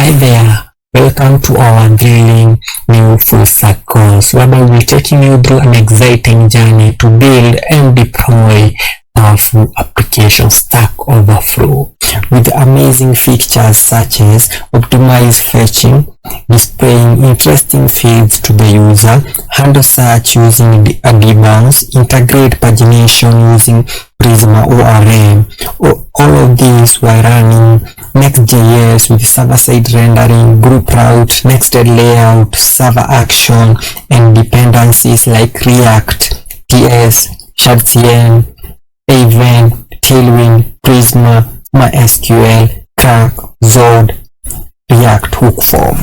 Hi there, welcome to our thrilling new full stack course whereby we'll be taking you through an exciting journey to build and deploy powerful application Stackoverflow with amazing features such as optimized fetching, displaying interesting feeds to the user, handle search using a Debounce, integrate pagination using Prisma ORM. All of these while running Next.js with server-side rendering, group route, nested layout, server action, and dependencies like React, TS, Shadcn, Aiven, Tailwind, Prisma, Mysql, Clerk, Zod, React hook form.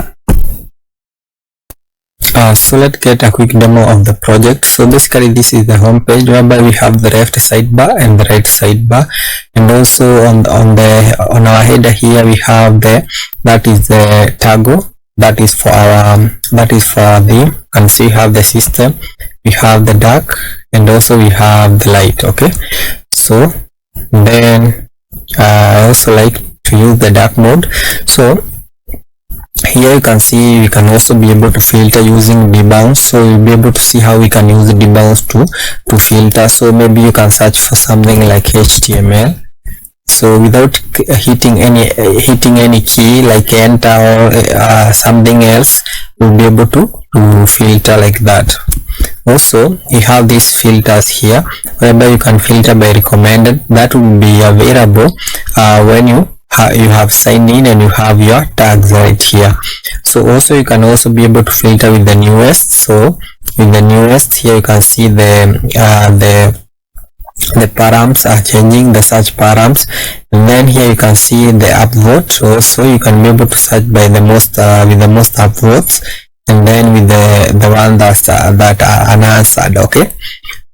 So let's get a quick demo of the project. So basically this is the home page whereby we have the left sidebar and the right sidebar, and also on our header here we have that is the tago, that is for the and so you have the system, we have the dark, and also we have the light. Okay, so then I also like to use the dark mode. So here you can see we can also be able to filter using Debounce, so you'll be able to see how we can use the Debounce to filter. So maybe you can search for something like HTML, so without hitting any key like enter or something else, you'll be able to filter like that. Also you have these filters here whereby you can filter by recommended. That will be available when you have signed in and you have your tags right here. So also you can also be able to filter with the newest. So with the newest here you can see the params are changing, the search params, and then here you can see the upvote. Also you can be able to search by the most with the most upvotes, and then with the one that are unanswered. Okay,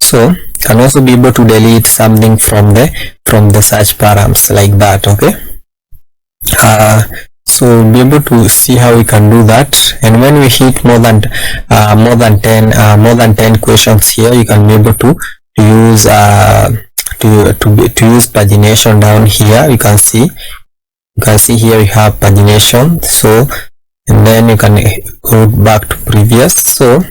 so you can also be able to delete something from the search params like that. Okay, so we'll be able to see how we can do that. And when we hit more than 10 questions here, you can be able to use use pagination down here. You can see here we have pagination. So and then you can go back to previous. So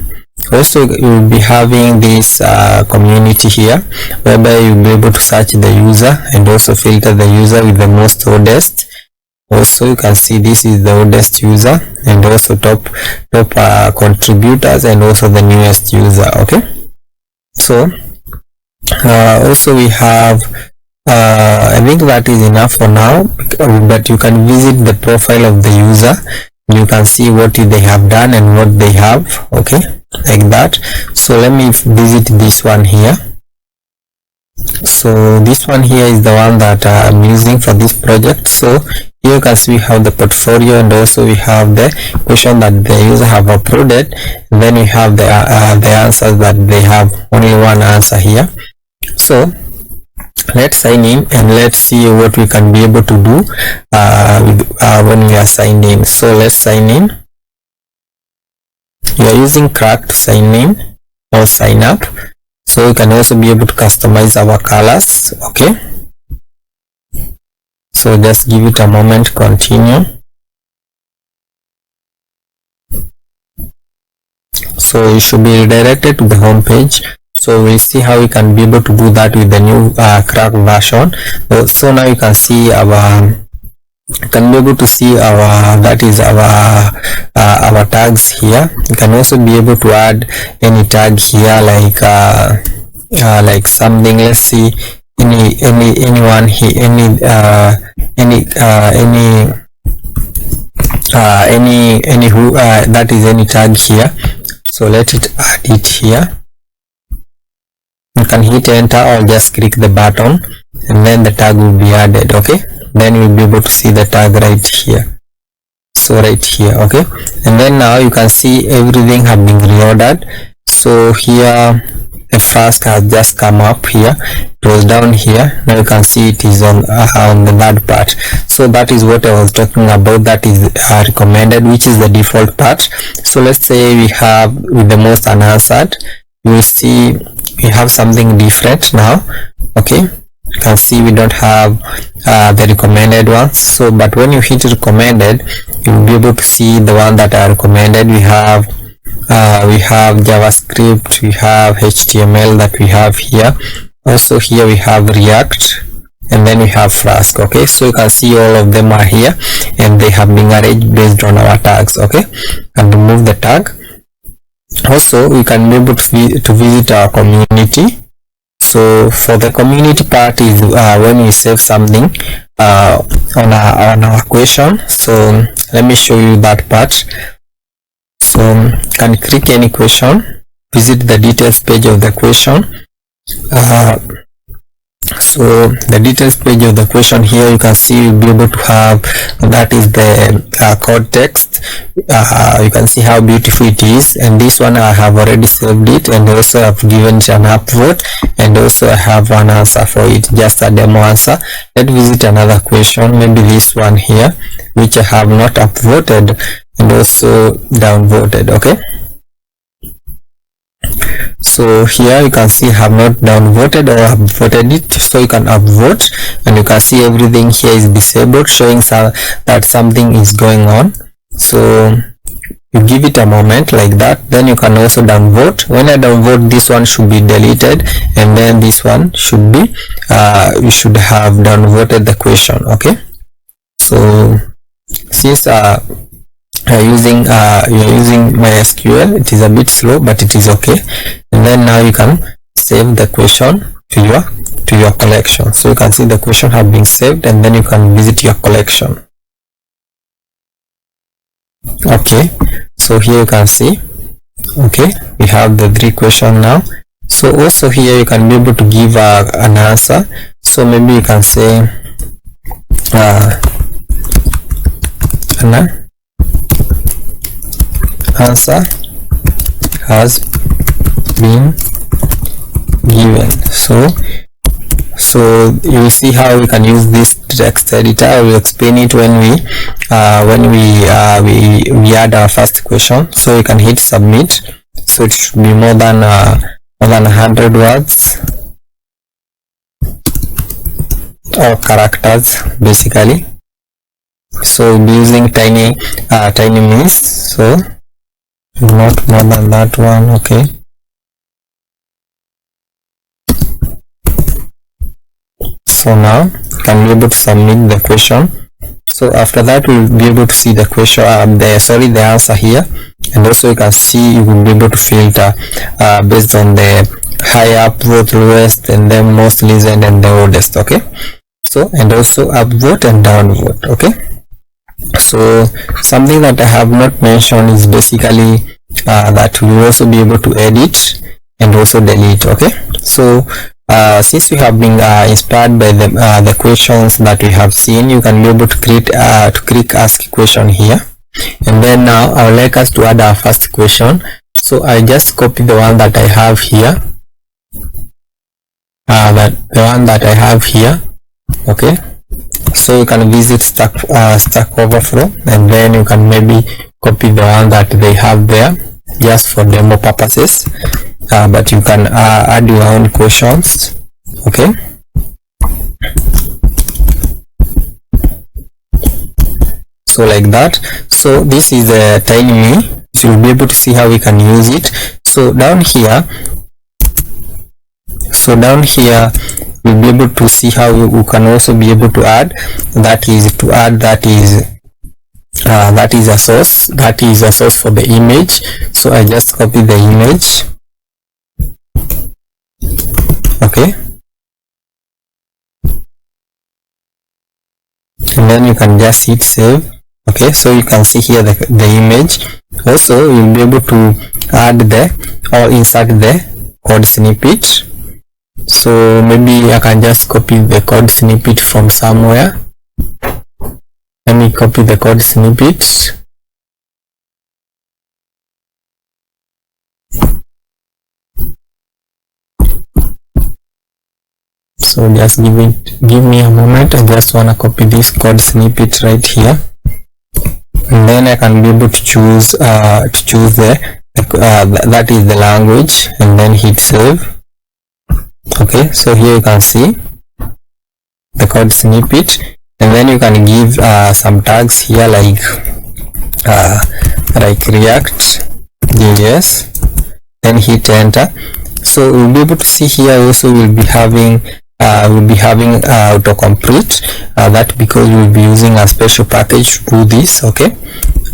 also you will be having this community here whereby you'll be able to search the user and also filter the user with the most oldest. Also you can see this is the oldest user, and also top contributors, and also the newest user. Okay, so also we have I think that is enough for now, but you can visit the profile of the user. You can see what they have done and what they have. Okay, like that. So let me visit this one here. So this one here is the one that I'm using for this project. So here you can see we have the portfolio, and also we have the question that the user have uploaded, and then we have the answers that they have only one answer here. So let's sign in and let's see what we can be able to do when we are signed in. So let's sign in. We are using Clerk to sign in or sign up. So you can also be able to customize our colors. Okay, so just give it a moment, continue. So you should be redirected to the home page. So we'll see how we can be able to do that with the new Clerk version. So now you can see be able to see our tags here. You can also be able to add any tag here like something. Let's see, anyone here, that is any tag here. So let it add it here. You can hit enter or just click the button, and then the tag will be added. Okay, then you'll be able to see the tag right here. So right here. Okay, and then now you can see everything have been reordered. So here the first has just come up here, it was down here. Now you can see it is on the third part. So that is what I was talking about, that is recommended, which is the default part. So let's say we have with the most unanswered, you will see we have something different now. Okay, you can see we don't have the recommended ones. So but when you hit recommended, you will be able to see the one that are recommended. We have JavaScript, we have HTML that we have here. Also here we have React, and then we have Flask. Okay, so you can see all of them are here, and they have been arranged based on our tags. Okay, and remove the tag. Also we can be able to visit our community. So for the community part is when we save something on our question. So let me show you that part. So can click any question, visit the details page of the question. So the details page of the question, here you can see you'll be able to have, that is the code text. You can see how beautiful it is, and this one I have already saved it, and also I've given it an upvote, and also I have one answer for it, just a demo answer. Let's visit another question, maybe this one here, which I have not upvoted and also downvoted. Okay, so here you can see I have not downvoted or upvoted it, so you can upvote, and you can see everything here is disabled, showing that something is going on. So you give it a moment like that, then you can also downvote. When I downvote, this one should be deleted, and then this one should be you should have downvoted the question. Okay, so since you're using Mysql, it is a bit slow, but it is okay. And then now you can save the question to your collection. So you can see the question have been saved, and then you can visit your collection. Okay, so here you can see, okay, we have the 3 questions now. So also here you can be able to give an answer. So maybe you can say an answer has been given. So you will see how we can use this text editor. I will explain it when we add our first question. So you can hit submit. So it should be more than 100 words or characters basically. So we'll be using TinyMCE, so not more than that one. Okay, so now you can be able to submit the question. So after that we'll be able to see the question, the answer here, and also you can see you will be able to filter based on the high upvote, lowest, and then most listened, and the oldest. Okay, so and also upvote and downvote. Okay, so something that I have not mentioned is basically that we will also be able to edit and also delete. Okay, so since we have been inspired by the questions that we have seen, you can be able to click ask question here, and then now I would like us to add our first question. So I just copy the one that I have here, okay. So you can visit Stackoverflow, and then you can maybe copy the one that they have there just for demo purposes, but you can add your own questions. Okay, so like that. So this is a TinyMCE. You'll be able to see how we can use it. So down here we'll be able to see how we can also be able to add, that is a source for the image. So I just copy the image. Okay, and then you can just hit save. Okay, so you can see here the image. Also you'll be able to add or insert the code snippet. So maybe I can just copy the code snippet from somewhere. Let me copy the code snippet. So just give me a moment. I just want to copy this code snippet right here, and then I can be able to choose that is the language, and then hit save. Okay, so here you can see the code snippet, and then you can give some tags here like React.js, then hit enter. So we'll be able to see here also we'll be having autocomplete, that because we'll be using a special package to do this. Okay,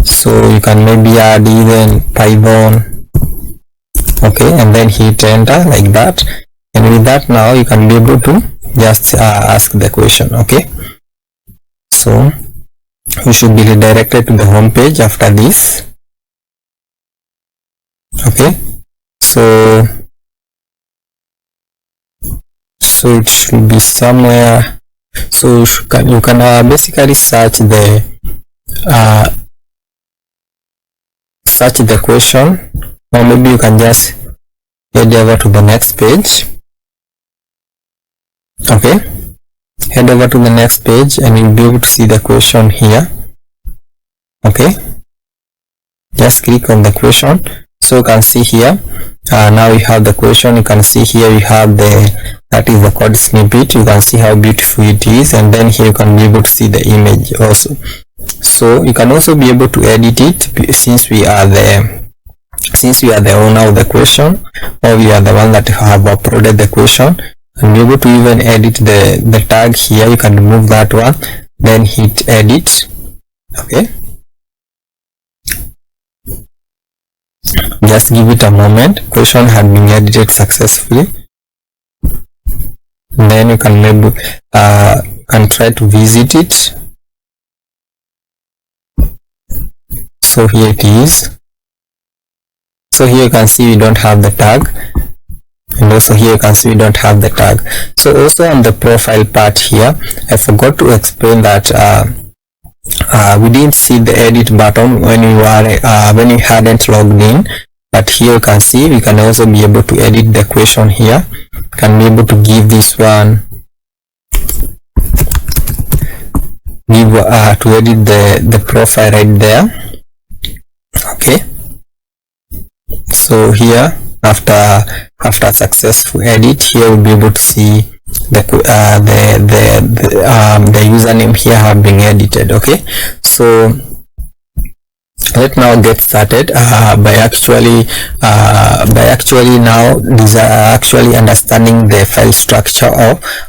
so you can maybe add even Python, okay, and then hit enter like that, and with that now you can be able to just ask the question. Okay, so we should be redirected to the home page after this. Okay, so it should be somewhere. So you can basically search the question, or maybe you can just head over to the next page. Okay, head over to the next page and you'll be able to see the question here. Okay, just click on the question. So you can see here now we have the question. You can see here we have that is the code snippet. You can see how beautiful it is, and then here you can be able to see the image also. So you can also be able to edit it since we are the owner of the question, or we are the one that have uploaded the question, and be able to even edit the tag here. You can remove that one, then hit edit. Okay, just give it a moment. Question had been edited successfully, and then you can maybe can try to visit it. So here it is. So here you can see we don't have the tag, and also here you can see we don't have the tag. So also on the profile part here, I forgot to explain that we didn't see the edit button when you hadn't logged in, but here you can see we can also be able to edit the question here. Can be able to give this one, to edit the profile right there. Okay, so here after successful edit, here we'll be able to see the username here have been edited. Okay, so let's now get started by actually now actually understanding the file structure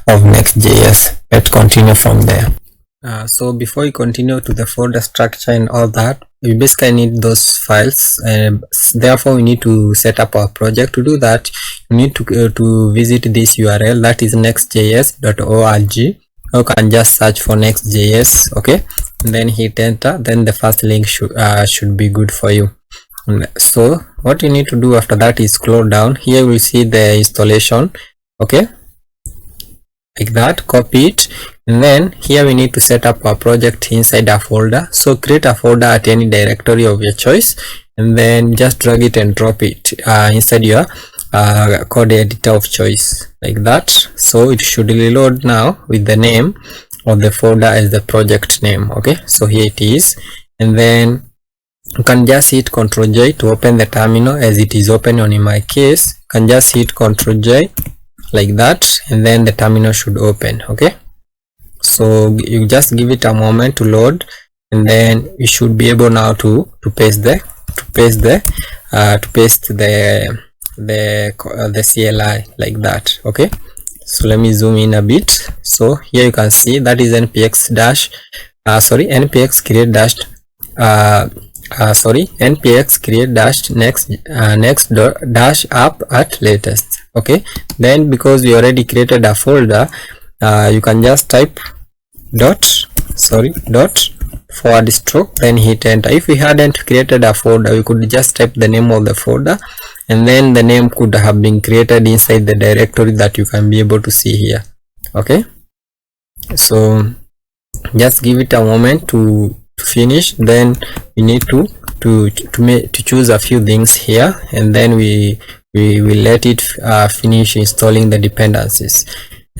of Next.js. Let's continue from there. So before we continue to the folder structure and all that, we basically need those files, and therefore we need to set up our project. To do that, you need to visit this URL, that is nextjs.org. You can just search for Next.js, okay, and then hit enter. Then the first link should be good for you. So what you need to do after that is scroll down. Here we see the installation, okay, like that. Copy it, and then here we need to set up our project inside a folder. So create a folder at any directory of your choice, and then just drag it and drop it inside your code editor of choice, like that. So it should reload now with the name of the folder as the project name. Okay, so here it is, and then you can just hit Ctrl J to open the terminal as it is open on in my case. You can just hit Ctrl J like that, and then the terminal should open. Okay, so you just give it a moment to load, and then you should be able now to paste the CLI like that. Okay, so let me zoom in a bit. So here you can see that is npx create next dash app at latest. Okay, then because we already created a folder, you can just type dot forward stroke, then hit enter. If we hadn't created a folder, we could just type the name of the folder, and then the name could have been created inside the directory that you can be able to see here. Okay, so just give it a moment to finish. Then we need to choose a few things here, and then we will let it finish installing the dependencies.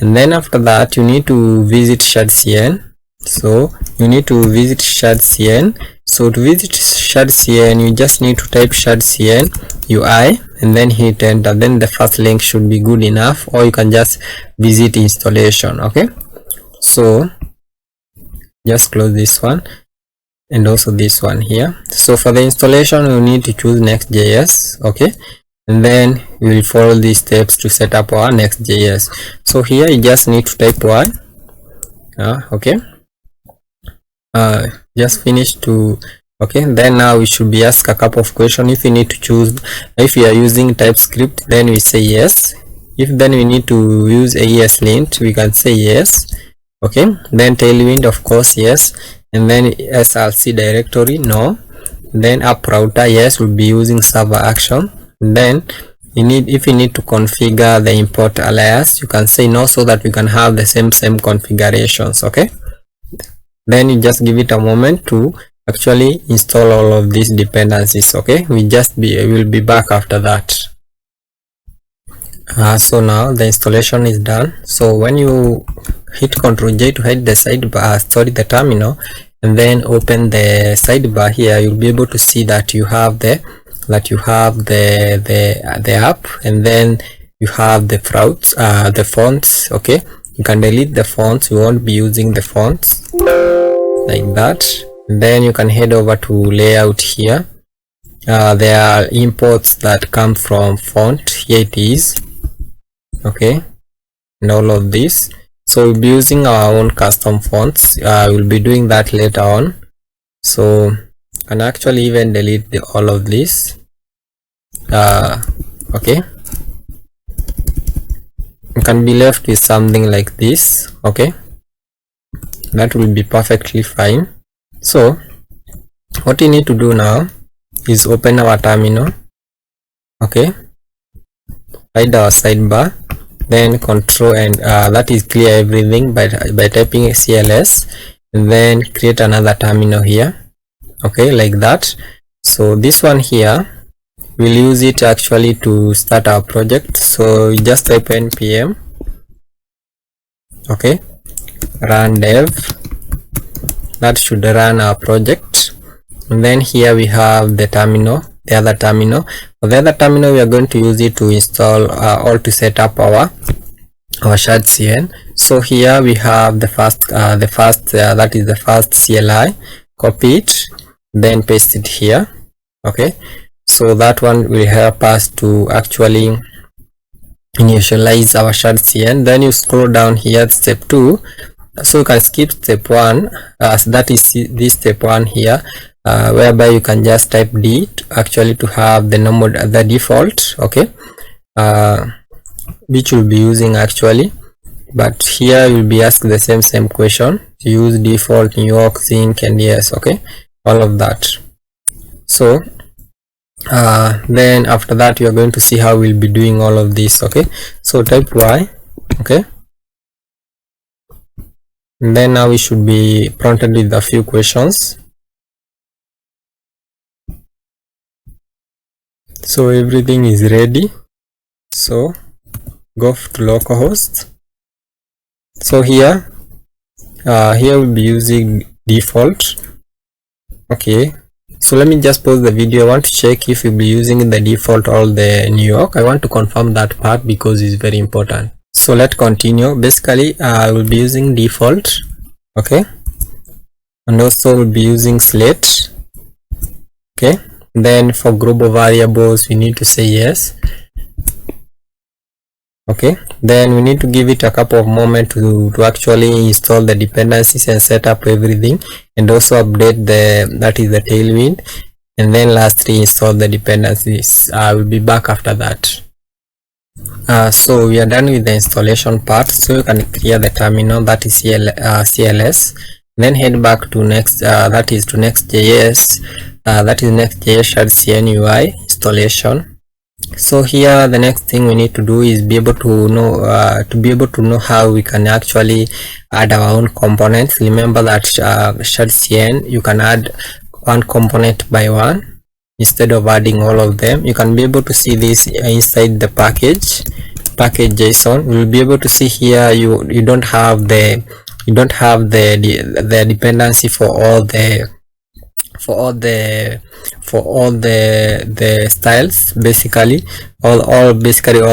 And then after that you need to visit Shadcn. So you need to visit Shadcn. So to visit Shadcn, you just need to type Shadcn UI and then hit enter. Then the first link should be good enough, or you can just visit installation. Okay, So just close this one and also this one here. So for the installation, we need to choose Next.js, okay, and then we will follow these steps to set up our Next.js. So here you just need to type y, okay, just finish to, okay. Then now we should be asked a couple of questions. If you need to choose, if you are using TypeScript, then we say yes. If then we need to use AES-lint, we can say yes, okay. Then Tailwind, of course, yes. And then SRC directory, no. Then app router, yes, we'll be using server action. Then you need, if you need to configure the import alias, you can say no, so that we can have the same configurations, okay. Then you just give it a moment to actually install all of these dependencies, okay. We'll be back after that. So now the installation is done. So when you hit Ctrl J to hide the sidebar, the terminal, and then open the sidebar here, you'll be able to see that you have the app, and then you have the fonts, okay. You can delete the fonts, we won't be using the fonts, like that. And then you can head over to layout here. There are imports that come from font, here it is, okay, and all of this. So we'll be using our own custom fonts. We'll be doing that later on. So you can actually even delete all of this, okay. You can be left with something like this, okay. That will be perfectly fine. So what you need to do now is open our terminal, okay, hide our sidebar, then control and that is clear everything by typing CLS, and then create another terminal here, okay, like that. So this one here, we'll use it actually to start our project. So you just type npm, okay, run dev. That should run our project. And then here we have the terminal, the other terminal. For the other terminal, we are going to use it to install or to set up our Shadcn. So here we have the first that is the first CLI. Copy it, then paste it here, okay. So that one will help us to actually initialize our Shadcn. Then you scroll down here, step 2. So you can skip step 1, that is this step 1 here, whereby you can just type D actually to have the default, okay, which you'll be using actually. But here you'll be asked the same question, use default, New York, sync, and yes, okay, all of that. So then after that you are going to see how we'll be doing all of this, okay. So type Y, okay, and then now we should be prompted with a few questions. So everything is ready, so go to localhost. So here we'll be using default, okay. So let me just pause the video. I want to check if you'll be using the default or the New York. I want to confirm that part because it's very important. So let's continue. Basically I will be using default, okay, and also we'll be using slate, okay. Then for global variables we need to say yes, okay. Then we need to give it a couple of moments to actually install the dependencies and set up everything, and also update that is the Tailwind, and then lastly install the dependencies. I will be back after that. So we are done with the installation part. So you can clear the terminal, that is CLS, then head back to that is to Next.js, that is Next.js Shadcn UI installation. So here the next thing we need to do is be able to know how we can actually add our own components. Remember that Shadcn, you can add one component by one instead of adding all of them. You can be able to see this inside the package JSON. We'll be able to see here you don't have the dependency for all the styles, basically all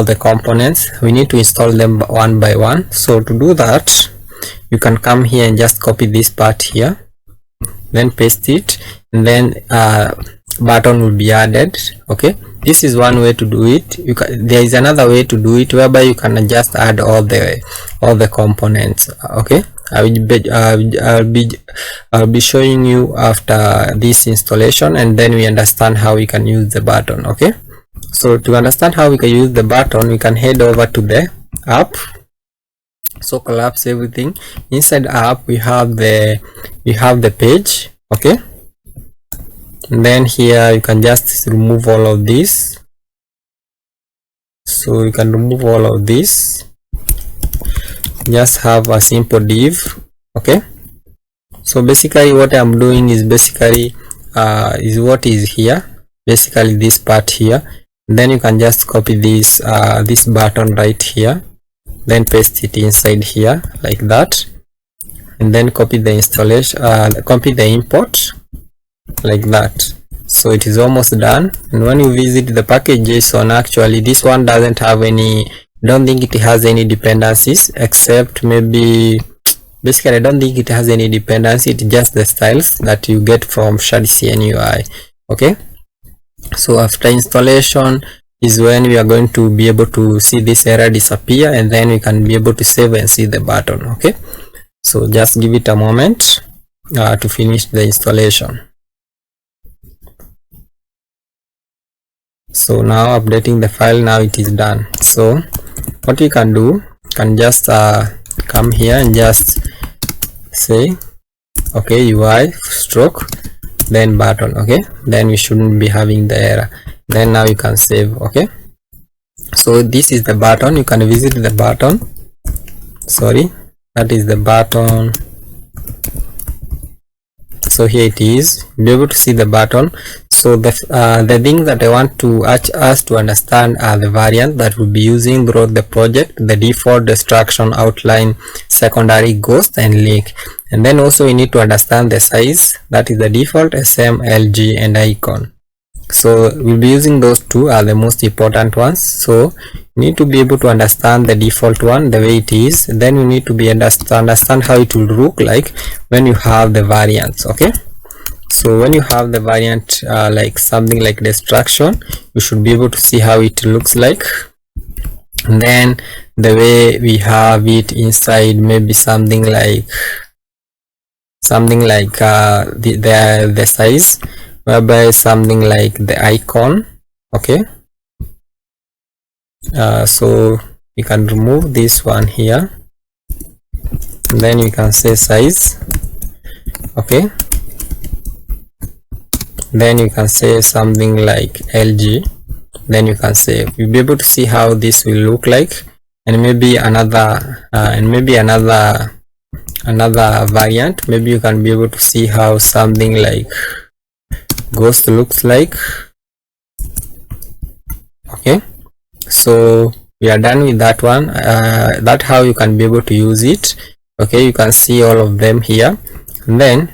the components. We need to install them one by one. So to do that, you can come here and just copy this part here, then paste it, and then button will be added. Okay, this is one way to do it. There is another way to do it whereby you can just add all the components. Okay, I'll be showing you after this installation, and then we understand how we can use the button. Okay, so to understand how we can use the button, we can head over to the app. So collapse everything. Inside the app we have the page. Okay, and then here you can just remove all of this. So you can remove all of this, just have a simple div. Okay, so basically what I'm doing is basically is what is here, basically this part here. Then you can just copy this this button right here, then paste it inside here like that, and then copy the installation, copy the import like that. So it is almost done. And when you visit the package.json, actually this one doesn't have any, don't think it has any dependencies, except maybe, basically I don't think it has any dependency. It's just the styles that you get from Shadcn UI. Okay, so after installation is when we are going to be able to see this error disappear, and then we can be able to save and see the button. Okay, so just give it a moment to finish the installation. So now updating the file, now it is done. So what you can do, can just come here and just say okay, UI stroke then button. Okay, then we shouldn't be having the error. Then now you can save. Okay, so this is the button. You can visit the button, sorry, that is the button. So here it is, be able to see the button. So the thing that I want to ask us to understand are the variants that we'll be using throughout the project: the default, destruction, outline, secondary, ghost, and link. And then also we need to understand the size, that is the default, SM, LG, and icon. So we'll be using those two are the most important ones. So you need to be able to understand the default one, the way it is. Then we need to be understand how it will look like when you have the variants. Okay, so when you have the variant like something like destruction, you should be able to see how it looks like. And then the way we have it inside, maybe something like the size, whereby something like the icon. Okay, so you can remove this one here, and then you can say size. Okay, then you can say something like LG, then you can say, you'll be able to see how this will look like. And maybe another variant, maybe you can be able to see how something like ghost looks like. Okay, so we are done with that one. That's how you can be able to use it. Okay, you can see all of them here. And then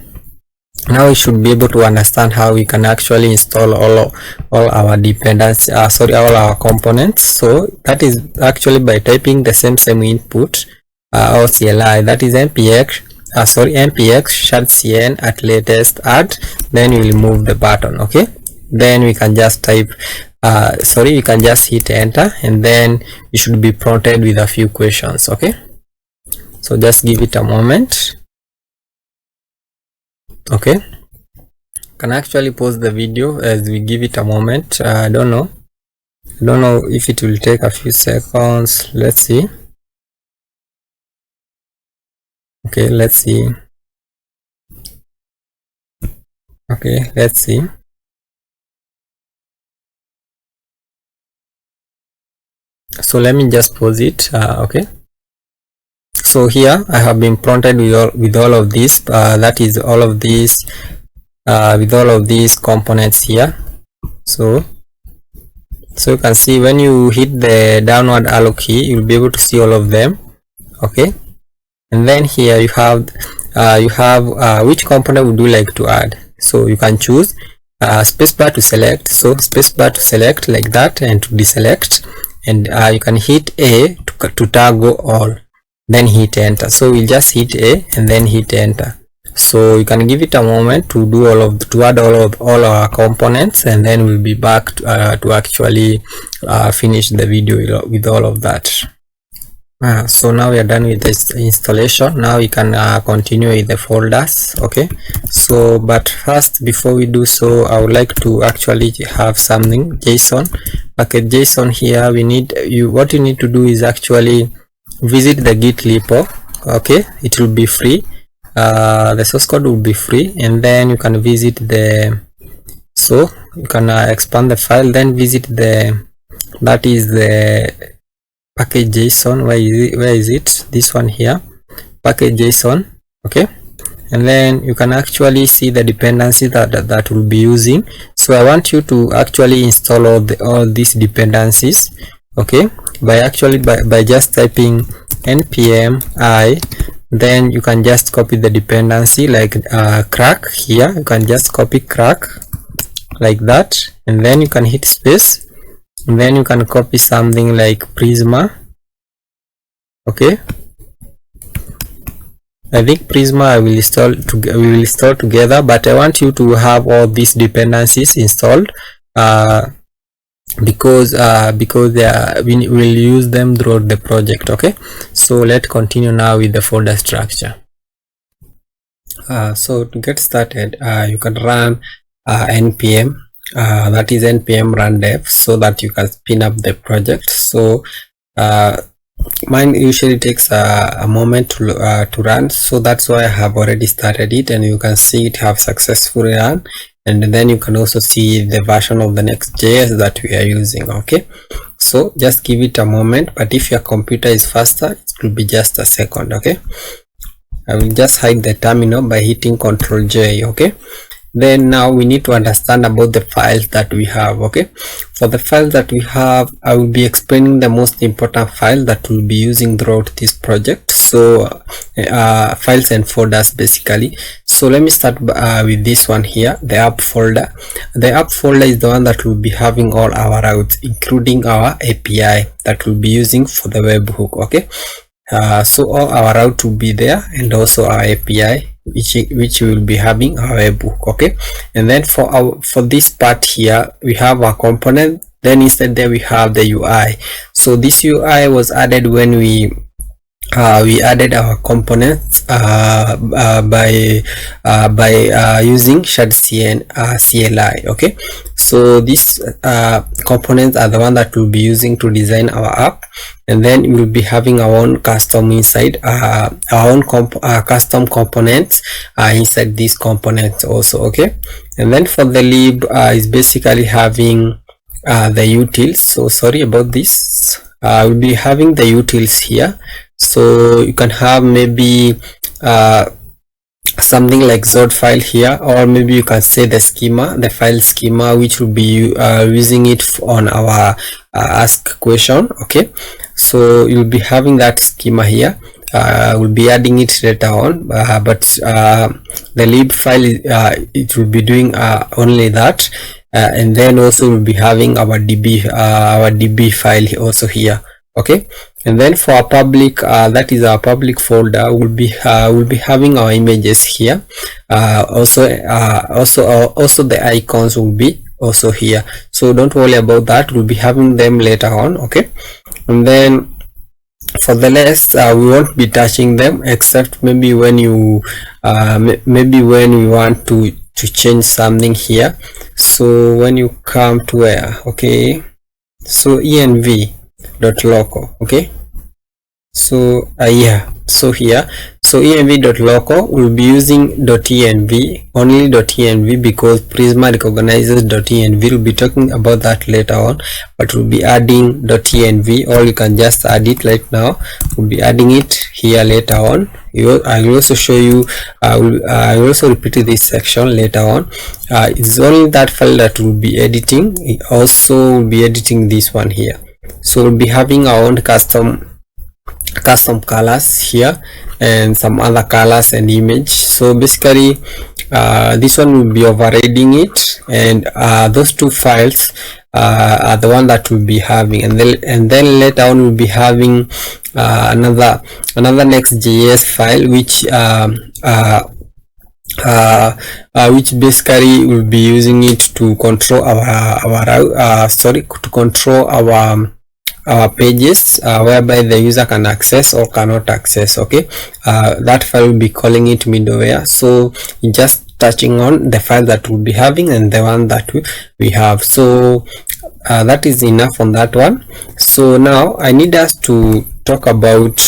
now we should be able to understand how we can actually install all our dependencies, all our components. So that is actually by typing the same input or CLI, that is npx shadcn at latest add, then you will move the button. Okay, then we can just type you can just hit enter, and then you should be prompted with a few questions. Okay, so just give it a moment. Okay, can actually pause the video as we give it a moment. I don't know if it will take a few seconds. Let's see. Okay, let's see. Okay, let's see. So let me just pause it. Okay, so here I have been prompted with all of this, that is all of these with all of these components here. So you can see when you hit the downward arrow key, you'll be able to see all of them. Okay, and then here you have which component would you like to add. So you can choose spacebar to select, so spacebar to select like that, and to deselect, and you can hit A to toggle all. then hit enter. So we'll just hit A and then hit enter. So you can give it a moment to do add all our components, and then we'll be back to actually finish the video with all of that. So now we are done with this installation. Now we can continue with the folders. Okay, so but first, before we do so, I would like to actually have something JSON package JSON here. What you need to do is actually visit the git repo. Okay, it will be free. The source code will be free, and then you can visit so you can expand the file, then visit that is the package JSON. Where is it? This one here, package JSON. Okay, and then you can actually see the dependency that will be using. So I want you to actually install all these dependencies. Okay, by just typing npm I, then you can just copy the dependency like crack here. You can just copy crack like that, and then you can hit space, and then you can copy something like Prisma. Okay, I think Prisma we will install together, but I want you to have all these dependencies installed because we will use them throughout the project. Okay, so let's continue now with the folder structure. So to get started, you can run npm that is npm run dev, so that you can spin up the project. So mine usually takes a moment to run, so that's why I have already started it, and you can see it have successfully run. And then you can also see the version of the Next.js that we are using. Okay, so just give it a moment, but if your computer is faster, it will be just a second. Okay, I will just hide the terminal by hitting Ctrl J. Okay, then now we need to understand about the files that we have. Okay, for the files that we have, I will be explaining the most important file that we'll be using throughout this project. So files and folders basically. So let me start with this one here, the app folder. The app folder is the one that will be having all our routes, including our API that we'll be using for the webhook. Okay, so all our route will be there, and also our API which will be having our webhook. Okay, and then for this part here, we have our component, then instead there we have the UI. So this UI was added when we added our components by using Shadcn CLI. Okay, so these components are the one that we'll be using to design our app, and then we'll be having our own custom inside our own custom components inside these components also. Okay, and then for the lib is basically having the utils. So sorry about this, we'll be having the utils here. So you can have maybe something like Zod file here, or maybe you can say the schema, the file schema, which will be using it on our ask question. Okay, so you'll be having that schema here. We'll be adding it later on, but the lib file it will be doing only that, and then also we'll be having our db file also here. Okay, and then for our public, that is our public folder, we'll be having our images here. Also the icons will be also here, so don't worry about that, we'll be having them later on. Okay, and then for the rest, we won't be touching them, except maybe when you we want to change something here. So when you come to where, okay, so env.local. okay, so yeah, so here, so env.local will be using .env, only .env, because Prisma recognizes .env. We'll be talking about that later on, but we'll be adding .env, or you can just add it right now. We'll be adding it here later on. I will also show you, I will also repeat this section later on. It's only that file that we'll be editing. It also will be editing this one here. So we'll be having our own custom colors here, and some other colors and image. So basically this one will be overriding it, and those two files are the one that we'll be having, and then later on we'll be having another Next.js file which basically will be using it to control our pages, whereby the user can access or cannot access. Okay, that file will be calling it middleware. So just touching on the file that we'll be having and the one that we have. So that is enough on that one. So now I need us to talk about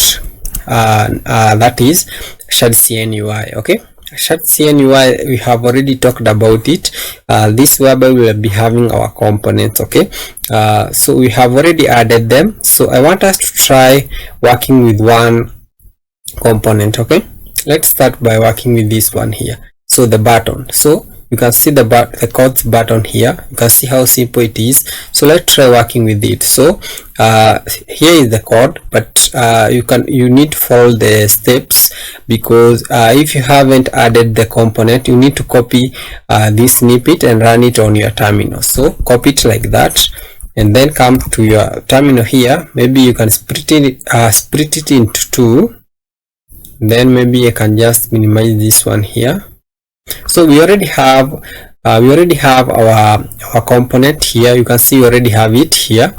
that is Shadcn UI. Okay, Shadcn UI, we have already talked about it. This whereby we will be having our components. Okay, so we have already added them. So I want us to try working with one component. Okay, let's start by working with this one here. So the button. So you can see the code button here. You can see how simple it is. So let's try working with it. So here is the code, but you need to follow the steps, because if you haven't added the component, you need to copy this snippet and run it on your terminal. So copy it like that, and then come to your terminal here. Maybe you can split it into two. Then maybe I can just minimize this one here. So we already have our component here. You can see we already have it here.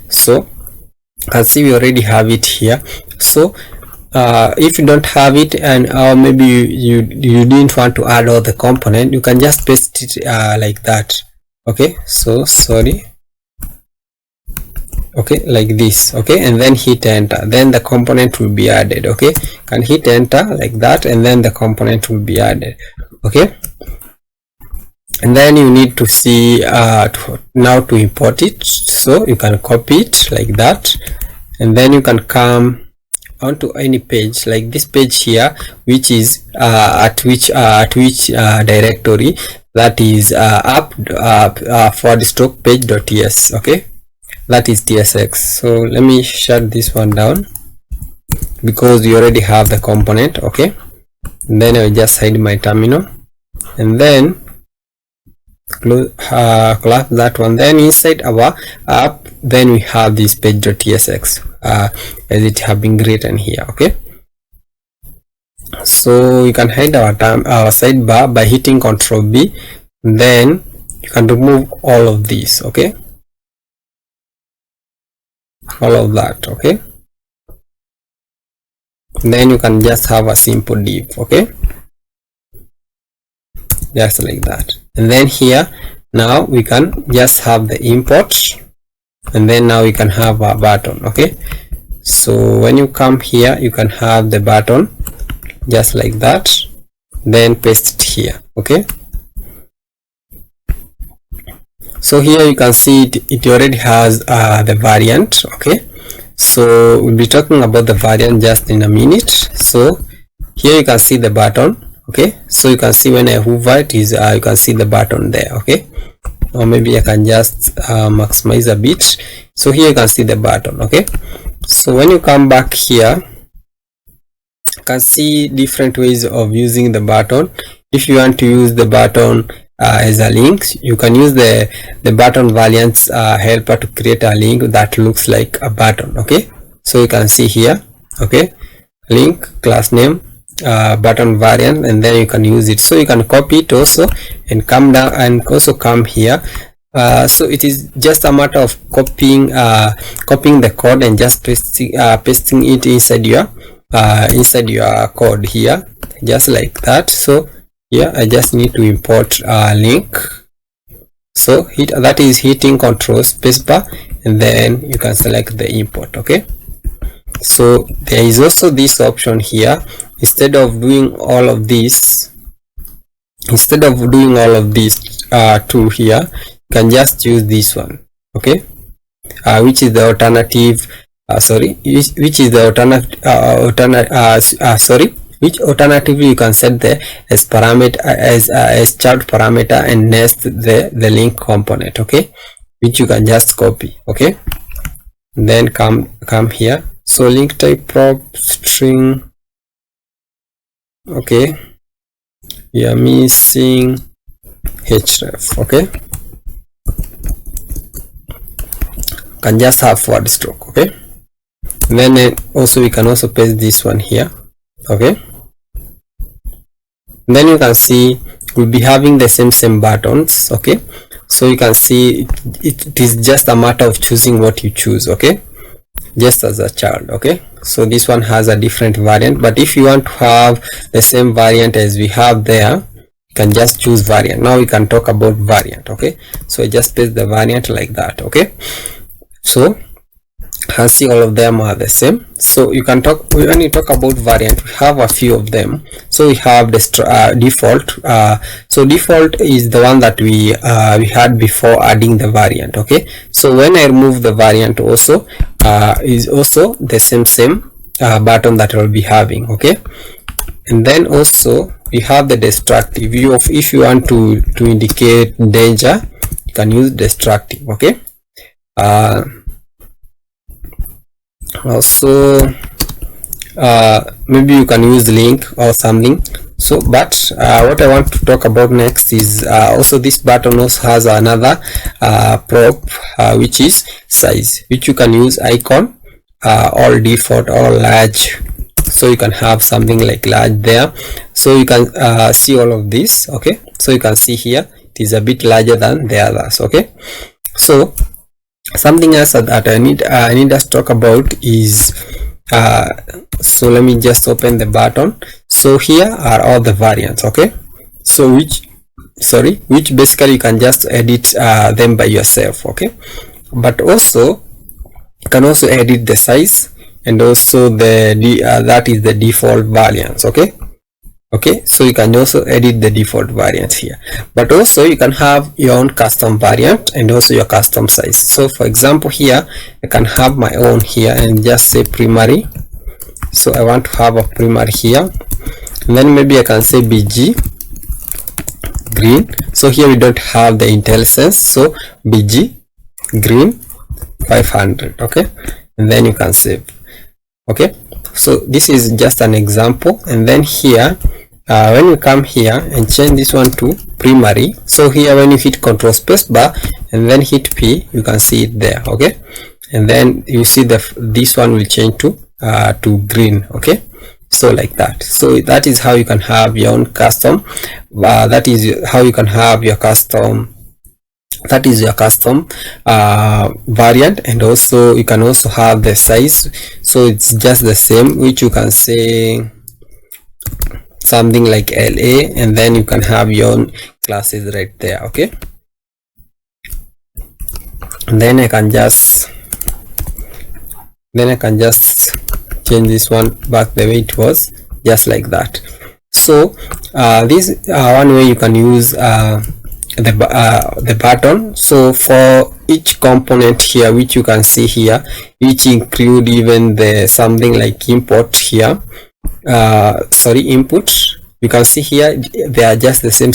So you can see we already have it here. So if you don't have it, and or maybe you didn't want to add all the component, you can just paste it like that. Okay, so sorry. Okay, like this. Okay, and then hit enter, then the component will be added. Okay, can hit enter like that, and then the component will be added. Okay, and then you need to see now to import it. So you can copy it like that, and then you can come onto any page like this page here, which is at which directory, that is app/page.ts. okay, that is tsx. So let me shut this one down because you already have the component. Okay, and then I'll just hide my terminal and then close that one. Then inside our app, then we have this page.tsx as it have been written here. Okay, so you can hide our sidebar by hitting Ctrl B. Then you can remove all of these. Okay, all of that. Okay, then you can just have a simple div. Okay, just like that. And then here now we can just have the import, and then now we can have a button. Okay, so when you come here, you can have the button just like that, then paste it here. Okay, so here you can see it already has the variant. Okay, so we'll be talking about the variant just in a minute. So here you can see the button. Okay, so you can see when I hover it is you can see the button there. Okay, or maybe I can just maximize a bit. So here you can see the button. Okay, so when you come back here, you can see different ways of using the button. If you want to use the button as a link, you can use the button variants helper to create a link that looks like a button. Okay, so you can see here. Okay, link, class name, button variant, and then you can use it. So you can copy it also and come down and also come here. So it is just a matter of copying the code and just pasting it inside your code here, just like that. So here I just need to import a link. So that is hitting Ctrl spacebar, and then you can select the import. Okay, so there is also this option here. Instead of doing all of this two here, you can just use this one. Okay, which is the alternative. Which alternatively you can set the as parameter as child parameter and nest the link component. Okay, which you can just copy. Okay, and then come here. So link type prop string. Okay, we are missing href. Okay, can just have forward stroke. Okay, Then also we can also paste this one here. Okay, and then you can see we'll be having the same buttons. Okay, so you can see it is just a matter of choosing what you choose. Okay, just as a child. Okay, so this one has a different variant, but if you want to have the same variant as we have there, you can just choose variant. Now we can talk about variant. Okay, so I just paste the variant like that. Okay, so and see all of them are the same. So you can talk, when you talk about variant, we have a few of them. So we have the default. So default is the one that we had before adding the variant. Okay, so when I remove the variant, also is also the same button that I'll be having. Okay, and then also we have the destructive. If you want to indicate danger, you can use destructive. Okay, also maybe you can use link or something. So but what I want to talk about next is also this button also has another prop which is size, which you can use icon, all default or large. So you can have something like large there, so you can see all of this. Okay, so you can see here it is a bit larger than the others. Okay, so something else that I need us to talk about is so let me just open the button. So here are all the variants. Okay, so which basically you can just edit them by yourself. Okay, but also you can also edit the size, and also that is the default variants. Okay, so you can also edit the default variant here, but also you can have your own custom variant and also your custom size. So for example, here I can have my own here and just say primary. So I want to have a primary here, and then maybe I can say BG green. So here we don't have the IntelliSense, so BG green 500. Okay, and then you can save. Okay, so this is just an example. And then here when you come here and change this one to primary, so here when you hit Control space bar and then hit P, you can see it there. Okay, and then you see this one will change to green. Okay, so like that. So that is how you can have your own custom that is how you can have your custom variant. And also you can also have the size, so it's just the same, which you can say something like LA, and then you can have your own classes right there. Okay, and then I can just change this one back the way it was, just like that. So this one way you can use the button. So for each component here, which you can see here, which include even the something like import here, input, you can see here they are just the same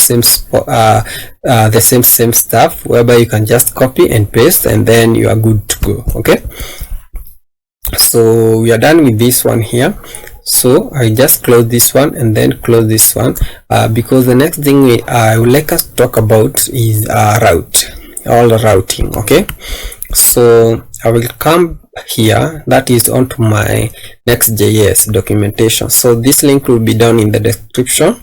stuff, whereby you can just copy and paste and then you are good to go. Okay, so we are done with this one here. So I just close this one and then close this one because the next thing I would like us to talk about is routing. Okay, so I will come here, that is onto my Next.js documentation. So this link will be down in the description,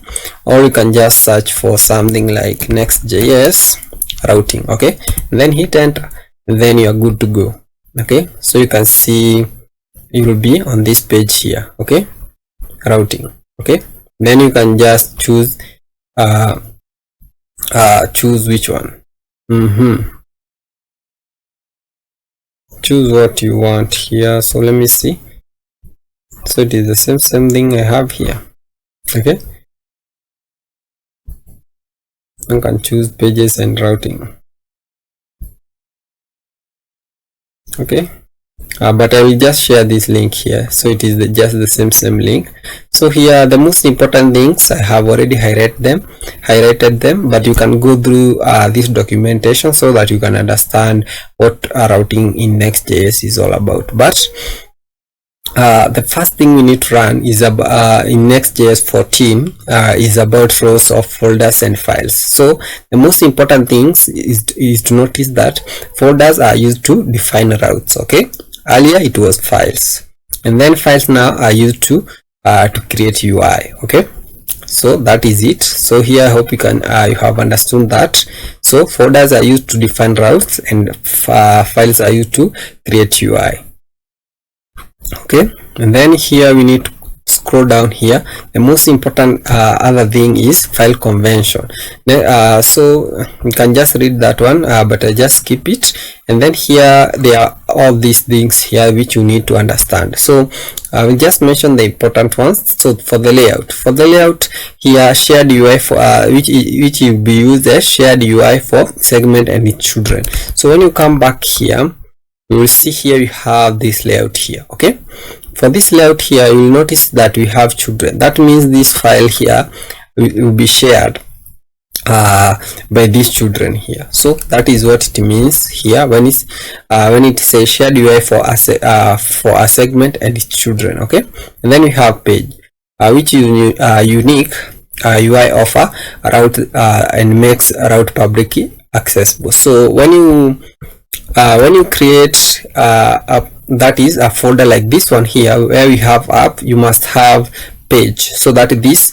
or you can just search for something like Next.js routing. Okay, and then hit enter, and then you are good to go. Okay, so you can see it will be on this page here. Okay, routing. Okay, then you can just choose which one. Choose what you want here. So let me see. So it is the same thing I have here. Okay, you can choose pages and routing. Okay, but I will just share this link here, so it is just the same link. So here the most important things I have already highlighted them, but you can go through this documentation so that you can understand what routing in Next.js is all about. But the first thing we need to run is in Next.js 14 is about rows of folders and files. So the most important things is to notice that folders are used to define routes. Okay, earlier it was files. and then files now are used to create UI. Okay, so that is it. So here I hope you have understood that. So folders are used to define routes, and files are used to create UI. Okay, and then here we need to scroll down here. The most important other thing is file convention. So you can just read that one, but I just skip it. And then here there are all these things here which you need to understand. So I will just mention the important ones. So for the layout here, shared UI for which will be used as shared UI for segment and its children. So when you come back here, you will see here you have this layout here. Okay, for this layout here, you will notice that we have children. That means this file here will be shared by these children here. So that is what it means here when it says shared UI for a segment and its children. Okay, and then we have page, which is unique UI offer route and makes route publicly accessible. So when you create that is a folder like this one here, where we have app, you must have page, so that this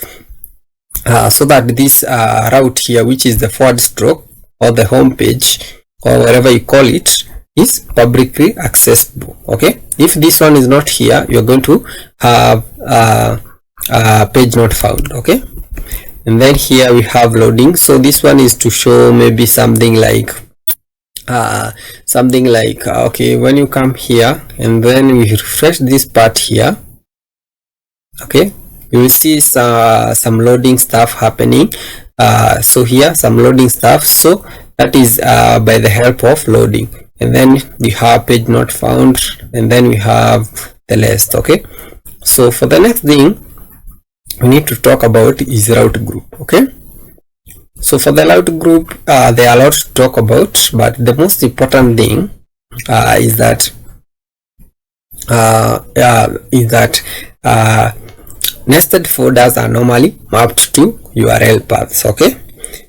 route here, which is the forward stroke or the home page or whatever you call it, is publicly accessible. Okay, if this one is not here, you're going to have page not found. Okay, and then here we have loading. So this one is to show maybe something like okay, when you come here and then we refresh this part here, okay, you will see some loading stuff happening. So here some loading stuff, so that is by the help of loading. And then we have page not found, and then we have the list. Okay, so for the next thing we need to talk about is route group. Okay, so for the route group, there are a lot to talk about, but the most important thing is that nested folders are normally mapped to URL paths. Okay,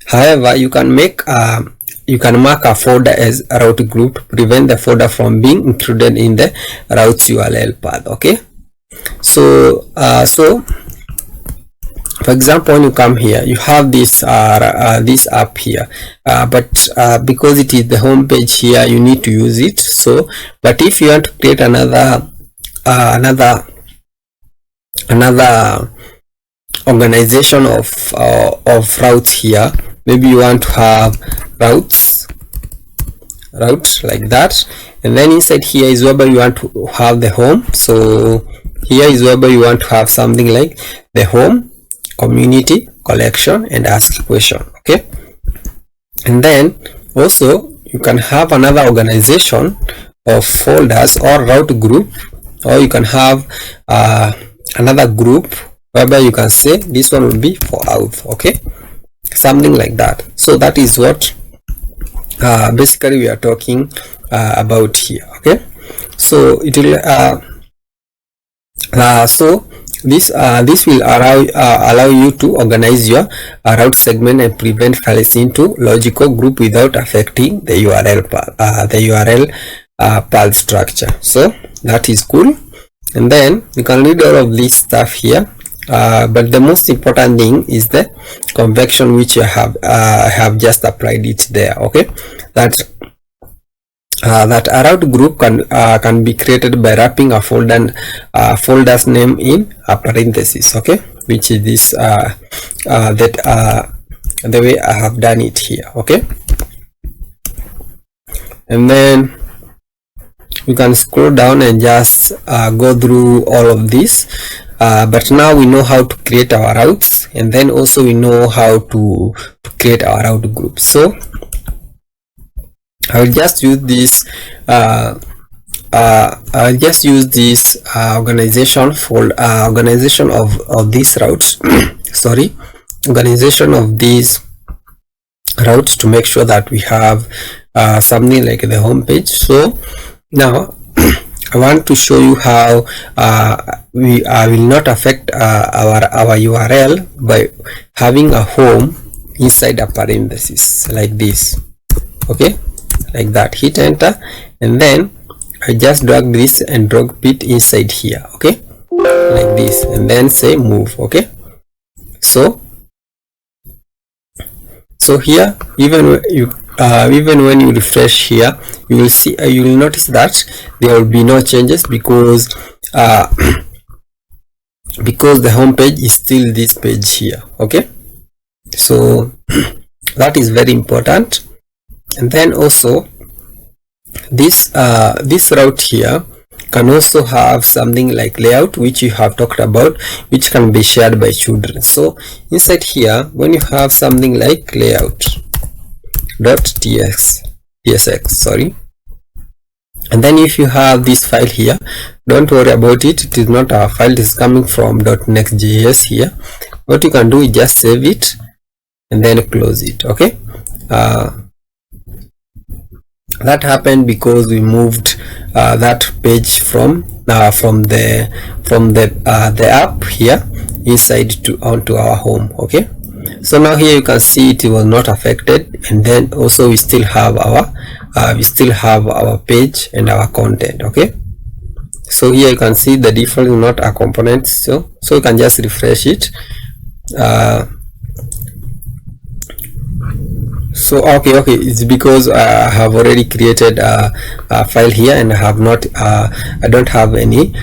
however, you can mark a folder as a route group to prevent the folder from being included in the route's URL path. Okay, so for example, when you come here, you have this this app here, but because it is the home page here, you need to use it. So, but if you want to create another organization of routes here, maybe you want to have route like that, and then inside here is where you want to have the home. So here is where you want to have something like the home, community, collection, and ask a question. Okay, and then also you can have another organization of folders or route group, or you can have another group whereby you can say this one will be for auth. Okay, something like that. So that is what basically we are talking about here. Okay, so it will this will allow you to organize your route segment and prevent files into logical group without affecting the URL path structure. So that is cool. And then you can read all of this stuff here, but the most important thing is the convention which you have just applied it there. Okay, that a route group can be created by wrapping a folder's name in a parenthesis. Okay, which is this the way I have done it here. Okay, and then you can scroll down and just go through all of this, but now we know how to create our routes, and then also we know how to create our route groups. So I will just use this organization of these routes sorry, organization of these routes to make sure that we have something like the home page. So now I want to show you how we will not affect our URL by having a home inside a parenthesis like this. Okay, like that. Hit enter, and then I just drag this and drop it inside here, okay, like this, and then say move. Okay, so here, even when you refresh here, you will see, you will notice that there will be no changes because because the home page is still this page here. Okay, so that is very important. And then also this this route here can also have something like layout, which you have talked about, which can be shared by children. So inside here, when you have something like layout.tsx, sorry, and then if you have this file here, don't worry about it, it is not our file, it is coming from .next.js here. What you can do is just save it and then close it. Okay, that happened because we moved that page from the app here inside to onto our home. Okay, so now here you can see it was not affected, and then also we still have our page and our content. Okay, so here you can see the default is not a component, so you can just refresh it. So okay, it's because I have already created a file here, and I have not I don't have any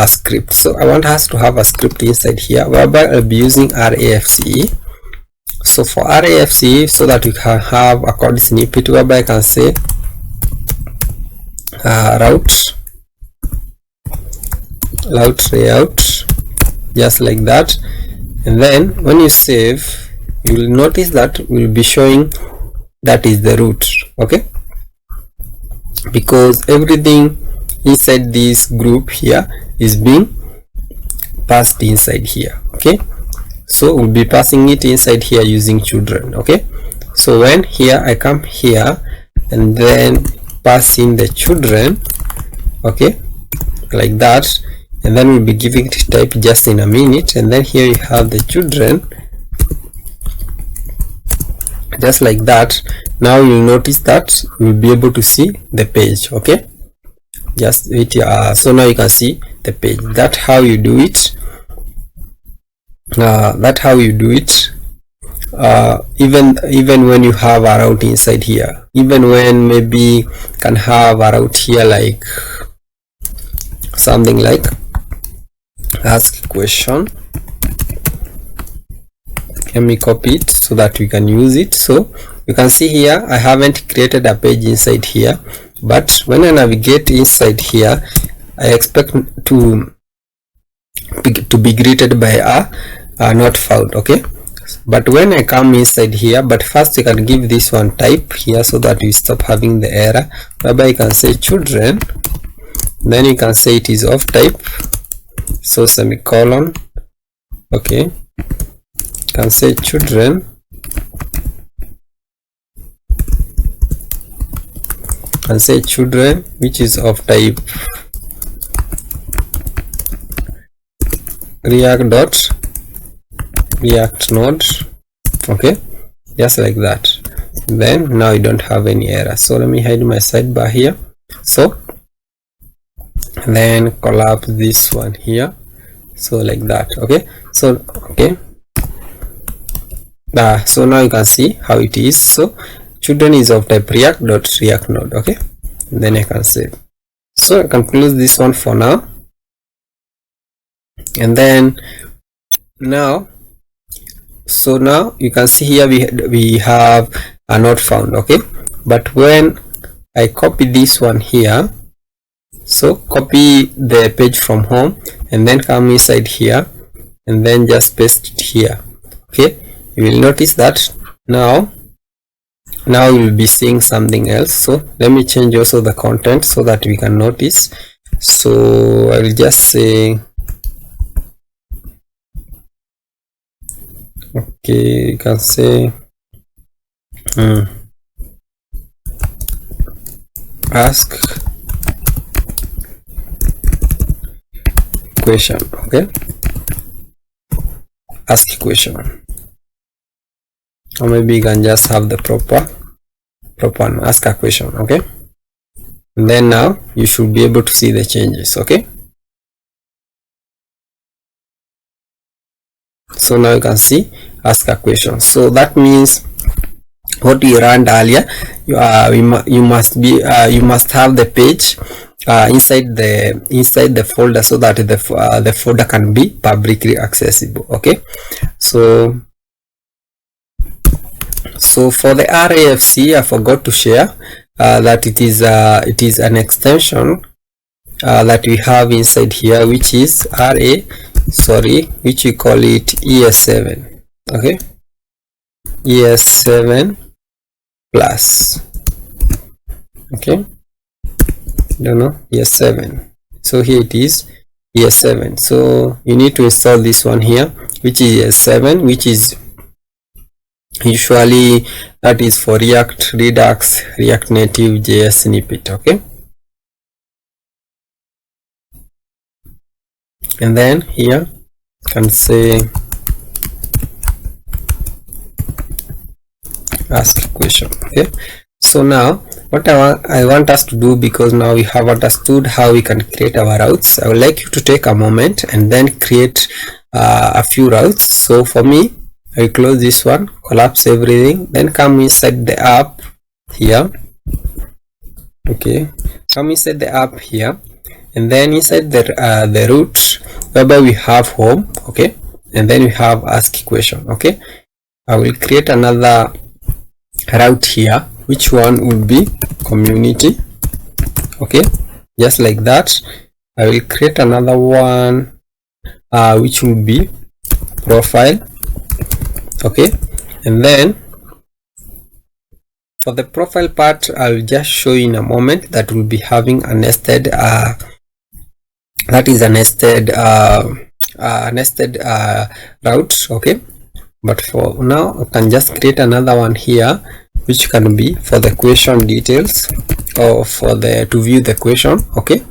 script. So I want us to have a script inside here, whereby I'll be using RAFCE. So for RAFCE, so that we can have a code snippet whereby I can say route layout, just like that. And then when you save, you will notice that will be showing that is the root. Okay, because everything inside this group here is being passed inside here. Okay, so we'll be passing it inside here using children. Okay, so when here I come here and then pass in the children, okay, like that, and then we'll be giving it type just in a minute. And then here you have the children, just like that. Now you'll notice that we'll be able to see the page. Okay, just wait. So now you can see the page. That's how you do it. Even when you have a route inside here, even when maybe can have a route here like something like ask question. Let me copy it so that we can use it. So you can see here I haven't created a page inside here, but when I navigate inside here, I expect to be greeted by a not found. Okay, but when I come inside here, but first you can give this one type here so that we stop having the error, whereby you can say children, then you can say it is of type, so semicolon. Okay, can say children, and say children which is of type react node. Okay, just like that. Then now you don't have any error. So let me hide my sidebar here. So then collapse this one here, so like that. Okay, so okay, so now you can see how it is. So children is of type react node. Okay, and then I can save. So I can close this one for now, and then now, so now you can see here we have a not found. Okay, but when I copy this one here, so copy the page from home and then come inside here and then just paste it here. Okay, you will notice that now you will be seeing something else. So let me change also the content so that we can notice. So I will just say, okay, you can say ask question. Okay, ask question, or maybe you can just have the proper one, ask a question. Okay, and then now you should be able to see the changes. Okay, so now you can see ask a question. So that means what we ran earlier, you must have the page inside the folder, so that the folder can be publicly accessible. Okay, so for the RAFC, I forgot to share that it is an extension that we have inside here, which is which we call it ES7. Okay, ES7 plus. Okay, don't know, ES7. So here it is, ES7. So you need to install this one here, which is ES7, which is usually that is for React, Redux, React Native, JS snippet. Okay, and then here you can say ask question. Okay, so now what I want us to do, because now we have understood how we can create our routes, I would like you to take a moment and then create a few routes. So for me, I will close this one, collapse everything, then come inside the app here. Okay, come inside the app here, and then inside the root, whereby we have home. Okay, and then we have ask question. Okay, I will create another route here, which one will be community. Okay, just like that. I will create another one which will be profile. Okay, and then for the profile part, I'll just show you in a moment that will be having a nested nested route. Okay, but for now I can just create another one here, which can be for the question details, or for the to view the question. Okay,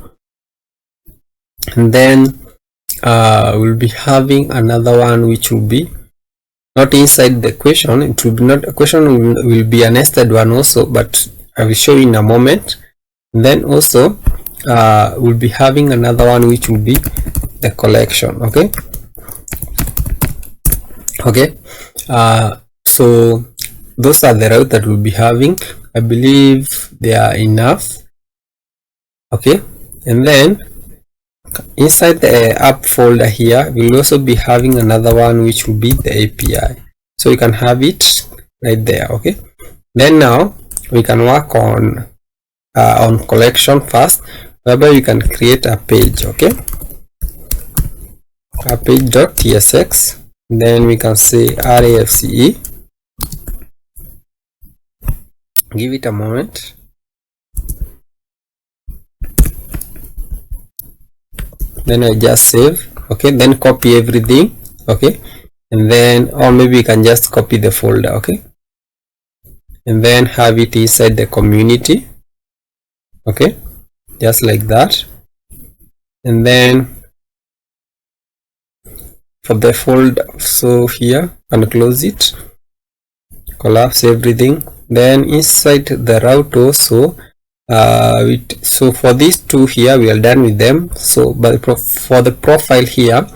and then we'll be having another one which will be not inside the question. It will be not a question, will be a nested one also, but I will show you in a moment. And then also we'll be having another one which will be the collection. Okay, okay, so those are the routes that we'll be having. I believe they are enough. Okay, and then inside the app folder here, we'll also be having another one which will be the API, so you can have it right there. Okay, then now we can work on collection first, whereby you can create a page. Okay, a page.tsx, then we can say RAFCE, give it a moment. Then I just save. Okay, then copy everything. Okay, and then, or maybe you can just copy the folder. Okay, and then have it inside the community. Okay, just like that. And then for the folder, so here, and close it, collapse everything. Then inside the route also, so for these two here we are done with them. So but for the profile here,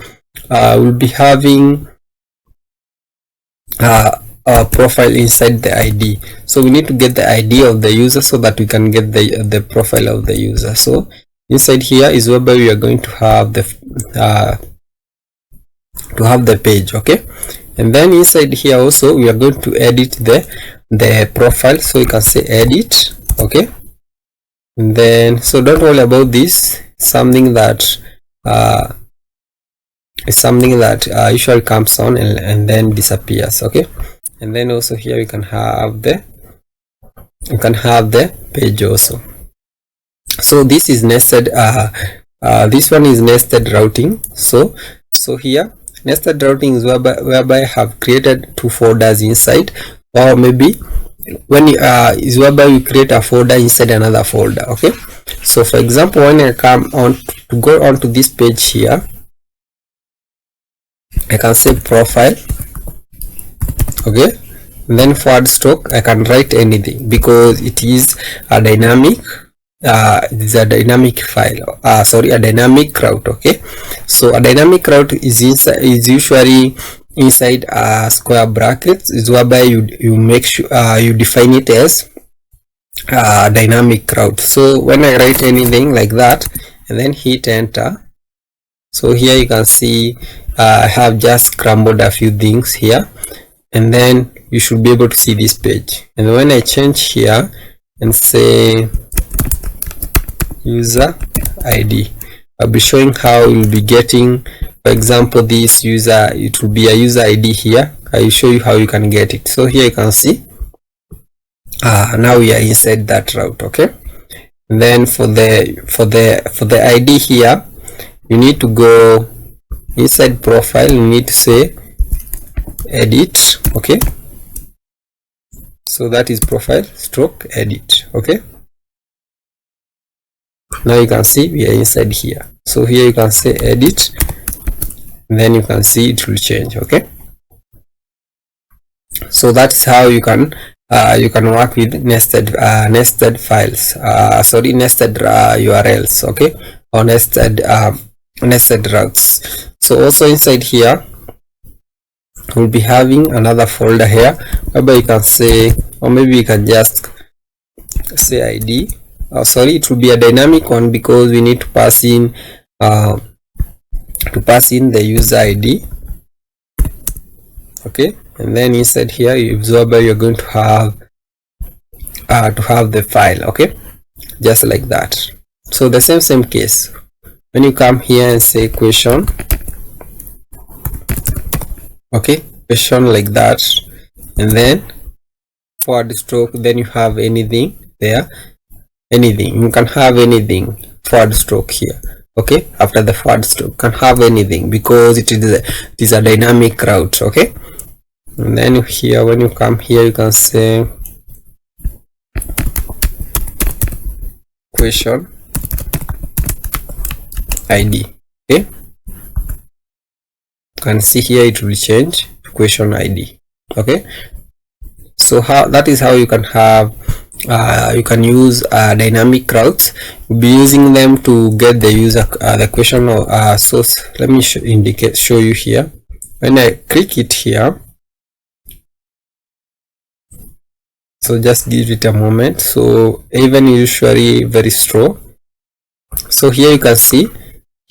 we'll be having a profile inside the ID. So we need to get the ID of the user so that we can get the profile of the user. So inside here is whereby we are going to have the page. Okay, and then inside here also we are going to edit the profile. So you can say edit. Okay, and then, so don't worry about this, something that usually comes on and then disappears. Okay, and then also here you can have the page also. So this is nested, this one is nested routing. So here nested routing is whereby I have created two folders inside, or maybe when you is whereby you create a folder inside another folder. Okay, so for example, when I come on to go on to this page here, I can say profile. Okay, and then forward stroke, I can write anything because it is a dynamic it is a dynamic file, sorry, a dynamic route. Okay, so a dynamic route is usually inside square brackets, is whereby you make sure you define it as dynamic route. So when I write anything like that and then hit enter, so here you can see I have just scrambled a few things here, and then you should be able to see this page. And when I change here and say user ID, I'll be showing how you'll be getting, for example, this user, it will be a user ID here. I will show you how you can get it. So here you can see now we are inside that route. Okay, and then for the ID here, you need to go inside profile, you need to say edit. Okay, so that is profile stroke edit. Okay, now you can see we are inside here. So here you can say edit, and then you can see it will change. Okay, so that's how you can work with nested files, sorry, nested URLs. Okay, or nested routes. So also inside here we'll be having another folder here whereby you can say, or maybe you can just say ID. Sorry, it will be a dynamic one because we need to pass in the user ID. Okay, and then inside here you're going to have the file. Okay, just like that. So the same case, when you come here and say question, okay, question like that, and then forward stroke, then you have anything there, anything, you can have anything forward stroke here. Okay, after the forward stroke, you can have anything because it is a dynamic route. Okay, and then here, when you come here, you can say question ID. Okay, you can see here it will change to question ID. Okay, so that is how you can have you can use dynamic routes. You'll be using them to get the user the question or source. Let me show you here. When I click it here, so just give it a moment. So Aiven is usually very slow. So here you can see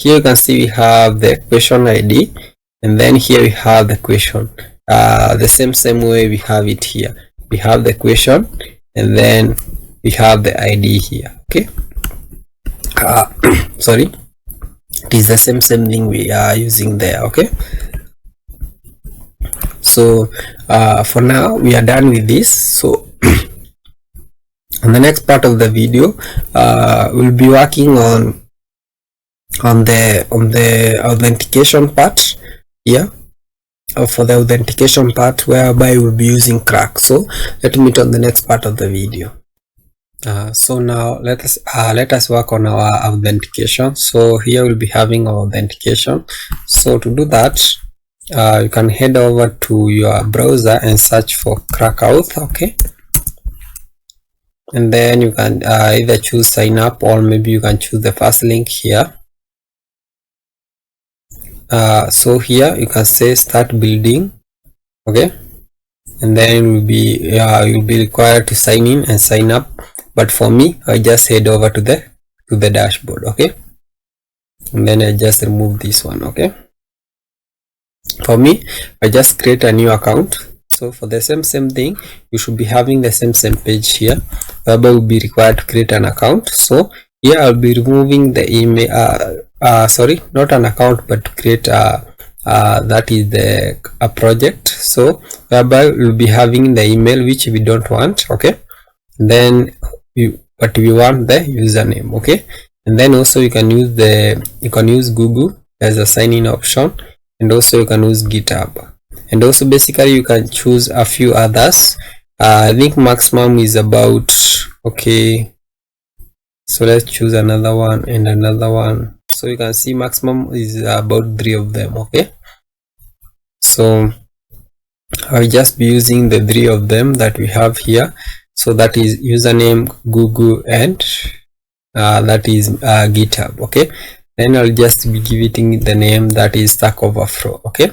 we have the question ID, and then here we have the question. The same way we have it here. We have the question, and then we have the ID here. Okay, sorry, it is the same thing we are using there. Okay, so for now we are done with this. So on the next part of the video, we'll be working on the authentication part here. For the authentication part, whereby we'll be using Clerk. So let me meet on the next part of the video. So now let us work on our authentication. So here we'll be having our authentication. So to do that, you can head over to your browser and search for Clerk Auth. Okay, and then you can either choose sign up, or maybe you can choose the first link here. So here you can say start building. Okay, and then you'll be required to sign in and sign up, but for me, I just head over to the dashboard. Okay, and then I just remove this one. Okay, for me, I just create a new account. So for the same thing, you should be having the same page here, whereby will be required to create an account. So here I'll be removing the email, sorry, not an account, but to create that is a project. So whereby we'll be having the email which we don't want. Okay, then but we want the username. Okay, and then also you can use Google as a sign-in option, and also you can use GitHub, and also basically you can choose a few others. I think maximum is about, okay, so let's choose another one and another one. So you can see maximum is about 3 of them. Okay, so I'll just be using the 3 of them that we have here. So that is username, Google, and that is GitHub. Okay, then I'll just be giving the name that is Stackoverflow. Okay,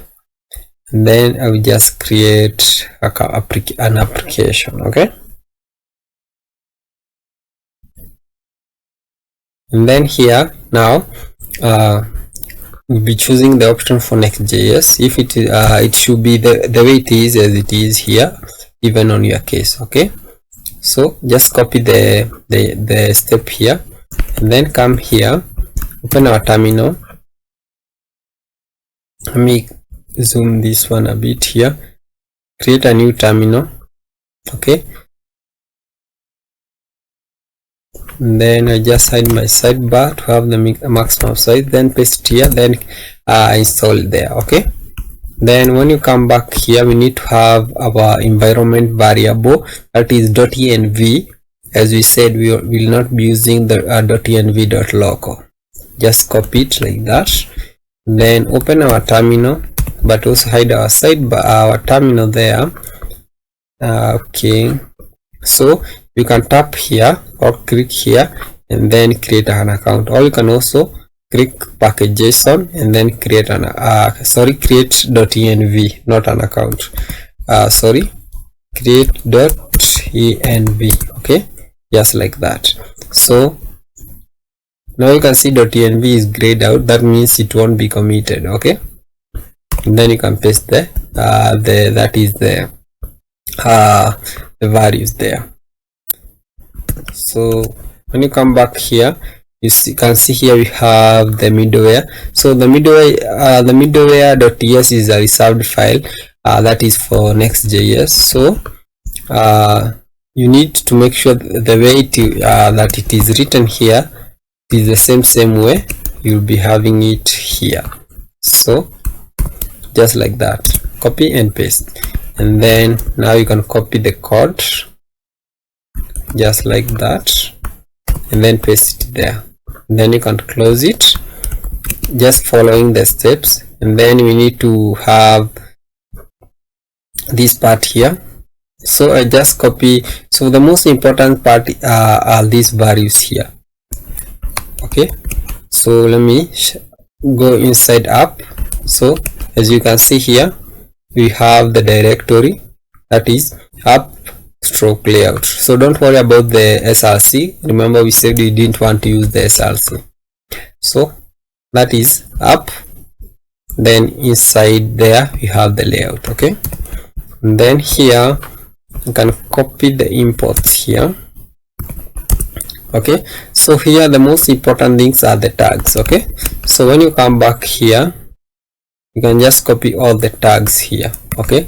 and then I will just create an application. Okay, and then here now we'll be choosing the option for Next.js. If it should be the way it is as it is here, even on your case. Okay, so just copy the step here, and then come here, open our terminal. Let me zoom this one a bit here, create a new terminal. Okay, and then I just hide my sidebar to have the maximum size, then paste here, then install it there. Okay, then when you come back here, we need to have our environment variable, that is .env. As we said, we will not be using the .env.local. Just copy it like that, then open our terminal, but also hide our sidebar, our terminal there. Okay, so you can tap here or click here and then create an account, or you can also click package.json and then create an create .env, not an account, create .env. Okay, just like that. So now you can see .env is grayed out, that means it won't be committed. Okay, and then you can paste the values there. So when you come back here, you can see here we have the middleware. So the middleware.ts is a reserved file that is for Next.js. So you need to make sure the way that it is written here is the same way you'll be having it here. So just like that, copy and paste, and then now you can copy the code just like that and then paste it there, and then you can close it, just following the steps. And then we need to have this part here, so I just copy. So the most important part are these values here. Okay, so let me go inside app. So as you can see here, we have the directory that is app/layout. So don't worry about the SRC. Remember we said we didn't want to use the SRC. So that is app, then inside there we have the layout. Okay, and then here you can copy the imports here. Okay, so here the most important things are the tags. Okay, so when you come back here, you can just copy all the tags here. Okay,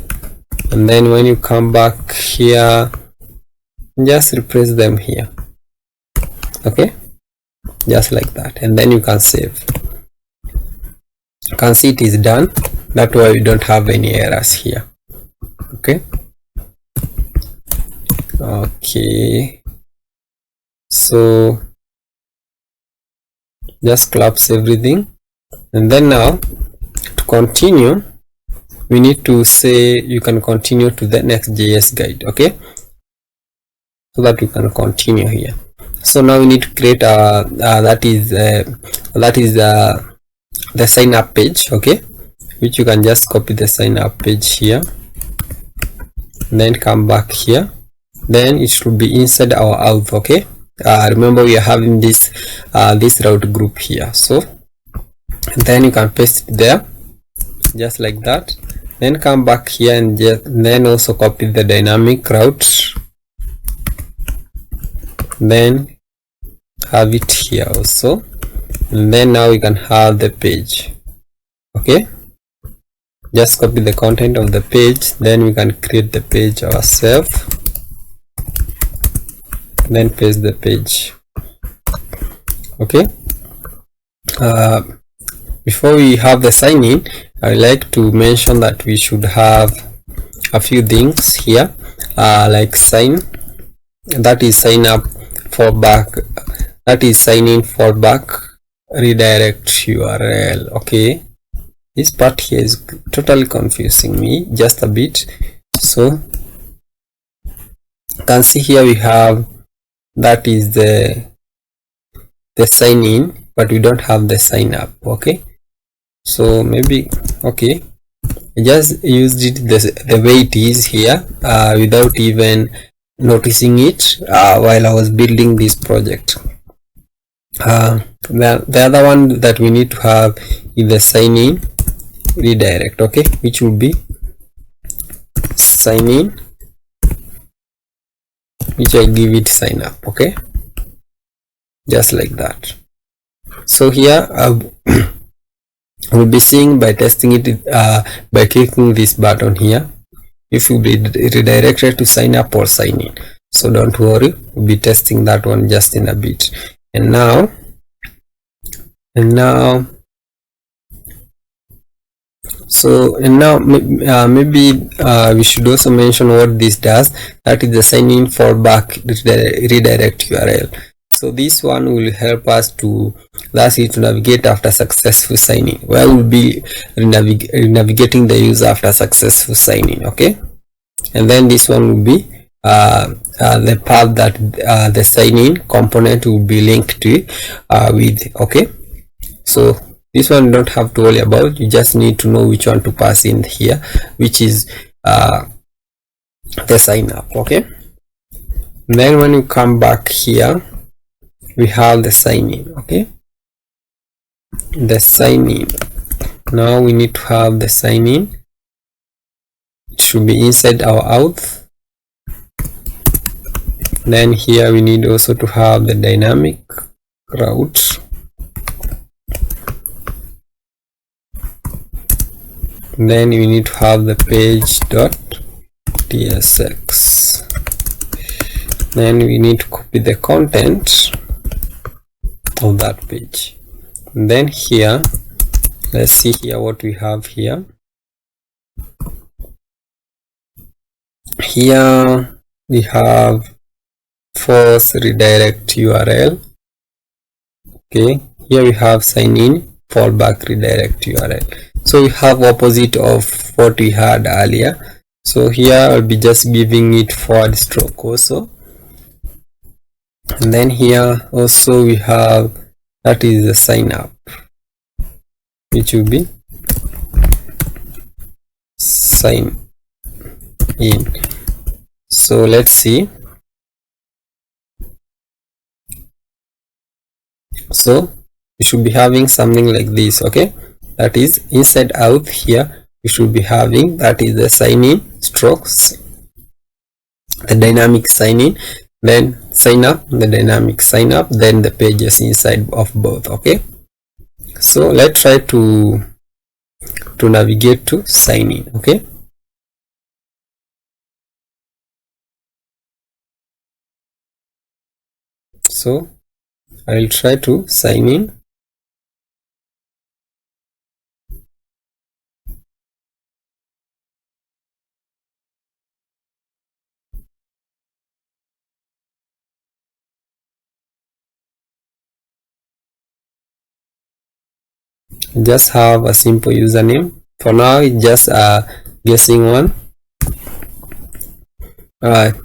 and then when you come back here, just replace them here. Okay, just like that, and then you can save. You can see it is done. That's why we don't have any errors here. Okay, so just collapse everything, and then now to continue we need to say you can continue to the Next.js guide. Okay, so that we can continue here. So now we need to create that is the sign up page. Okay, which you can just copy the sign up page here, and then come back here, then it should be inside our auth. Okay, remember we are having this route group here, so then you can paste it there just like that, then come back here and then also copy the dynamic route, then have it here also, and then now we can have the page. Okay, just copy the content of the page, then we can create the page ourselves, then paste the page. Okay, before we have the sign in, I like to mention that we should have a few things here, like sign, that is sign up, fallback, that is sign in, fallback, redirect URL. Okay, this part here is totally confusing me just a bit. So you can see here we have, that is the the sign in, but we don't have the sign up. Okay, so maybe, okay, I just used it the way it is here without even noticing it while I was building this project. The other one that we need to have is the sign in redirect, okay, which will be sign in, which I give it sign up. Okay, just like that. So here we'll be seeing by testing it by clicking this button here if you'll be redirected to sign up or sign in. So don't worry, we'll be testing that one just in a bit. And now maybe we should also mention what this does. That is the sign in fallback redirect URL. So this one will help us to navigate after successful signing, where we'll be navigating the user after successful signing. Okay, and then this one will be the path that the sign in component will be linked to with. Okay, so this one you don't have to worry about, you just need to know which one to pass in here, which is the sign up. Okay, then when you come back here, we have the sign in. Okay, the sign in. Now we need to have the sign in. It should be inside our auth. Then here we need also to have the dynamic route. Then we need to have the page.tsx. Then we need to copy the content of that page. And then here, let's see here what we have here. Here we have force redirect URL. Okay, here we have sign in fallback redirect URL. So we have opposite of what we had earlier. So here I'll be just giving it forward stroke also. And then here also we have, that is the sign up, which will be sign in. So let's see. So you should be having something like this. Okay, that is inside out here you should be having, that is the sign in strokes, the dynamic sign in, then sign up, the dynamic sign up, then the pages inside of both. Okay, so let's try to navigate to sign in. Okay, so I will try to sign in. Just have a simple username. For now it's just a guessing one,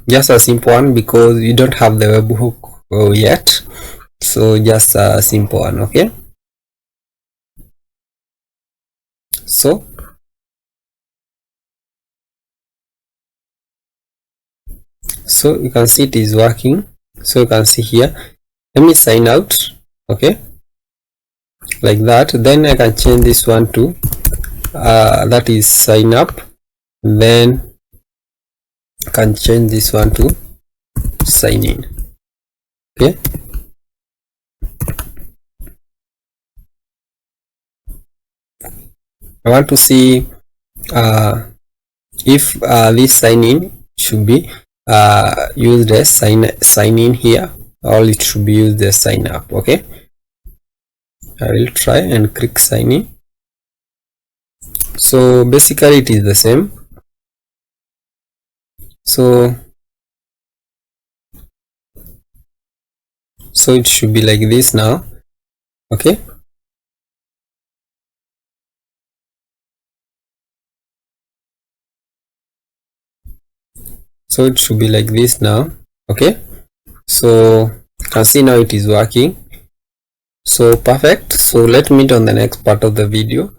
just a simple one, because you don't have the webhook yet, so just a simple one. Okay, so you can see it is working. So you can see here, let me sign out. Okay, like that. Then I can change this one to that is sign up. Then I can change this one to sign in. Okay, I want to see if this sign in should be used as sign in here, or it should be used as sign up. Okay, I will try and click sign in. So basically it is the same. So it should be like this now. Okay, so it should be like this now. Okay, so you can see now it is working. So perfect. So let's meet on the next part of the video.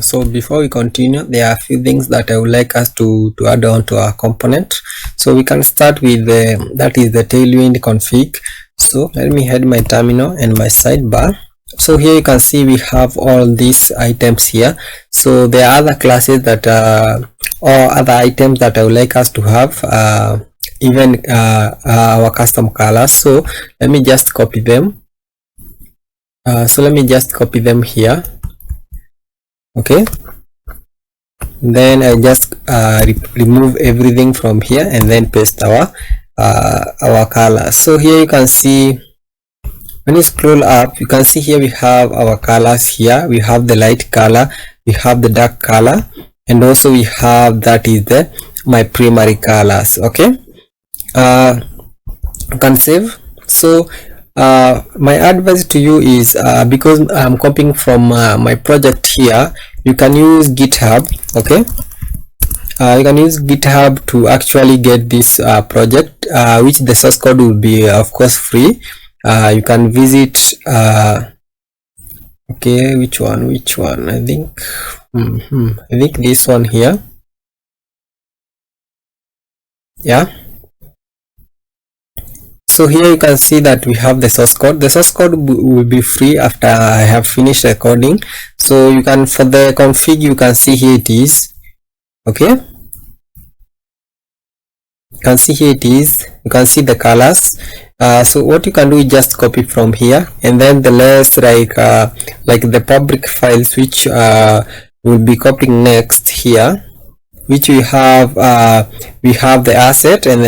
So before we continue, there are a few things that I would like us to add on to our component. So we can start with that is the Tailwind config. So let me head my terminal and my sidebar. So here you can see we have all these items here. So there are other classes that or other items that I would like us to have, even our custom colors. So let me just copy them. Here. Okay, then I just remove everything from here and then paste our colors. So here you can see, when you scroll up, you can see here we have our colors. Here we have the light color, we have the dark color, and also we have that is my primary colors. Okay, you can save. So my advice to you is, because I'm copying from my project here, you can use GitHub. Okay, you can use GitHub to actually get this project, which the source code will be of course free. You can visit okay, which one I think I think this one here. Yeah, so here you can see that we have the source code. The source code will be free after I have finished recording. So you can, for the config, you can see here it is. Okay, you can see here it is. You can see the colors. So what you can do is just copy from here, and then the rest, like the public files, which will be copying next here, which we have the asset and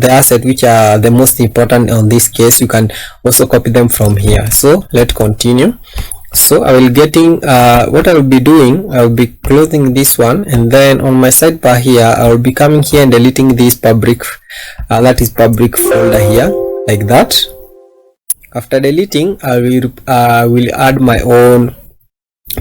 the asset which are the most important on this case. You can also copy them from here. So let's continue. So I will what I will be doing, I will be closing this one, and then on my sidebar here I will be coming here and deleting this public that is public folder here, like that. After deleting, I will add my own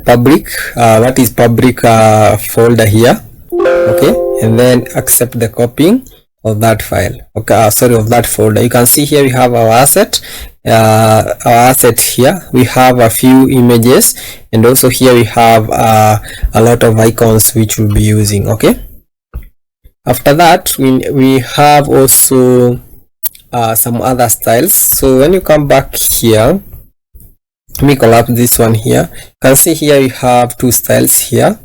public that is public folder here. Okay, and then accept the copying of that file. Okay, sorry, of that folder. You can see here we have our asset. Here we have a few images, and also here we have a lot of icons which we'll be using. Okay, after that we have also some other styles. So when you come back here, let me collapse this one here. You can see here we have two styles here.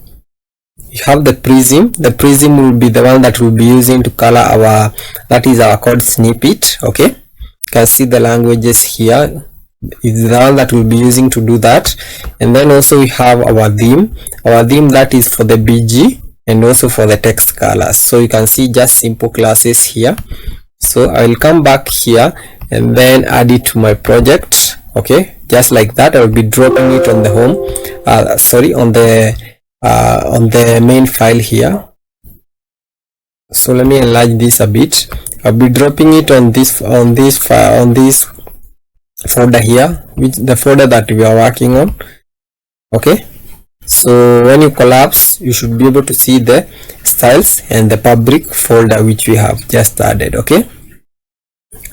You have the prism. The prism will be the one that we'll be using to color our, that is our code snippet. Okay, you can see the languages here is the one that we'll be using to do that. And then also we have our theme that is for the BG and also for the text colors. So you can see just simple classes here. So I will come back here and then add it to my project. Okay, just like that. I will be dropping it on the home, on the main file here. So let me enlarge this a bit. I'll be dropping it on this folder here, which the folder that we are working on. Okay, so when you collapse, you should be able to see the styles and the public folder which we have just added. Okay,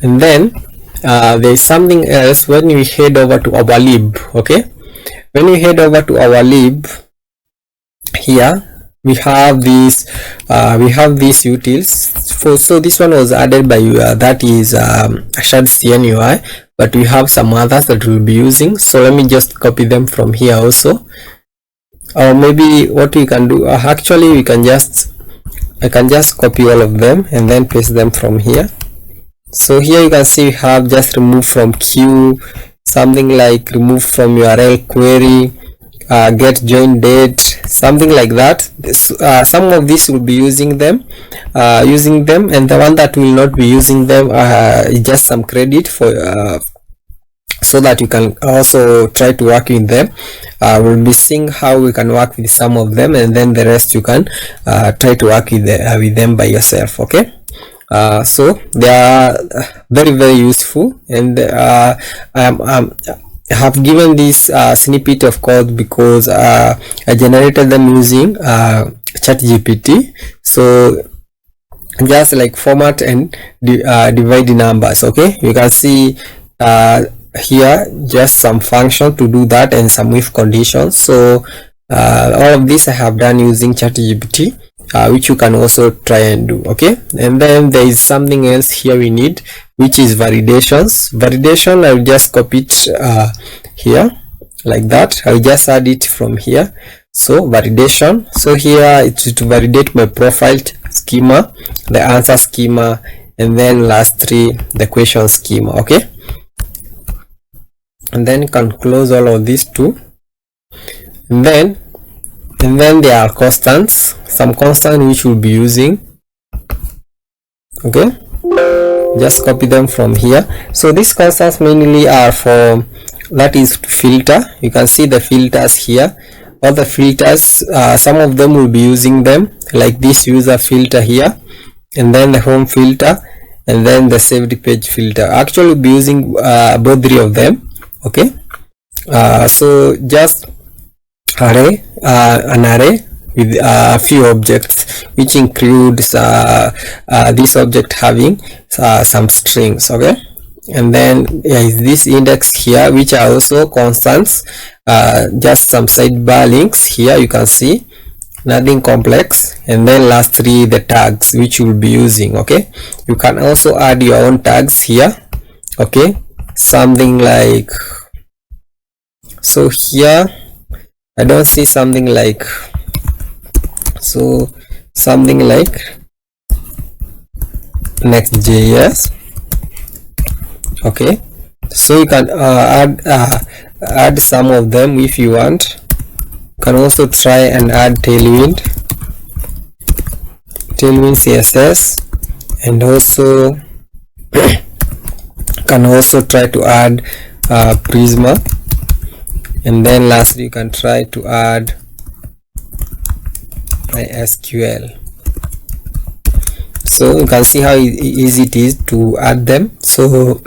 and then there is something else. When we head over to our lib, okay, when we head over to our lib here, we have these utils. So this one was added by that is Shadcn UI, but we have some others that we'll be using. So let me just copy them from here also. Or maybe what we can do, actually I can just copy all of them and then paste them from here. So here you can see we have just remove from queue, something like remove from URL query, get join date, something like that. Some of these will be using them, and the one that will not be using them is just some credit for so that you can also try to work with them. We'll be seeing how we can work with some of them, and then the rest you can try to work with them by yourself. Okay, so they are very, very useful, and I have given this snippet of code because I generated them using ChatGPT. So just like format and divide the numbers. Okay, you can see here just some function to do that and some if conditions. So all of this I have done using ChatGPT, which you can also try and do. Okay, and then there is something else here we need, which is validations. Validation, I'll just copy it here like that. I'll just add it from here. So validation, so here it's to validate my profile schema, the answer schema, and then last three the question schema. Okay, and then you can close all of these two, and then there are constants, some constant which we'll be using. Okay, just copy them from here. So these constants mainly are for, that is filter. You can see the filters here, all the filters. Some of them will be using them, like this user filter here, and then the home filter, and then the saved page filter. Actually we'll be using both three of them. Okay, so just array, an array with a few objects, which includes this object having some strings. Okay, and then there is this index here, which are also constants, just some sidebar links here, you can see, nothing complex. And then last three the tags which you will be using. Okay, you can also add your own tags here. Okay, something like, so here I don't see something like, so something like Next.js. Okay, so you can add some of them if you want. You can also try and add Tailwind CSS, and also can also try to add Prisma, and then lastly you can try to add Mysql. So you can see how easy it is to add them. So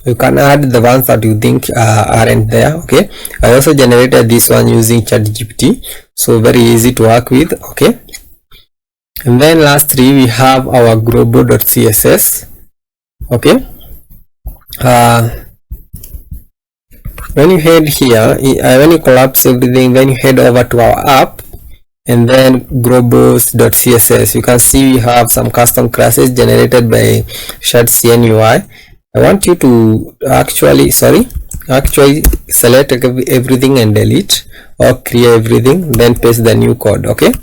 you can add the ones that you think aren't there. Okay, I also generated this one using ChatGPT, so very easy to work with. Okay, and then lastly we have our global.css. Okay, when you head here, when you collapse everything, then you head over to our app, and then globals.css, you can see we have some custom classes generated by Shadcn UI. I want you to actually select everything and delete, or clear everything, then paste the new code. Okay,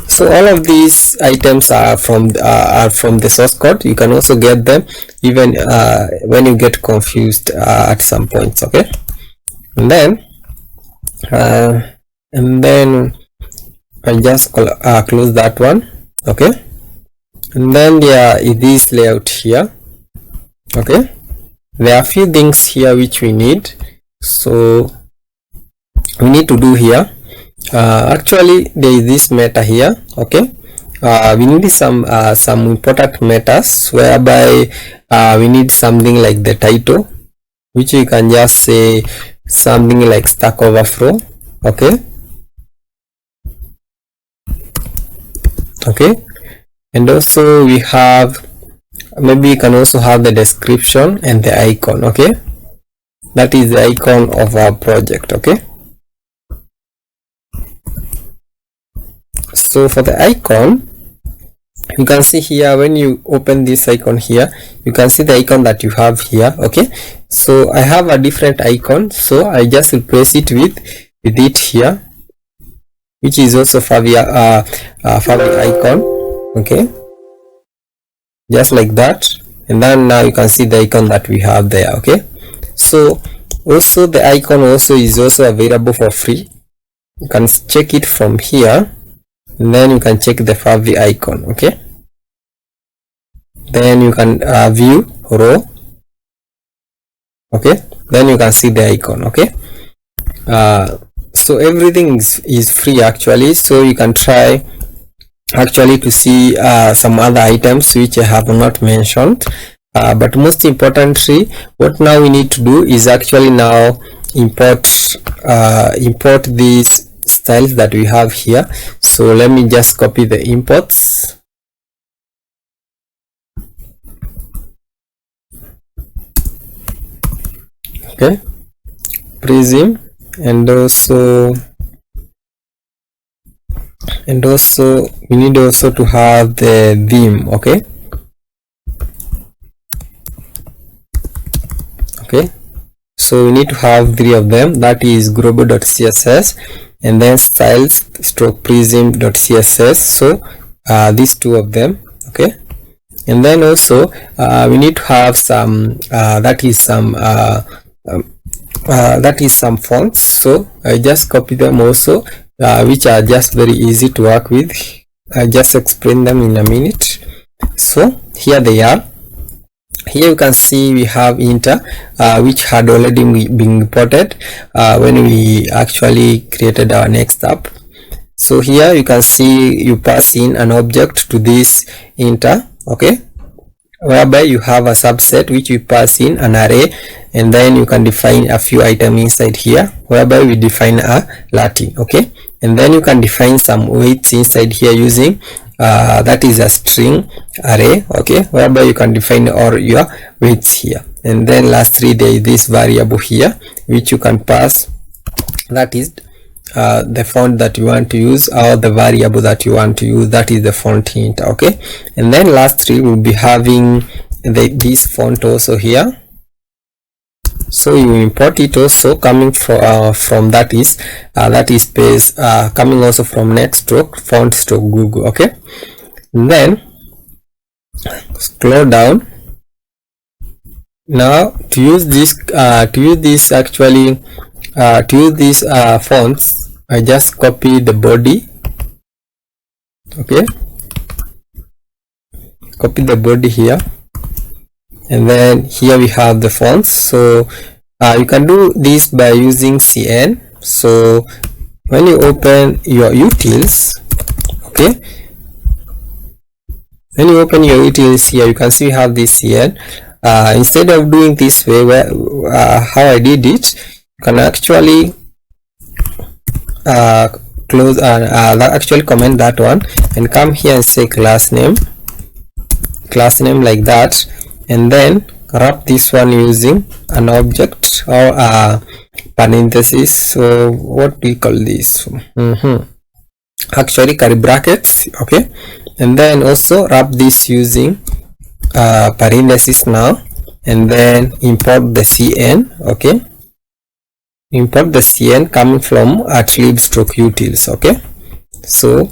so all of these items are from the source code. You can also get them even when you get confused at some points. Okay, and then I just close that one. Okay, and then there is this layout here. Okay, there are a few things here which we need, so we need to do here. Actually there is this meta here. Okay, we need some important metas, whereby we need something like the title, which you can just say something like Stackoverflow. Okay, and also we have, maybe you can also have the description and the icon. Okay, that is the icon of our project. Okay, so for the icon, you can see here, when you open this icon here, you can see the icon that you have here. Okay, so I have a different icon, so I just replace it with it here, which is also Fabi icon. Okay, just like that, and then now you can see the icon that we have there. Okay, so also the icon also is also available for free. You can check it from here, and then you can check the Fabi icon. Okay, then you can view row. Okay, then you can see the icon. Okay, so everything is free actually, so you can try actually to see some other items which I have not mentioned, but most importantly, what now we need to do is actually now import these styles that we have here. So let me just copy the imports. okay, Prism, and also we need also to have the theme. Okay, so we need to have 3 of them, that is global.css and then styles stroke prism.css. so these 2 of them. Okay, and then also we need to have some that is some fonts. So I just copy them also, which are just very easy to work with. I just explain them in a minute. So here they are. Here you can see we have inter, which had already been imported when we actually created our next app. So here you can see you pass in an object to this inter, okay, whereby you have a subset which you pass in an array, and then you can define a few items inside here, whereby we define a Latin. Okay, and then you can define some weights inside here using that is a string array. Okay, whereby you can define all your weights here, and then lastly there is this variable here which you can pass, that is the font that you want to use, or the variable that you want to use, that is the font hint. Okay, and then lastly we'll be having this font also here. So you import it also coming from that is page coming also from Next.js Google. Okay, and then scroll down. Now to use these fonts, I just copy the body. Okay, copy the body here, and then here we have the fonts. So you can do this by using cn. So when you open your utils, okay, when you open your utils here, you can see we have this cn. Instead of doing this way, where how I did it, you can actually close actually comment that one and come here and say class name like that, and then wrap this one using an object or a parenthesis. So what do we call this? Actually curly brackets. Okay, and then also wrap this using parenthesis now, and then import the cn. Okay, import the cn coming from @lib/utils. Okay, so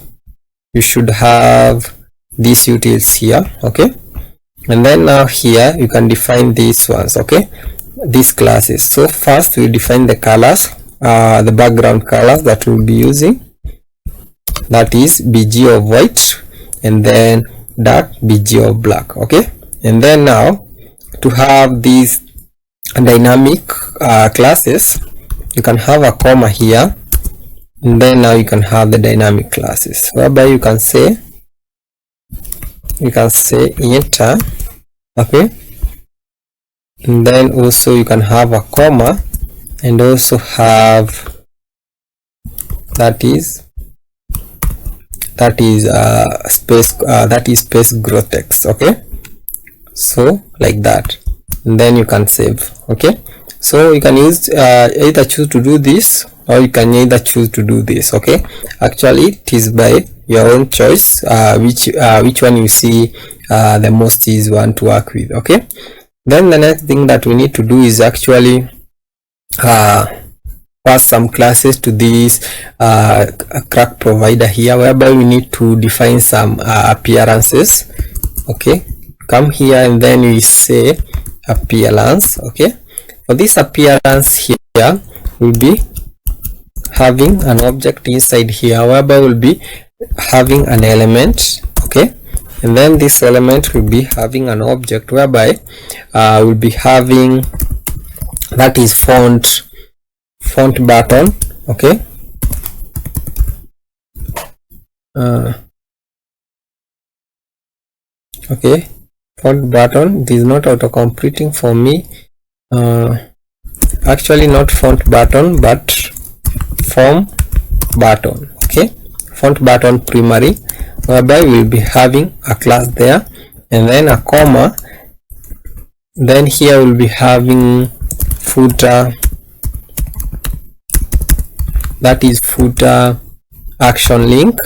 you should have these utils here. Okay, and then now here you can define these ones. Okay, these classes. So first we define the colors, the background colors that we'll be using, that is bg of white and then dark bg of black. Okay, and then now to have these dynamic classes, you can have a comma here, and then now you can have the dynamic classes, whereby you can say enter. Okay, and then also you can have a comma and also have that is space growth text. Okay, so like that, and then you can save. Okay, so you can use either choose to do this, or you can either choose to do this. Okay, actually it is by your own choice, which one you see the most easy one to work with. Okay, then the next thing that we need to do is actually pass some classes to this crack provider here, whereby we need to define some appearances. Okay, come here and then we say appearance. Okay, for this appearance here we'll be having an object inside here, whereby we'll be having an element. Okay, and then this element will be having an object, whereby we'll be having that is font button. Okay, okay, font button. It is not auto completing for me. Actually not font button but form button. Okay, font button primary, whereby we'll be having a class there, and then a comma, then here we'll be having footer, that is footer action link.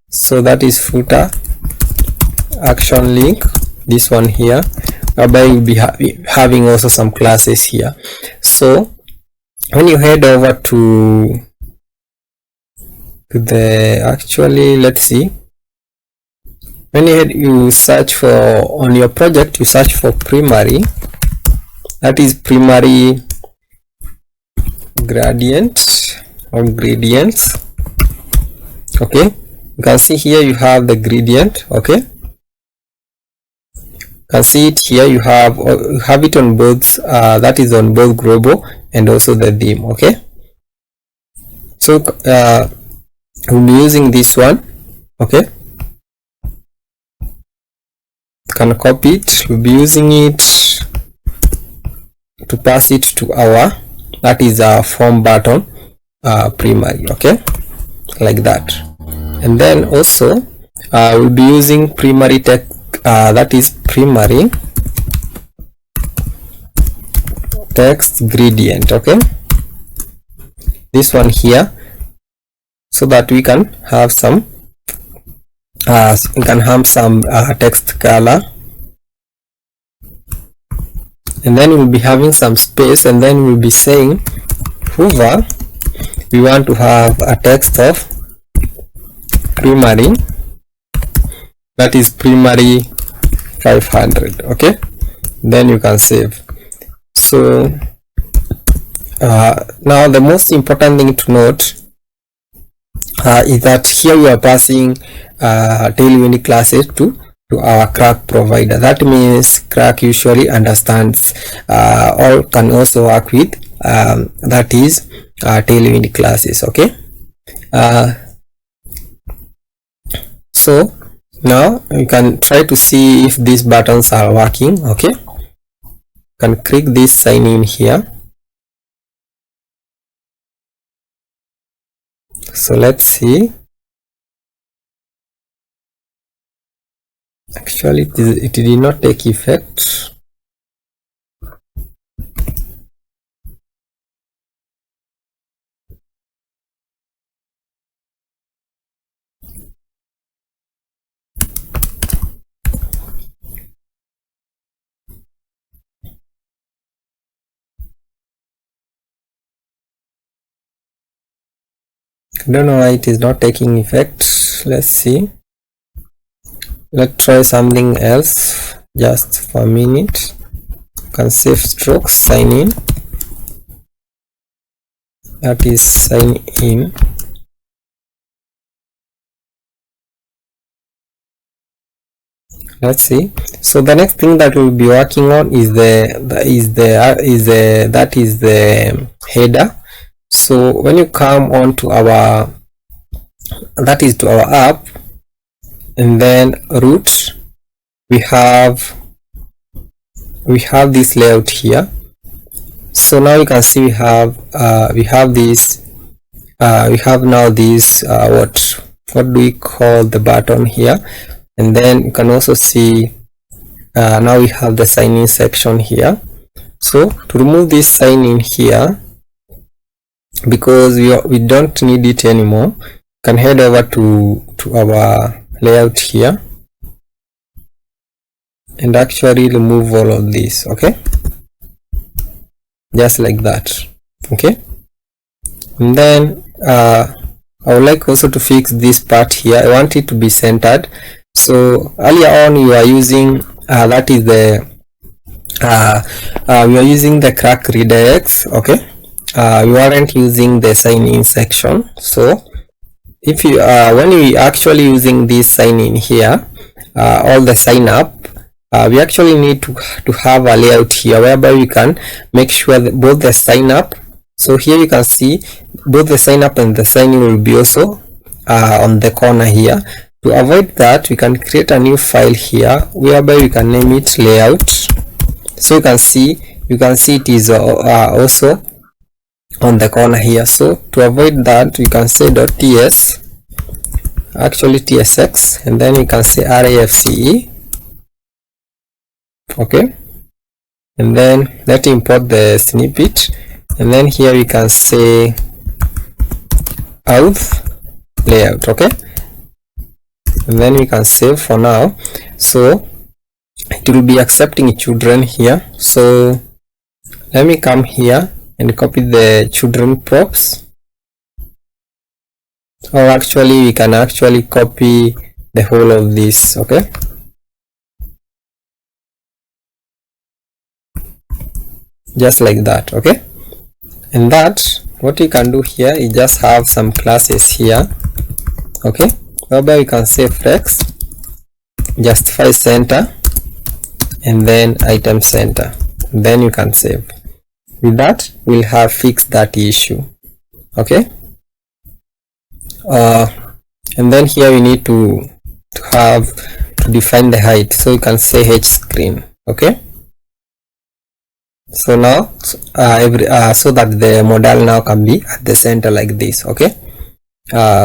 So that is footer action link, this one here, whereby you'll be having also some classes here. So when you head over to the, actually let's see, when you search for, on your project you search for primary, that is primary gradient or gradients. Okay, you can see here you have the gradient. Okay, you can see it here, you have it on both, that is on both global and also the theme. Okay, so we'll be using this one. Okay, you can copy it, we'll be using it to pass it to our, that is our form button primary. Okay, like that. And then also we'll be using primary text, that is primary text gradient. Okay, this one here, so that we can have some text color, and then we'll be having some space, and then we'll be saying hover, we want to have a text of primary, that is primary 500. Okay, then you can save. So now the most important thing to note is that here we are passing Tailwind classes to our Clerk provider. That means Clerk usually understands or can also work with that is Tailwind classes. Okay, so now you can try to see if these buttons are working. Okay, you can click this sign in here. So let's see. Actually it did not take effect. I don't know why it is not taking effect. Let's see. Let's try something else just for a minute. You can save strokes, sign in, that is sign in. Let's see. So the next thing that we'll be working on is the header. So when you come on to our, that is to our app, and then root, we have this layout here. So now you can see we have this, we have now this what do we call the button here, and then you can also see now we have the sign in section here. So to remove this sign in here, because we don't need it anymore, you can head over to our layout here and actually remove all of this. Okay, just like that. Okay, and then I would like also to fix this part here. I want it to be centered. So earlier on you are using that is the we are using the Clerk redirects. Okay, we aren't using the sign in section. So if you when we actually using this sign in here, all the sign up, we actually need to have a layout here whereby we can make sure that both the sign up, so here you can see both the sign up and the sign in will be also on the corner here. To avoid that, we can create a new file here whereby we can name it layout. So you can see it is also on the corner here. So to avoid that, we can say .ts, actually tsx, and then you can say rafce. Okay, and then let's import the snippet, and then here we can say auth layout. Okay, and then we can save for now. So it will be accepting children here. So let me come here and copy the children props, or actually we can actually copy the whole of this. Okay, just like that. Okay, and that what we can do here is just have some classes here. Okay, whereby we can say flex, justify center, and then item center. Then you can save. With that, we'll have fixed that issue. Okay, and then here we need to define the height, so you can say h screen. Okay, so now so that the modal now can be at the center like this. Okay,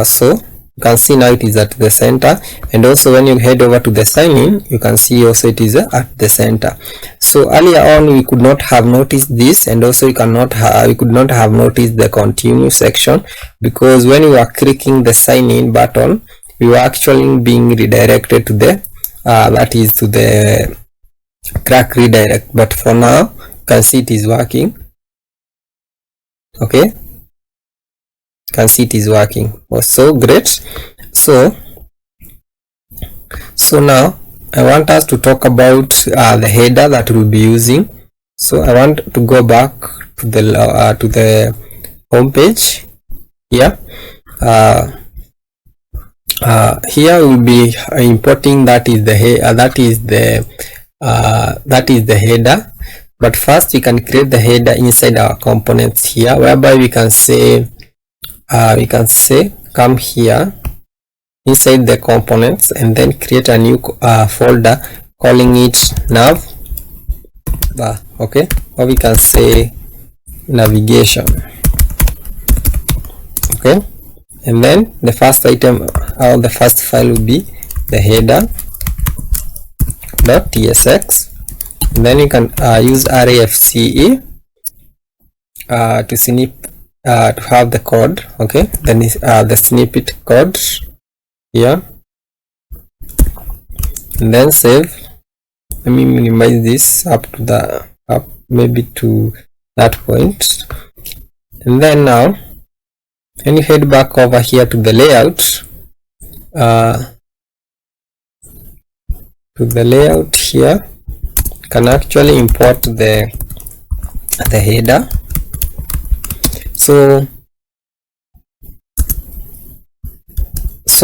so you can see now it is at the center, and also when you head over to the sign in, you can see also it is at the center. So earlier on we could not have noticed this, and also we could not have noticed the continue section, because when we were clicking the sign in button, we were actually being redirected to the that is to the Clerk redirect. But for now you can see it is working. Okay, you can see it is working. Was so great. So now I want us to talk about the header that we'll be using. So I want to go back to the home page here. Here we'll be importing that is the header. But first we can create the header inside our components here, whereby we can say come here inside the components and then create a new folder calling it nav bar. Okay, or we can say navigation. Okay, and then the first item or the first file will be the header.tsx, and then you can use rafce to have the code. Okay, then the snippet code here, and then save. Let me minimize this up maybe to that point, and then now when you head back over here to the layout, here you can actually import the header. So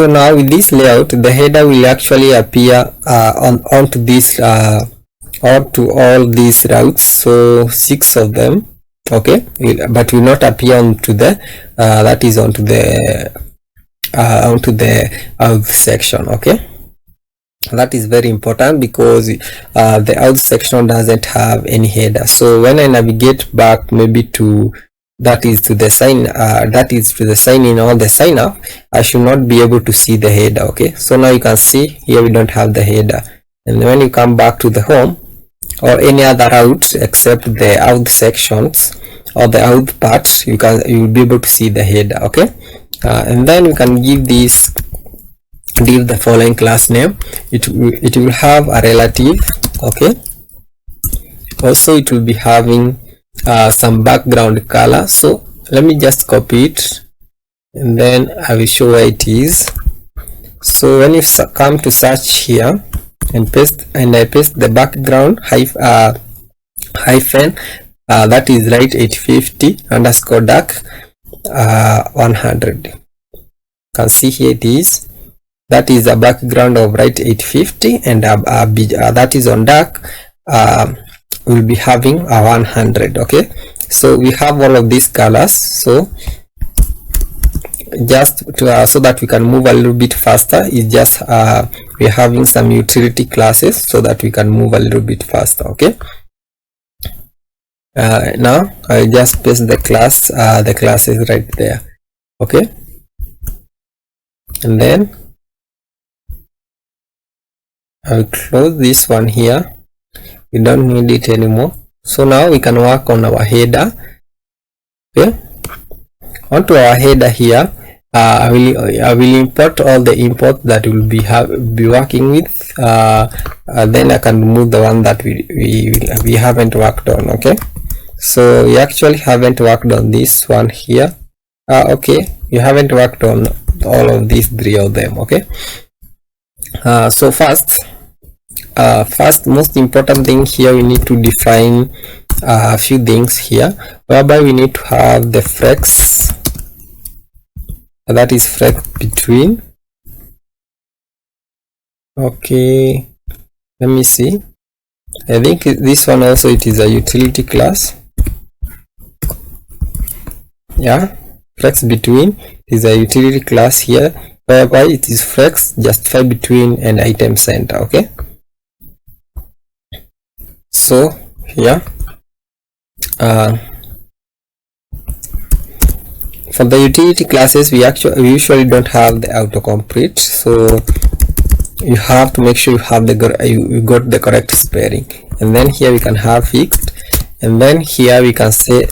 now with this layout, the header will actually appear onto this onto all these routes, so 6 of them. Okay, but will not appear onto the onto the auth section. Okay, that is very important, because the auth section doesn't have any header. So when I navigate back maybe to to the sign in or the sign up, I should not be able to see the header. Okay, so now you can see here we don't have the header, and when you come back to the home or any other route except the auth sections or the auth part, you will be able to see the header. Okay, and then we can give the following class name. It will have a relative. Okay, also it will be having some background color. So let me just copy it, and then I will show where it is. So when you come to search here and I paste the background hyphen that is right 850 underscore dark 100. You can see here it is. That is a background of right 850, and that is on dark will be having a 100. Okay, so we have all of these colors. So just to, so that we can move a little bit faster, is just we're having some utility classes so that we can move a little bit faster. Okay, now I just paste the classes right there. Okay, and then I'll close this one here. We don't need it anymore. So now we can work on our header. Okay, onto our header here. I will import all the imports that we'll be working with. Then I can remove the one that we haven't worked on. Okay, so we actually haven't worked on this one here. Okay, you haven't worked on all of these 3 of them. Okay, so first most important thing here, we need to define a few things here, whereby we need to have the flex, that is flex between. Okay, let me see. I think this one also, it is a utility class. Yeah, flex between is a utility class here, whereby it is flex justify between and item center. Okay, so here for the utility classes, we usually don't have the autocomplete, so you have to make sure you have you got the correct spelling. And then here we can have fixed, and then here we can say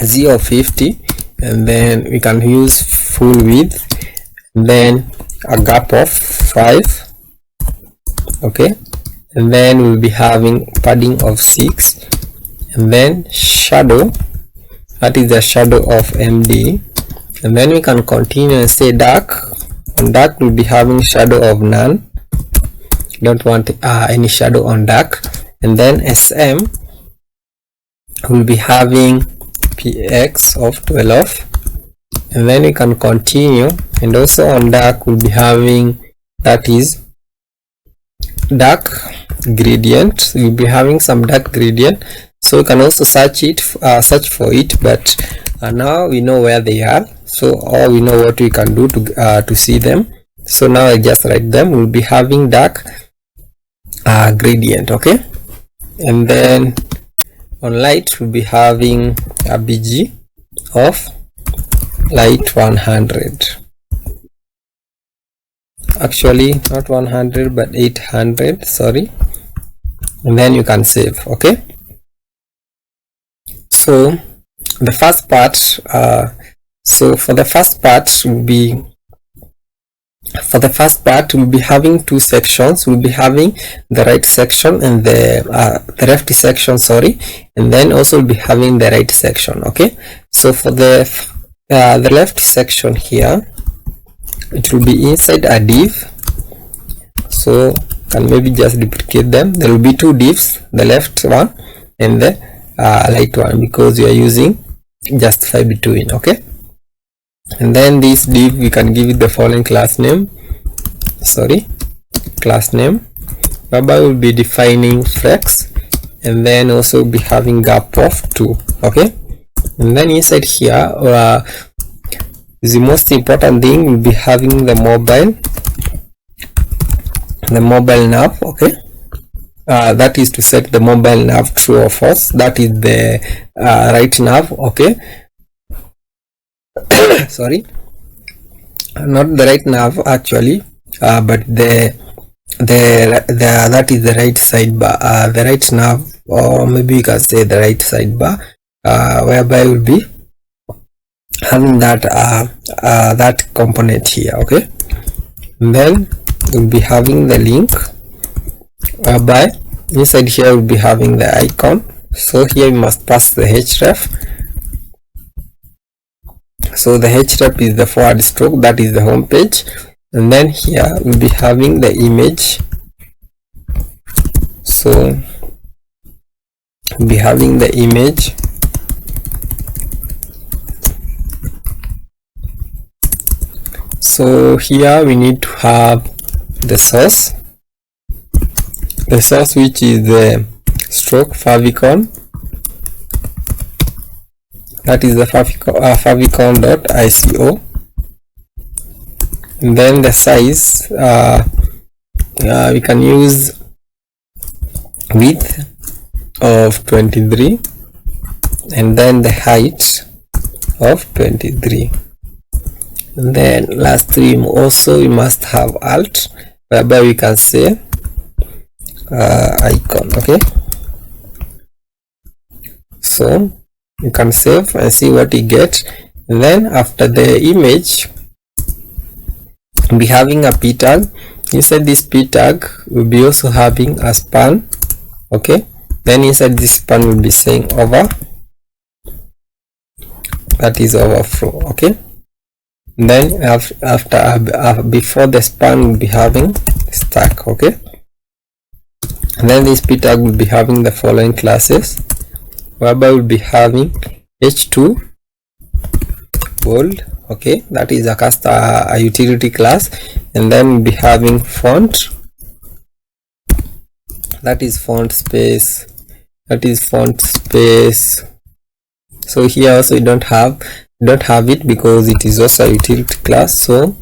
z of 50, and then we can use full width, and then a gap of 5. Okay, and then we'll be having padding of 6, and then shadow, that is the shadow of MD, and then we can continue and say dark. On dark we'll be having shadow of none, don't want any shadow on dark. And then SM will be having px of 12, and then we can continue, and also on dark we'll be having, that is dark gradient. We'll be having some dark gradient, so we can also search for it, but now we know where they are, so all we know what we can do to see them. So now I just write them. We'll be having dark gradient. Okay, and then on light we'll be having a bg of light 100, actually not 100 but 800, sorry. And then you can save. Okay, so the first part, for the first part we'll be having 2 sections. We'll be having the right section and the left section, sorry, and then also we'll be having the right section. Okay, so for the left section here, it will be inside a div, so can maybe just duplicate them. There will be 2 divs, the left one and the right one, because we are using justify between. Okay, and then this div we can give it the following class name, whereby we'll be defining flex, and then also be having gap of 2. Okay, and then inside here the most important thing, we'll be having the mobile nav. Okay, that is to set the mobile nav true or false, that is the right nav. Okay, sorry, not the right nav actually, but the that is the right sidebar, the right nav, or maybe you can say the right sidebar, whereby we'll be having that that component here. Okay, and then we'll be having the link, whereby inside here we'll be having the icon. So here we must pass the href. So the href is the forward stroke, that is the home page, and then here we'll be having the image. So we'll be having the image. So here we need to have the source, which is the stroke favicon, that is the favicon.ico, and then the size, we can use width of 23, and then the height of 23. And then lastly, also we must have alt, whereby we can say icon. Okay, So you can save and see what you get. And then after the image, we'll be having a p tag. Inside this p tag, we'll be also having a span. Okay, then inside this span will be saying over, that is overflow. Okay, and then before the span will be having stack. Okay, and then this p tag will be having the following classes, whereby we'll be having h2 bold. Okay, that is a utility class. And then we'll be having font, that is font space, so here also you don't have it because it is also a utility class. So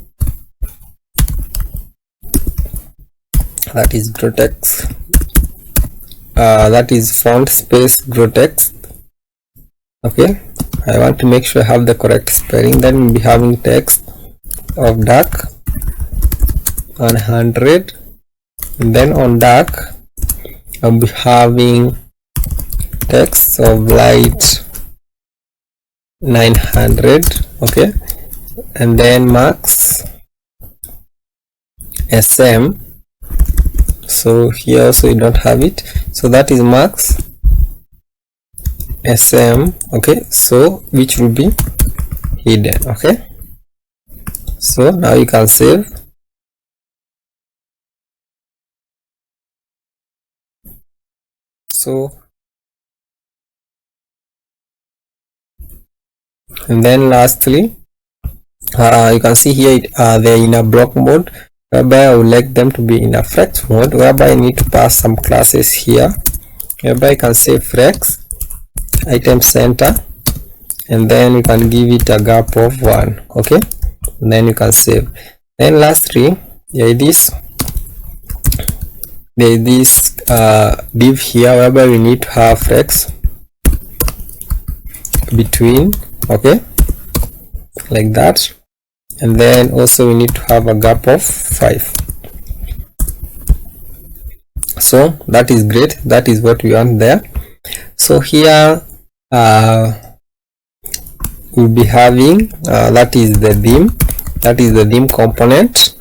that is grotext, that is font space grotext. Okay, I want to make sure I have the correct spelling. Then we'll be having text of dark 100, and then on dark I'll be having text of light 900. Okay, and then max SM, so here also you don't have it, so that is max SM. Okay, so which will be hidden. Okay, so now you can save. So and then lastly, you can see here they're in a block mode, whereby I would like them to be in a flex mode, whereby I need to pass some classes here, whereby I can say flex item center, and then you can give it a gap of 1. Okay, and then you can save. Then lastly, there is this div here, whereby we need to have flex between. Okay, like that, and then also we need to have a gap of 5. So that is great, that is what we want there. So here we'll be having that is the theme component,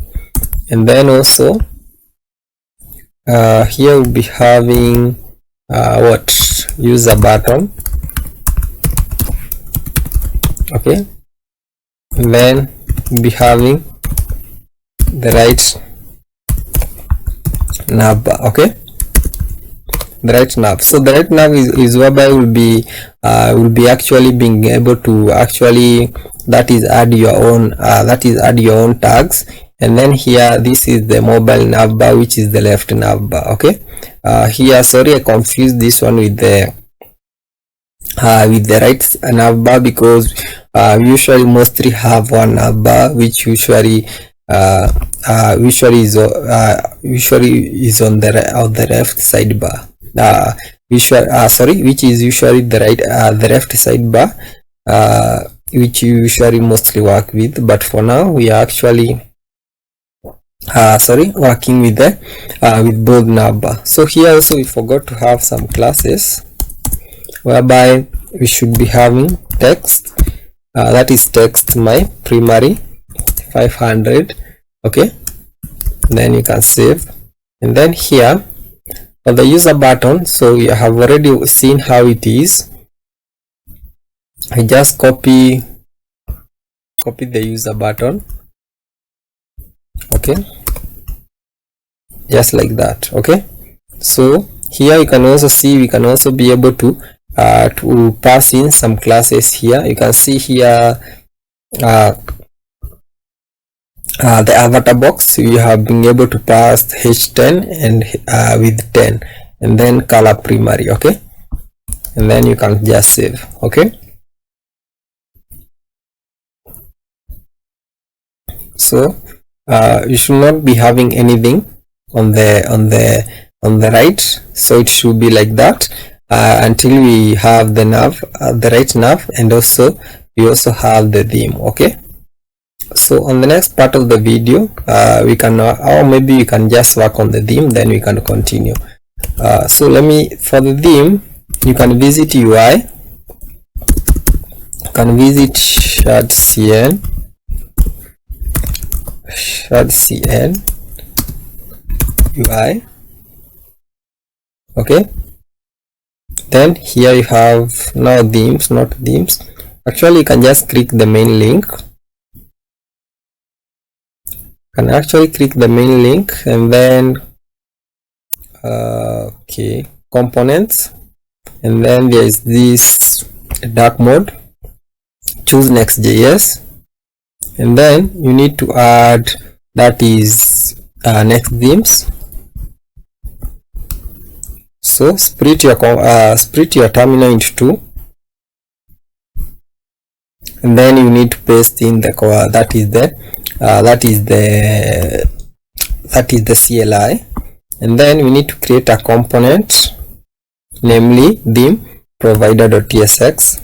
and then also here we'll be having user button. Okay, and then we'll be having the right nav. Okay, the right nav. So the right nav is whereby will be actually being able to actually add your own tags. And then here this is the mobile navbar, which is the left navbar. Okay, here, sorry, I confused this one with the right navbar, because we usually mostly have one navbar, which usually is on the left sidebar. Which is usually the left sidebar, which you usually mostly work with. But for now, we are actually working with both navbar. So here also we forgot to have some classes, whereby we should be having text, that is text my primary 500. Okay, then you can save. And then here for the user button, so you have already seen how it is. I just copy the user button. Okay, just like that. Okay, so here you can also see we can also be able to pass in some classes here. You can see here the avatar box, we have been able to pass h10 and with 10, and then color primary. Okay, and then you can just save. Okay, so you should not be having anything on the right, so it should be like that until we have the nav, the right nav, and also we also have the theme. Okay, so on the next part of the video we can or maybe we can just work on the theme, then we can continue. So for the theme, you can visit UI, can visit Shadcn UI. Okay, then here you have now themes, not themes. Actually, you can just click the main link. Can actually click the main link and then okay, components, and then there is this dark mode. Choose Next.js, and then you need to add, that is next themes. So split your terminal into two, and then you need to paste in the that is the CLI, and then we need to create a component, namely theme provider.tsx.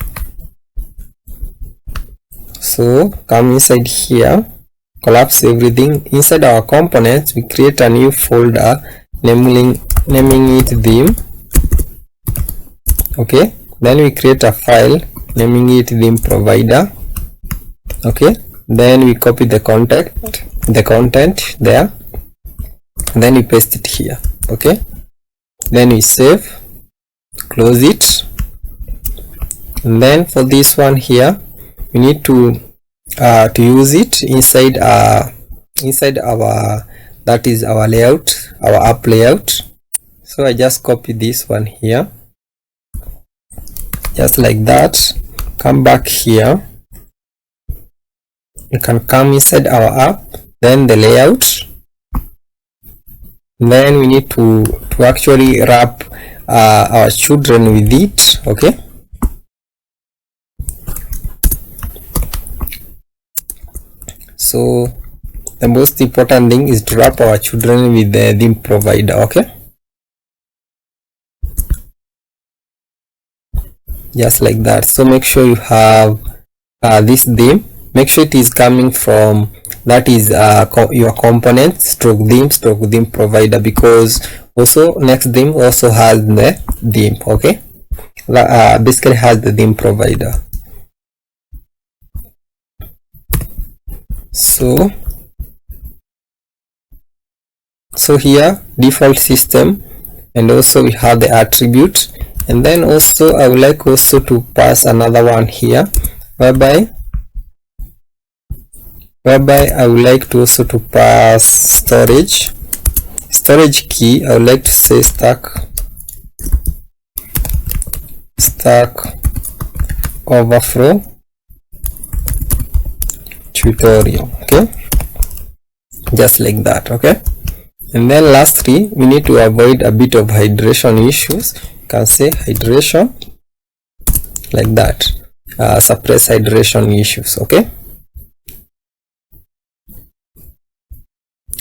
So come inside here, collapse everything. Inside our components, we create a new folder, naming it theme. Okay, then we create a file, naming it theme provider. Okay, then we copy the content there, and then we paste it here. Okay, then we save, close it, and then for this one here, we need to use it inside our that is our layout, our app layout. So I just copy this one here, just like that. Come back here, you can come inside our app, then the layout, then we need to actually wrap our children with it. Okay, so the most important thing is to wrap our children with the theme provider. Okay, just like that. So make sure you have this theme. Make sure it is coming from, that is your component stroke theme provider, because also next theme also has the theme. Okay, basically has the theme provider. So here default system, and also we have the attribute, and then also I would like also to pass another one here, whereby I would like to also to pass storage key. I would like to say Stackoverflow tutorial. Okay, just like that. Okay, and then lastly, we need to avoid a bit of hydration issues. You can say hydration, like that, suppress hydration issues. Okay,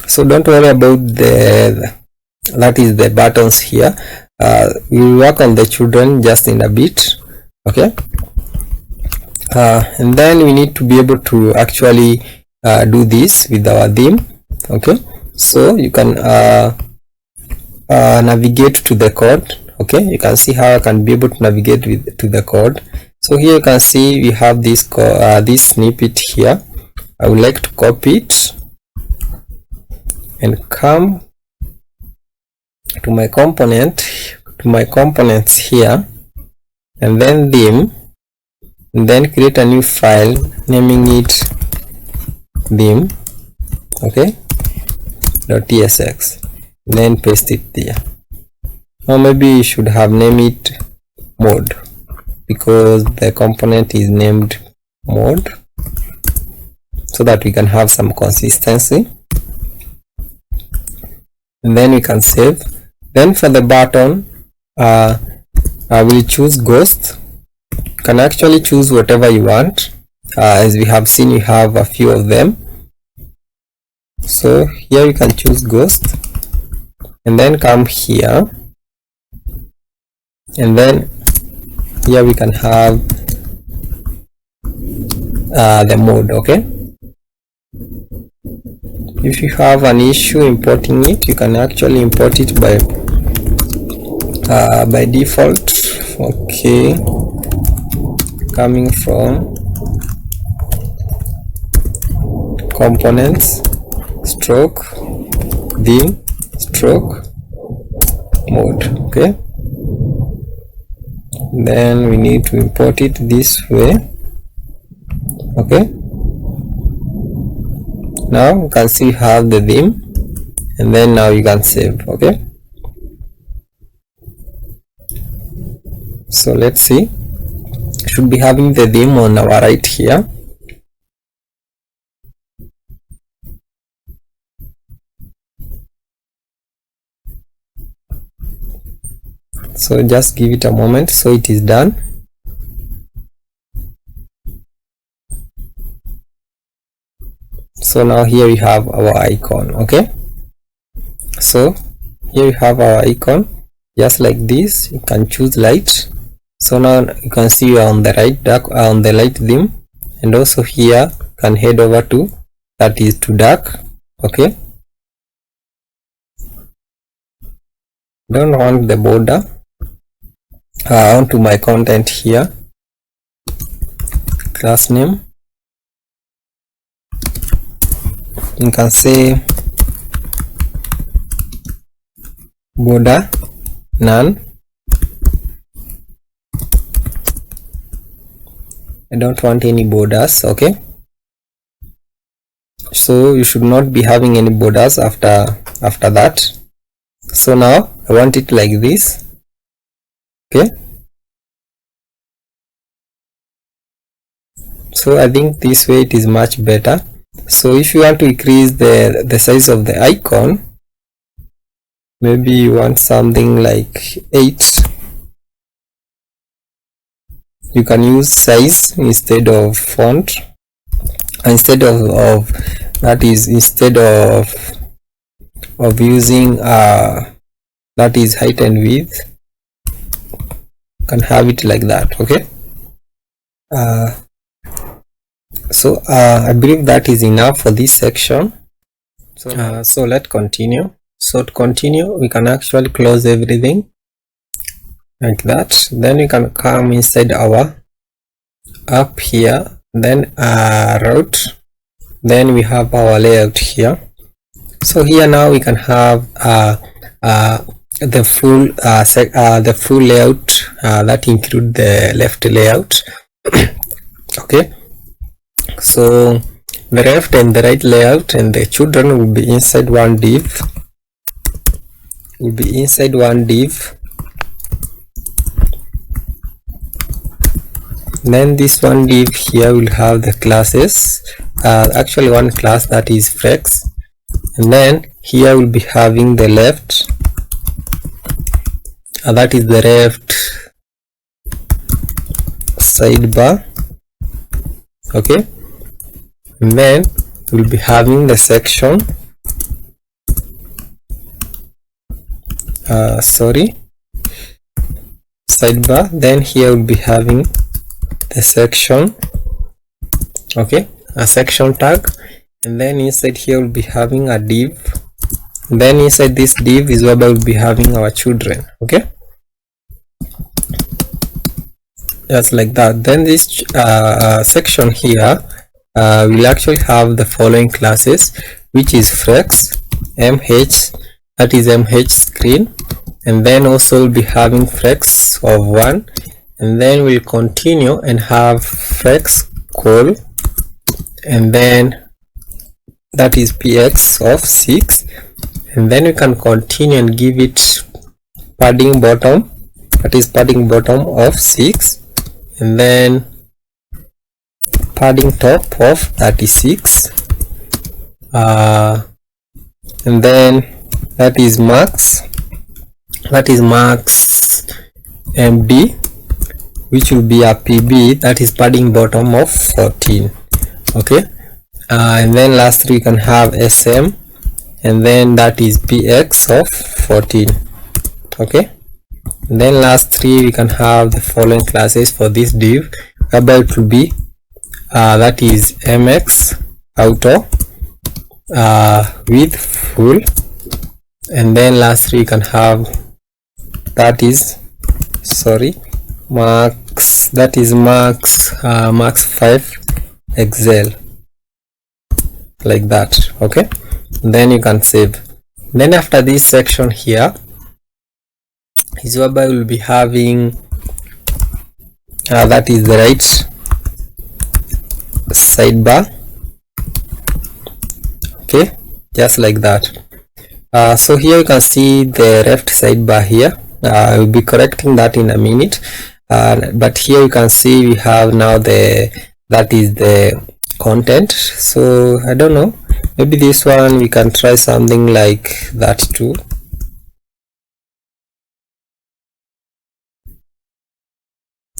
so don't worry about that is the buttons here. We will work on the children just in a bit. Okay, and then we need to be able to actually do this with our theme. Okay, so you can navigate to the code. Okay, you can see how I can be able to navigate to the code. So here you can see we have this this snippet here. I would like to copy it and come to my components here, and then theme, and then create a new file, naming it theme. Okay, .tsx, then paste it there. Now maybe you should have named it mode, because the component is named mode, so that we can have some consistency. And then we can save. Then for the button, I will choose ghost. You can actually choose whatever you want. As we have seen, you have a few of them. So here you can choose ghost, and then come here, and then here we can have the mode. Okay, if you have an issue importing it, you can actually import it by default. Okay, coming from components stroke theme stroke mode. Okay, then we need to import it this way. Okay, now you can see you have the theme, and then now you can save. Okay, so let's see, should be having the theme on our right here. So just give it a moment. So it is done. So now here we have our icon. Okay, so here we have our icon, just like this. You can choose light. So now you can see you are on the right dark, on the light theme, and also here you can head over to that is to dark. Okay, don't want the border. Onto my content here, class name, you can say border none. I don't want any borders. Okay, so you should not be having any borders after that. So now I want it like this. Okay, so I think this way it is much better. So if you want to increase the size of the icon, maybe you want something like 8, you can use size instead of font, instead of that is instead of using that is height and width, you can have it like that. Okay, so I believe that is enough for this section. So let's continue. So to continue, we can actually close everything like that. Then we can come inside our app here, then route, then we have our layout here. So here now we can have the full layout that include the left layout. Okay, so the left and the right layout and the children will be inside one div, then this one div here will have the classes, actually one class that is flex, and then here will be having the left, that is the left sidebar. Okay, and then we'll be having the section, sidebar, then here we'll be having the section. Okay, a section tag, and then inside here we'll be having a div, then inside this div is where we'll be having our children. Okay, just like that. Then this section here will actually have the following classes, which is flex, mh, that is mh screen, and then also we'll be having flex of 1, and then we'll continue and have flex call, and then that is px of 6, and then we can continue and give it padding bottom, that is padding bottom of 6, and then padding top of 36, and then that is max md, which will be a pb, that is padding bottom of 14. Okay, and then lastly we can have sm, and then that is px of 14. Okay, and then lastly we can have the following classes for this div, whereby it will be that is mx auto with full, and then lastly you can have that is max, that is max 5 excel. like that. Okay, then you can save. Then after this section here is whereby we'll be having that is the right sidebar. Okay, just like that. So here you can see the left sidebar here. I will be correcting that in a minute, but here you can see we have now that is the content. So I don't know, maybe this one we can try something like that too.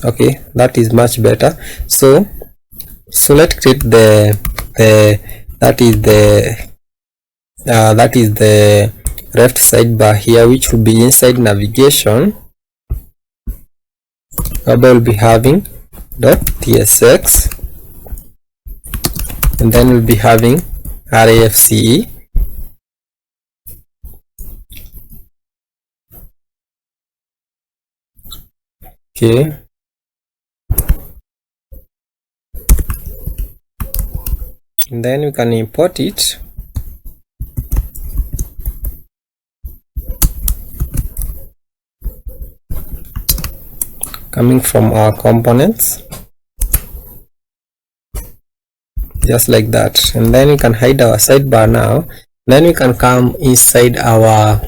Okay, that is much better. So let's create that is the left sidebar here, which will be inside navigation. We'll be having .tsx, and then we'll be having rafce. Okay, and then we can import it. Coming from our components, just like that. And then we can hide our sidebar now. Then we can come inside our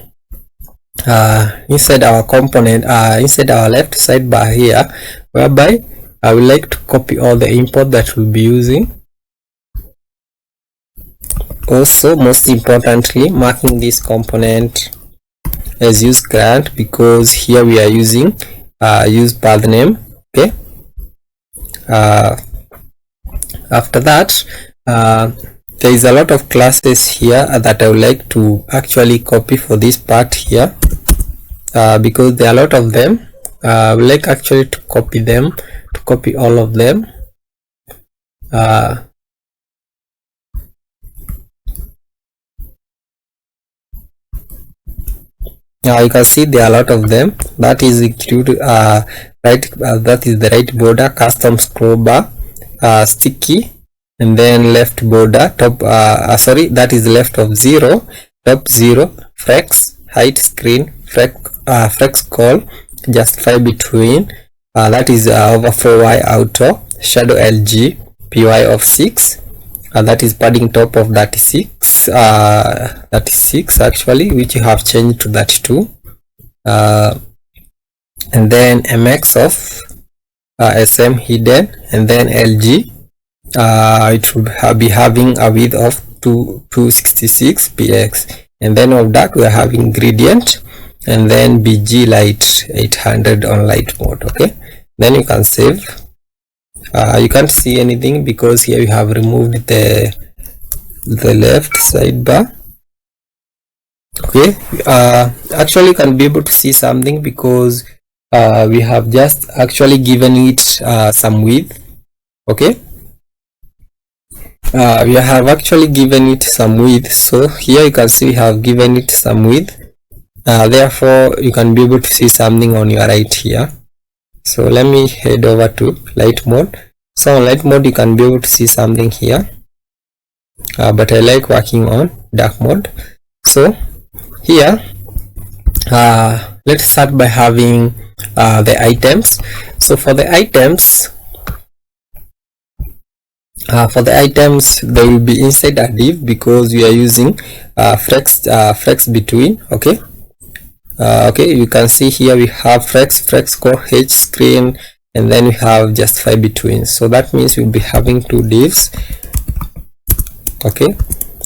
component, inside our left sidebar here, whereby I would like to copy all the import that we'll be using. Also, most importantly, marking this component as use grant, because here we are using use path name. Okay, after that there is a lot of classes here that I would like to actually copy for this part here, because there are a lot of them. I would like actually to copy them, to copy all of them. Now you can see there are a lot of them. That is include that is the right border, custom scroll bar, sticky, and then left border, top sorry, that is left of 0, top 0, flex, height screen, flex call, justify between, that is overflow y auto, shadow lg, py of 6, that is padding top of 36 actually, which you have changed to 32, and then mx of sm hidden, and then lg, it will be having a width of 266 px, and then of that we are having gradient, and then bg light 800 on light mode. Okay, then you can save. You can't see anything because here we have removed the left sidebar. Okay, actually you can be able to see something because we have just actually given it some width. Okay, we have actually given it some width, so here you can see we have given it some width, therefore you can be able to see something on your right here. So let me head over to light mode. So on light mode you can be able to see something here, but I like working on dark mode. So here let's start by having the items. So for the items, they will be inside a div because we are using flex between. Okay, okay, you can see here we have flex core, h screen, and then we have justify between. So that means we'll be having two divs. Okay,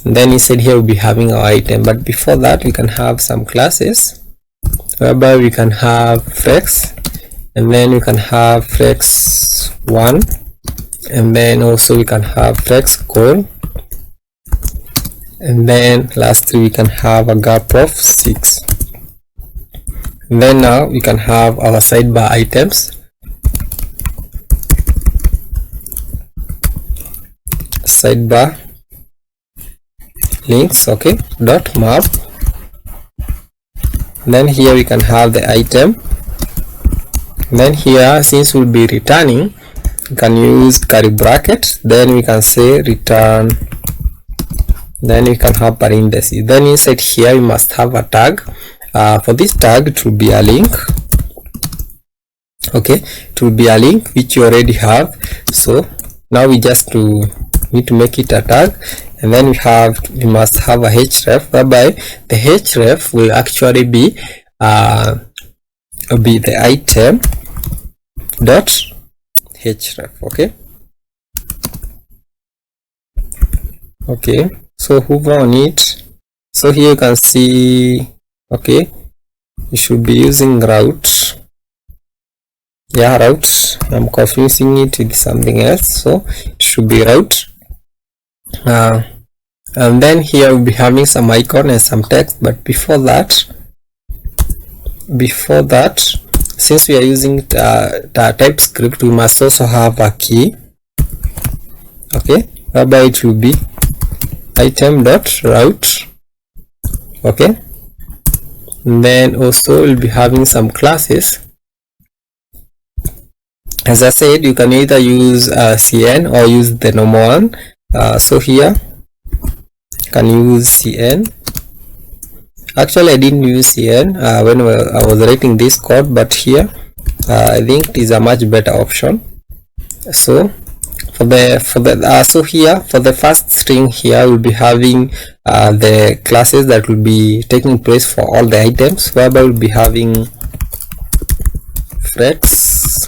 and then inside here we'll be having our item, but before that we can have some classes whereby we can have flex, and then we can have flex 1, and then also we can have flex core, and then lastly we can have a gap of 6. And then now we can have our sidebar items. Sidebar links, okay, dot map. Then here we can have the item. Then here, since we'll be returning, we can use curly bracket. Then we can say return then we can have parentheses. Then inside here we must have a tag. For this tag it will be a link. Okay, it will be a link which you already have. So now we just need to make it a tag, and then we must have a href, whereby the href will actually be the item dot href. Okay, so hover on it. So here you can see, okay, you should be using route. Yeah, route. I'm confusing it with something else, so it should be route. And then here we'll be having some icon and some text, but before that, since we are using the TypeScript, we must also have a key. Okay, whereby it will be item dot route. Okay, and then also we'll be having some classes. As I said, you can either use CN or use the normal one. So here you can use CN. Actually I didn't use CN when I was writing this code, but here I think it is a much better option. So for the first string here we'll be having the classes that will be taking place for all the items, whereby we'll be having flex,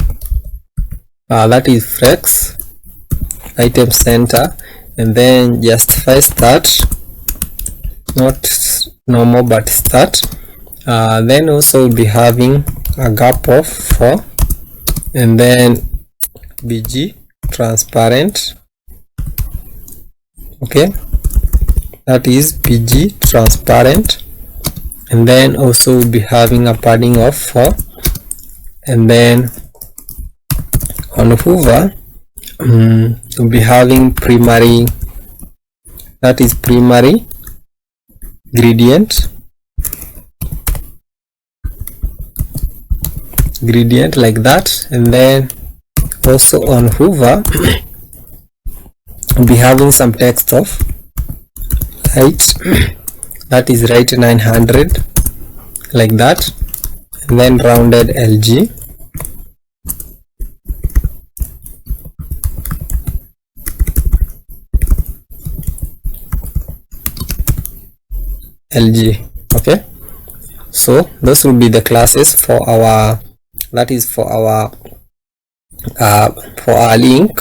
that is flex item center, and then justify start, not normal but start. Then also we'll be having a gap of 4, and then bg transparent. Okay, that is bg transparent, and then also we'll be having a padding of 4, and then on hover we'll be having primary, that is primary gradient like that. And then also on hover we'll be having some text of height, that is right 900 like that, and then rounded LG. Okay, so those will be the classes for our, that is for our link.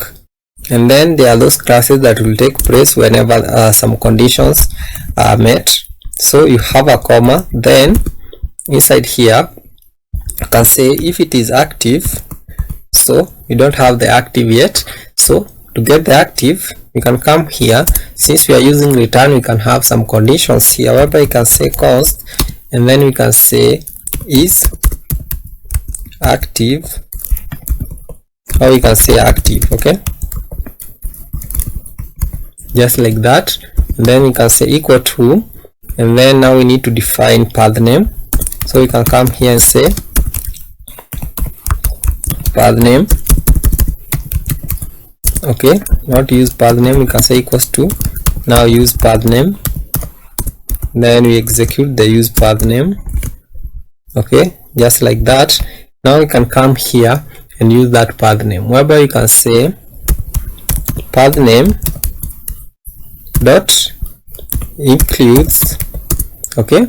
And then there are those classes that will take place whenever some conditions are met. So you have a comma, then inside here you can say if it is active. So we don't have the active yet, so to get the active we can come here. Since we are using return, we can have some conditions here, whereby you can say const, and then we can say is active, or we can say active. Okay, just like that. And then we can say equal to, and then now we need to define path name. So we can come here and say path name. Okay, not use path name, we can say equals to, now use path name, then we execute the use path name. Okay, just like that. Now we can come here and use that path name, whereby you can say path name dot includes. Okay,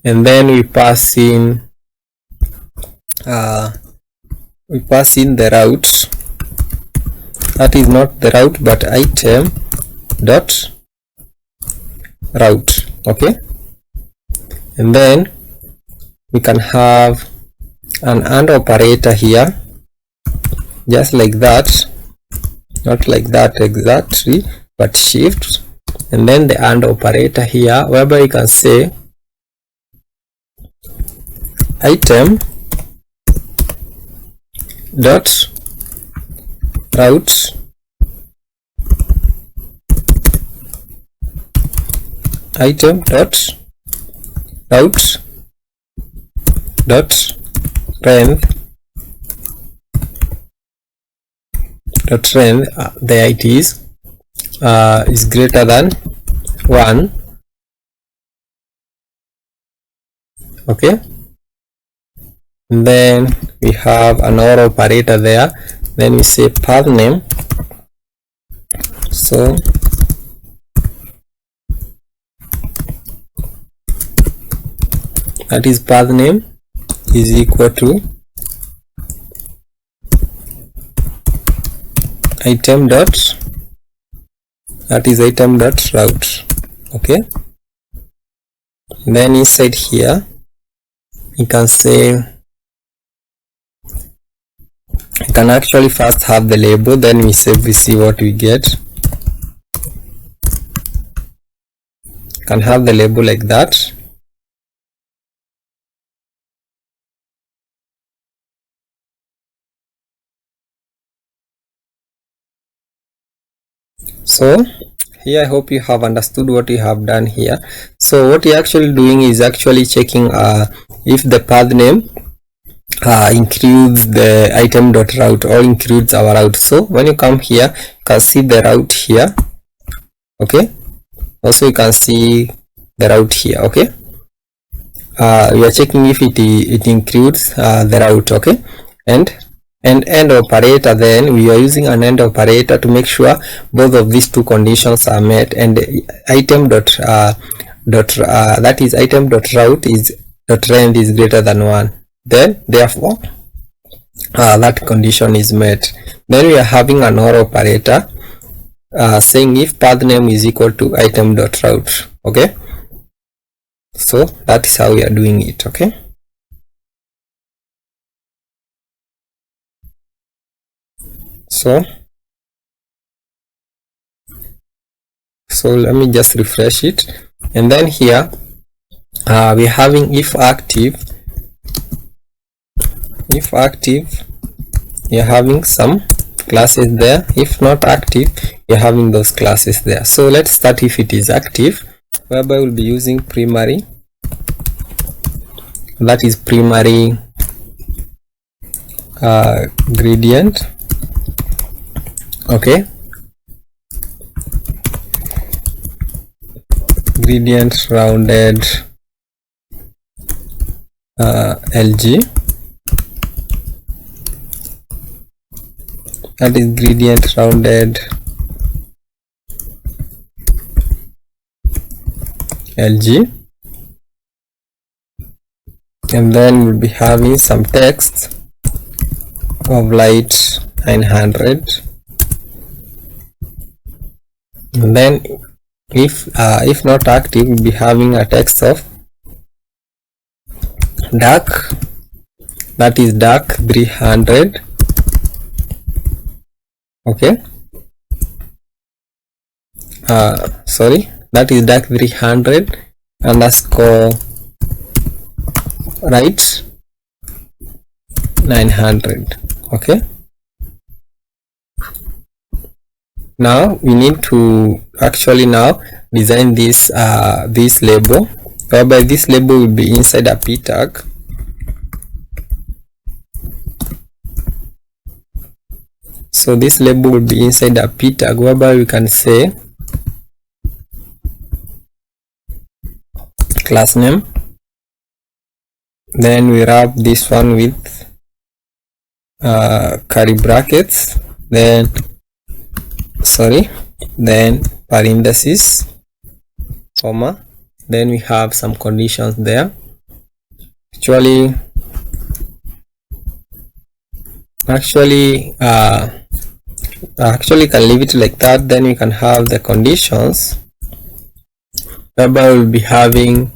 and then we pass in the route, that is not the route but item dot route. Okay, and then we can have an AND operator here, just like that, not like that exactly, but shift, and then the AND operator here, whereby you can say item dot route item dot route dot length the IT is greater than 1. Okay, and then we have an OR operator there. Then we say path name, so that is path name is equal to item dot, that is item dot route. Okay, then inside here you can say, you can actually first have the label, then we save, we see what we get. You can have the label like that. So here I hope you have understood what you have done here. So what you're actually doing is actually checking if the path name includes the item dot route or includes our route. So when you come here, you can see the route here. Okay, also you can see the route here. Okay, we are checking if it includes the route. Okay, and end operator, then we are using an end operator to make sure both of these two conditions are met, and item dot that is item dot route is dot length is greater than 1, then therefore that condition is met. Then we are having an OR operator saying if path name is equal to item dot route. Okay, so that is how we are doing it. Okay, so let me just refresh it, and then here we're having if active, you're having some classes there. If not active, you're having those classes there. So let's start if it is active, whereby we'll be using primary, that is primary gradient. Okay, gradient rounded LG, that is gradient rounded LG, and then we'll be having some text of light 900, and then if not active, we'll be having a text of dark, that is dark 300. Okay, sorry, that is dark 300 underscore right 900. Okay, now we need to actually now design this this label, whereby this label will be inside a p tag. So this label will be inside a p tag, whereby we can say class name, then we wrap this one with curly brackets, then parenthesis, comma, then we have some conditions there. Actually can leave it like that. Then we can have the conditions, whereby we'll be having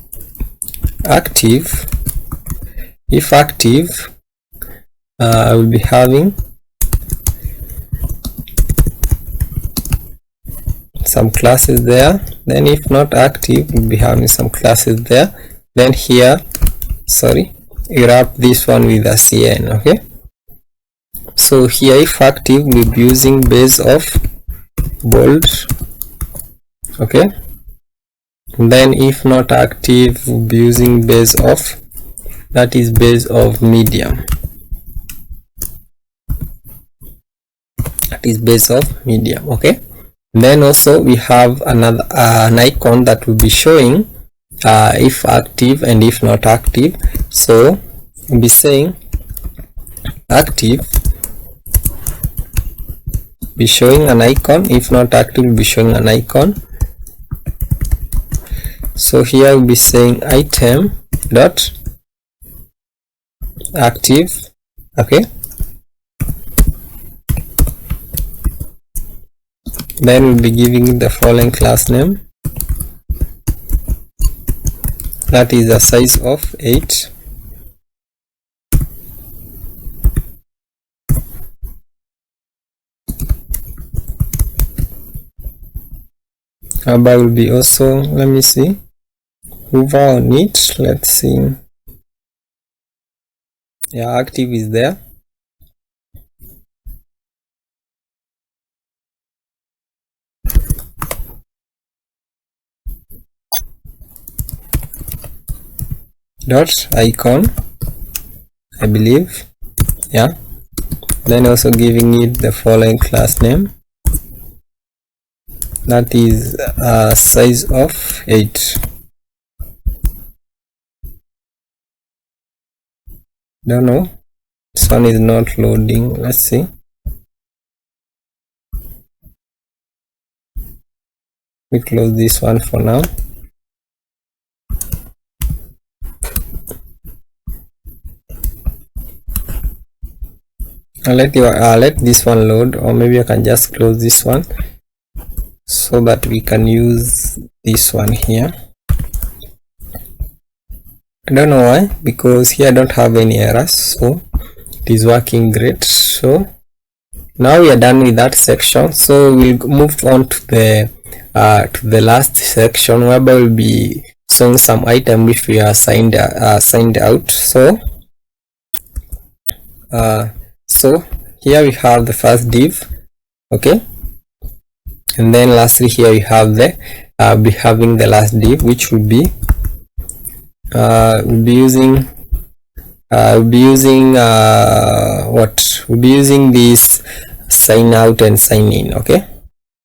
active. If active, we'll be having some classes there. Then if not active, we'll be having some classes there. Then here, we wrap this one with a cn. Okay, so here if active, we'll be using base of bold. Okay, and then if not active, we'll be using base of, that is base of medium, that is base of medium. Okay, Then also we have another an icon that will be showing if active and if not active. So we'll be saying active, be showing an icon, if not active will be showing an icon. So here we'll be saying item dot active. Okay, then we'll be giving the following class name, that is a size of 8. But will be also, let me see, hover on it, let's see, yeah, active is there. Dot icon, I believe, yeah. Then also giving it the following class name, that is size of 8. Don't know, this one is not loading. Let's see. We close this one for now. I'll let this one load, or maybe I can just close this one so that we can use this one here. I don't know why, because here I don't have any errors, so it is working great. So now we are done with that section, so we'll move on to the last section, whereby we'll be showing some item which we are signed out. So here we have the first div, okay, and then lastly here we have the be having the last div, which will be we'll be using this sign out and sign in. Okay,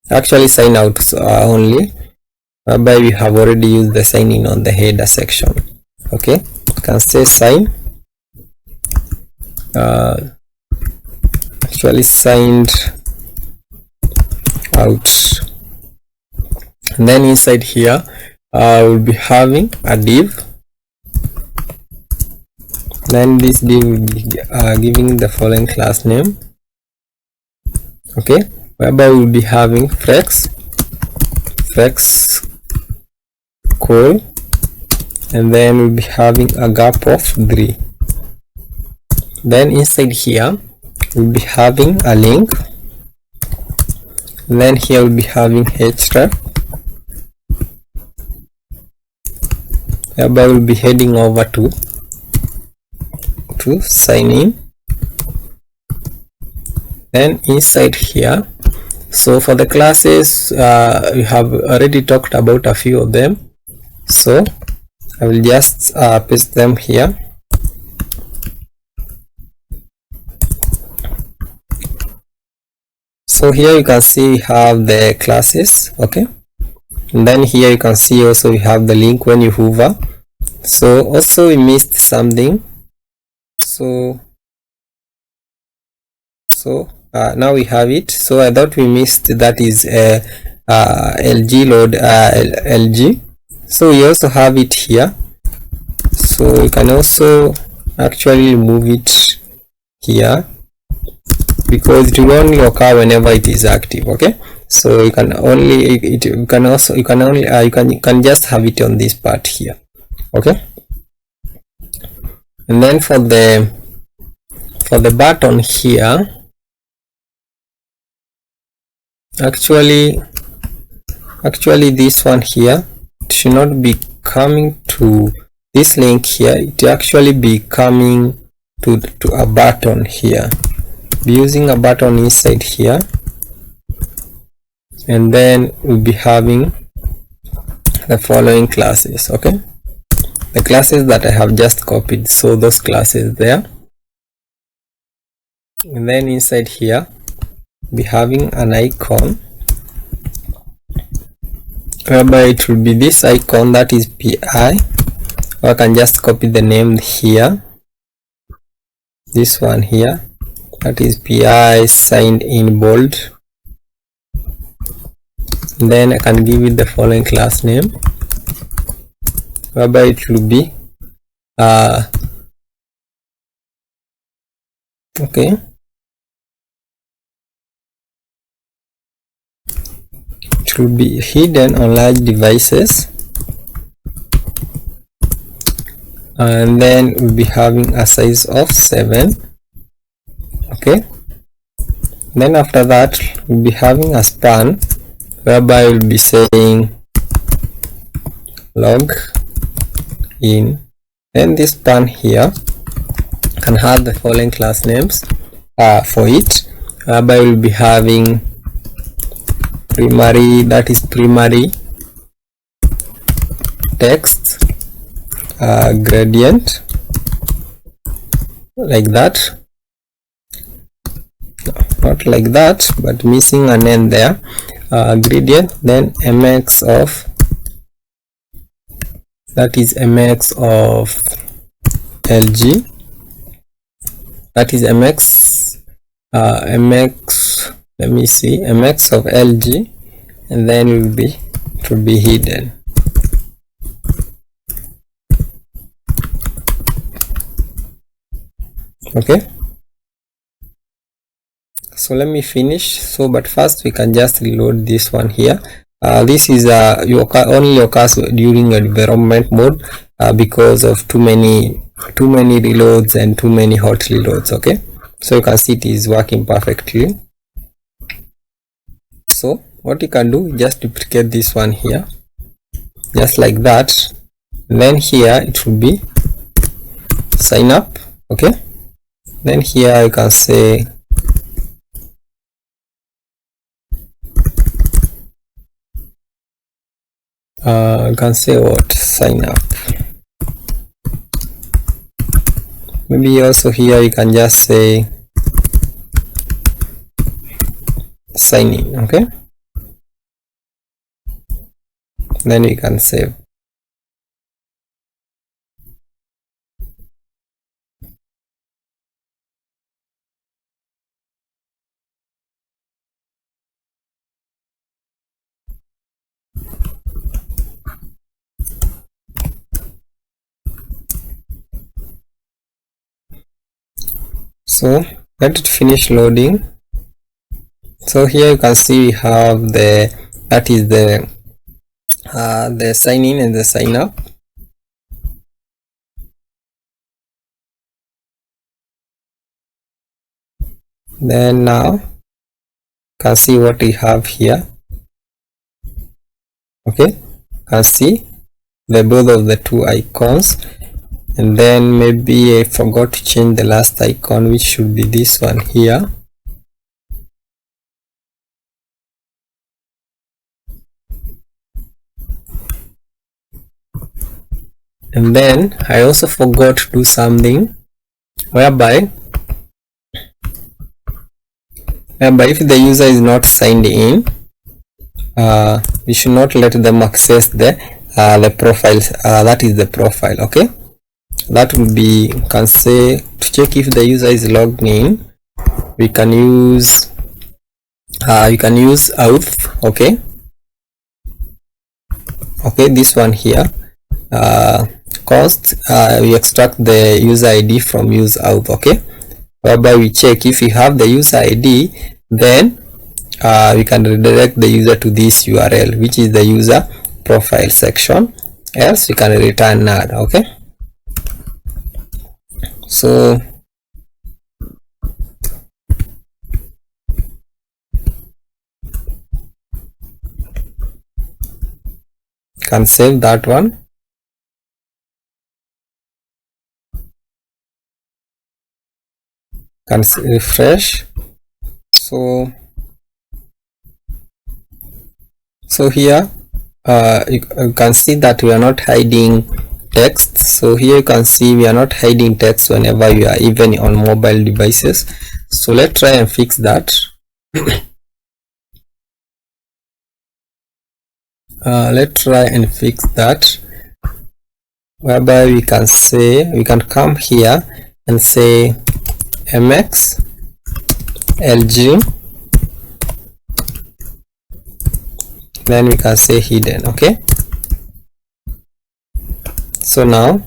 actually sign out only, whereby we have already used the sign in on the header section. Okay, you can say sign actually signed out, and then inside here we'll be having a div. Then this div will be giving the following class name, okay, whereby we'll be having flex call, and then we'll be having a gap of 3. Then inside here we'll be having a link, and then here we'll be having href, whereby we'll be heading over to sign in. Then inside here, so for the classes we have already talked about a few of them, so I will just paste them here. So here you can see we have the classes, okay, and then here you can see also we have the link when you hover. So also we missed something, so now we have it. So I thought we missed, that is LG load LG. So we also have it here, so you can also actually remove it here, because it will only occur whenever it is active. Okay, so you can only you can just have it on this part here. Okay, and then for the button here, actually this one here, it should not be coming to this link here, it actually be coming to a button here. Be using a button inside here, and then we'll be having the following classes. Okay, the classes that I have just copied, so those classes there, and then inside here be having an icon, whereby it will be this icon, that is PI, or I can just copy the name here, this one here, that is PI signed in bold. Then I can give it the following class name, whereby it will be okay, it will be hidden on large devices, and then we'll be having a size of 7. Okay, then after that we'll be having a span, whereby we'll be saying log in. Then this span here can have the following class names for it, whereby we'll be having primary, that is primary text, gradient, like that, not like that, but missing an end there, gradient, then mx of, that is mx of lg, that is mx let me see, mx of lg, and then it will be hidden. Okay, so let me finish. So but first we can just reload this one here. This is only occurs during a development mode because of too many reloads and too many hot reloads. Okay, so you can see it is working perfectly. So what you can do, just duplicate this one here, just like that, and then here it will be sign up. Okay, then here you can say what, sign up. Maybe also here you can just say sign in. Okay, then you can save. So let it finish loading. So here you can see we have the sign in and the sign up. Then now you can see what we have here. Okay, you can see the both of the two icons, and then maybe I forgot to change the last icon, which should be this one here. And then I also forgot to do something whereby if the user is not signed in, we should not let them access the profiles, that is the profile. Okay, that will be, you can say, to check if the user is logged in, we can use auth. Okay, this one here, we extract the user ID from use auth. Okay, whereby we check if we have the user ID, then we can redirect the user to this URL, which is the user profile section, else we can return null. Okay, so can save that one. Can refresh. So here you can see that we are not hiding text. So here you can see we are not hiding text whenever you are even on mobile devices. So let's try and fix that. Let's try and fix that, whereby we can say, we can come here and say mx lg, then we can say hidden. Okay, so now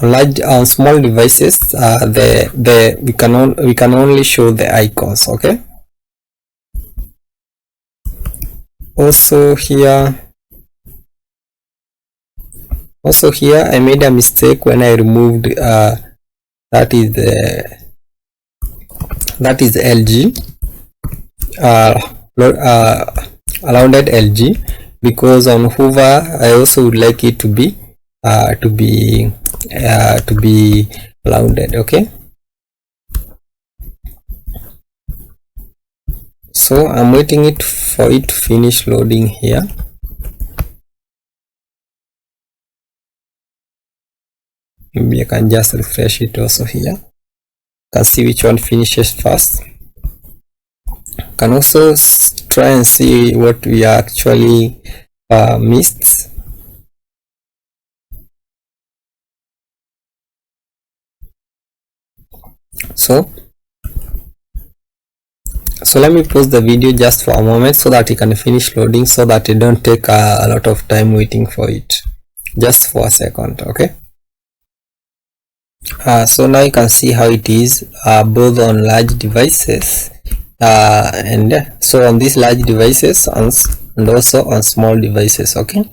on small devices, we can only show the icons. Okay, also here I made a mistake when I removed that is LG, rounded LG, because on hover I also would like it to be rounded. Okay, so I'm waiting for it to finish loading here. Maybe I can just refresh it also here. You can see which one finishes first. You can also try and see what we actually missed. So let me pause the video just for a moment so that it can finish loading, so that it don't take a lot of time waiting for it, just for a second. Okay, so now you can see how it is both on large devices and so on these large devices and also on small devices. Okay,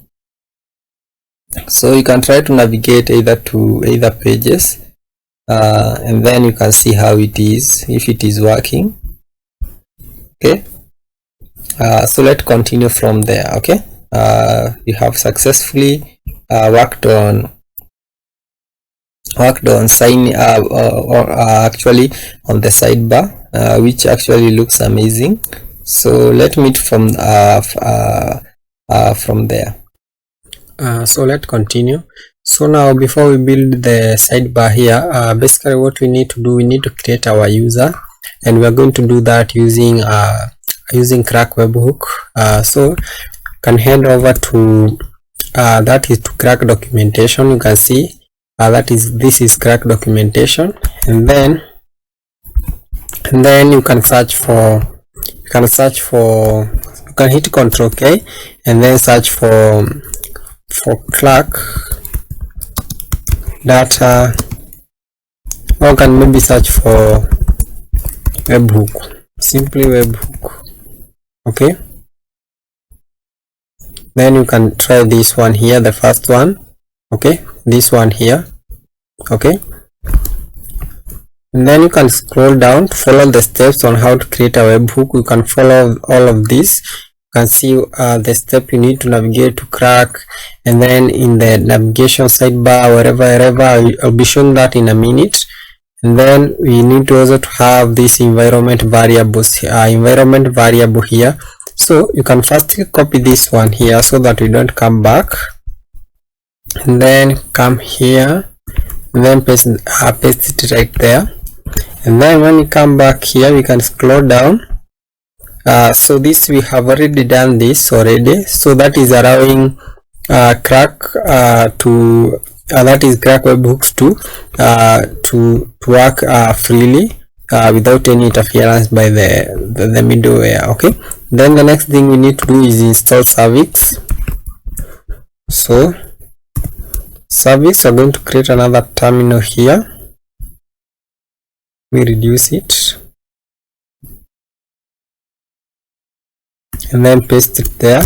so you can try to navigate either pages and then you can see how it is, if it is working. Okay, so let's continue from there. Okay, we have successfully worked on sign actually on the sidebar, which actually looks amazing. So let me from there. So let's continue. So now, before we build the sidebar here, basically what we need to do, we need to create our user, and we are going to do that using Clerk Webhook. So can head over to that is to Clerk documentation. You can see this is Clerk documentation, and then you can search for you can hit Ctrl K and then search for Clerk data, or can maybe search for Webhook, simply Webhook. Okay, then you can try this one here, the first one. Okay, this one here. Okay, and then you can scroll down, follow the steps on how to create a webhook. You can follow all of this. You can see the step you need to navigate to Clerk, and then in the navigation sidebar, wherever I'll be showing that in a minute. And then we need to also to have this environment variables variable here. So you can first copy this one here so that we don't come back, and then come here and then paste it right there. And then when you come back here, we can scroll down. So this, we have already done this already, so that is allowing Clerk to that is Clerk Webhooks to work freely without any interference by the middleware. Okay, then the next thing we need to do is install Service. So Service, we're going to create another terminal here. We reduce it and then paste it there,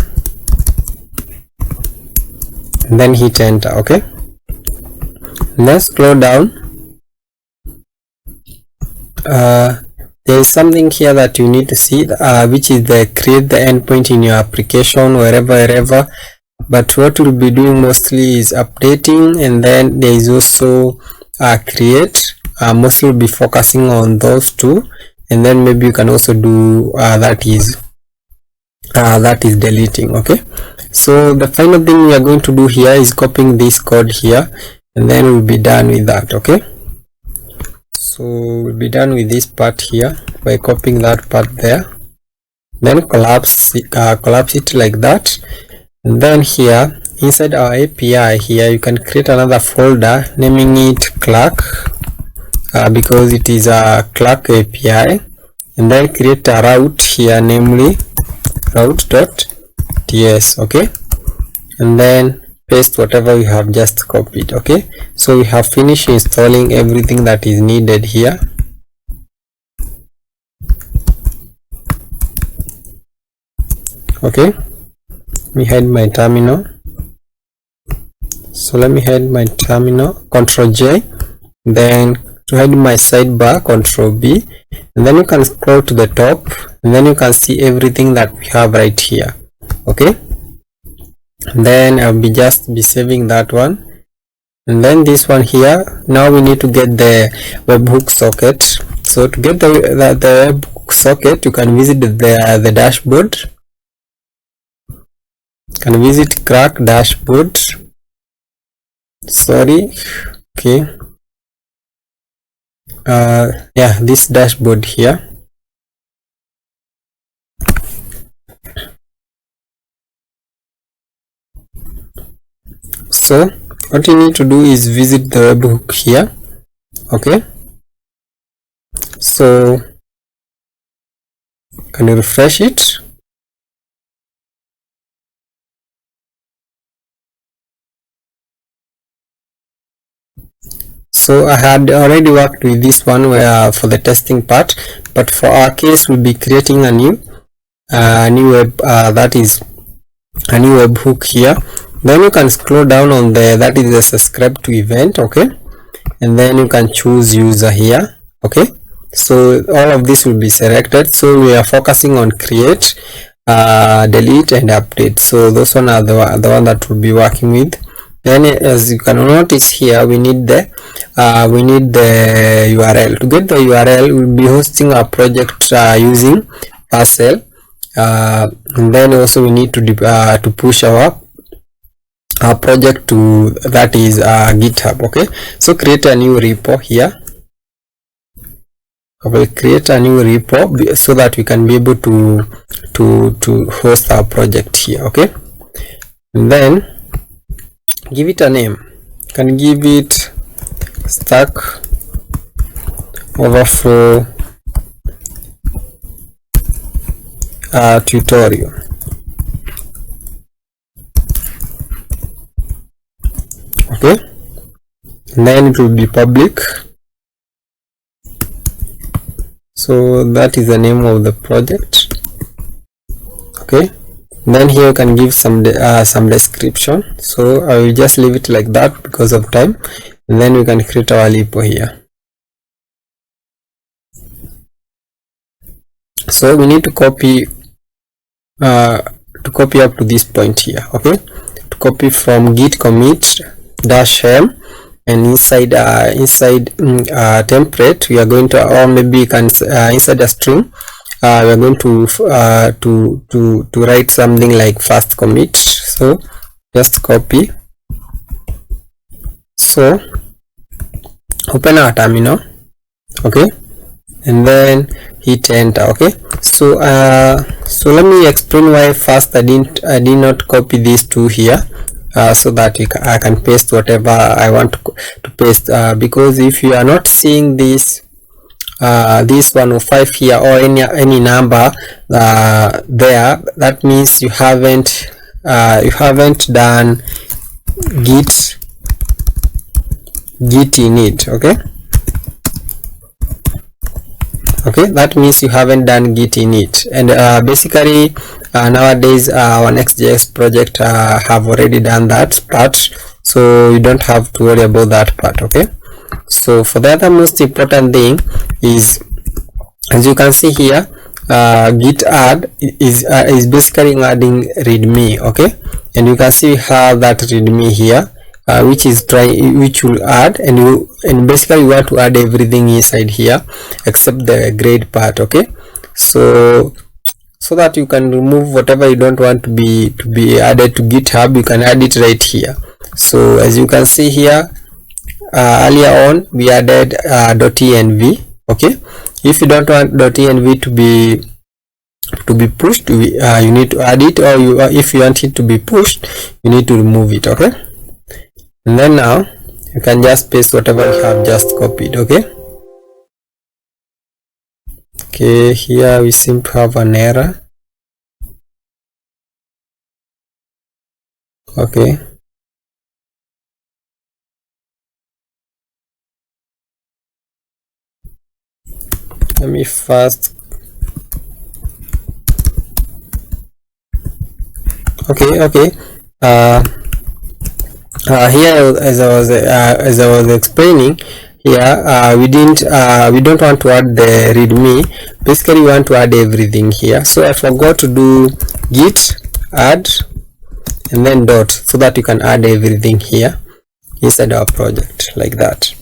and then hit enter. Okay, let's scroll down. There is something here that you need to see, which is the create the endpoint in your application, wherever. But what we'll be doing mostly is updating, and then there is also create. Mostly we'll be focusing on those two, and then maybe you can also do that is deleting. Okay, so the final thing we are going to do here is copying this code here, and then we'll be done with that. Okay, so we'll be done with this part here by copying that part there, then collapse it like that, And then here inside our API here, you can create another folder naming it Clerk, because it is a Clerk API, and then create a route here, namely route.ts. okay, and then paste whatever we have just copied. Okay, so we have finished installing everything that is needed here. Okay, let me hide my terminal. So let me hide my terminal, Ctrl J, then to hide my sidebar, Ctrl B, and then you can scroll to the top, and then you can see everything that we have right here. Okay, and then I'll just be saving that one, and then this one here. Now we need to get the webhook socket. So to get the webhook socket, you can visit the dashboard. You can visit Clerk dashboard. Sorry, okay, yeah, this dashboard here. So what you need to do is visit the webhook here. Okay, so can you refresh it? So I had already worked with this one for the testing part, but for our case we'll be creating a new web that is a new webhook here. Then you can scroll down on that is the subscribe to event. Okay, and then you can choose user here. Okay, so all of this will be selected. So we are focusing on create, delete and update. So those one are the one that we'll be working with. Then as you can notice here, we need the URL. To get the URL, we'll be hosting our project using Parcel, and then also we need to push our project to that is GitHub. Okay, so create a new repo here. I will create a new repo so that we can be able to host our project here. Okay, and then give it a name. You can give it Stackoverflow tutorial. Okay, and then it will be public. So that is the name of the project. Okay, and then here you can give some description. So I will just leave it like that because of time, and then we can create our repo here. So we need to copy up to this point here. Okay, to copy from git commit -m, and inside template we are going to, or maybe you can inside a string we are going to write something like fast commit. So just copy. So open our terminal. Okay, and then hit enter. Okay, so let me explain why first I did not copy these two here, so that I can paste whatever I want to paste, because if you are not seeing this 105 here or any number there, that means you haven't done git init. Okay, that means you haven't done git init, and basically nowadays our Next.js project have already done that part, so you don't have to worry about that part. Okay, so for the other most important thing is, as you can see here, git add is basically adding readme. Okay, and you can see we have that readme here, which will add, and basically you want to add everything inside here except the grade part. Okay, so that you can remove whatever you don't want to be added to GitHub, you can add it right here. So as you can see here, earlier on we added .env. Okay, if you don't want .env to be to be pushed, you need to add it, or if you want it to be pushed, you need to remove it. Okay, and then now you can just paste whatever you have just copied. Okay, here we seem to have an error. Okay, let me first. Okay, here as I was explaining here, we don't want to add the readme. Basically we want to add everything here, so I forgot to do git add and then dot, so that you can add everything here inside our project like that.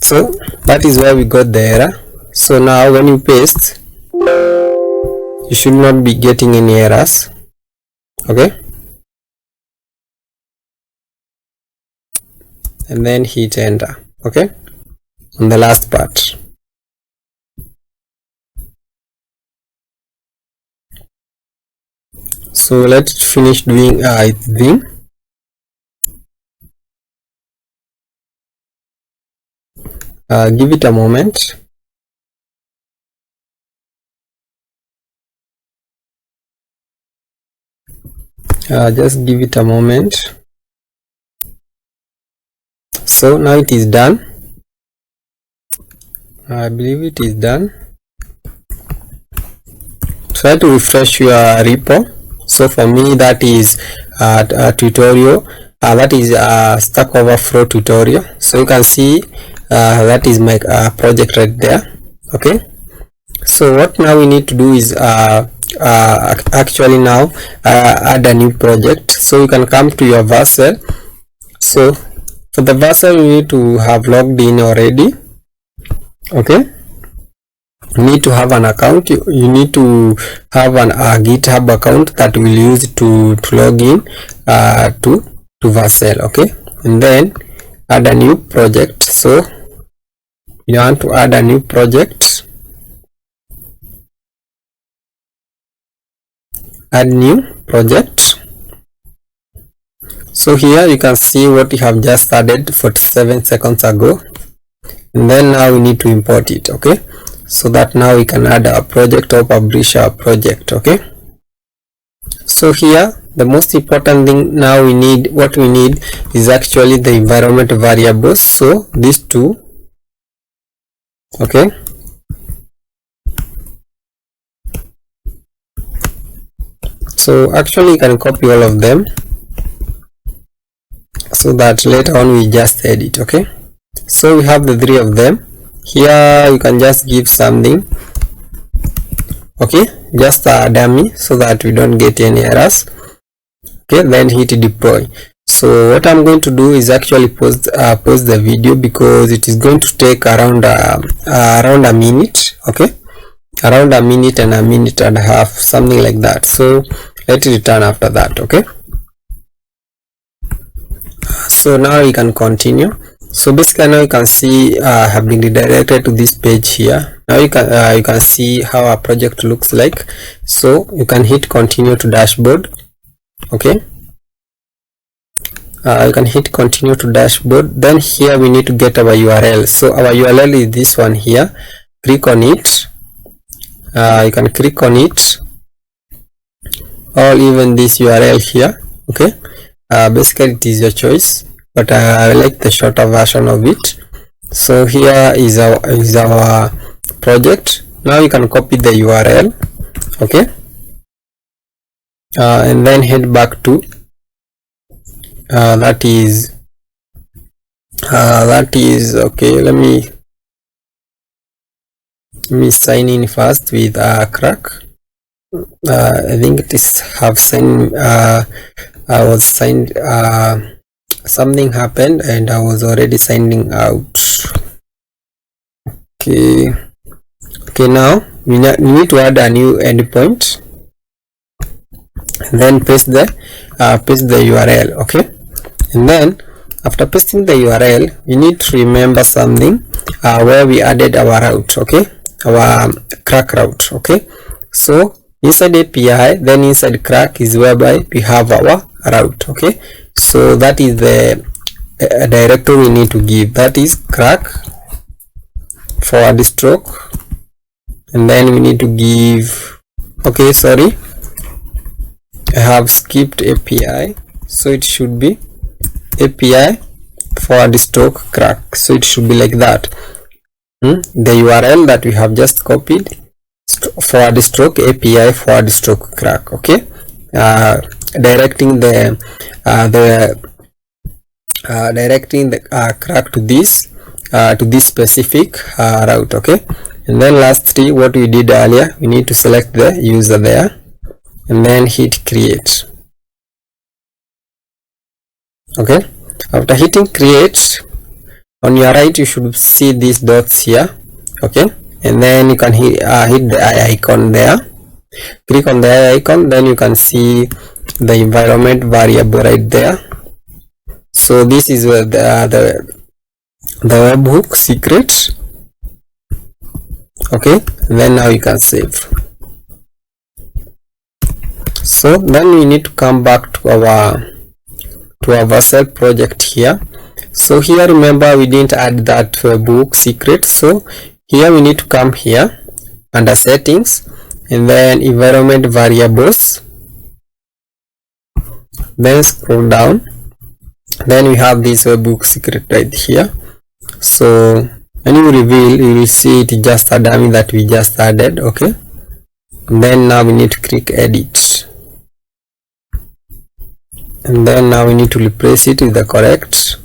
So that is why we got the error. So now when you paste, you should not be getting any errors. Okay, and then hit enter. Okay, on the last part. So let's finish doing its thing. Give it a moment. Just give it a moment. So now it is done. I believe it is done. Try to refresh your repo. So for me that is a tutorial, that is a Stack Overflow tutorial. So you can see that is my project right there. Okay, so what now we need to do is actually now add a new project. So you can come to your Vercel. So for the Vercel you need to have logged in already. Okay, you need to have an account. You need to have a GitHub account that will use to log in to Vercel. Okay, and then add a new project. So you want to add a new project, add new project. So here you can see what you have just added 47 seconds ago, and then now we need to import it. Okay, so that now we can add a project or publish our project. Okay, so here the most important thing now we need is actually the environment variables. So these two. Okay, so actually you can copy all of them so that later on we just edit. Okay, so we have the three of them here. You can just give something, okay, just a dummy so that we don't get any errors. Okay, then hit deploy. So what I'm going to do is actually pause the video, because it is going to take around a minute. Okay, around a minute and a half, something like that. So let it return after that. Okay, so now you can continue. So basically now you can see I have been redirected to this page here. Now you can see how our project looks like. So you can hit continue to dashboard. Okay, you can hit continue to dashboard. Then here we need to get our URL. So our URL is this one here. Click on it. You can click on it, or even this URL here. Okay, basically it is your choice, but I like the shorter version of it. So here is our project. Now you can copy the URL. Okay, and then head back to that is okay. Let me sign in first with Clerk. I think it is have signed. I was signed. Something happened and I was already signing out. Okay. Now we need to add a new endpoint, and then paste the URL. Okay, and then after pasting the URL, you need to remember something where we added our route. Okay, our Clerk route. Okay, so inside API, then inside Clerk is whereby we have our route. Okay, so that is the directory we need to give, that is Clerk forward stroke, and then we need to give, okay, sorry, I have skipped API, so it should be API forward stroke Clerk. So it should be like that. The URL that we have just copied, forward stroke API forward stroke Clerk. Okay, directing the Clerk to this specific route. Okay, and then lastly, what we did earlier, we need to select the user there and then hit create. Okay, after hitting create, on your right you should see these dots here. Okay, and then you can hit the eye icon there, click on the eye icon, then you can see the environment variable right there. So this is where the webhook secret. Okay, then now you can save. So then we need to come back to our self project here. So here, remember, we didn't add that webhook secret, so here we need to come here under settings and then environment variables, then scroll down, then we have this webhook secret right here. So when you reveal, you will see it just a dummy that we just added. Okay, and then now we need to click edit, and then now we need to replace it with the correct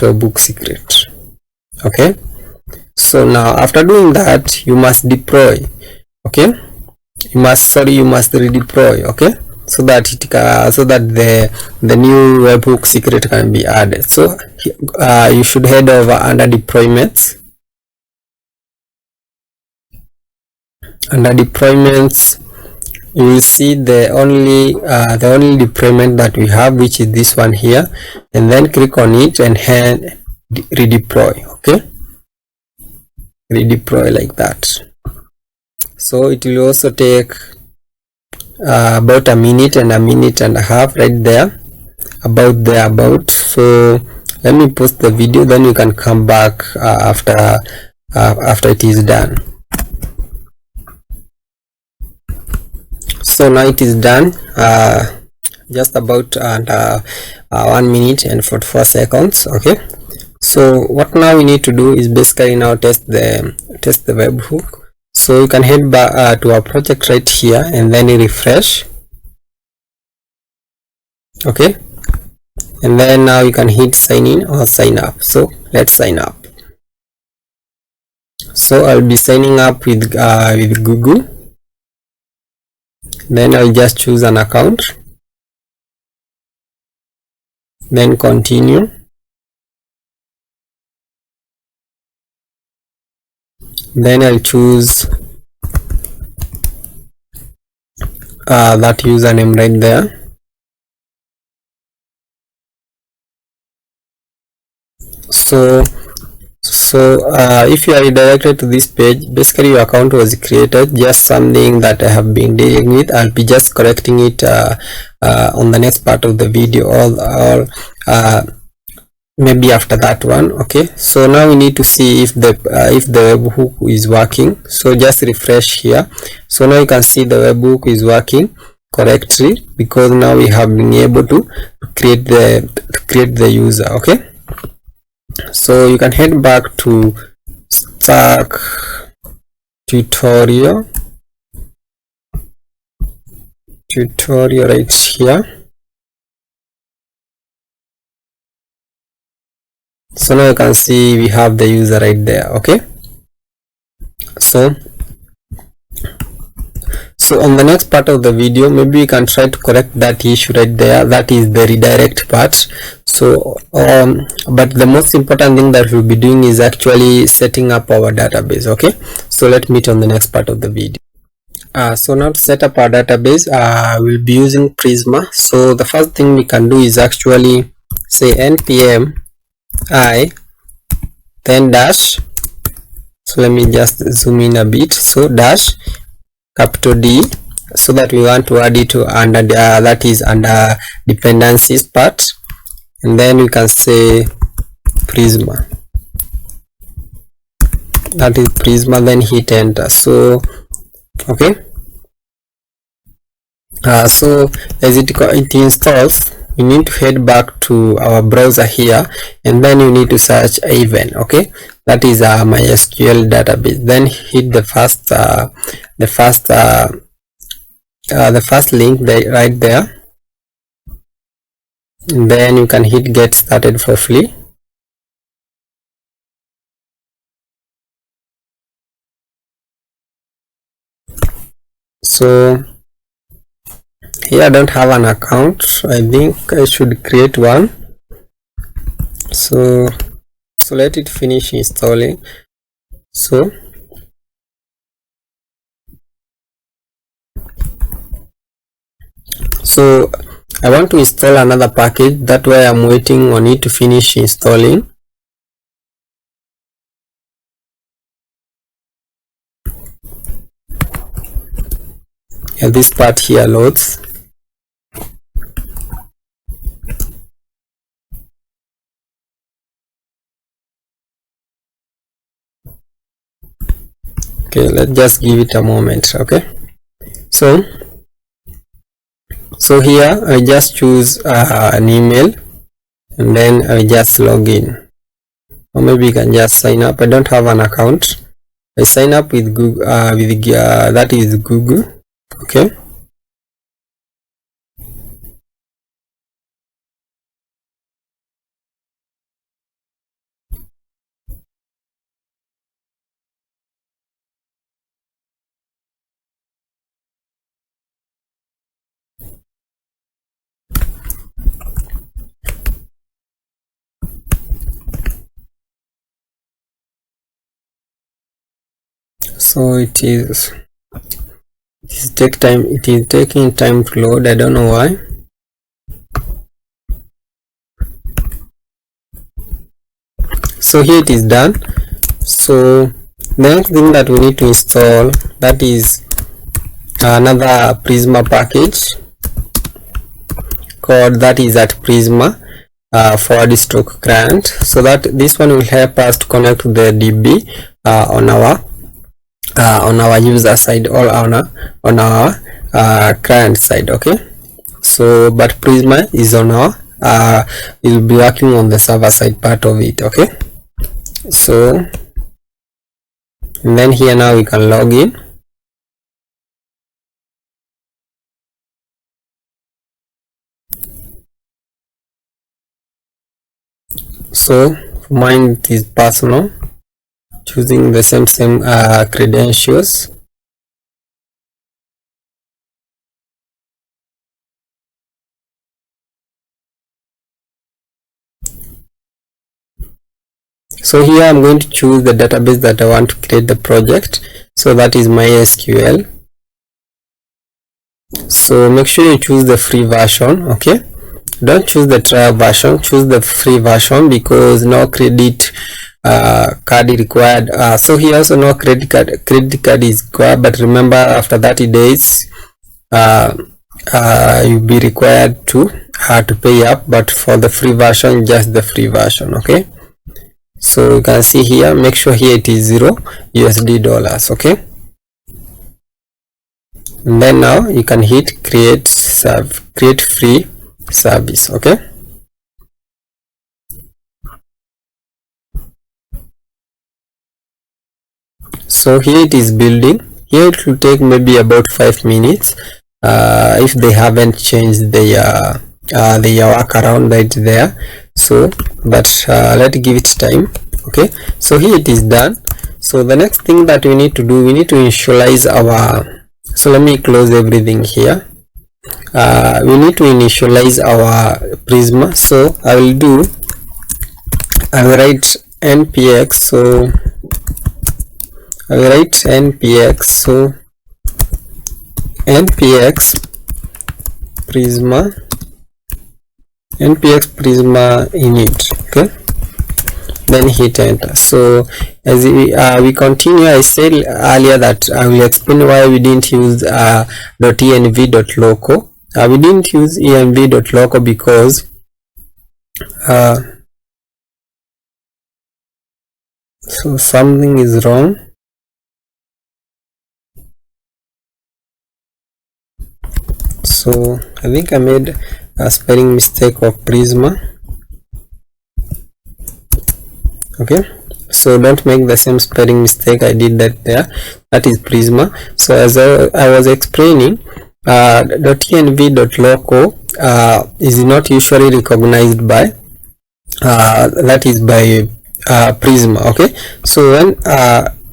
webhook secret. Okay, so now after doing that, you must deploy. Okay, you must redeploy. Okay, so that the new webhook secret can be added. So you should head over under deployments. Under deployments, you will see the only deployment that we have, which is this one here, and then click on it and redeploy. Okay, redeploy like that. So it will also take about a minute and a half right there, about. So let me post the video, then you can come back after it is done. So now it is done, just about 1 minute and 44 seconds. Okay, so what now we need to do is basically now test the webhook. So you can head back to our project right here and then refresh. Okay, and then now you can hit sign in or sign up. So let's sign up. So I'll be signing up with Google. Then I'll just choose an account, then continue, then I'll choose that username right there. So if you are redirected to this page, basically your account was created, just something that I have been dealing with. I'll be just correcting it on the next part of the video, or maybe after that one. Okay, so now we need to see if the webhook is working. So just refresh here. So now you can see the webhook is working correctly, because now we have been able to create the user. Okay, so you can head back to Stack tutorial right here. So now you can see we have the user right there. Okay, so on the next part of the video, maybe we can try to correct that issue right there, that is the redirect part. So but the most important thing that we'll be doing is actually setting up our database. Okay, so let's meet on the next part of the video. So now to set up our database, we'll be using Prisma. So the first thing we can do is actually say npm I then dash So let me just zoom in a bit. So dash capital D, so that we want to add it under the that is under dependencies part, and then we can say Prisma, that is Prisma, then hit enter. So okay, so as it installs, we need to head back to our browser here, and then you need to search Aiven. Okay, that is my SQL database. Then hit the first link right there, and then you can hit get started for free. So here I don't have an account. I think I should create one. So let it finish installing. So I want to install another package. That way I'm waiting on it to finish installing. Yeah, this part here loads. Okay, let's just give it a moment. Okay, so here I just choose an email, and then I just log in, or maybe you can just sign up. I don't have an account. I sign up with Google, that is Google. Okay, so it is taking time to load. I don't know why. So here it is done. So the next thing that we need to install, that is another Prisma package called, that is at Prisma forward stroke client. So that this one will help us to connect to the DB on our user side, or on our client side. Okay, so but Prisma is on our will be working on the server side part of it. Okay, so and then here now we can log in. So mine it is personal, choosing the same credentials. So here I'm going to choose the database that I want to create the project. So that is MySQL. So make sure you choose the free version. Okay, don't choose the trial version, choose the free version, because no credit card required. So here also no credit card is required, but remember after 30 days you'll be required to pay up, but for the free version, just the free version. Okay, so you can see here, make sure here it is $0. Okay, and then now you can hit create free service. Okay, so here it is building. Here it will take maybe about 5 minutes if they haven't changed their workaround right there. So but let's give it time. Okay, so here it is done. So the next thing that we need to do, we need to initialize our, so let me close everything here. We need to initialize our Prisma. So I will write npx. So I will write npx. So npx Prisma init. Okay, then hit enter. So as we continue, I said earlier that I will explain why we didn't use .env.local. We didn't use env.local because so something is wrong. So I think I made a spelling mistake of Prisma. Okay, so don't make the same spelling mistake I did that there. That is Prisma. So as I was explaining, .env.local is not usually recognized by that is by Prisma. Okay, so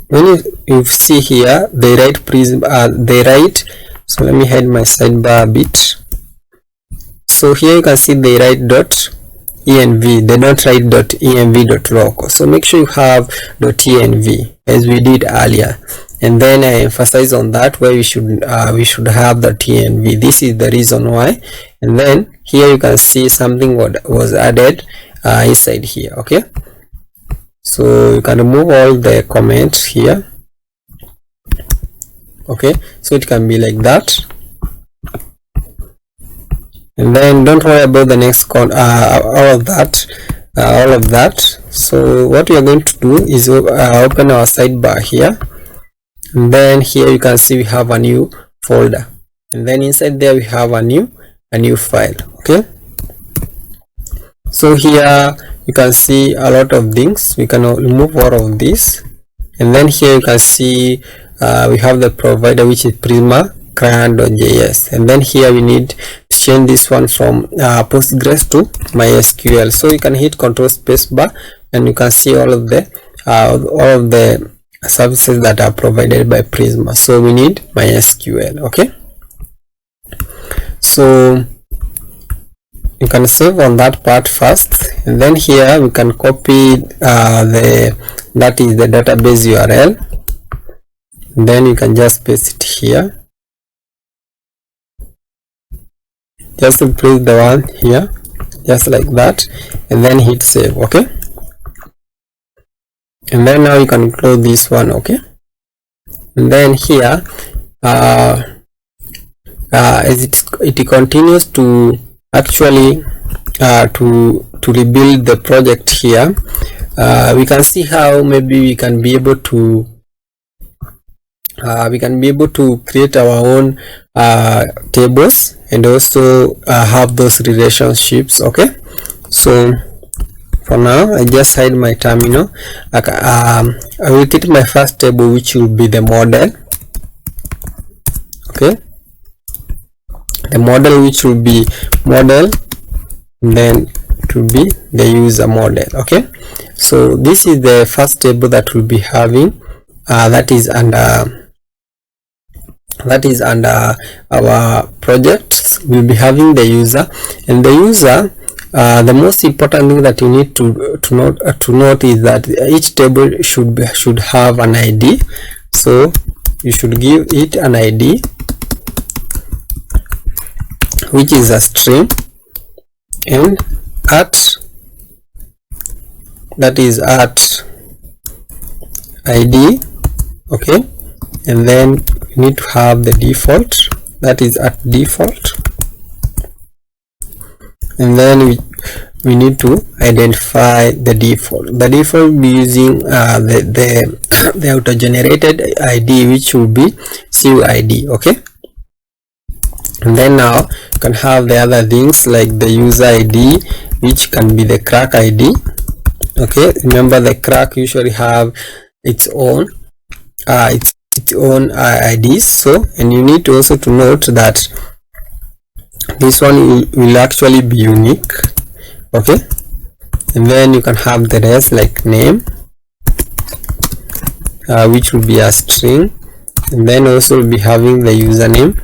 when you see here they write Prisma, they write, so let me hide my sidebar a bit. So here you can see they write .env, they don't write .env.local. So make sure you have .env as we did earlier, and then I emphasize on that where we should have .env. This is the reason why. And then here you can see something was added inside here. Okay, so you can remove all the comments here. Okay, so it can be like that, and then don't worry about the next all of that. So what we are going to do is open our sidebar here, and then here you can see we have a new folder, and then inside there we have a new file. Okay, so here you can see a lot of things. We can remove all of this, and then here you can see we have the provider, which is Prisma client.js, and then here we need to change this one from Postgres to MySQL. So you can hit Control Spacebar, and you can see all of the services that are provided by Prisma. So we need MySQL. Okay, so you can save on that part first, and then here we can copy the database URL. Then you can just paste it here, just place the one here just like that, and then hit save. Okay, and then now you can close this one. Okay, and then here as it continues to actually to rebuild the project here, we can see how maybe we can be able to create our own tables and also have those relationships. Okay, so for now I just hide my terminal. I will create my first table, which will be the model. Okay, the model, which will be model, then it will be the user model. Okay, so this is the first table that we'll be having, that is under our project. We'll be having the user, and the user, the most important thing that you need to note is that each table should have an ID. So you should give it an ID, which is a string, and that is at ID. Okay, and then you need to have the default, that is at default, and then we need to identify the default. The default will be using the auto generated ID, which will be CUID. Okay, and then now you can have the other things like the user ID, which can be the Clerk ID. Okay, remember the Clerk usually have its own IDs. So, and you need also to note that this one will actually be unique. Okay, and then you can have the rest like name, which will be a string, and then also we'll be having the username,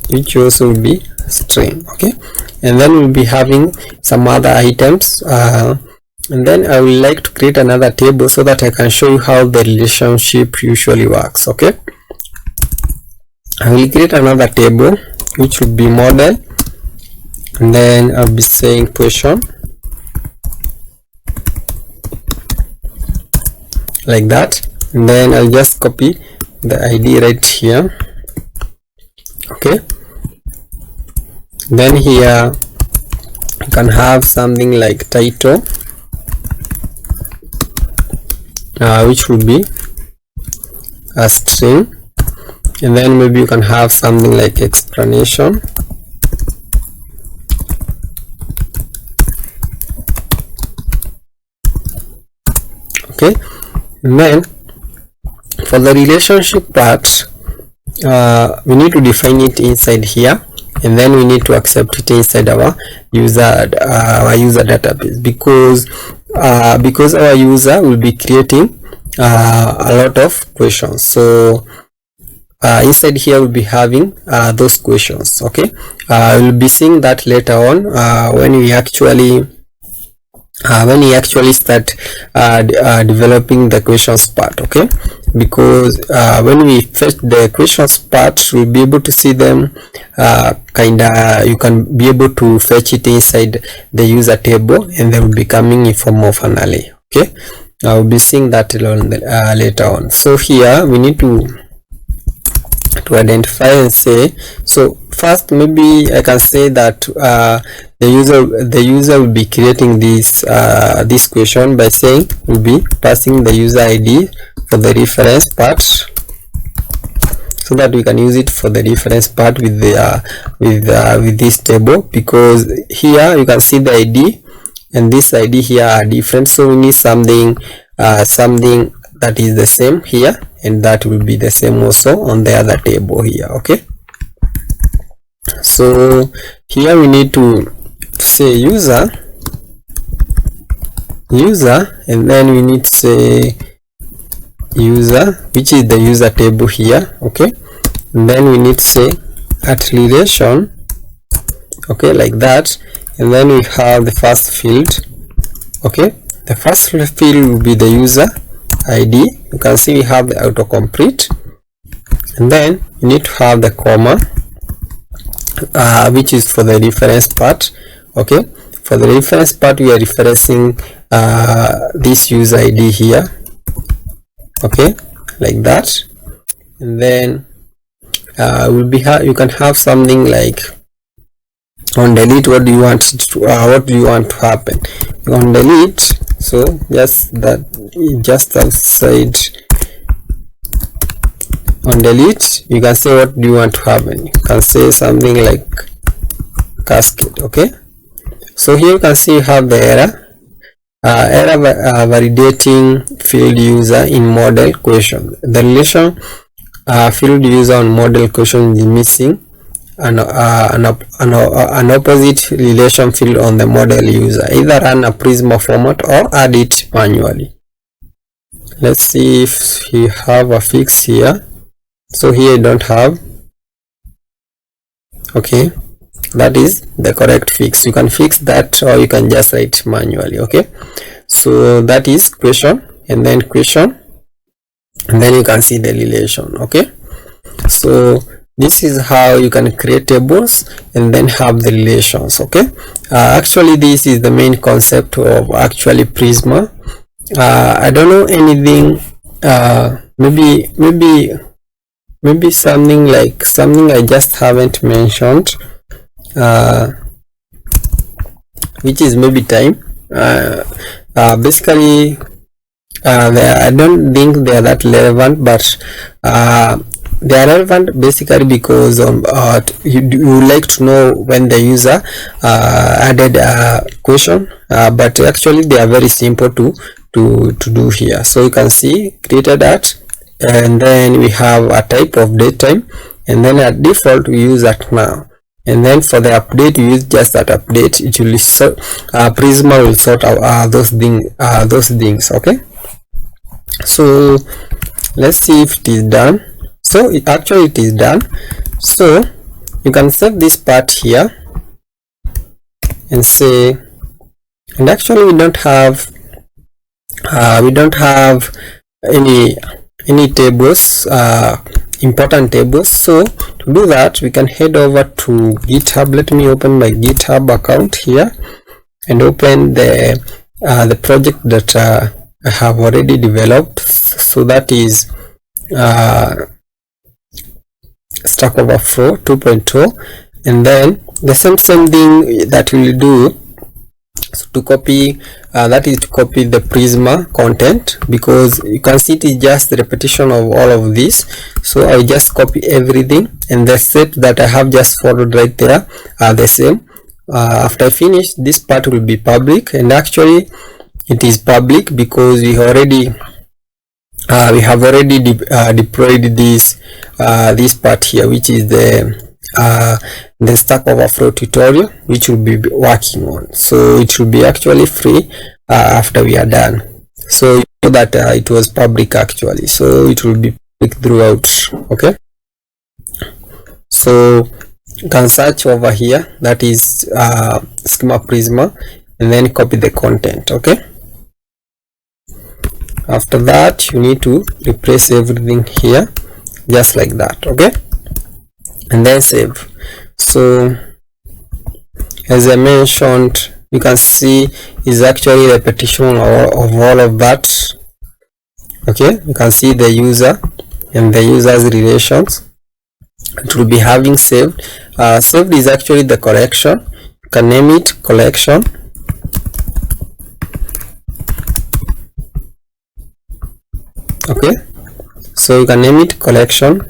which also will be string. Okay, and then we'll be having some other items, and then I would like to create another table so that I can show you how the relationship usually works. Okay, I will create another table, which will be model, and then I'll be saying question, like that. And then I'll just copy the ID right here. Okay, then here you can have something like title, which will be a string, and then maybe you can have something like explanation, okay. And then for the relationship part, we need to define it inside here, and then we need to accept it inside our user database, because our user will be creating a lot of questions. So inside here we'll be having those questions. Okay, we'll be seeing that later on when we actually start developing the questions part. Okay, because when we fetch the questions part, we'll be able to see them you can be able to fetch it inside the user table, and they will be coming in form of an array. Okay, I'll be seeing that later on. So here we need to identify and say, so first maybe I can say that the user will be creating this question by saying we'll be passing the user ID for the reference part, so that we can use it for the reference part with this table, because here you can see the ID and this ID here are different, so we need something that is the same here, and that will be the same also on the other table here. Okay, so here we need to say user, and then we need to say user, which is the user table here. Okay, and then we need to say at relation. Okay, like that. And then we have the first field. Okay, the first field will be the user ID. You can see we have the autocomplete, and then you need to have the comma, which is for the reference part. Okay, for the reference part we are referencing this user ID here. Okay, like that. And then you can have something like on delete. What do you want to happen on delete? So just outside on delete, you can say what do you want to happen. You can say something like cascade. Okay, so here you can see you have the error validating field user in model question. The relation field user on model question is missing an opposite relation field on the model user. Either run a Prisma format or add it manually. Let's see if we have a fix here. So here you don't have. Okay, that is the correct fix. You can fix that, or you can just write manually. Okay, so that is question, and then question, and then you can see the relation. Okay, so this is how you can create tables and then have the relations. Okay, actually this is the main concept of actually Prisma. I don't know anything, maybe something I just haven't mentioned, which is maybe time. Basically I don't think they are that relevant, but they are relevant basically because you like to know when the user added a question, but actually they are very simple to do here. So you can see created that, and then we have a type of datetime, and then at default we use that now, and then for the update we use just that update. It will Prisma will sort out those things. Okay, so let's see if it is done. So it is done. So you can save this part here and say, and actually we don't have any tables, important tables. So to do that, we can head over to GitHub. Let me open my GitHub account here and open the project that I have already developed. So that is Stack Overflow 2.0, and then the same thing that we'll do. So to copy that is to copy the Prisma content, because you can see it is just the repetition of all of this. So I just copy everything, and the set that I have just followed right there are the same. After I finish, this part will be public, and actually it is public because we have already deployed this this part here, which is the Stack Overflow tutorial, which will be working on. So it will be actually free after we are done. So you know that it was public actually, so it will be public throughout. Okay, so you can search over here, that is schema Prisma, and then copy the content. Okay, after that you need to replace everything here just like that. Okay, and then save. So as I mentioned, you can see is actually a repetition of all of that. Okay, you can see the user and the user's relations. It will be having saved. Saved is actually the collection. You can name it collection. Okay, so you can name it collection.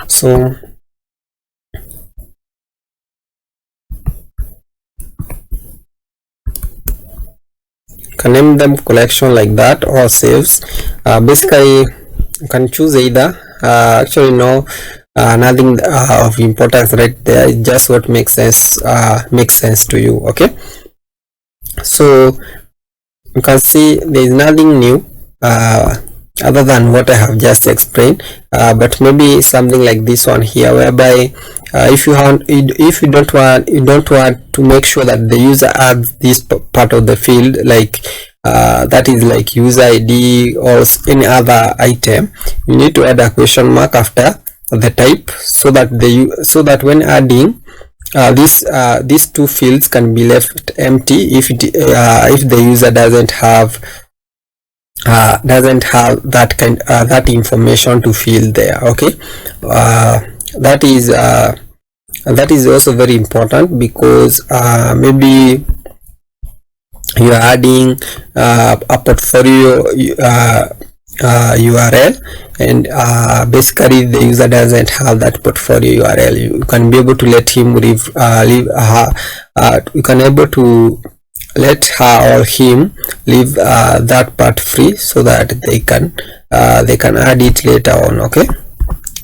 So you can name them collection like that, or saves. Basically you can choose either. Actually no, nothing of importance right there. It's just what makes sense to you. Okay, so you can see there is nothing new other than what I have just explained, but maybe something like this one here, whereby if you don't want to make sure that the user adds this part of the field, like that is like user ID or any other item, you need to add a question mark after the type, so that when adding these two fields can be left empty if the user doesn't have that information to fill there. Okay, that is also very important, because maybe you are adding a portfolio URL, and basically the user doesn't have that portfolio URL. You can be able to let him you can able to let her or him leave that part free, so that they can add it later on. Okay,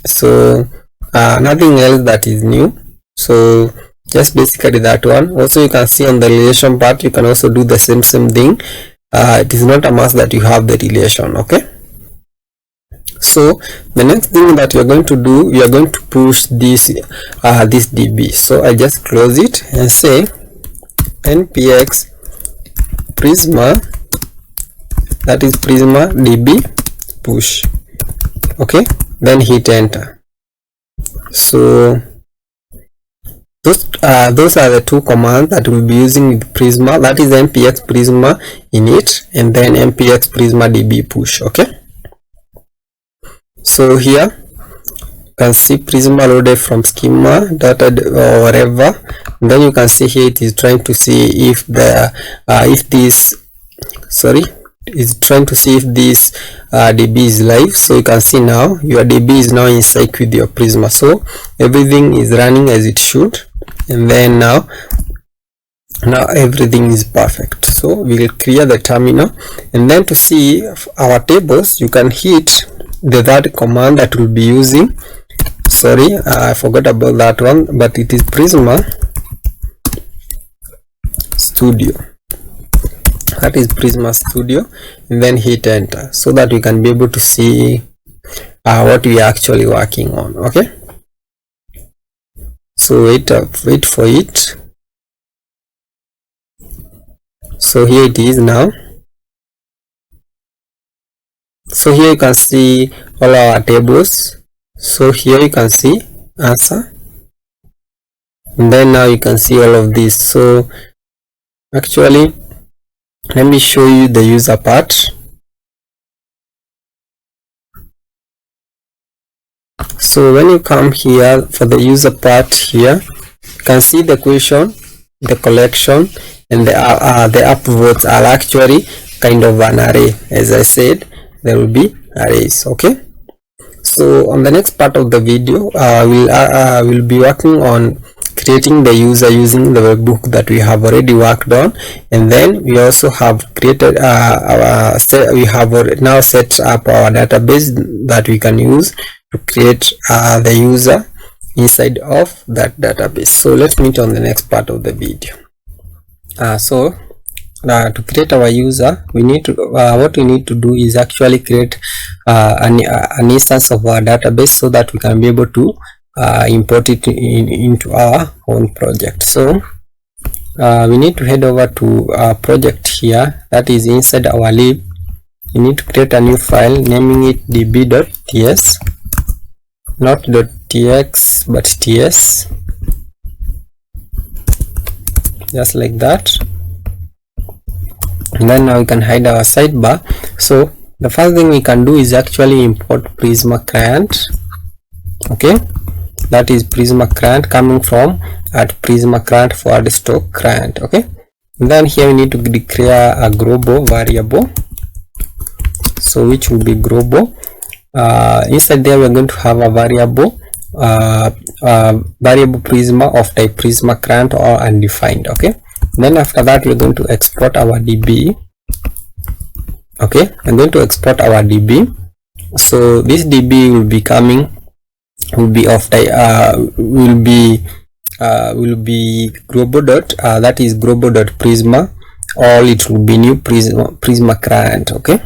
so nothing else that is new, so just basically that one. Also you can see on the relation part, you can also do the same thing. It is not a must that you have the relation. Okay, so the next thing that you're going to do, you are going to push this this DB. So I just close it and say npx Prisma, that is Prisma DB push. Okay, then hit enter. So those are the two commands that we'll be using with Prisma, that is npx Prisma init and then npx Prisma DB push. Okay, so here you can see Prisma loaded from schema data or whatever, and then you can see here it is trying to see if this DB is live. So you can see now your DB is now in sync with your Prisma, so everything is running as it should, and then now everything is perfect. So we will clear the terminal, and then to see our tables, you can hit the third command that we'll be using. Sorry, I forgot about that one, but it is Prisma Studio. That is Prisma Studio, and then hit enter, so that we can be able to see what we are actually working on. Okay, so wait for it. So here it is now. So here you can see all our tables. So here you can see answer, and then now you can see all of this. So actually, let me show you the user part. So when you come here for the user part here, you can see the question, the collection, and the upvotes are actually kind of an array. As I said, there will be arrays. Okay. So on the next part of the video, we'll be working on creating the user using the webhook that we have already worked on, and then we also have created we have now set up our database that we can use to create the user inside of that database. So let's meet on the next part of the video. To create our user, we need to what we need to do is actually create an instance of our database so that we can be able to import it into our own project. So we need to head over to our project here, that is inside our lib. You need to create a new file, naming it db.ts, not .tx but ts, just like that. And then now we can hide our sidebar. So the first thing we can do is actually import Prisma client. Okay, that is Prisma client coming from at Prisma client /stock client. Okay, and then here we need to declare a global variable, so which will be global. Inside there we're going to have a variable Prisma of type Prisma client or undefined. Okay, then after that we're going to export our db. Okay, I'm going to export our db. So this db will be of type will be global dot that is global.prisma, or it will be new Prisma client. Okay,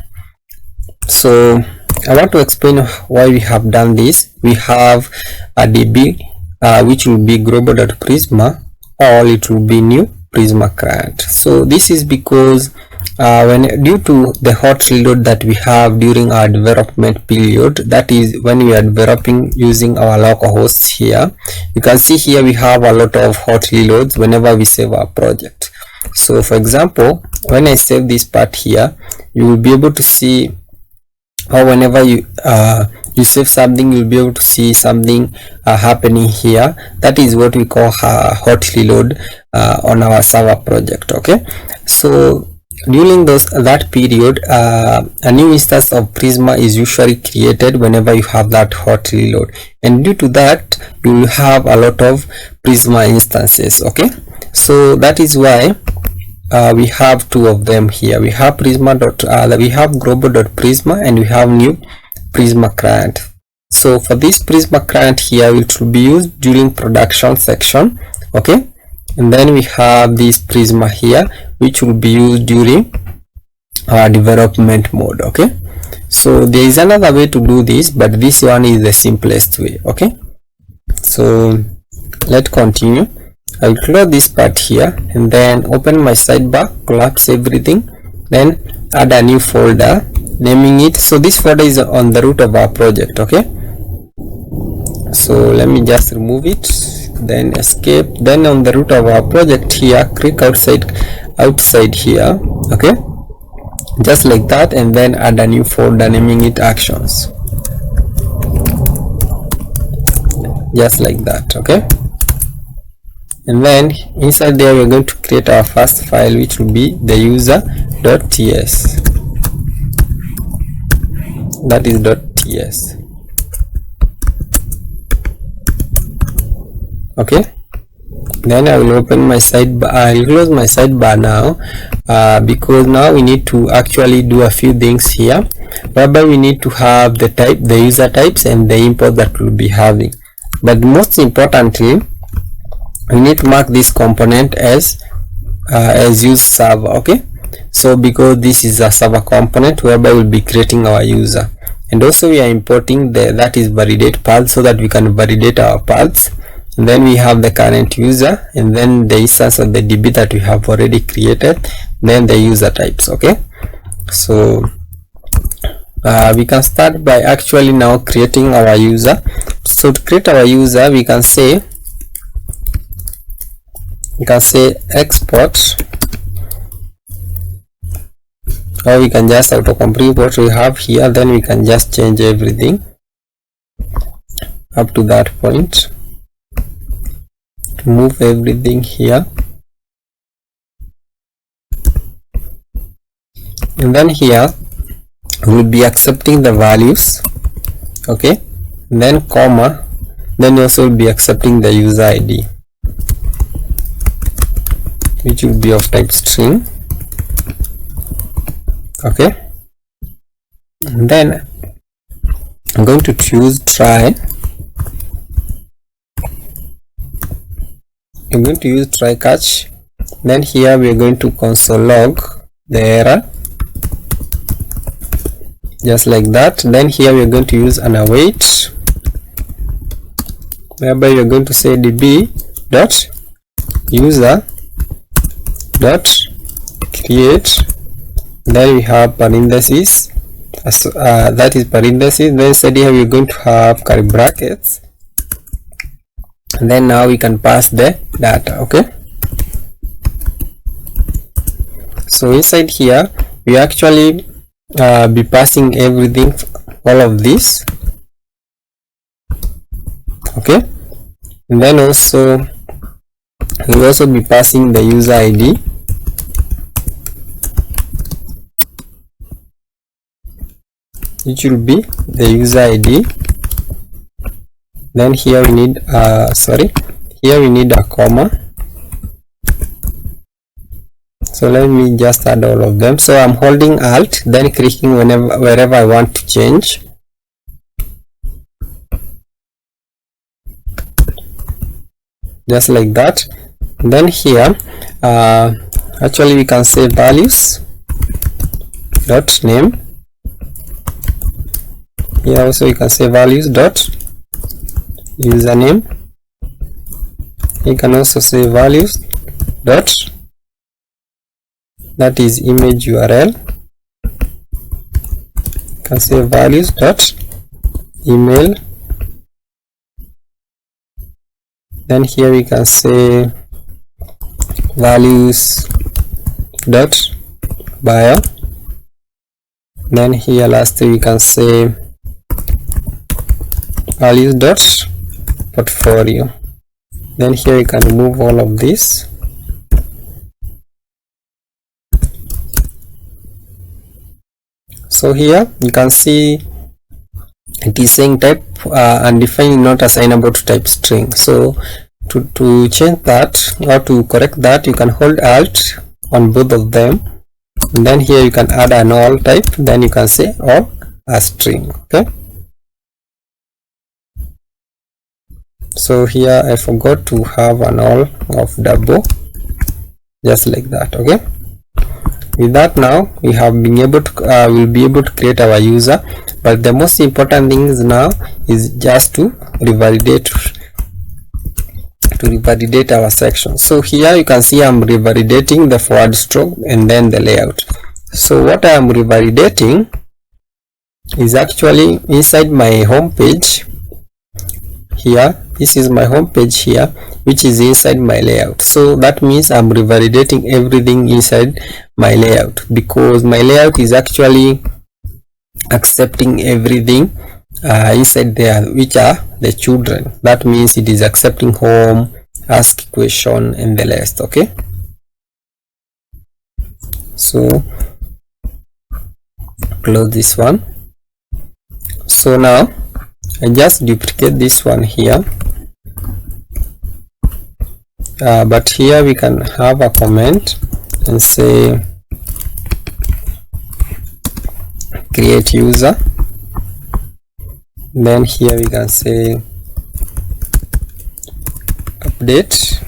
so I want to explain why we have done this. We have a db which will be global.prisma, or it will be new Prisma client. So this is because due to the hot reload that we have during our development period, that is when we are developing using our local hosts here, you can see here we have a lot of hot reloads whenever we save our project. So for example, when I save this part here, you will be able to see how whenever you save something, you'll be able to see something happening here. That is what we call hot reload on our server project. Okay, so during that period, a new instance of Prisma is usually created whenever you have that hot reload, and due to that you will have a lot of Prisma instances. Okay, so that is why we have two of them here. We have we have global.prisma and we have new Prisma client. So for this Prisma client here, it will be used during production section. Okay, and then we have this Prisma here, which will be used during our development mode. Okay, so there is another way to do this, but this one is the simplest way. Okay, so let's continue. I will close this part here and then open my sidebar, collapse everything, then add a new folder, naming it. So this folder is on the root of our project. Okay, so let me just remove it, then escape. Then on the root of our project here, click outside here. Okay, just like that, and then add a new folder, naming it actions, just like that. Okay, and then inside there we're going to create our first file, which will be the user.ts, that is .ts. Okay, then I will open my sidebar. I will close my sidebar now, because now we need to actually do a few things here, whereby we need to have the user types and the import that we'll be having. But most importantly, we need to mark this component as use server. Okay, so because this is a server component whereby we'll be creating our user, and also we are importing that is validate path, so that we can validate our paths, and then we have the current user, and then the instance of the DB that we have already created, then the user types. Okay, so we can start by actually now creating our user. So to create our user, we can say export, or we can just autocomplete what we have here, then we can just change everything up to that point, move everything here, and then here we'll be accepting the values. Okay, and then comma, then also will be accepting the user ID, which will be of type string. Okay, and then I'm going to choose try. I'm going to use try catch. Then here we are going to console log the error, just like that. Then here we are going to use an await, whereby we are going to say db dot user dot create, then we have parentheses, that is parentheses, then instead here we are going to have curly brackets, and then now we can pass the data. Okay, so inside here we actually be passing everything, all of this. Okay, and then also we'll also be passing the user ID, which will be the user ID. Then here we need here we need a comma, so let me just add all of them. So I'm holding alt, then clicking wherever I want to change. Just like that. And then here actually we can say values dot name. Here also you can say values dot username. You can also say values dot, that is image URL. You can say values dot email. Then here we can say values dot bio. Then here lastly we can say values dot portfolio. Then here you can remove all of this. So here you can see it is saying type undefined not assignable to type string. So to change that or to correct that, you can hold alt on both of them, and then here you can add an all type, then you can say or a string. Okay, so here I forgot to have an all of double, just like that. Okay, with that now we have been able to we'll be able to create our user, but the most important thing is now is just to revalidate our section. So here you can see I'm revalidating the forward stroke and then the layout. So what I am revalidating is actually inside my home page here. This is my home page here, which is inside my layout. So that means I'm revalidating everything inside my layout, because my layout is actually accepting everything inside there, which are the children. That means it is accepting home, ask question, and the rest. Okay, so close this one. So now I just duplicate this one here, but here we can have a comment and say create user. Then here we can say update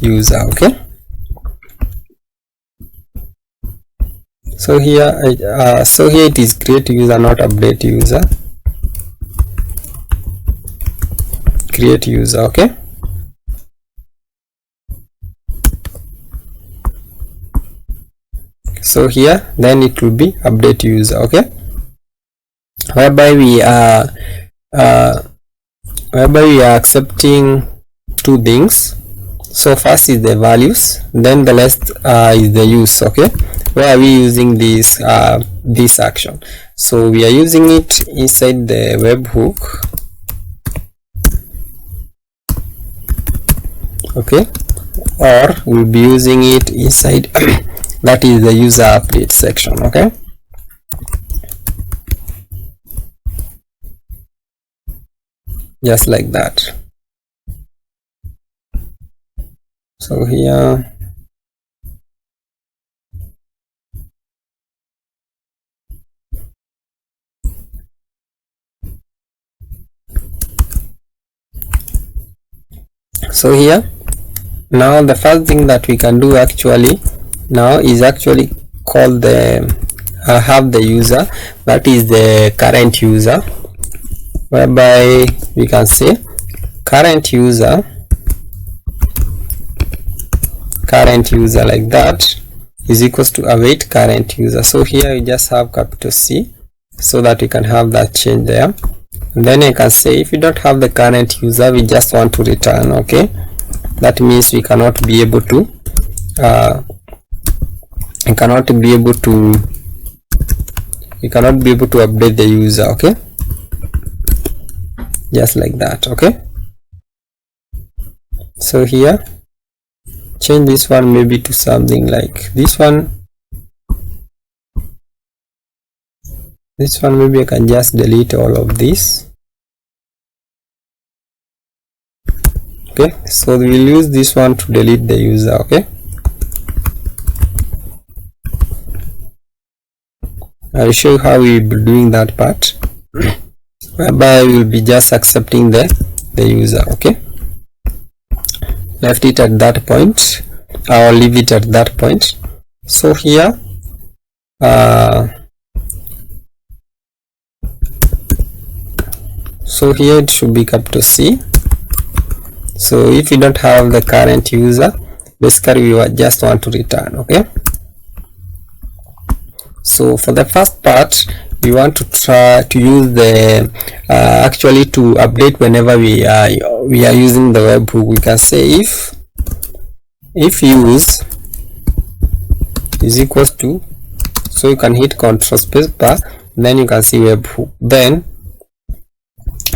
user. Okay, so here it is create user, not update user. create user. Okay, so here then it will be update user. Okay, whereby we are accepting two things. So first is the values, then the last is the use. Okay, where are we using this action? So we are using it inside the webhook. Okay, or we'll be using it inside that is the user update section. Okay, just like that. So here now the first thing that we can do actually now is actually call the have the user, that is the current user, whereby we can say current user like that is equals to await current user. So here you just have capital C so that we can have that change there. And then I can say if you don't have the current user, we just want to return. Okay, that means we cannot be able to update the user. Okay, just like that. Okay, so here change this one maybe to something like this one. Maybe I can just delete all of this. Okay, so we'll use this one to delete the user. Okay, I'll show you how we'll be doing that part, whereby we'll be just accepting the user. Okay, left it at that point, or leave it at that point. So here it should be capital C. So if you don't have the current user, basically we just want to return. Okay, so for the first part we want to try to use the actually to update whenever we are using the webhook. We can say if use is equals to, so you can hit Ctrl space bar, then you can see webhook. Then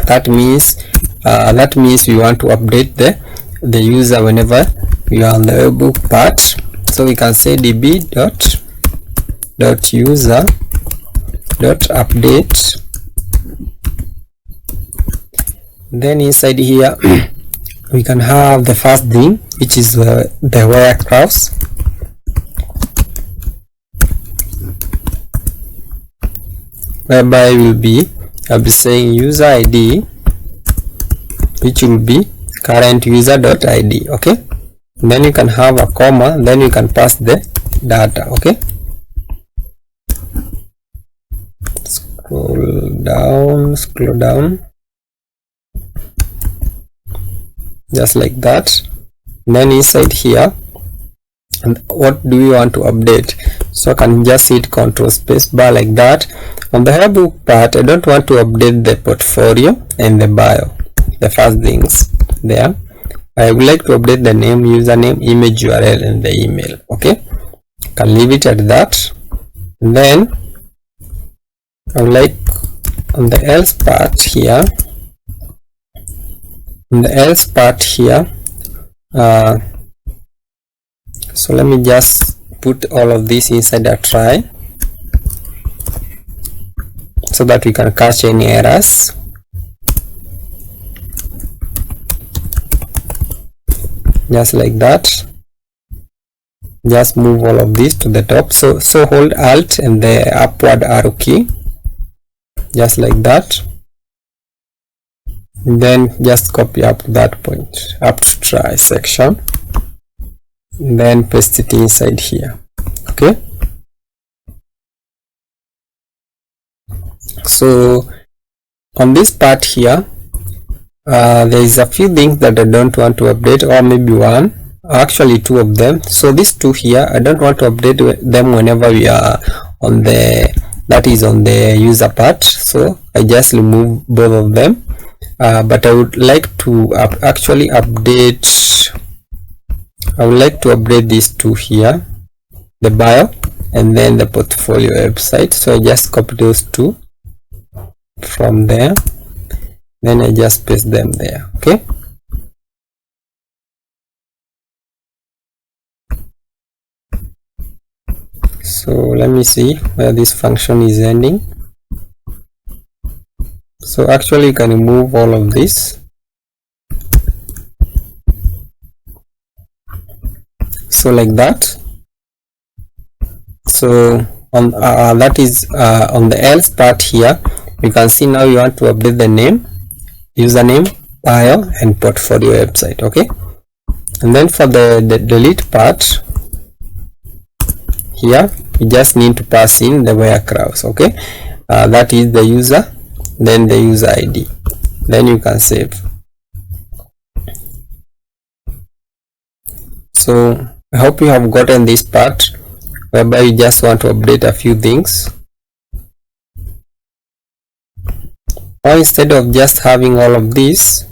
that means we want to update the user whenever we are on the webhook part. So we can say db dot user dot update. Then inside here we can have the first thing, which is the where clause. Whereby I'll be saying user ID, which will be current user dot ID. Okay, then you can have a comma, then you can pass the data. Okay, scroll down just like that. Then inside here, and what do we want to update? So I can just hit Ctrl space bar like that. On the webhook part, I don't want to update the portfolio and the bio, the first things there. I would like to update the name, username, image URL, and the email. Okay, can leave it at that. And then I would like on the else part here, so let me just put all of this inside a try so that we can catch any errors. Just like that. Just move all of this to the top. So hold Alt and the upward arrow key, just like that. And then just copy up to that point, up to try section, and then paste it inside here. Okay, so on this part here, there is a few things that I don't want to update, or maybe one, actually two of them. So these two here, I don't want to update them whenever we are on the, that is on the user part, so I just remove both of them. But I would like to actually update, I would like to update these two here, the bio and then the portfolio website. So I just copy those two from there, then I just paste them there. Okay, so let me see where this function is ending. So actually you can remove all of this. So like that. So on that is on the else part here, you can see now you want to update the name, username, bio and portfolio website. Okay, and then for the delete part here, you just need to pass in the where clause. Okay, that is the user, then the user ID, then you can save. So I hope you have gotten this part, whereby you just want to update a few things, or instead of just having all of this,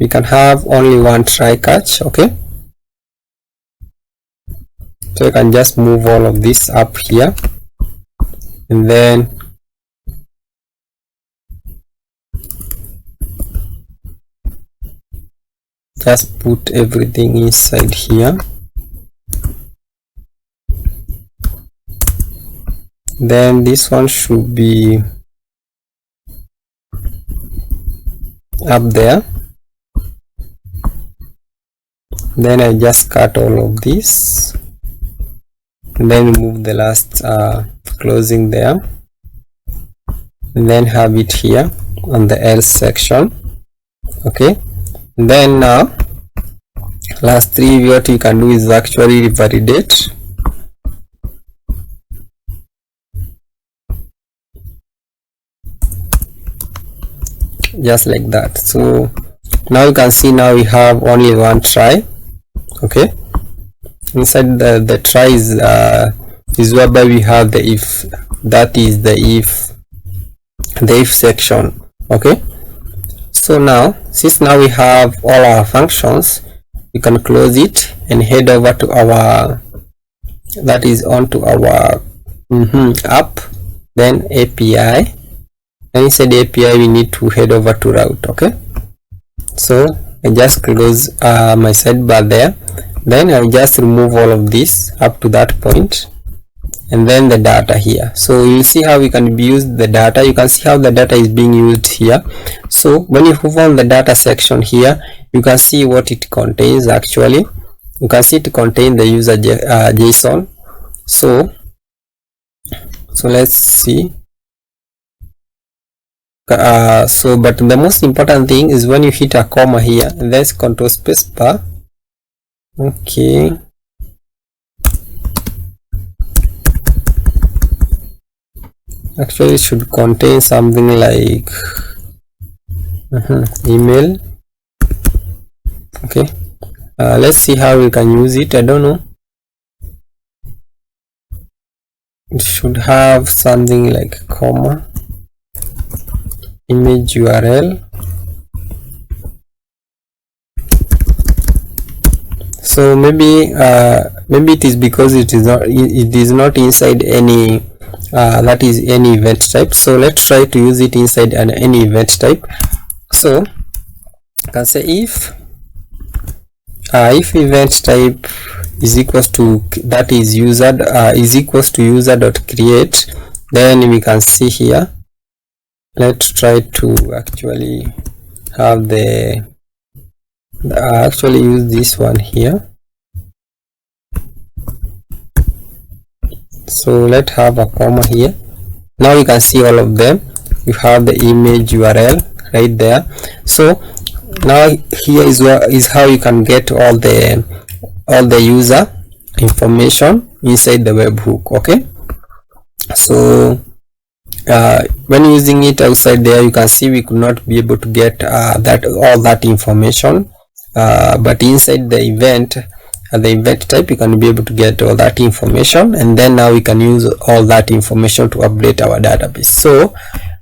we can have only one try catch. Okay, so you can just move all of this up here, and then just put everything inside here. Then this one should be up there. Then I just cut all of this, and then remove the last closing there, and then have it here on the else section. Okay, and then now last three, what you can do is actually validate. Just like that. So now you can see now we have only one try. Okay, inside the try is whereby we have the if, that is the if section. Okay, so now since now we have all our functions, we can close it and head over to our, that is onto our app, then API. And inside API we need to head over to route. Okay, so I just close my sidebar there, then I just remove all of this up to that point, and then the data here. So you'll see how we can use the data. You can see how the data is being used here. So when you move on the data section here, you can see what it contains. Actually you can see it contains the user JSON. So let's see. So but the most important thing is when you hit a comma here, and there's control space bar. Okay, actually it should contain something like email. Okay, let's see how we can use it. I don't know, it should have something like comma, image URL. So maybe it is because it is not inside any that is any event type. So let's try to use it inside any event type. So you can say if event type is equals to, that is user is equals to user.create, then we can see here. Let's try to actually have the actually use this one here. So let's have a comma here. Now you can see all of them. You have the image URL right there. So now here is how you can get all the user information inside the webhook. Okay, so when using it outside there, you can see we could not be able to get all that information, but inside the event type, you can be able to get all that information, and then now we can use all that information to update our database. So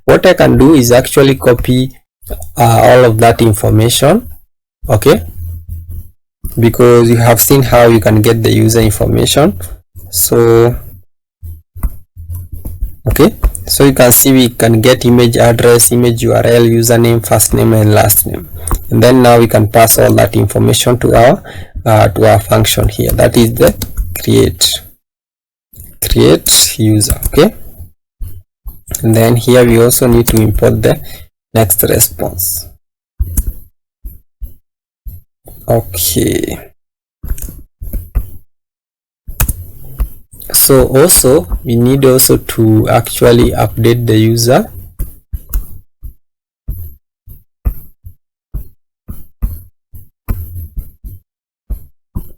what I can do is actually copy all of that information, okay, because you have seen how you can get the user information. So okay, so you can see we can get image address, image URL, username, first name and last name, and then now we can pass all that information to our function here, that is the create user. Okay, and then here we also need to import the next response. Okay, so also we need also to actually update the user.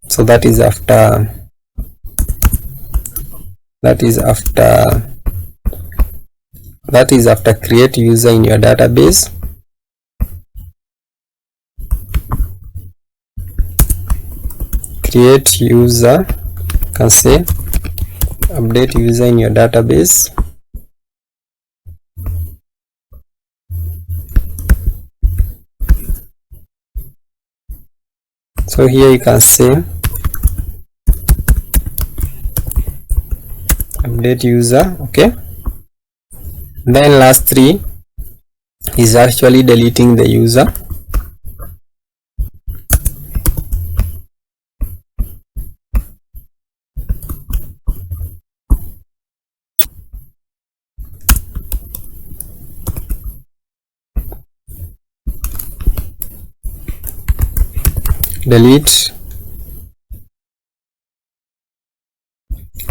So that is after create user in your database. Create user, you can say update user in your database. So here you can say update user. Okay, then last three is actually deleting the user.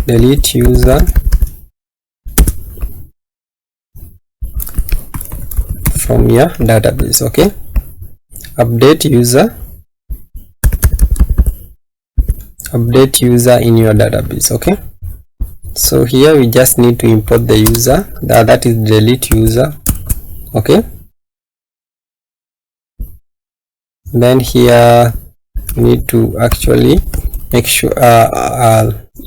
Delete user from your database. Okay, update user in your database. Okay, so here we just need to import the user, that is delete user. Okay, then here we need to actually make sure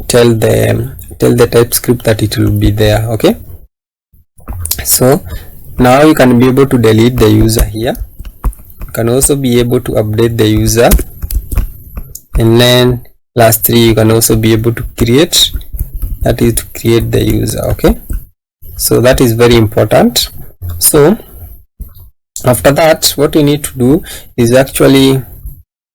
tell the TypeScript that it will be there. Okay, so now you can be able to delete the user here. You can also be able to update the user, and then last three you can also be able to create, that is to create the user. Okay, so that is very important. So after that, what you need to do is actually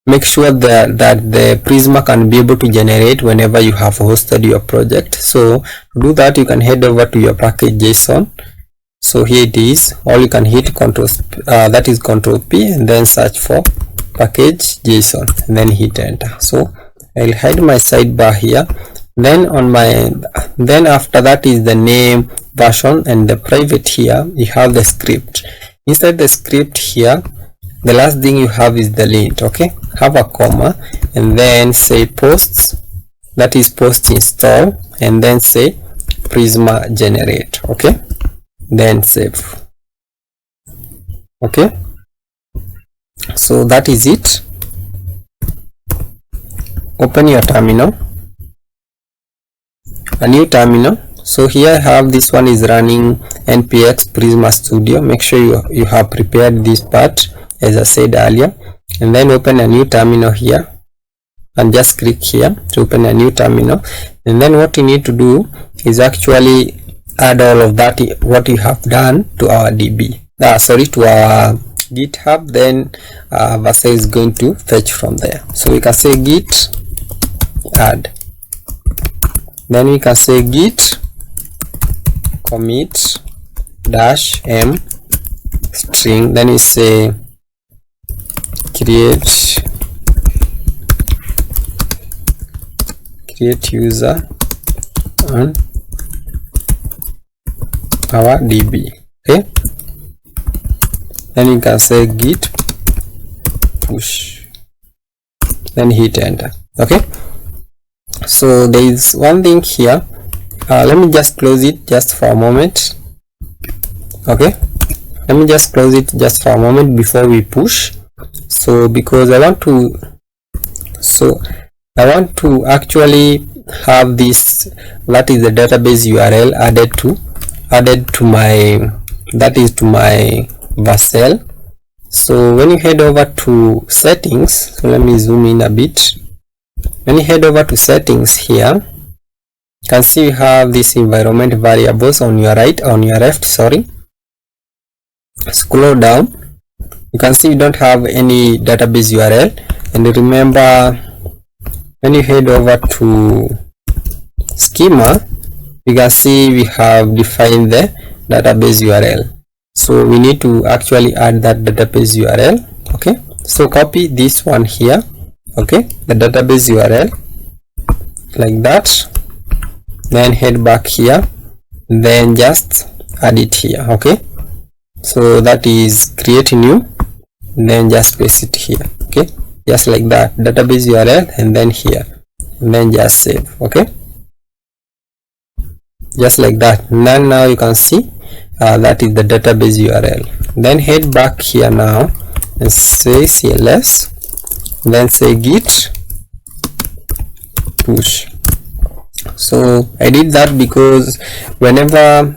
make sure that the Prisma can be able to generate whenever you have hosted your project. So to do that, you can head over to your package JSON. So here it is, or you can hit Control P and then search for package JSON and then hit enter. So I'll hide my sidebar here. Then after that is the name, version, and the private. Here you have the script. Inside the script here, the last thing you have is the lint. Okay, have a comma and then say posts, that is post install, and then say Prisma generate. Okay, then save. Okay, so that is it. Open your terminal, a new terminal. So here I have this one is running npx Prisma Studio. Make sure you have prepared this part as I said earlier, and then open a new terminal here and just click here to open a new terminal. And then what you need to do is actually add all of that what you have done to our to our GitHub. Then Versa is going to fetch from there. So we can say git add, then we can say git commit -m string, then we say create user on our DB. Okay, then you can say git push, then hit enter. Okay, so there is one thing here. Let me just close it just for a moment. Okay, let me just close it just for a moment before we push. So because I want to actually have this, that is the database URL added to my, that is to my Vercel. So when you head over to settings, so let me zoom in a bit. When you head over to settings here, you can see we have this environment variables on your right, on your left, sorry. Scroll down, you can see we don't have any database URL. And remember, when you head over to schema, you can see we have defined the database URL. So we need to actually add that database URL. Okay, so copy this one here, okay, the database URL like that, then head back here, then just add it here. Okay, so that is create new, then just paste it here. Okay, just like that, database URL, and then here, and then just save. Okay, just like that. Now you can see that is the database URL. Then head back here now and say cls, then say git push. So I did that because whenever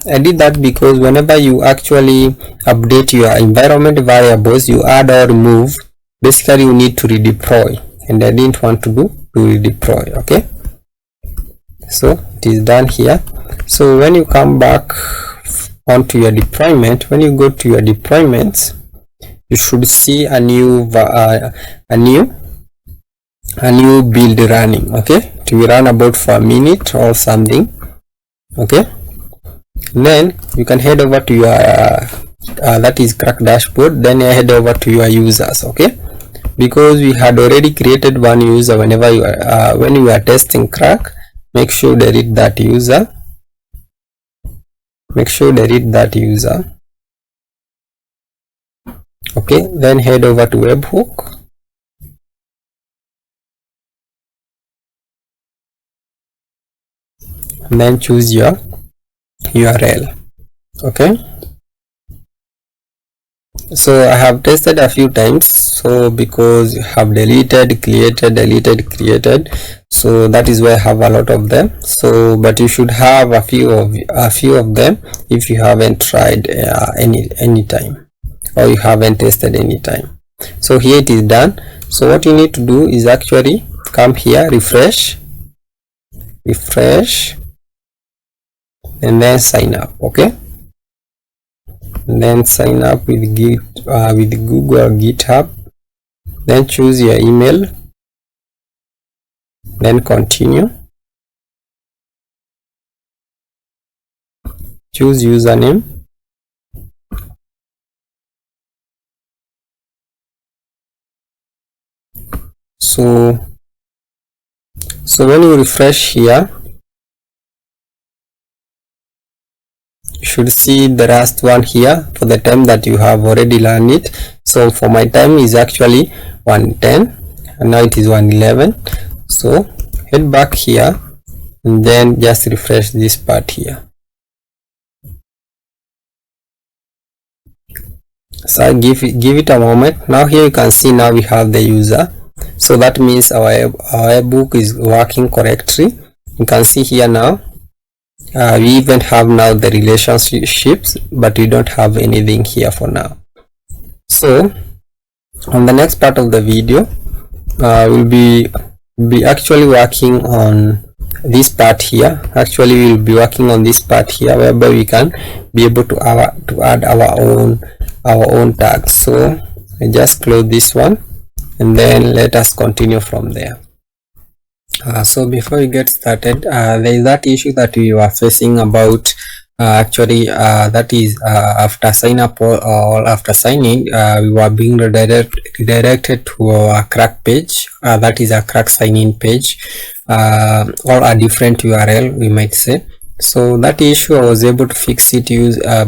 you actually update your environment variables, you add or remove, basically you need to redeploy, and I didn't want to redeploy. Okay, so it is done here. So when you come back onto your deployment, when you go to your deployments, you should see a new build running. Okay, to be run about for a minute or something. Okay, then you can head over to your that is Clerk dashboard, then you head over to your users. Okay, because we had already created one user. Whenever you are when you are testing Clerk, make sure delete that user. Okay, then head over to Webhook, and then choose your URL. Okay, so I have tested a few times, so because you have deleted, created, so that is why I have a lot of them. So but you should have a few of them if you haven't tried any time, or you haven't tested any time. So here it is done. So what you need to do is actually come here, refresh, and then sign up. Okay, and then sign up with Google or GitHub, then choose your email, then continue, choose username, so when you refresh here, you should see the last one here for the time that you have already learned it. So for my time is actually 110, and now it is 111. So head back here and then just refresh this part here. So give it a moment. Now here you can see, now we have the user, so that means our book is working correctly. You can see here now we even have now the relationships, but we don't have anything here for now. So on the next part of the video, we'll be actually working on this part here. Actually we'll be working on this part here, whereby we can be able to add our own tags. So I just close this one, and then let us continue from there. So before we get started, there is that issue that we were facing about that is after sign up or after signing, we were being redirected to our Clerk page, that is a Clerk sign-in page, or a different URL, we might say. So that issue I was able to fix it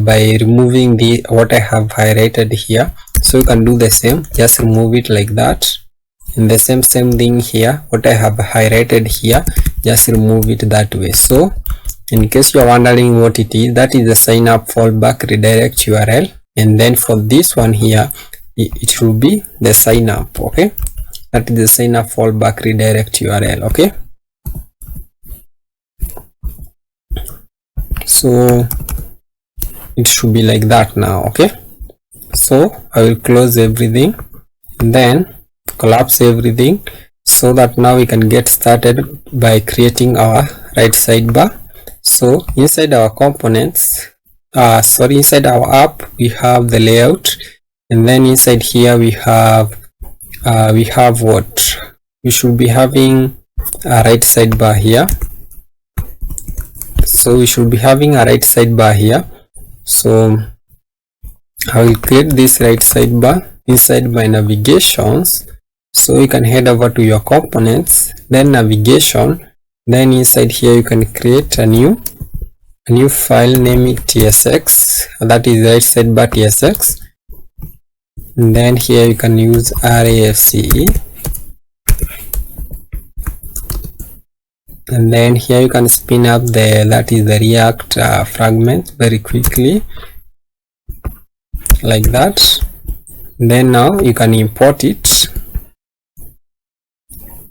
by removing what I have highlighted here. So you can do the same, just remove it like that, and the same thing here, what I have highlighted here, just remove it that way. So in case you are wondering what it is, that is the sign up fallback redirect URL, and then for this one here it will be the sign up. Okay, that is the sign up fallback redirect URL. Okay, so it should be like that now. Okay, so I will close everything and then collapse everything, so that now we can get started by creating our right sidebar. So inside our components, inside our app, we have the layout, and then inside here we have what we should be having a right sidebar here. So we should be having a right sidebar here. So I will create this right sidebar inside my navigations. So you can head over to your components, then navigation, then inside here you can create a new file, name it tsx, that is right sidebar tsx, and then here you can use rafce, and then here you can spin up the React fragment very quickly like that. Then now you can import it,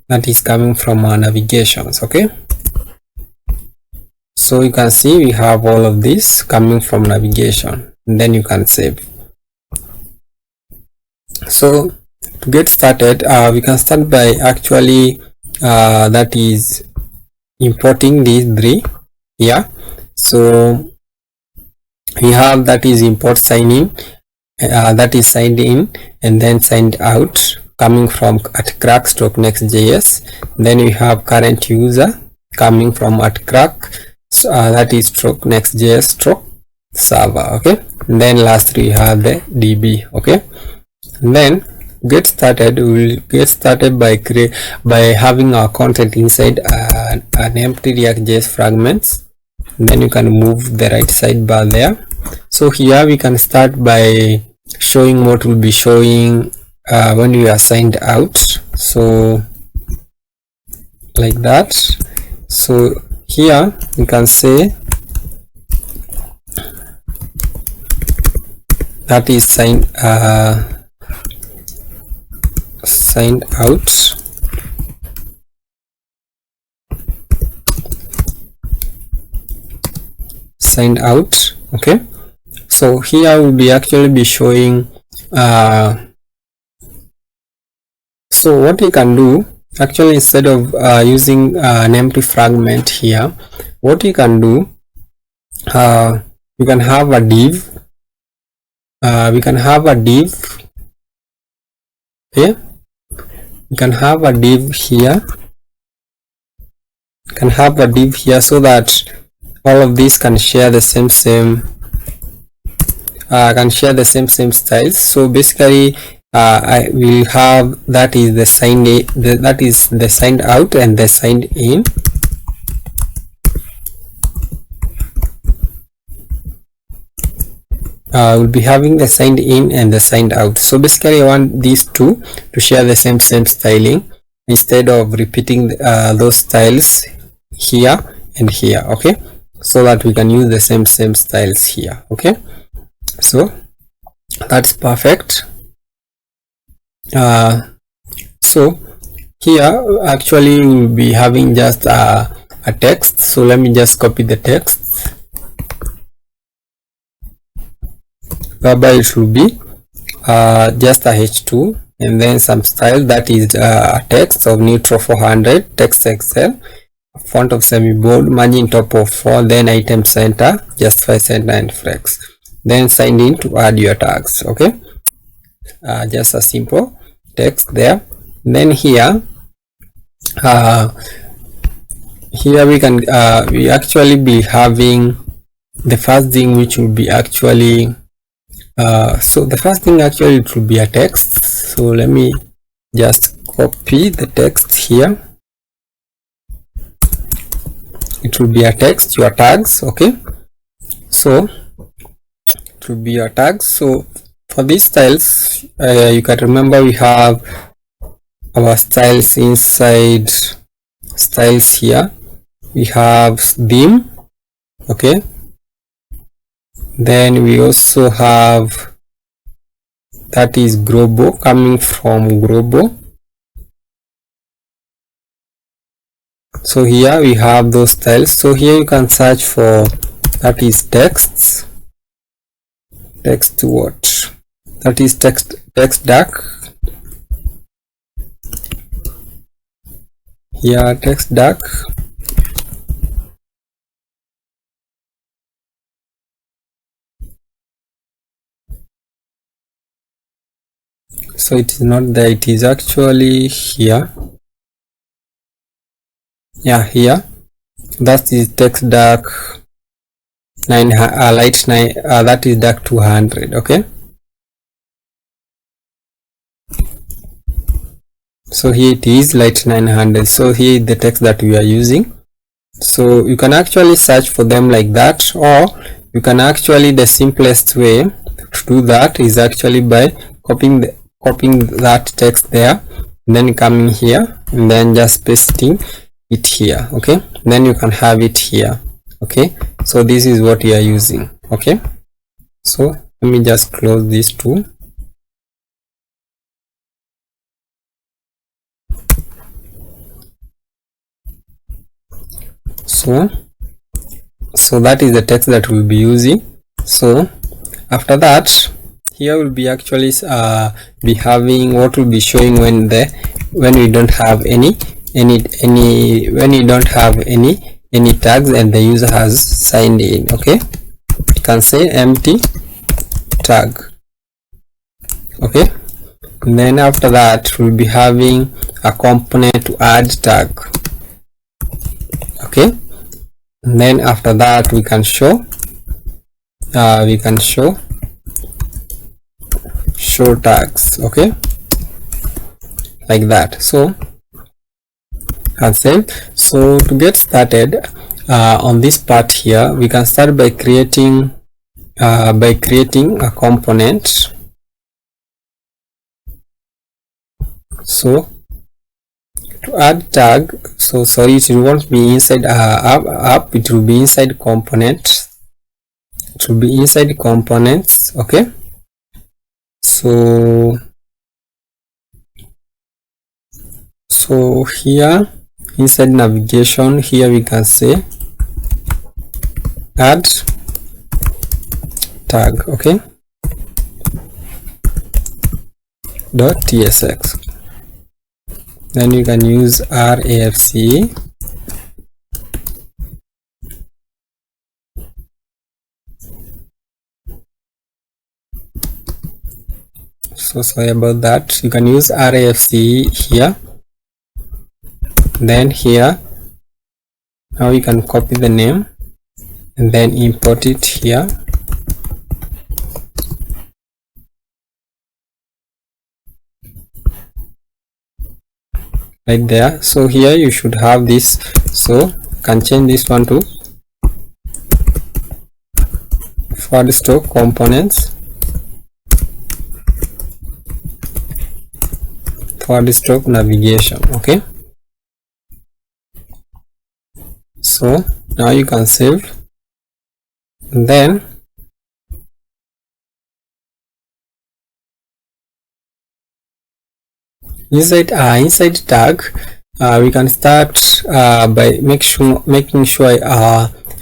that is coming from our navigations. Okay, so you can see we have all of this coming from navigation, and then you can save. So to get started, we can start by actually that is importing these three here. So we have that is import sign in, that is signed in and then signed out, coming from at Clerk Next.js. Then we have current user coming from at Clerk, that is Next.js server. Okay, and then lastly we have the DB. Okay, and then get started. We will get started by having our content inside an empty React.js fragments. And then you can move the right sidebar there. So here we can start by showing what will be showing when we are signed out. So like that. So here you can say that is signed out. Signed out. Okay, so here will be actually be showing so what you can do actually, instead of using an empty fragment here, what you can do, you can have a div. We can have a div. Okay, you can have a div here. You can have a div here so that all of these can share the same styles. So basically I will have that is the signed out and the signed in. We'll be having the signed in and the signed out. So basically I want these two to share the same styling instead of repeating those styles here and here. Okay, so that we can use the same styles here. Okay, so that's perfect. So here actually we'll be having just a text. So let me just copy the text, whereby it should be just a h2 and then some style, that is a text of neutral 400, text excel, font of semi-bold, margin top of 4, then item center, justify center and flex, then signed in to add your tags. Okay, just a simple text there. Then here we can we actually be having the first thing, which will be actually so the first thing actually it will be a text. So let me just copy the text here. It will be a text, your tags. Okay, so it will be your tags. So for these styles, you can remember we have our styles inside styles here. We have theme, Okay, then we also have that is Grobo, coming from Grobo. So here we have those styles. So here you can search for that is text what, that is text dark. Here text dark, so it is not there, it is actually here. Yeah, here that is text dark 9 light 9, that is dark 200. Okay, so here it is light 900. So here is the text that we are using. So you can actually search for them like that, or you can actually, the simplest way to do that is actually by copying that text there, then coming here and then just pasting it here. Okay, then you can have it here. Okay, so this is what you are using. Okay, so let me just close these two. So that is the text that we'll be using. So after that, here will be actually be having what will be showing when we don't have any tags and the user has signed in. Okay, you can say empty tag. Okay, and then after that we'll be having a component to add tag. Okay, and then after that we can show show tags. Okay, like that. So and save. So to get started on this part here, we can start by creating a component. So to add tag, so sorry, it won't be inside app, it will be inside component. It will be inside components. Okay, so here inside navigation, here we can say add tag. Okay, .tsx, then you can use rafc. So sorry about that. You can use rafc here. Then here, now you can copy the name and then import it here. Right there. So here you should have this. So you can change this one to / components / navigation. Okay, so now you can save. And then inside tag, we can start by making sure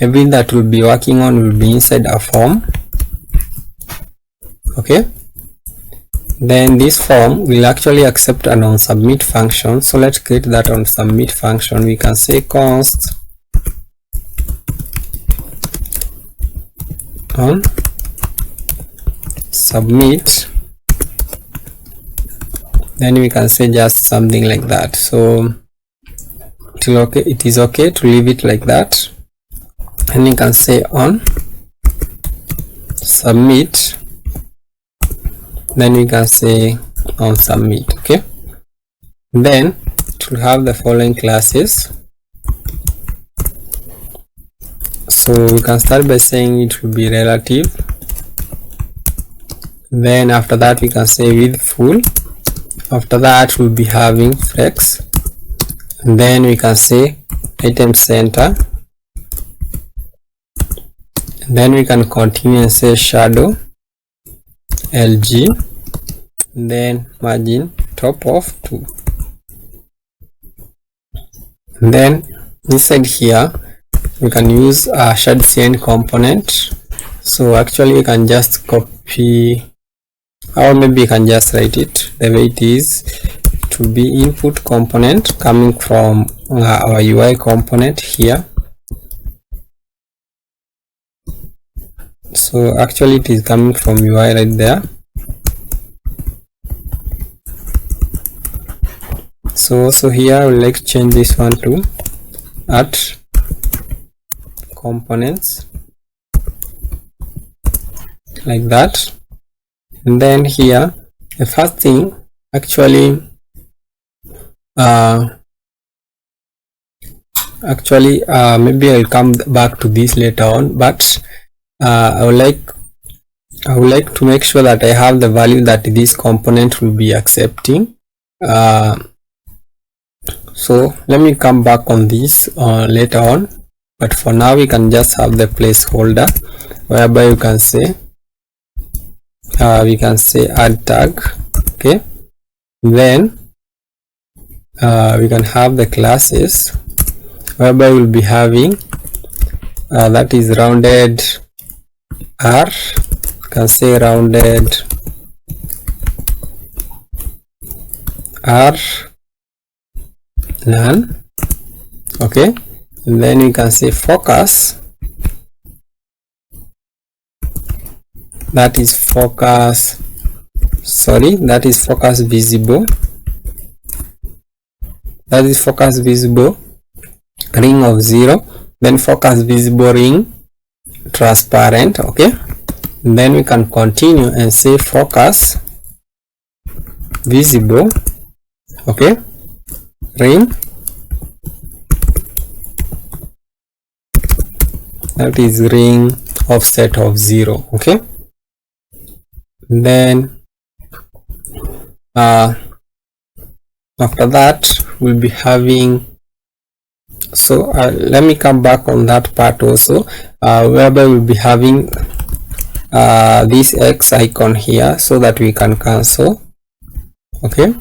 everything that we'll be working on will be inside a form. Okay, then this form will actually accept an onSubmit function. So let's create that onSubmit function. We can say const on submit, then we can say just something like that. So it is okay to leave it like that, and you can say on submit, then we can say on submit. Okay, then it will have the following classes. So we can start by saying it will be relative. Then after that we can say with full. After that we'll be having flex, and then we can say item center, Then we can continue and say shadow LG, then margin top of 2. Then inside here we can use a Shadcn component. So actually we can just copy, or maybe you can just write it the way it is, to be input component coming from our UI component here. So actually it is coming from UI right there. So here I would like to change this one to add components, like that. And then here the first thing, actually maybe I'll come back to this later on, but I would like to make sure that I have the value that this component will be accepting. So let me come back on this later on, but for now we can just have the placeholder whereby you can say we can say add tag. Okay, then we can have the classes whereby we'll be having that is rounded R. You can say rounded R none. Okay, and then you can say focus, that is focus visible, that is focus visible ring of 0, then focus visible ring transparent. Okay, and then we can continue and say focus visible, okay, ring, that is ring offset of 0. Okay, and then after that we'll be having, so let me come back on that part also, whereby we'll be having this X icon here so that we can cancel. Okay,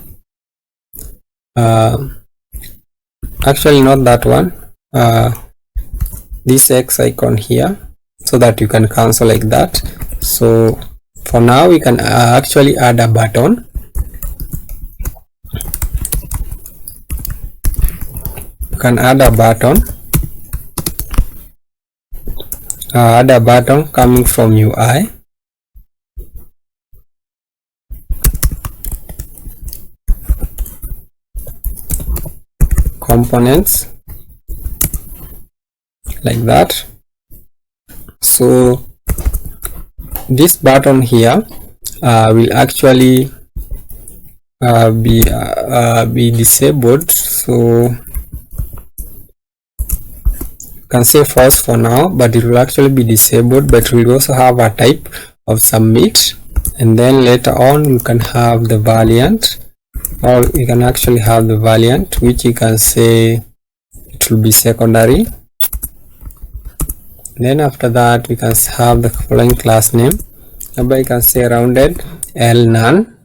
actually not that one, this X icon here, so that you can cancel like that. So for now we can actually add a button. You can add a button coming from UI. Components, like that. So this button here will actually be disabled, so you can say false for now, but it will actually be disabled. But we will also have a type of submit, and then later on you can have the variant, or you can actually have the variant which you can say it will be secondary. Then after that we can have the following class name, whereby you can say rounded L none.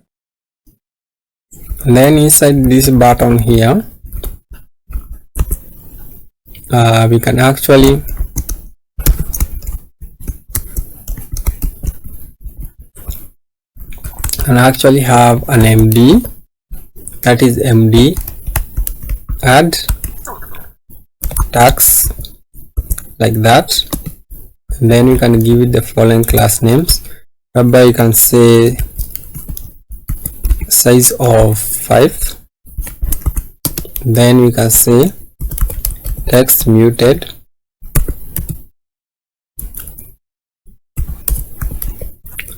And then inside this button here we can actually have an MD, that is MD add tags, like that. And then we can give it the following class names, whereby you can say size of 5, then we can say text muted,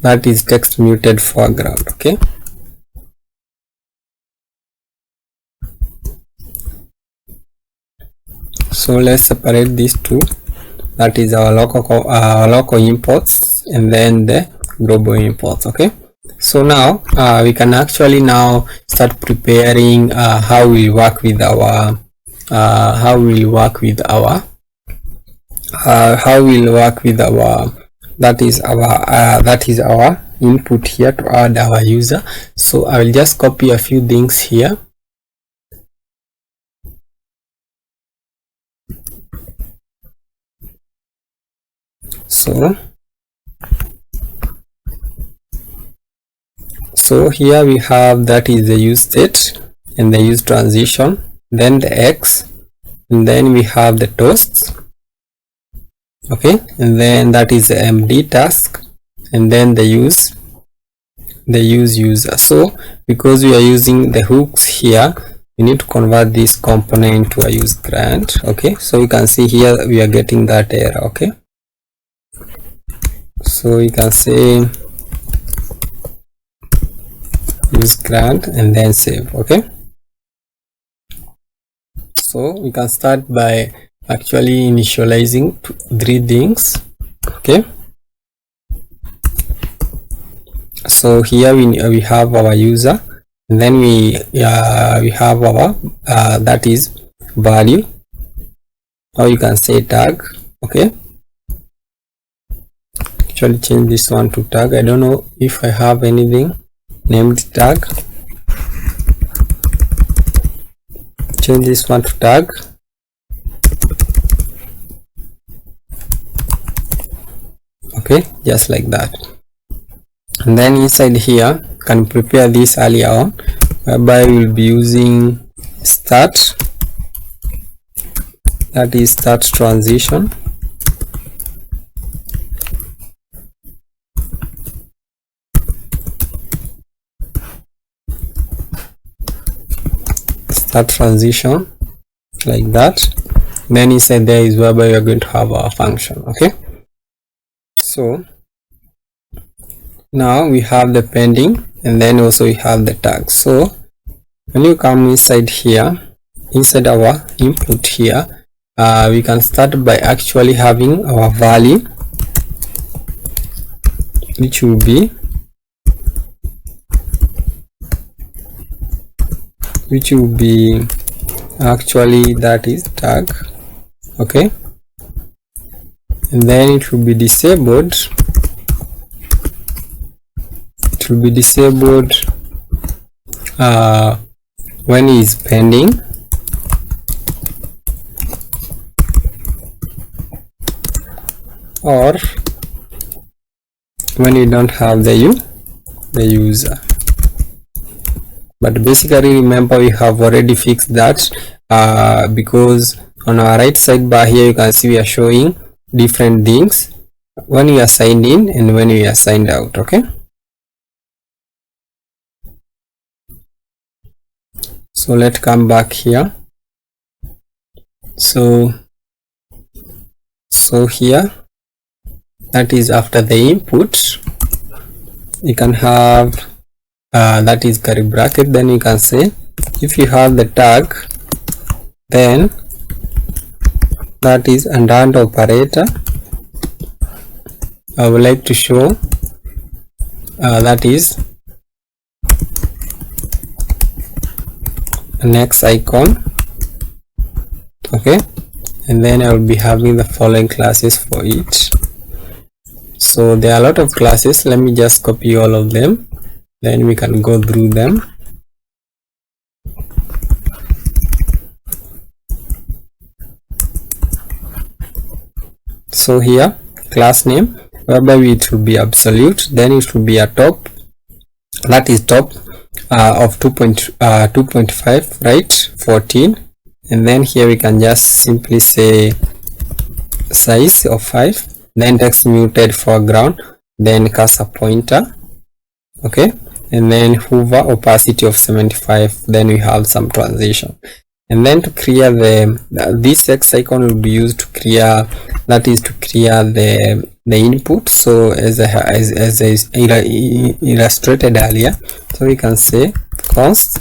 that is text muted foreground. Okay, so let's separate these two, that is our local imports and then the global imports. Okay, so now we can actually now start preparing how we work with our how we'll work with our that is our input here to add our user. So I will just copy a few things here. So here we have that is the use state and the use transition, then the X, and then we have the toast, okay, and then that is the MD task, and then the use user. So because we are using the hooks here, we need to convert this component to a use grant. Okay, so you can see here we are getting that error. Okay, so you can say use grant and then save. Okay, so we can start by actually initializing 3 things. Okay, so here we have our user, and then we have our that is value, or you can say tag. Okay, actually change this one to tag. I don't know if I have anything named tag. Change this one to tag. Okay, just like that. And then inside here can prepare this earlier on, whereby we'll be using start, that is start transition, like that. Then inside there is whereby we are going to have our function. Okay, so now we have the pending, and then also we have the tag. So when you come inside here, inside our input here, we can start by actually having our value, which will be actually that is tag. Okay, and then it will be disabled. It will be disabled when it is pending, or when you don't have the user. But basically remember, we have already fixed that because on our right sidebar here you can see we are showing different things when you are signed in and when you are signed out. Okay, so let's come back here. So here, that is after the input, you can have that is curly bracket. Then you can say if you have the tag, then that is and operator. I would like to show that is an X icon. Okay, and then I will be having the following classes for each. So there are a lot of classes. Let me just copy all of them, then we can go through them. So here class name, whereby it will be absolute, then it will be a top, that is top of 2.5, right, 14, and then here we can just simply say size of 5, then text muted foreground, then cursor pointer. Okay, and then hover opacity of 75, then we have some transition. And then to clear this X icon will be used to clear, that is to clear the input. So as is illustrated earlier, so we can say const,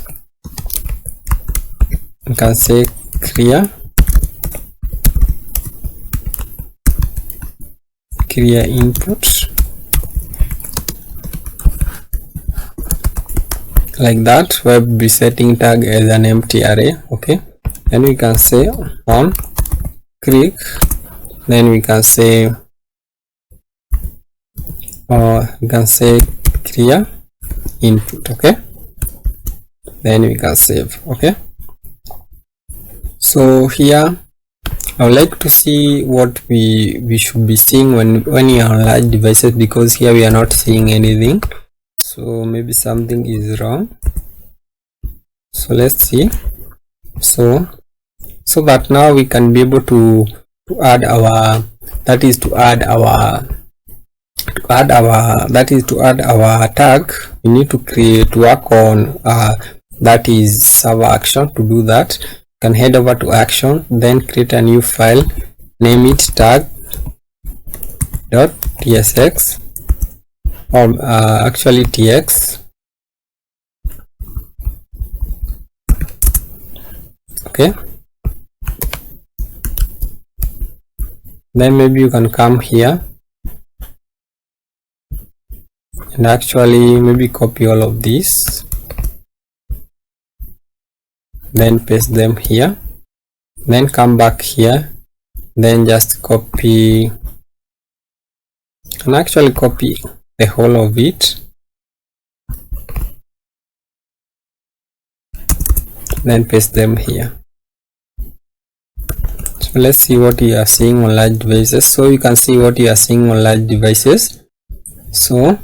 we can say clear input, like that, where we'll be setting tag as an empty array. Okay, then we can say on click then we can say clear input. Okay, then we can save. Okay, so here I would like to see what we should be seeing when you are on large devices, because here we are not seeing anything, so maybe something is wrong. So let's see. So that now we can be able to add our tag. We need to work on that is server action. To do that, you can head over to action, then create a new file, name it tag.tsx, or actually tx. Okay, then maybe you can come here and actually maybe copy all of these, then paste them here, then come back here, then just copy and actually copy the whole of it, then paste them here. So let's see what you are seeing on large devices. So you can see what you are seeing on large devices. So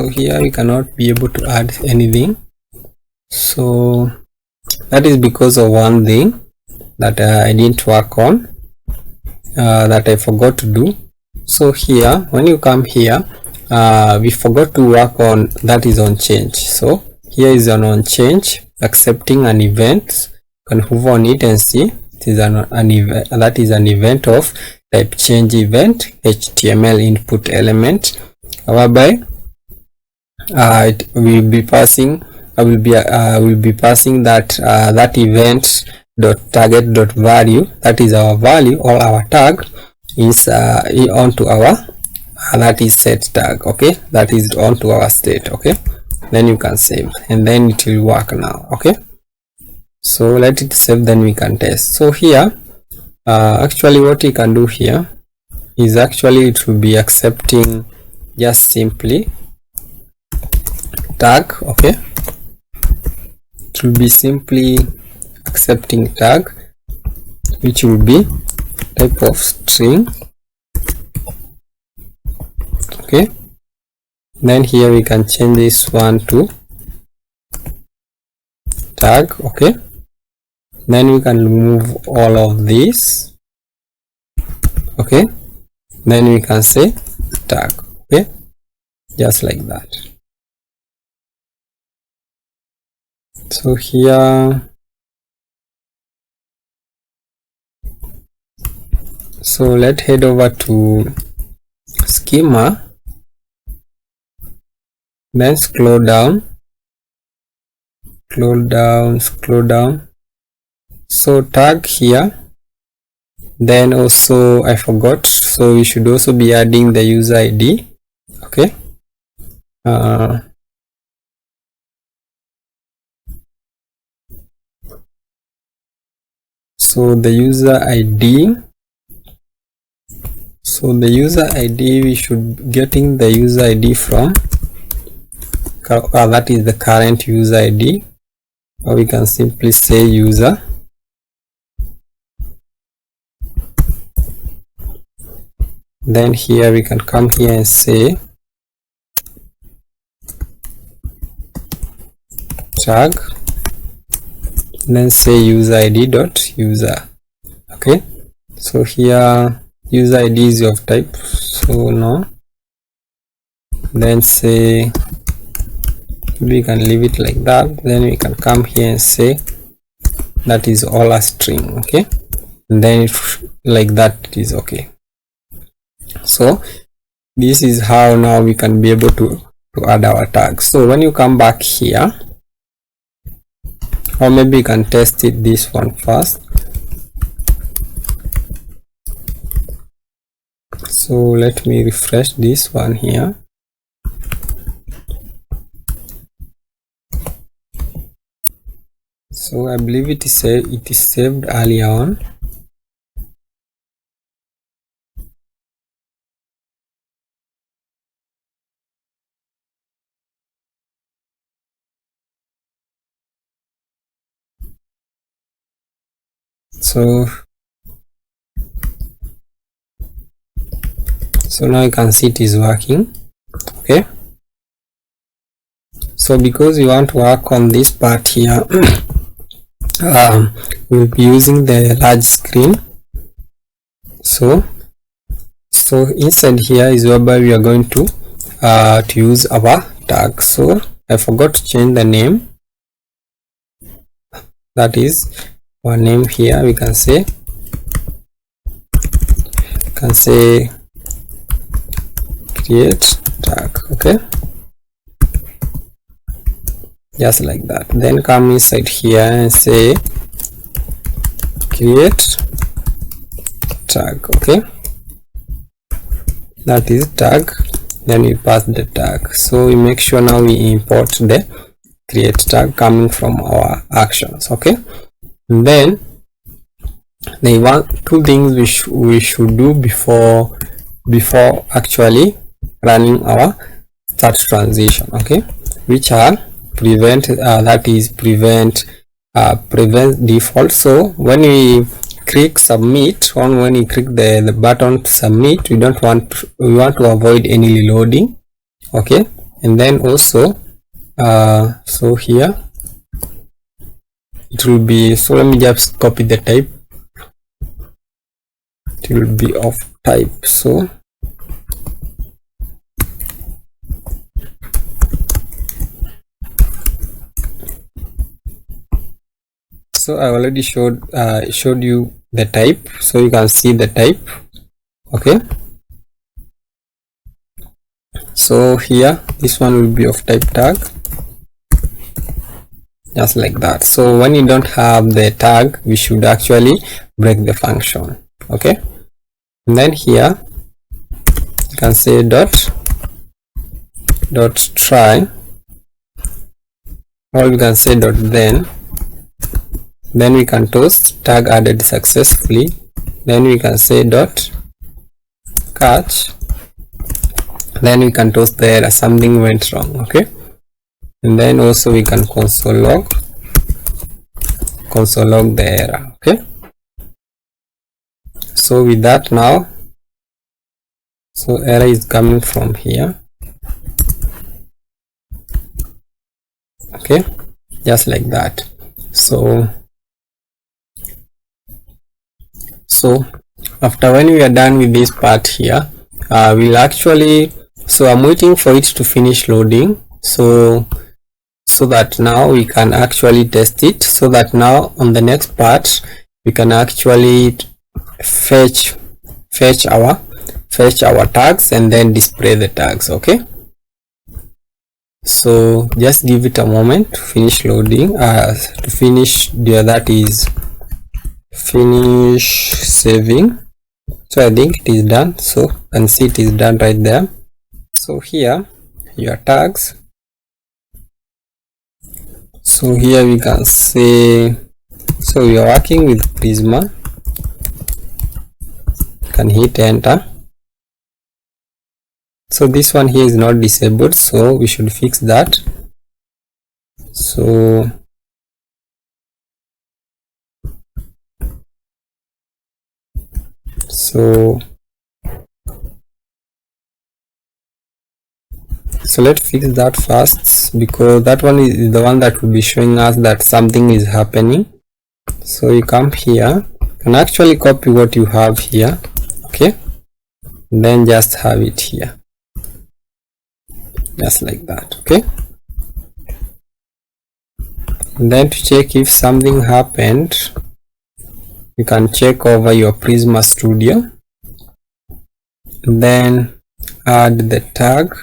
here we cannot be able to add anything. So that is because of one thing that I didn't work on, that I forgot to do. So here when you come here, we forgot to work on that is on change. So here is on change, accepting an event. You can hover on it and see it is an event, that is an event of type change event HTML input element, whereby it will be passing. I will be passing that event dot target dot value, that is our value, or our tag is onto our that is set tag. Okay, that is onto our state. Okay, then you can save and then it will work now. Okay, so let it save, then we can test. So here actually what you can do here is actually it will be accepting just simply tag. Okay, it will be simply accepting tag, which will be type of string. Okay, then here we can change this one to tag. Okay, then we can remove all of this. Okay, then we can say tag. Okay, just like that. So here, so let's head over to schema, then scroll down. So tag here, then also I forgot, so we should also be adding the user ID. Okay, so the user ID, we should getting the user ID from that is the current user ID, or we can simply say user. Then here we can come here and say tag, then say user ID dot user. Okay, so here user ID is of type, so no, then say we can leave it like that. Then we can come here and say that is all a string. Okay, and then if like that, it is okay. So this is how now we can be able to add our tags. So when you come back here, or maybe you can test it this one first. So let me refresh this one here. So I believe it is saved earlier on. So now you can see it is working. Okay, so because we want to work on this part here, we'll be using the large screen. So inside here is whereby we are going to use our tag. So I forgot to change the name. That is our name here. We can say create tag. Okay, just like that. Then come inside here and say create tag. Okay, that is tag. Then we pass the tag. So we make sure now we import the create tag coming from our actions. Okay, and then there are two things we should do before actually running our start transition. Okay, which are prevent prevent default. So when we click submit, when you click the button to submit, we want to avoid any reloading. Okay, and then also so here it will be, so let me just copy the type. It will be of type. So I already showed you the type, so you can see the type. Okay, so here this one will be of type tag, just like that. So when you don't have the tag, we should actually break the function. Okay, and then here you can say dot try, or you can say dot then we can toast tag added successfully. Then we can say dot catch, then we can toast the error, something went wrong. Okay, and then also we can console log the error. Okay, so with that now, so error is coming from here. Okay, just like that. So after when we are done with this part here, we'll actually, so I'm waiting for it to finish loading, so that now we can actually test it, so that now on the next part we can actually fetch our tags and then display the tags. Okay, so just give it a moment to finish loading, that is finish saving. So I think it is done, so you can see it is done right there. So here your tags, so here we can say, so we are working with Prisma. You can hit enter. So this one here is not disabled, so we should fix that. So let's fix that first, because that one is the one that will be showing us that something is happening. So you come here, you can actually copy what you have here. Okay, and then just have it here, just like that. Okay, and then to check if something happened, you can check over your Prisma Studio, and then add the tag.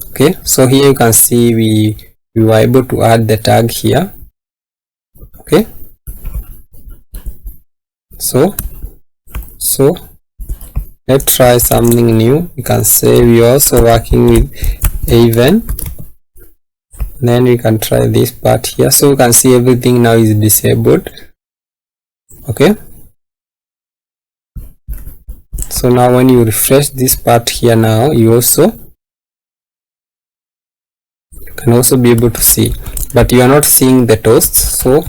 Okay, so here you can see we were able to add the tag here. Okay, so let's try something new. You can say we're also working with Aiven. Then we can try this part here. So you can see everything now is disabled. Okay, so now when you refresh this part here, now you can also be able to see, but you are not seeing the toasts. So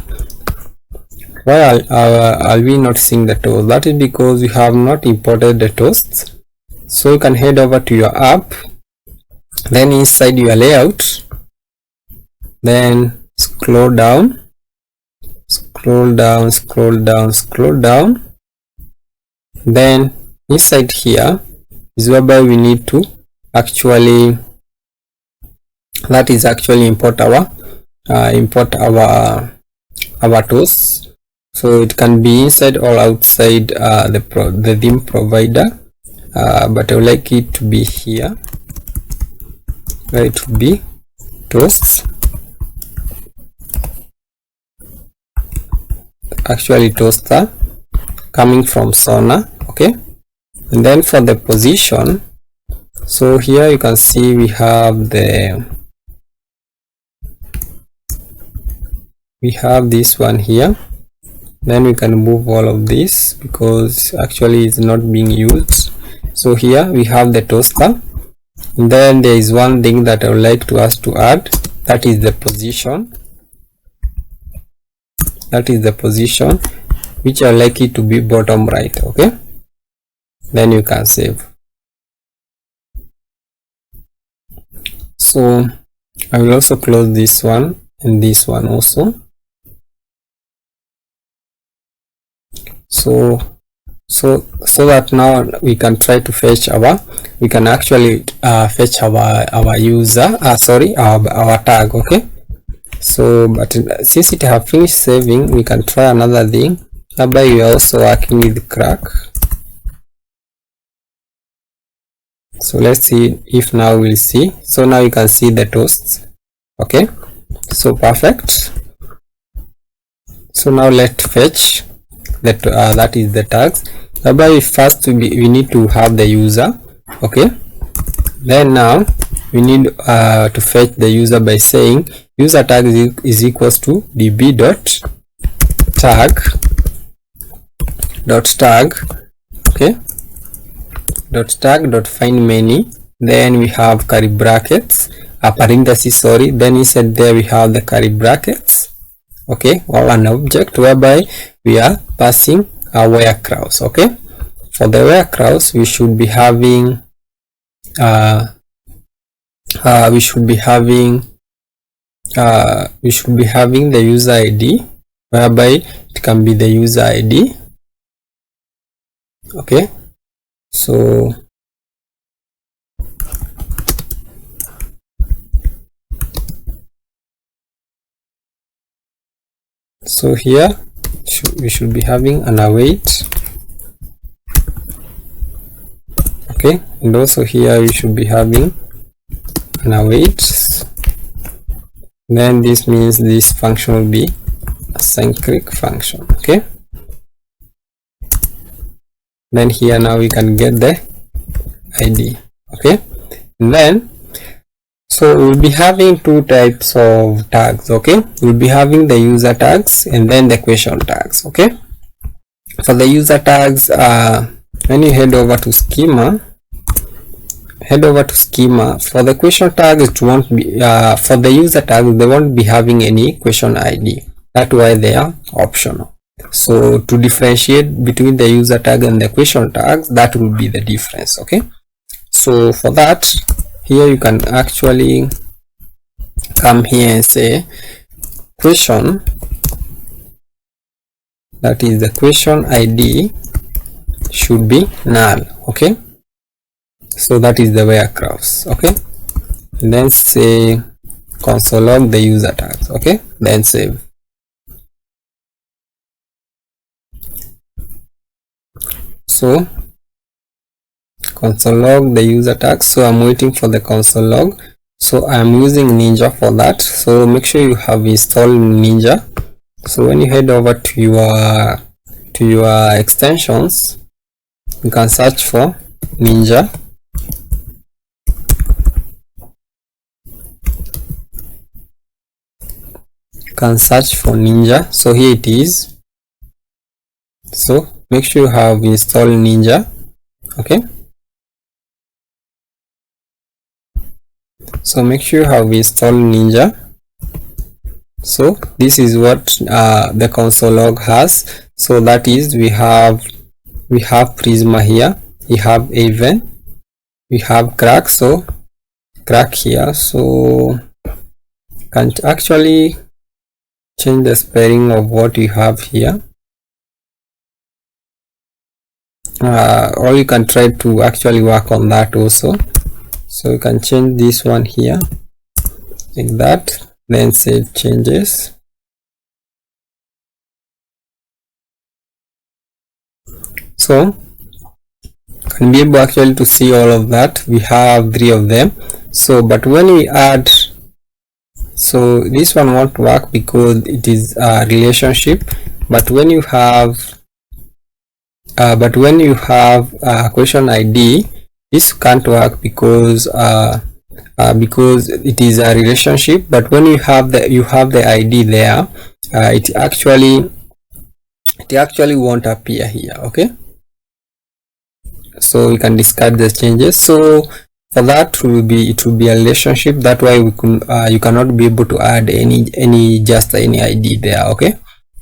why are we not seeing the toast? That is because we have not imported the toasts. So you can head over to your app, then inside your layout, then scroll down, then inside here is whereby we need to actually import our toasts. So it can be inside or outside the theme provider, but I would like it to be here, where it would be toasts. Actually toaster coming from Sona. Okay, and then for the position, so here you can see we have this one here. Then we can move all of this because actually it's not being used. So here we have the toaster, and then there is one thing that I would like us to add, that is the position. Which I like it to be bottom right. Okay, then you can save. So I will also close this one and this one also. So that now we can try to fetch we can actually fetch our user, our tag. Okay, so but since it have finished saving, we can try another thing. Whereby we are also working with Clerk. So let's see if now we'll see. So now you can see the toasts. Okay, so perfect. So now let's fetch that is the tags. Whereby first we need to have the user. Okay, then now we need to fetch the user by saying user tag is equals to db.tag. Okay, .tag.find many, then we have curly brackets, parentheses, sorry, then inside there we have the curly brackets. Okay, or an object whereby we are passing our where clause. Okay, for the where clause we should be having the user ID, whereby it can be the user ID. Okay, so here we should be having an await. Okay, and also here we should be having an await. Then this means this function will be a cyclic function. Okay, then here now we can get the ID. Okay, and then so we'll be having two types of tags. Okay, we'll be having the user tags and then the question tags. Okay, for the user tags, when you head over to schema, for the question tag it won't be for the user tag they won't be having any question ID. That's why they are optional. So to differentiate between the user tag and the question tags, that will be the difference. Okay, so for that, here you can actually come here and say question, that is the question ID should be null. Okay, so that is the where clause. Okay, and then say console log the user tags. Okay, then save. So console log the user tags. So I'm waiting for the console log. So I'm using Ninja for that. So make sure you have installed Ninja. So when you head over to your extensions, you can search for ninja. Can search for ninja. So here it is. So make sure you have installed ninja. Okay, so make sure you have installed ninja. So this is what the console log has. So that is, we have Prisma here, we have Aiven, we have Clerk. So Clerk here, so can actually change the spelling of what you have here, or you can try to actually work on that also. So you can change this one here like that, then save changes. So can be able actually to see all of that. We have 3 of them. So but when we add, so this one won't work because it is a relationship. But when you have a question ID, this can't work because it is a relationship. But when you have the ID there, it actually won't appear here. Okay, so we can discard the changes. So for that, it will be a relationship. That way we can you cannot be able to add any ID there. Okay,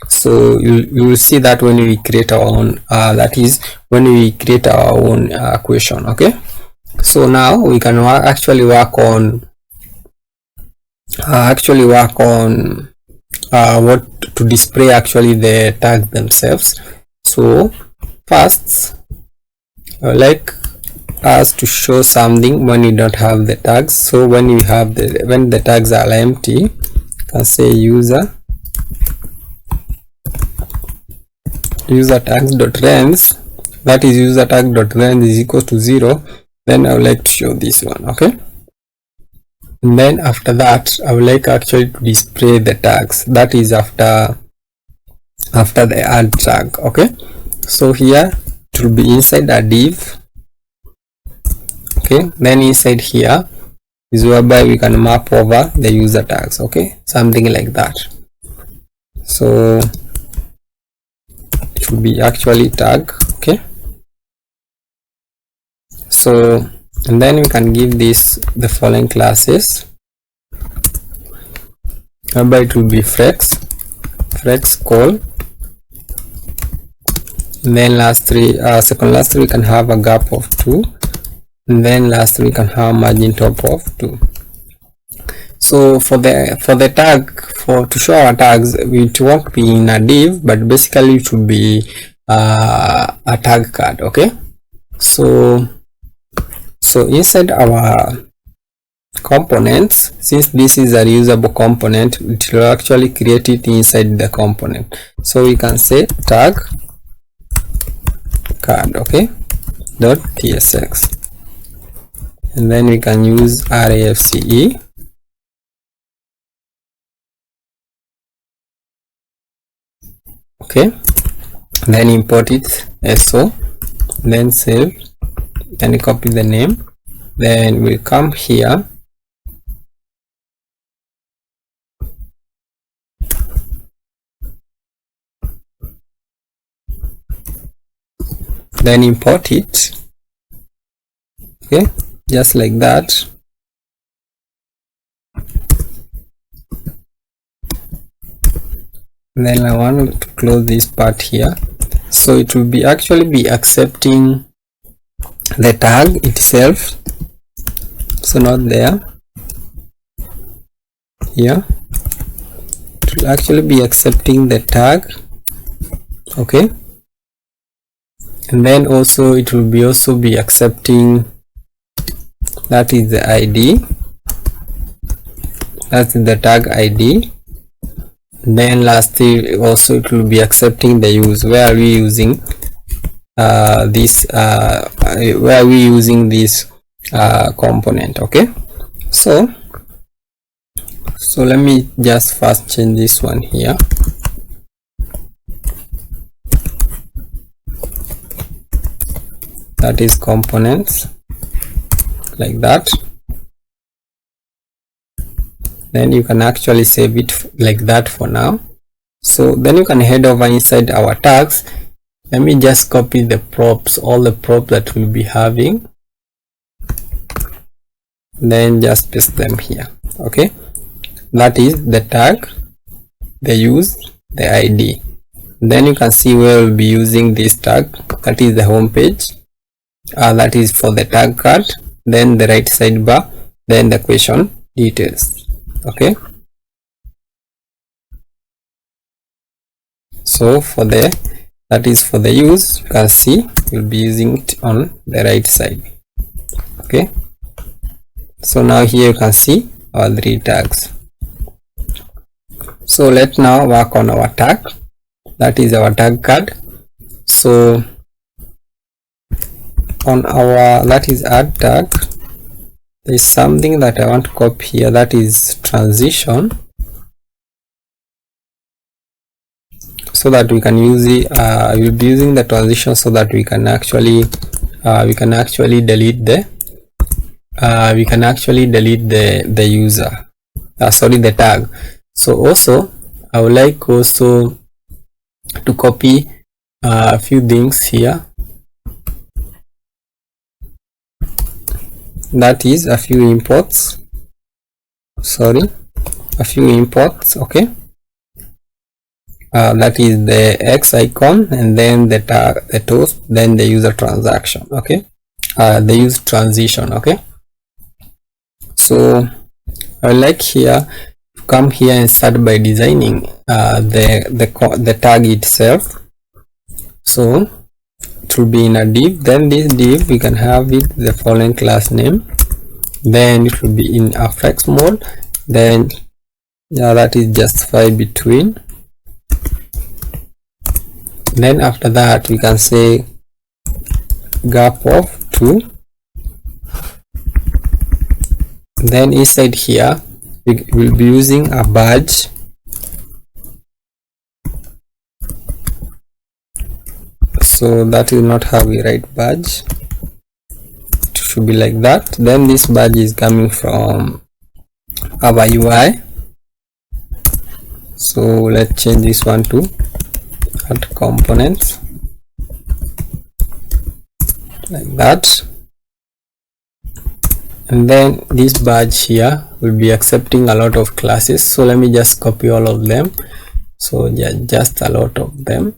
so you will see that when we create our own, that is when we create our own question. Okay, so now we can actually work on what to display actually the tags themselves. So first, I would like us to show something when you don't have the tags. So when you have when the tags are empty, you can say user tags.range, that is user tag.range is equal to 0. Then I would like to show this one. Okay, and then after that I would like actually to display the tags, that is after the add tag. Okay, so here it will be inside a div. Okay, then inside here is whereby we can map over the user tags. Okay, something like that. So it will be actually tag. Okay, so and then we can give this the following classes, whereby it will be flex call, and then second last three we can have a gap of 2, and then last we can have margin top of 2. So for the tag, to show our tags, it won't be in a div, but basically it will be a tag card. Okay, so inside our components, since this is a reusable component, it will actually create it inside the component. So we can say tag card. Okay, .tsx, and then we can use RAFCE. Okay, then import it so, then save, then copy the name, then we'll come here, then import it. Okay, just like that. Then I want to close this part here, so it will be actually be accepting the tag itself, so not there, here it will actually be accepting the tag. Okay, and then also it will be accepting, that is the ID, that's the tag ID. Then lastly also it will be accepting the use, where are we using this component. Okay, so let me just first change this one here. that is components, like that. Then you can actually save it like that for now. So then you can head over inside our tags. Let me just copy the props, all the props that we'll be having, then just paste them here. Okay, that is the tag, the use, the ID. Then you can see where we'll be using this tag. That is the home page, that is for the tag card, then the right sidebar, then the question details. Okay, so for the, that is for the use, you can see we'll be using it on the right side. Okay, so now here you can see our 3 tags. So let's now work on our tag, that is our tag card. So on our, that is add tag, there is something that I want to copy here, that is transition, so that we can use it. We'll be using the transition so that we can actually delete the the user, sorry, the tag. So also I would like also to copy a few things here, that is a few imports, sorry, a few imports. Okay, that is the X icon, and then the tag, the toast, then the user transaction. Okay, the user transition. Okay, so I like here to come here and start by designing the tag itself. So it will be in a div, then this div we can have it the following class name, then it will be in a flex mode, then yeah, that is justify between. Then after that we can say gap of 2. Then inside here we will be using a badge, so that will not have a right badge, it should be like that. Then this badge is coming from our UI, so let's change this one to add components, like that. And then this badge here will be accepting a lot of classes, so let me just copy all of them. So yeah, just a lot of them.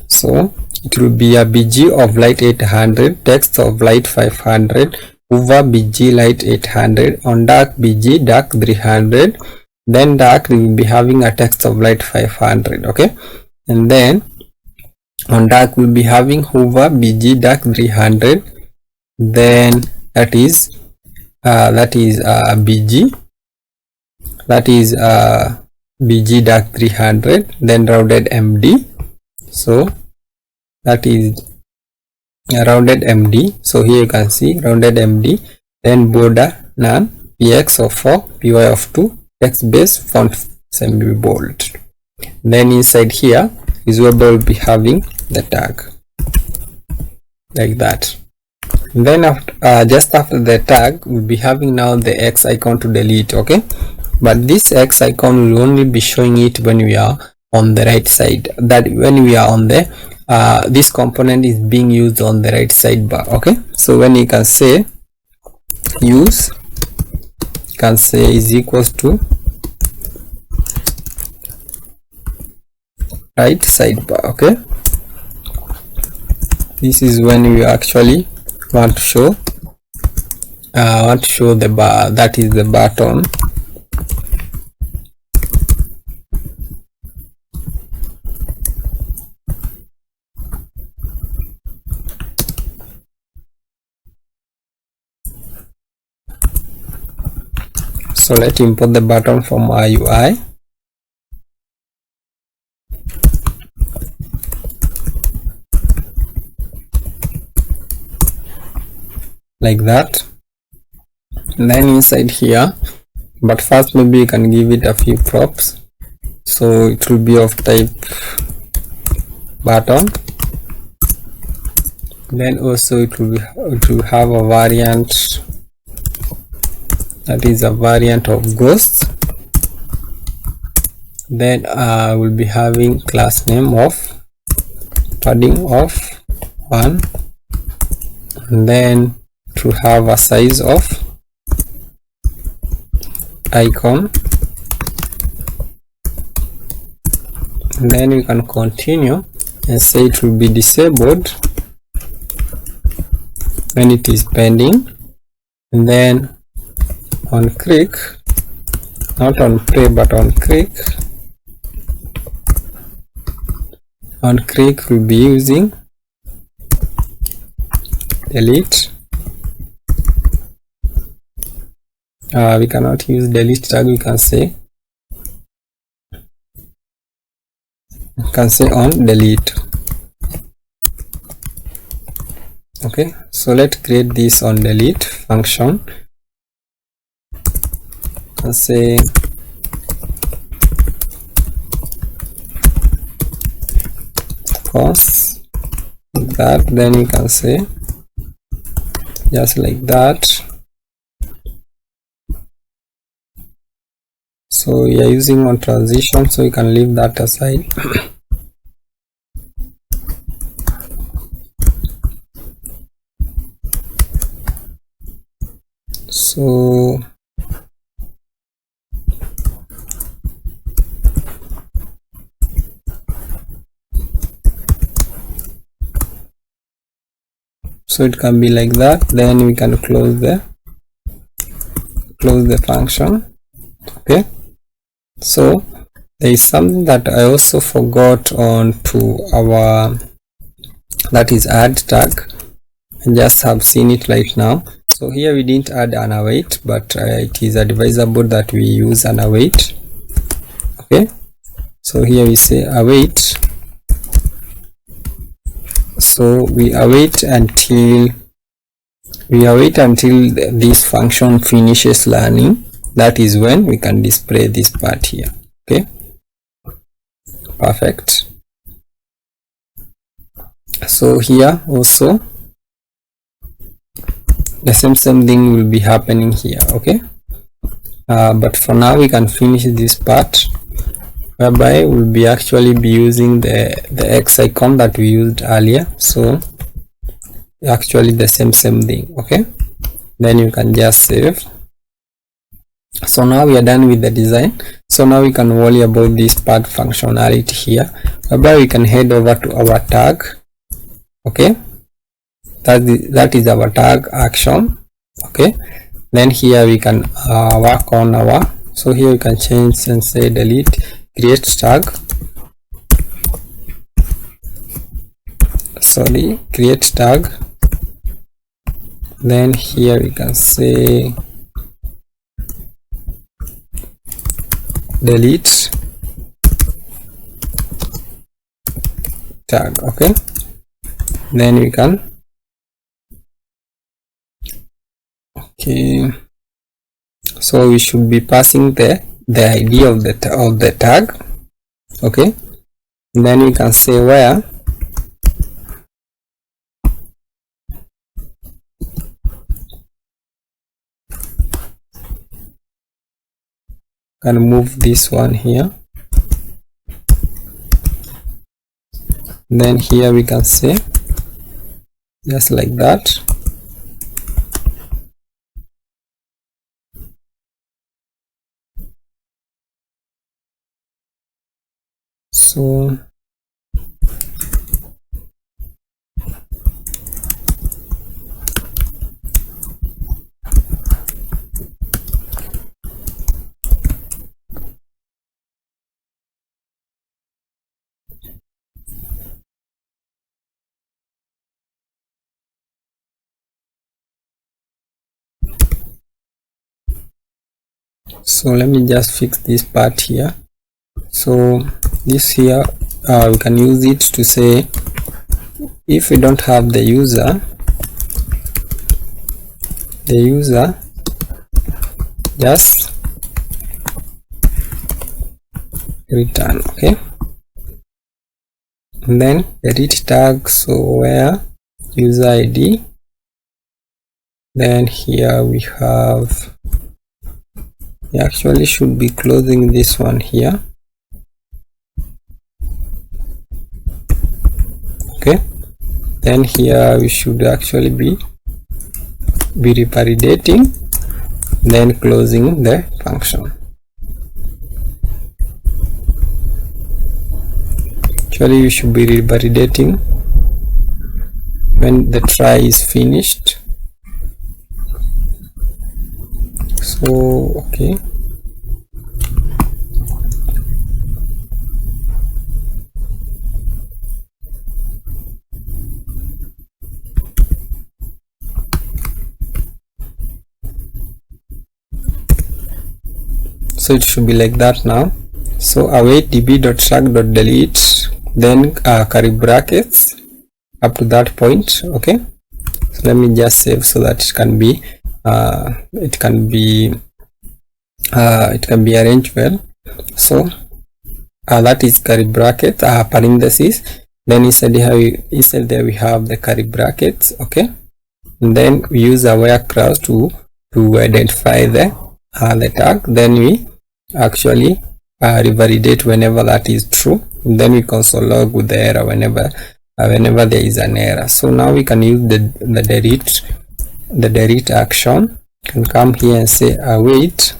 So it will be a BG of light 800, text of light 500, over BG light 800, on dark BG dark 300, then dark we will be having a text of light 500. Okay, and then on dark we'll be having hover BG dark 300, then that is BG, that is BG dark 300, then rounded MD, so that is rounded MD. So here you can see rounded MD, then border none, px of 4, py of 2, text base, font semi bold. Then inside here is where we'll be having the tag, like that. And then after, just after the tag we'll be having now the X icon to delete. Okay, but this X icon will only be showing it when we are on the right side, that when we are on the this component is being used on the right sidebar. Okay, so when you can say use, you can say is equals to right sidebar. Okay, this is when we actually want to show the bar, that is the button. So let's import the button from our UI. Like that. And then inside here, but first maybe you can give it a few props, so it will be of type button. Then also it will have a variant, that is a variant of ghost. Then we'll be having class name of padding of 1, and then to have a size of icon, and then we can continue and say it will be disabled when it is pending, and then on click, not on play but on click, we'll be using delete. We cannot use delete tag, we can say on delete. Okay, so let's create this on delete function and say cons that, then you can say just like that. So we are using on transition, so you can leave that aside. So it can be like that. Then we can close the function. Okay, so there is something that I also forgot on to our, that is add tag. I just have seen it right now. So here we didn't add an await, but it is advisable that we use an await. Okay, so here we say await. So we await until this function finishes learning. That is when we can display this part here. Okay, perfect. So here also the same thing will be happening here. Okay, but for now we can finish this part, whereby we'll be using the X icon that we used earlier. So actually the same thing. Okay, then you can just save. So now we are done with the design. So now we can worry about this part functionality here, whereby we can head over to our tag. Okay, that is our tag action. Okay, then here we can work on our, so here we can change and say delete create tag, create tag. Then here we can say delete tag. Okay, then we can, okay, so we should be passing the ID of the tag. Okay, and then we can say where can move this one here. Then here we can say just like that. So let me just fix this part here. So this here we can use it to say if we don't have the user just return. Okay, and then edit tag, so where user ID, then here we have, we actually should be closing this one here. Okay, then here we should actually be revalidating, then closing the function. Actually we should be revalidating when the try is finished. So okay, so it should be like that now. So await db.track.delete, then curly brackets up to that point. Okay, so let me just save so that it can be arranged well. So that is curly bracket, parentheses, then inside there we have the curly brackets. Okay, and then we use a where clause to identify the tag, then we actually revalidate whenever that is true, and then we console log with the error whenever there is an error. So now we can use the delete action. You can come here and say await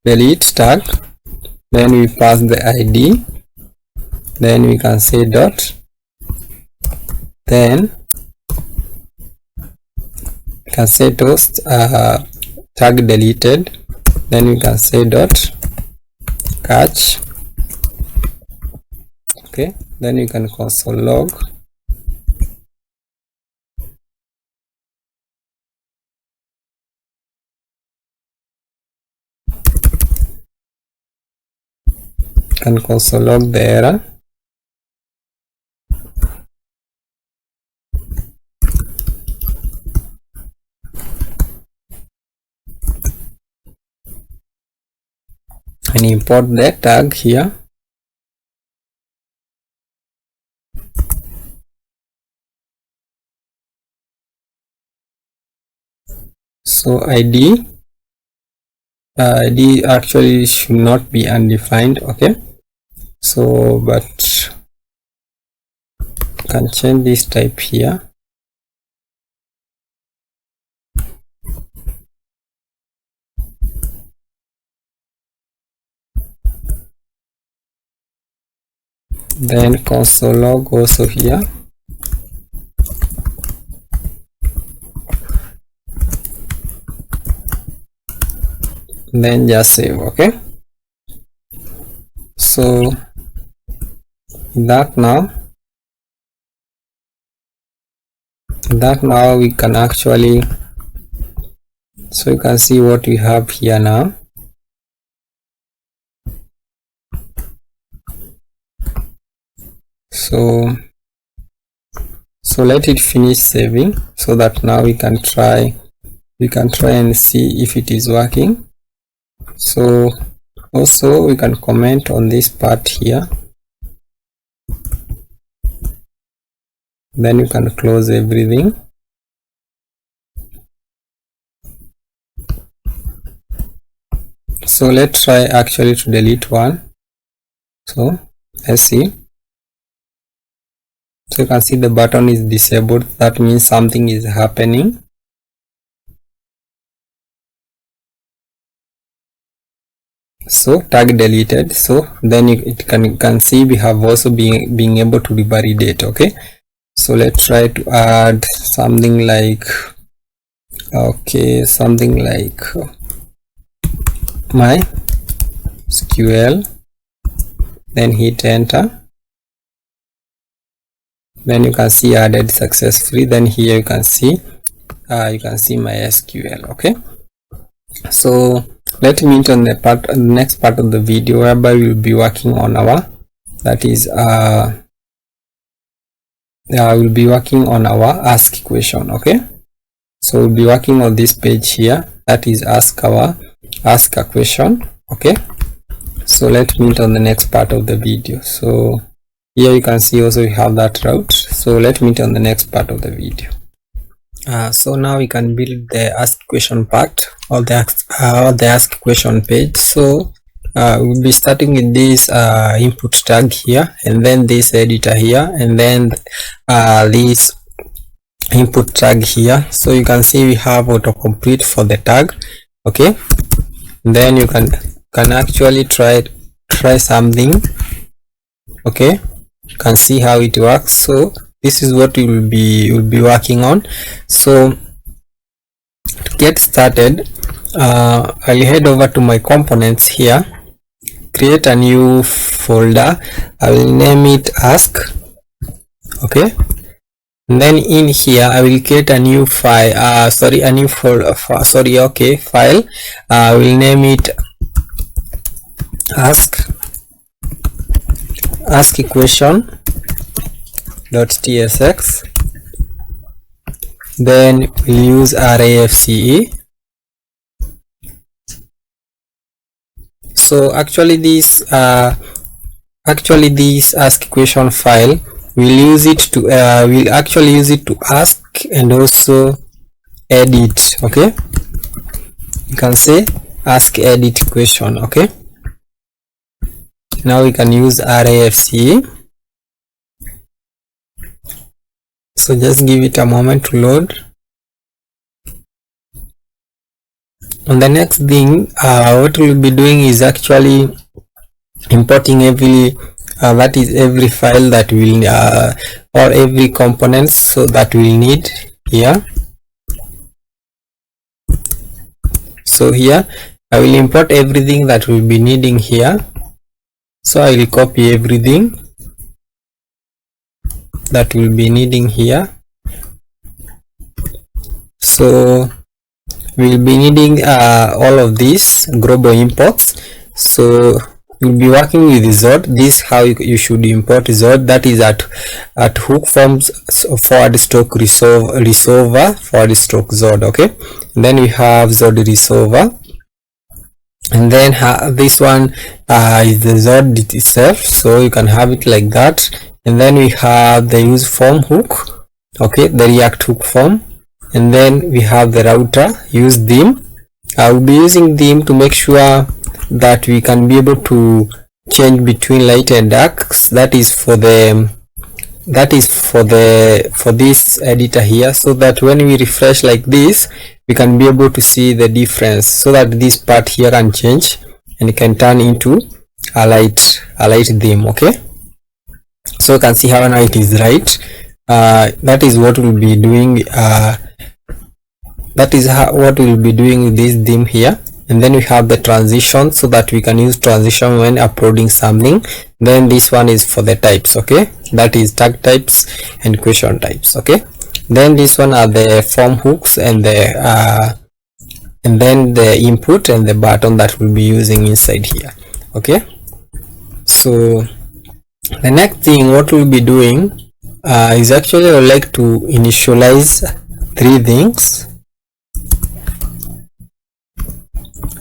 delete tag, then we pass the ID, then we can say dot, then we can say toast tag deleted, then we can say dot catch. Okay, then you can console log, the error. And import the tag here. So ID actually should not be undefined. Okay, so but you can change this type here. Then console log also here. Then just save. Okay, so that now we can actually, so you can see what we have here now. So let it finish saving, so that now we can try and see if it is working. So also we can comment on this part here, then you can close everything. So let's try actually to delete one. So let's see. So you can see the button is disabled, that means something is happening. So tag deleted, so then you can see we have also being able to revalidate. Okay, so let's try to add something like, okay, something like Mysql, then hit enter, then you can see added successfully. Then here you can see Mysql. Okay, so let me meet on the next part of the video, whereby we will be working on our, that is we'll be working on our ask question. Okay, so we'll be working on this page here, that is ask a question. Okay, So let's meet on the next part of the video. So here you can see also we have that route. So let's meet on the next part of the video. So now we can build the ask question part of the ask question page. So we'll be starting with this input tag here, and then this editor here, and then this input tag here. So you can see we have autocomplete for the tag. Okay, then you can actually try something. Okay, you can see how it works. So this is what we'll be working on. So to get started, I'll head over to my components here, create a new folder. I will name it ask. Okay, and then in here I will create a new file, a new folder, file. I will name it ask question.tsx. then we'll use RAFCE. So actually this ask question file, we'll actually use it to ask and also edit. Okay, you can say ask edit question. Okay, now we can use RAFCE. So just give it a moment to load. And the next thing what we'll be doing is actually importing every file that will or every components so that we'll need here. So here I will import everything that we'll be needing here. So I will copy everything that we'll be needing here. So we'll be needing all of these global imports. So you'll be working with Zod. This is how you should import Zod. That is at hook forms /resolver /Zod. Okay, and then we have Zod resolver, and then this one is the Zod itself. So you can have it like that. And then we have the use form hook. Okay, the React hook form. And then we have the router use theme. I will be using theme to make sure that we can be able to change between light and dark. That is for this editor here, so that when we refresh like this, we can be able to see the difference, so that this part here can change and it can turn into a light theme. Okay, so you can see how now it is right. That is what we'll be doing. That is what we'll be doing with this theme here. And then we have the transition, so that we can use transition when uploading something. Then this one is for the types. Okay, that is tag types and question types. Okay, then this one are the form hooks and the and then the input and the button that we'll be using inside here. Okay, so the next thing what we'll be doing is actually I would like to initialize 3 things.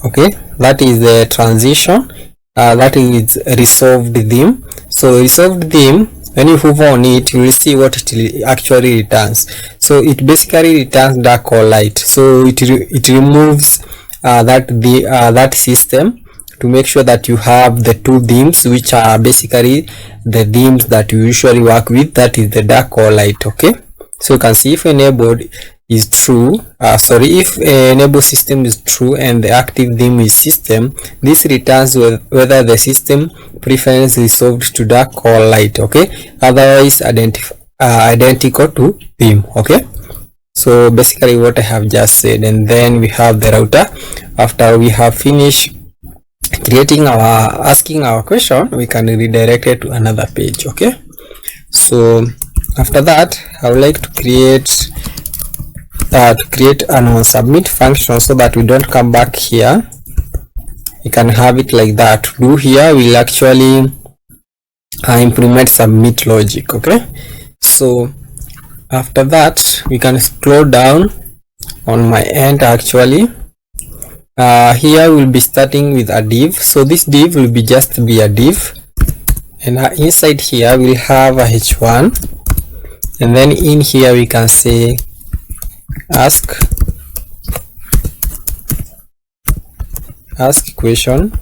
Okay, that is the transition, that is resolved theme. So resolved theme, when you hover on it, you will see what it actually returns. So it basically returns dark or light. So it removes that system to make sure that you have the 2 themes, which are basically the themes that you usually work with, that is the dark or light. Okay, so you can see if enabled is true, if enable system is true and the active theme is system, this returns whether the system preference is resolved to dark or light. Okay, otherwise identical to theme. Okay, so basically what I have just said. And then we have the router. After we have finished creating asking our question, we can redirect it to another page. Okay, so after that I would like to create an onSubmit function, so that we don't come back here. You can have it like that. To do here, we'll actually implement submit logic. Okay, so after that we can scroll down on my end. Actually here we'll be starting with a div. So this div will be just be a div, and inside here we'll have a h1, and then in here we can say ask question,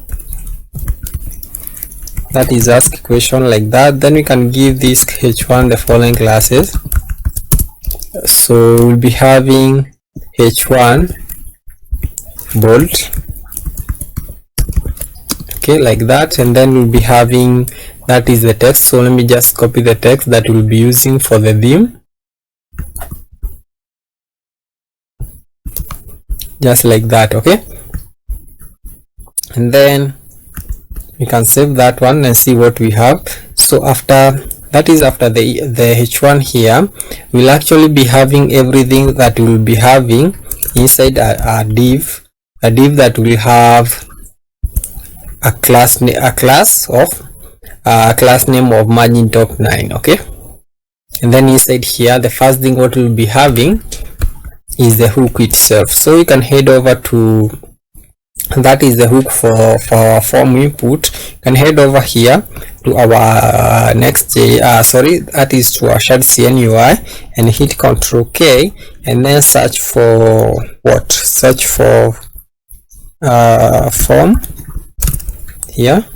that is ask question, like that. Then we can give this h1 the following classes. So we'll be having h1 bold, okay, like that, and then we'll be having, that is the text. So let me just copy the text that we'll be using for the theme, just like that, okay. And then we can save that one and see what we have. So after that is after the h1 here, we'll actually be having everything that we'll be having inside a div that will have a class name of margin top 9, okay. And then inside here, the first thing what we'll be having is the hook itself. So you can head over to, that is the hook for our form input. You can head over here to our Nextjs, that is to our Shadcn UI, and hit Ctrl K, and then search for what? Search for form here.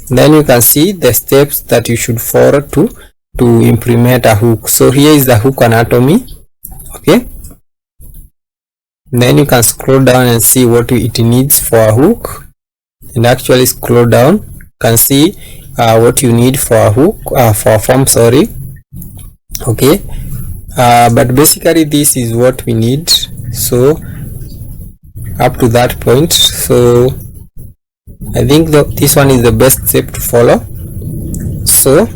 Then you can see the steps that you should follow to implement a hook. So here is the hook anatomy, okay. Then you can scroll down and see what it needs for a hook, and actually scroll down, you can see what you need for a hook, for a form, sorry, okay. But basically this is what we need, so up to that point. So I think this one is the best step to follow. So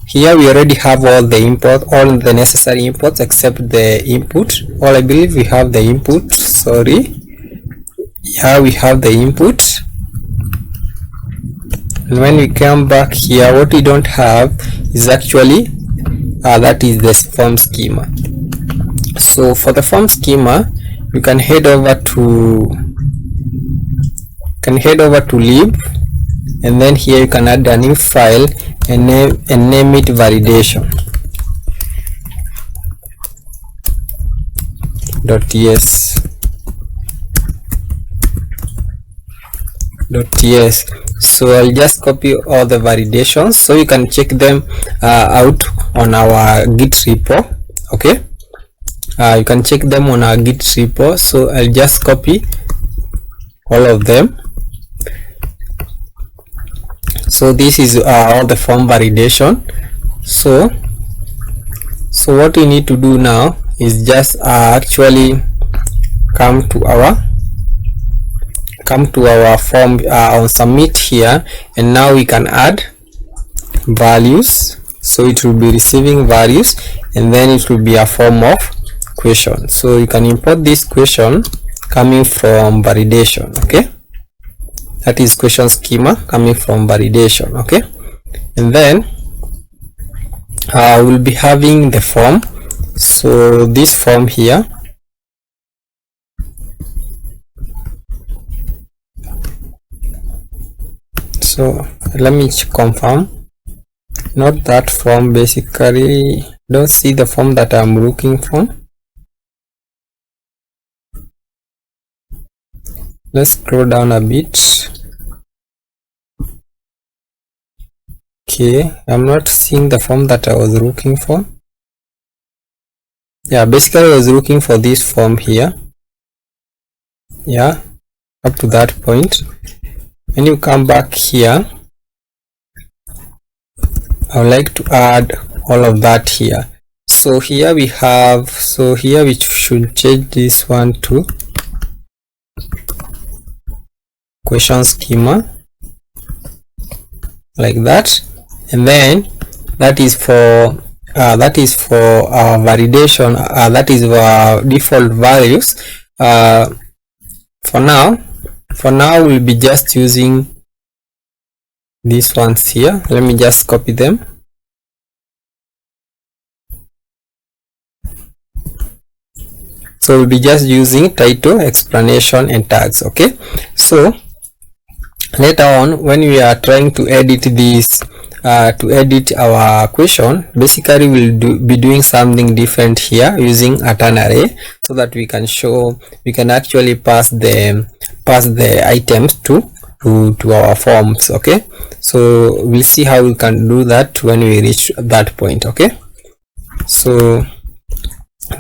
here we already have all the necessary imports except the input. I believe we have the input, sorry. Here we have the input, and when we come back here, what we don't have is actually that is this form schema. So for the form schema, you can head over to lib, and then here you can add a new file and name it validation.ts. So I'll just copy all the validations, so you can check them out on our Git repo, okay. You can check them on our Git repo. So I'll just copy all of them. So this is all the form validation. So what we need to do now is just actually come to our form on submit here, and now we can add values. So it will be receiving values, and then it will be a form of question. So you can import this question coming from validation, okay. That is question schema coming from validation, okay. And then we'll be having the form. So this form here, so let me confirm, not that form, basically don't see the form that I'm looking for. Let's scroll down a bit. Okay, I'm not seeing the form that I was looking for. Yeah, basically I was looking for this form here. Yeah, up to that point. When you come back here, I would like to add all of that here. So here we have, so here we should change this one to question schema, like that. And then that is for our validation, that is our default values. For now we'll be just using these ones here. Let me just copy them. So we'll be just using title, explanation and tags. Okay, so later on when we are trying to edit this to edit our question, basically we'll be doing something different here using a turn array, so that we can actually pass the items to our forms. Okay, so we'll see how we can do that when we reach that point. Okay, so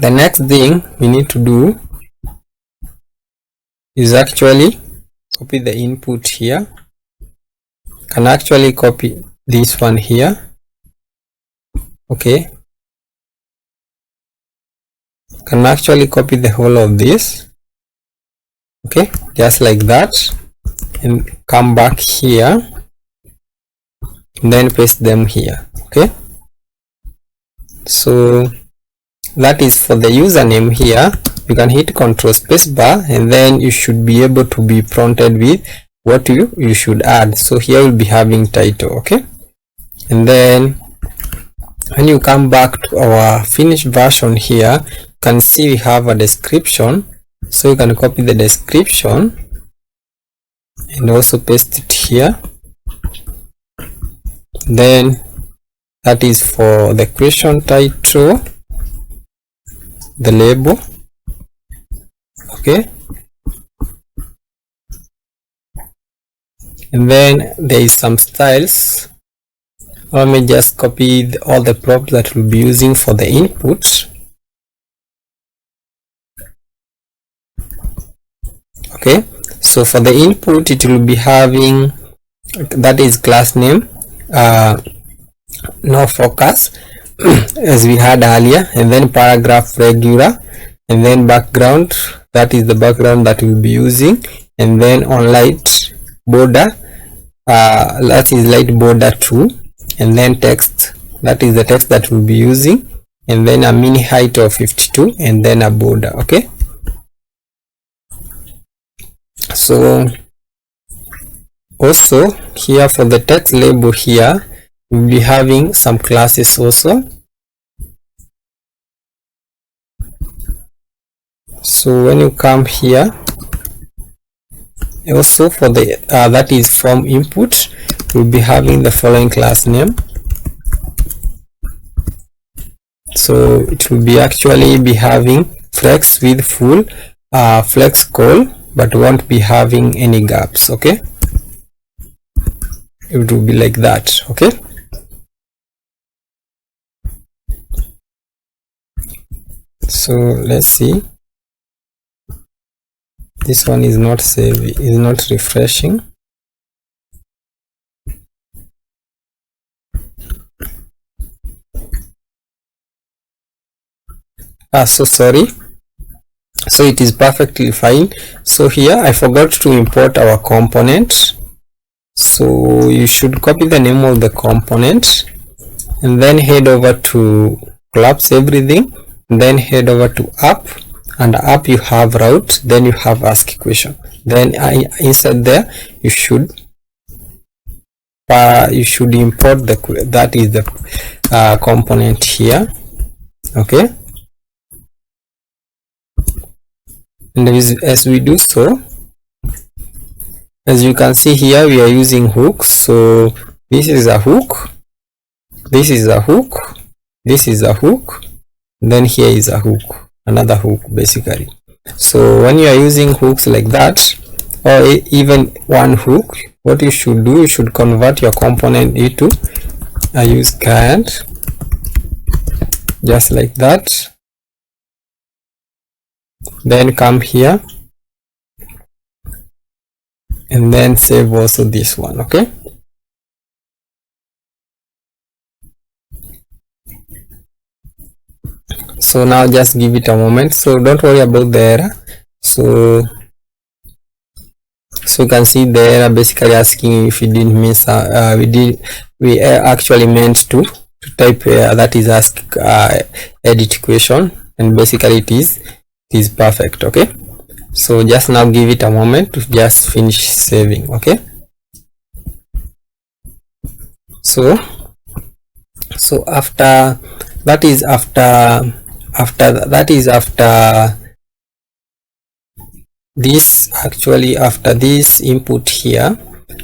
the next thing we need to do is actually copy the input here. Can actually copy this one here. Okay, can actually copy the whole of this. Okay, just like that, and come back here and then paste them here. Okay, so that is for the username here. You can hit Ctrl space bar and then you should be able to be prompted with what you should add. So here we'll be having title. Okay, and then when you come back to our finished version here, you can see we have a description. So you can copy the description and also paste it here. Then that is for the question title, the label. Okay, and then there is some styles. Let me just copy all the props that we'll be using for the input. Okay, so for the input it will be having, that is class name, no focus as we had earlier, and then paragraph regular, and then background, that is the background that we'll be using, and then on light border, that is light border 2, and then text, that is the text that we'll be using, and then a mini height of 52, and then a border. Okay, so also here for the text label here we'll be having some classes also. So when you come here, also for the that is form input, we'll be having the following class name. So it will be actually be having flex with full flex call, but won't be having any gaps. Okay, it will be like that. Okay, so let's see, this one is not refreshing. So sorry, so it is perfectly fine. So here I forgot to import our component, so you should copy the name of the component and then head over to collapse everything, and then head over to app, and app you have route, then you have ask question, then inside there you should import that is the component here. Okay, and as we do so, as you can see here, we are using hooks. So this is a hook, this is a hook, this is a hook, then here is a hook, another hook basically. So when you are using hooks like that, or even one hook, what you should do, you should convert your component into a use client, just like that. Then come here and then save also this one. Okay, so now just give it a moment. So don't worry about the error. So you can see the error basically asking if we didn't miss we actually meant to type that is ask edit question, and basically it is perfect. Okay, so just now give it a moment to just finish saving. Okay, so after this actually, after this input here,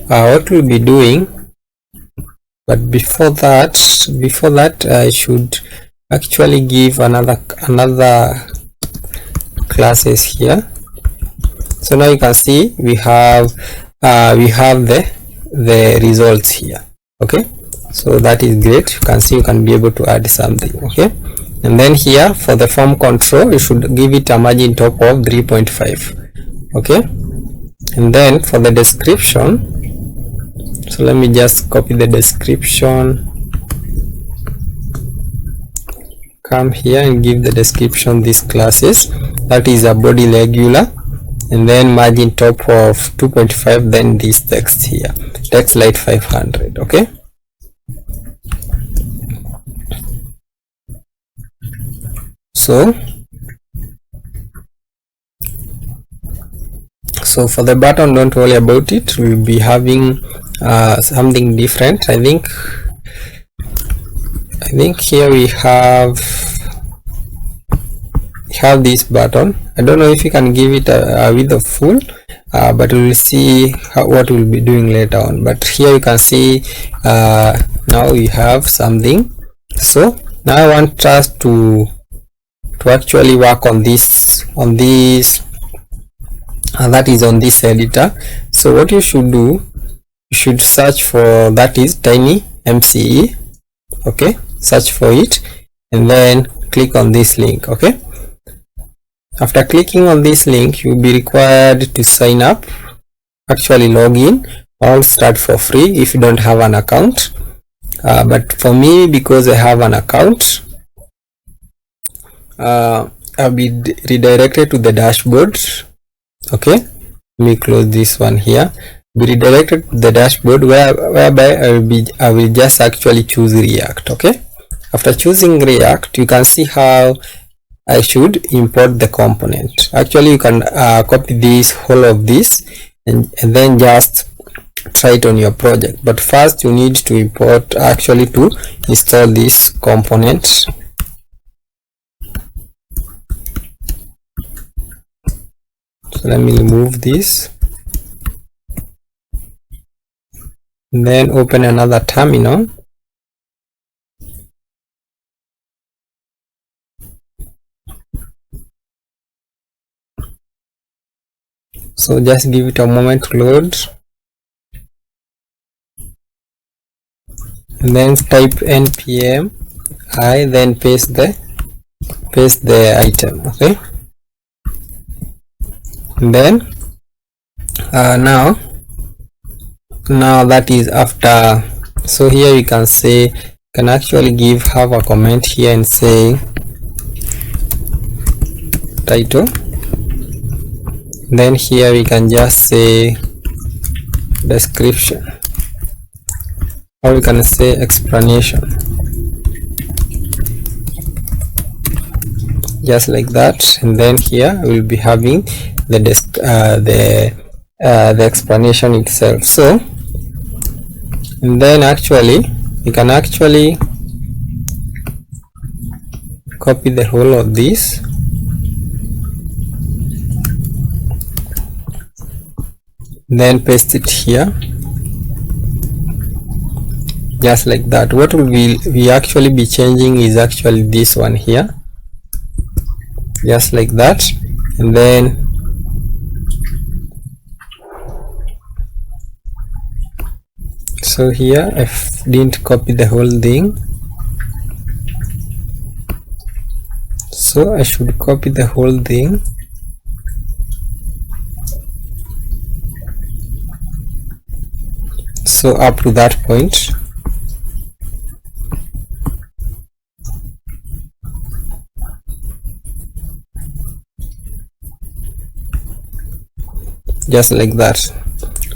what we'll be doing, but before that I should actually give another classes here. So now you can see we have the results here. Okay, so that is great. You can see you can be able to add something. Okay, and then here for the form control, you should give it a margin top of 3.5. okay, and then for the description, so let me just copy the description, come here and give the description these classes, that is a body regular, and then margin top of 2.5, then this text here, text light 500. okay, so for the button, don't worry about it, we'll be having something different. I think here we have this button. I don't know if you can give it a width of full, but we will see what we'll be doing later on. But here you can see now we have something. So now I want us to actually work on this that is on this editor. So what you should do, you should search for, that is TinyMCE. okay, search for it and then click on this link. okay, after clicking on this link, you'll be required to sign up, actually log in. All start for free if you don't have an account, but for me, because I have an account, I'll be redirected to the dashboard. okay, let me close this one here. Be redirected to the dashboard whereby I will just actually choose React. okay, after choosing React, you can see how I should import the component. Actually, you can copy this whole of this and then just try it on your project, but first you need to import, actually to install this component. So let me remove this and then open another terminal. So just give it a moment to load and then type npm I, then paste the item. okay, and then now that is after. So here you can say, can actually have a comment here and say title, then here we can just say description, or we can say explanation, just like that. And then here we'll be having the explanation itself. So, and then actually you can actually copy the whole of this then paste it here, just like that. What will we actually be changing is actually this one here, just like that. And then so here I didn't copy the whole thing, so I should copy the whole thing. So up to that point, just like that.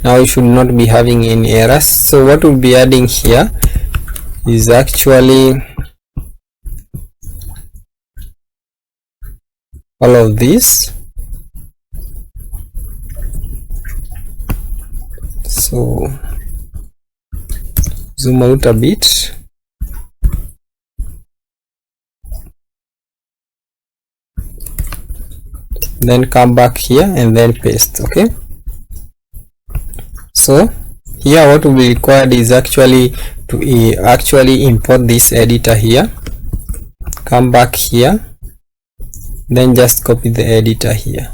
Now you should not be having any errors. So what we'll be adding here is actually all of this. So zoom out a bit. then come back here and then paste. Okay, so here what will be required is actually to actually import this editor here. Come back here, then just copy the editor here.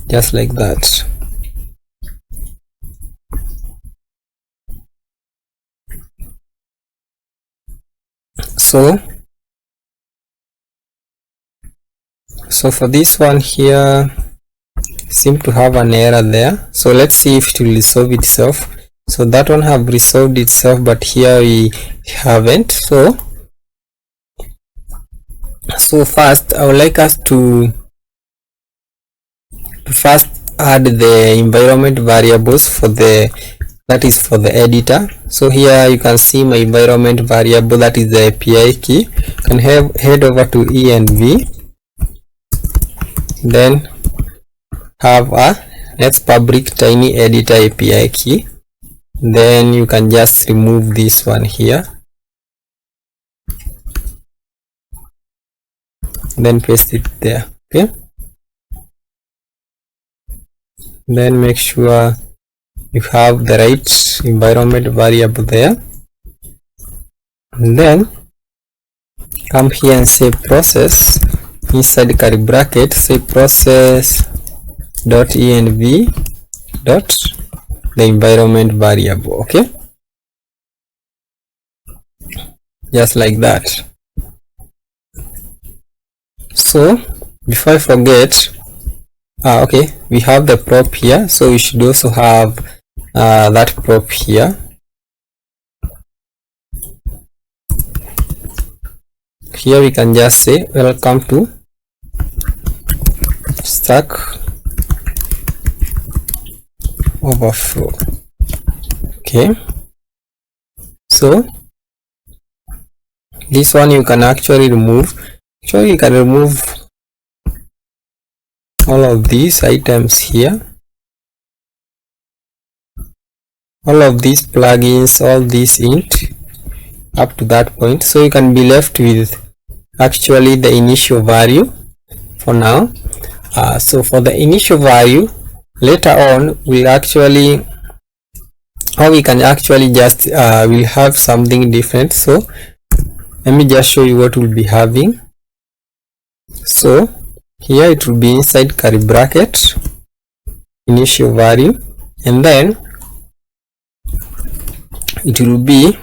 Just like that. So for this one here, seem to have an error there. So let's see if it will resolve itself. So that one have resolved itself, but here we haven't. So first I would like us to first add the environment variables for the for the editor. So here you can see my environment variable, that is the API key. You can head over to env, then have a let's public tiny editor API key. Then you can just remove this one here, then paste it there. Okay, then make sure you have the right environment variable there, and then come here and say process inside curly bracket, say process dot env dot the environment variable. Okay, just like that. So before I forget, okay, we have the prop here, so we should also have that prop here. Here we can just say welcome to Stack Overflow. Okay, so this one you can actually remove. Actually you can remove all of these items here, all of these plugins, all these int up to that point. So you can be left with actually the initial value for now. So for the initial value, later on we'll actually, or we can actually just we'll have something different. So let me just show you what we'll be having. So here it will be inside curly bracket initial value, and then it will be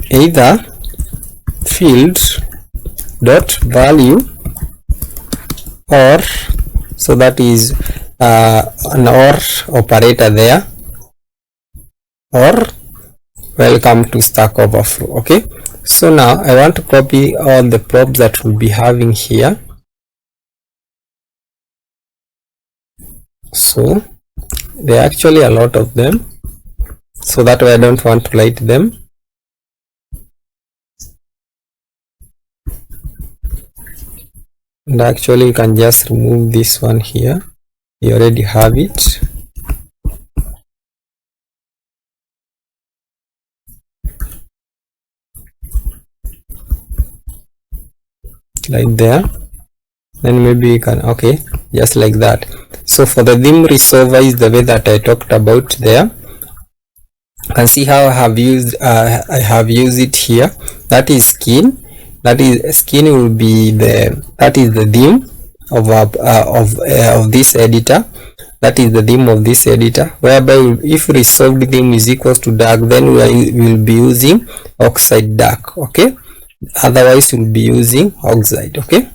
either field dot value, or so that is an or operator there, or welcome to Stack Overflow. Okay, so now I want to copy all the props that we'll be having here. So there are actually a lot of them, so that way I don't want to light them. And actually you can just remove this one here, you already have it. Like there, then maybe you can, okay, just like that. So for the theme resolver is the way that I talked about there. You can see how I have used it here. That is skin. That is skin will be the theme of this editor. That is the theme of this editor, whereby if resolved theme is equals to dark, then we will be using oxide dark. Okay, otherwise we'll be using oxide. Okay,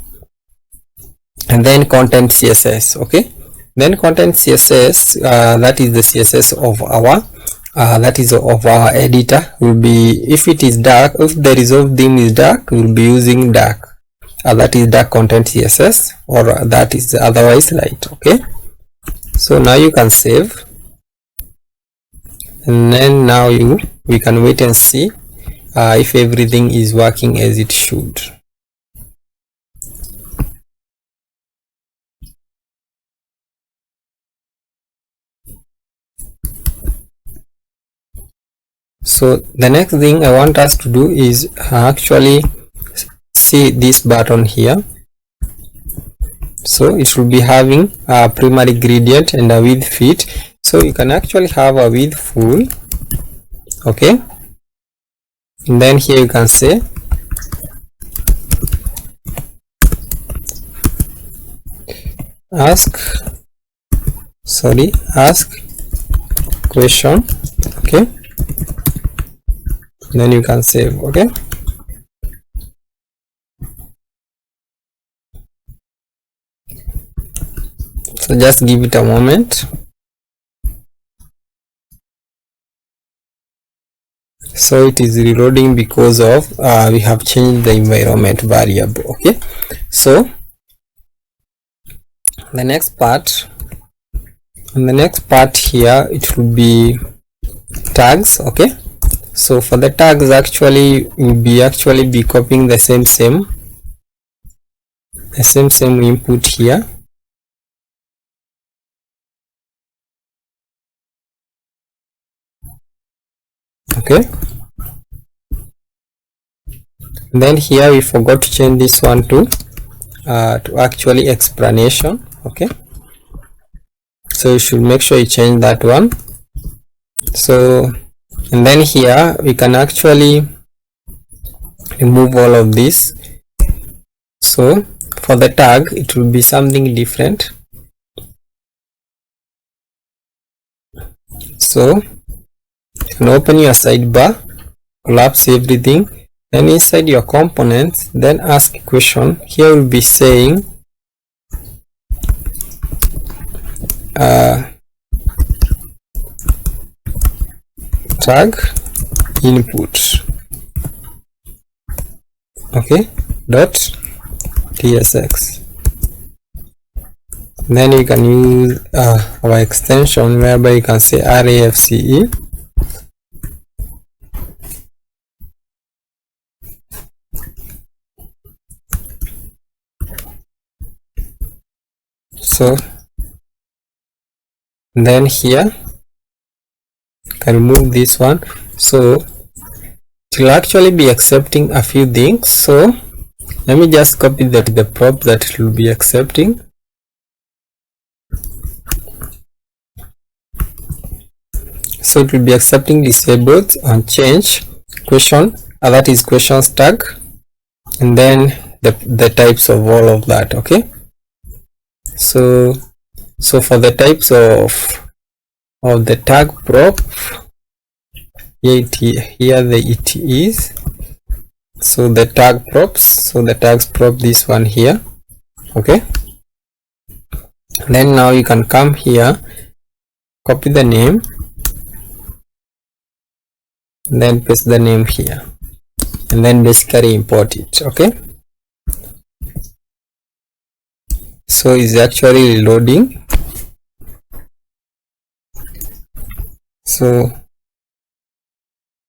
and then content CSS. Okay, then content CSS, that is the CSS of our editor, will be, if it is dark, if the resolved theme is dark, we will be using dark, that is dark content CSS, or that is otherwise light. Okay, so now you can save, and then now we can wait and see if everything is working as it should. So the next thing I want us to do is actually see this button here. So it will be having a primary gradient and a width fit. So you can actually have a width full, okay, and then here you can say ask question, okay, then you can save, okay. So just give it a moment. So it is reloading because of we have changed the environment variable, okay. So the next part, here it will be tags, okay. So for the tags, actually we'll be copying the same input here, okay. Then here we forgot to change this one to actually explanation, okay. So you should make sure you change that one. So, and then here we can actually remove all of this. So for the tag, it will be something different. So you can open your sidebar, collapse everything, then inside your components, then ask a question. Here we'll be saying tag input, okay, dot tsx. Then you can use our extension whereby you can say rafce, so then here you can remove this one. So it will actually be accepting a few things. So let me just copy the prop that it will be accepting. So it will be accepting disabled on change question, that is questions tag, and then the types of all of that, okay. So for the types of the tag prop, here it is. So the tag props, so the tags prop, this one here, okay. Then now you can come here, copy the name, and then paste the name here, and then basically import it, okay. So it's actually reloading. So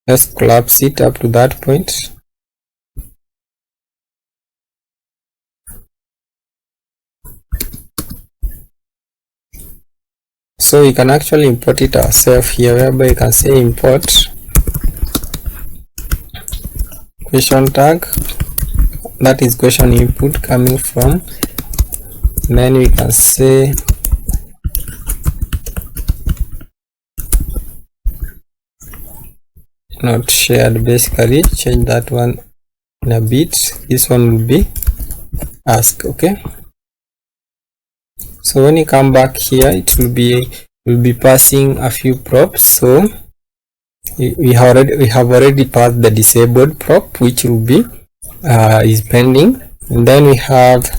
let's collapse it up to that point. So you can actually import it ourselves here, whereby you can say import question tag, that is question input coming from, then we can say not shared, basically change that one in a bit. This one will be ask, okay. So when you come back here, it will be passing a few props. So we have already passed the disabled prop, which will be is pending, and then we have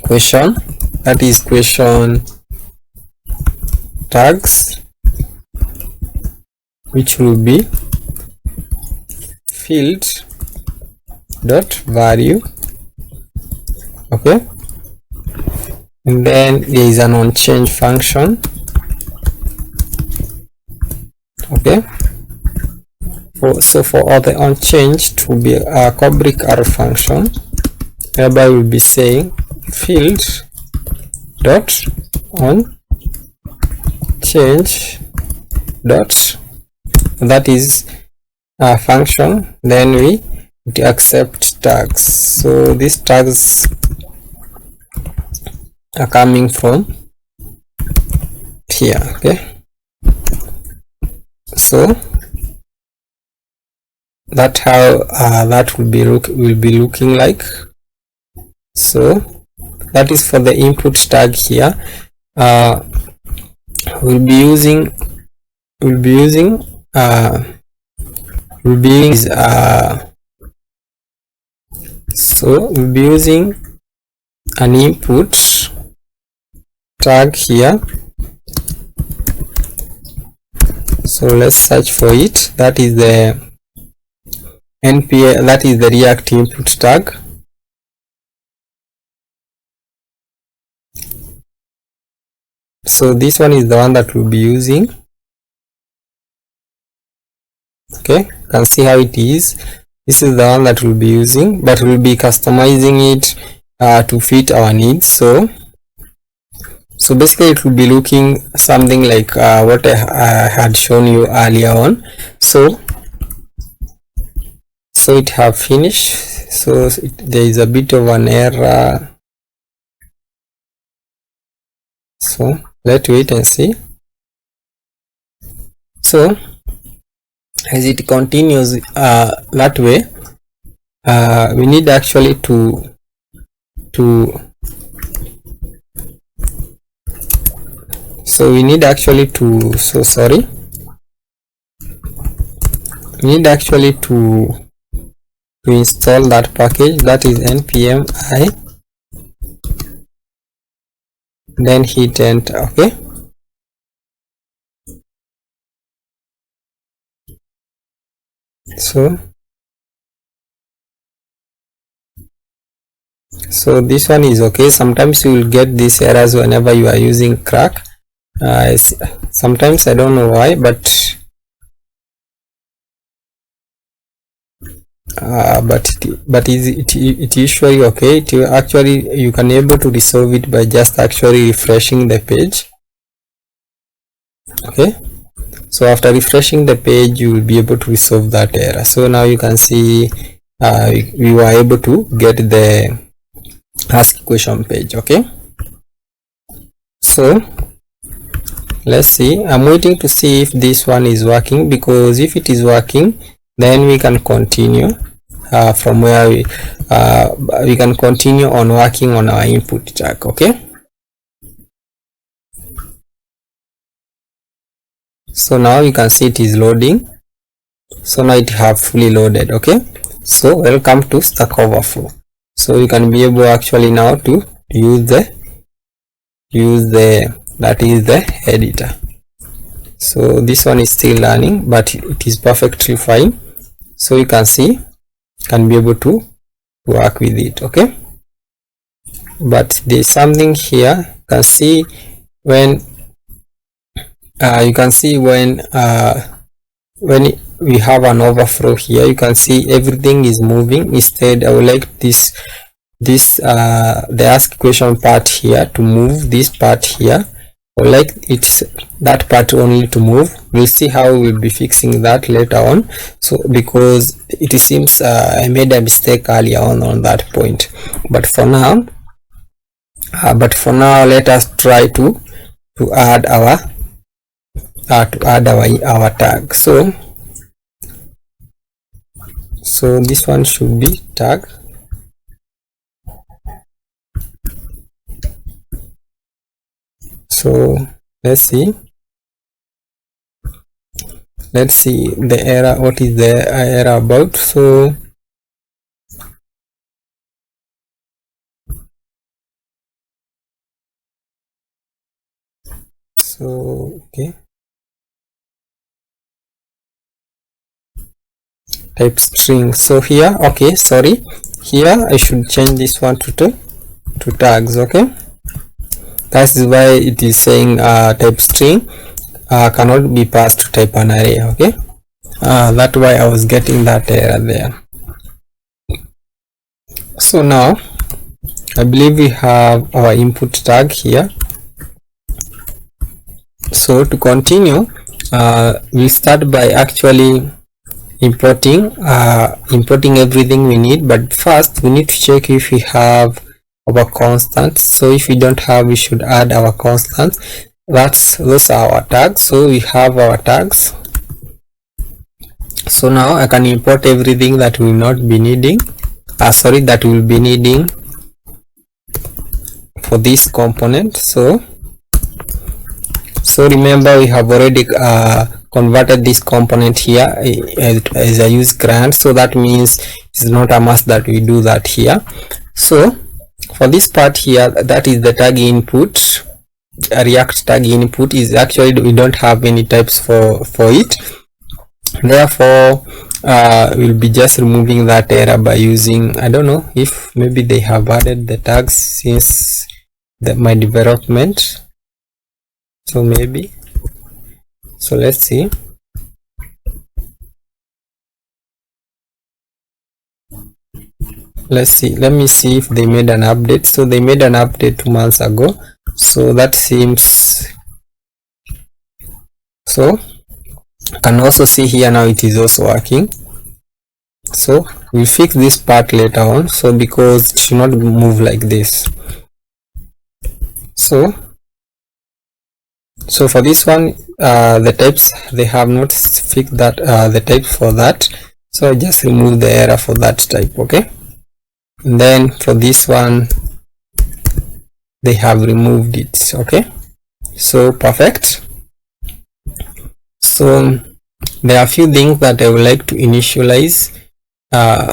question, that is question tags, which will be field dot value, okay. And then there is an onChange function, okay. So for all the onChange, it will be a Kubrick R function, whereby we'll be saying field dot on change dot that is a function, then we accept tags. So these tags are coming from here. Okay, so that's how that will be looking like. So that is for the input tag here. We'll be using an input tag here. So let's search for it. That is the npm, that is the React input tag. So this one is the one that we'll be using. Okay, you can see how it is. This is the one that we'll be using, but we'll be customizing it to fit our needs. So basically it will be looking something like what I had shown you earlier on. So it have finished. So there is a bit of an error. So let's wait and see. So as it continues that way, we need actually to install that package, that is npm I, then hit enter. Okay, so this one is okay. Sometimes you will get these errors whenever you are using Clerk. Sometimes I don't know why, but it usually okay. It actually, you can able to resolve it by just actually refreshing the page. Okay, so after refreshing the page, you will be able to resolve that error. So now you can see we were able to get the ask question page. Okay, so let's see. I'm waiting to see if this one is working, because if it is working, then we can continue from where we can continue on working on our input tag. Okay, so now you can see it is loading. So now it have fully loaded. Okay, so welcome to Stack Overflow. So you can be able actually now to use the that is the editor. So this one is still learning, but it is perfectly fine. So you can see, can be able to work with it. Okay, but there's something here. You can see when we have an overflow here, you can see everything is moving. Instead, I would like the ask question part here to move. This part here, or like it's that part only to move. We'll see how we'll be fixing that later on. So because it seems I made a mistake earlier on that point, but for now let us try to add our tag. So this one should be tag. So let's see the error. What is the error about? So okay, type string. So here, okay, sorry, here I should change this one to tags. Okay, that is why it is saying type string cannot be passed to type an array. Okay, that's why I was getting that error there. So now I believe we have our input tag here. So to continue, we'll start by actually importing everything we need, but first we need to check if we have our constants. So if we don't have, we should add our constants. Those are our tags. So we have our tags. So now I can import everything that we will not be needing, that we'll be needing for this component. So remember, we have already converted this component here as a use grant, so that means it's not a must that we do that here. So for this part here, that is the tag input. React tag input is actually, we don't have any types for it, therefore we'll be just removing that error by using, I don't know if maybe they have added the tags since my development, so maybe. So let's see. Let me see if they made an update. So they made an update 2 months ago, so that seems, so you can also see here now it is also working. So we'll fix this part later on, so because it should not move like this. So for this one, the types, they have not fixed that the type for that, so I just remove the error for that type. Okay, and then for this one they have removed it. Okay, so perfect. So there are a few things that I would like to initialize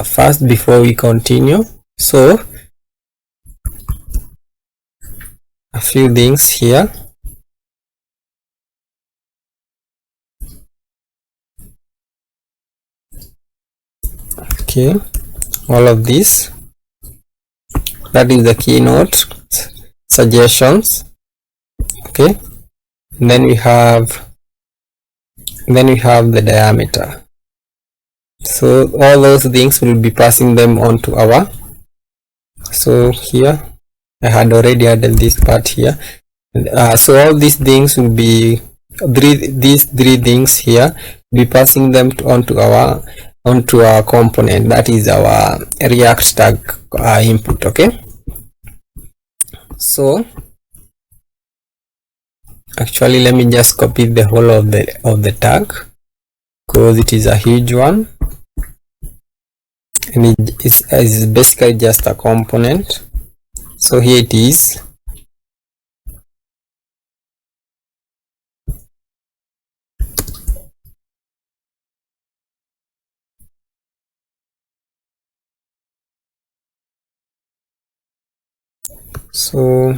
first before we continue. So a few things here. Okay, all of this, that is the keynote suggestions. Okay, and then we have the diameter. So all those things will be passing them on to our, so here I had already added this part here. So all these things will be these three things here, be passing them onto our component, that is our React tag input. Okay, so actually let me just copy the whole of the tag, because it is a huge one and it is basically just a component. So here it is. So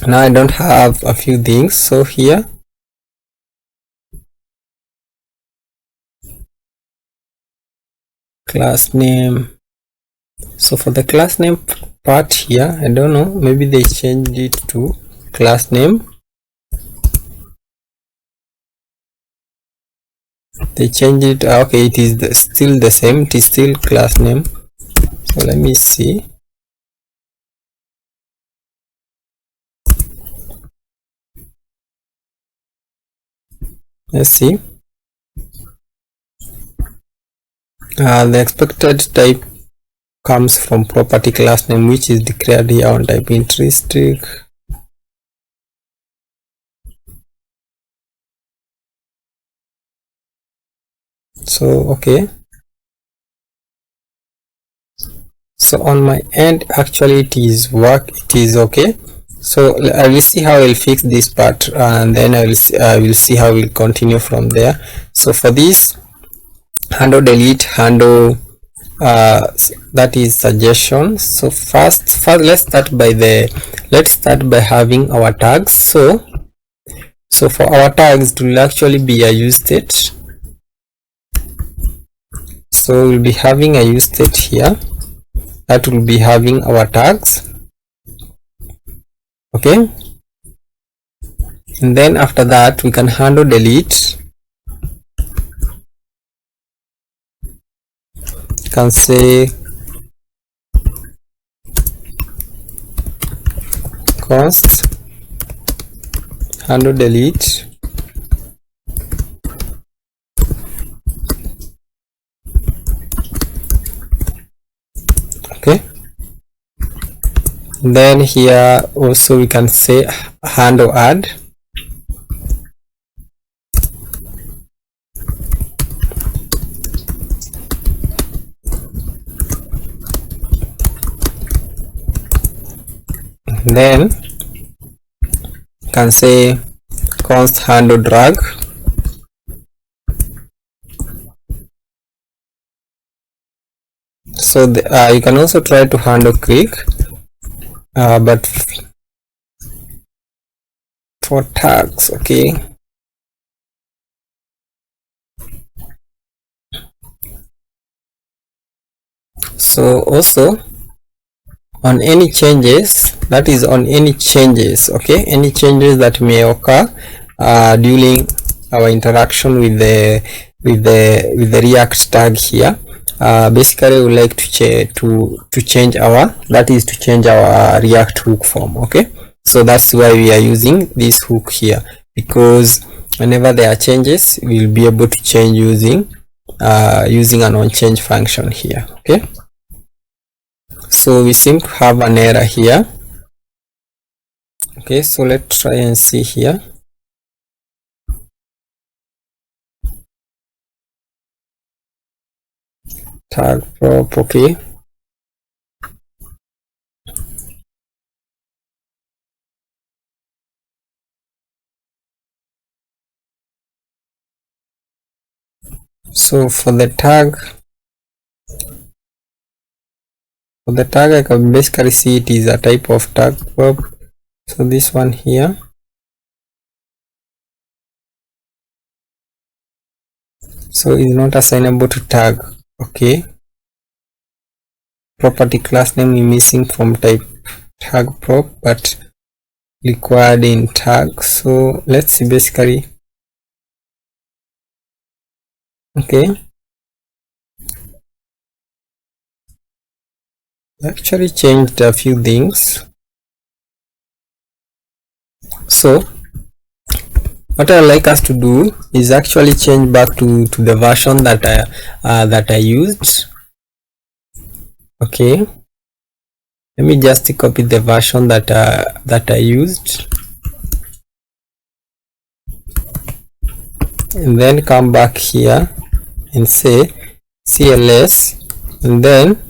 now I don't have a few things. So here class name. So for the class name part here, I don't know, maybe they changed it to class name. They changed it. Okay, it is still the same, it is still class name. So let me see. Let's see. The expected type comes from property class name, which is declared here on type intrinsic. So okay, so on my end actually it is okay. So I will see how I will fix this part, and then I will see how we'll continue from there. So for this, handle delete, handle that is suggestions. So first let's start by having our tags. So for our tags, it will actually be a use state. So we'll be having a use state here that will be having our tags. Okay, and then after that we can handle delete. You can say const handle delete, okay. Then here also we can say handle add, then can say const handle drag, so you can also try to handle click, but for tags, okay, so also on any changes, that is on any changes, okay, any changes that may occur during our interaction with the React tag here. Basically we would like to change our, that is to change our React hook form, okay. So that's why we are using this hook here, because whenever there are changes we'll be able to change using an onChange function here, okay. So we seem to have an error here, okay, so let's try and see here. Tag prop, okay, so for the tag I can basically see it is a type of tag prop, so this one here, so it's not assignable to tag, okay. Property class name is missing from type tag prop but required in tag, so let's see basically, okay, actually changed a few things. So what I would like us to do is actually change back to the version that I used, okay. Let me just copy the version that I used and then come back here and say CLS and then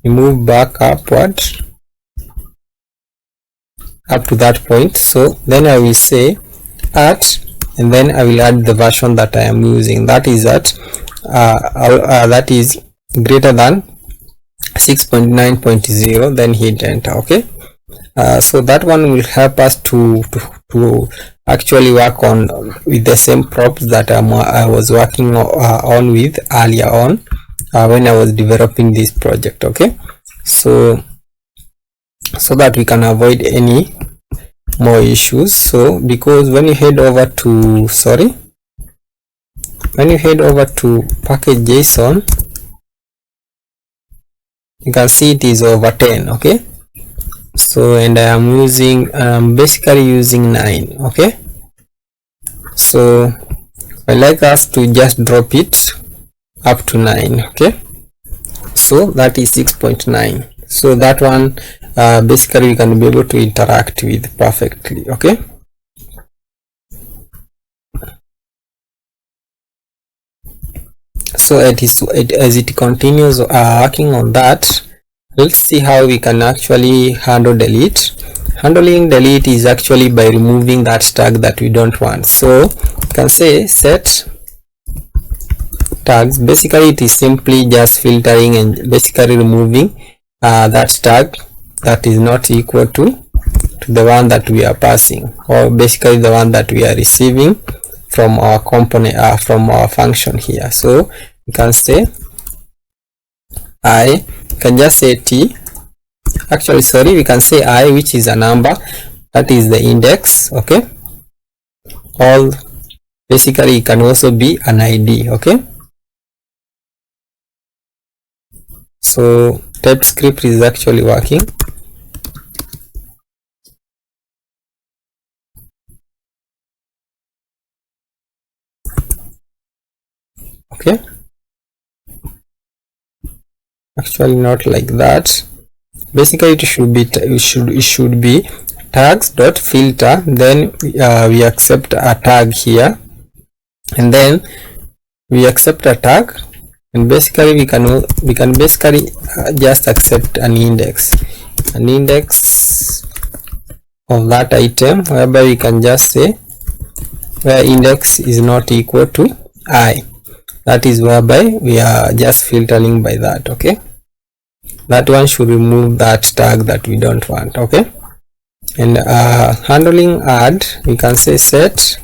move back upward up to that point. So then I will say add, and then I will add the version that I am using, that is that is greater than 6.9.0, then hit enter, okay. So that one will help us to actually work on with the same props that I was working on with earlier on when I was developing this project, okay. So that we can avoid any more issues. So because when you head over to package.json, you can see it is over 10, okay. So and I am using basically using 9, okay. So I like us to just drop it up to 9, okay. So that is 6.9. so that one basically we can be able to interact with perfectly, okay. So as it continues working on that, let's see how we can actually handle delete. Handling delete is actually by removing that tag that we don't want. So you can say set tags. Basically it is simply just filtering and basically removing that tag that is not equal to the one that we are passing, or basically the one that we are receiving from our component from our function here. So you can say I can just say t, actually sorry, we can say I, which is a number, that is the index, okay. All basically it can also be an ID, okay. So Typescript is actually working. Okay, actually not like that. Basically it should be tags.filter, then we accept a tag here, and then we accept a tag, and basically we can basically just accept an index of that item, whereby we can just say where index is not equal to I. That is whereby we are just filtering by that. Okay, that one should remove that tag that we don't want. Okay, and handling add, we can say set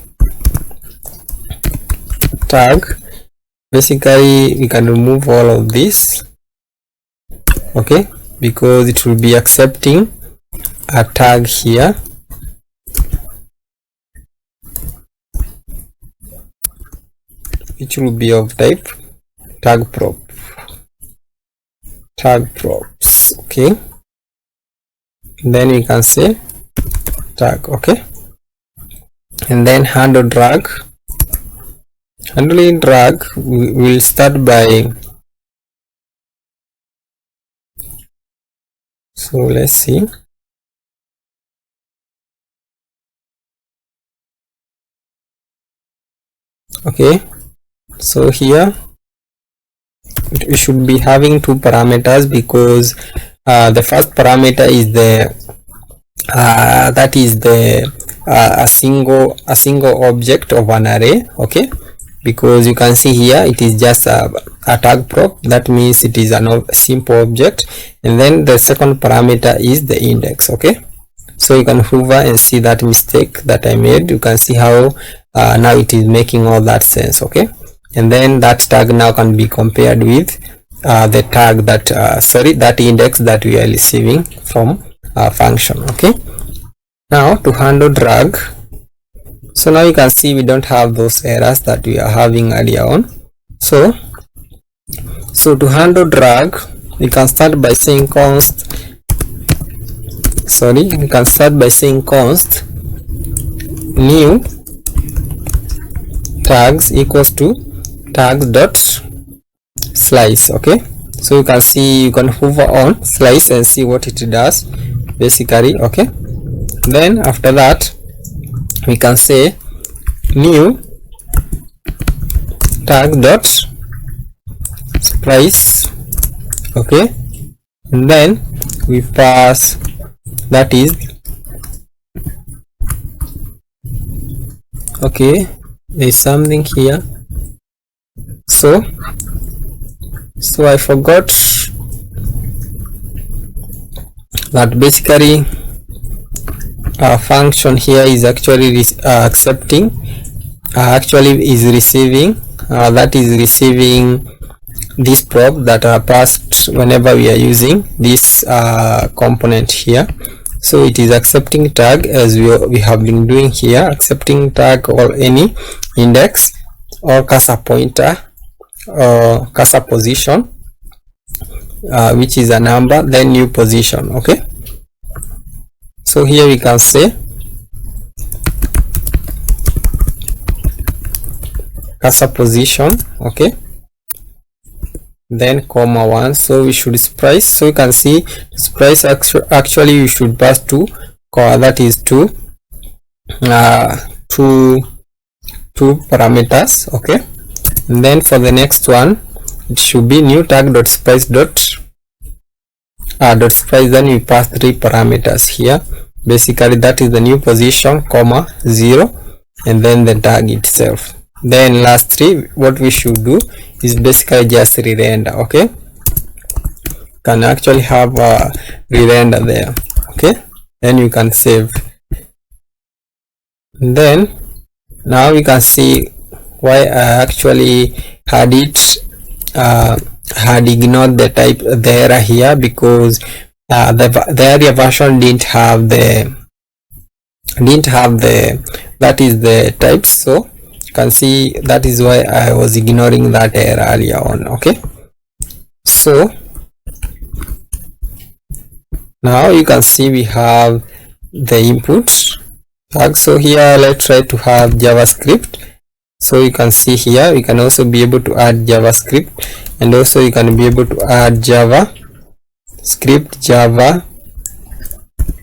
tag. Basically we can remove all of this, okay, because it will be accepting a tag here, which will be of type tag props. Okay, then we can say tag. Okay, and then handling drag, we will start by, so let's see. Okay, so here we should be having two parameters, because the first parameter is the a single object of an array. Okay, because you can see here it is just a tag prop, that means it is a simple object, and then the second parameter is the index. Okay, so you can hover and see that mistake that I made. You can see how now it is making all that sense. Okay, and then that tag now can be compared with the tag that that index that we are receiving from a function. Okay, now to handle drag, so now you can see we don't have those errors that we are having earlier on. So to handle drag, we can start by saying const new tags equals to tags.slice. Okay, so you can see, you can hover on slice and see what it does basically. Okay, then after that we can say new tag.splice. Okay, and then we pass, that is, okay, there is something here, so I forgot that basically our function here is actually receiving this prop that are passed whenever we are using this component here. So it is accepting tag, as we have been doing here, accepting tag or any index or cursor pointer or cursor position, which is a number, then new position. Okay, so here we can say cursor position. Okay, then comma 1, so we should splice. So you can see splice actually we should pass two, that is two parameters. Okay, and then for the next one it should be new tag.splice .splice, then we pass three parameters here. Basically that is the new position, comma 0, and then the tag itself. Then lastly, what we should do is basically just re-render. Okay, can actually have a re-render there. Okay, then you can save. And then now we can see why I actually had ignored the error here, because the earlier version didn't have the that is the types. So you can see that is why I was ignoring that error earlier on. Okay, so now you can see we have the input tag. So here let's try to have JavaScript, So you can see here you can also be able to add JavaScript, and also you can be able to add Java script, Java,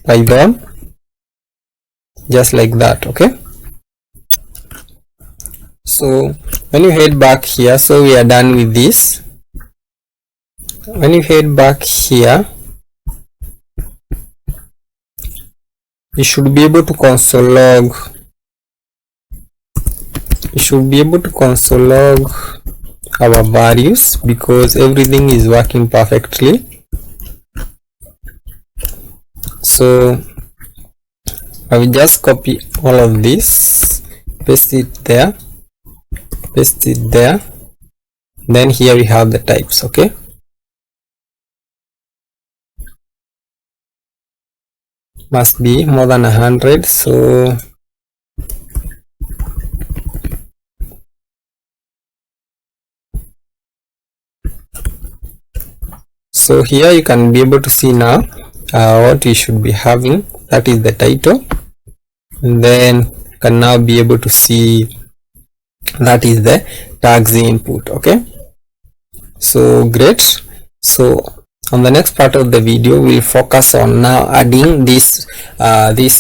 Python, just like that. Okay, so when you head back here, so we are done with this. When you head back here, you should be able to console log. You should be able to console log our values because everything is working perfectly. So I will just copy all of this, paste it there, then here we have the types. Okay, must be more than 100. So here you can be able to see now what you should be having, that is the title, and then you can now be able to see that is the tags input. Okay, so great. So on the next part of the video we'll focus on now adding this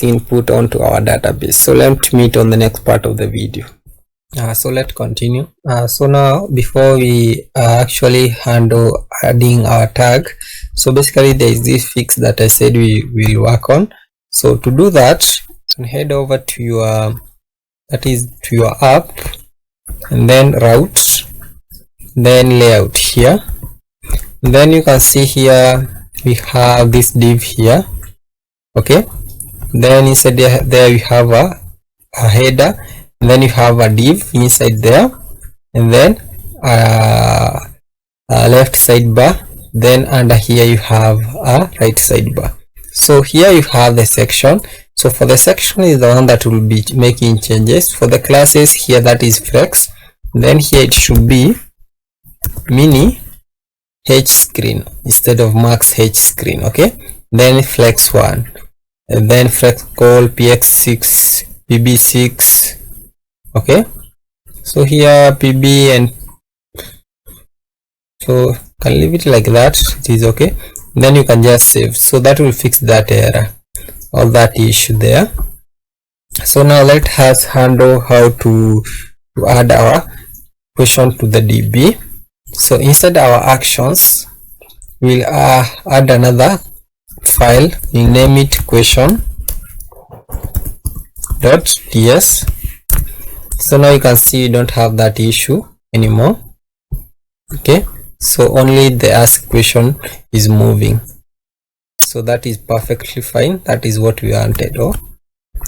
input onto our database. So let's meet on the next part of the video. So let's continue. So now before we actually handle adding our tag, so basically there is this fix that I said we will work on. So to do that, you can head over to your app, and then route, then layout here, and then you can see here we have this div here. Okay, then inside there we have a header, and then you have a div inside there, and then left sidebar, then under here you have a right sidebar. So here you have the section. So for the section is the one that will be making changes. For the classes here, that is flex, then here it should be mini h screen instead of max h screen. Okay, then flex 1, and then flex call px6, pb6. Okay, so here pb, and so can leave it like that, it is okay. Then you can just save. So that will fix that error or that issue there. So now let us handle how to add our question to the DB. So inside our actions, we'll add another file. We name it question.ts. So now you can see you don't have that issue anymore. Okay, so only the ask question is moving, so that is perfectly fine. That is what we wanted.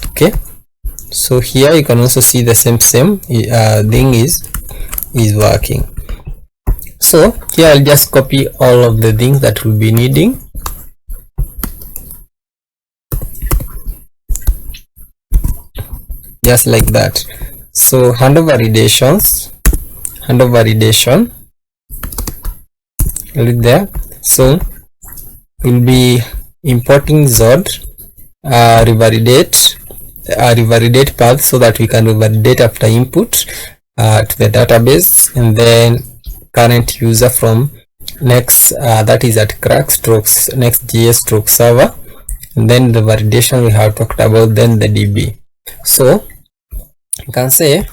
Okay, so here you can also see the same thing is working. So here I'll just copy all of the things that we'll be needing. Just like that. So handle validation there. So we'll be importing Zod revalidate path, so that we can revalidate after input to the database, and then current user from next that is at Clerk Next.js server, and then the validation we have talked about, then the DB. So you can say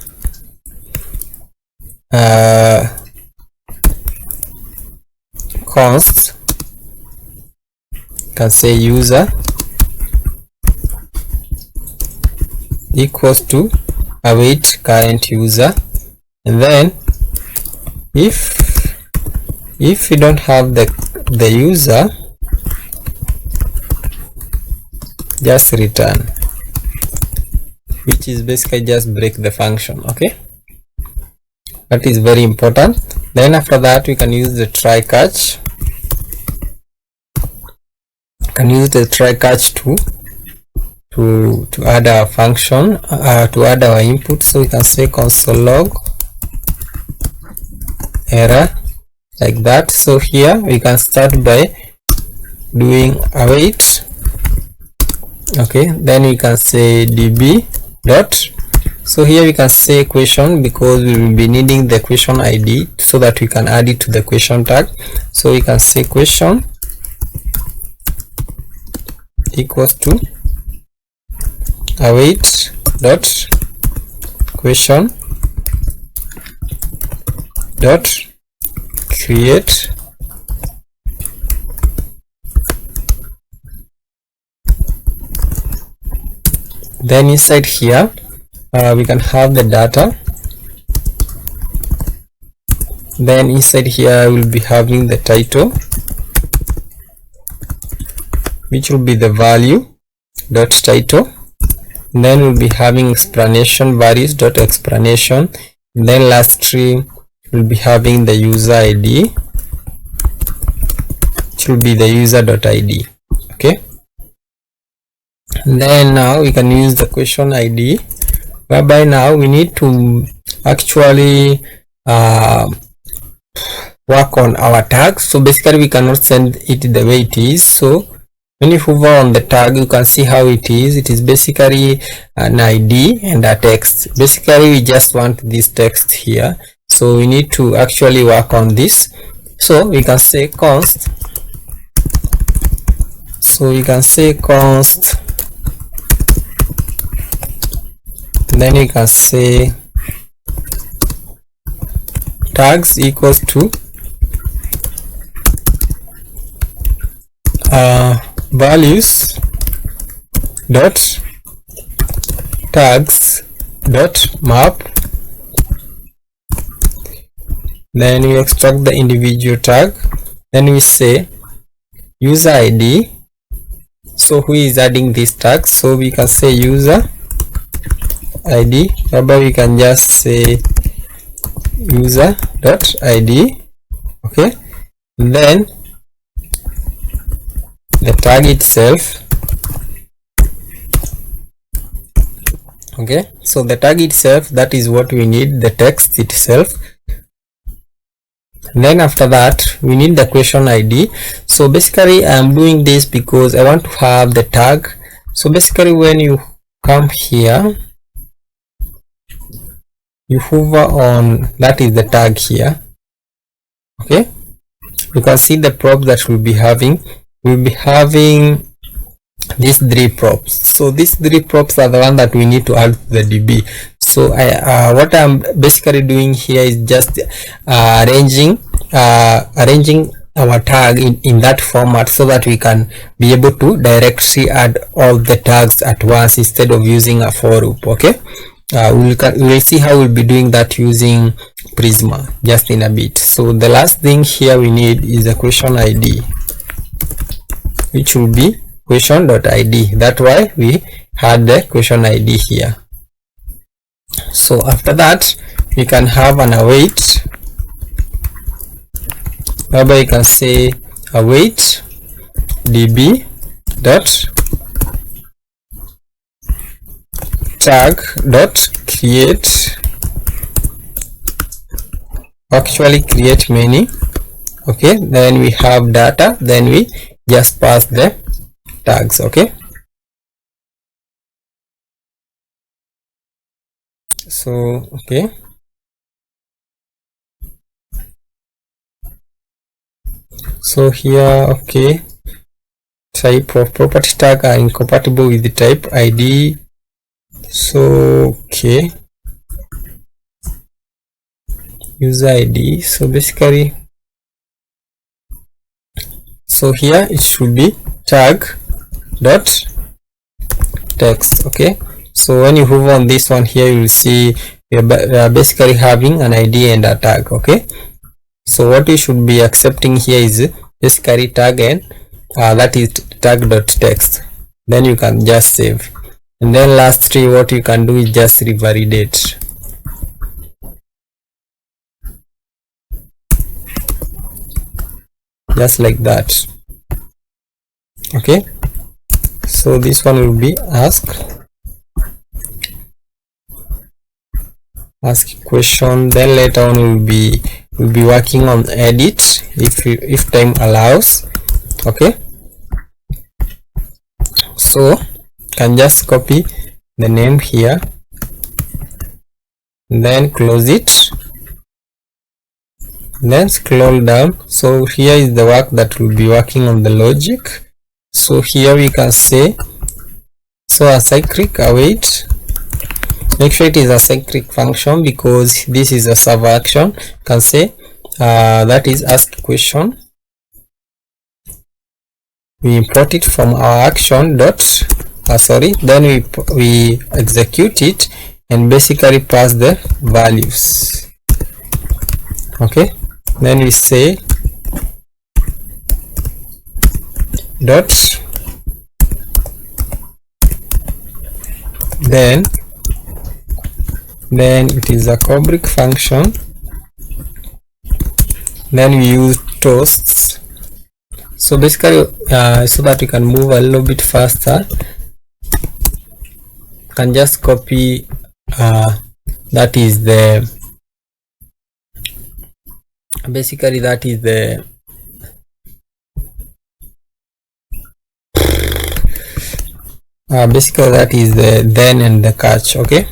const, can say user equals to await current user, and then if you don't have the user, just return, which is basically just break the function. Okay, that is very important. Then after that we can use the try catch. To add our function, to add our input. So we can say console log error, like that. So here we can start by doing await. Okay, then we can say db dot So here we can say question because we will be needing the question ID so that we can add it to the question tag. So we can say question equals to await dot question dot create then inside here we can have the data. Then inside here we'll be having the title, which will be the value dot title. Then we'll be having explanation values dot explanation. Then lastly we'll be having the user ID, which will be the user.id. Okay. And then now we can use the question ID, whereby now we need to actually work on our tags. So basically we cannot send it the way it is. So when you hover on the tag, you can see how it is. It is basically an ID and a text. Basically we just want this text here, so we need to actually work on this. So we can say const, then we can say tags equals to values dot tags dot map. Then we extract the individual tag. Then we say user ID. So who is adding this tag? So we can say user ID, whereby we can just say user dot ID. Okay. Then the tag itself. Okay, so the tag itself, that is what we need, the text itself. Then after that we need the question ID. So basically I am doing this because I want to have the tag. So basically when you come here, you hover on, that is the tag here. Okay, you can see the props that we'll be having. We'll be having these three props. So these three props are the one that we need to add to the DB. So what I'm basically doing here is just arranging our tag in that format, so that we can be able to directly add all the tags at once instead of using a for loop. Okay, we'll see how we'll be doing that using Prisma just in a bit. So the last thing here we need is a question ID, which will be question.id. That's why we had the question ID here. So after that we can have an await, whereby you can say await db dot tag dot create, actually create many. Okay, then we have data, then we just pass the tags. Okay, so okay, so here, okay, type of property tag are incompatible with the type ID. So okay, user ID. So basically, so here it should be tag dot text. Okay, so when you hover on this one here, you will see we are basically having an ID and a tag. Okay, so what you should be accepting here is basically tag and that is tag dot text. Then you can just save, and then lastly what you can do is just revalidate. Just like that. Okay, so this one will be ask question. Then later on we'll be working on edit if time allows. Okay, so can just copy the name here, then close it, then scroll down. So here is the work that will be working on the logic. So here we can say, so a cyclic await, make sure it is a cyclic function because this is a server action. You can say that is ask question. We import it from our action dot then we execute it and basically pass the values. Okay, then we say dot, then it is a callback function, then we use toasts. So basically so that we can move a little bit faster, you can just copy that is the basically that is the basically that is the then and the catch. Okay,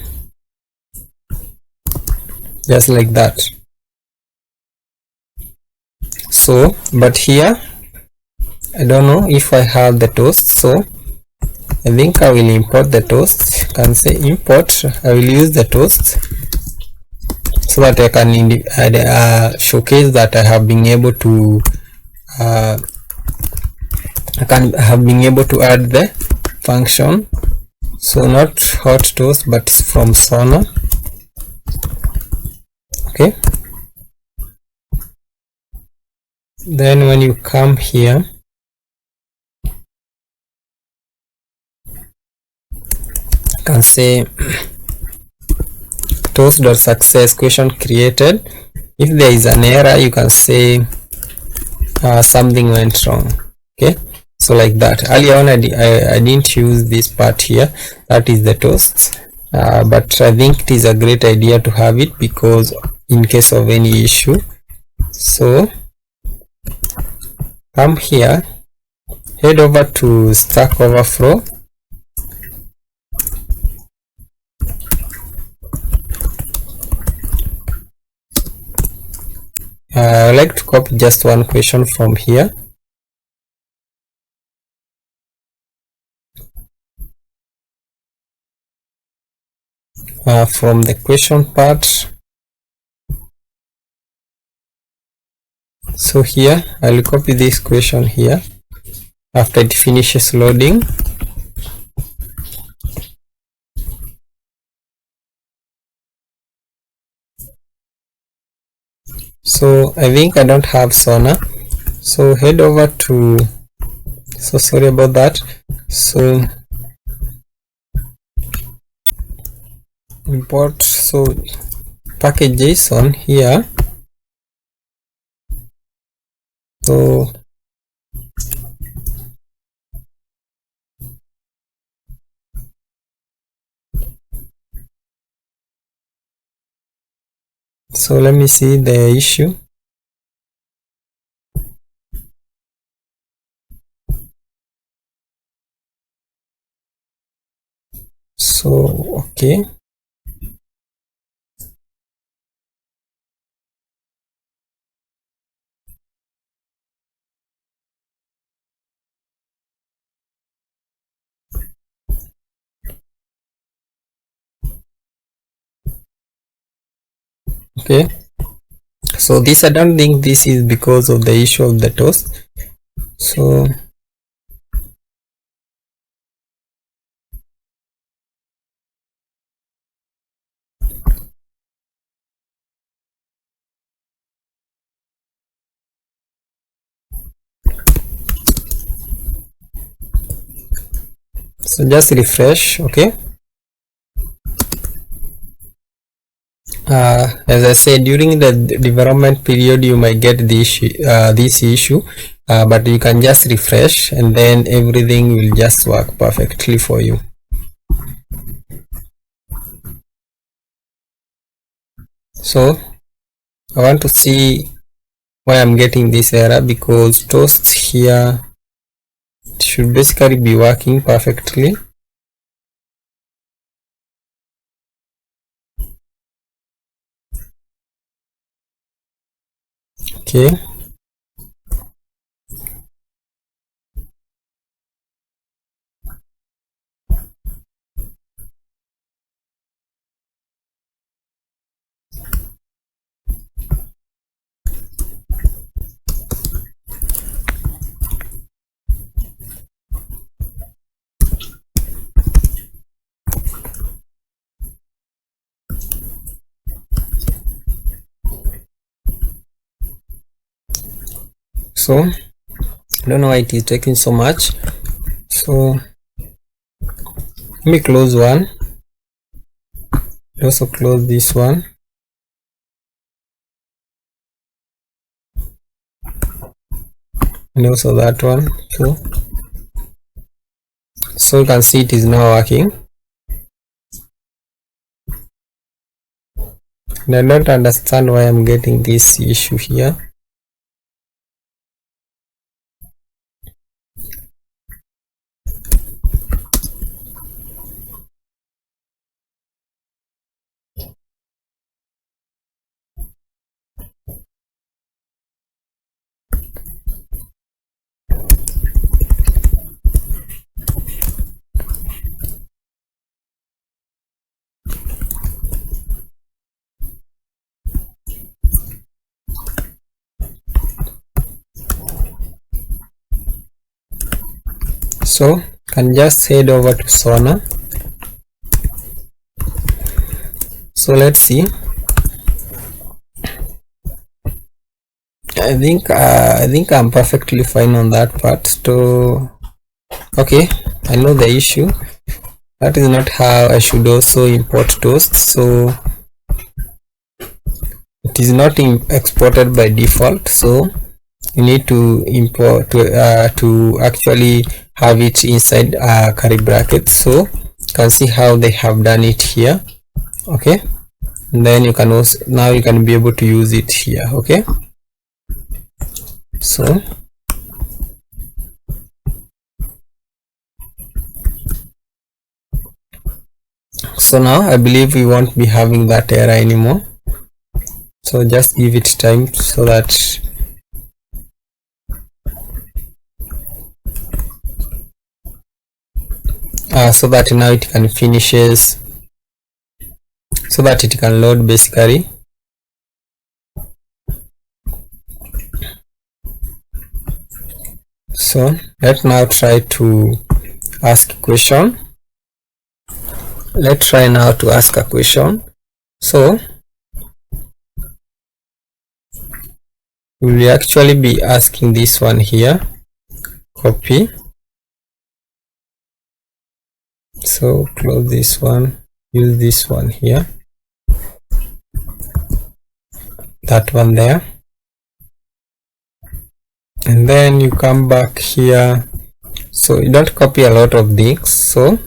just like that. So but here I don't know if I have the toast, so I think I will import the toast. You can say import, I will use the toast so that I can showcase that I have been able to add the function. So not hot toast but from Sona. Okay, then when you come here, you can say toast.success question created. If there is an error, you can say something went wrong. Okay, so like that. Earlier on I didn't use this part here, that is the toast, but I think it is a great idea to have it because in case of any issue. So come here, head over to Stack Overflow, I like to copy just one question from here. From the question part. So here I will copy this question here after it finishes loading. So I think I don't have Sona, so head over to, so sorry about that. So import, so package JSON here. So let me see the issue. So okay, okay, so this, I don't think this is because of the issue of the toast. So just refresh. Okay, as I said, during the development period you might get this issue, but you can just refresh and then everything will just work perfectly for you. So I want to see why I'm getting this error, because toast here should basically be working perfectly. Okay, so I don't know why it is taking so much. So let me close one, also close this one, and also that one. So you can see it is now working, and I don't understand why I'm getting this issue here. So can just head over to Sona. So let's see. I think I'm perfectly fine on that part. So okay, I know the issue. That is not how I should also import toast. So it is not exported by default. So you need to import to actually have it inside curly brackets. So you can see how they have done it here. Okay, and then you can also now you can be able to use it here. Okay, so now I believe we won't be having that error anymore. So just give it time so that now it can finishes, so that it can load basically. So let's now try to ask a question. Let's try now to ask a question. So we will actually be asking this one here, copy. So close this one, use this one here, that one there, and then you come back here. So you don't copy a lot of things, so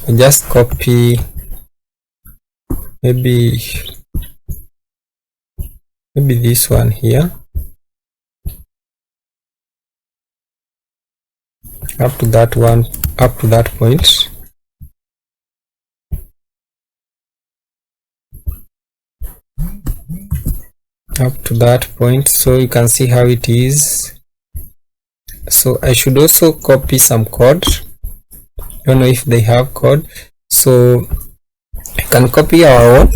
you just copy maybe this one here up to that one, up to that point. Up to that point, so you can see how it is. So I should also copy some code. I don't know if they have code, so I can copy our own.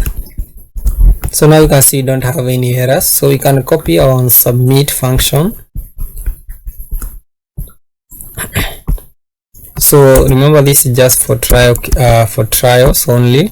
So now you can see you don't have any errors, so we can copy our own submit function. So remember, this is just for trials only.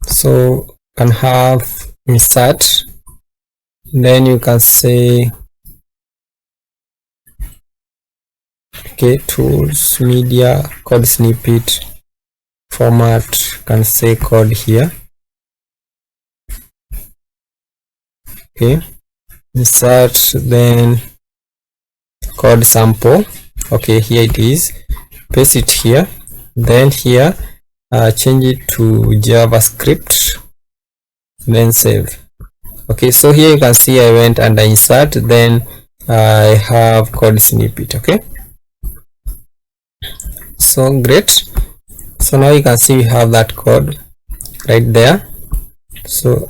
So can have insert, then you can say okay, tools, media, code snippet, format, can say code here. Okay, insert, then code sample. Okay, here it is, paste it here, then here change it to JavaScript. then save. Okay, so here you can see I went under insert, then I have code snippet. Okay, so great. So now you can see we have that code right there. So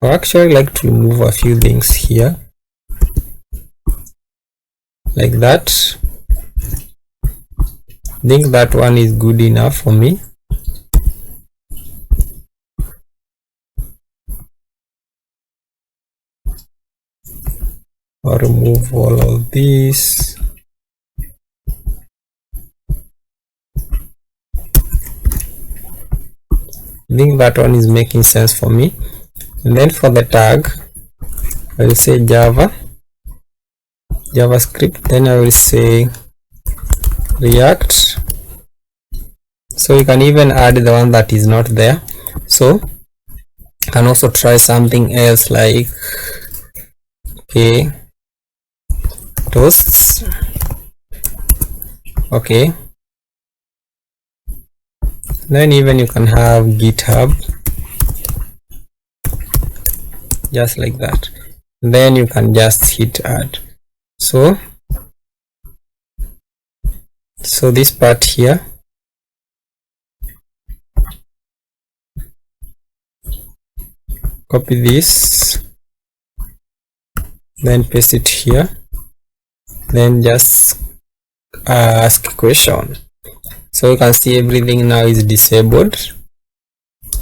I actually like to remove a few things here like that. I think that one is good enough for me. I'll remove all of these. I think that one is making sense for me. And then for the tag, I will say JavaScript, then I will say React. So you can even add the one that is not there. So you can also try something else like toasts. Okay, then even you can have GitHub, just like that. Then you can just hit add. So this part here, copy this, then paste it here, then just ask a question. So you can see everything now is disabled,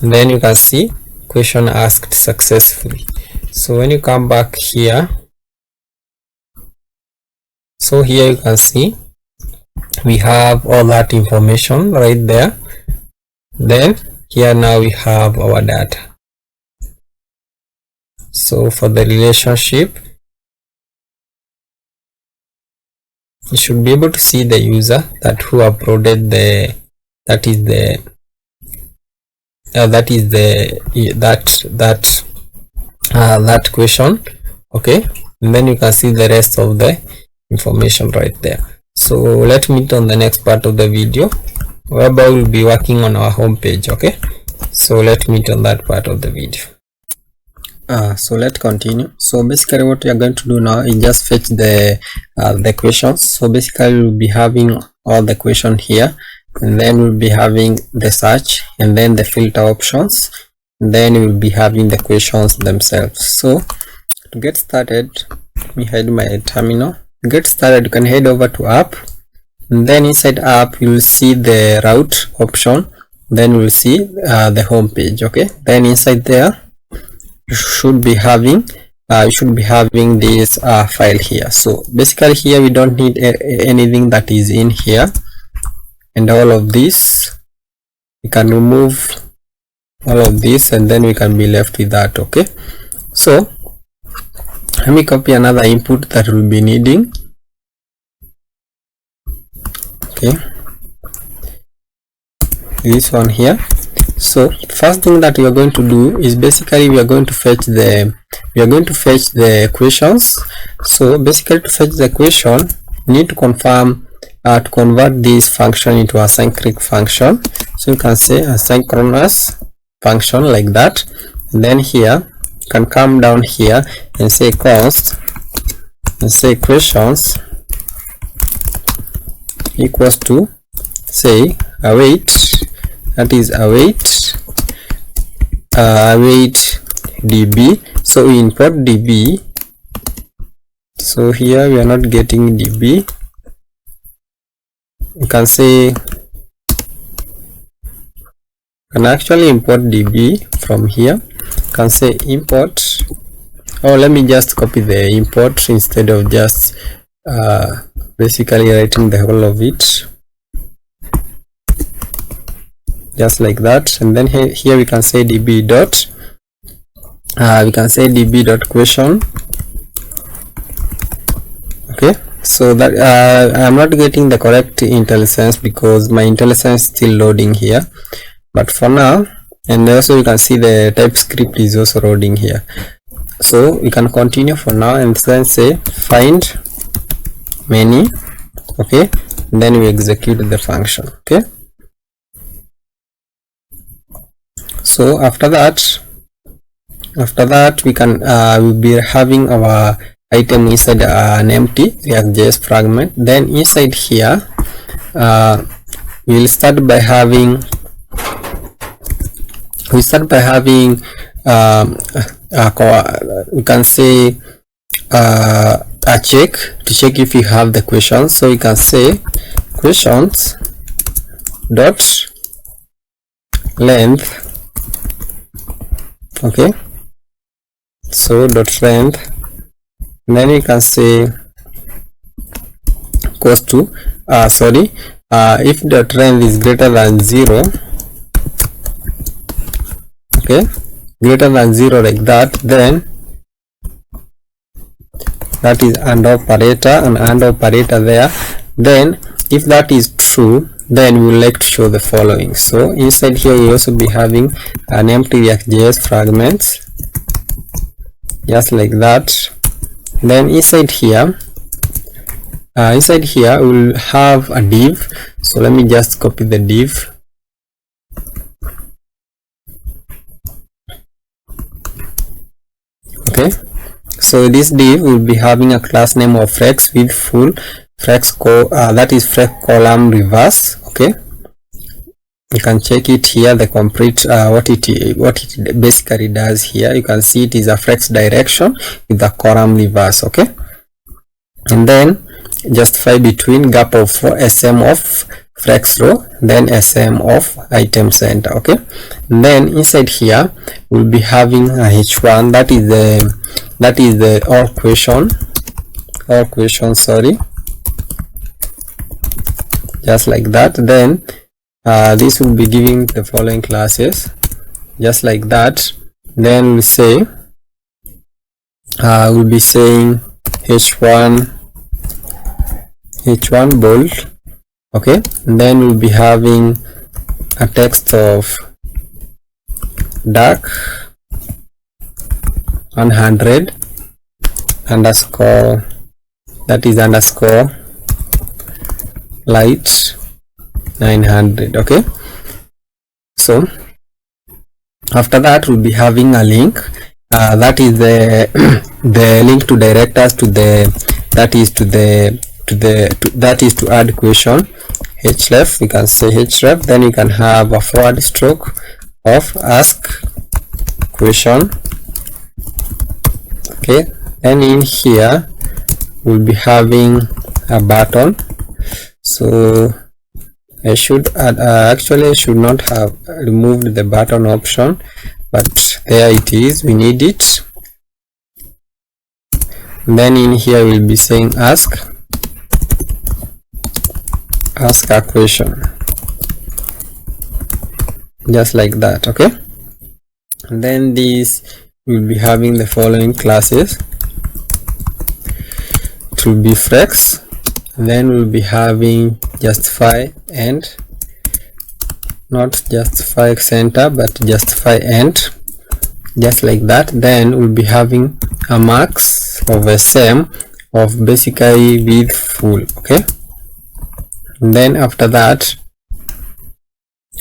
and then you can see question asked successfully. So when you come back here, so here you can see we have all that information right there. Then here now we have our data. So for the relationship, you should be able to see the user that who uploaded that question. Okay, and then you can see the rest of the information right there. So let's meet on the next part of the video, whereby we'll be working on our home page. Okay, so let's meet on that part of the video. So let's continue. So basically what we are going to do now is just fetch the questions. So basically we'll be having all the question here, and then we'll be having the search, and then the filter options, and then we'll be having the questions themselves. So to get started, let me hide my terminal. To get started, you can head over to app, and then inside app you will see the route option, then we'll see the home page. Okay, then inside there you should be having this file here. So basically here we don't need anything that is in here, and all of this we can remove all of this, and then we can be left with that. Okay, so let me copy another input that we'll be needing. Okay, this one here. So first thing that we are going to do is basically we are going to fetch the questions. So basically to fetch the question, we need to confirm to convert this function into a acyclic function. So you can say asynchronous function like that, and then here you can come down here and say const and say questions equals to say await, that is await db. So we import db. So here we are not getting db. You can say you can actually import db from here. You can say import, or let me just copy the import instead of just basically writing the whole of it, just like that. And then here we can say db dot question. Okay, so that I'm not getting the correct IntelliSense because my IntelliSense is still loading here, but for now, and also you can see the TypeScript is also loading here. So we can continue for now and then say find many. Okay, and then we execute the function. Okay, so after that After that, we can we'll be having our item inside an empty React.js fragment. Then inside here, we'll start by having we can say a check to check if you have the questions. So you can say questions dot length. Okay, so dot length, and then you can say equals to if dot length is greater than 0, okay, greater than 0 like that, then that is AND operator, and AND operator there. Then if that is true, then we would like to show the following. So inside here we also be having an empty React.js fragment, just like that. Then inside here we'll have a div. So let me just copy the div. Okay, so this div will be having a class name of flex with full flex that is flex column reverse. Okay, you can check it here, the complete what it basically does here. You can see it is a flex direction with the column reverse. Okay, and then justify between gap of sm of flex row, then sm of item center. Okay, and then inside here we'll be having a h1, that is the all question, sorry, just like that. Then this will be giving the following classes, just like that. Then we say we'll be saying h1 bold. Okay, and then we'll be having a text of dark 100 underscore, that is underscore light 900. Okay, so after that we'll be having a link that is the link to direct us to to add question href. We can say href, then you can have a forward stroke of ask question. Okay, and in here we'll be having a button. So I should add actually I should not have removed the button option, but there it is, we need it. And then in here we'll be saying ask a question, just like that. Okay, and then these will be having the following classes. It will be flex, and then we'll be having justify and not justify center but justify and, just like that. Then we'll be having a max of sm of basically with full. Okay, and then after that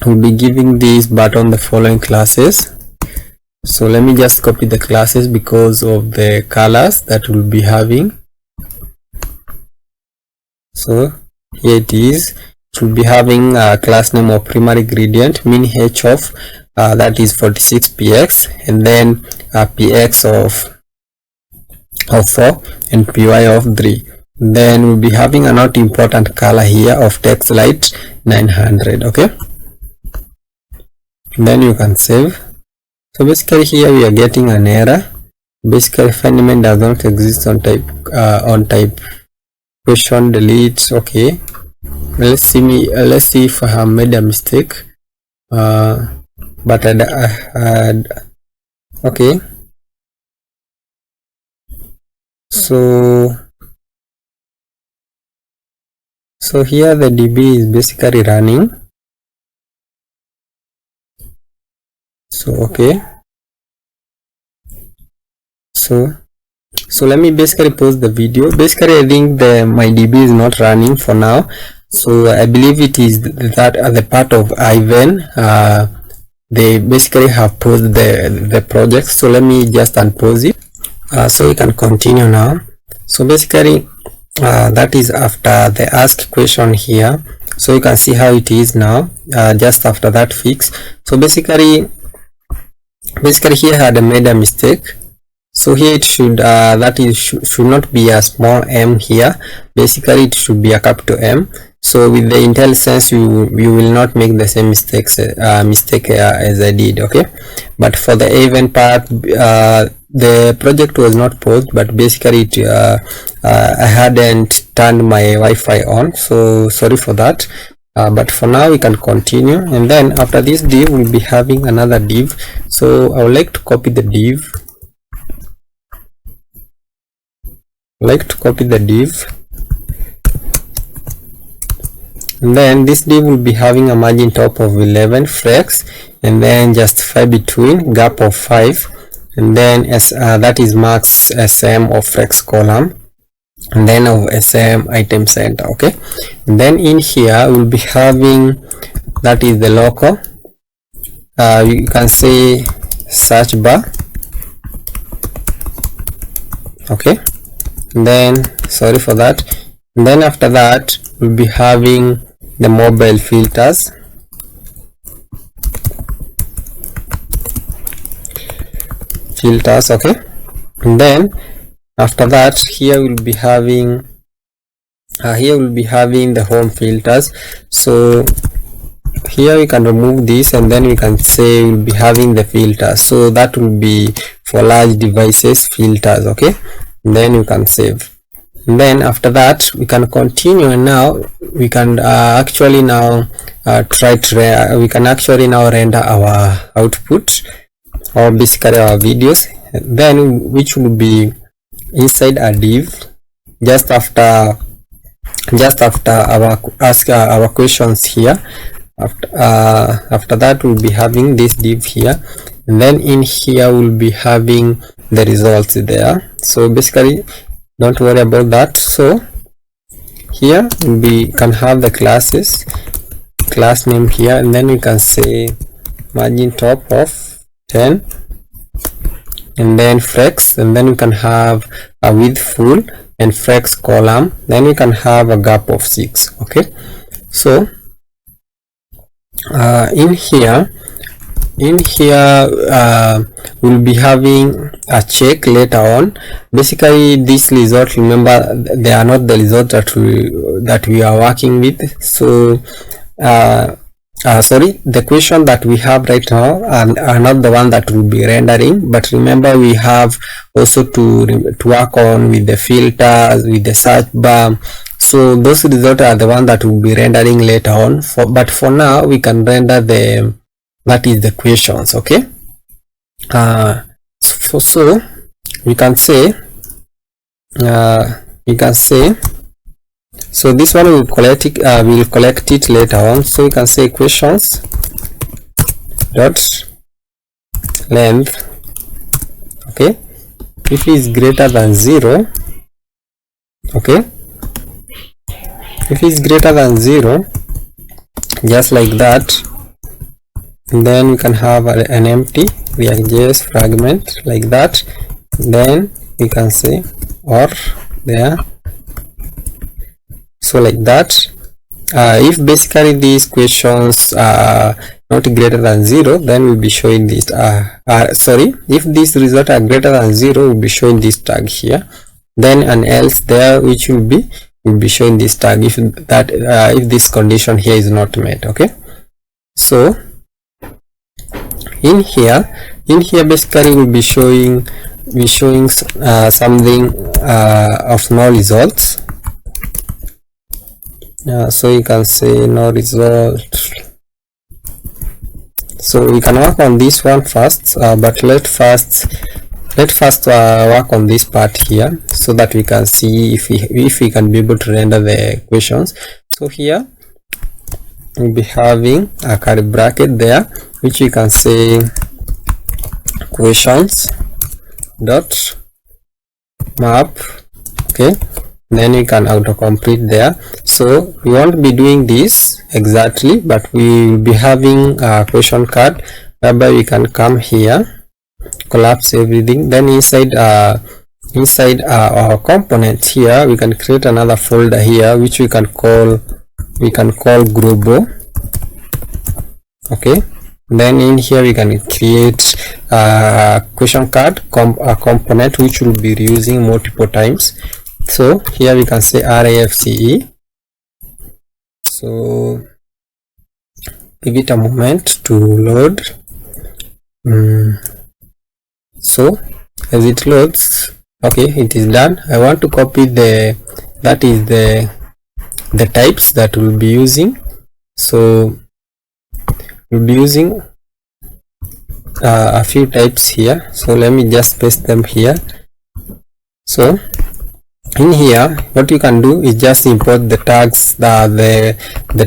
we'll be giving this button the following classes. So let me just copy the classes because of the colors that we'll be having. So here it is. It will be having a class name of primary gradient, min h of that is 46px, and then px of 4 and py of 3. Then we'll be having a not important color here of text light 900. Okay, and then you can save. So basically here we are getting an error. Basically fundament does not exist on type question delete. Okay, let's see if I have made a mistake, but I had okay. So here the DB is basically running. So okay, so let me basically pause the video. Basically I think my DB is not running for now, so I believe it is that the part of Aiven they basically have paused the project. So let me just unpause it, so we can continue now. So basically that is after the ask question here. So you can see how it is now, just after that fix. So basically here I had made a mistake. So here it should should not be a small m here. Basically it should be a capital M. So with the IntelliSense you will not make the same mistake as I did, okay? But for the Aiven part, the project was not paused, but basically I hadn't turned my Wi-Fi on, so sorry for that. But for now we can continue, and then after this div we'll be having another div. So I would like to copy the div. And then this div will be having a margin top of 11 flex, and then justify between gap of 5, and then that is max SM of flex column, and then of SM item center, okay? And then in here we'll be having, that is the local, you can say search bar, okay? And then sorry for that. And then after that we'll be having the mobile filters, okay? And then after that here we'll be having the home filters. So here we can remove this, and then we can say we'll be having the filters. So that will be for large devices filters, okay? And then you can save. And then after that we can continue, and now we can actually now render our output, or basically our videos, then which will be inside a div just after our questions here. After that we'll be having this div here, and then in here we'll be having the results there. So basically don't worry about that. So here we can have the class name here, and then we can say margin top of 10, and then flex, and then we can have a width full and flex column, then we can have a gap of 6, okay? So in here we'll be having a check later on. Basically this result, remember, they are not the result that we are working with. So sorry, the question that we have right now are not the one that will be rendering, but remember we have also to work on with the filters, with the search bar. So those results are the one that will be rendering later on. But for now we can render that is the questions, okay? So we can say so this one will collect it later on. So we can say questions dot length, okay, if it is greater than 0, okay, if it is greater than 0, just like that. And then we can have an empty React.js fragment like that. Then we can say or there, so like that. If basically these questions are not greater than 0, then we'll be showing this sorry, if these results are greater than 0, we'll be showing this tag here, then an else there, which will be showing this tag if this condition here is not met, okay? So in here basically we'll be showing something of no results. So you can say no result. So we can work on this one first, but let's first work on this part here, so that we can see if we can be able to render the questions. So here we'll be having a curly bracket there, which we can say questions dot map, okay? Then we can autocomplete there. So we won't be doing this exactly, but we will be having a question card whereby we can come here, collapse everything, then inside our components here we can create another folder here which we can call global. Okay, then in here we can create a question card component which will be reusing multiple times. So here we can say RAFCE. So give it a moment to load. So as it loads, okay, it is done. I want to copy the types that we'll be using. So we'll be using a few types here, so let me just paste them here. So in here what you can do is just import the tags, the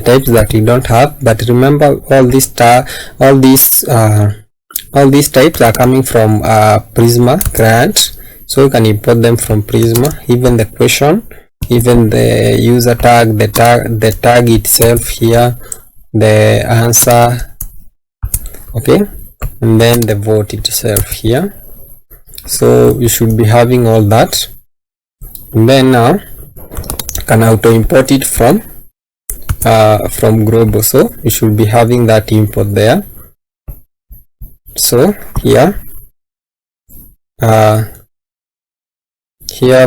types that you don't have, but remember all these types are coming from Prisma client, so you can import them from Prisma. Even the question, even the user tag, the tag itself here, the answer, okay, and then the vote itself here. So you should be having all that, and then now you can auto import it from global. So you should be having that import there. So here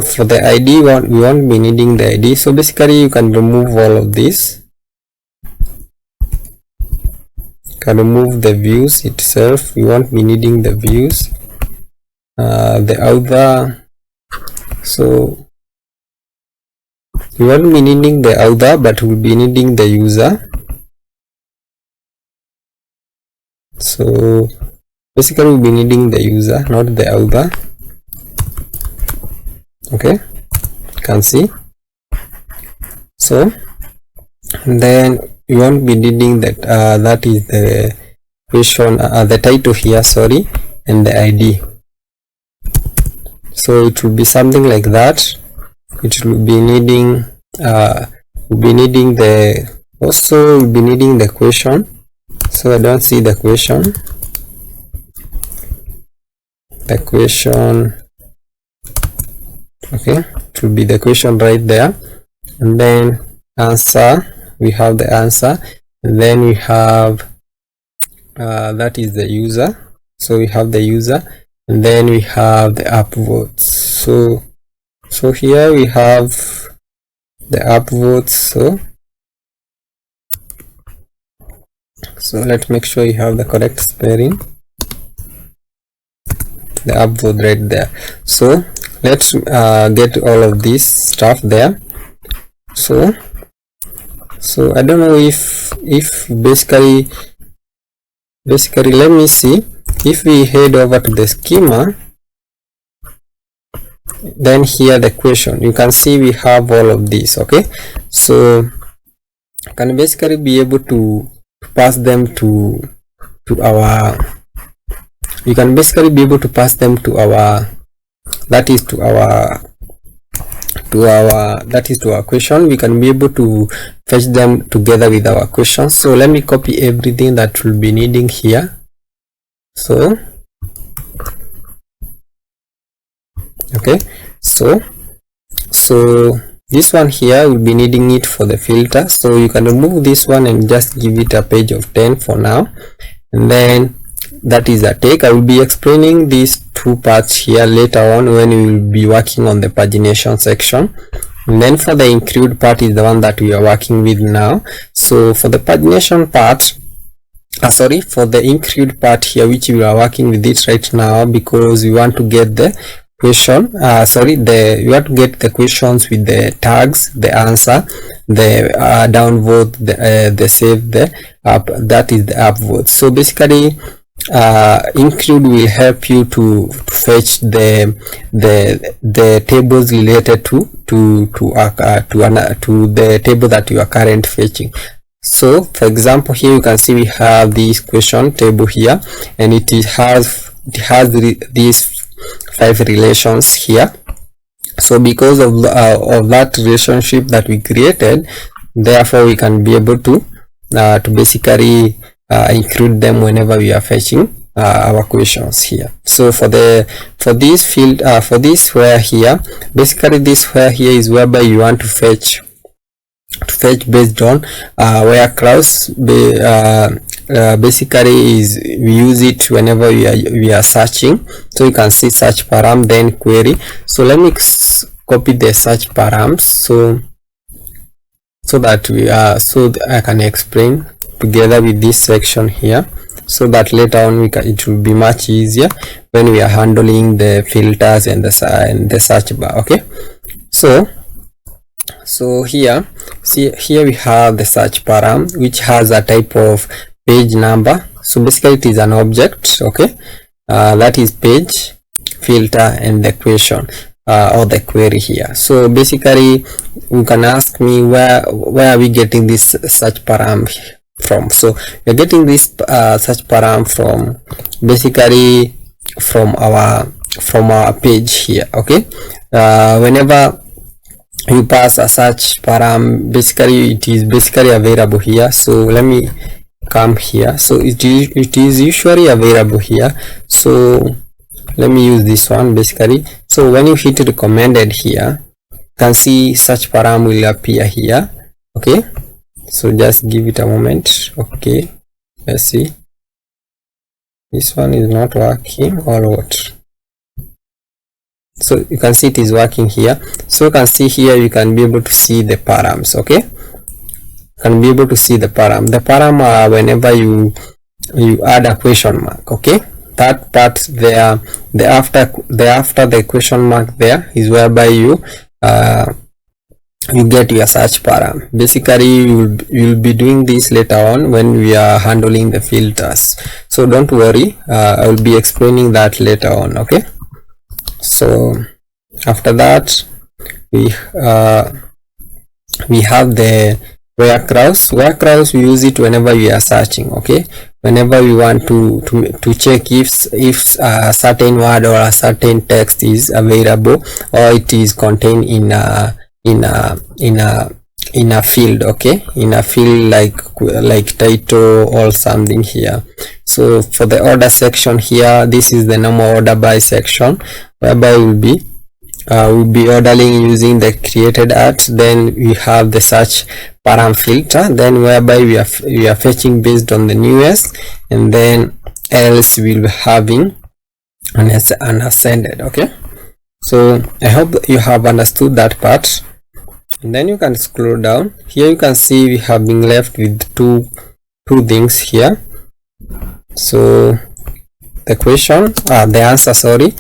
for the ID we won't be needing the ID, so basically you can remove all of this. You can remove the views itself, we won't be needing the views, the other, so we won't be needing the other, but we'll be needing the user. So basically we'll be needing the user, not the other. Okay, you can see. So then you won't be needing that that is the question, the title here, sorry, and the ID. So it will be something like that. It will be needing we'll be needing the question. So I don't see the question. Okay, it will be the question right there, and then answer, we have the answer, and then we have that is the user, so we have the user, and then we have the upvotes. So here we have the upvotes. So let's make sure you have the correct spelling, the upvote right there. So let's get all of this stuff there. So I don't know if basically let me see, if we head over to the schema, then here the question, you can see we have all of this. Okay, so you can basically be able to pass them to our, you can basically be able to pass them to our, that is to our question. We can be able to fetch them together with our questions. So let me copy everything that we'll be needing here. So okay, so this one here will be needing it for the filter, so you can remove this one and just give it a page of 10 for now, and then that is a take. I will be explaining these two parts here later on when we will be working on the pagination section, and then for the include part is the one that we are working with now. So for the pagination part, for the include part here, which we are working with it right now, because we want to get the question, we want to get the questions with the tags, the answer, the downvote, the save, the up, that is the upvote. So basically include will help you to fetch the tables related to the table that you are currently fetching. So for example, here you can see we have this question table here, and it has these 5 relations here. So because of that relationship that we created, therefore we can be able to basically include them whenever we are fetching our questions here. So for this field, for this where here, basically this where here is whereby you want to fetch based on where clause basically is we use it whenever we are searching. So you can see search param, then query. So let me copy the search params so that I can explain together with this section here, so that later on it will be much easier when we are handling the filters and the search bar. Okay, so here, see here we have the search param, which has a type of page number. So basically it is an object, okay, that is page, filter, and the question or the query here. So basically you can ask me where are we getting this search param from. So we're getting this search param from basically from our page here. Okay, whenever you pass a search param, basically it is basically available here. So let me come here. So it is usually available here. So let me use this one basically. So when you hit recommended here, you can see search param will appear here. Okay, so just give it a moment. Okay, let's see. This one is not working or what? So you can see it is working here. So you can see here, you can be able to see the params. Okay, you can be able to see the param. The param are whenever you add a question mark. Okay, that part there, the after the question mark there is whereby you get your search param. Basically you'll be doing this later on when we are handling the filters. So don't worry, I will be explaining that later on. Okay, so after that we have the where clause. Where clause we use it whenever we are searching. Okay, whenever we want to check if a certain word or a certain text is available or it is contained in a field. Okay, in a field like title or something here. So for the order section here, this is the normal order by section, whereby we'll be ordering using the created at. Then we have the search param filter, then whereby we are fetching based on the newest, and then else we'll be having an ascended. Okay, so I hope you have understood that part. And then you can scroll down here. You can see we have been left with two things here. So the question, the answer, sorry,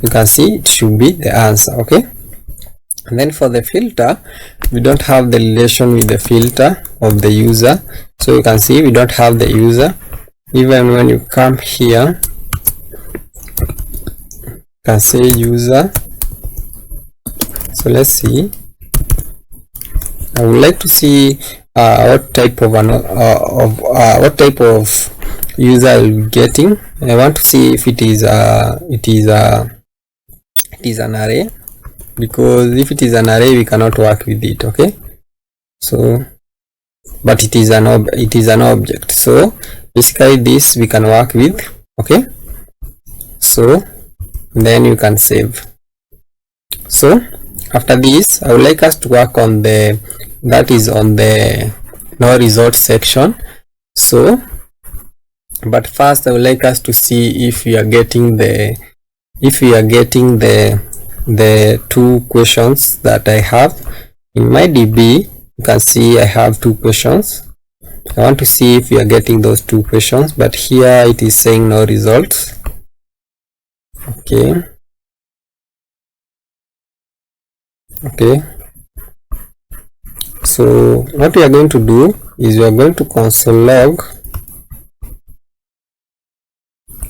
you can see it should be the answer. Okay, and then for the filter, we don't have the relation with the filter of the user. So you can see we don't have the user. Even when you come here, you can say user. So let's see. I would like to see what type of user I'll be getting. I want to see if it is an array, because if it is an array we cannot work with it. Okay, so but it is an object, so basically this we can work with. Okay, so then you can save. So after this, I would like us to work on the no result section. So but first I would like us to see if we are getting the two questions that I have in my DB. You can see I have two questions. I want to see if we are getting those two questions, but here it is saying no results. Okay, so what we are going to do is we are going to console log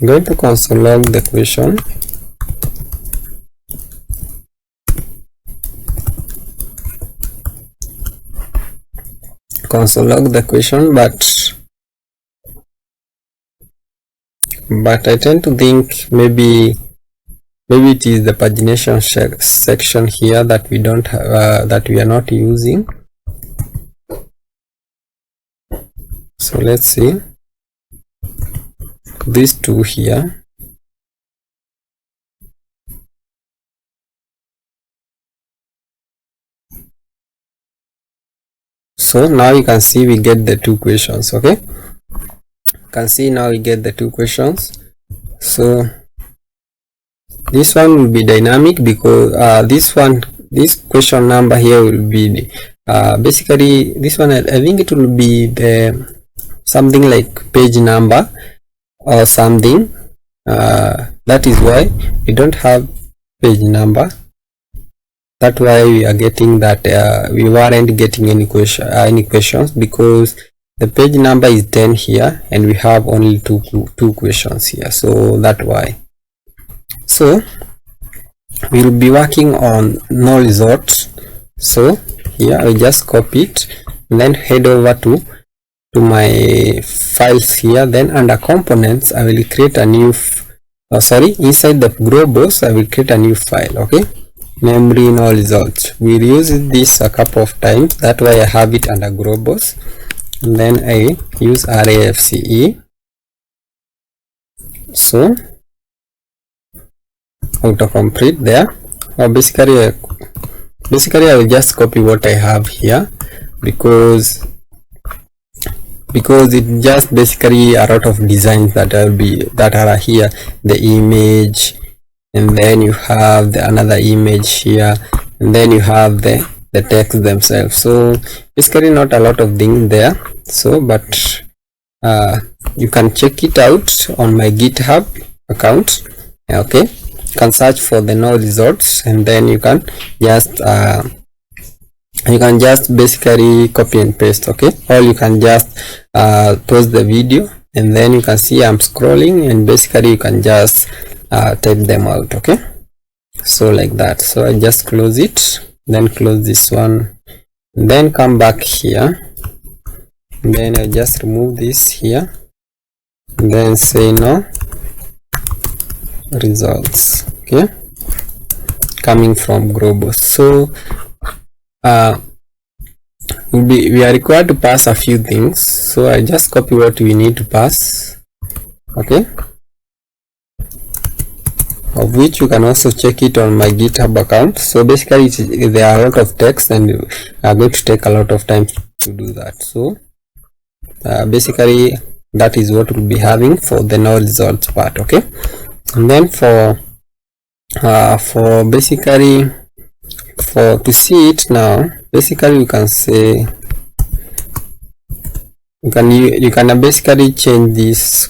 the question. Console log the question, but I tend to think maybe it is the pagination section here that we don't have, that we are not using. So let's see. these two here. So now you can see we get the two questions. Okay, you can see now we get the two questions. So this one will be dynamic because this question number here will be basically this one. I think it will be the something like page number or something. That is why we don't have page number. That's why we are getting that we weren't getting any questions because the page number is 10 here and we have only two questions here. So that's why. So we'll be working on no result. So here I just copy it and then head over to my files here. Then under components I will create a new inside the globals I will create a new file. Okay, memory no results. We'll use this a couple of times. That's why I have it under globals. And then I use RAFCE. So autocomplete there. Basically I will just copy what I have here because it just basically a lot of designs that are here. The image, and then you have another image here, and then you have the text themselves. So basically not a lot of things there. So but you can check it out on my GitHub account. Okay, you can search for the no results and then you can just basically copy and paste. Okay, or you can just pause the video and then you can see I'm scrolling and basically you can just type them out. Okay, so like that. So I just close it, then close this one, then come back here, and then I just remove this here and then say no results. Okay, coming from global. So we are required to pass a few things. So I just copy what we need to pass. Okay, of which you can also check it on my GitHub account. So basically there are a lot of text and you are going to take a lot of time to do that. So basically that is what we'll be having for the no results part. Okay, and then for basically to see it now, basically you can say you can basically change this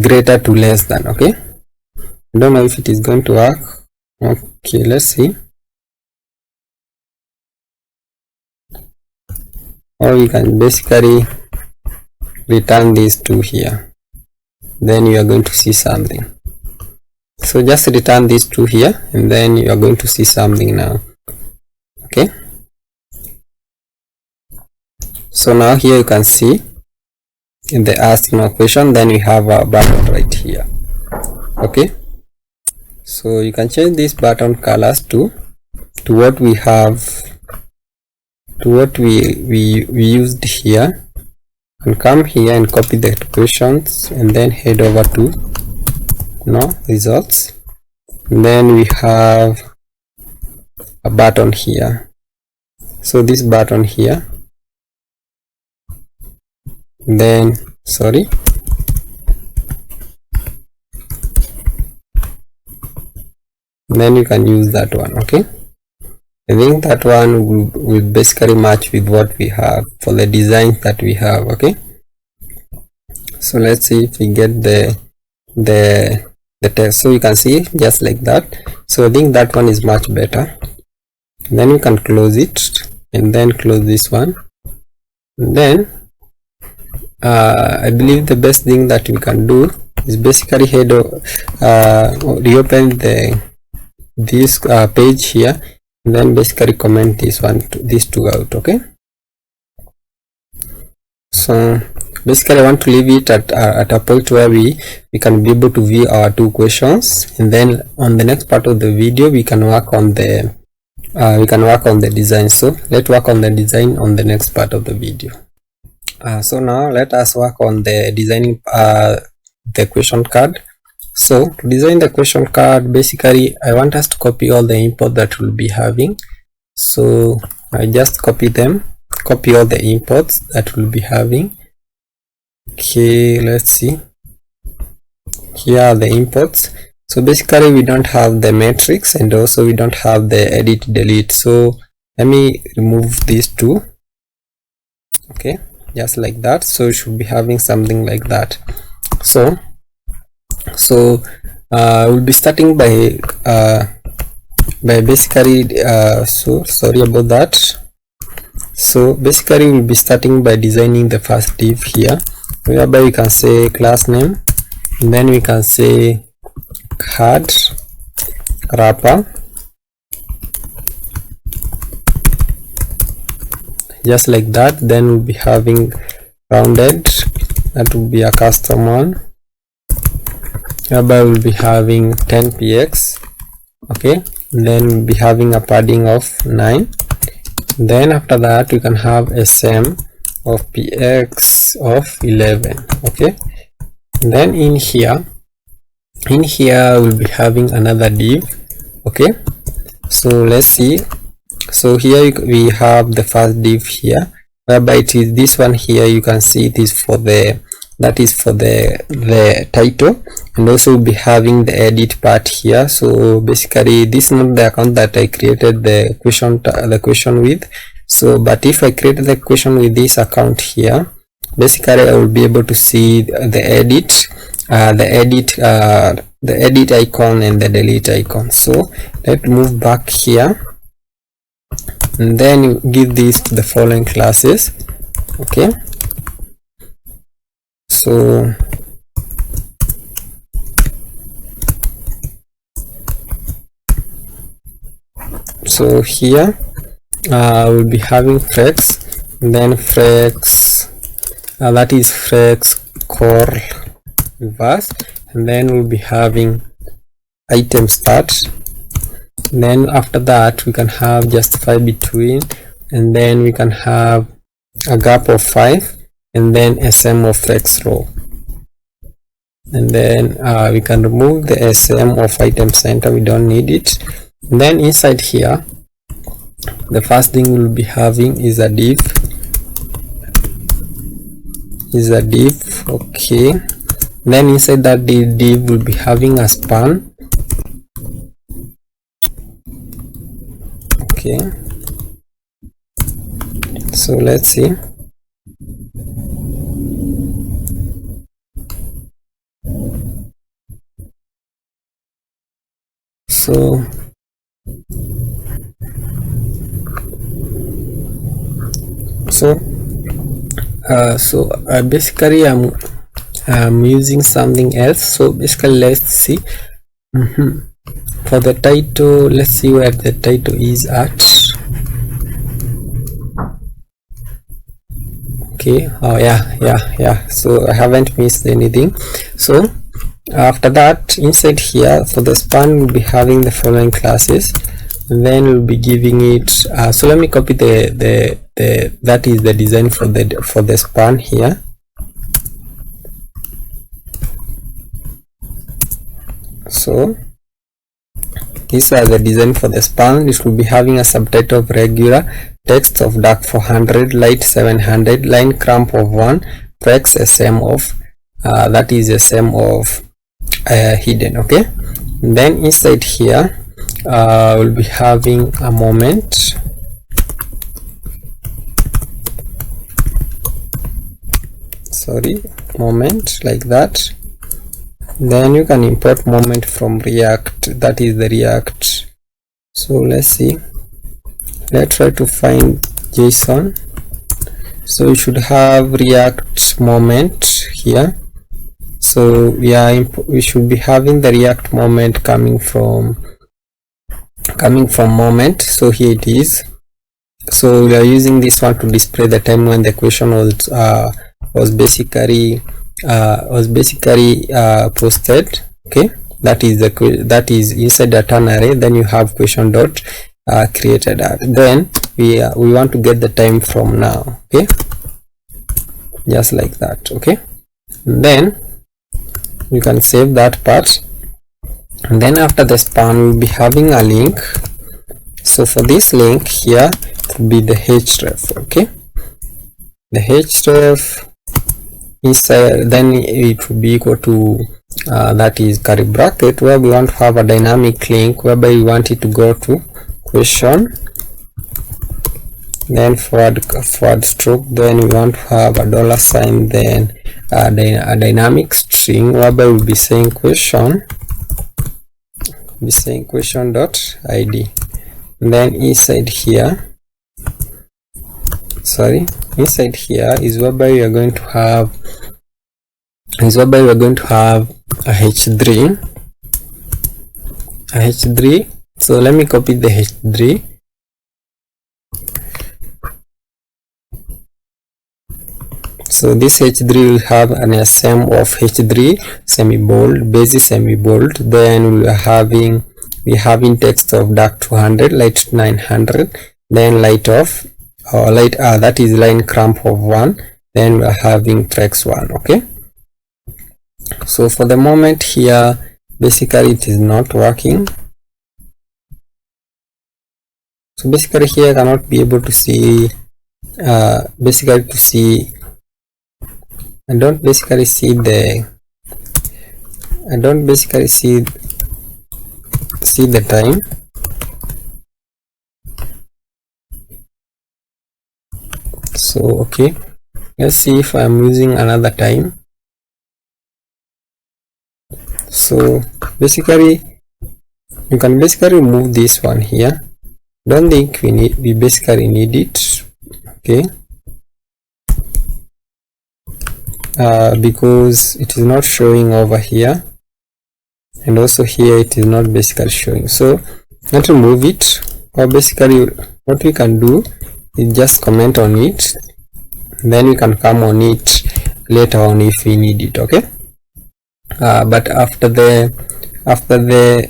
greater to less than. Okay, I don't know if it is going to work. Okay, let's see. Or you can basically return these two here, then you are going to see something. So just return these two here and then you are going to see something now. Okay, so now here you can see in the ask no question, then we have a button right here. Okay, so you can change this button colors to what we have, to what we used here, and come here and copy the questions and then head over to no results, and then we have a button here. So this button here, then then you can use that one. Okay, I think that one will basically match with what we have for the design that we have. Okay, so let's see if we get the text. So you can see just like that. So I think that one is much better. Then you can close it and then close this one, and then I believe the best thing that we can do is basically reopen this page here and then basically comment these two out. Okay, so basically I want to leave it at a point where we can be able to view our two questions, and then on the next part of the video we can work on the design. So let's work on the design on the next part of the video. So now let us work on the designing the question card. So to design the question card, basically I want us to copy all the import that we'll be having. So I just copy all the imports that we'll be having. Okay, let's see. Here are the imports. So basically we don't have the matrix, and also we don't have the edit delete. So let me remove these two. Okay, just like that. So you should be having something like that. So we'll be starting by basically so sorry about that. So basically we'll be starting by designing the first div here, whereby we can say class name, and then we can say card wrapper, just like that. Then we'll be having rounded, that will be a custom one, whereby we'll be having 10px. Okay, and then we'll be having a padding of 9. Then after that we can have sm of px of 11. Okay, and then in here we'll be having another div. Okay, so let's see. So here we have the first div here, whereby it is this one here. You can see it is for the title, and also we'll be having the edit part here. So basically this is not the account that I created the question with. So but if I created the question with this account here, basically I will be able to see the edit icon and the delete icon. So let's move back here, and then you give these to the following classes. Okay, so here we'll be having flex, and then flex that is flex core reverse, and then we'll be having item start. And then after that we can have justify between, and then we can have a gap of 5, and then sm of flex row, and then we can remove the sm of item center, we don't need it. And then inside here the first thing we'll be having is a div. Okay, then inside that div will be having a span. Okay, so let's see. Basically I'm using something else. So basically let's see. For the title, let's see where the title is at. Okay, oh yeah, so I haven't missed anything. So after that, inside here for the span we'll be having the following classes, and then we'll be giving it so let me copy that is the design for the span here. So these are the design for the span. It will be having a subtitle of regular, text of dark 400, light 700, line cramp of 1, flex sm of that is sm of hidden. Okay, and then inside here we'll be having a moment. Moment like that. Then you can import moment from React, that is the React. So let's see, let's try to find JSON. So you should have React moment here. So we should be having the React moment coming from moment. So here it is. So we are using this one to display the time when the question was basically posted. Okay, that is inside the turn array. Then you have question dot created at. Then we want to get the time from now. Okay, just like that. Okay, and then you can save that part, and then after the span we'll be having a link. So for this link here, it will be the href. Okay, the href inside, then it will be equal to that is curly bracket, where we want to have a dynamic link whereby we want it to go to question, then forward stroke, then we want to have a $sign, then a dynamic string whereby we'll be saying question, question.id. And then inside here is whereby we are going to have a h3. So let me copy the h3. So this h3 will have an SM of h3 semi-bold, basic semi-bold, then we're having text of dark 200, light 900, then light of that is line cramp of 1, then we're having flex 1. Okay, so for the moment here basically it is not working. So basically here I cannot be able to see I don't basically see the time. So okay, let's see if I'm using another time. So basically you can basically remove this one here. Don't think we basically need it. Okay, because it is not showing over here, and also here it is not basically showing. So let's remove it, or basically what we can do is just comment on it, then we can come on it later on if we need it. Okay, but after the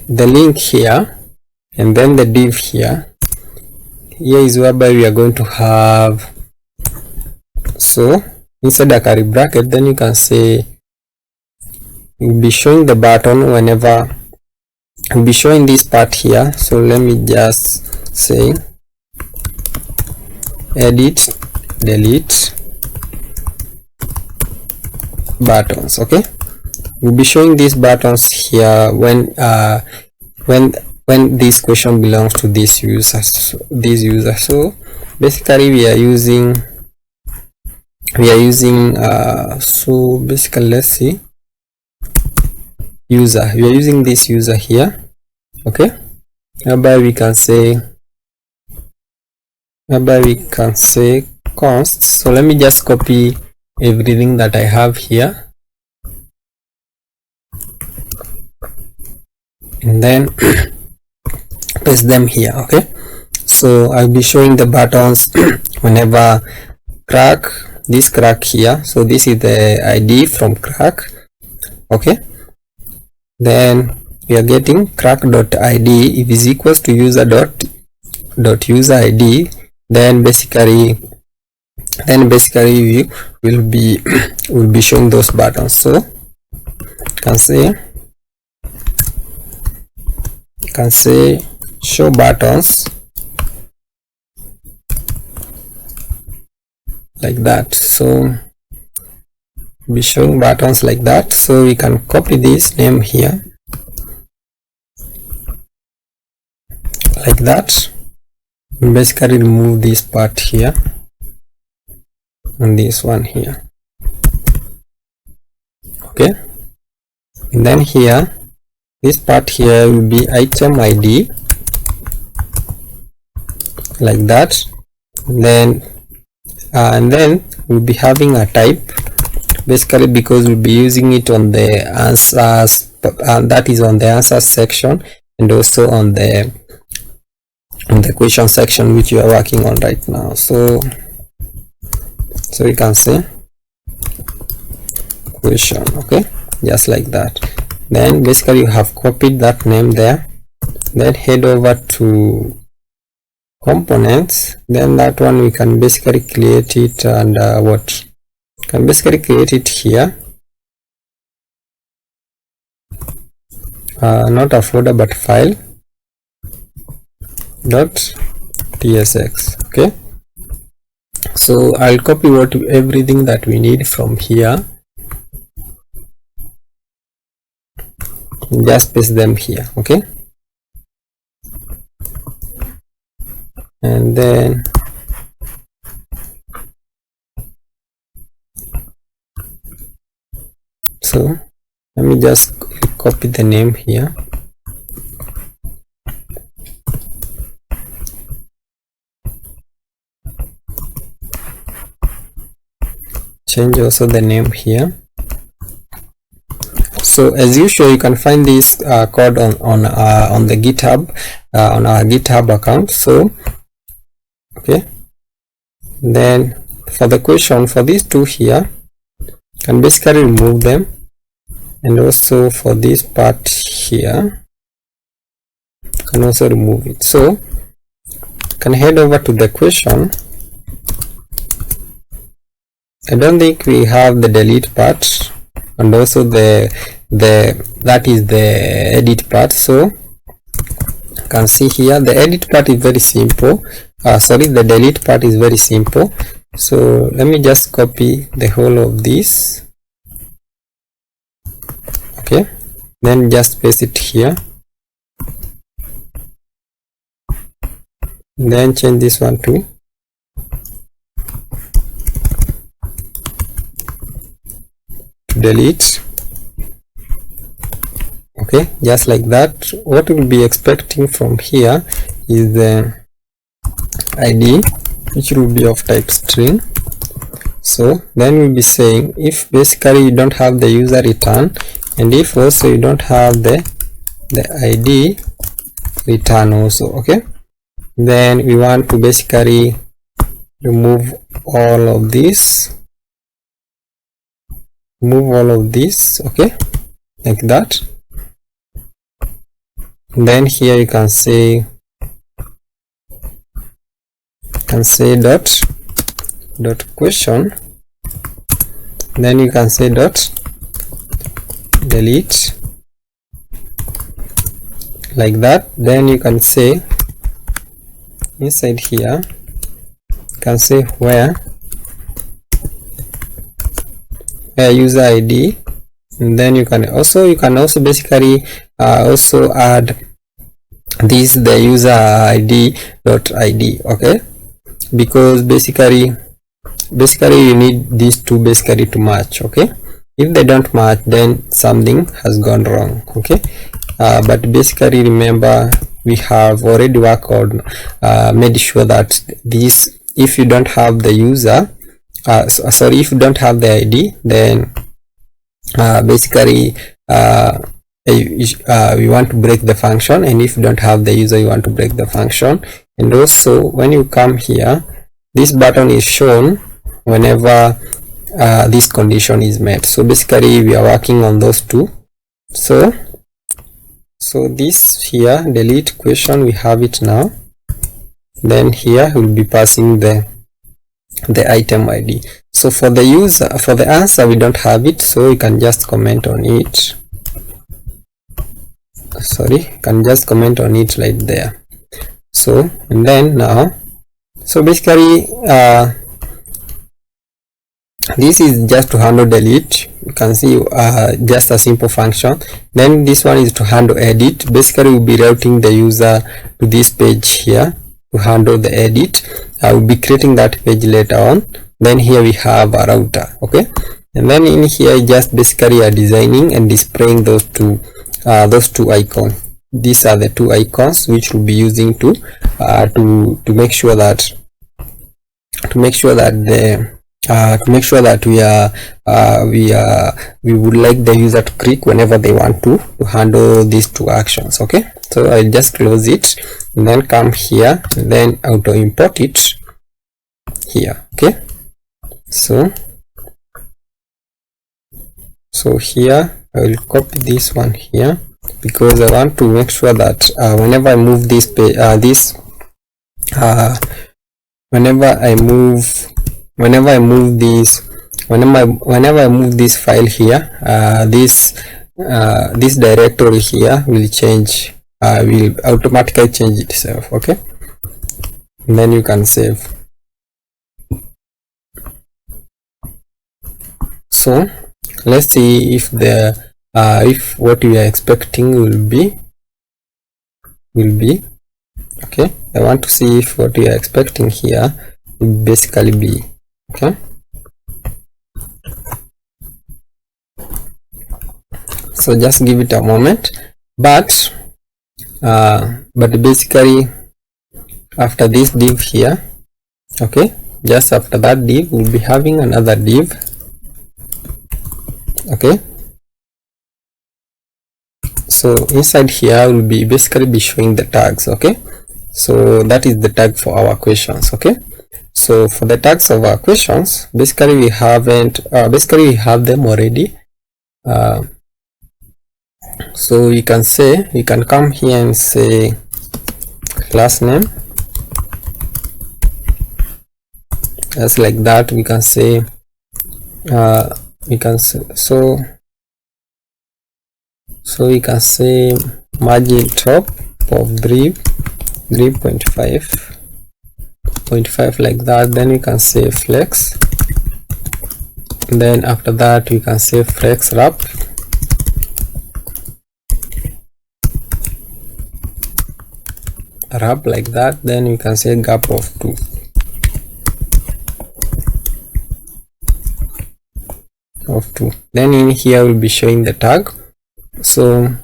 link here and then the div here is whereby we are going to have, so inside the curly bracket, then you can say you'll be showing the button whenever I'll be showing this part here. So let me just say edit delete buttons. Okay, we'll be showing these buttons here when this question belongs to this user. So basically we are using so basically let's see user, we are using this user here. Okay, whereby we can say const. So let me just copy everything that I have here and then paste them here. Okay, so I'll be showing the buttons whenever this crack here. So this is the ID from crack. Okay, then we are getting crack.id if is equals to user dot user ID, then basically we will be showing those buttons. So you can say show buttons like that. So be showing buttons like that. So we can copy this name here like that, and basically remove this part here and this one here. Okay, and then here this part here will be item ID like that, and then we'll be having a type, basically because we'll be using it on the answers, and that is on the answers section and also on the question section which you are working on right now. So you can say question. Okay, just like that. Then basically you have copied that name there, then head over to components, then that one we can basically create it and can basically create it here, not a folder but file .tsx. okay, so I'll copy everything that we need from here, just paste them here. Okay, and then so let me just copy the name here, change also the name here. So as usual, you can find this code on the GitHub, on our GitHub account. So okay, then for the question for these two here, can basically remove them, and also for this part here can also remove it. So can head over to the question. I don't think we have the delete part, and also that is the edit part. So you can see here the edit part is very simple. The delete part is very simple. So let me just copy the whole of this. Okay, then just paste it here, then change this one to delete. Okay, just like that. What we'll be expecting from here is the ID, which will be of type string. So then we'll be saying if basically you don't have the user return, and if also you don't have the ID return also. Okay, then we want to basically remove all of this, okay, like that. And then here you can say dot question, then you can say dot delete, like that. Then you can say inside here, you can say where user ID, and then you can also basically also add this, the user ID dot ID. Okay, because basically you need these two basically to match. Okay, if they don't match, then something has gone wrong. Okay, but basically remember, we have already worked on made sure that this, if you don't have the user, if you don't have the ID, then basically we want to break the function, and if you don't have the user, you want to break the function. And also when you come here, this button is shown whenever this condition is met. So basically we are working on those two. So this here, delete question, we have it now. Then here we'll be passing the item ID. So for the user, for the answer, we don't have it, so you can just comment on it. Can just comment on it right there. So, and then now, so basically this is just to handle delete. You can see just a simple function. Then this one is to handle edit. Basically we'll be routing the user to this page here to handle the edit. I will be creating that page later on. Then here we have a router. Okay, and then in here just basically are designing and displaying those two icons. These are the two icons which we'll be using to make sure that we would like the user to click whenever they want to handle these two actions. Okay, so I'll just close it and then come here and then auto import it here. Okay, so here I will copy this one here, because I want to make sure that whenever I move this page, whenever I move this whenever I move this file here, this directory here will change, will automatically change itself. Okay, and then you can save. So let's see if the if what we are expecting will be okay. I want to see if what we are expecting here will basically be okay. So just give it a moment, but basically after this div here, okay, just after that div we'll be having another div. Okay, so inside here will be basically be showing the tags. Okay, so that is the tag for our questions. Okay, so for the tags of our questions, basically we haven't we have them already. So we can say, we can come here and say class name, just like that. We can say we can say, so we can say margin top of 3.5 like that. Then we can say flex, and then after that we can say flex wrap, like that. Then we can say gap of 2. Then in here we'll be showing the tag. So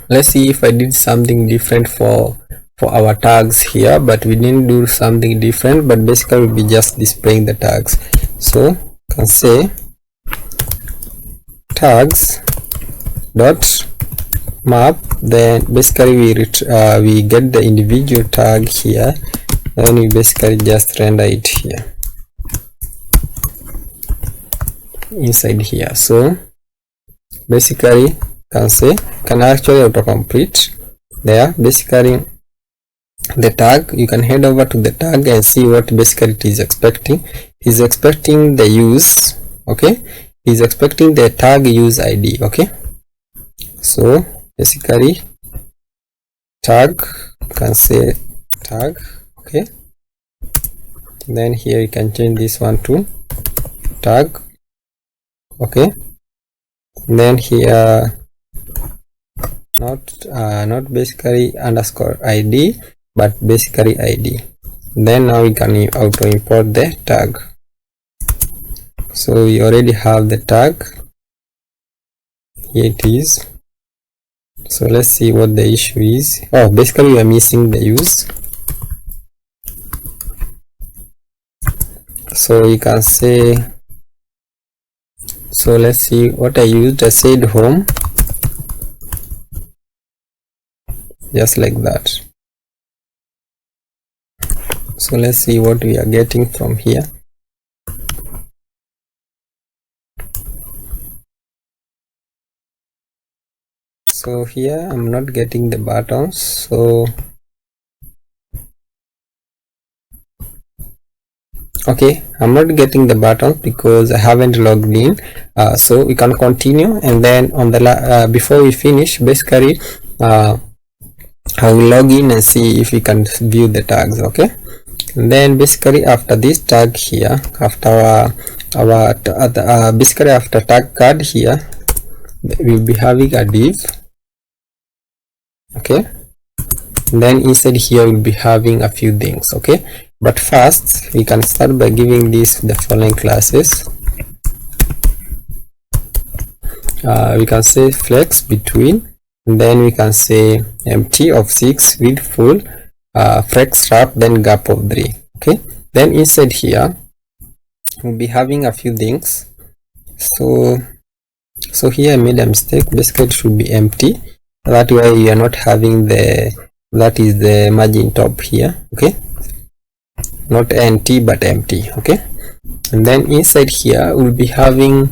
let's see if I did something different for our tags here, but we didn't do something different, but basically we'll be just displaying the tags. So you can say tags dot map, then basically we get the individual tag here, then we basically just render it here inside here. So basically can actually autocomplete there. Basically the tag, you can head over to the tag and see what basically it is expecting. Is expecting the use, okay, is expecting the tag use ID. Okay, so basically tag, you can say tag. Okay, then here you can change this one to tag. Okay, and then here not basically underscore ID, but basically ID. Then now we can auto import the tag. So we already have the tag, here it is. So let's see what the issue is. Oh, basically we are missing the use. So we can say, so let's see what I used. I said home, just like that. So let's see what we are getting from here. So here I'm not getting the buttons, so okay, I'm not getting the buttons because I haven't logged in. So we can continue, and then on the before we finish, basically I will log in and see if we can view the tags. Okay, and then basically after this tag here, after basically after tag card here, we'll be having a div. Okay, and then inside here we'll be having a few things. Okay, but first we can start by giving this the following classes. We can say flex between, and then we can say empty of 6 with full, flex wrap, then gap of 3. Okay, then inside here we'll be having a few things. So here I made a mistake. Basically it should be empty, that way we are not having the, that is the margin top here. Okay, not NT but empty. Okay, and then inside here we'll be having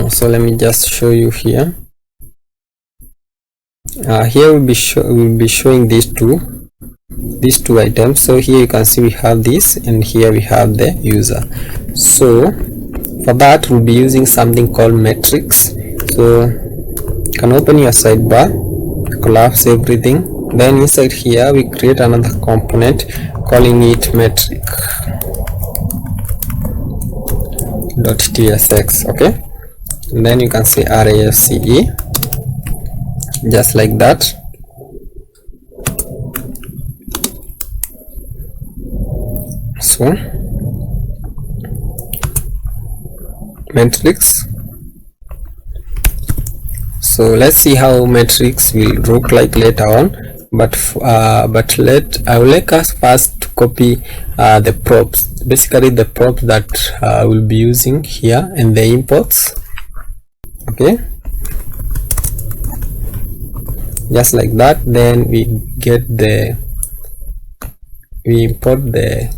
so let me just show you here. Here we'll be showing these two. these two items. So here you can see we have this, and here we have the user. So for that we'll be using something called metrics. So you can open your sidebar, collapse everything, then inside here we create another component calling it metric.tsx. okay, and then you can say RAFCE, just like that. So metrics. So let's see how metrics will look like later on, but I would like us first to copy the props, basically the props that we'll be using here and the imports. Okay, just like that. Then we import the,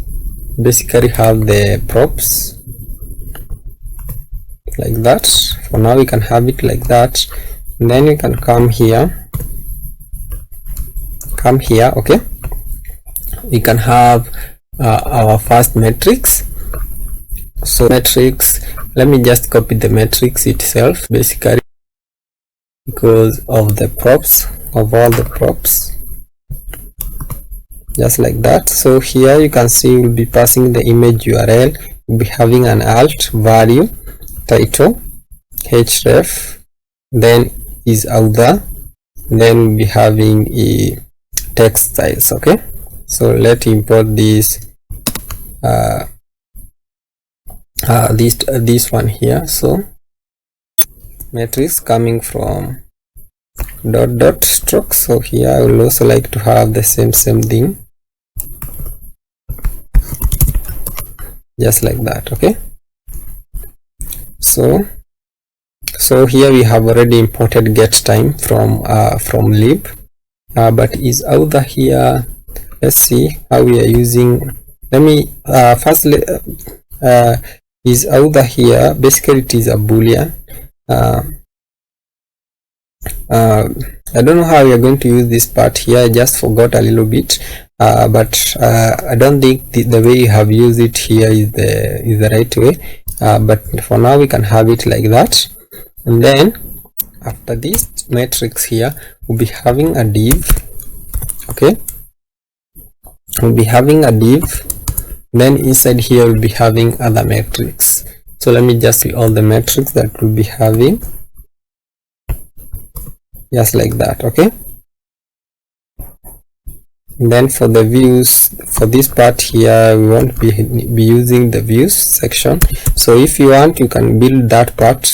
basically have the props like that. For now we can have it like that, and then we can come here, okay, we can have our first metrics. So metrics, let me just copy the metrics itself, basically because of the props, of all the props, just like that. So here you can see we'll be passing the image URL, we'll be having an alt value, title, href, then is author, then we'll be having a text styles. Okay, so let's import this this one here. So metrics coming from dot stroke. So here I will also like to have the same thing, just like that. Okay, so here we have already imported get time from lib, but is author here. Let's see how we are using. Let me firstly is author here, basically it is a boolean. I don't know how we are going to use this part here, I just forgot a little bit, but I don't think the way you have used it here is the right way, but for now we can have it like that. And then after this matrix here we'll be having a div. Okay, we'll be having a div, then inside here we'll be having other metrics. So let me just see all the metrics that we'll be having, just like that. Okay, and then for the views, for this part here we won't be using the views section. So if you want you can build that part,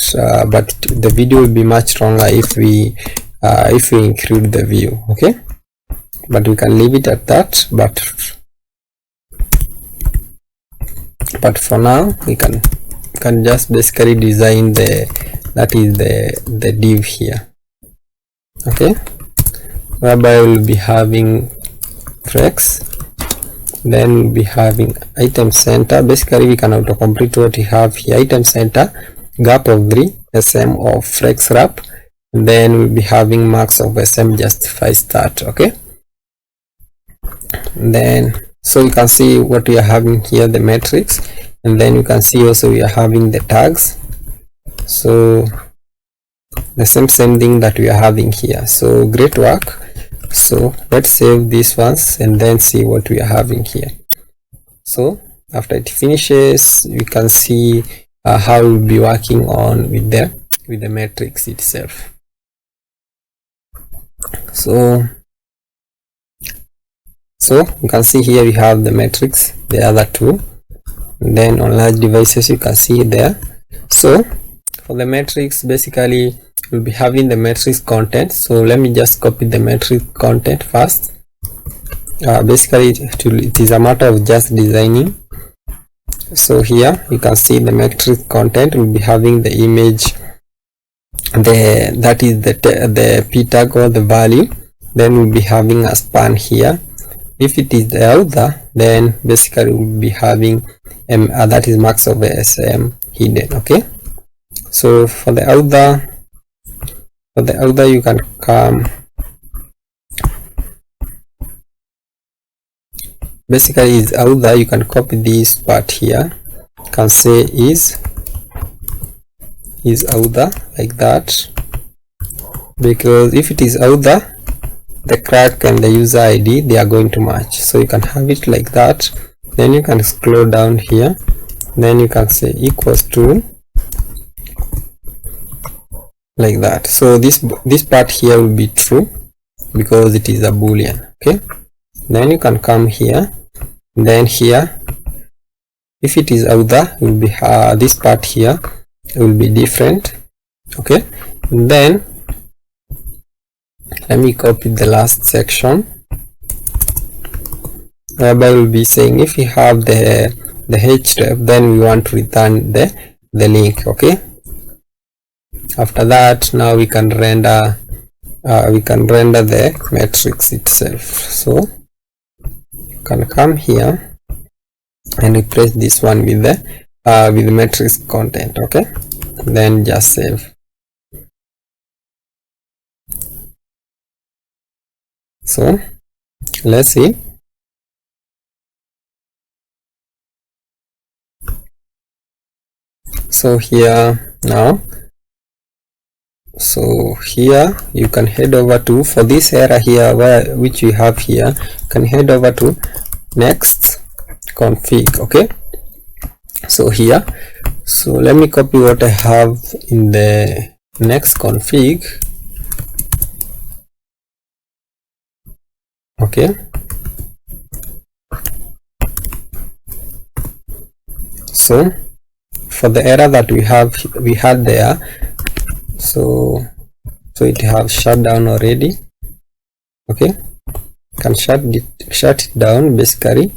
but the video will be much longer if we include the view. Okay, but we can leave it at that, but for now we can just basically design the div here. Okay, whereby we'll be having flex, then we'll be having item center. Basically we can autocomplete what we have here, item center, gap of 3, sm of flex wrap, and then we'll be having max of sm justify start. Okay, and then so you can see what we are having here, the metrics, and then you can see also we are having the tags. So the same thing that we are having here. So great work. So let's save these ones and then see what we are having here. So after it finishes we can see how we'll be working on with the matrix itself. So you can see here we have the matrix, the other two, and then on large devices you can see there. So for the matrix, basically we'll be having the matrix content. So let me just copy the matrix content first. Basically it is a matter of just designing. So here you can see the matrix content will be having the image, that is the p tag or the value, then we'll be having a span here. If it is the author, then basically we'll be having that is max of sm hidden. Okay, so for the author you can come basically is author. You can copy this part here, can say is author, like that, because if it is author, the clerk and the user ID, they are going to match. So you can have it like that. Then you can scroll down here, then you can say equals to, like that. So this part here will be true because it is a boolean. Okay, then you can come here, then here if it is author, it will be this part here will be different. Okay, and then let me copy the last section, whereby we'll be saying if we have the href, then we want to return the link. Okay, after that, now we can render the matrix itself. So you can come here and replace this one with the matrix content. Okay, then just save. So let's see. So here now, so here you can head over to, for this error here which we have here, you can head over to next config. Okay, so here, so let me copy what I have in the next config. Okay, so for the error that we had there, so it have shut down already. Okay, can shut it down basically.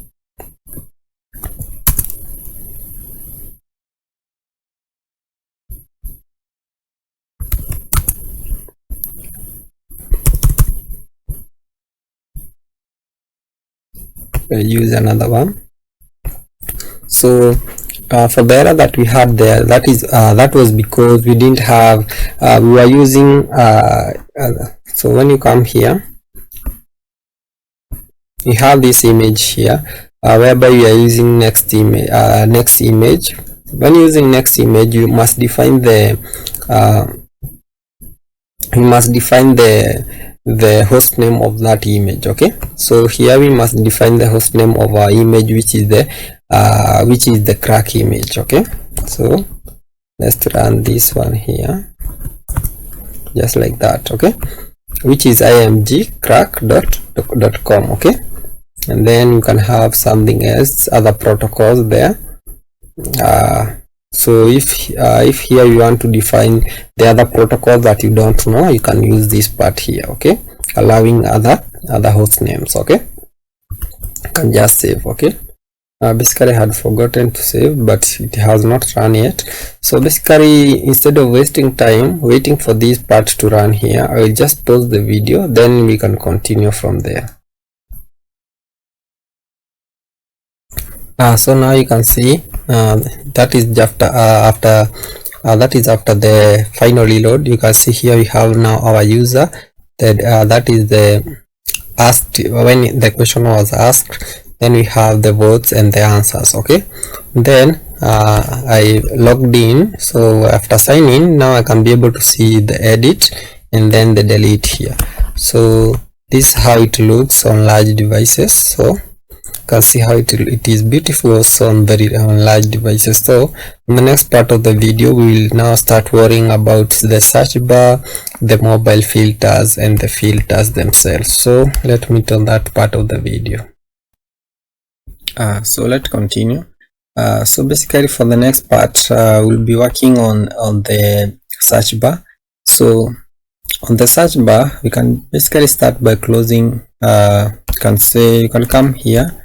We'll use another one. So for the error that we had there, that was because we didn't have we were using so when you come here, we have this image here whereby we are using next image. When using next image, you must define the the host name of that image. Okay, so here we must define the host name of our image, which is the clerk image. Okay, so let's run this one here, just like that. Okay, which is imgclerk.com. okay, and then you can have something else, other protocols there. So if here you want to define the other protocol that you don't know, you can use this part here. Okay, allowing other host names. Okay, you can just save. Okay, basically I had forgotten to save, but it has not run yet. So basically, instead of wasting time waiting for this part to run here, I will just pause the video, then we can continue from there. So now you can see that is after the final reload. You can see here we have now our user, that is the asked, when the question was asked, then we have the votes and the answers. Okay, then I logged in, so after signing, now I can be able to see the edit and then the delete here. So this is how it looks on large devices. So you can see how it is beautiful also on large devices. So in the next part of the video, we will now start worrying about the search bar, the mobile filters, and the filters themselves. So let me turn that part of the video. So let's continue. So basically for the next part, we'll be working on the search bar. So on the search bar, we can basically start by closing. You can come here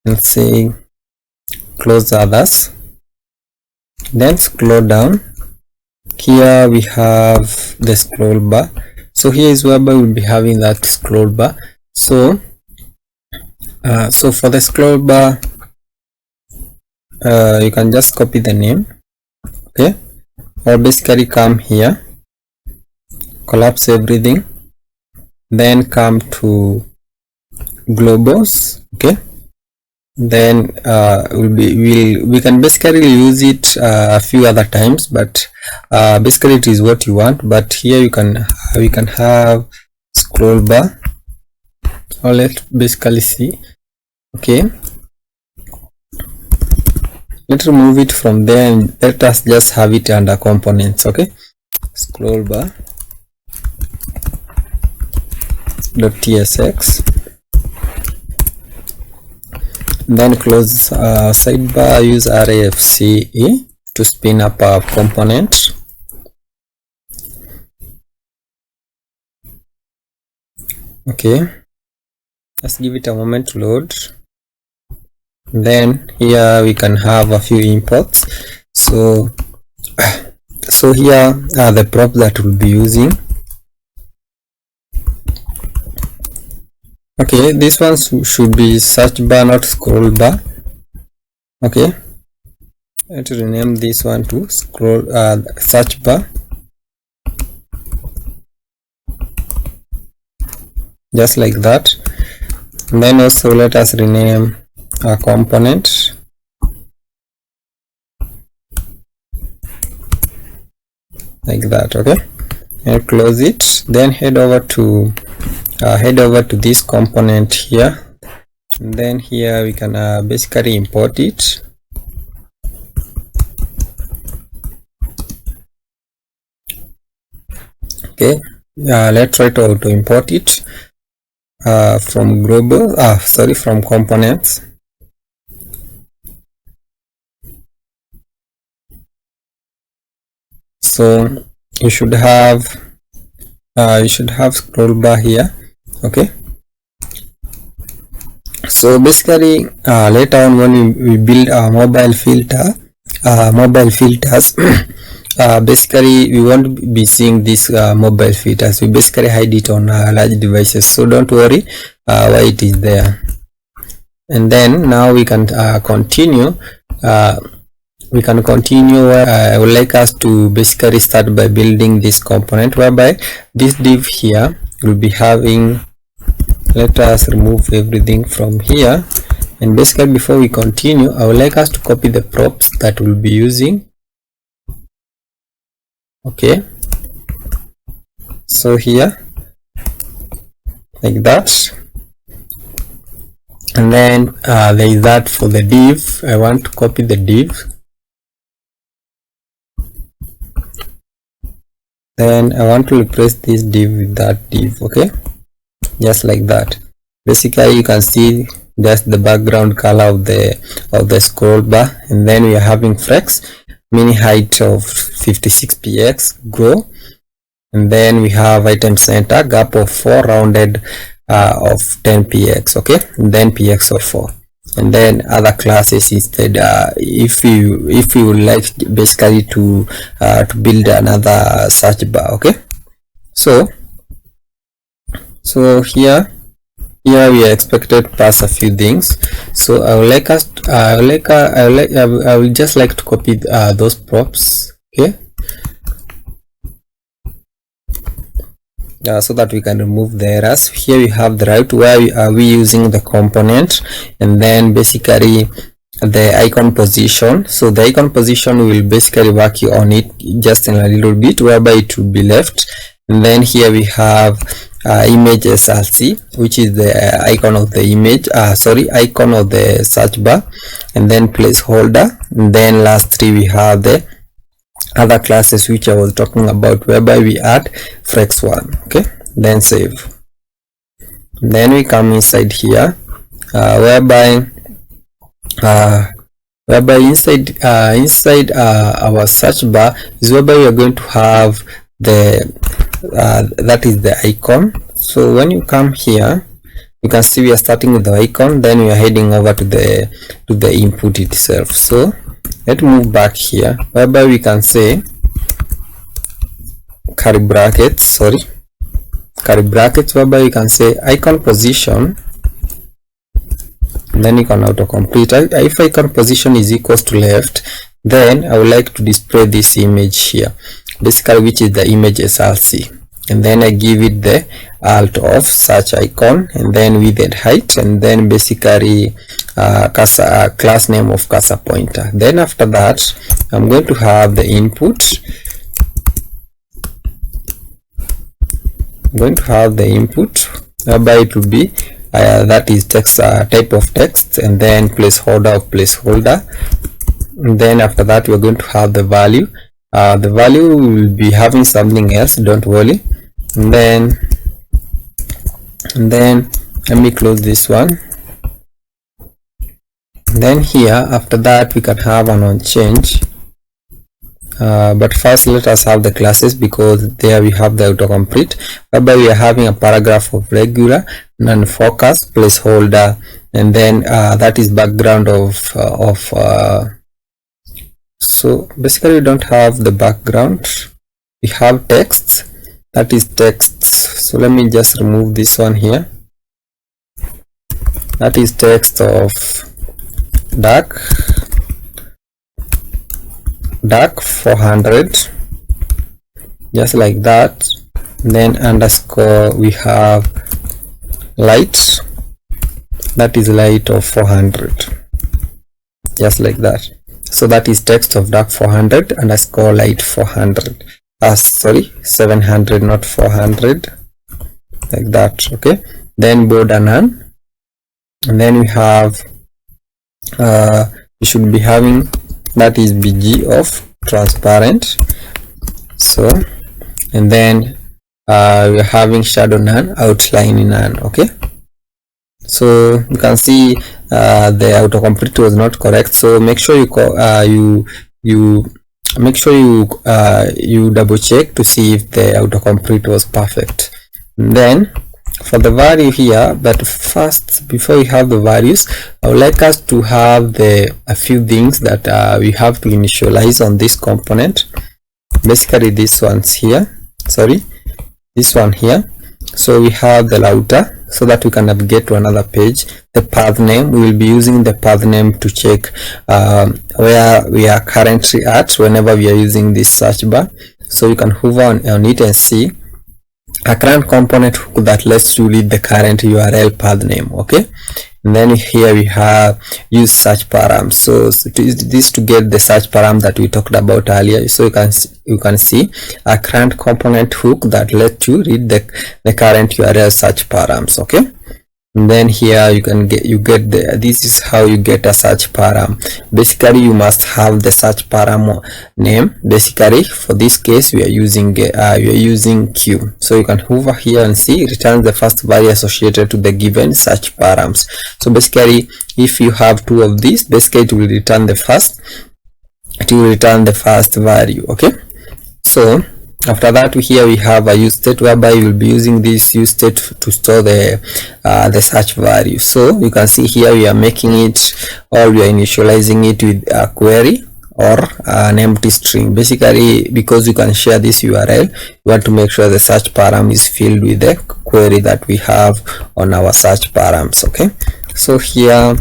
and say close others, then scroll down. Here we have the scroll bar. So here is whereby we'll be having that scroll bar. So for the scroll bar, you can just copy the name. Okay, or basically come here, collapse everything, then come to globals. Okay, then we can basically use it a few other times, but basically it is what you want. But here we can have scroll bar, or let's basically see. Okay, let's remove it from there and let us just have it under components. Okay, scroll bar .tsx, then close sidebar, use RAFCE to spin up a component. Okay, let's give it a moment to load. Then here we can have a few imports. So here are the props that we'll be using. Okay, this one should be search bar, not scroll bar. Okay, let's rename this one to search bar, just like that. And then also let us rename a component like that. Okay, and close it. Then head over to this component here, and then here we can basically import it. Okay, let's try to import it from global, from components. So you should have scroll bar here. Okay, so basically later on when we build our mobile filters, basically we won't be seeing this mobile filters. We basically hide it on large devices, so don't worry why it is there. And then now we can continue. I would like us to basically start by building this component, whereby this div here will be having, let us remove everything from here. And basically before we continue, I would like us to copy the props that we'll be using. Okay, so here like that, and then there is that for the div. I want to copy the div. Then I want to replace this div with that div. Okay, just like that. Basically you can see that's the background color of the scroll bar. And then we are having flex, mini height of 56px, grow, and then we have item center, gap of 4, rounded of 10px. Okay, and then px of 4. And then other classes instead, if you would like basically to build another search bar. Okay, so here we are expected to pass a few things. So I would like us to, I would just like to copy those props. Okay, so that we can remove the errors. Here we have the route where we using the component, and then basically the icon position. So the icon position will basically work on it just in a little bit, whereby it will be left. And then here we have image SRC, which is the icon of the image, icon of the search bar, and then placeholder. And then lastly we have the other classes which I was talking about, whereby we add flex1. Okay, then save. Then we come inside here, whereby inside our search bar is whereby we are going to have the that is the icon. So when you come here, you can see we are starting with the icon, then we are heading over to the input itself. So let's move back here, whereby we can say curly brackets, whereby you can say icon position, and then you can autocomplete. If icon position is equals to left, then I would like to display this image here, basically, which is the image SRC, and then I give it the alt of search icon, and then width and height, and then basically cursor, class name of cursor pointer. Then after that, I'm going to have the input. I'm going to have the input whereby it will be that is text, type of text, and then placeholder of placeholder. And then after that, we're going to have the value. The value will be having something else, don't worry. And then let me close this one. And then here after that, we can have an on change. But first let us have the classes, because there we have the autocomplete, whereby we are having a paragraph of regular, non-focus, placeholder, and then that is background so basically we don't have the background, we have text, that is text. So let me just remove this one here. That is text of dark 400, just like that. Then underscore, we have light, that is light of 400, just like that. So that is text of dark 400 underscore light 400, sorry, 700, not 400, like that. Okay, then border none, and then we have we should be having, that is bg of transparent. So, and then we're having shadow none, outline none. Okay, so you can see the autocomplete was not correct, so make sure you double check to see if the autocomplete was perfect. And then for the value here, but first, before we have the values, I would like us to have a few things that we have to initialize on this component. Basically this one's here, sorry, this one here. So we have the router, so that we can navigate to another page. The path name, we will be using the path name to check where we are currently at whenever we are using this search bar. So you can hover on it and see a current component hook that lets you read the current URL path name. Okay, and then here we have use search param. So this to get the search param that we talked about earlier. So you can see a current component hook that lets you read the current URL search params. Okay, and then here you get this is how you get a search param. Basically you must have the search param name. Basically for this case we are using q. So you can hover here and see returns the first value associated to the given search params. So basically if you have two of these, basically it will return the first value. Okay, so after that here we have a use state, whereby you will be using this use state to store the search value. So you can see here we are making it, or we are initializing it with a query or an empty string. Basically because you can share this URL, you want to make sure the search param is filled with the query that we have on our search params. Okay, so here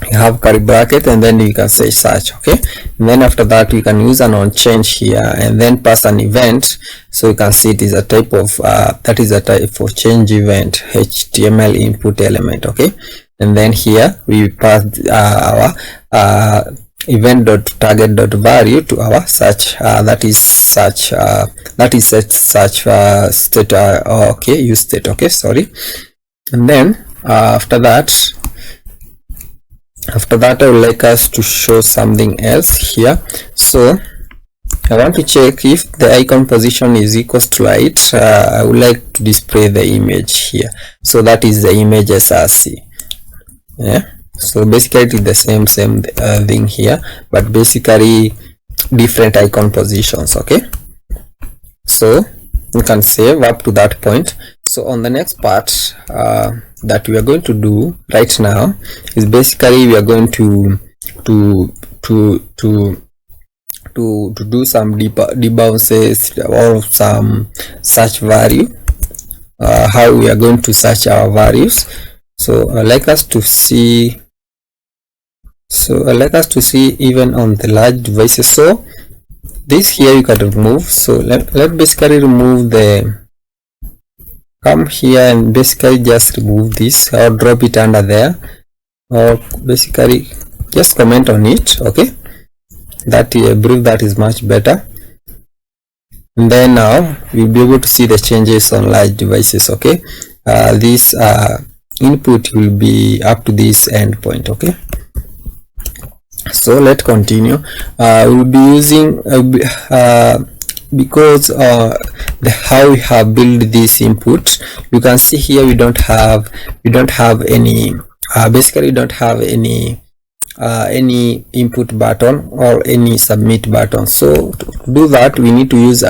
you have curly bracket, and then you can say search. Okay, and then after that we can use an on change here, and then pass an event. So you can see it is a type of that is a type of change event, HTML input element. Okay, and then here we pass our event.target.value to our search that is search set search state okay, use state. Okay, sorry. And then after that I would like us to show something else here. So I want to check if the icon position is equals to right. I would like to display the image here, so that is the image src. Yeah, so basically it is the same thing here, but basically different icon positions. Okay, so you can save up to that point. So on the next part that we are going to do right now is basically we are going to do some debounces or some search value, how we are going to search our values. So I like us to see even on the large devices. So this here you can remove. So let basically remove the come here and basically just remove this or drop it under there, or basically just comment on it. Okay, that I believe that is much better. And then now you'll be able to see the changes on large devices. Okay, this input will be up to this endpoint. Okay, so let's continue. We'll be using because how we have built this input, you can see here we don't have any basically we don't have any input button or any submit button. So to do that, we need to use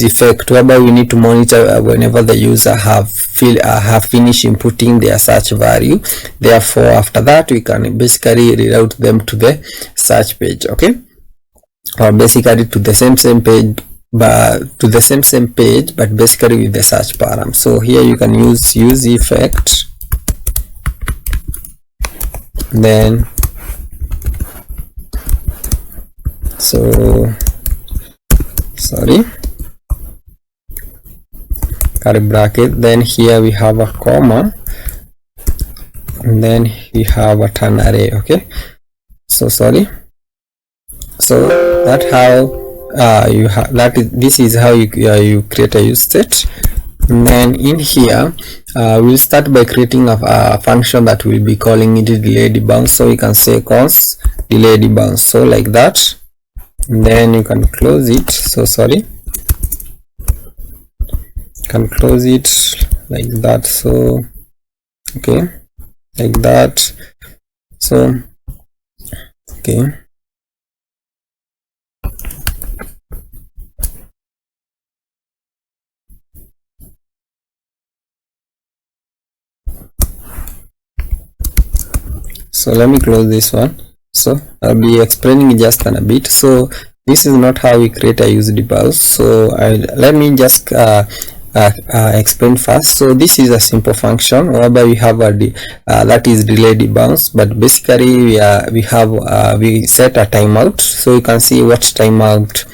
effect, whereby we need to monitor whenever the user have finished inputting their search value. Therefore, after that, we can basically reroute them to the search page. Okay, or basically to the same page, but to the same page, but basically with the search param. So here you can use effect, then curly bracket, then here we have a comma, and then we have a turn array. Okay, so that how you have this is how you create a use state. And then in here we'll start by creating a function that will be calling it delay debounce. So we can say const delay debounce, so like that, and then you can close it. Can close it like that. So okay, like that. So okay, so let me close this one. So I'll be explaining just in a bit. So this is not how we create a use debounce. So let me just explain first. So this is a simple function whereby we have a that is delay debounce, but basically we set a timeout. So you can see what timeout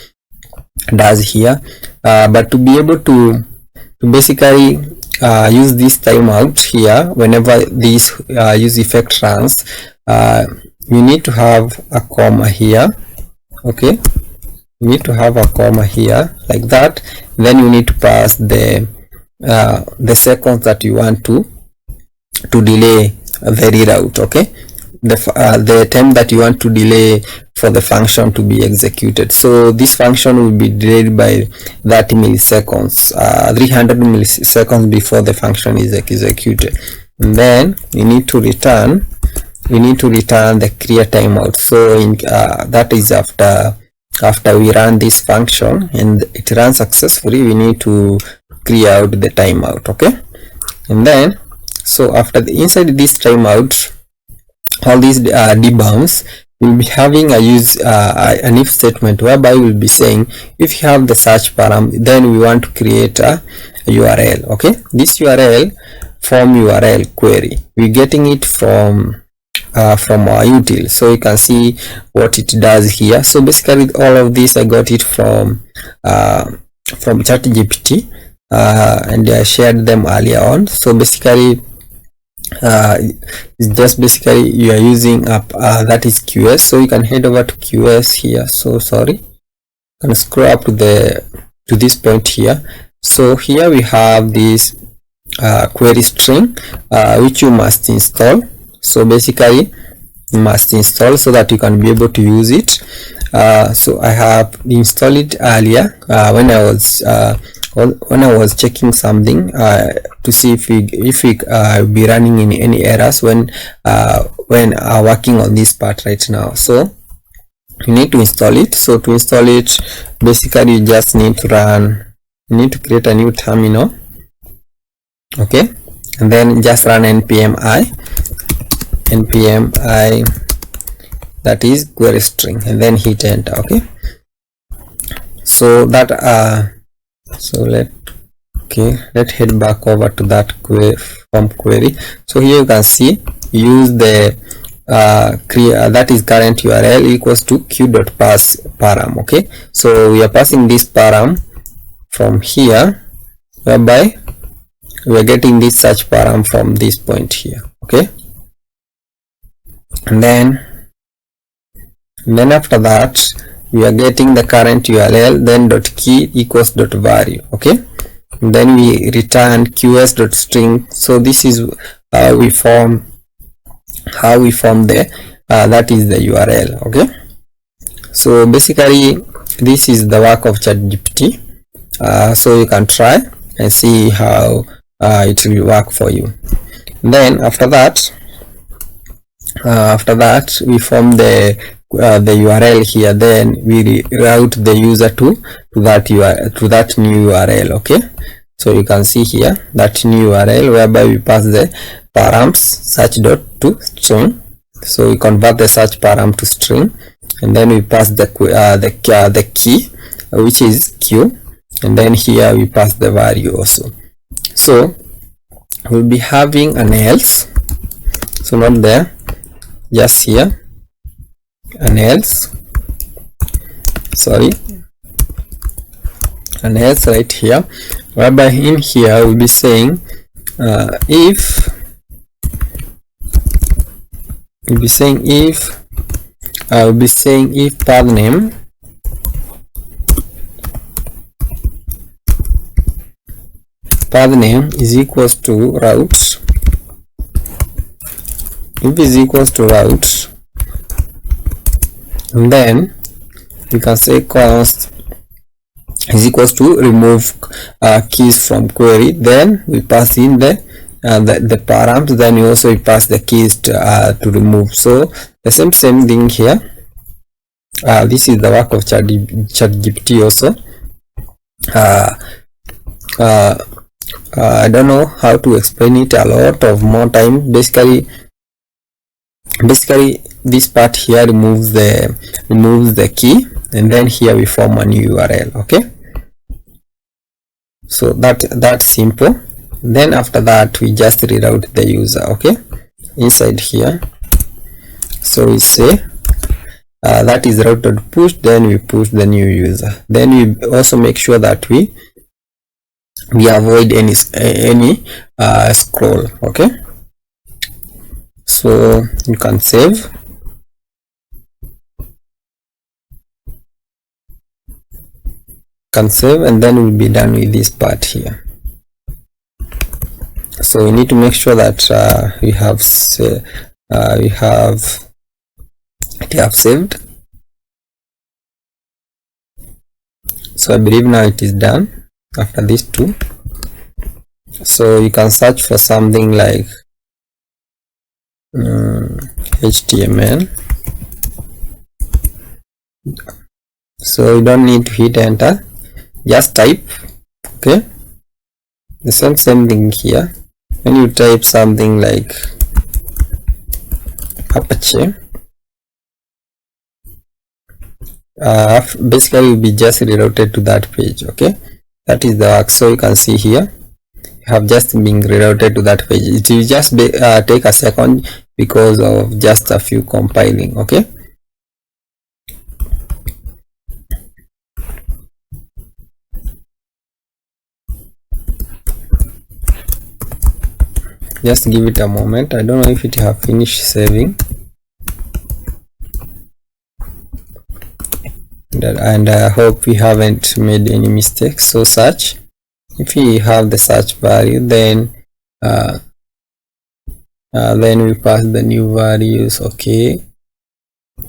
does here. But to be able to basically use this timeout here, whenever this use effect runs, we need to have a comma here. Okay, we need to have a comma here like that. Then you need to pass the seconds that you want to delay the reroute. Okay, the time that you want to delay for the function to be executed. So this function will be delayed by 30 milliseconds, 300 milliseconds before the function is executed. And then we need to return the clear timeout. So that is after we run this function and it runs successfully, we need to clear out the timeout. Okay, and then so after inside this timeout, all these debounce, we'll be having an if statement whereby we'll be saying if you have the search param, then we want to create a URL. Okay, this URL from URL query, we're getting it from our util. So you can see what it does here. So basically all of this I got it from ChatGPT, and I shared them earlier on. So basically it's just basically you are using that is QS. So you can head over to QS here. So you can scroll up to this point here. So here we have this query string which you must install. So basically you must install so that you can be able to use it. So I have installed it earlier when I was checking something to see if we be running in any errors when working on this part right now. So you need to install it. So to install it, basically you just need to create a new terminal. Okay, and then just run npm i, that is query string, and then hit enter. Okay, so that let's head back over to that form query. So here you can see use the that is current URL equals to q.pass param. Okay, so we are passing this param from here, whereby we are getting this search param from this point here. Okay, and then after that we are getting the current URL, then dot key equals dot value. Okay, and then we return qs dot string. So this is how we form the that is the URL. Okay, so basically this is the work of ChatGPT. So you can try and see how it will work for you. Then after that we form the URL here, then we route the user to that new URL. Okay, so you can see here that new URL whereby we pass the params search dot to string. So we convert the search param to string, and then we pass the key, which is q, and then here we pass the value also. So we'll be having an else, so not there, just here, an else, sorry, an else right here, whereby in here we'll be saying if path name is equals to route, if is equals to route, and then we can say const is equals to remove keys from query, then we pass in the params, then we also pass the keys to remove. So the same thing here. This is the work of ChatGPT also. I don't know how to explain it, a lot of more time. Basically this part here removes the key, and then here we form a new URL. Okay, so that's simple. Then after that we just reroute the user. Okay, inside here, so we say that is routed push, then we push the new user. Then we also make sure that we avoid any scroll. Okay, so you can save, and then we'll be done with this part here. So we need to make sure that we have saved. So I believe now it is done after these two. So you can search for something like HTML. So you don't need to hit enter, just type. Okay, the same thing here. When you type something like Apache, basically will be just rerouted to that page. Okay, that is the work. So you can see here you have just been rerouted to that page. It will just take a second because of just a few compiling. Okay, just give it a moment. I don't know if it have finished saving, and I hope we haven't made any mistakes. So search, if we have the search value, then we pass the new values. Okay,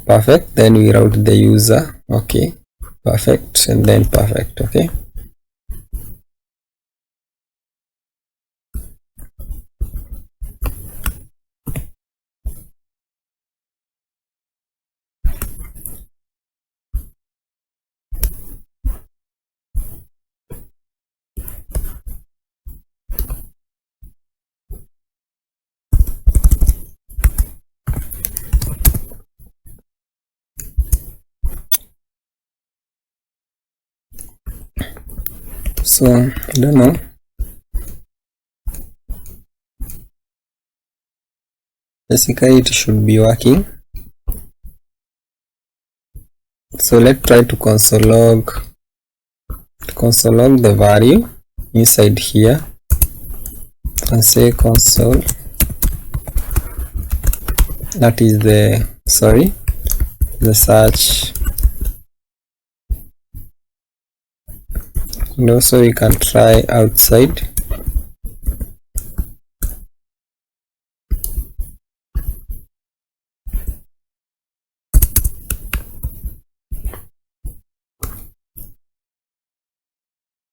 perfect. Then we route the user. Okay, perfect, and then perfect. Okay, so I don't know. Basically it should be working. So let's try to console log the value inside here. and say console, that is the search, and also you can try outside.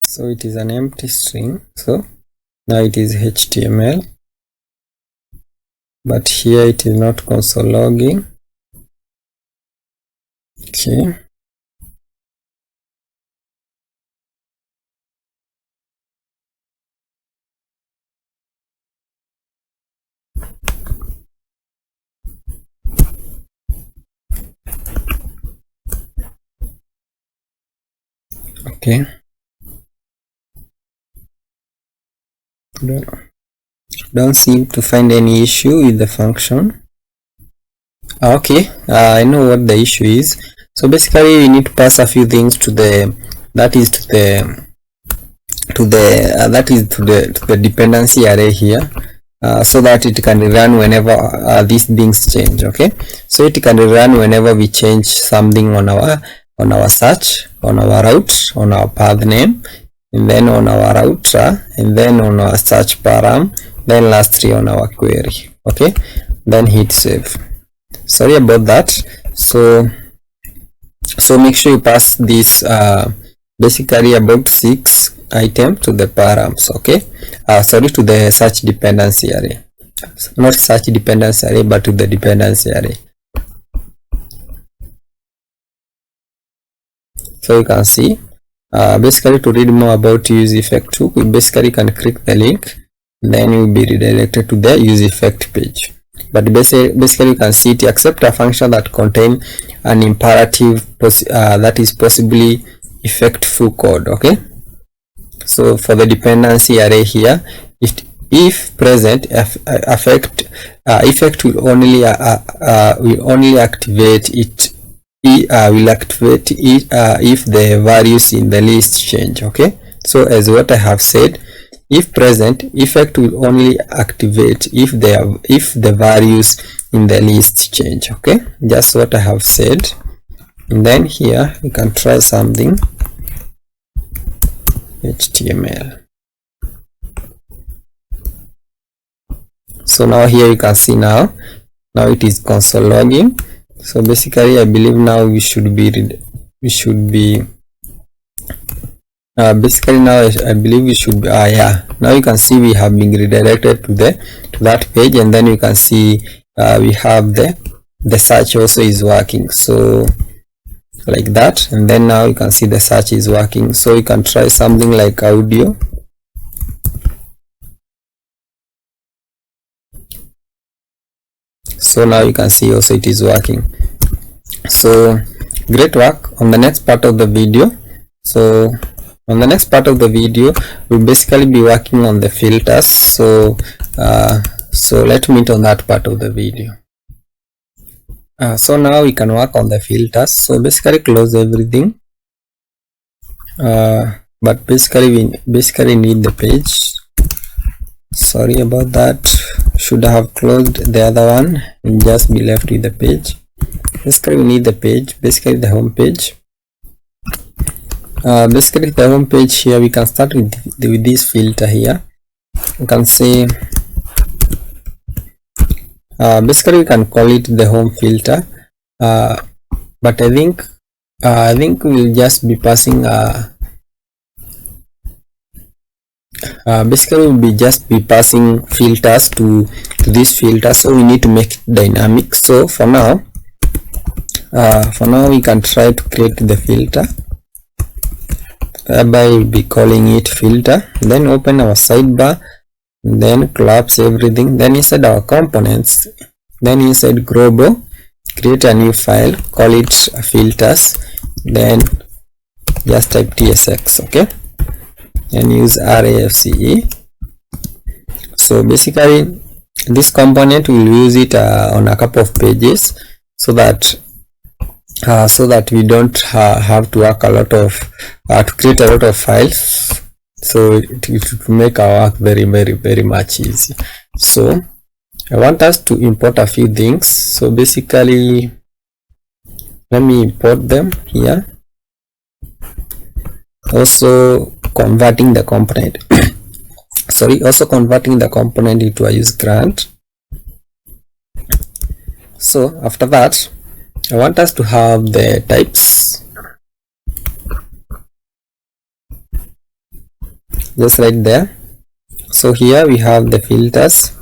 So it is an empty string, so now it is HTML, but here it is not console logging. Okay, okay, don't seem to find any issue with the function. Okay, I know what the issue is. So basically we need to pass a few things to the dependency array here, so that it can run whenever these things change. Okay, so it can run whenever we change something on our search, on our route, on our path name, and then on our router, and then on our search param, then lastly on our query. Okay, then hit save. Sorry about that. So make sure you pass this basically about 6 items to the params. Okay, sorry, to the search dependency array, not search dependency array, but to the dependency array. So you can see basically to read more about use effect hook, we basically can click the link, then you will be redirected to the use effect page. But basically you can see it accept a function that contain an imperative that is possibly effectful code. Okay, so for the dependency array here, if present, effect will only activate it. Will activate it if the values in the list change. Okay, so as what I have said, if present, effect will only activate if the values in the list change. Okay, just what I have said. And then here we can try something. HTML. So now here you can see now it is console logging. So basically I believe now we should be basically now I believe we should be yeah, now you can see we have been redirected to that page, and then you can see we have the search also is working, so like that. And then now you can see the search is working. So you can try something like audio. So now you can see also it is working. So great work. On the next part of the video, so on the next part of the video we'll basically be working on the filters. So let's meet on that part of the video. So now we can work on the filters. So basically close everything, but basically we need the page. Sorry about that, should have closed the other one and just be left with the page. Basically we need the page, basically the home page. Basically the home page here, we can start with this filter here. You can say basically we can call it the home filter, but I think we'll just be passing basically we'll be just be passing filters to this filter, so we need to make it dynamic. So for now we can try to create the filter, whereby we'll be calling it filter, then open our sidebar, then collapse everything, then inside our components, then inside global, create a new file, call it filters, then just type tsx. Okay, and use RAFCE. So basically this component will use it on a couple of pages, so that we don't have to work a lot of to create a lot of files. so it will make our work very much easy. So I want us to import a few things. So basically, let me import them here. Also converting the component also converting the component into a use grant. So after that, I want us to have the types just right there. So here we have the filters.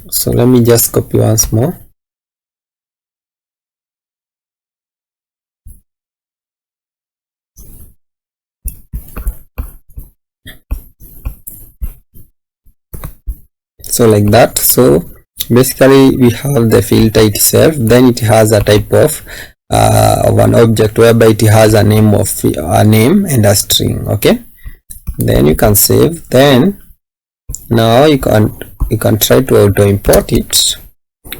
So let me just copy once more. So like that. So basically we have the filter itself, then it has a type of an object whereby it has a name and a string. Okay, then you can save. Then now you can try to auto import it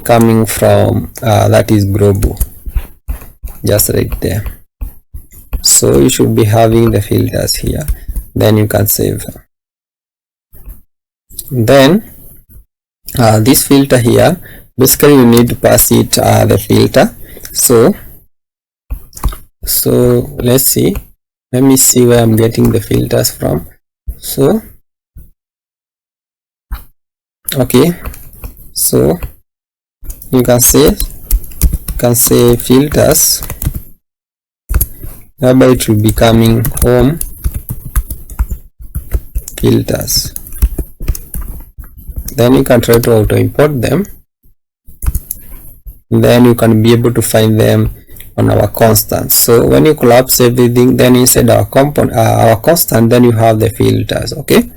coming from that is Grobo, just right there. So you should be having the filters here, then you can save. Then this filter here, basically you need to pass it the filter. So let's see, let me see where I'm getting the filters from. So okay, so you can say filters, whereby it will be coming home filters. Then you can try to auto import them, then you can be able to find them on our constant. So when you collapse everything, then inside our component, our constant, then you have the filters. Okay,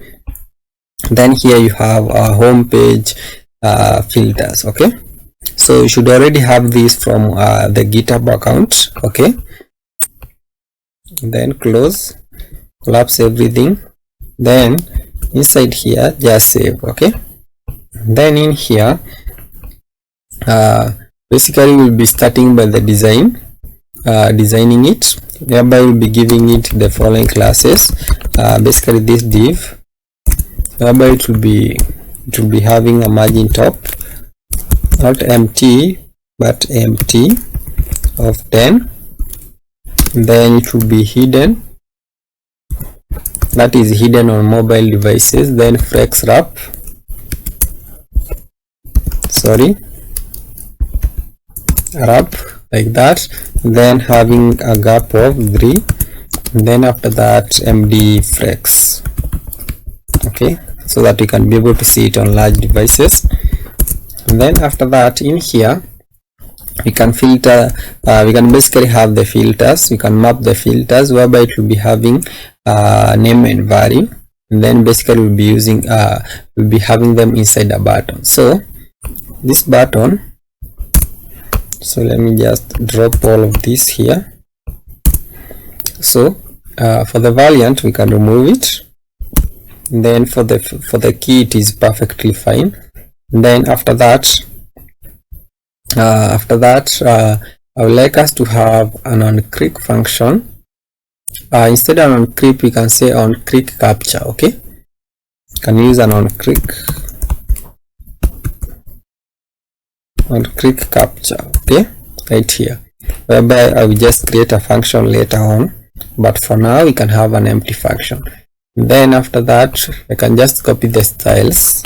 then here you have our home page filters. Okay, so you should already have these from the GitHub account. Okay, then close, collapse everything, then inside here just save. Okay, then in here basically we'll be starting by the designing it, thereby we'll be giving it the following classes. Basically this div, whereby it will be having a margin top, not empty but empty of 10. Then it will be hidden, that is hidden on mobile devices. Then flex wrap, wrap like that, then having a gap of 3, then after that md flex. Okay, so that we can be able to see it on large devices. And then after that, in here we can filter, we can basically have the filters, we can map the filters, whereby it will be having name and value, and then basically we'll be using we'll be having them inside a button. So this button, so let me just drop all of this here. So for the variant we can remove it, and then for the key it is perfectly fine. And then after that I would like us to have an onClick function. Instead of onClick, we can say onClick capture. Okay, you can use an onClick capture. Okay, right here, whereby I will just create a function later on, but for now we can have an empty function. And then after that I can just copy the styles.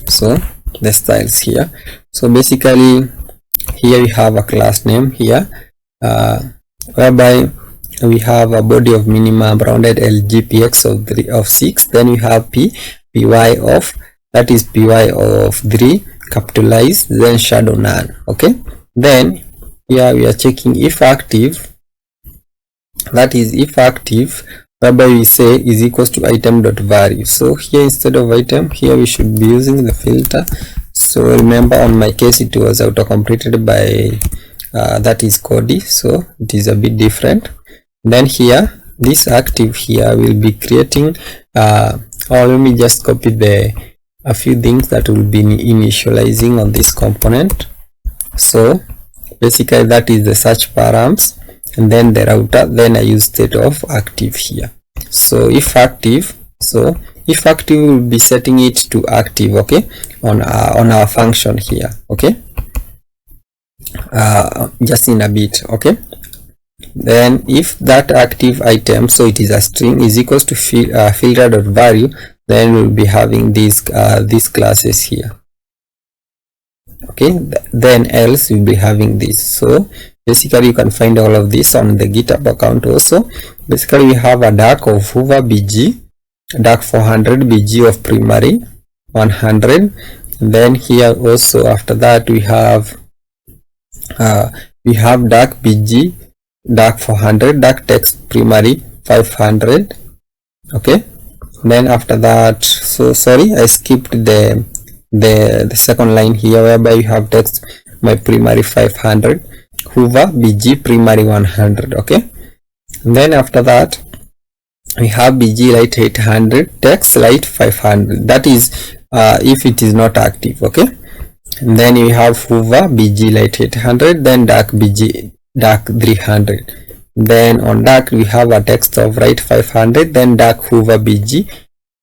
So the styles here, so basically here we have a class name here, whereby we have a body of minimum rounded LGPX of 6, then we have py of, that is py of 3 capitalized, then shadow none. Okay, then here we are checking if active, that is if active, whereby we say is equals to item.value. So here instead of item, here we should be using the filter. So remember, on my case it was auto completed by that is Cody, so it is a bit different. Then here this active here will be creating or let me just copy the a few things that will be initializing on this component. So basically that is the search params, and then the router. Then I use state of active here. So if active, we'll be setting it to active, okay, on our function here, okay, just in a bit, okay. Then if that active item, so it is a string, is equals to filter.value, then we'll be having these classes here, okay. Then else we'll be having this. So basically you can find all of this on the GitHub account also. Basically we have a dark of hover bg, dark 400, bg of primary 100, and then here also after that we have dark bg, dark 400, dark text primary 500, okay. Then after that, so sorry, I skipped the second line here, whereby we have text my primary 500, hover bg primary 100, okay. And then after that we have bg light 800, text light 500, that is if it is not active, okay. And then we have hover bg light 800, then dark bg dark 300. Then on dark we have a text of right 500, then dark hover bg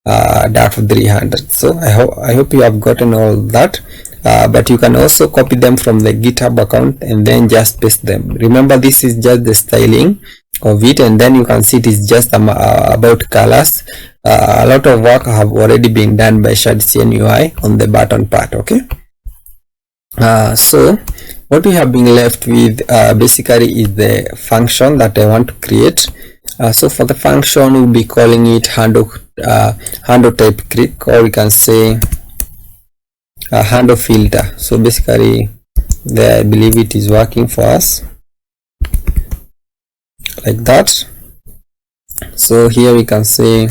dark 300. So I hope you have gotten all that, but you can also copy them from the GitHub account and then just paste them. Remember, this is just the styling of it, and then you can see it is just about colors. A lot of work have already been done by Shadcn UI on the button part, okay. So what we have been left with basically is the function that I want to create. So for the function we'll be calling it handle type click, or we can say handle filter. So basically there I believe it is working for us like that. So here we can say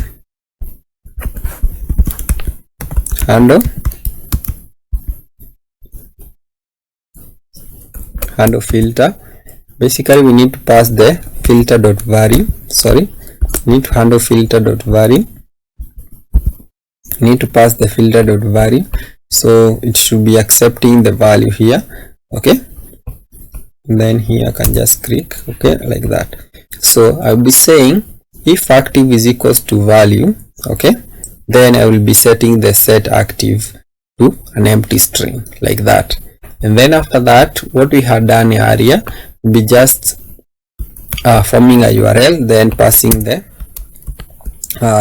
handle filter. Basically we need to pass the filter.value, we need to handle filter.value, need to pass the filter.value, so it should be accepting the value here, okay. And then here I can just click, okay, like that. So I'll be saying if active is equals to value, okay, then I will be setting the set active to an empty string like that. And then after that, what we had done earlier will be just forming a URL, then passing the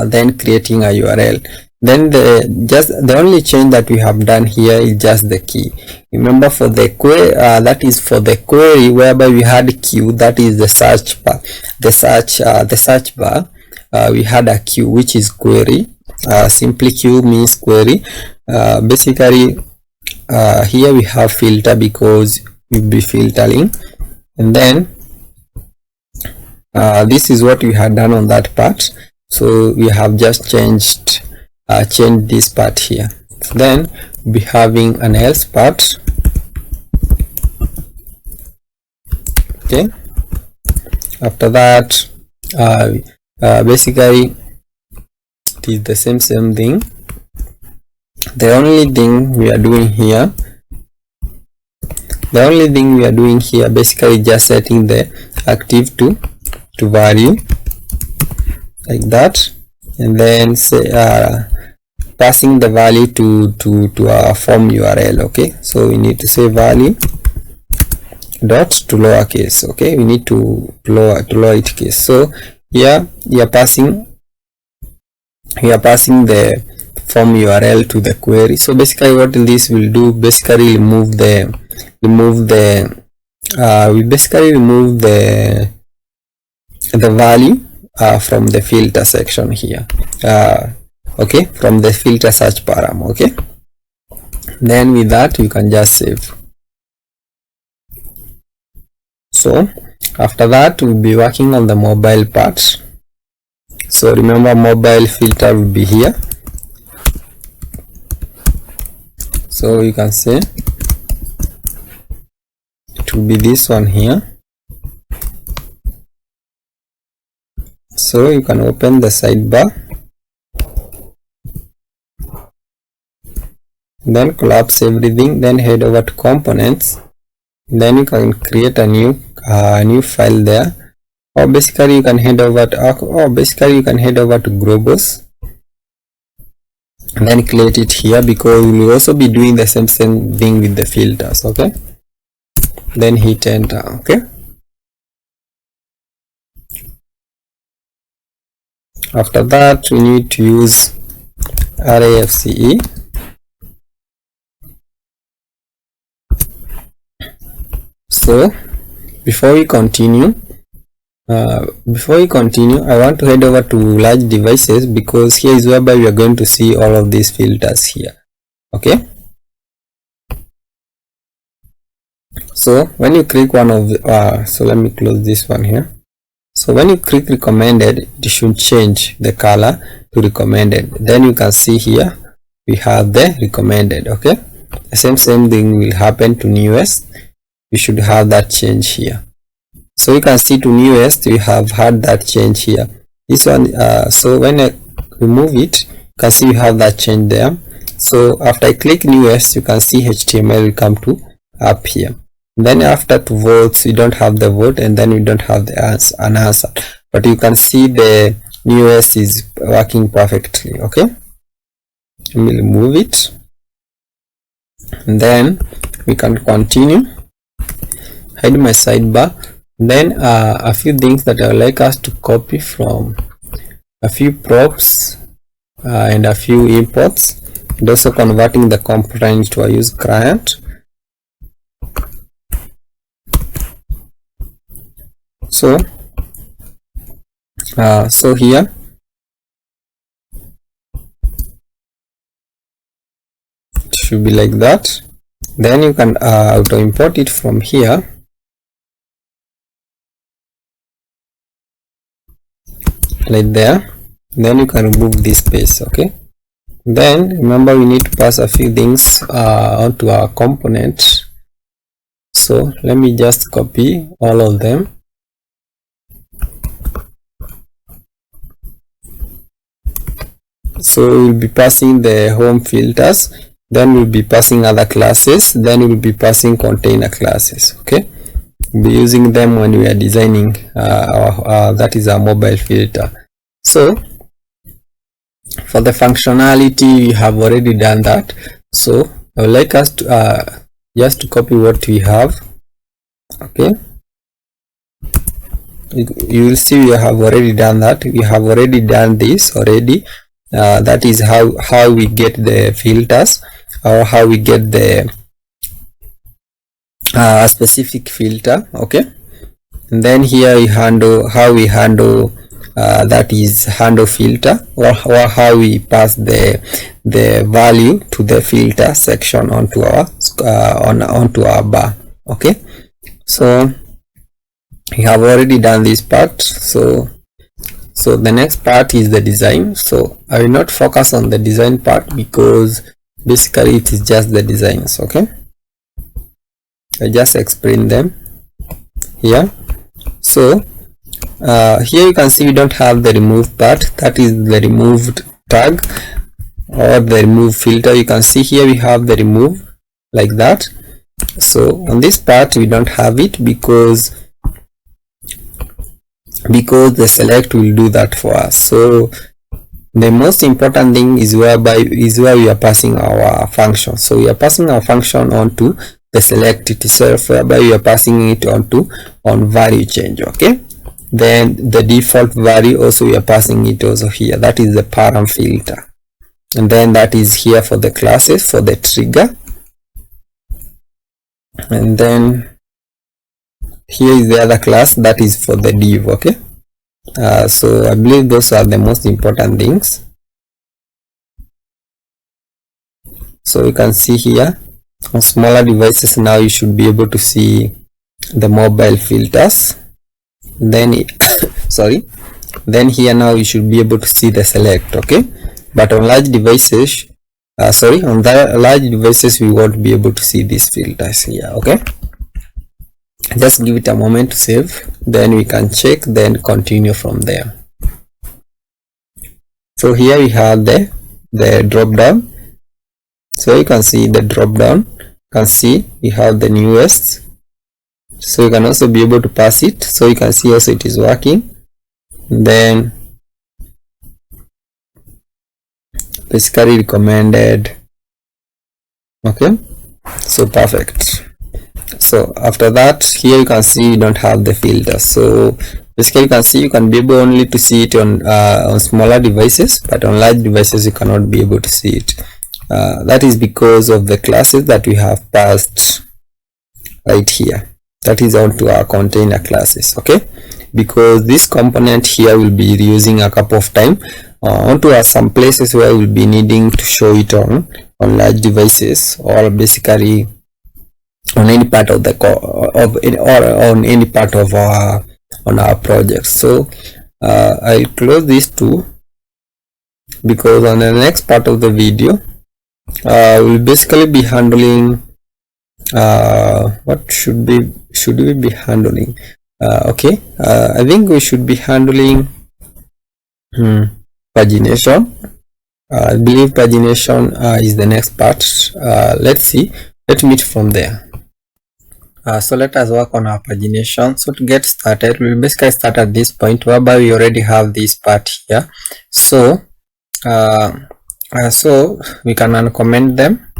then creating a URL. Then the only change that we have done here is just the key. Remember, for the query, that is for the query whereby we had q, that is the search bar, the search bar, we had a q which is query. Simply q means query. Basically here we have filter because we'll be filtering, and then this is what we had done on that part. So we have just changed this part here. So then we'll be having an else part, okay. After that basically it is the same thing. The only thing we are doing here, basically just setting the active to value like that, and then say passing the value to our form URL, okay. So we need to say value dot to lowercase, okay. We need to lower it case. So here we are passing the form URL to the query. So basically what this will do, basically remove the value from the filter section here, okay, from the filter search param, okay. Then with that you can just save. So after that we'll be working on the mobile part. So remember, mobile filter will be here. So you can say it will be this one here. So you can open the sidebar, then collapse everything, then head over to components, then you can create a new file there, or basically you can head over to Grobos, and then create it here, because we will also be doing the same thing with the filters. Okay, then hit enter. Okay, after that we need to use RAFCE. So before we continue, I want to head over to large devices, because here is whereby we are going to see all of these filters here. Okay, so when you click one of the so let me close this one here. So when you click recommended, it should change the color to recommended. Then you can see here we have the recommended. Okay, the same thing will happen to newest. We should have that change here. So you can see to newest we have had that change here. This one, so when I remove it, you can see we have that change there. So after I click newest, you can see HTML will come to up here. Then after to votes, we don't have the vote, and then we don't have the answer. But you can see the newest is working perfectly. Okay, let me remove it, and then we can continue. Hide my sidebar. Then a few things that I would like us to copy from a few props and a few imports, and also converting the component to a use client. So here it should be like that. Then you can auto import it from here. Right there. Then you can remove this space. Okay, then remember we need to pass a few things onto our component. So let me just copy all of them. So we'll be passing the home filters, then we'll be passing other classes, then we'll be passing container classes. Okay, we'll be using them when we are designing that is our mobile filter. So for the functionality, we have already done that. So I would like us to just to copy what we have. Okay, you will see we have already done that. We have already done this already. That is how we get the filters, or how we get the specific filter. Okay, and then here we handle how we handle that is handle filter, or how we pass the value to the filter section onto our onto our bar. Okay, so we have already done this part. So the next part is the design. So I will not focus on the design part, because basically it is just the designs. Okay, I just explain them here. So here you can see we don't have the remove part, that is the removed tag or the remove filter. You can see here we have the remove like that. So on this part we don't have it, because the select will do that for us. So the most important thing is where we are passing our function. So we are passing our function onto the select itself, whereby we are passing it on value change. Okay, then the default value also we are passing it also here, that is the param filter, and then that is here for the classes, for the trigger, and then here is the other class that is for the div. Okay, so I believe those are the most important things. So you can see here on smaller devices, now you should be able to see the mobile filters. Then sorry, then here now you should be able to see the select. Okay, but on large devices, on the large devices we won't be able to see these filters here. Okay, just give it a moment to save, then we can check, then continue from there. So here we have the drop down. So you can see the drop down, you can see we have the newest, so you can also be able to pass it, so you can see also it is working. Then basically recommended. Okay, so perfect. So after that, here you can see you don't have the filter. So basically you can see you can be able only to see it on smaller devices, but on large devices you cannot be able to see it. That is because of the classes that we have passed right here. That is onto our container classes. Okay, because this component here will be reusing a couple of times onto some places where we'll be needing to show it on large devices, or basically on any part of the or on any part of our project. So I'll close these two, because on the next part of the video we'll basically be handling what should we be handling. Okay, I think we should be handling pagination. I believe pagination is the next part. Let's see, let's meet from there. So let us work on our pagination. So to get started, we'll basically start at this point whereby we already have this part here. So so we can uncomment them,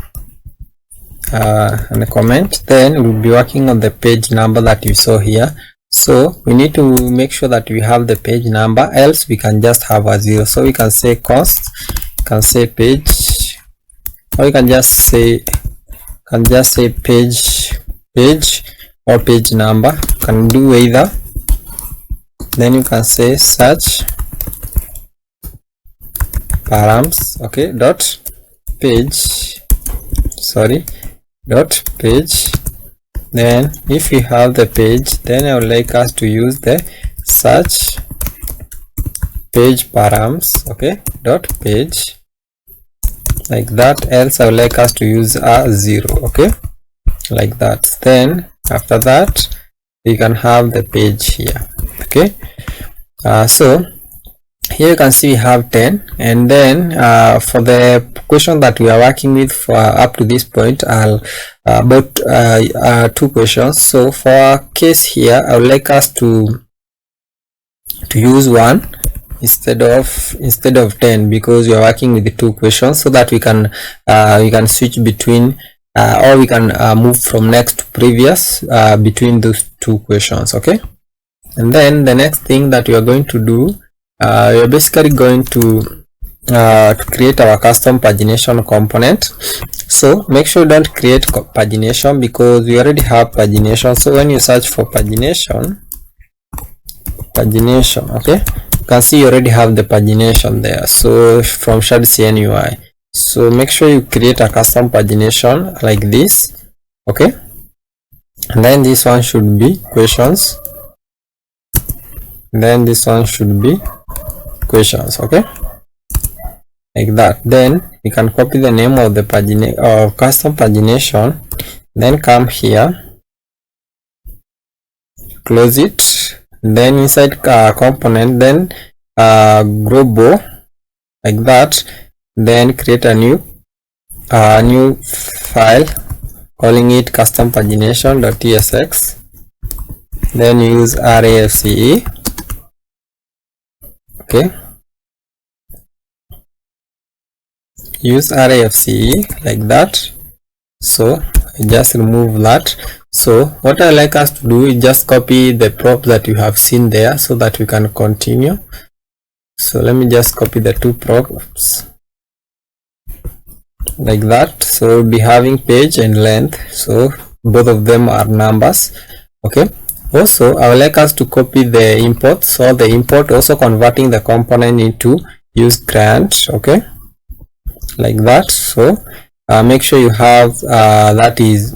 uncomment, then we'll be working on the page number that you saw here. So we need to make sure that we have the page number, else we can just have a 0. So we can say cost, you can say page, or you can just say page or page number. You can do either. Then you can say search params, okay, dot page, sorry, dot page. Then if we have the page, then I would like us to use the search page params, okay, dot page, like that. Else I would like us to use a 0, okay, like that. Then after that we can have the page here. Okay, so here you can see we have 10, and then for the question that we are working with for up to this point, I'll about 2 questions. So for our case here, I would like us to use 1 instead of 10, because we are working with the 2 questions, so that we can switch between or we can move from next to previous between those 2 questions. Okay, and then the next thing that we are going to do, we are basically going to create our custom pagination component. So make sure you don't create pagination, because we already have pagination. So when you search for pagination, okay, you can see you already have the pagination there, so from Shadcn UI. So make sure you create a custom pagination like this. Okay, and then this one should be questions, then this one should be questions. Okay, like that. Then you can copy the name of the custom pagination, then come here, close it, then inside component, then global, like that. Then create a new file, calling it custom pagination.tsx, then use rafce. Okay, use rafce like that. So I just remove that. So what I like us to do is just copy the prop that you have seen there, so that we can continue. So let me just copy the 2 props like that. So we'll be having page and length, so both of them are numbers. Okay, also I would like us to copy the import, so the import also converting the component into use grant. Okay, like that. So make sure you have that is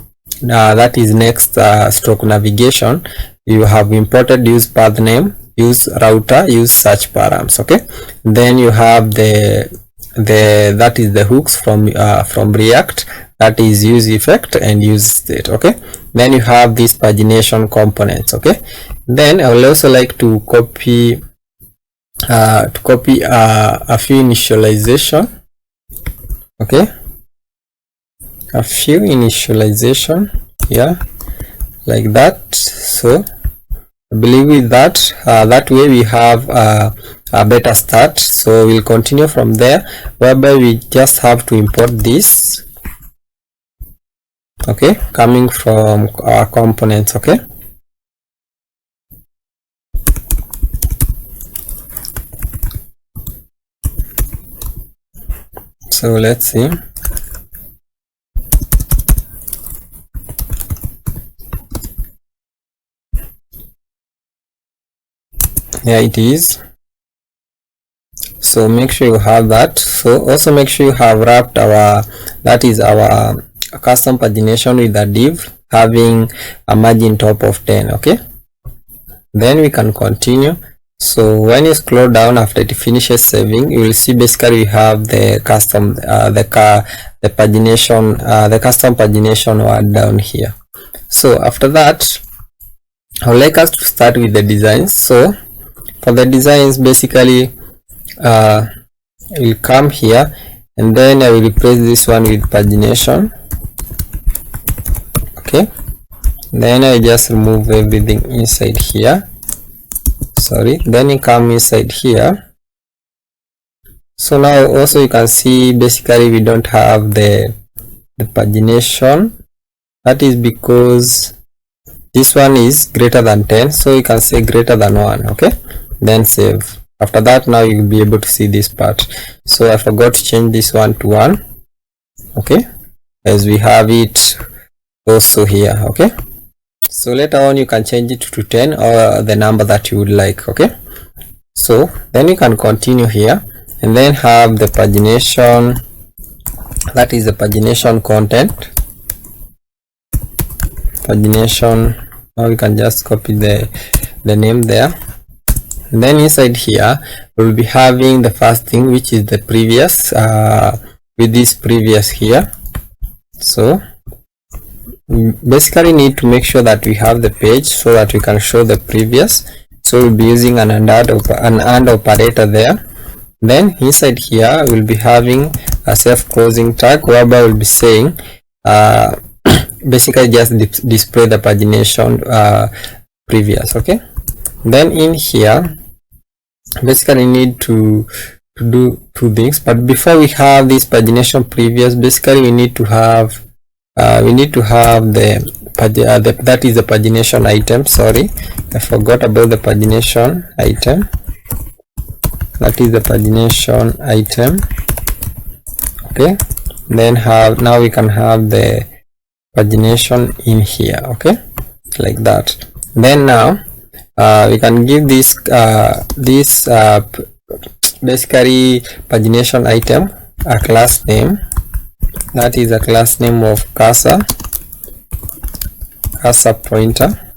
next stroke navigation. You have imported use path name, use router, use search params. Okay, then you have that is the hooks from React, that is use effect and use state. Okay, then you have these pagination components. Okay, then I would also like to copy a few initialization. Okay, a few initialization here like that. So I believe with that that way we have a better start. So we'll continue from there, whereby we just have to import this, okay, coming from our components. Okay, so let's see. There it is. So make sure you have that. So also make sure you have wrapped our, that is our custom pagination with a div having a margin top of 10. Okay, then we can continue. So when you scroll down after it finishes saving, you will see basically we have the custom the pagination, the custom pagination word down here. So after that, I would like us to start with the designs. So for the designs, basically will come here, and then I will replace this one with pagination. Okay, then I just remove everything inside here. Sorry, then you come inside here. So now also you can see basically we don't have the pagination. That is because this one is greater than 10, so you can say greater than 1. Okay, then save. After that, now you'll be able to see this part. So I forgot to change this one to 1. Okay, as we have it also here. Okay, so later on you can change it to 10 or the number that you would like. Okay, so then you can continue here and then have the pagination, that is the pagination content. Pagination, now we can just copy the name there. And then inside here we'll be having the first thing, which is the previous, with this previous here. So we basically need to make sure that we have the page so that we can show the previous. So we'll be using an and operator there. Then inside here we'll be having a self-closing tag, whereby we'll be saying basically just display the pagination previous. Okay, then in here basically need to do two things, but before we have this pagination previous, basically we need to have the that is the pagination item. Sorry, I forgot about the pagination item. That is the pagination item. Okay, then now we can have the pagination in here. Okay, like that. Then now we can give this basically pagination item a class name. That is a class name of cursor pointer,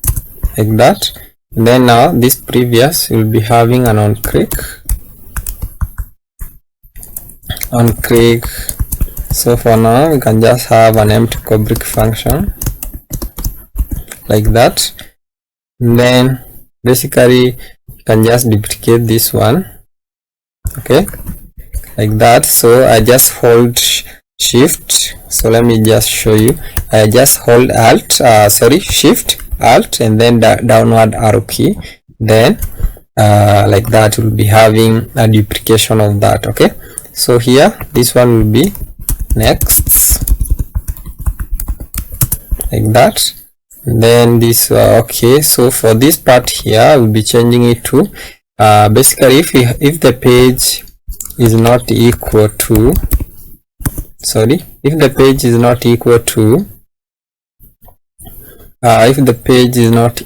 like that. And then now this previous will be having an on click. So for now we can just have an empty public function like that. And then basically you can just duplicate this one. Okay, like that. So I just hold shift. So let me just show you. I just hold shift alt and then downward arrow key. Then like that, we'll be having a duplication of that. Okay, so here this one will be next, like that. And then this okay, so for this part here we'll be changing it to basically if the page is not equal to, if the page is not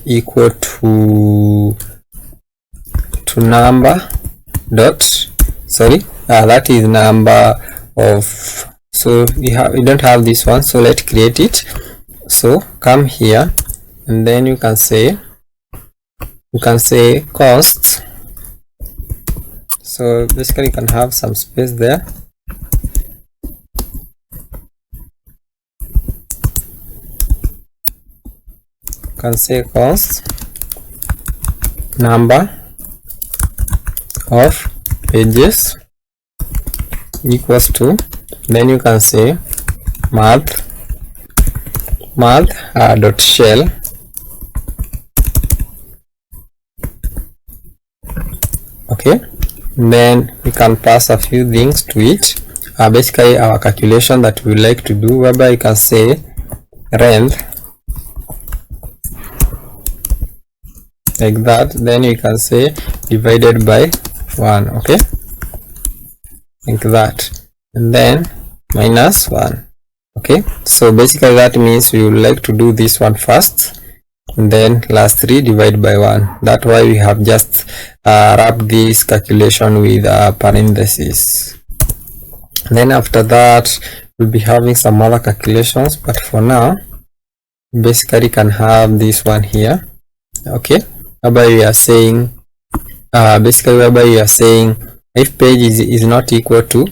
equal to number dot, that is number of, so we don't have this one, so let's create it. So come here and then you can say const. So basically you can have some space there. You can say const number of pages equals to, then you can say math math dot shell. Okay, then we can pass a few things to it. Basically our calculation that we like to do, whereby you can say length like that, then you can say divided by 1. Okay, like that, and then minus 1. Okay, so basically that means we would like to do this one first, and then last 3 divided by 1. That's why we have just wrapped this calculation with parentheses. Then after that we'll be having some other calculations, but for now basically can have this one here. Okay, whereby we are saying if page is not equal to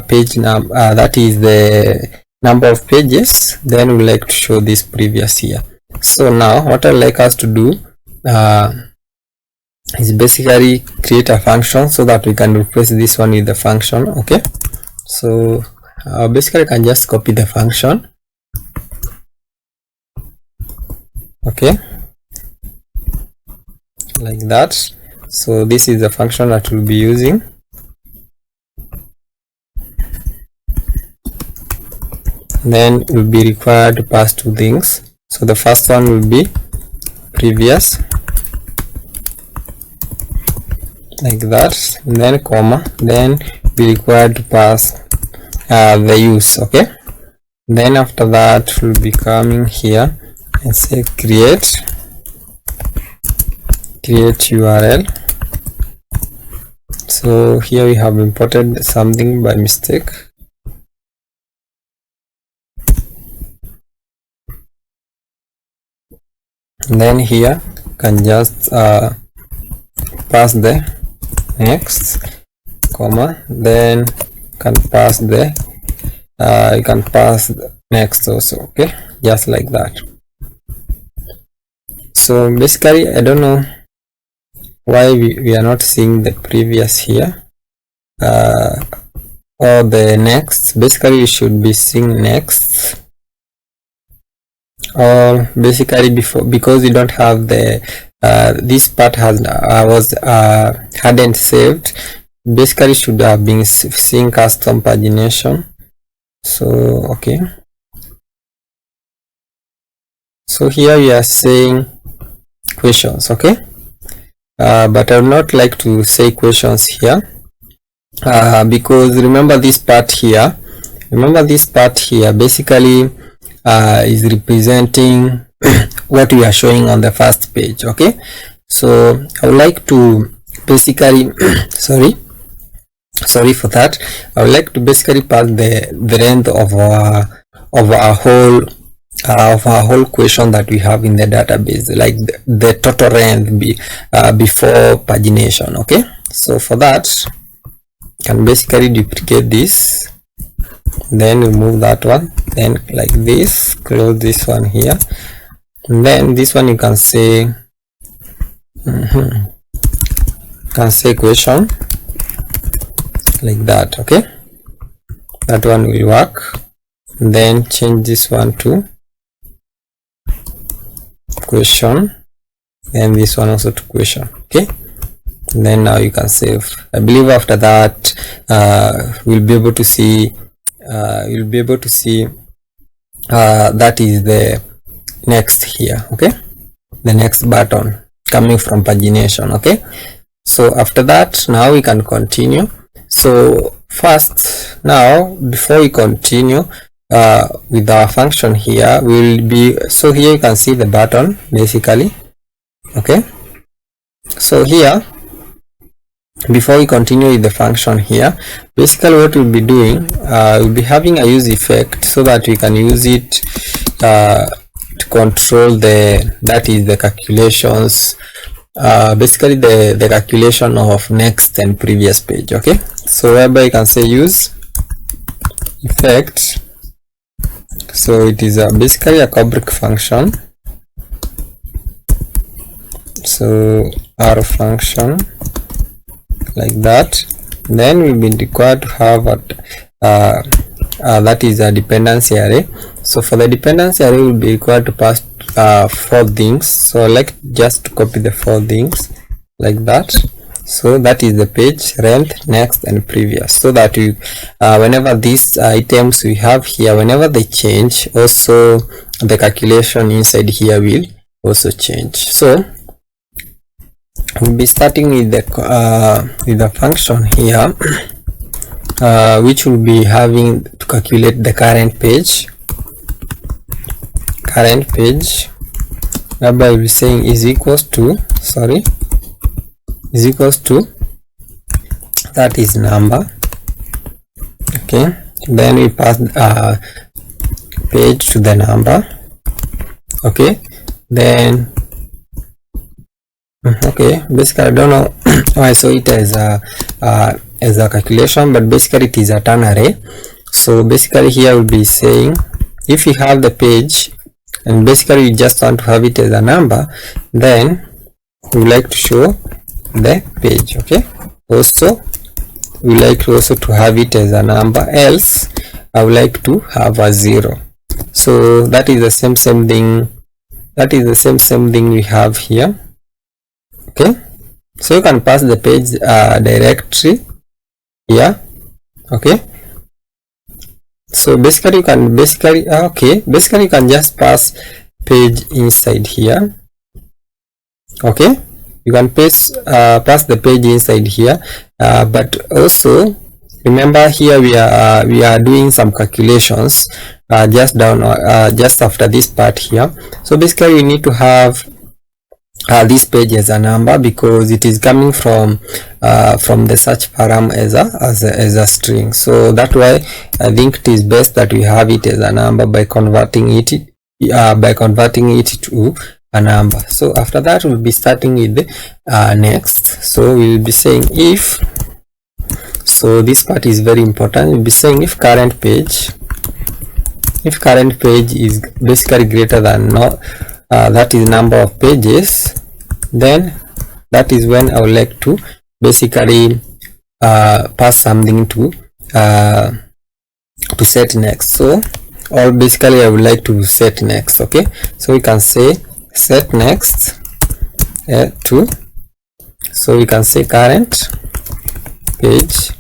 page number, that is the number of pages, then we like to show this previous here. So now what I like us to do is basically create a function so that we can replace this one with the function. Okay, so basically I can just copy the function. Okay, like that. So this is the function that we'll be using. Then we'll be required to pass 2 things. So the first one will be previous, like that, and then comma, then be required to pass the use. Okay, then after that we'll be coming here and say create URL. So here we have imported something by mistake. And then here can just pass the next comma, then can pass the you can pass the next also. Okay, just like that. So basically I don't know why we are not seeing the previous here or the next. Basically you should be seeing next, or basically before, because you don't have the this part hadn't saved. Basically should have been seeing custom pagination. So okay, so here we are saying questions. Okay, but I would not like to say questions here because remember this part here basically is representing what we are showing on the first page. Okay, so I would like to basically sorry for that, I would like to basically pass the length of our whole question that we have in the database, like the total length before pagination. Okay, so for that can basically duplicate this, then remove that one, then like this, close this one here, and then this one you can say question like that. Okay, that one will work. Then change this one to question, then this one also to question. Okay, and then now you can save. I believe after that we'll be able to see that is the next here. Okay, the next button coming from pagination. Okay, so after that now we can continue. So first, now before we continue with our function here, will be, so here you can see the button basically. Okay, so here before we continue with the function here, basically what we'll be doing, we'll be having a use effect so that we can use it to control the calculations, basically the calculation of next and previous page. Okay, so whereby you can say use effect. So it is basically a callback function. So our function like that, then we'll be required to have that is a dependency array. So for the dependency array, will be required to pass 4 things. So like just copy the 4 things like that. So that is the page, rent, next, and previous, so that you whenever these items we have here, whenever they change, also the calculation inside here will also change. So we'll be starting with the function here, which will be having to calculate the current page, whereby we'll be saying is equals to that is number. Okay, then we pass page to the number. Okay, then okay, basically I don't know why I saw it as a calculation, but basically it is a turn array. So basically here we'll be saying if you have the page and basically you just want to have it as a number, then we would like to show the page. Okay, also we like also to have it as a number, else I would like to have a 0. So that is the same thing, we have here. Okay, so you can pass the page directory here. Okay, so basically you can you can just pass page inside here. Okay, you can pass the page inside here, but also remember here we are doing some calculations just after this part here. So basically we need to have this page as a number because it is coming from the search param as a string. So that's why I think it is best that we have it as a number by converting it to a number. So after that we'll be starting with the next. So we'll be saying if, so this part is very important, we'll be saying if current page is basically greater than that is number of pages, then that is when I would like to basically pass something to set next. So or basically I would like to set next. Okay, so we can say set next to, so we can say current page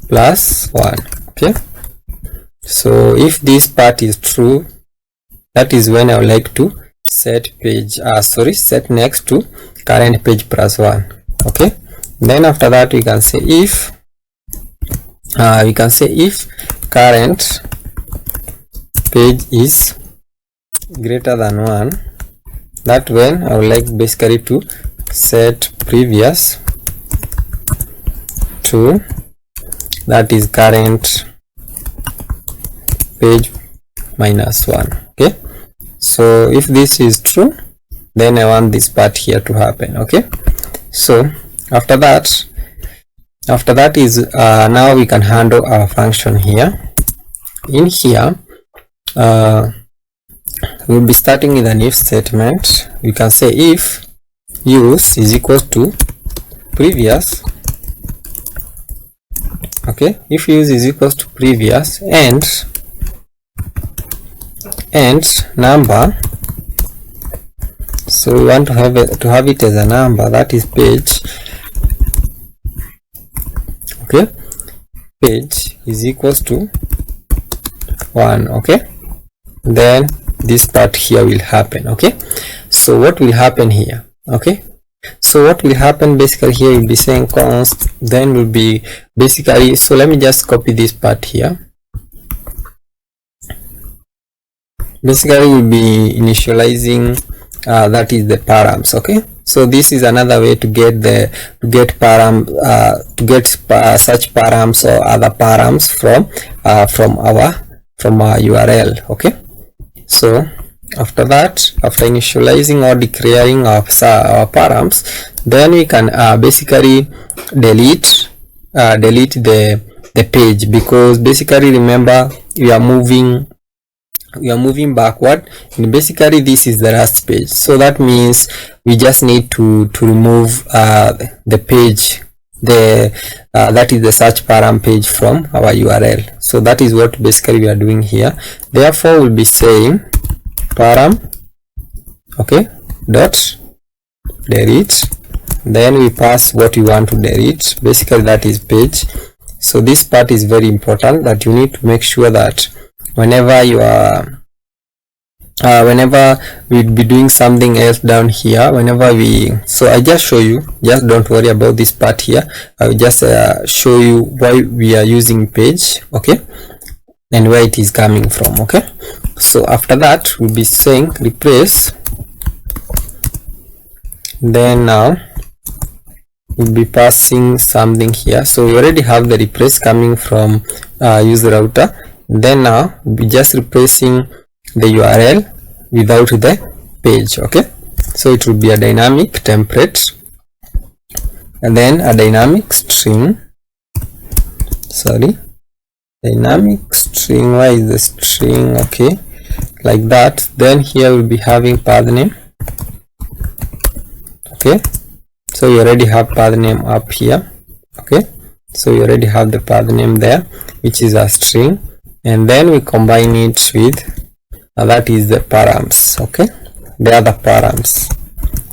plus 1. Okay, so if this part is true, that is when I would like to set next to current page plus 1. Okay, then after that we can say if current page is greater than 1, that when I would like basically to set previous to, that is current page minus 1. Okay, so if this is true, then I want this part here to happen. Okay, so after that is now we can handle our function here. In here we'll be starting with an if statement. We can say if use is equals to previous. Okay, if use is equals to previous and number. So we want to have it as a number, that is page. Okay, page is equals to 1. Okay, then this part here will happen. Okay, so what will happen here? Okay, so what will happen basically here, will be saying const, then will be basically, so let me just copy this part here. Basically we'll be initializing that is the params. Okay, so this is another way to get such params or other params from our URL. Okay, so after that, after initializing or declaring our params, then we can basically delete the page, because basically remember we are moving backward, and basically this is the last page. So that means we just need to remove the page that is the search param page from our URL. So that is what basically we are doing here. Therefore we'll be saying param, okay, dot delete, then we pass what you want to delete. Basically that is page. So this part is very important, that you need to make sure that whenever you are whenever we'll be doing something else down here, whenever we, so I just show you, just don't worry about this part here. I will just show you why we are using page, okay, and where it is coming from. Okay, so after that we'll be saying replace, then now we'll be passing something here. So we already have the replace coming from user router. Then now we'll be just replacing the URL without the page. Okay, so it will be a dynamic template and then a dynamic string, sorry, dynamic string, why is the string, okay, like that. Then here we'll be having path name. Okay, so you already have path name up here. Okay, so you already have the path name there, which is a string, and then we combine it with that is the params. Okay, the other params,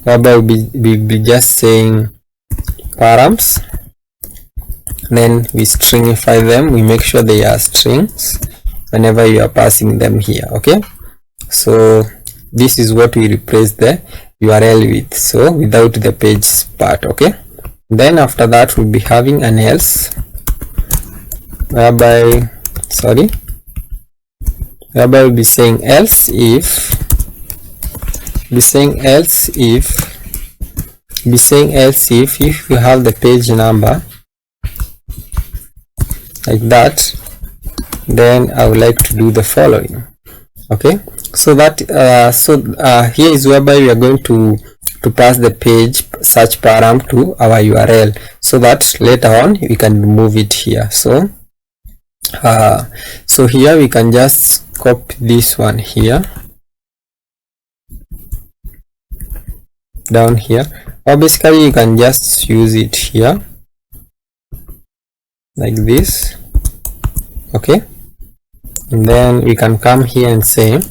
whereby we'll be just saying params, then we stringify them. We make sure they are strings whenever you are passing them here. Okay, so this is what we replace the URL with, so without the page part. Okay, then after that we'll be having an else, whereby, sorry, whereby we'll be saying else if, if you have the page number like that, then I would like to do the following. Okay, so that here is whereby we are going to pass the page search param to our URL, so that later on we can remove it here. So so here we can just copy this one here down here, or basically you can just use it here like this. Okay, and then we can come here and say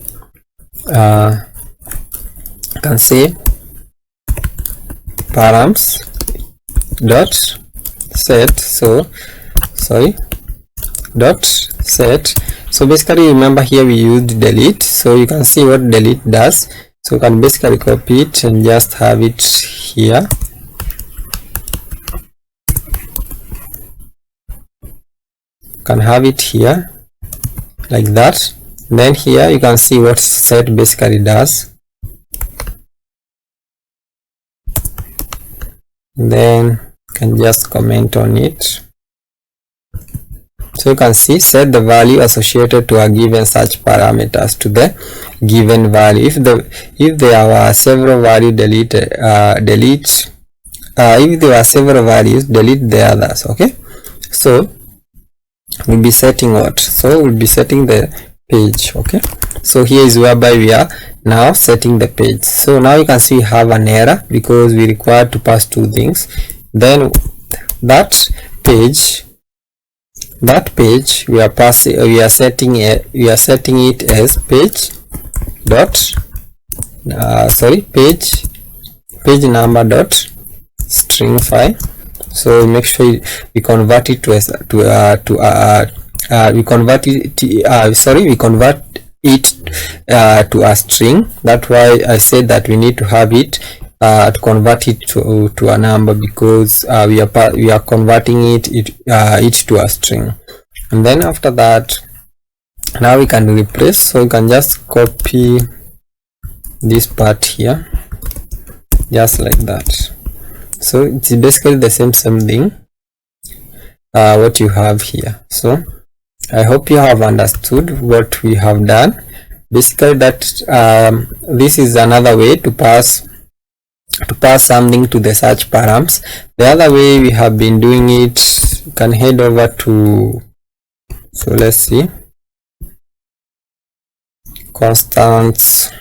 can say params dot set, so sorry, dot set. So basically remember here we used delete, so you can see what delete does. So you can basically copy it and just have it here. You can have it here like that. Then here you can see what set basically does. And then you can just comment on it. So you can see set the value associated to a given search parameters to the given value. If there were several values, delete if there are several values, delete the others. Okay, so we'll be setting what? So we'll be setting the page. Okay, so here is whereby we are now setting the page. So now you can see we have an error because we require to pass two things. Then that page we are passing, we are setting it as page dot page number dot stringify. So make sure we convert it to a string. That's why I said that we need to have it to convert it to a number, because we are converting it to a string. And then after that, now we can replace. So you can just copy this part here just like that. So it's basically the same thing what you have here. So I hope you have understood what we have done. Basically that this is another way to pass something to the search params. The other way we have been doing it, you can head over to, so let's see, constants.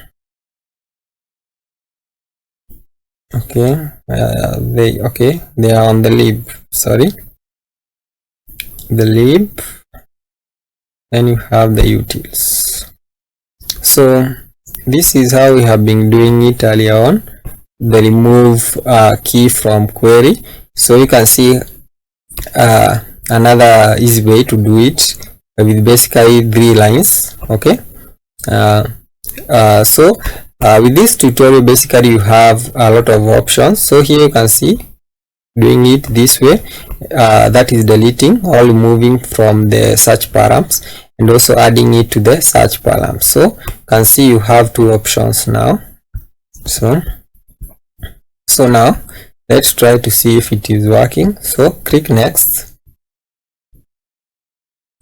Okay, they are on the lib, sorry, the lib. Then you have the utils. So this is how we have been doing it earlier on, the remove key from query. So you can see another easy way to do it with basically 3 lines. Okay, with this tutorial, basically you have a lot of options. So here you can see doing it this way, that is deleting or removing from the search params and also adding it to the search params. So you can see you have 2 options now. So now let's try to see if it is working. So click next.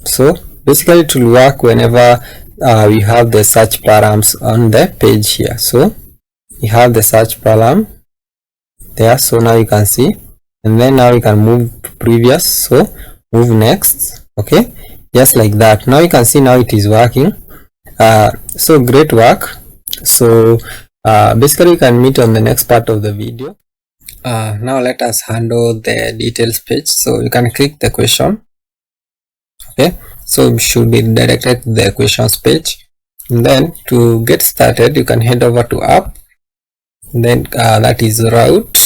So basically it will work whenever we have the search params on the page here. So you have the search param there. So now you can see, and then now you can move to previous. So move next. Okay, just like that. Now you can see now it is working. So great work. So basically you can meet on the next part of the video. Now let us handle the details page. So you can click the question. Okay, so you should be directed to the questions page. And then to get started, you can head over to app. Then that is route.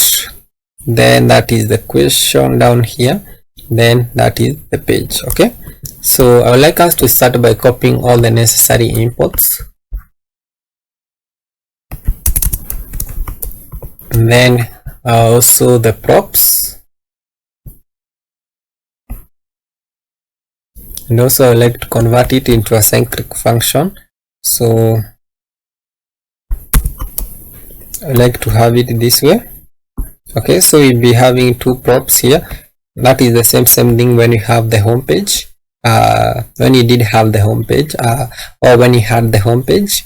Then that is the question down here. Then that is the page. Okay, so I would like us to start by copying all the necessary imports. And then also the props. And also I would like to convert it into a cyclic function. So I like to have it this way. Okay, so we'll be having 2 props here. That is the same thing when you have the home page, when you did have the home page, or when you had the home page.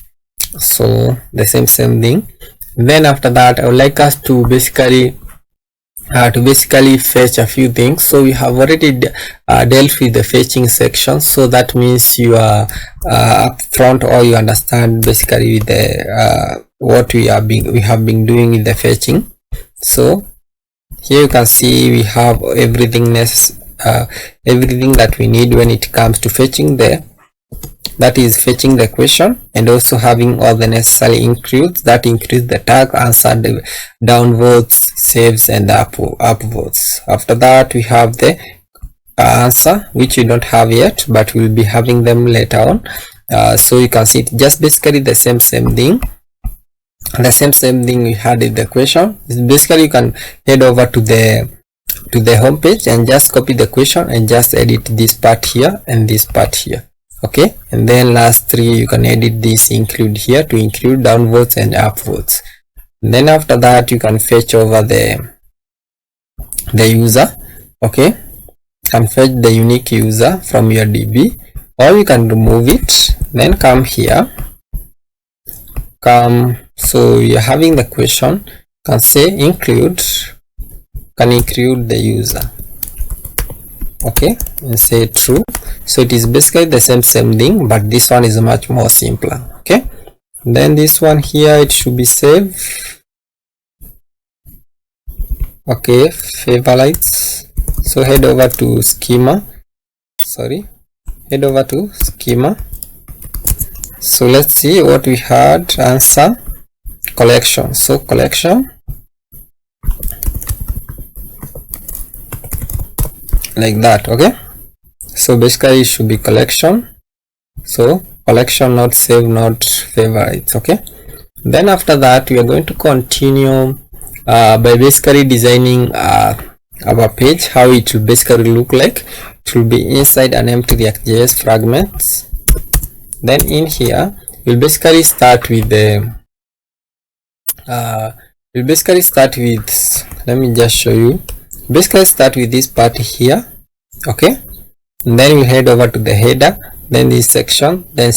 So the same thing. Then after that, I would like us to basically fetch a few things. So we have already dealt with the fetching section, so that means you are up front, or you understand basically the what we have been doing with the fetching. So here you can see we have everything that we need when it comes to fetching that is fetching the question, and also having all the necessary includes, that includes the tag, answer, the downvotes, saves, and upvotes. After that we have the answer, which we don't have yet, but we'll be having them later on. So you can see it just basically the same thing. The same thing we had in the question. It's basically you can head over to the home page and just copy the question and just edit this part here and this part here. Okay, and then last 3 you can edit this include here to include downvotes and upvotes. And then after that you can fetch over the user. Okay, and fetch the unique user from your DB, or you can remove it. Then come here, so you're having the question, can say include the user. Okay, and say true. So it is basically the same thing, but this one is much more simpler. Okay, then this one here, it should be save. Okay, favorites. So head over to schema. Head over to schema. So let's see what we had. Answer, collection. So collection, like that. Okay, so basically it should be collection. So collection, not save, not favorites. Okay, then after that we are going to continue by basically designing our page, how it will basically look like. It will be inside an empty React.js fragments. Then in here we'll basically start with the let me just show you. Basically start with this part here. Okay, and then we head over to the header, then this section, then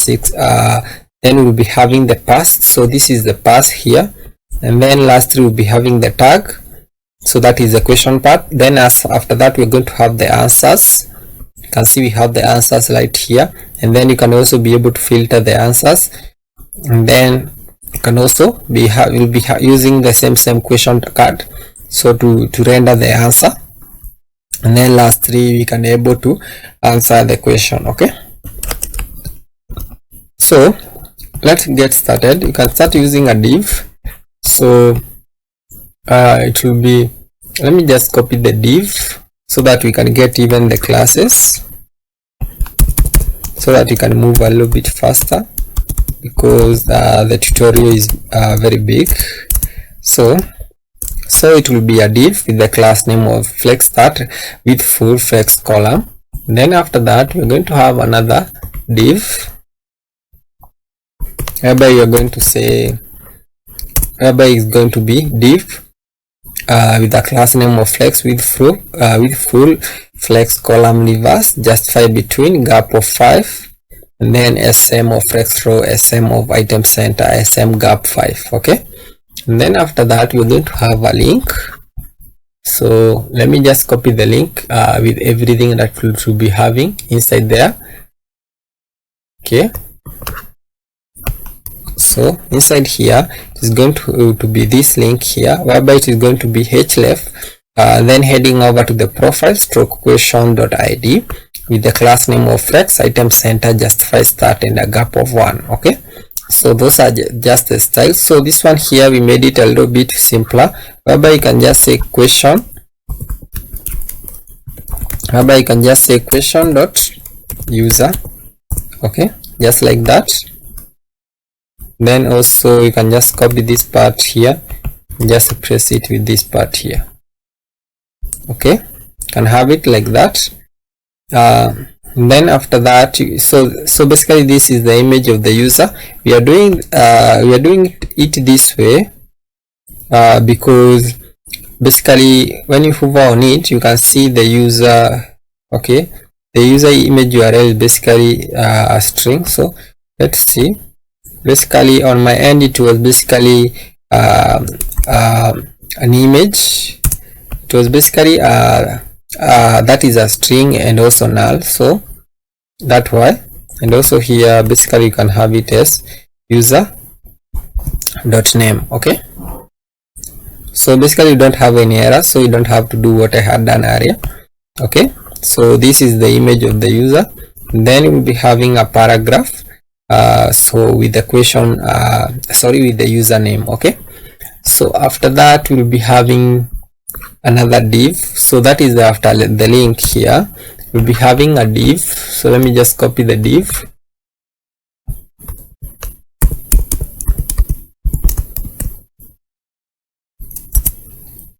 then we'll be having the pass. So this is the pass here, and then lastly we'll be having the tag. So that is the question part. Then after that we're going to have the answers. You can see we have the answers right here, and then you can also be able to filter the answers. And then can also be using the same question card, so to render the answer, and then lastly we can able to answer the question. Okay, so let's get started. You can start using a div. So it will be, let me just copy the div so that we can get even the classes, so that we can move a little bit faster, because the tutorial is very big. So it will be a div with the class name of flex start with full flex column. Then after that we're going to have another div whereby you're going to say, whereby is going to be div with the class name of flex with full flex column reverse, justify between gap of 5, and then sm of flex row, sm of item center, sm gap 5. Okay, and then after that we're going to have a link. So let me just copy the link with everything that we should be having inside there. Okay, so inside here is going to be this link here, whereby it is going to be href, then heading over to the profile stroke question.id with the class name of flex, item center, justify start, and a gap of 1. Okay, so those are just the styles. So this one here we made it a little bit simpler, whereby you can just say question, question dot user. Okay, just like that. Then also you can just copy this part here, just press it with this part here. Okay, can have it like that. Then after that, so basically this is the image of the user. We are doing it this way because basically when you hover on it, you can see the user. Okay, the user image URL is basically a string. So let's see. Basically on my end it was basically an image. It was basically that is a string and also null, so that why. And also here basically you can have it as user dot name. Okay, so basically you don't have any error, so you don't have to do what I had done earlier. Okay, so this is the image of the user. Then we'll be having a paragraph, so with the question with the username. Okay, so after that we'll be having another div. So that is after the link here, we'll be having a div. So let me just copy the div.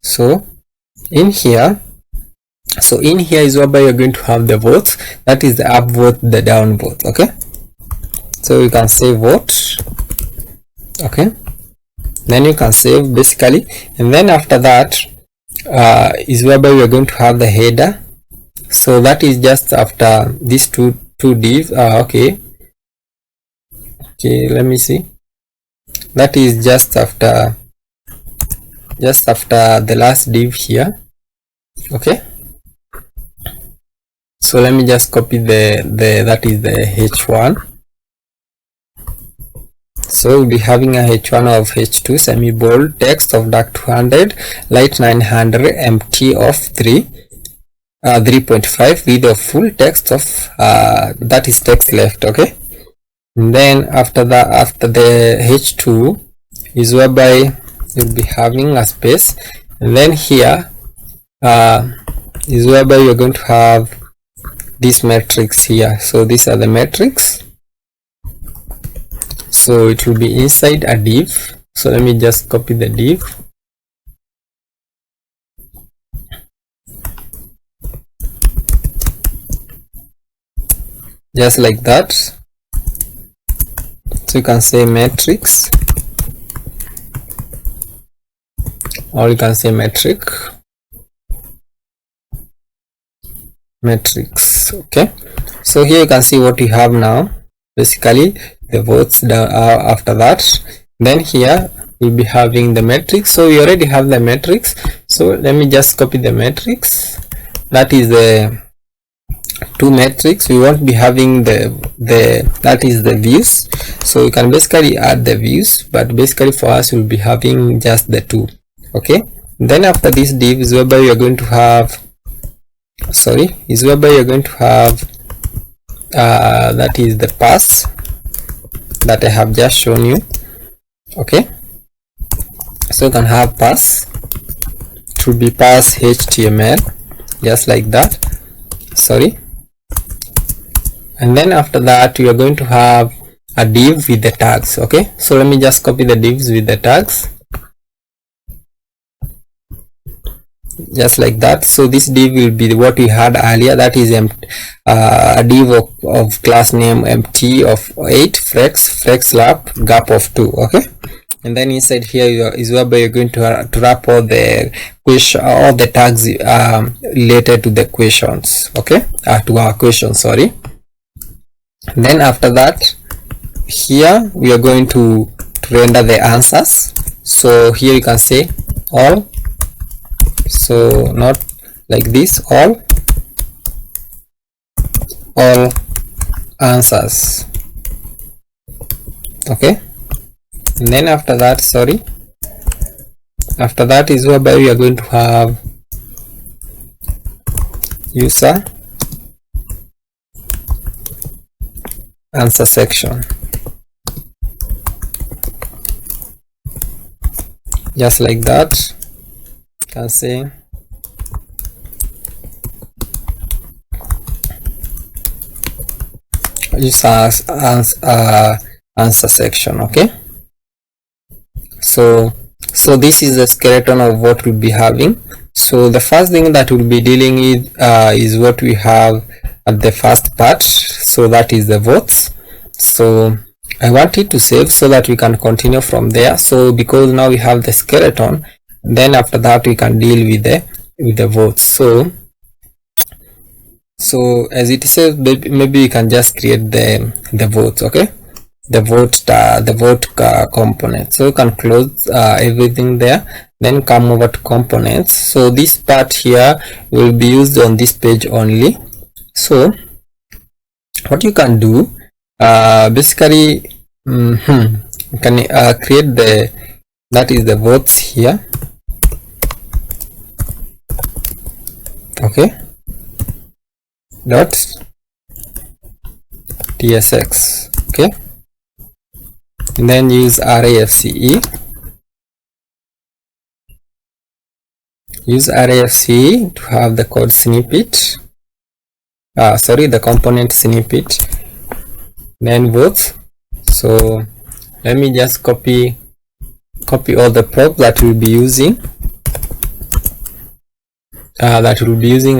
So in here is whereby you're going to have the votes, that is the upvote, the downvote. Okay, so you can say vote. Okay, then you can save basically, and then after that is whereby we are going to have the header. So that is just after these two divs. Okay, let me see. That is just after the last div here. Okay, so let me just copy that is the h1. So we'll be having a h1 of h2 semi bold, text of dark 200, light 900, empty of 3.5, width of full, text of that is text left. Okay, and then after the h2 is whereby you'll be having a space, and then here is whereby you're going to have this matrix here. So these are the metrics. So it will be inside a div. So let me just copy the div. Just like that. So you can say matrix, or you can say metric. Okay, so here you can see what you have now. Basically the votes down after that. Then here we'll be having the matrix. So we already have the matrix, so let me just copy the matrix. That is the two metrics, we won't be having the that is the views. So you can basically add the views, but basically for us we'll be having just the two. Okay, then after this div is whereby you're going to have that is the pass that I have just shown you. Okay, so you can have pass, it will be pass HTML, just like that. And then after that we are going to have a div with the tags. Okay, so let me just copy the divs with the tags, just like that. So this div will be what we had earlier, that is a div of class name empty of 8 flex lap gap of 2. Okay, and then inside here is whereby you're going to wrap all the all the tags related to the questions. Okay, to our question, sorry. And then after that, here we are going to render the answers. So here you can say all, so not like this, all answers. Okay, and then after that, after that is whereby we are going to have user answer section, just like that. You can say user answer section. Okay, so this is the skeleton of what we'll be having. So the first thing that we'll be dealing with is what we have at the first part, so that is the votes. So I want it to save so that we can continue from there. So because now we have the skeleton, then after that we can deal with the votes. So as it says, maybe we can just create the votes. Okay, the vote component. So you can close everything there, then come over to components. So this part here will be used on this page only. So what you can do, basically you can create that is the votes here. Okay, dot tsx. Okay, and then use arrayfce. Use arrayfce to have the code snippet, the component snippet, then votes. So let me just copy all the props that we'll be using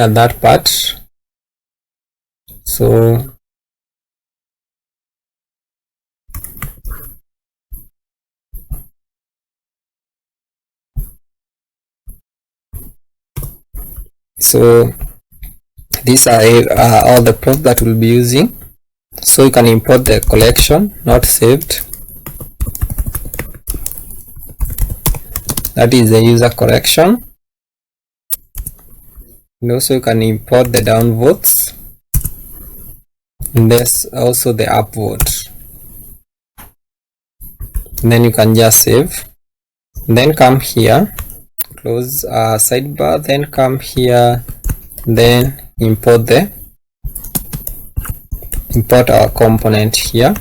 at that part. So these are all the props that we'll be using. So you can import the collection not saved, that is the user collection, and also you can import the downvotes, and there's also the upvote, and then you can just save, and then come here, close sidebar, then come here, then import our component here.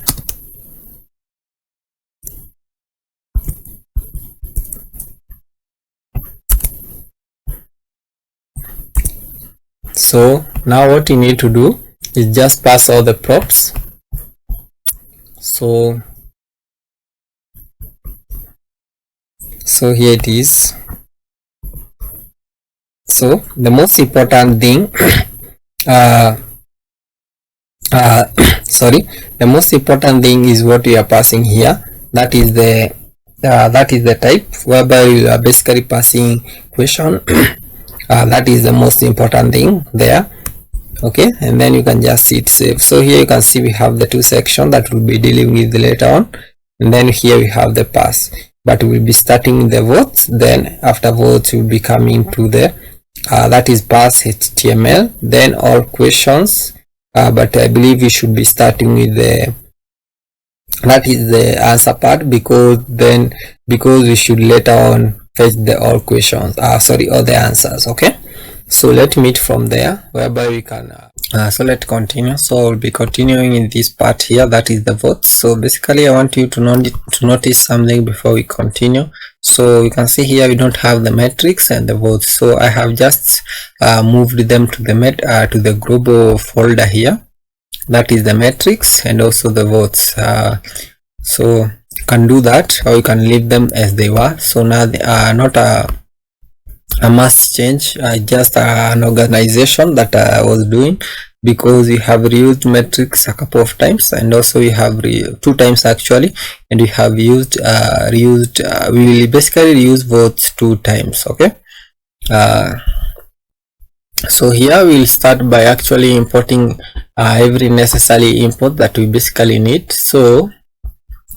So now what you need to do is just pass all the props. So here it is. So the most important thing the most important thing is what we are passing here, that is the type, whereby you are basically passing question. That is the most important thing there. Okay, and then you can just hit save. So here you can see we have the two sections that we'll be dealing with later on, and then here we have the pass, but we'll be starting the votes, then after votes we'll be coming to the that is pass HTML, then all questions, but I believe we should be starting with that is the answer part, because we should later on fetch the all questions, sorry, all the answers. Okay, so let me meet from there, whereby we can so let's continue. So I'll be continuing in this part here, that is the votes. So basically I want you to notice something before we continue. So you can see here we don't have the metrics and the votes, so I have just moved them to the global folder here, that is the metrics and also the votes. So you can do that, or you can leave them as they were. So now they are not a mass change, just an organization that I was doing, because we have reused metrics a couple of times, and also we have 2 times actually, and we have used we will basically reuse votes 2 times. Okay, so here we'll start by actually importing every necessary import that we basically need. So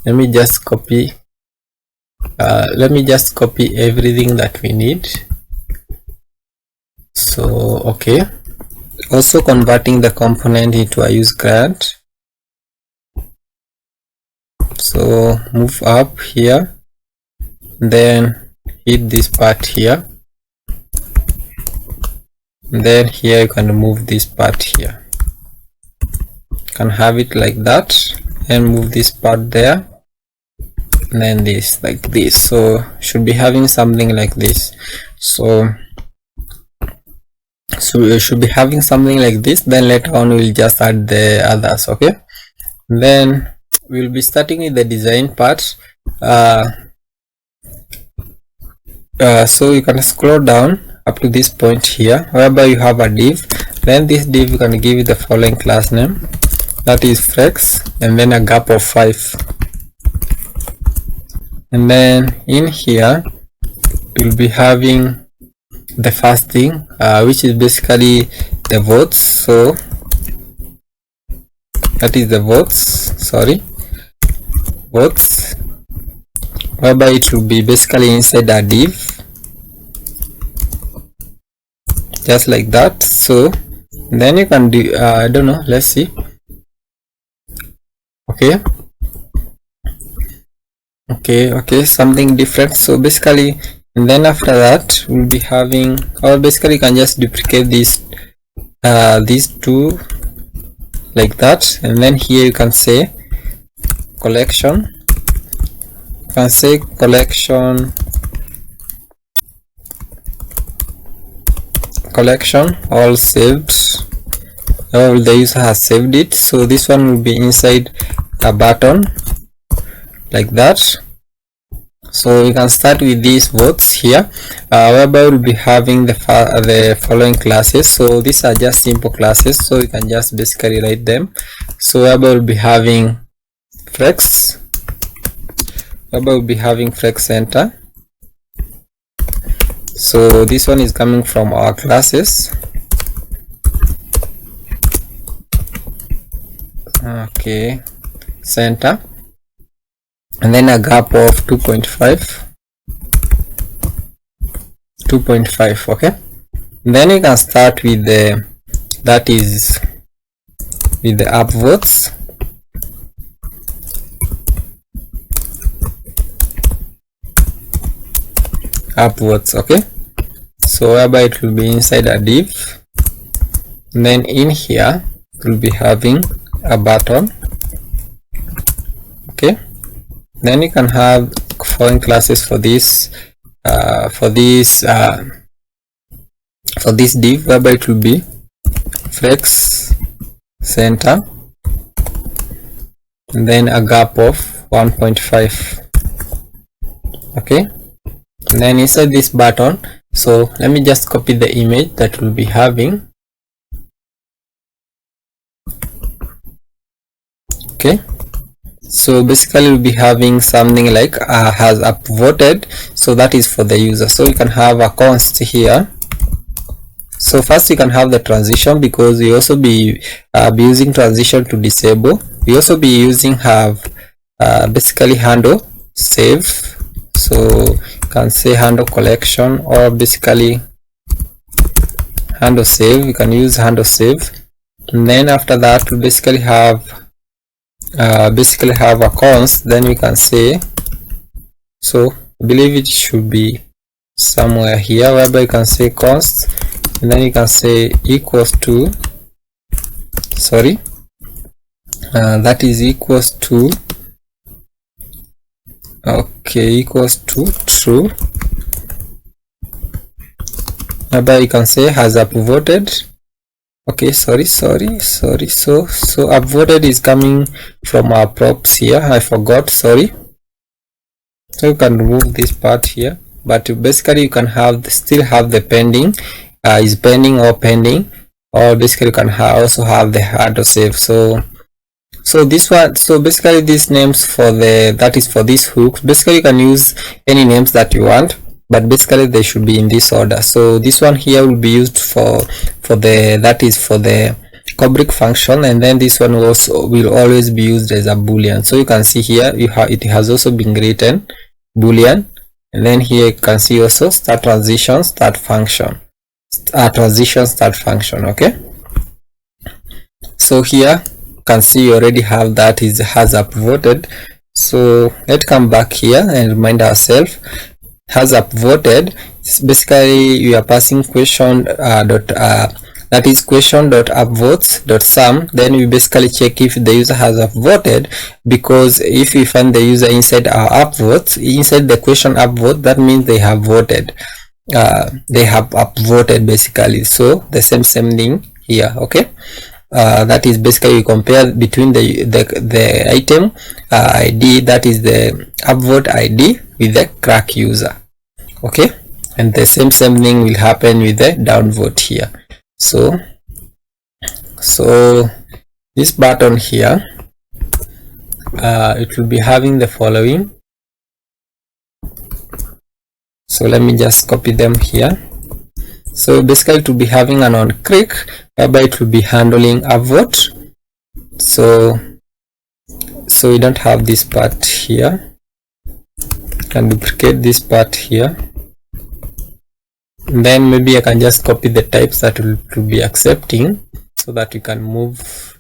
let me just copy everything that we need. So okay, also converting the component into a use client. So move up here, then hit this part here, then here you can remove this part here. You can have it like that, and move this part there, and then this like this. So should be having something like this. So we should be having something like this. Then later on we'll just add the others. Okay, then we'll be starting with the design part. So you can scroll down up to this point here, whereby you have a div. Then this div you can give it the following class name, that is flex, and then a gap of 5. And then in here you'll be having the first thing, which is basically the votes. So that is the votes, whereby it will be basically inside a div, just like that. So then you can do I don't know, let's see. Okay, something different. So basically, and then after that we'll be having, or basically you can just duplicate these 2 like that, and then here you can say collection. You can say collection all saved, or the user has saved it. So this one will be inside a button like that. So you can start with these votes here, whereby we'll be having the following classes. So these are just simple classes, so you can just basically write them. So whereby we'll be having flex, center. So this one is coming from our classes. Okay, center, and then a gap of 2.5. Okay, and then you can start with the upvotes. Okay, so whereby it will be inside a div, and then in here we'll be having a button. Okay, then you can have foreign classes for this div, whereby it will be flex center, and then a gap of 1.5. okay, and then inside this button, so let me just copy the image that we'll be having. Okay, so basically we'll be having something like has upvoted, so that is for the user. So you can have a const here. So first you can have the transition, because we also be using transition to disable. We also be using basically handle save. So you can say handle collection, or basically handle save. We can use handle save, and then after that we basically have a const. Then we can say, so I believe it should be somewhere here, whereby you can say const, and then you can say equals to, sorry, that is equals to, okay, equals to true, whereby you can say has upvoted. Okay, sorry, so upvoted is coming from our props here. I forgot, sorry. So you can remove this part here, but basically you can still have the pending, is pending or pending, or basically you can also have the handle save. So this one, so basically these names for that is for this hook. Basically you can use any names that you want, but basically they should be in this order. So this one here will be used for the Kubrick function, and then this one also will always be used as a boolean. So you can see here it has also been written boolean, and then here you can see also start transition start function, okay. So here you can see you already have that has upvoted. So let's come back here and remind ourselves, has upvoted. Basically we are passing question that is question.upvotes.sum. then we basically check if the user has upvoted, because if we find the user inside our upvotes, inside the question upvote, that means they have voted, they have upvoted basically. So the same thing here, okay. That is basically we compare between the item ID, that is the upvote ID, with the Clerk user, okay. And the same thing will happen with the downvote here. So this button here, it will be having the following. So let me just copy them here. So basically it will be having an on click, whereby it will be handling upvote. So we don't have this part here. Can duplicate this part here, and then maybe I can just copy the types that will be accepting, so that we can move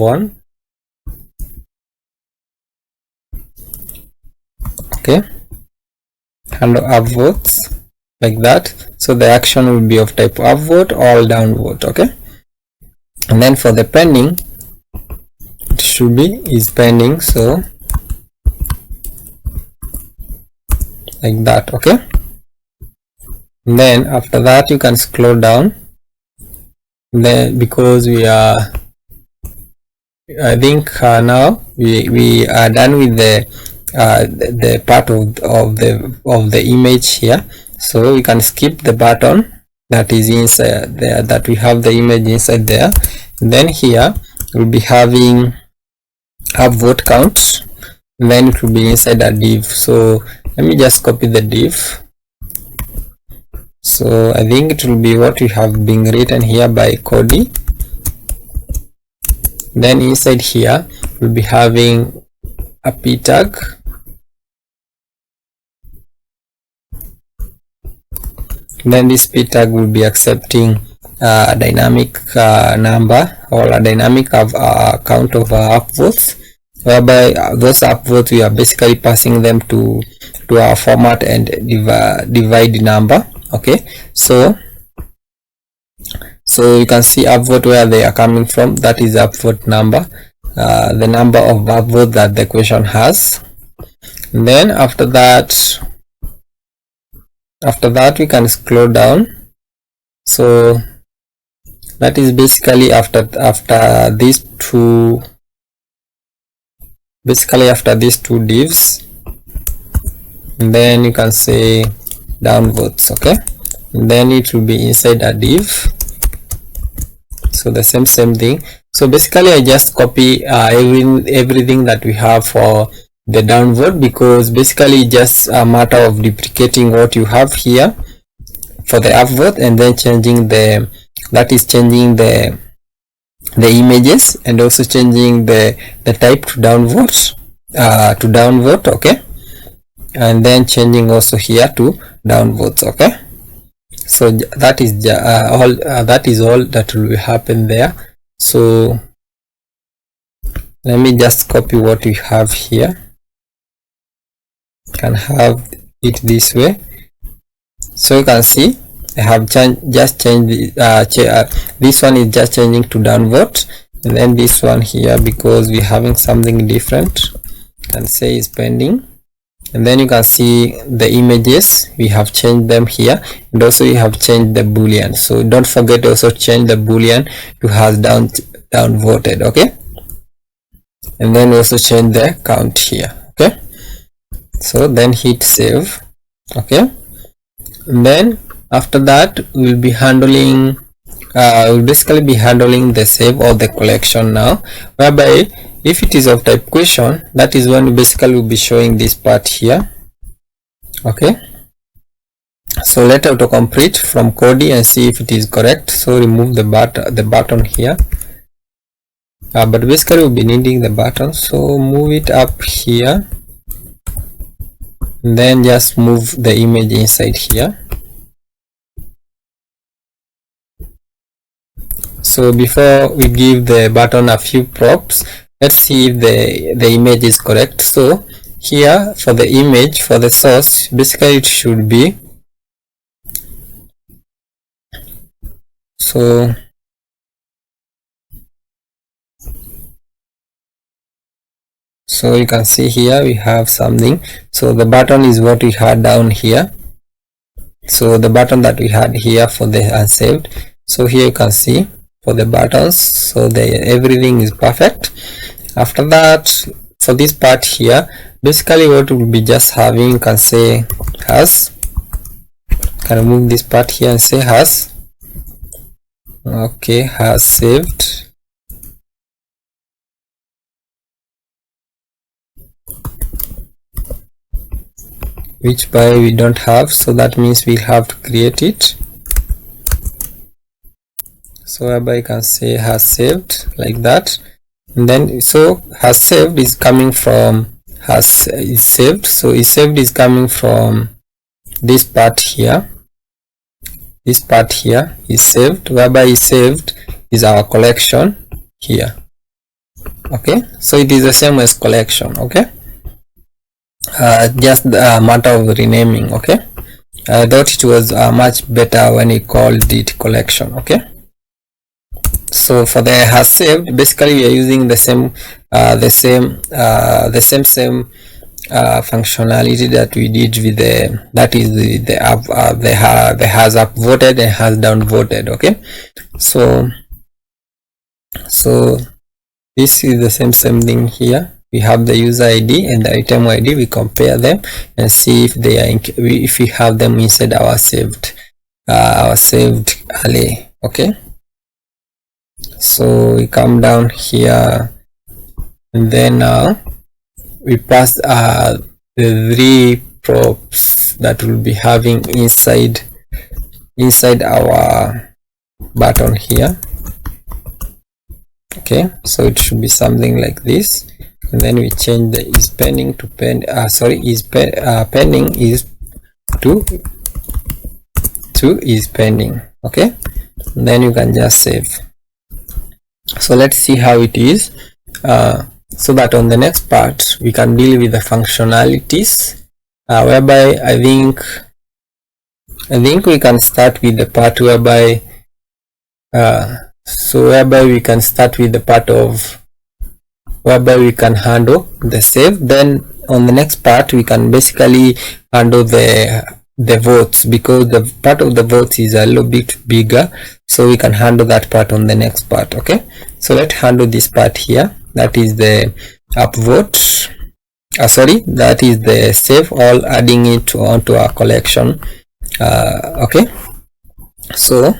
on, okay. Handle upvotes like that. So the action will be of type upvote or downvote, okay. And then for the pending, it should be is pending, so like that, okay. And then after that you can scroll down, then because we are, I think now we are done with the part of the image here. So we can skip the button that is inside there, that we have the image inside there. And then here we'll be having upvote count, and then it will be inside a div. So let me just copy the div. So I think it will be what we have been written here by Cody. Then inside here we'll be having a p tag, then this p tag will be accepting a dynamic number or a dynamic count of upvotes, whereby those upvotes we are basically passing them to our format and divide number, okay. So you can see upvote where they are coming from, that is upvote number, the number of upvotes that the question has. And then after that we can scroll down. So that is basically after these two divs, and then you can say downvotes, okay. And then it will be inside a div. So the same thing. So basically I just copy everything that we have for the downvote, because basically just a matter of duplicating what you have here for the upvote, and then changing the images, and also changing the type to downvote, okay, and then changing also here to downvotes, okay. So that is all that will happen there. So let me just copy what we have here. Can have it this way. So you can see I have just changed this one is just changing to downvote, and then this one here, because we're having something different, can say is pending. And then you can see the images, we have changed them here, and also you have changed the boolean. So don't forget to also change the boolean to has downvoted. Okay, and then also change the count here. Okay, so then hit save. Okay, and then after that we'll be handling we'll basically be handling the save or the collection now, whereby if it is of type question, that is when we basically will be showing this part here. Okay, so let autocomplete from Cody and see if it is correct. So remove the button here, but basically we'll be needing the button, so move it up here, and then just move the image inside here. So before we give the button a few props, let's see if the image is correct. So here for the image, for the source, basically it should be so you can see here we have something. So the button is what we had down here, so the button that we had here for the unsaved. So here you can see for the buttons, so everything is perfect. After that, for this part here, basically what we'll be just having, can say has, can remove this part here and say has. Okay, has saved. Which by we don't have, so that means we'll have to create it. So whereby you can say has saved like that, and then so has saved is coming from is saved. So is saved is coming from this part here. This part here is saved, whereby is saved is our collection here. Okay, so it is the same as collection. Okay, just a matter of renaming. Okay, I thought it was much better when we called it collection. Okay, so for the has saved, basically we are using the same functionality that we did with the has upvoted and has downvoted. Okay, so this is the same thing here. We have the user ID and the item ID. We compare them and see if they are if we have them inside our saved array. Okay, so we come down here, and then now we pass the 3 props that will be having inside our button here. Okay, so it should be something like this, and then we change the is pending to pending is to is pending. Okay, and then you can just save. So let's see how it is, so that on the next part we can deal with the functionalities, whereby I think we can start with the part whereby we can start with the part of whereby we can handle the save. Then on the next part we can basically handle the votes, because the part of the votes is a little bit bigger, so we can handle that part on the next part. Okay, so let's handle this part here, that is the upvote, that is the save all, adding it onto our collection. Okay, so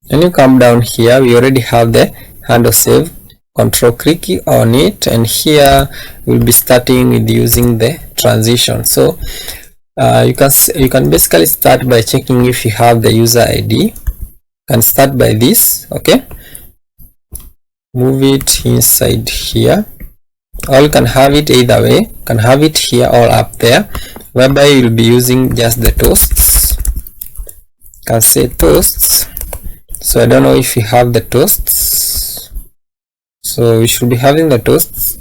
when you come down here, we already have the handle save. Control click on it, and here we'll be starting with using the transition. So you can basically start by checking if you have the user ID. You can start by this. Okay, move it inside here, or you can have it either way. You can have it here or up there, whereby you'll be using just the toasts. can say toasts. So I don't know if we have the toasts, so we should be having the toasts.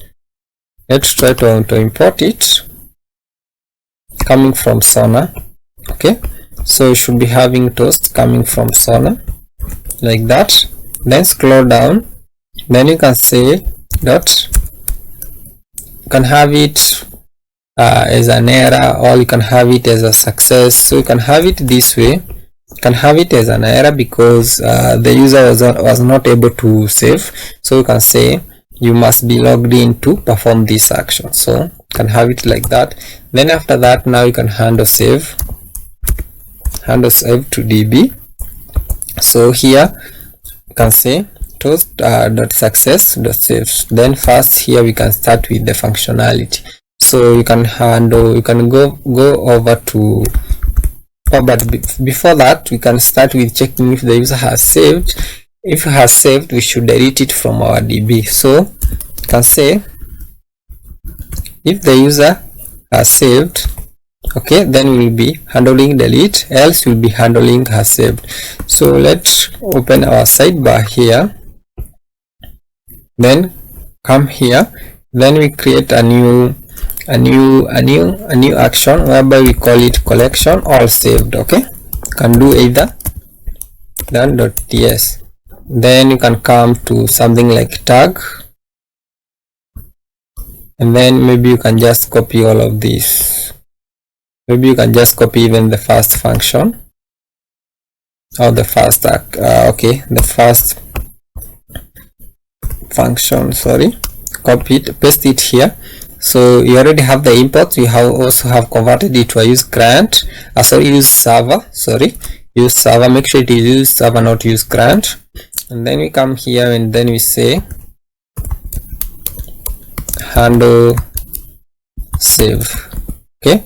Let's try to import it coming from Sona. Okay, so we should be having toasts coming from Sona like that. Then scroll down, then you can say dot, you can have it as an error, or you can have it as a success. So you can have it this way. You can have it as an error because the user was not able to save. So you can say you must be logged in to perform this action. So you can have it like that. Then after that, now you can handle save to DB. So here you can say toast dot success dot save. Then first here we can start with the functionality. So you can go over to, but before that we can start with checking if the user has saved. If it has saved, we should delete it from our DB. So you can say if the user has saved, okay, then we will be handling delete, else we'll be handling has saved. So let's open our sidebar here, then come here, then we create a new action whereby we call it collection all saved. Okay, you can do either done.ts. Then you can come to something like tag, and then maybe you can just copy all of this. Maybe you can just copy even the first function, or the first the first function, sorry, copy it, paste it here. So you already have the import. You also have converted it to a use grant, use server, use server. Make sure it is use server, not use grant. And then we come here and then we say handle save. Okay,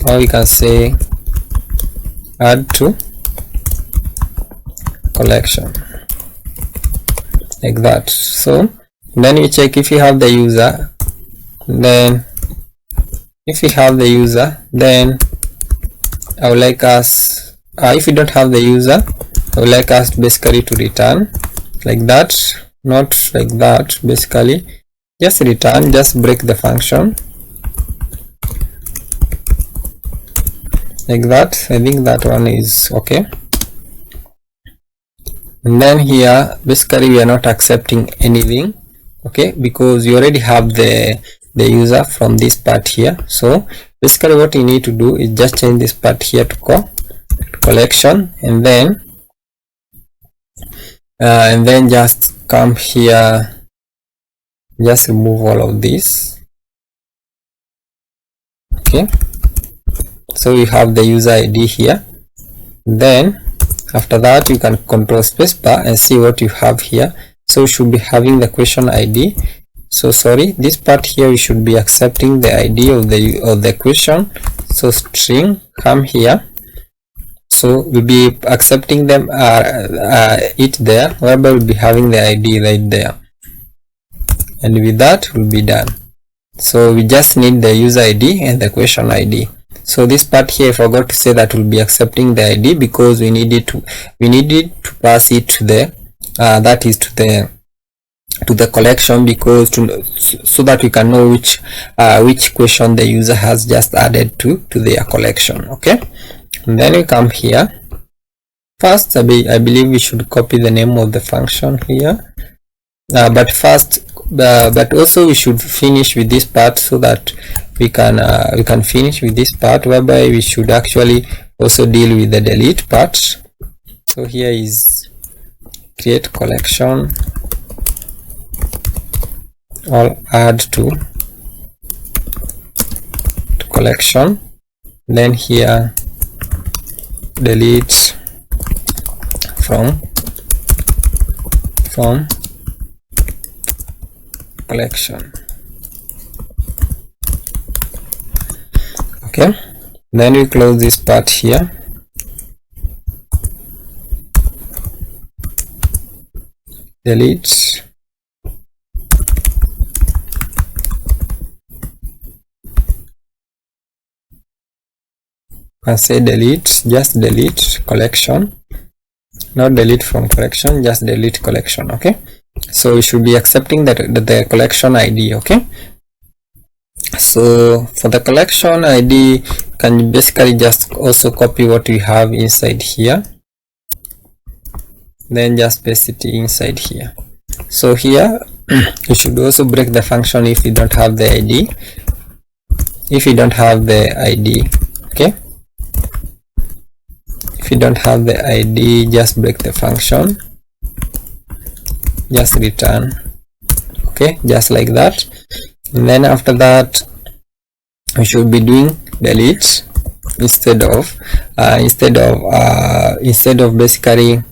or we can say add to collection like that. So then we check if you have the user. Then if we have the user, then I would like us, if we don't have the user, I would like us basically to return like that, not like that. Basically just return, just break the function like that. I think that one is okay. And then here basically we are not accepting anything, okay, because you already have the user from this part here. So basically what you need to do is just change this part here to collection, and then just come here, just remove all of this. Okay, so you have the user ID here. Then after that you can control spacebar and see what you have here. So you should be having the question ID. So sorry, this part here we should be accepting the ID of the question. So string, come here. So we'll be accepting them it there, whereby we'll be having the ID right there, and with that we'll be done. So we just need the user ID and the question ID. So this part here I forgot to say that we'll be accepting the ID because we needed to pass it to the that is to the collection, because so that we can know which question the user has just added to their collection. Okay, and then we come here. First I believe we should copy the name of the function here, but also we should finish with this part so that we can finish with this part, whereby we should actually also deal with the delete part. So here is create collection or add to collection, then here delete from collection. Okay, then we close this part here. Delete can say delete, just delete collection, not delete from collection, just delete collection. Okay, so we should be accepting that the collection ID. Okay, so for the collection ID, can basically just also copy what we have inside here, then just paste it inside here. So here you should also break the function if you don't have the ID. If you don't have the ID, okay, if you don't have the ID, just break the function, just return. Okay, just like that. And then after that, we should be doing delete instead of basically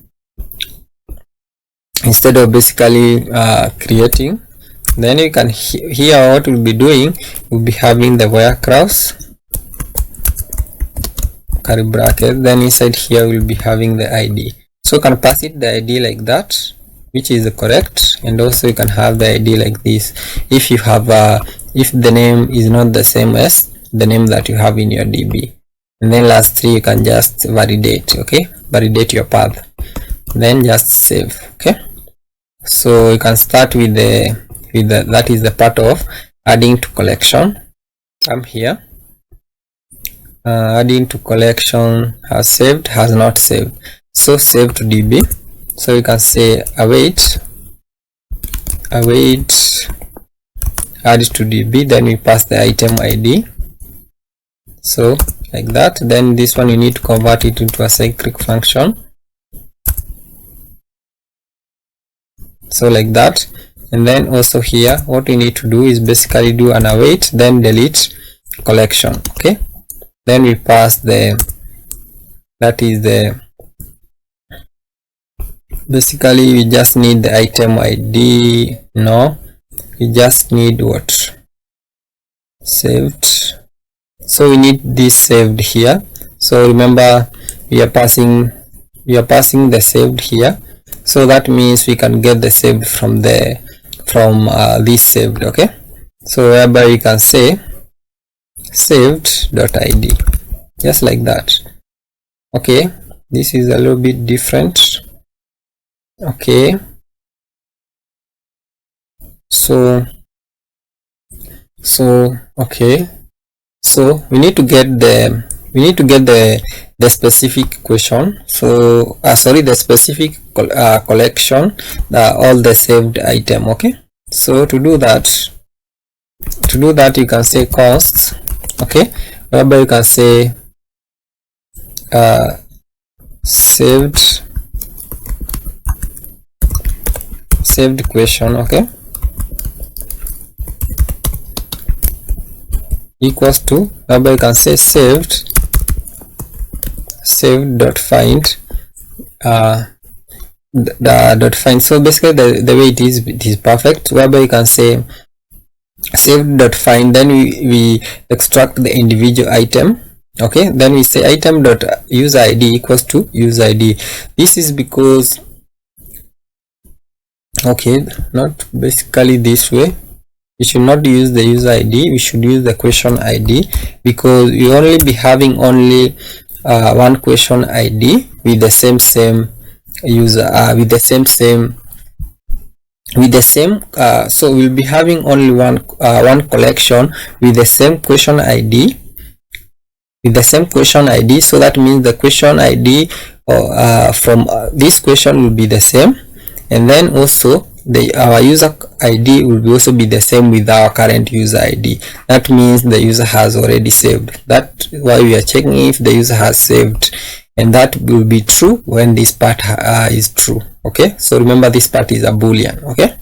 creating. Then you can here what we'll be doing, we'll be having the where clause curly bracket, then inside here we'll be having the ID. So you can pass it the ID like that, which is correct, and also you can have the ID like this if you have if the name is not the same as the name that you have in your DB. And then lastly, you can just validate. Okay, validate your path, then just save. Okay, so you can start with the that is the part of adding to collection. Come here, adding to collection, has saved, has not saved. So save to DB. So you can say await, add to DB, then we pass the item ID. So like that. Then this one you need to convert it into a cyclic function. So like that. And then also here what we need to do is basically do an await, then delete collection. Okay, then we pass the, that is the, basically we just need the item ID. No, we just need what? Saved. So we need this saved here. So remember we are passing the saved here. So that means we can get the saved from the this saved. Okay, so whereby you can say saved.id, just like that. Okay, this is a little bit different. Okay, so okay, so we need to get the specific question. So sorry, the specific collection, all the saved item. Okay, so to do that you can say const. Okay, whereby you can say saved question. Okay, equals to, whereby you can say saved dot find dot find. So basically the way it is perfect, whereby you can say saved dot find, then we extract the individual item. Okay, then we say item dot user ID equals to user ID. This is because, okay, not basically this way. We should not use the user ID, we should use the question ID, because you only be having only one question ID with the same user with the same so we'll be having only one collection with the same question ID, so that means the question ID from this question will be the same, and then also our user ID will also be the same with our current user ID. That means the user has already saved. That's why we are checking if the user has saved, and that will be true when this part is true. Okay, so remember this part is a boolean. Okay,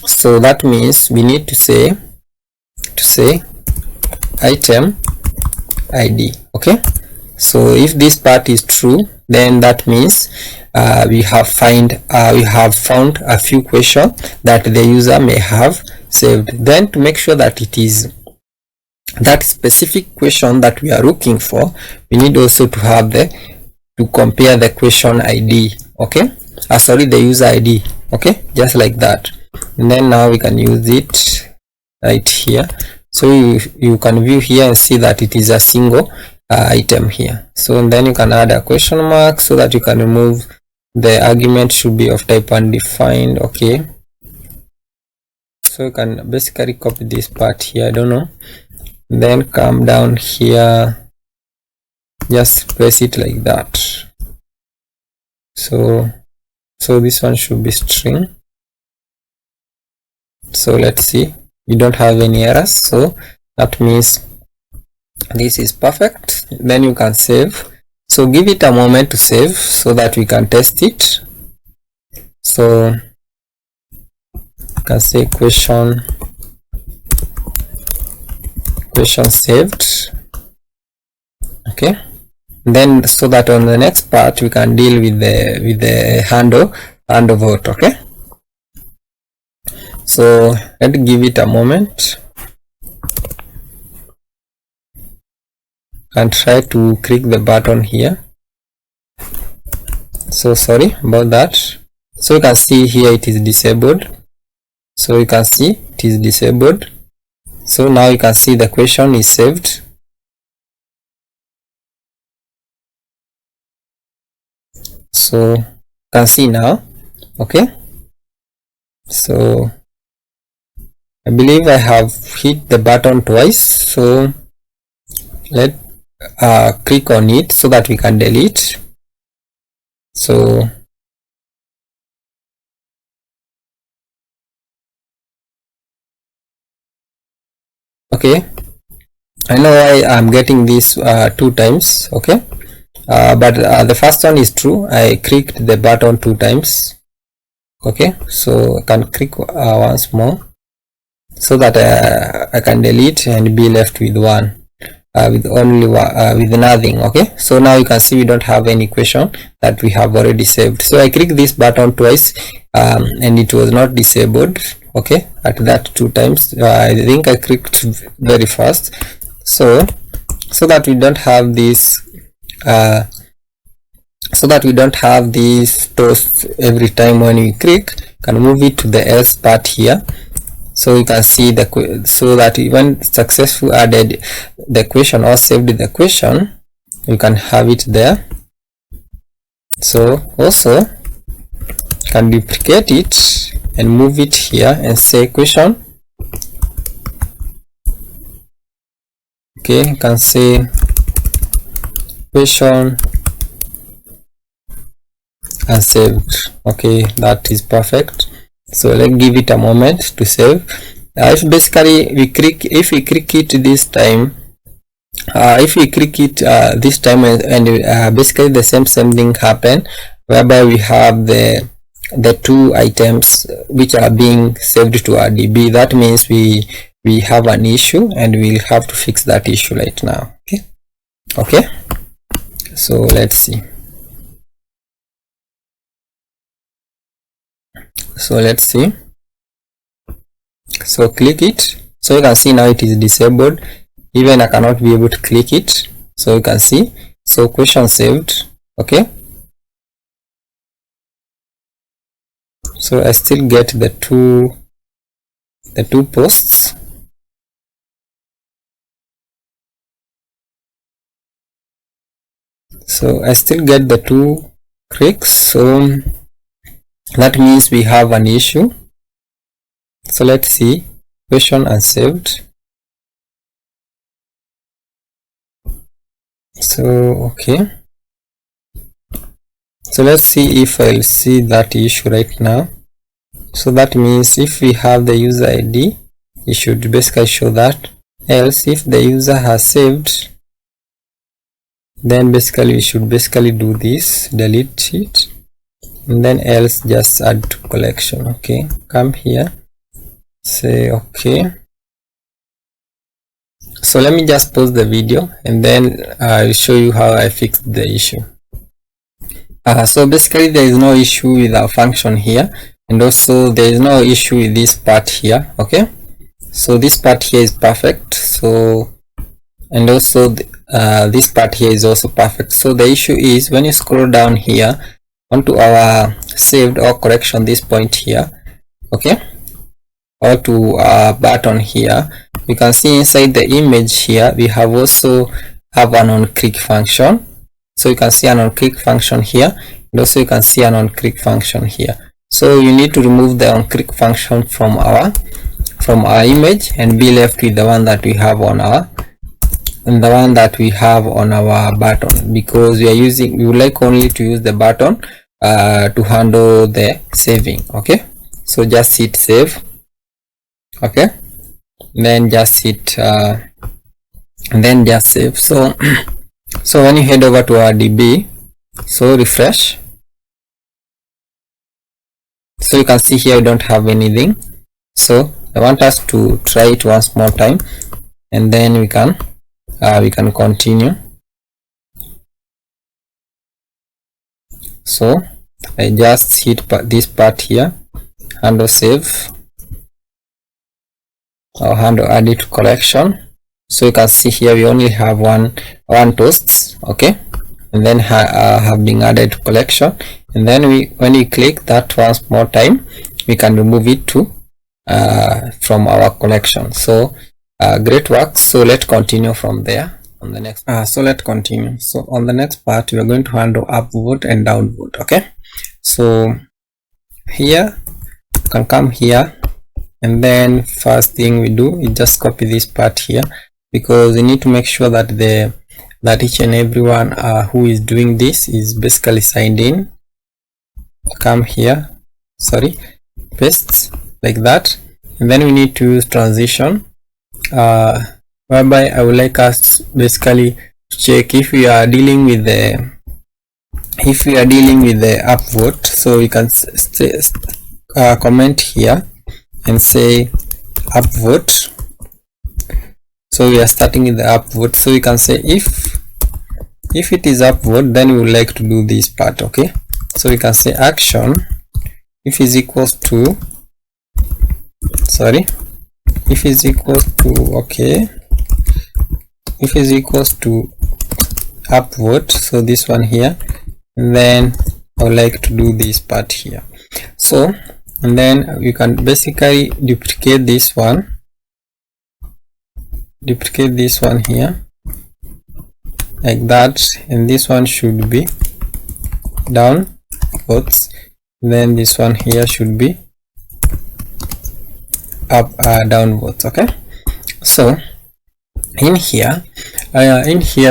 so that means we need to say item ID. Okay, so if this part is true, then that means we have found a few questions that the user may have saved. Then to make sure that it is that specific question that we are looking for, we need also to have to compare the question ID. Okay, sorry, the user ID. Okay, just like that. And then now we can use it right here. So you can view here and see that it is a single item here. So and then you can add a question mark so that you can remove the argument should be of type undefined. Okay, so you can basically copy this part here, I don't know, then come down here, just press it like that. So this one should be string. So let's see, we don't have any errors, so that means this is perfect. Then you can save. So give it a moment to save so that we can test it. So you can say question saved. Okay, then so that on the next part we can deal with the handle vote. Okay, so let's give it a moment and try to click the button here. So sorry about that. So you can see here it is disabled. So you can see it is disabled. So now you can see the question is saved. So you can see now. Okay, so I believe I have hit the button twice, so let's click on it so that we can delete. So okay, I know why I'm getting this 2 times. Okay, but the first one is true, I clicked the button 2 times. Okay, so I can click once more so that I can delete and be left with one. With only with nothing. Okay, so now you can see we don't have any question that we have already saved. So I clicked this button twice and it was not disabled. Okay, at that 2 times. I think I clicked very fast, so that we don't have this toast every time when we click. Can move it to the else part here. So you can see so that when successful added the question or saved the question, you can have it there. So also can duplicate it and move it here and say question. Okay, you can say question and saved. Okay, that is perfect. So let's give it a moment to save. If basically we click it this time, and basically the same thing happen, whereby we have the 2 items which are being saved to our DB. That means we have an issue and we'll have to fix that issue right now. Okay, so let's see. So let's see. So click it. So you can see now it is disabled. Even I cannot be able to click it. So you can see. So question saved. Okay. So I still get the two posts. So I still get the 2 clicks. So that means we have an issue. So let's see, question unsaved. So okay, so let's see if I'll see that issue right now. So that means if we have the user ID, it should basically show that. Else if the user has saved, then basically we should do this, delete it, and then else just add to collection. Okay, come here, say okay. So let me just pause the video and then I'll show you how I fixed the issue. So basically there is no issue with our function here, and also there is no issue with this part here. Okay, so this part here is perfect. So and also this part here is also perfect. So the issue is when you scroll down here onto our saved or correction, this point here, okay, or to our button here, you can see inside the image here we have also have an onClick function. So you can see an onClick function here, and also you can see an onClick function here. So you need to remove the onClick function from our image and be left with the one that we have on our button, because we would like only to use the button to handle the saving. Okay, so just hit save. Okay, then just hit save. So so when you head over to our DB, so refresh, so you can see here we don't have anything. So I want us to try it once more time, and then we can continue. So I just hit this part here, handle save, or handle add it to collection. So you can see here we only have one toast. Okay, and then have been added to collection, and then when we click that once more time, we can remove it to from our collection. So great work. So let's continue from there on the next. So let's continue. So on the next part, we are going to handle upvote and downvote. Okay, so here you can come here, and then first thing we do is just copy this part here, because we need to make sure that each and everyone who is doing this is basically signed in. Come here, sorry, paste like that, and then we need to use transition, whereby I would like us basically to check if we are dealing with the upvote. So we can comment here and say upvote. So we are starting with the upvote, so we can say if it is upvote, then we would like to do this part. Okay, so we can say action if is equals to, sorry, if is equals to, okay, if is equals to upvote, so this one here, and then I would like to do this part here. So and then you can basically duplicate this one here like that, and this one should be downvotes, then this one here should be downvotes. Okay, so in here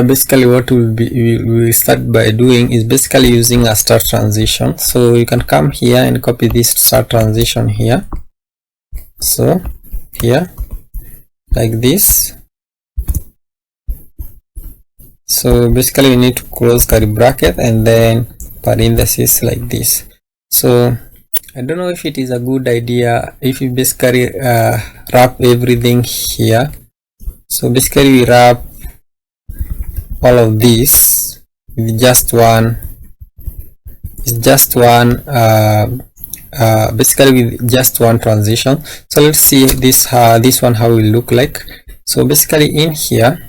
basically what we will start by doing is basically using a start transition. So you can come here and copy this start transition here, so here like this. So basically we need to close curly bracket and then parenthesis like this. So I don't know if it is a good idea if you basically wrap everything here. So basically we wrap all of this with just one basically with just one transition. So let's see this one how it will look like. So basically in here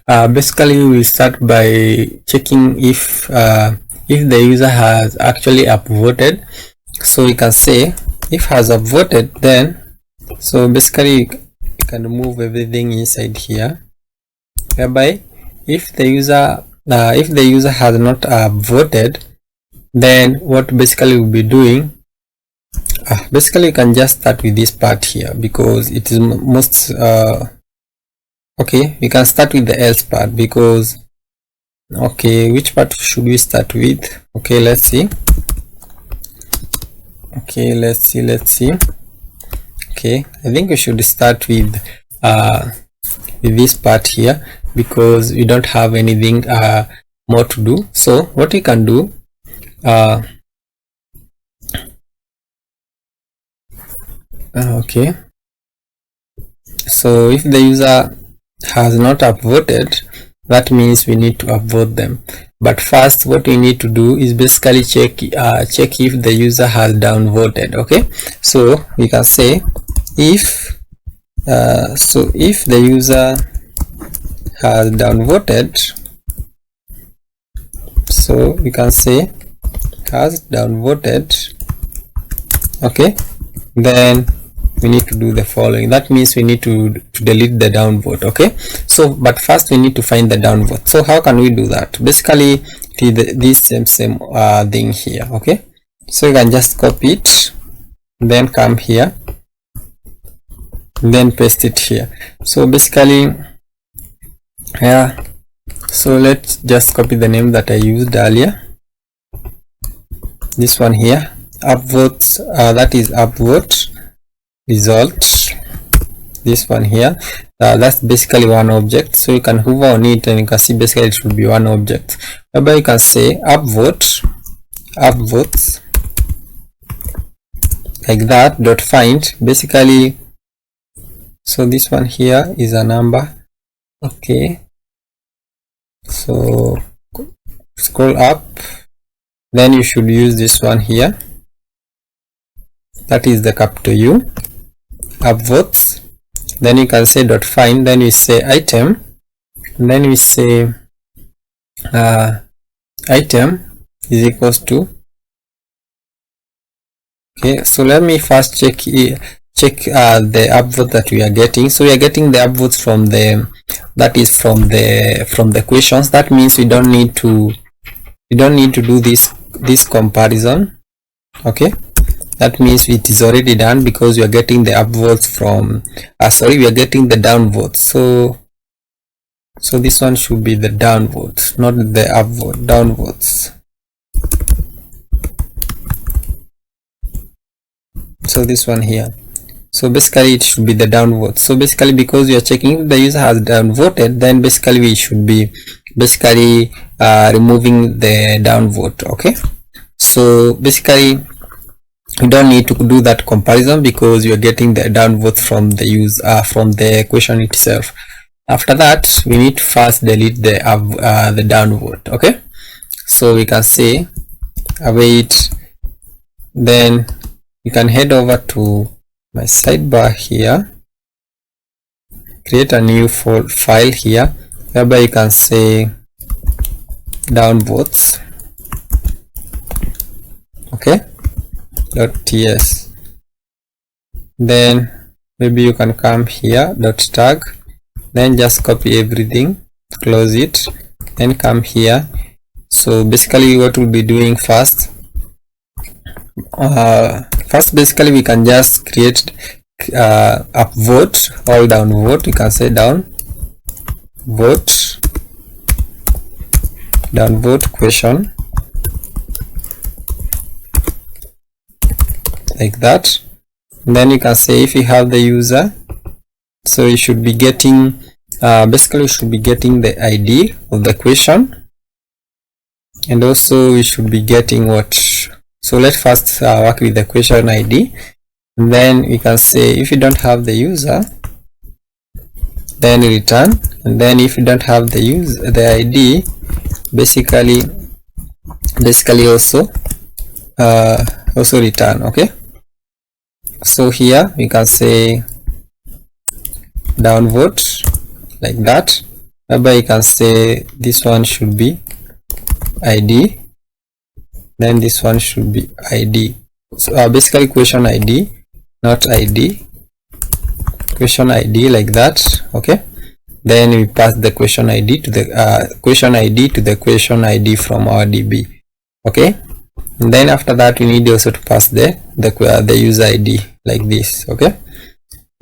basically we will start by checking if the user has actually upvoted. So we can say if has upvoted, then so basically you can remove everything inside here, whereby if the user has not upvoted, then what basically we'll be doing, basically you can just start with this part here because it is most okay, we can start with the else part because, okay, which part should we start with? Okay, let's see. Okay, let's see. Okay, I think we should start with this part here because we don't have anything more to do. So what we can do, okay, so if the user has not upvoted, that means we need to upvote them. But first what we need to do is basically check if the user has downvoted. Okay, so we can say if if the user has downvoted, so we can say has downvoted. Okay, then we need to do the following. That means we need to delete the downvote. Okay, so but first we need to find the downvote. So how can we do that? Basically this same thing here. Okay, so you can just copy it, then come here, then paste it here. So basically so let's just copy the name that I used earlier, this one here, upvote, that is upvote result, this one here, that's basically one object. So you can hover on it and you can see basically it should be one object, whereby you can say upvotes like that dot find, basically. So this one here is a number. Okay, so scroll up, then you should use this one here, that is the capital U, upvotes, then you can say dot find, then we say item, and then we say item is equals to, okay, so let me first check the upvote that we are getting. So we are getting the upvotes from the, that is from the questions. That means we don't need to do this comparison. Okay, that means it is already done because we are getting the upvotes from we are getting the downvotes. So this one should be the downvotes, not the upvote, downvotes. So this one here, so basically it should be the downvote. So basically because we are checking if the user has downvoted, then basically we should be basically removing the downvote. Okay, so basically we don't need to do that comparison because you are getting the downvote from the user, from the question itself. After that we need to first delete the downvote. Okay, so we can say await, then you can head over to my sidebar here, create a new file here, whereby you can say downvotes, okay, .ts, then maybe you can come here, .tag, then just copy everything, close it, then come here. So basically what we'll be doing first, basically we can just create upvote or downvote. You can say downvote question, like that. And then you can say if you have the user, so you should be getting basically you should be getting the ID of the question, and also we should be getting what. So let's first work with the question ID, and then we can say if you don't have the user, then return, and then if you don't have the user, the ID, basically also return. Okay, so here we can say downvote, like that, whereby you can say this one should be ID, then this one should be ID. So basically question ID, not ID, question ID, like that. Okay, then we pass the question ID to the question ID from our DB. Okay, and then after that we need also to pass the user ID, like this. Okay,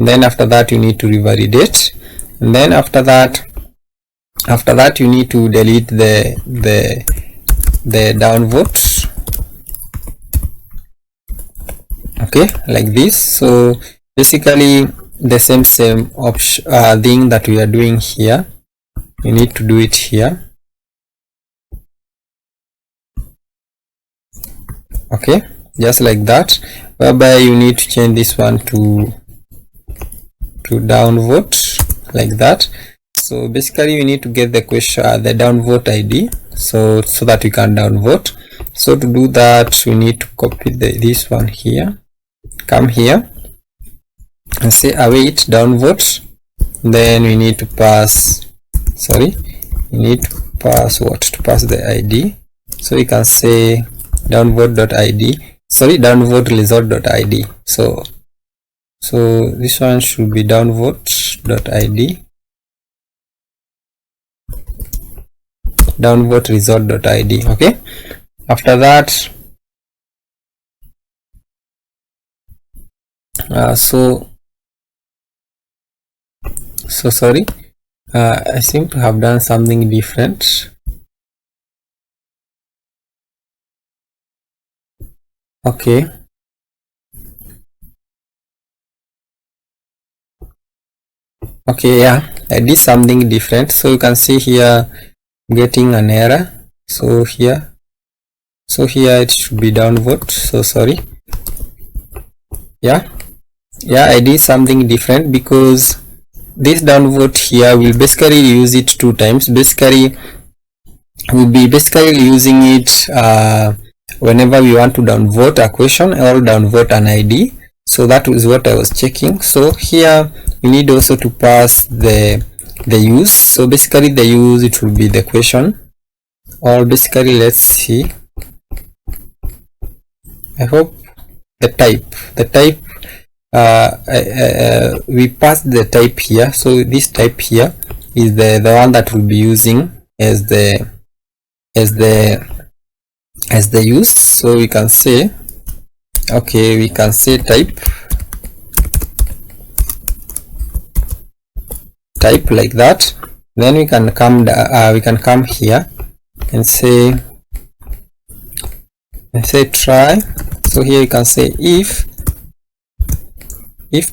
and then after that you need to revalidate, and then after that you need to delete the downvote. Okay, like this. So basically the same option thing that we are doing here, you need to do it here. Okay, just like that, whereby you need to change this one to downvote, like that. So basically you need to get the question the downvote ID, so that you can downvote. So to do that we need to copy this one here, come here and say await downvote, then we need to pass the ID. So you can say downvote result.id. So So this one should be downvote.id, downvote result.id. Okay, after that sorry, I seem to have done something different. Okay, yeah, I did something different. So you can see here getting an error. So here it should be downvote. So sorry, yeah, I did something different because this downvote here will basically use it 2 times. Basically we'll be using it whenever we want to downvote a question or downvote an ID. So that is what I was checking. So here we need also to pass the use. So basically the use, it will be the question, or basically let's see, I hope the type we pass the type here. So this type here is the one that we'll be using as the use. So we can say, okay, we can say type like that. Then we can come here and say try. So here you can say if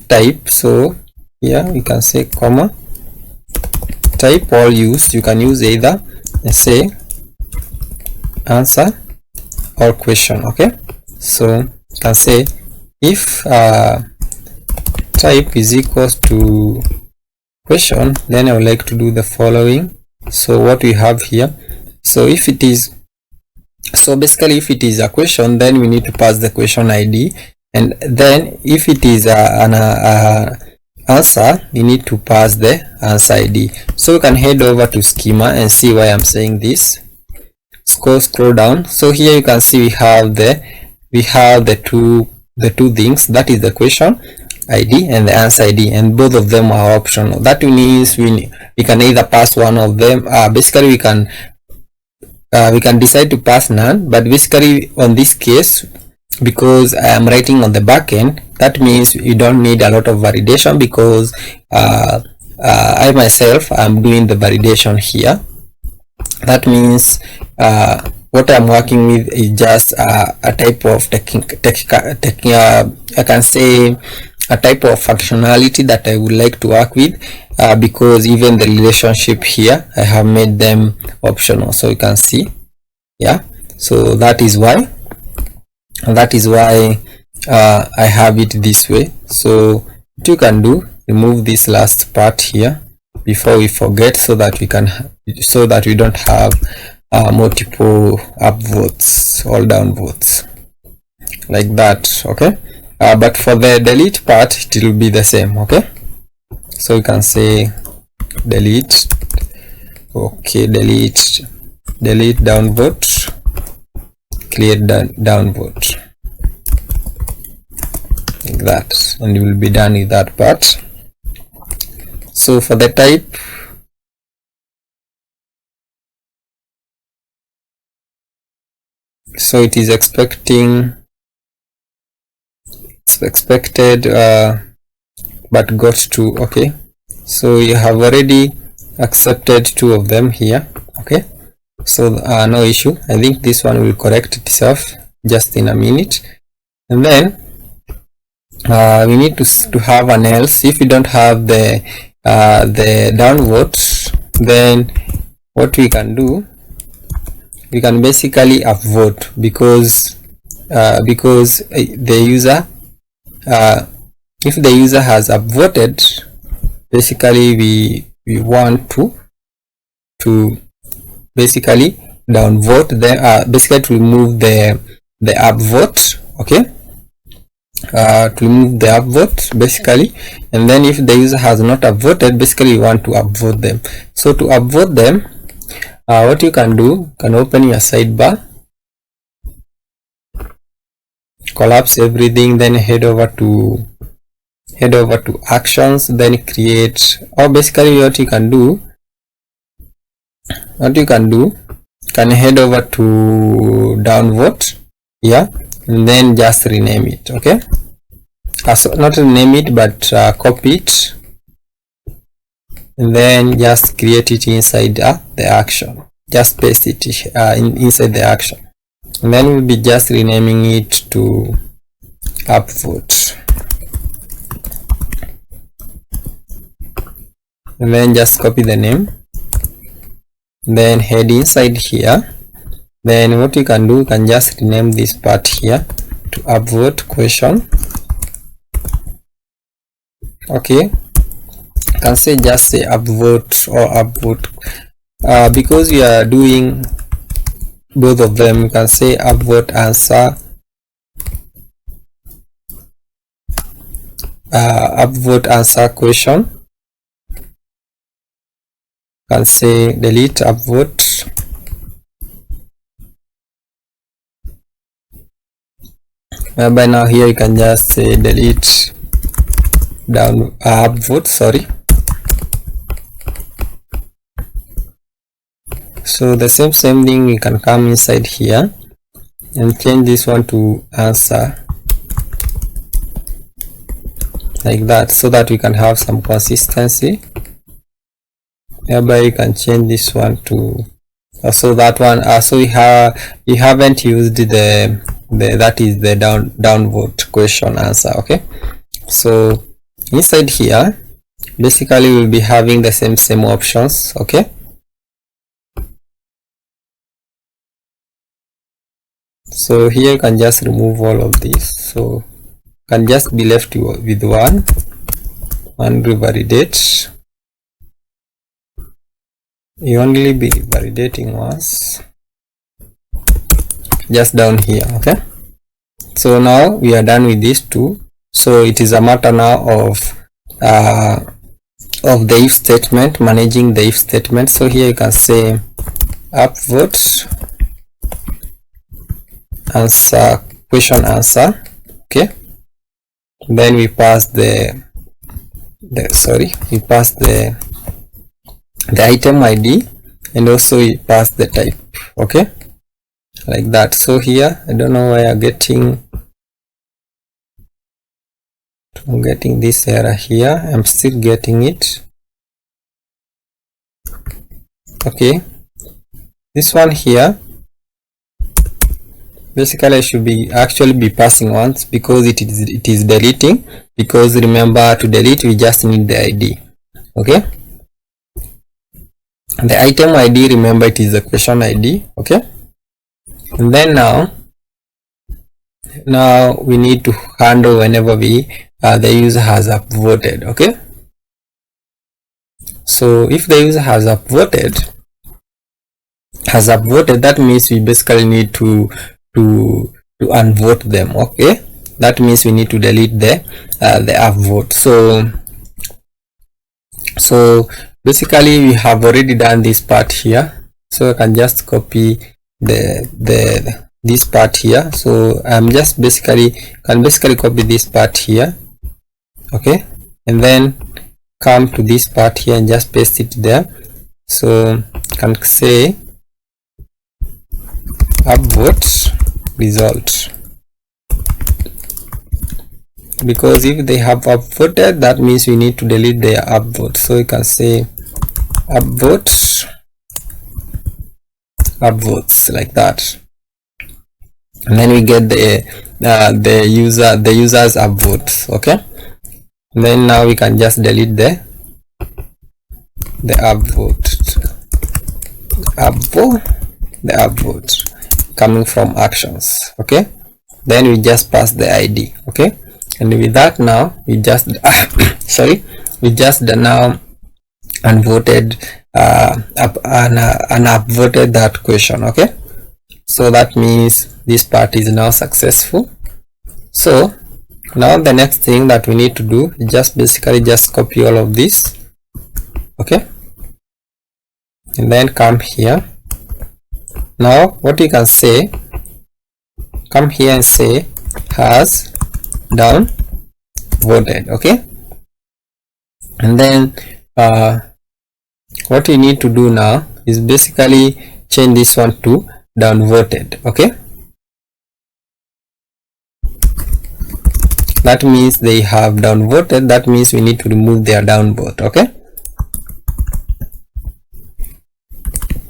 type. So here we can say comma type all used. You can use either and say answer or question. Okay, so you can say if type is equals to question, then I would like to do the following. So what we have here, so if it is, so basically if it is a question, then we need to pass the question ID, and then if it is an answer, we need to pass the answer ID. So we can head over to schema and see why I'm saying this. Scroll down. So here you can see we have the two things, that is the question ID and the answer ID, and both of them are optional. That means we can either pass one of them. Basically we can decide to pass none, but basically on this case, because I am writing on the back end, that means you don't need a lot of validation, because I myself am doing the validation here. That means what I'm working with is just a type of I can say a type of functionality that I would like to work with, because even the relationship here, I have made them optional. So you can see, yeah, so that is why I have it this way. So what you can do, remove this last part here before we forget, so that we don't have multiple upvotes or downvotes like that. Okay, but for the delete part, it will be the same. Okay, so you can say delete. Okay, delete downvote, clear downvote, like that, and you will be done with that part. So for the type, so it is expected but got 2. Okay, so you have already accepted 2 of them here. Okay, so no issue. I think this one will correct itself just in a minute. And then we need to have an else. If we don't have the downvotes, then what we can do, we can basically upvote, because the user, if the user has upvoted, basically we want to basically downvote them, basically to remove the upvote. Okay, to remove the upvote basically, and then if the user has not upvoted, basically we want to upvote them. So to upvote them, what you can do, you can open your sidebar, collapse everything, then head over to head over to actions, then create, or basically what you can do, can head over to downvote here, and then just rename it. Okay, so not rename it, but copy it, and then just create it inside the action. Just paste it inside the action, and then we'll be just renaming it to upvote, and then just copy the name, then head inside here. Then what you can do, you can just rename this part here to upvote question. Okay, you can say just say upvote or upvote, because we are doing both of them. You can say upvote answer, upvote answer question. You can say delete upvote, by now here you can just say delete down upvote, sorry. So the same thing, you can come inside here and change this one to answer, like that, so that we can have some consistency. Hereby you can change this one to so that one, so you haven't used the that is the downvote question answer. Okay, so inside here basically we'll be having the same options. Okay, so here you can just remove all of this, so you can just be left with one revalidate. You only be validating once, just down here. Okay, so now we are done with these two. So it is a matter now of the if statement, managing the if statement. So here you can say upvote answer question answer. Okay, then we pass the item ID, and also we pass the type. Okay, like that. So here I don't know why I'm getting this error here. I'm still getting it. Okay, this one here basically I should actually be passing once, because it is deleting, because remember, to delete we just need the ID. Okay, the item ID, remember, it is the question ID. Okay, and then now we need to handle whenever the user has upvoted. Okay, so if the user has upvoted, that means we basically need to unvote them. Okay, that means we need to delete the upvote. So basically we have already done this part here, so I can just copy this part here. So I'm just basically copy this part here. Okay, and then come to this part here and just paste it there. So can say upvote result, because if they have upvoted, that means we need to delete their upvote. So you can say upvotes, like that, and then we get the user's upvotes. Okay, and then now we can just delete the upvote coming from actions. Okay, then we just pass the ID. Okay, and with that now we just now unvoted upvoted that question. Okay, so that means this part is now successful. So now the next thing that we need to do is just basically just copy all of this. Okay, and then come here. Now what you can say, come here and say has downvoted. Okay, And then what we need to do now is basically change this one to downvoted. Okay, that means they have downvoted. That means we need to remove their downvote. Okay,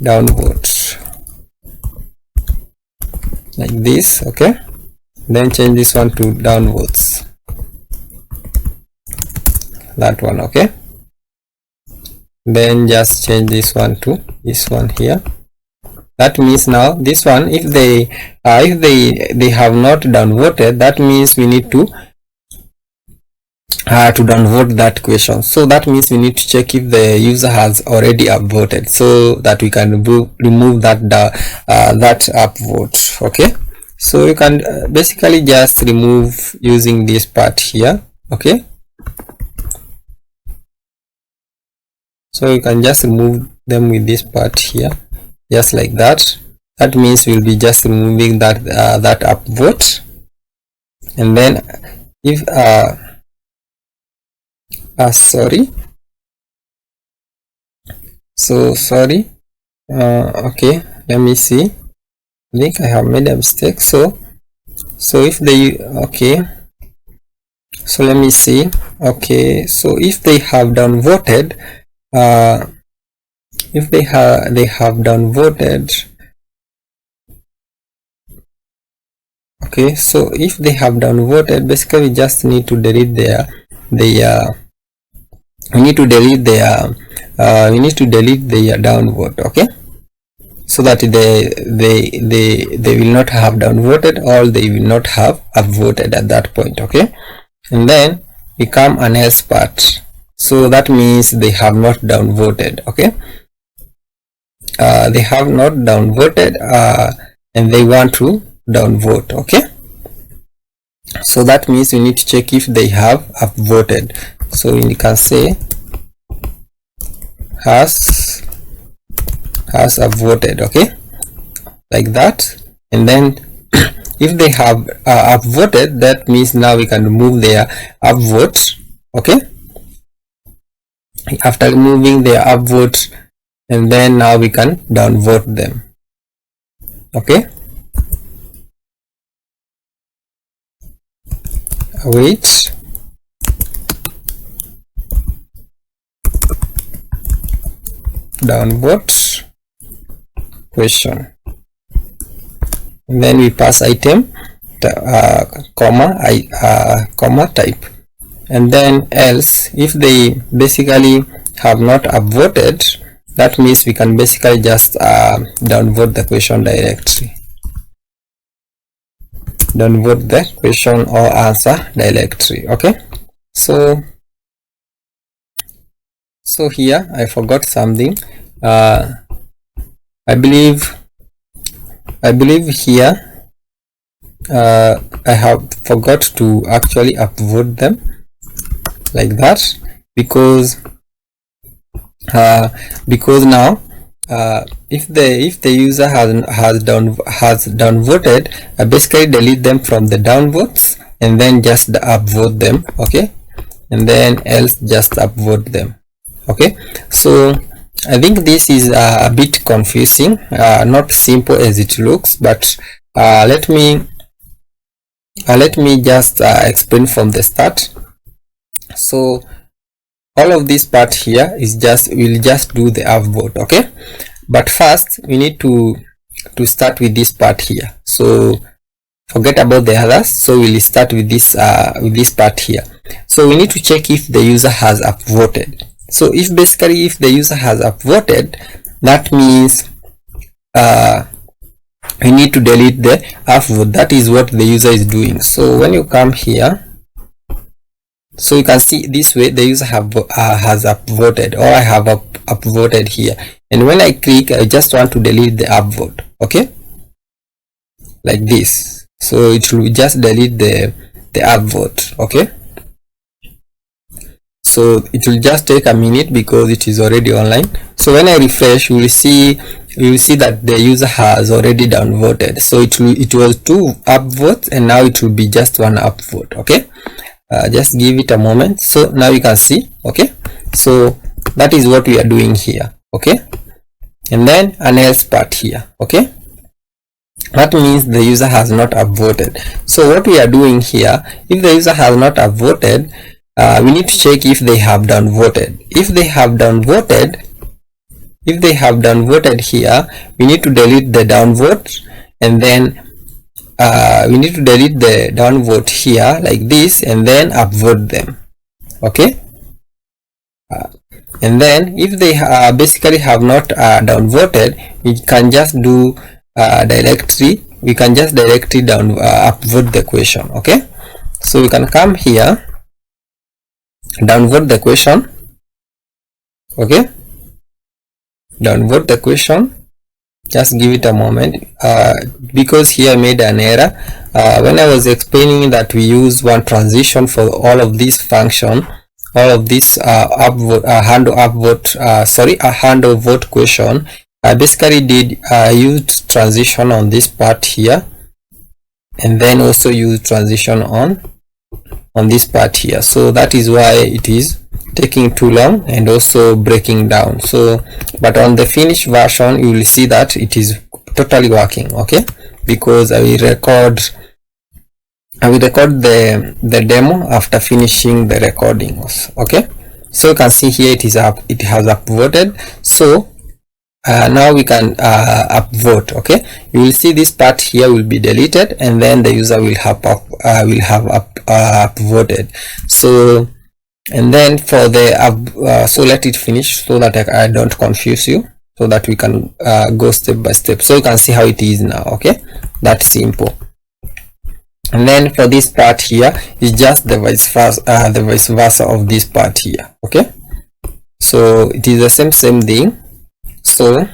downvote like this. Okay, then change this one to downvotes, that one. Okay, then just change this one to this one here. That means now this one, if they have not downvoted, that means we need to downvote that question. So that means we need to check if the user has already upvoted, so that we can remove that that upvote. Okay, so you can basically just remove using this part here. Okay, so you can just remove them with this part here, just like that. That means we'll be just removing that that upvote. And then if sorry, okay, let me see. I think I have made a mistake. So if they, okay, so let me see. Okay, so if they have downvoted, if they have downvoted, okay, so if they have downvoted, basically we just need to delete their we need to delete their downvote. Okay, so that they will not have downvoted, or they will not have upvoted at that point. Okay, and then we come an else part. So that means they have not downvoted. Okay, they have not downvoted, and they want to downvote. Okay, so that means we need to check if they have upvoted. So we can say has upvoted. Okay, like that. And then if they have upvoted, that means now we can remove their upvote. Okay, after removing their upvote, and then now we can downvote them. Okay, wait, downvote question, and then we pass item comma type. And then else, if they basically have not upvoted, that means we can basically just downvote the question directly, downvote the question or answer directly. Okay, so here I forgot something. I believe here I have forgot to actually upvote them like that, because now if the user has downvoted, I basically delete them from the downvotes and then just upvote them. Okay, and then else just upvote them. Okay, so I think this is a bit confusing, not simple as it looks, but let me just explain from the start. So all of this part here is we'll just do the upvote. Okay, but first we need to start with this part here. So forget about the others. So we'll start with this part here. So we need to check if the user has upvoted. So if the user has upvoted, that means we need to delete the upvote. That is what the user is doing. So when you come here, so you can see this way the user has upvoted, or I have upvoted here, and when I click, I just want to delete the upvote. Okay, like this. So it will just delete the upvote. Okay, so it will just take a minute because it is already online. So when I refresh, you will see that the user has already downvoted. So it was 2 upvotes, and now it will be just 1 upvote. Okay, just give it a moment. So now you can see. Okay, So that is what we are doing here. Okay, and then an else part here. Okay, that means the user has not upvoted. So what we are doing here, if the user has not upvoted, we need to check if they have downvoted. If they have downvoted here, we need to delete the downvote, and then we need to delete the downvote here like this, and then upvote them. Okay, and then if they basically have not downvoted, we can just do directly down upvote the question. Okay, so we can come here, downvote the question. Okay, downvote the question. Just give it a moment, because here I made an error when I was explaining that we use one transition for all of these function, all of this handle vote question. I basically did use transition on this part here, and then also use transition on this part here. So that is why it is taking too long and also breaking down. So but on the finished version you will see that it is totally working. Okay, because I will record the demo after finishing the recording. Okay, so you can see here it has upvoted. So now we can upvote. Okay, you will see this part here will be deleted, and then the user will have upvoted. So, and then for the so let it finish so that I don't confuse you, so that we can go step by step. So you can see how it is now. Okay, that's simple. And then for this part here is just the vice versa of this part here. Okay, so it is the same thing. So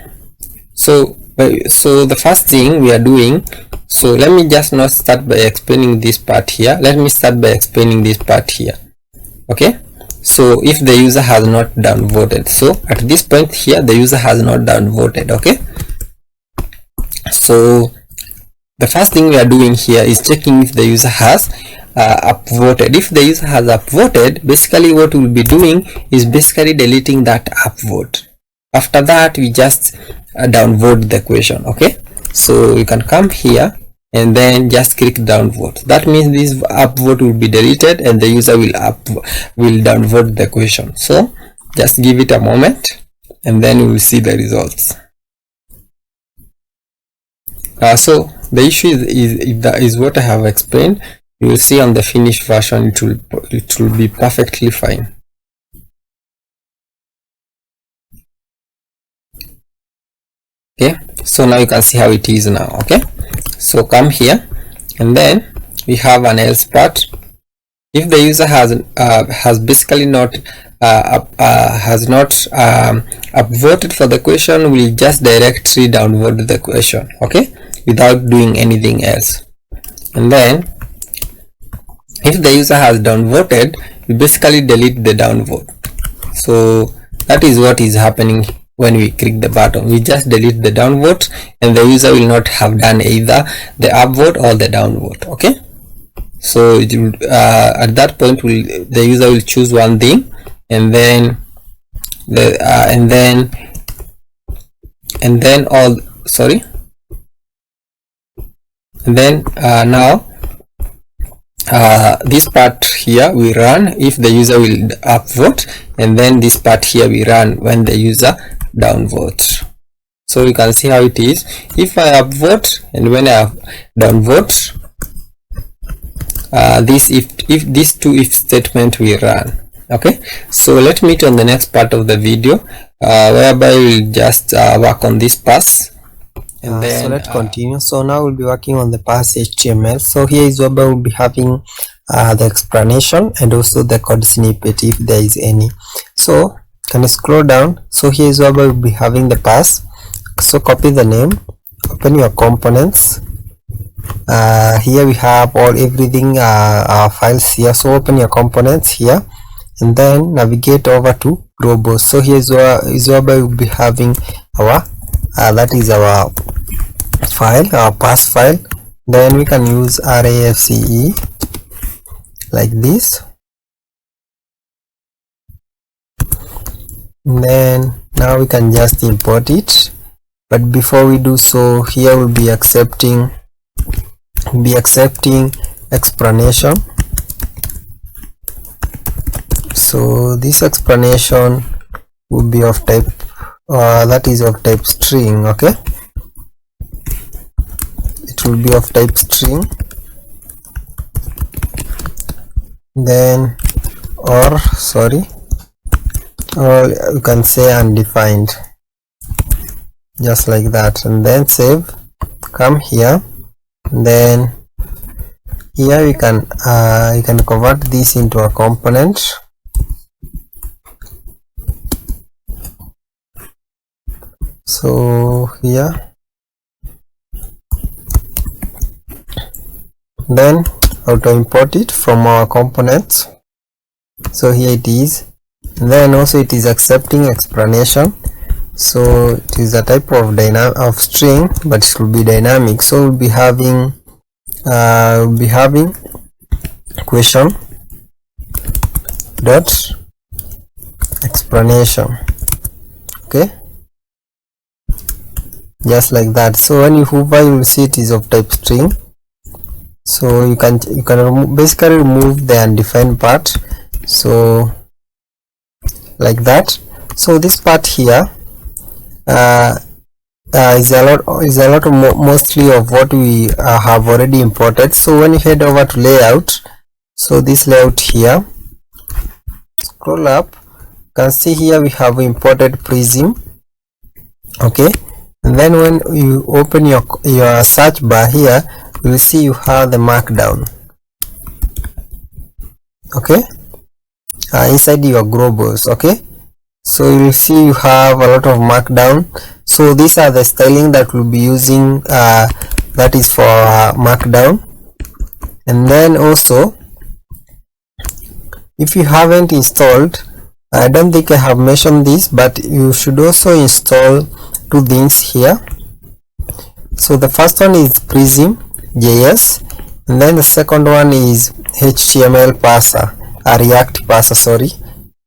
the first thing we are doing, so let me just not start by explaining this part here. Let me start by explaining this part here. Okay, so if the user has not downvoted, so at this point here the user has not downvoted. Okay, so the first thing we are doing here is checking if the user has upvoted. If the user has upvoted, basically what we'll be doing is basically deleting that upvote. After that we just downvote the question. Okay, so you can come here and then just click downvote. That means this upvote will be deleted and the user will downvote the question. So just give it a moment and then you will see the results. So the issue is what I have explained. You will see on the finished version it will be perfectly fine. Okay, so now you can see how it is now. Okay, so come here and then we have an else part. If the user has basically not upvoted for the question, we'll just directly downvote the question. Okay, without doing anything else. And then if the user has downvoted, we basically delete the downvote. So that is what is happening. When we click the button, we just delete the downvote and the user will not have done either the upvote or the downvote. Okay, so it will, at that point the user will choose one thing, and then now this part here we run if the user will upvote, and then this part here we run when the user downvote. So you can see how it is. If I upvote and when I downvote, this if these two if statement we run. Okay, so let me meet on the next part of the video whereby we'll just work on this pass. And then so let's continue. So now we'll be working on the pass HTML. So here is where we'll be having the explanation and also the code snippet if there is any. So can you scroll down? So here is where we'll be having the pass. So copy the name, open your components. Here we have everything our files here. So open your components here and then navigate over to global. So here is where we'll be having our that is our file, our pass file. Then we can use RAFCE like this. and then now we can just import it. But before we do so, here we'll be accepting explanation. So this explanation will be of type that is of type string. Okay, it will be of type string, then or you can say undefined, just like that, and then save. Come here, and then here you can convert this into a component. So here, then auto import it from our components. So here it is. And then also it is accepting explanation. So it is a type of string, but it will be dynamic. So we'll be having question dot explanation. Okay, just like that. So when you hover, you will see it is of type string. So you can basically remove the undefined part. So like that. So this part here is a lot mostly of what we have already imported. So when you head over to layout, so this layout here, scroll up, you can see here we have imported Prism. Okay, and then when you open your search bar here, you will see you have the markdown. Okay, inside your globals. Okay, so you will see you have a lot of markdown. So these are the styling that we'll be using, that is for markdown. And then also, if you haven't installed, I don't think I have mentioned this, but you should also install two things here. So the first one is Prism.js, and then the second one is HTML parser, React parser, sorry.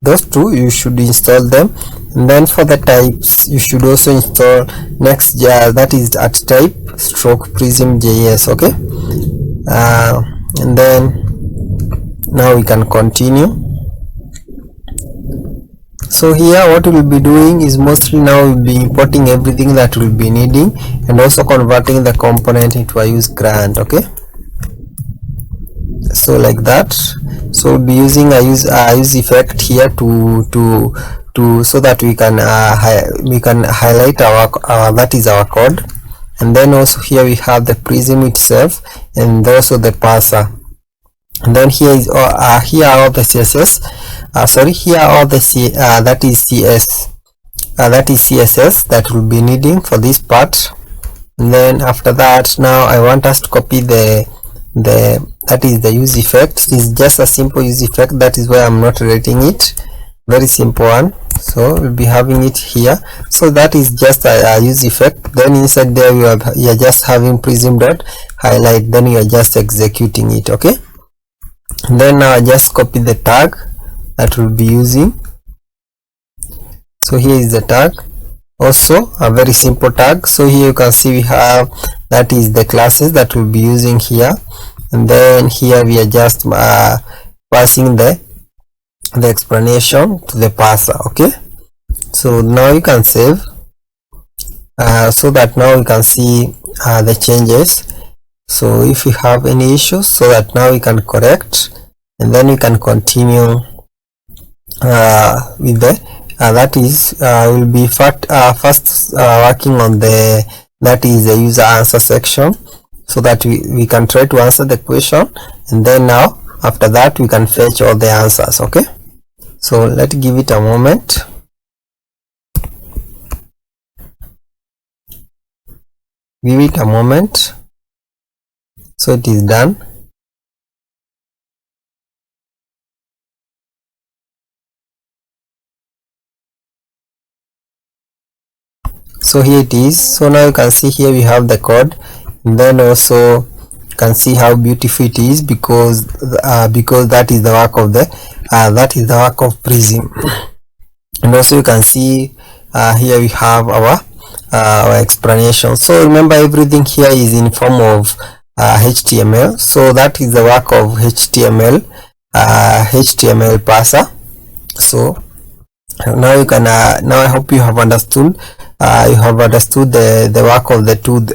Those two you should install them. And then for the types, you should also install Next.js, that is at type stroke Prism.js. Okay, and then now we can continue. So here what we'll be doing is mostly now we'll be importing everything that we'll be needing, and also converting the component into a use grant. Okay, so like that. So we'll be using a use effect here to so that we can highlight our that is our code. And then also here we have the Prism itself, and also the parser. And then here is here are all the CSS. Here are all the that is CSS that we'll be needing for this part. And then after that, now I want us to copy that is the use effect. It's just a simple use effect. That is why I'm not rating it. Very simple one. So we'll be having it here. So that is just a use effect. Then inside there you are just having prism dot highlight. Then you are just executing it. Okay. And then now I just copy the tag that we'll be using. So here is the tag, also a very simple tag. So here you can see we have that is the classes that we'll be using here. And then here we are just passing the explanation to the parser. Okay, so now you can save, so that now you can see the changes. So if you have any issues, so that now we can correct, and then we can continue with the that is will be first working on the that is the user answer section, so that we can try to answer the question, and then now after that we can fetch all the answers. Okay, so let's give it a moment. Give it a moment. So it is done. So here it is. So now you can see here we have the code, and then also you can see how beautiful it is, because that is the work of the that is the work of Prism. and also you can see here we have our explanation. So remember, everything here is in form of HTML, so that is the work of HTML parser. So now you can now I hope you have understood the work of the two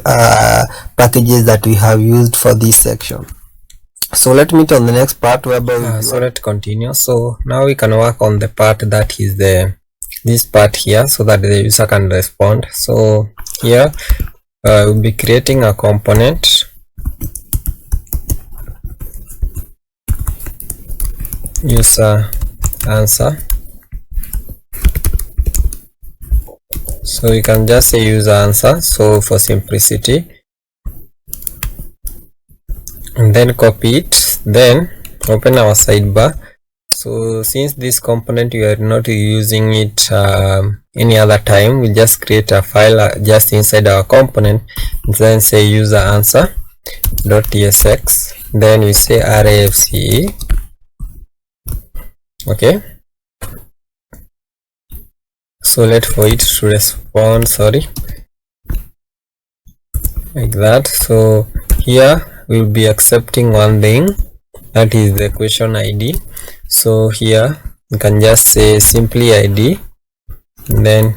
packages that we have used for this section. So let me meet on the next part whereby so let's continue. So now we can work on the part that is this part here, so that the user can respond. So here we'll be creating a component user answer. So you can just say user answer, so for simplicity, and then copy it, then open our sidebar. So since this component we are not using it any other time, we just create a file just inside our component, and then say user answer .tsx, then we say rafce. Okay, so let for it to respond, sorry, like that. So here we'll be accepting one thing, that is the question ID. So here you can just say simply ID, and then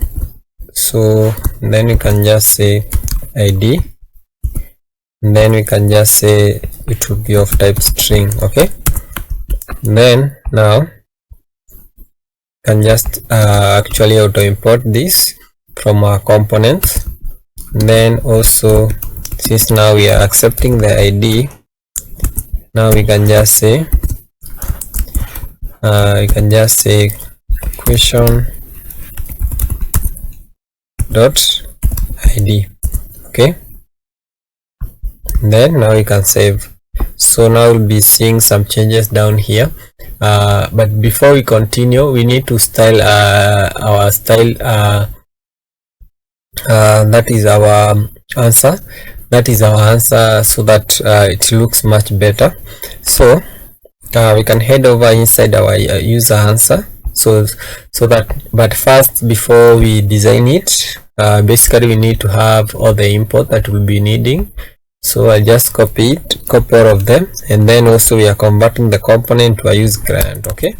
you can just say ID, and then we can just say it will be of type string. Okay, then now can just actually auto import this from our components. Then also, since now we are accepting the ID, now we can just say question dot ID. Okay, then now we can save. So now we'll be seeing some changes down here, but before we continue, we need to style our style, that is our answer, so that it looks much better. So we can head over inside our user answer, so that, but first, before we design it, basically we need to have all the import that we'll be needing. So I just copy all of them, and then also we are converting the component to a use grant. Okay,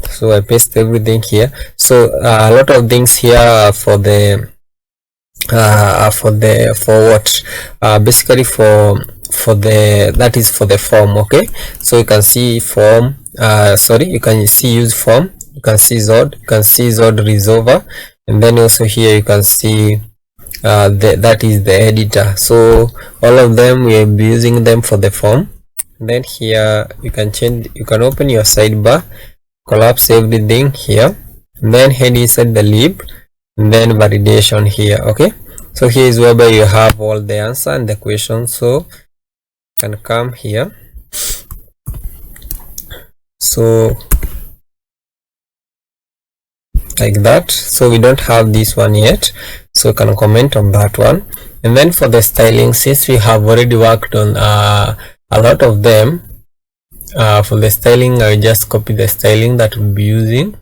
so I paste everything here. So a lot of things here for the basically for the, that is for the form. Okay, so you can see form, you can see use form, you can see Zod, you can see Zod resolver, and then also here you can see that is the editor. So all of them we will be using them for the form. And then here you can change, you can open your sidebar, collapse everything here, and then head inside the lib, and then validation here. Okay, so here is whereby you have all the answer and the question. So you can come here, so like that. So we don't have this one yet, so you can comment on that one. And then for the styling, since we have already worked on a lot of them, for the styling I will just copy the styling that we'll be using.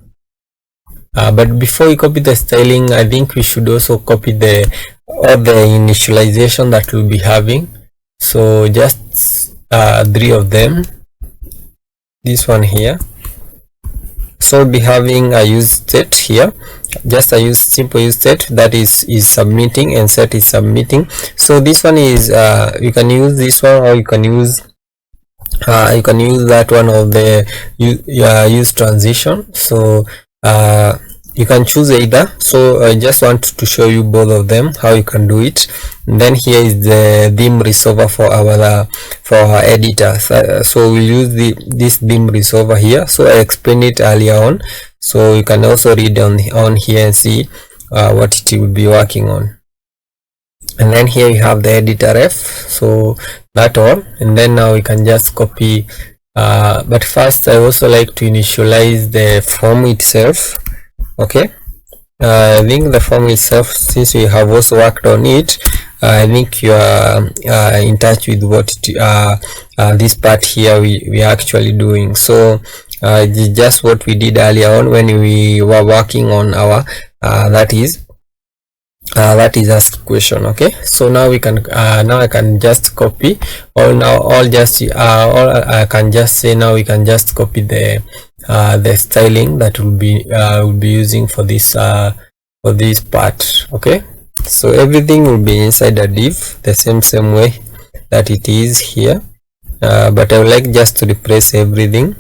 But before we copy the styling, I think we should also copy all the initialization that we'll be having. So just 3 of them. This one here. So we'll be having a use state here, just a simple use state that is submitting, and set is submitting. So this one is you can use this one, or you can use that one of the use transition. So you can choose either. So I just want to show you both of them, how you can do it. And then here is the theme resolver for our editor. So we use this theme resolver here. So I explained it earlier on, so you can also read on here and see what it will be working on. And then here you have the editor ref, so that all. And then now we can just copy, but first I also like to initialize the form itself. Okay, I think the form itself, since we have also worked on it, I think you are in touch with what this part here we are actually doing. So just what we did earlier on when we were working on our that is ask question. Okay, so now we can now I can just copy, or now all just all I can just say, now we can just copy the styling that will be using for this part. Okay, so everything will be inside a div the same way that it is here, but I would like just to replace everything.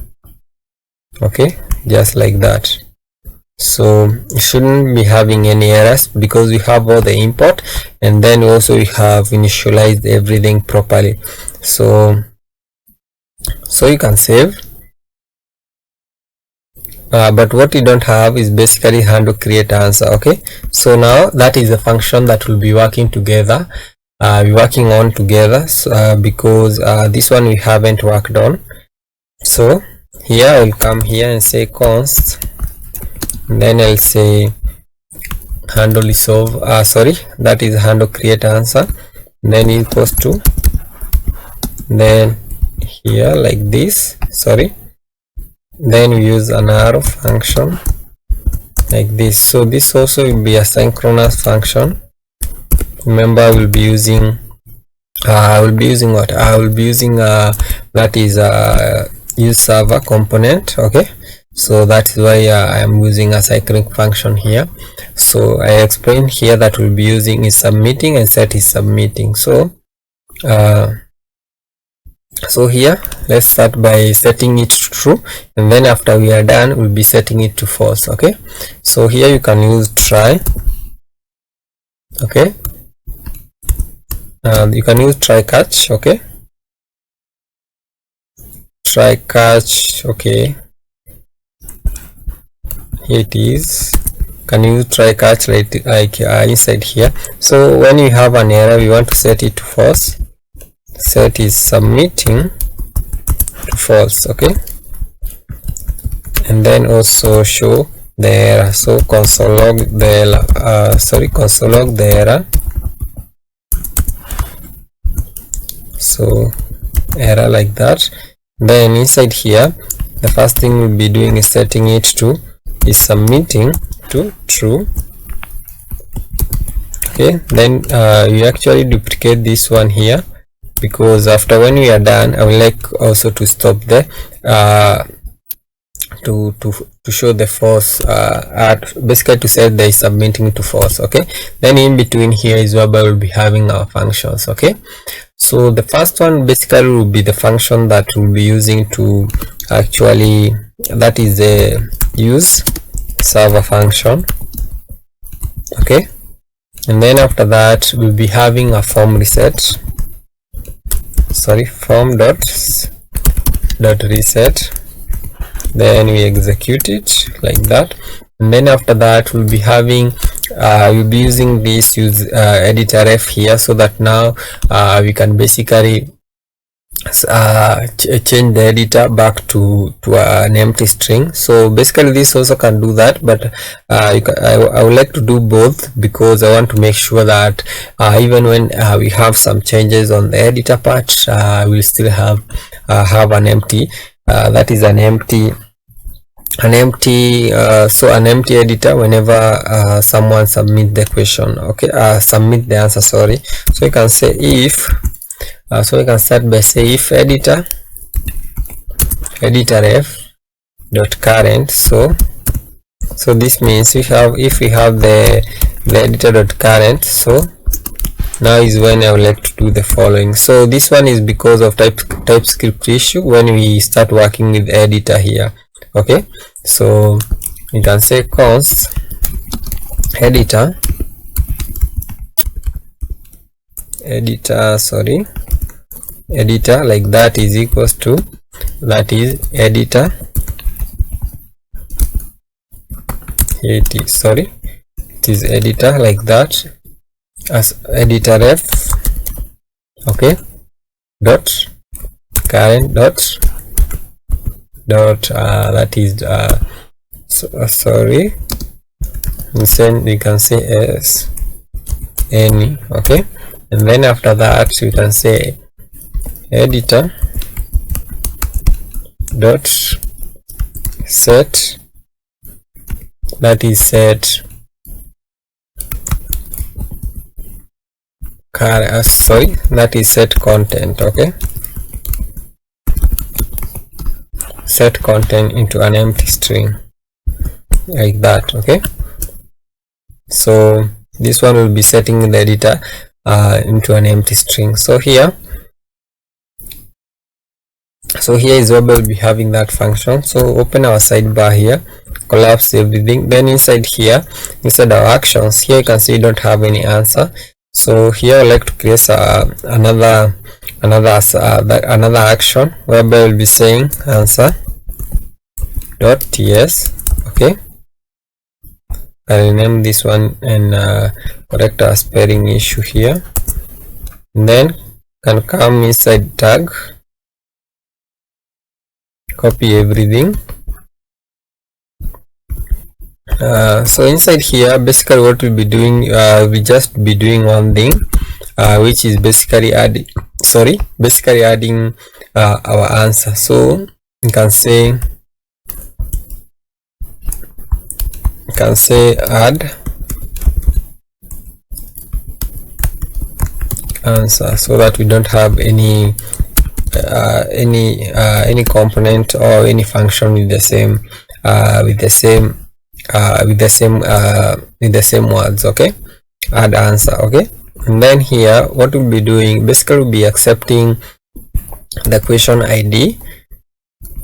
Okay, just like that. So you shouldn't be having any errors because we have all the import, and then also we have initialized everything properly. So you can save, but what you don't have is basically handle create answer. Okay, so now that is a function that will be working together, working on together, because this one we haven't worked on. So here I will come here and say const, and then I'll say handle resolve, that is handle create answer, then equals to, then here like this, then we use an arrow function like this. So this also will be a synchronous function. Remember, we'll be using I will be using that is use server component. Okay, so that is why I am using a cyclic function here. So I explained here that we'll be using is submitting and set is submitting. So here let's start by setting it to true, and then after we are done we'll be setting it to false. Okay, so here you can use try. Okay, you can use try catch. Okay, try catch. Okay, here it is. Can you try catch like inside here? So when you have an error, we want to set it to false. Set is submitting to false. Okay, and then also show the error. So console log the error. So error like that. Then inside here, the first thing we'll be doing is setting it to is submitting to true. Okay, then you actually duplicate this one here, because after when we are done, I would like also to stop there to show the false, basically to set there is submitting to false. Okay, then in between here is where we'll be having our functions. Okay, so the first one basically will be the function that we'll be using to actually, that is the use server function. Okay, and then after that we'll be having a form reset, form dot reset, then we execute it like that, and then after that we'll be having we'll be using this use editor ref here, so that now we can basically change the editor back to an empty string. So basically this also can do that, but I would like to do both, because I want to make sure that even when we have some changes on the editor part, we'll still have an empty that is an empty editor whenever someone submit the question. Okay, submit the answer, so you can say if so we can start by say if editor ref dot current. So this means if we have the editor dot current. So now is when I would like to do the following. So this one is because of TypeScript issue when we start working with editor here. Okay, so you can say const editor like that is equals to, that is editor, here it is, it is editor like that, as editor ref. Okay, dot current dot that is and we can say as any. Okay, and then after that we can say editor dot set, that is set set content. Okay, set content into an empty string like that. Okay, so this one will be setting the data into an empty string. So here is where we'll be having that function. So open our sidebar here, collapse everything, then inside here, inside our actions here, you can see you don't have any answer. So here I like to create another action whereby we'll be saying answer.ts. okay, I'll rename this one and correct our spelling issue here, and then can come inside tag, copy everything. So inside here, basically what we'll be doing, we just be doing one thing, which is basically adding our answer. So you can say add answer, so that we don't have any component or any function with the same words. Okay, add answer. Okay, and then here what we'll be doing, basically we'll be accepting the question ID,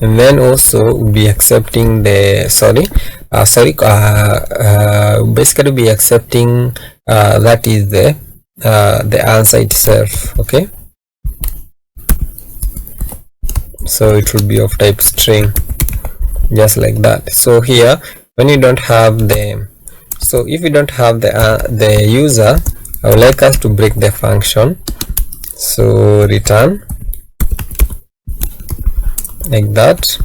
and then also we'll be accepting the basically be accepting that is the answer itself. Okay, so it will be of type string, just like that. So here, when you don't have if you don't have the user, I would like us to break the function. So return like that.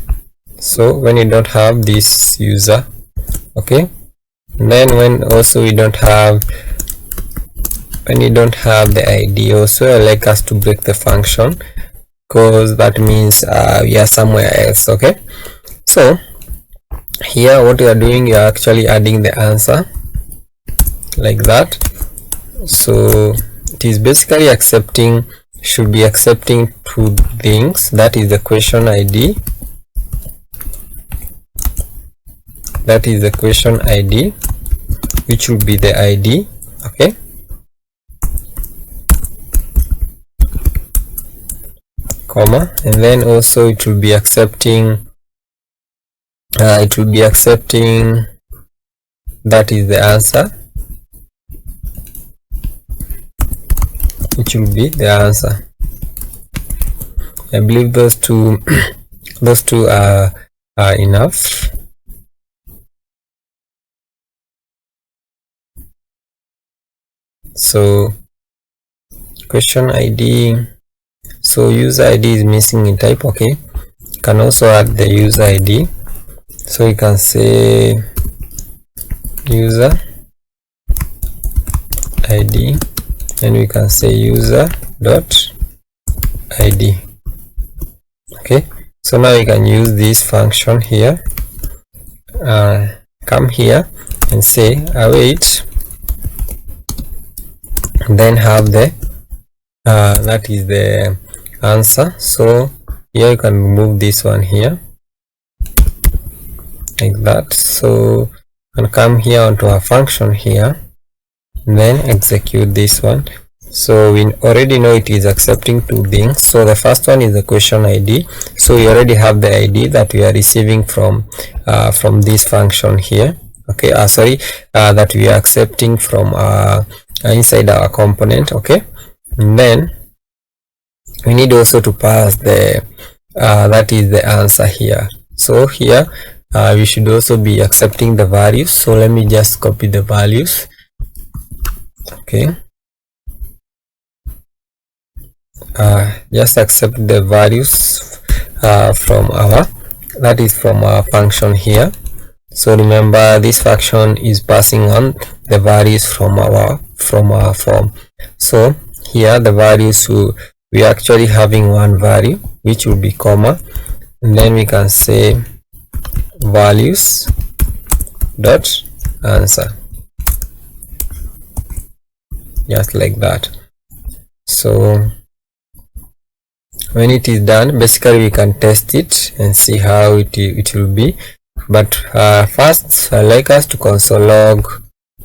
So when you don't have this user, okay, and then when also you don't have the ID, also I like us to break the function, because that means we are somewhere else. Okay, so here what you are doing, you are actually adding the answer like that. So it is basically should be accepting two things, that is the question ID, which will be the ID. Okay, comma, and then also it will be accepting that is the answer, which will be the answer. I believe those two are enough. So question ID, so user ID is missing in type. Okay, you can also add the user ID, so you can say user ID, and we can say user dot ID. Okay, so now you can use this function here, come here and say await, and then have the that is the answer. So here you can remove this one here like that. So you can come here onto our function here, and then execute this one. So we already know it is accepting two things. So the first one is the question ID, so we already have the ID that we are receiving from this function here. Okay, that we are accepting from inside our component. Okay, and then we need also to pass the that is the answer here. So here we should also be accepting the values. So let me just copy the values. Okay, just accept the values from our function here. So remember, this function is passing on the values from our form. So here the values, we are actually having one value which will be comma, and then we can say values dot answer, just like that. So when it is done, basically we can test it and see how it will be. But first I like us to console log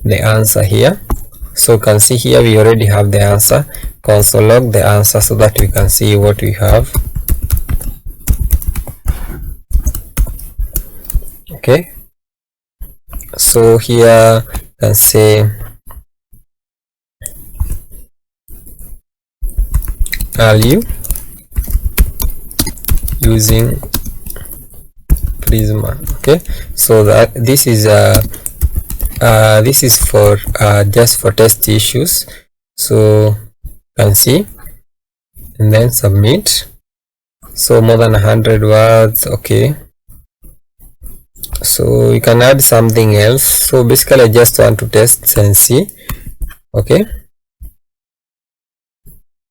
the answer here. So you can see here we already have the answer. Console log the answer so that we can see what we have. Okay, so here you can say value using Prisma. Okay, so that this is for just for test issues. So you can see, and then submit. So more than 100 words. Okay, so you can add something else. So basically I just want to test and see. Okay,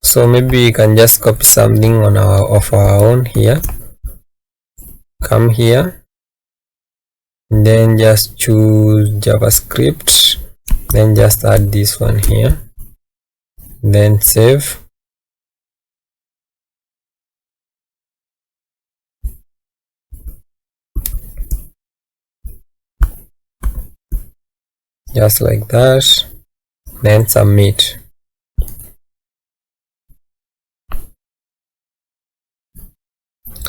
so maybe you can just copy something on of our own here. Come here and then just choose JavaScript, then just add this one here, then save. Just like that, then submit.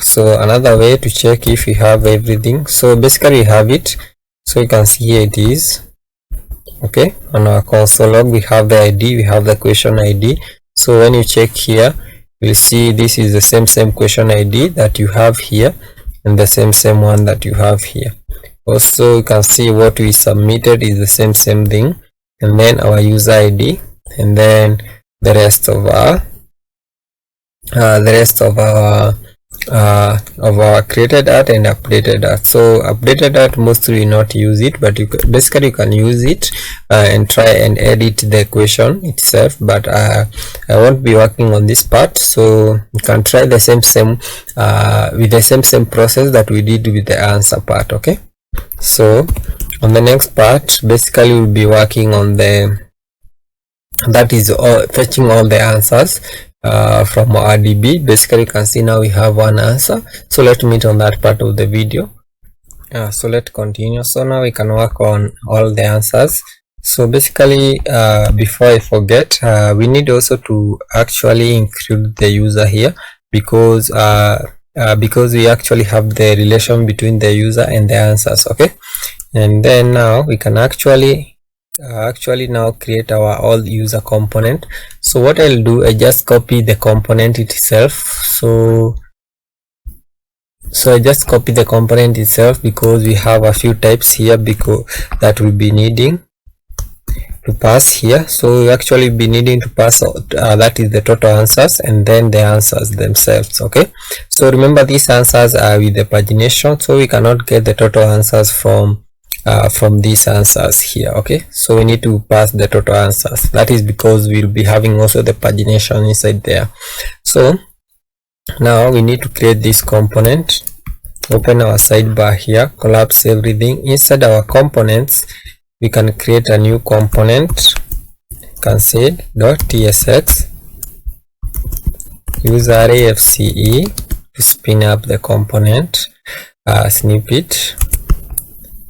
So another way to check if you have everything, so basically we have it. So you can see here it is. Okay, on our console log we have the ID, we have the question ID. So when you check here, you'll see this is the same question ID that you have here and the same one that you have here. Also you can see what we submitted is the same thing, and then our user ID, and then the rest of our created art and updated art. So updated art mostly not use it, but basically you can use it and try and edit the question itself, but I won't be working on this part. So you can try the same with the same process that we did with the answer part. Okay, so on the next part basically we'll be working on fetching all the answers from our DB. Basically you can see now we have one answer. So let's meet on that part of the video. So let's continue. So now we can work on all the answers. So basically before I forget, we need also to actually include the user here, because we actually have the relation between the user and the answers. Okay, and then now we can actually now create our all user component. So what I'll do, I just copy the component itself. So I just copy the component itself because we have a few types here because that we'll be needing to pass here. So we actually be needing to pass that is the total answers and then the answers themselves. Okay, so remember these answers are with the pagination, so we cannot get the total answers from these answers here. Okay, so we need to pass the total answers. That is because we'll be having also the pagination inside there. So now we need to create this component. Open our sidebar here, collapse everything. Inside our components we can create a new component. You can say .tsx use array_fce to spin up the component snippet.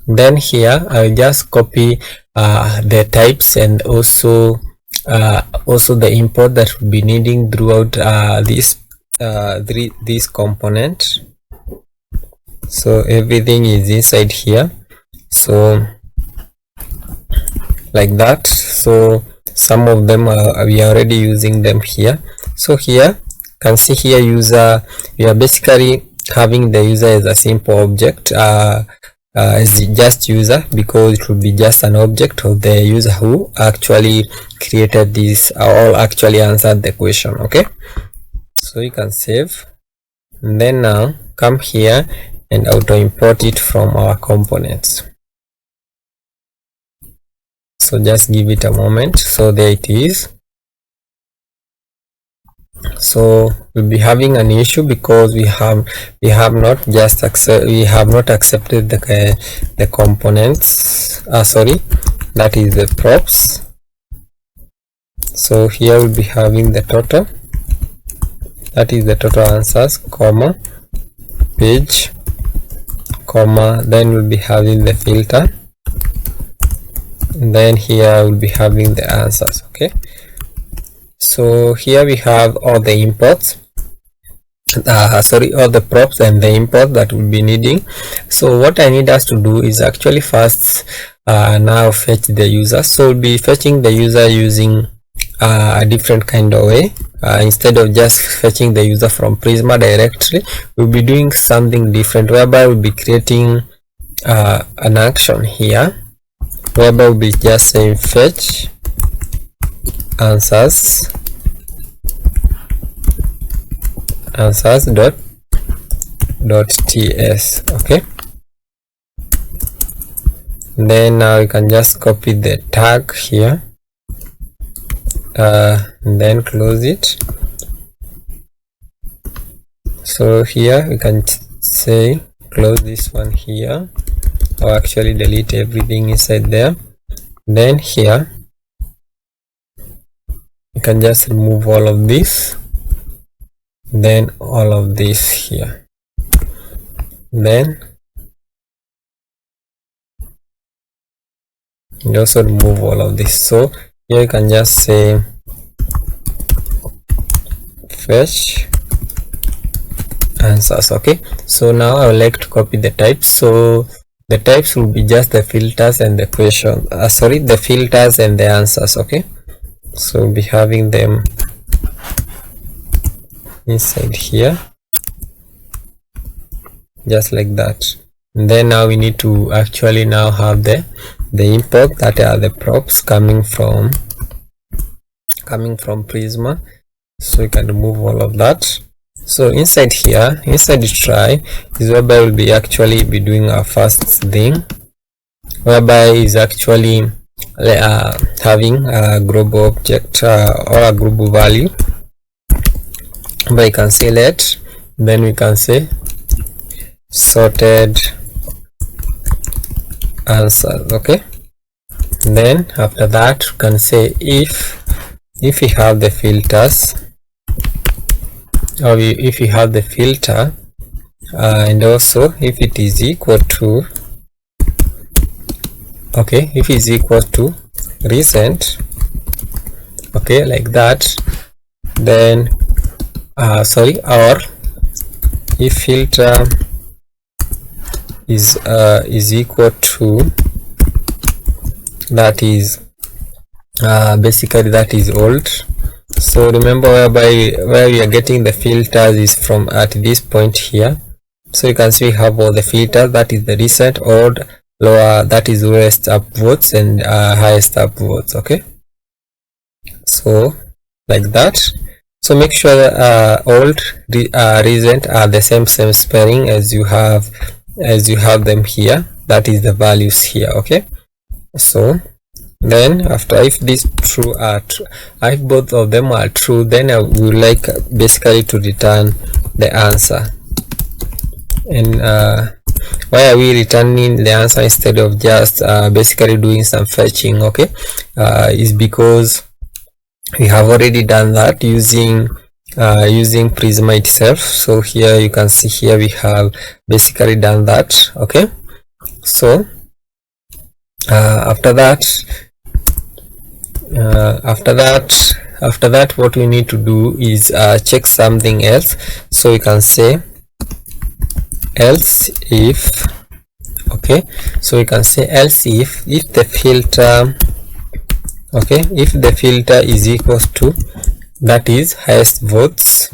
Then here I'll just copy the types and also the import that we'll be needing throughout this component. So everything is inside here, so like that. So some of them we are already using them here. So here you can see here user, we are basically having the user as a simple object as just user, because it will be just an object of the user who actually created this or actually answered the question. Okay, so you can save and then now come here and auto import it from our components. So just give it a moment. So there it is. So we'll be having an issue because we have not accepted the components, that is the props. So here we'll be having the total, that is the total answers, comma, page, comma, then we'll be having the filter, and then here we'll be having the answers. Okay, so here we have all the imports, all the props and the import that we'll be needing. So what I need us to do is actually first now fetch the user. So we'll be fetching the user using a different kind of way. Instead of just fetching the user from Prisma directly, we'll be doing something different, whereby we'll be creating an action here, whereby we'll be just saying fetch answers dot ts. Okay, then now you can just copy the tag here, and then close it. So here we can say close this one here, or actually delete everything inside there. Then here you can just remove all of this, then all of this here, then you also remove all of this. So here you can just say fetch answers. Okay, so now I would like to copy the types. So the types will be just the filters and the question, the filters and the answers. Okay, so we'll be having them inside here, just like that. And then now we need to actually now have the import, that are the props coming from Prisma. So you can remove all of that. So inside here, inside the try is whereby we'll be actually be doing our first thing, whereby is actually having a global object or a global value. But you can say let, then we can say sorted answers. Okay, then after that you can say if we have the filters, or if we have the filter, and also if it is equal to, okay, if it is equal to recent, okay, like that, then or if filter is equal to, that is basically that is old. So remember, where we are getting the filters is from at this point here. So you can see we have all the filters, that is the recent, old, lower, that is lowest upvotes, and highest upvotes. Okay, so like that. So make sure that old, recent are the same spelling as you have them here, that is the values here. Okay, so then after, if these true are true, if both of them are true, then I would like basically to return the answer. And why are we returning the answer instead of just basically doing some fetching? Okay, is because we have already done that using Prisma itself. So here you can see here we have basically done that. Okay, so after that what we need to do is check something else. So we can say else if, okay, so we can say else if the filter, okay, if the filter is equals to, that is highest votes.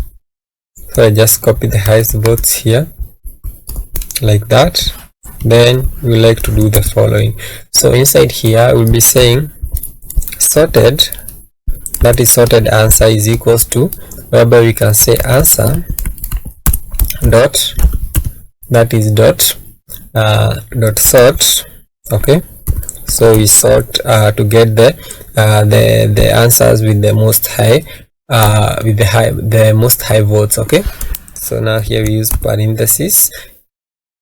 So I just copy the highest votes here, like that. Then we like to do the following. So inside here we'll be saying sorted, that is sorted answer is equals to, whereby we can say answer dot, that is dot sort. Okay, so we sort to get the answers with the most high with the most high votes. Okay, so now here we use parentheses,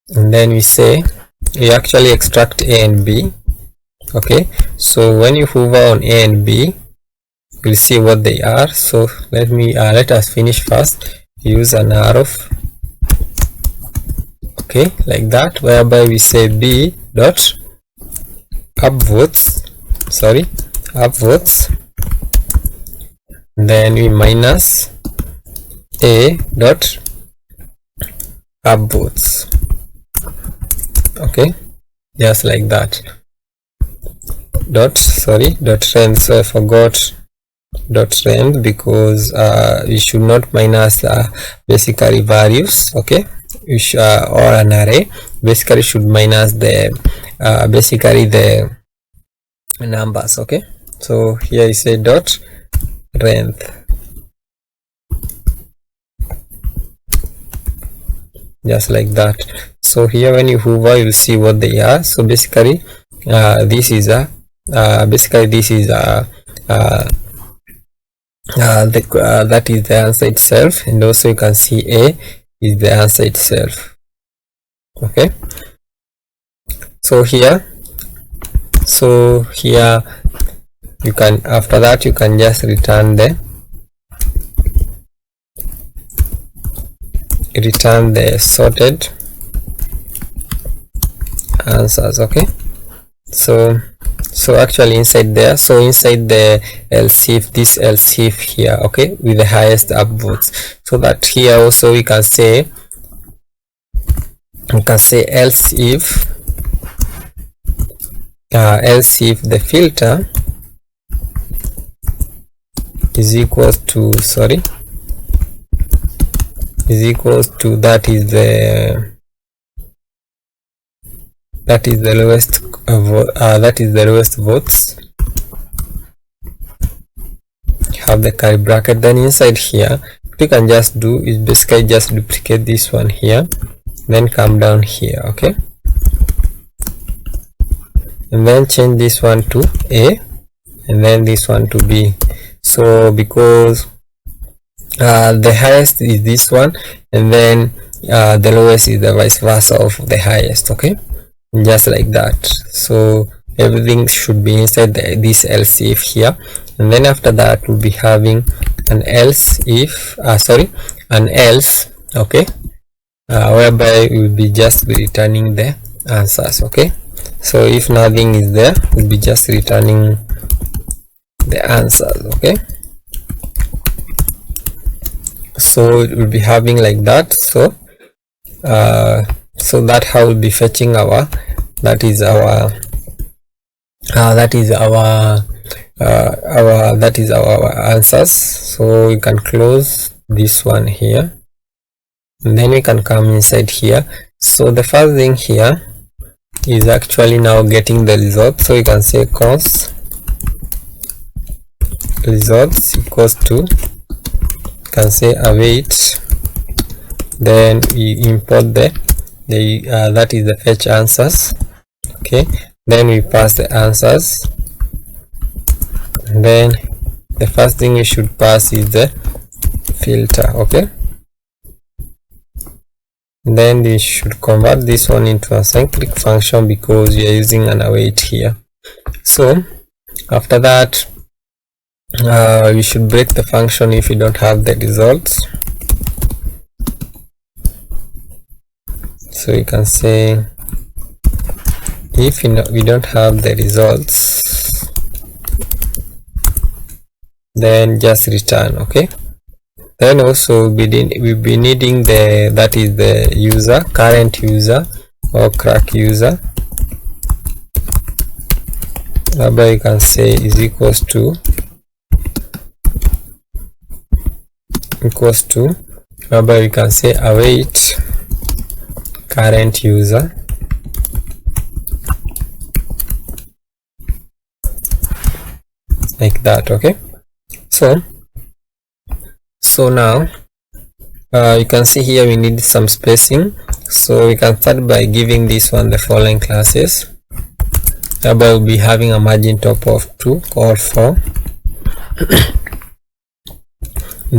and then we say we actually extract A and B. Okay, so when you hover on A and B, you'll see what they are. So let us finish first. Use an arrow, okay, like that, whereby we say B dot upvotes, then we minus A dot upvotes. Okay, just like that. Dot rend. So I forgot dot rend because we should not minus basically values. Okay, we should, or an array basically should minus the basically the numbers. Okay, so here you say dot rend, just like that. So here when you hover, you'll see what they are. So basically this is a that is the answer itself, and also you can see A is the answer itself. Okay, so here you can, after that you can just return the sorted answers. Okay, so actually inside there, so inside the else if, this else if here, okay, with the highest upvotes, so that here also we can say else if the filter is equals to that is the lowest votes, have the curly bracket. Then inside here what you can just do is basically just duplicate this one here, then come down here. Okay, and then change this one to A and then this one to B. So because the highest is this one, and then the lowest is the vice versa of the highest. Okay, just like that. So everything should be inside this else if here, and then after that we'll be having an else if an else, okay, whereby we'll be just returning the answers. Okay, so if nothing is there, we'll be just returning the answers. Okay, so it will be having like that. So that how we'll be fetching our answers. So we can close this one here, and then we can come inside here. So the first thing here is actually now getting the results. So you can say const results equals to, you can say await, then we import that is the fetch answers. Okay, then we pass the answers, and then the first thing we should pass is the filter. Okay, and then we should convert this one into a cyclic function because we are using an await here. So after that we should break the function if we don't have the results. So you can say if we don't have the results, then just return. Okay, then also we'll be needing that is the user, current user or crack user, whereby you can say is equals to whereby we can say await current user, like that. Okay, so now you can see here we need some spacing, so we can start by giving this one the following classes, whereby we'll be having a margin top of 2 or 4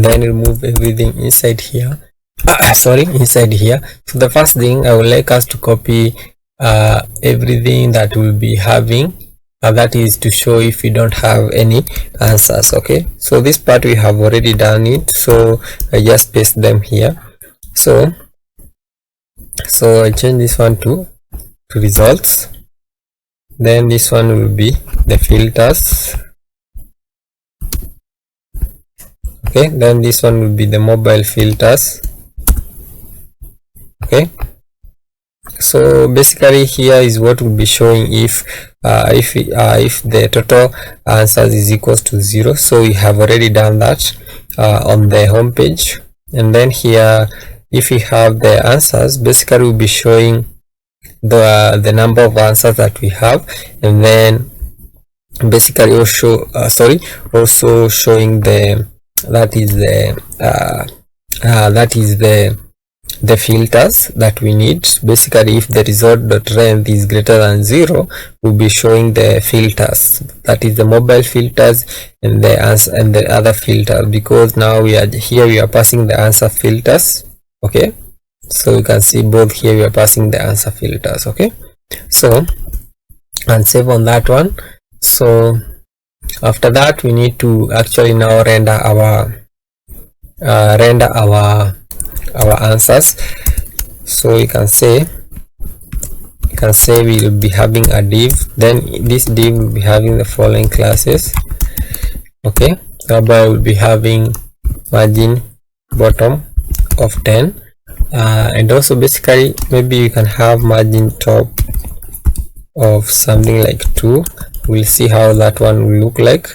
then remove everything inside here. Inside here. So the first thing, I would like us to copy everything that we'll be having, that is to show if we don't have any answers. Okay, so this part we have already done it, so I just paste them here. So I change this one to results, then this one will be the filters. Okay, then this one will be the mobile filters. Okay, so basically here is what will be showing if the total answers is equals to 0. So we have already done that on the home page. And then here, if we have the answers, basically we'll be showing the number of answers that we have, and then basically also showing the the filters that we need. Basically, if the result.length is greater than 0, we'll be showing the filters, that is the mobile filters and the answer and the other filter, because now we are passing the answer filters. Okay, so you can see both here we are passing the answer filters. Okay, so and save on that one. So after that, we need to actually now render our answers. So you can say we will be having a div, then this div will be having the following classes. Okay, whereby we'll be having margin bottom of 10, and also basically maybe you can have margin top of something like 2. We'll see how that one will look like.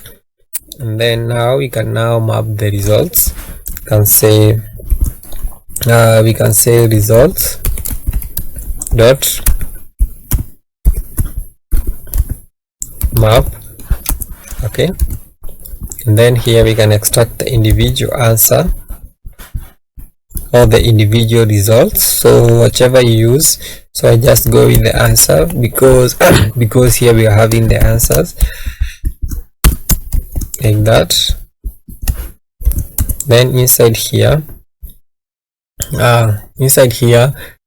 And then now we can now map the results. We can say results dot map. Okay, and then here we can extract the individual answer or the individual results, so whichever you use. So I just go with the answer because because here we are having the answers like that. Then inside here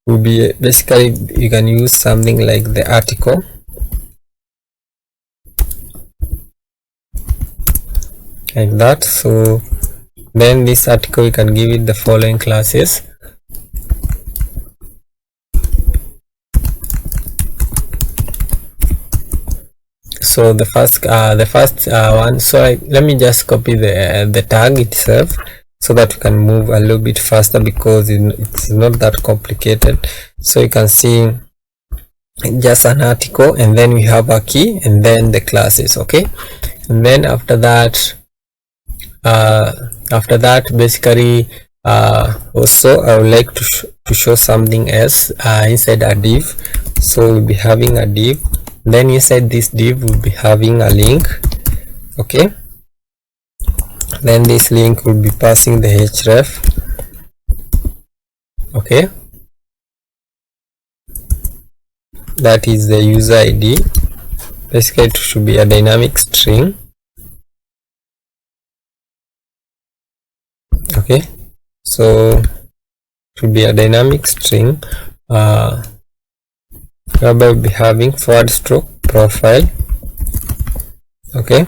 will be basically, you can use something like the article, like that. So then this article, you can give it the following classes. So the first one, so let me just copy the tag itself so that we can move a little bit faster, because it's not that complicated. So you can see just an article, and then we have a key, and then the classes. Okay, and then after that basically also I would like to show something else inside a div. So we'll be having a div, then inside this div we'll be having a link. Okay, then this link will be passing the href. Okay, that is the user ID. Basically it should be a dynamic string. Okay, so it should be a dynamic string whereby we'll be having / profile. Okay,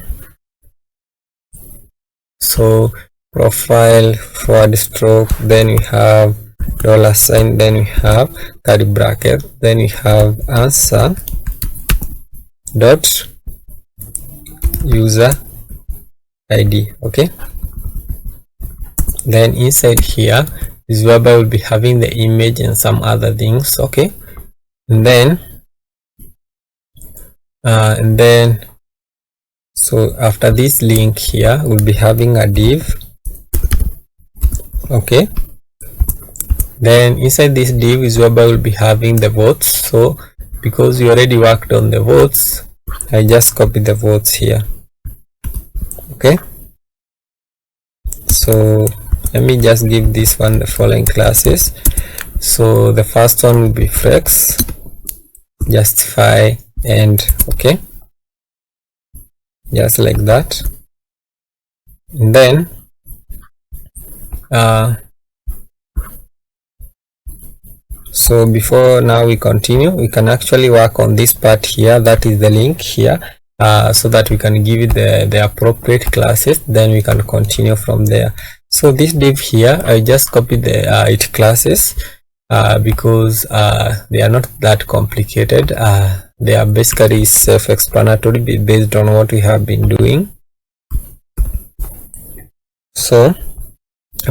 so profile / then we have $, then we have curly bracket, then we have answer dot user ID. Okay, then inside here is whereby we'll be having the image and some other things. Okay, and then so after this link here we'll be having a div. Okay, then inside this div is whereby we'll be having the votes. So because we already worked on the votes, I just copy the votes here. Okay, so let me just give this one the following classes. So the first one will be flex, justify, and okay, just like that. And then So before now we continue, we can actually work on this part here, that is the link here, so that we can give it the appropriate classes, then we can continue from there. So this div here, I just copy the it classes because they are not that complicated. They are basically self-explanatory based on what we have been doing. So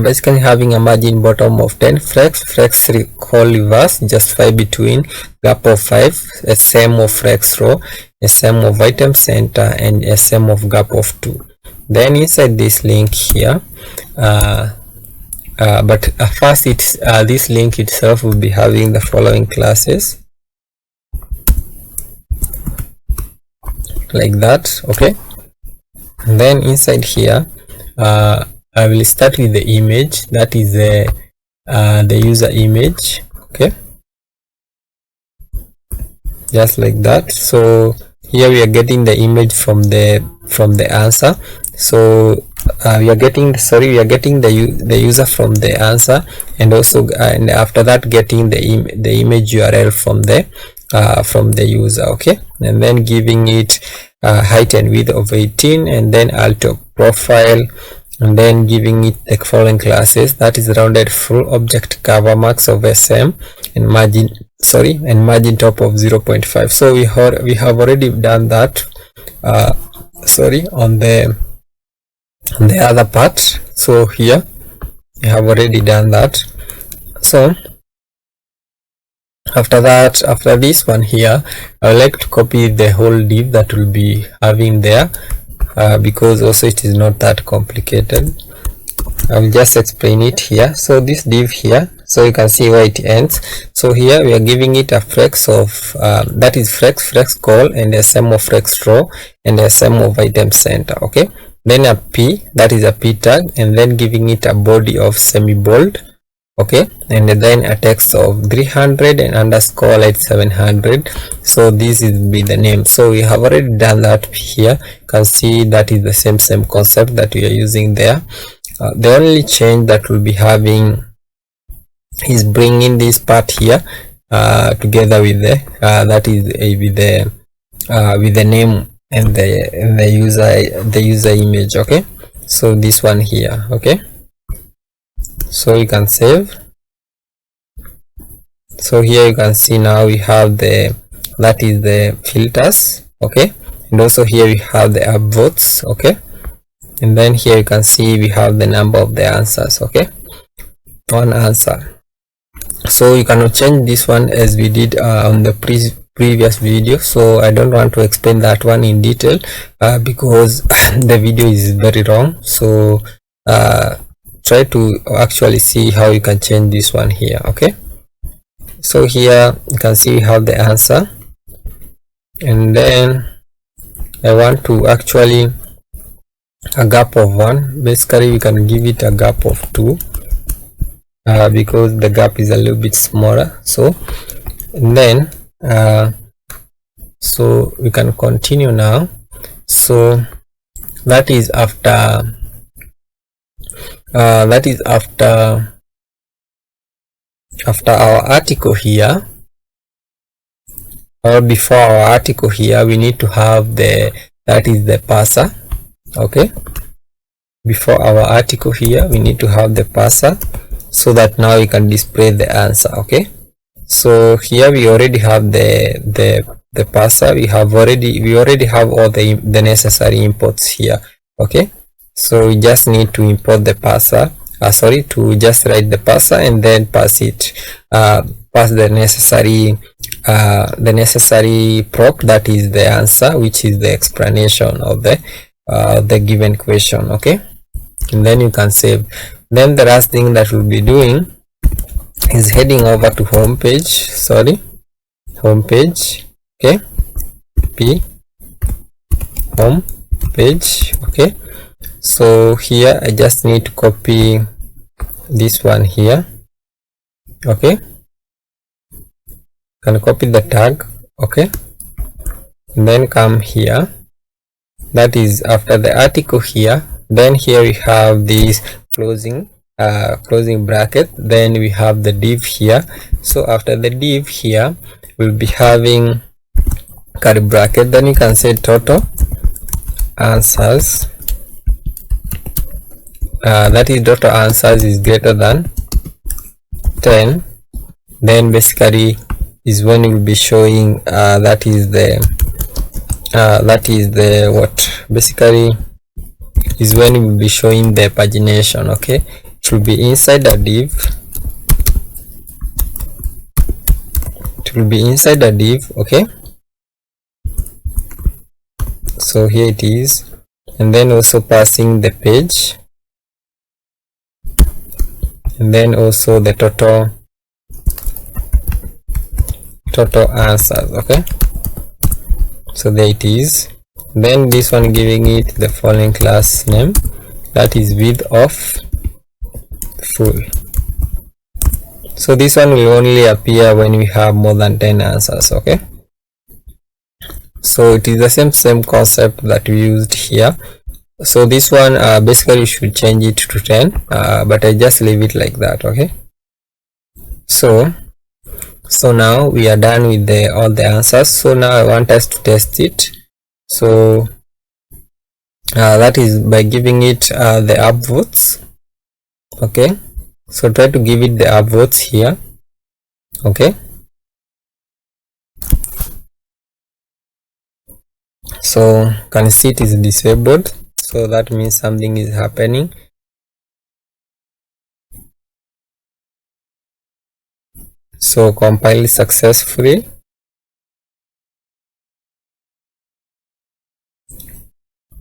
basically having a margin bottom of 10, flex 3 call reverse, justify between, gap of 5, sm of flex row, sm of item center, and sm of gap of 2. Then inside this link here, but first it's this link itself will be having the following classes like that. Okay, and then inside here I will start with the image, that is the user image. Okay, just like that. So here we are getting the image from the answer. So we are getting the user from the answer, and also and after that getting the image URL from the user. Okay, and then giving it height and width of 18, and then alter profile, and then giving it the following classes, that is rounded full object cover max of SM, and margin top of 0.5. so we have already done that on the other part. So here we have already done that. So after this one here, I would like to copy the whole div that will be having there, because also it is not that complicated. I will just explain it here. So this div here, so you can see where it ends. So here we are giving it a flex of that is flex call, and sm of flex row, and sm of item center. Okay, then a p, that is a p tag, and then giving it a body of semi bold. Okay, and then a text of 300 and underscore like 700. So this is be the name. So we have already done that here. You can see that is the same concept that we are using there. The only change that we'll be having is bringing this part here together with the that is with the name and the user image. Okay, so this one here. Okay, so you can save. So here you can see now we have that is the filters. Okay, and also here we have the upvotes. Okay, and then here you can see we have the number of the answers. Okay, one answer. So you cannot change this one as we did on the previous video, so I don't want to explain that one in detail because the video is very long. So try to actually see how you can change this one here. Okay, so here you can see we have the answer, and then I want to actually a gap of 1. Basically we can give it a gap of 2 because the gap is a little bit smaller. So and then so we can continue now. So that is after after our article here, or before our article here, we need to have that is the parser. Okay, before our article here we need to have the parser, so that now we can display the answer. Okay, so here we already have the parser. We already have all the necessary imports here. Okay, so we just need to import the parser, to just write the parser and then pass the necessary prop, that is the answer, which is the explanation of the given question. Okay, and then you can save. Then the last thing that we'll be doing is heading over to home page. Okay, p home page. Okay, so here I just need to copy this one here. Okay, can copy the tag. Okay, and then come here, that is after the article here. Then here we have this closing closing bracket, then we have the div here. So after the div here we'll be having curly bracket, then you can say total answers, that is total answers is greater than 10, then basically is when we'll be showing that is the what basically is when we'll be showing the pagination. Okay, it will be inside the div, it will be inside the div. Okay, so here it is, and then also passing the page, and then also the total answers. Okay, so there it is. Then this one giving it the following class name, that is width of full. So this one will only appear when we have more than 10 answers. Okay, so it is the same concept that we used here. So this one basically you should change it to 10, but I just leave it like that. Okay, so now we are done with all the answers. So now I want us to test it. So that is by giving it the upvotes. Okay, so try to give it the upvotes here. Okay, so can see it is disabled, so that means something is happening. So compile successfully.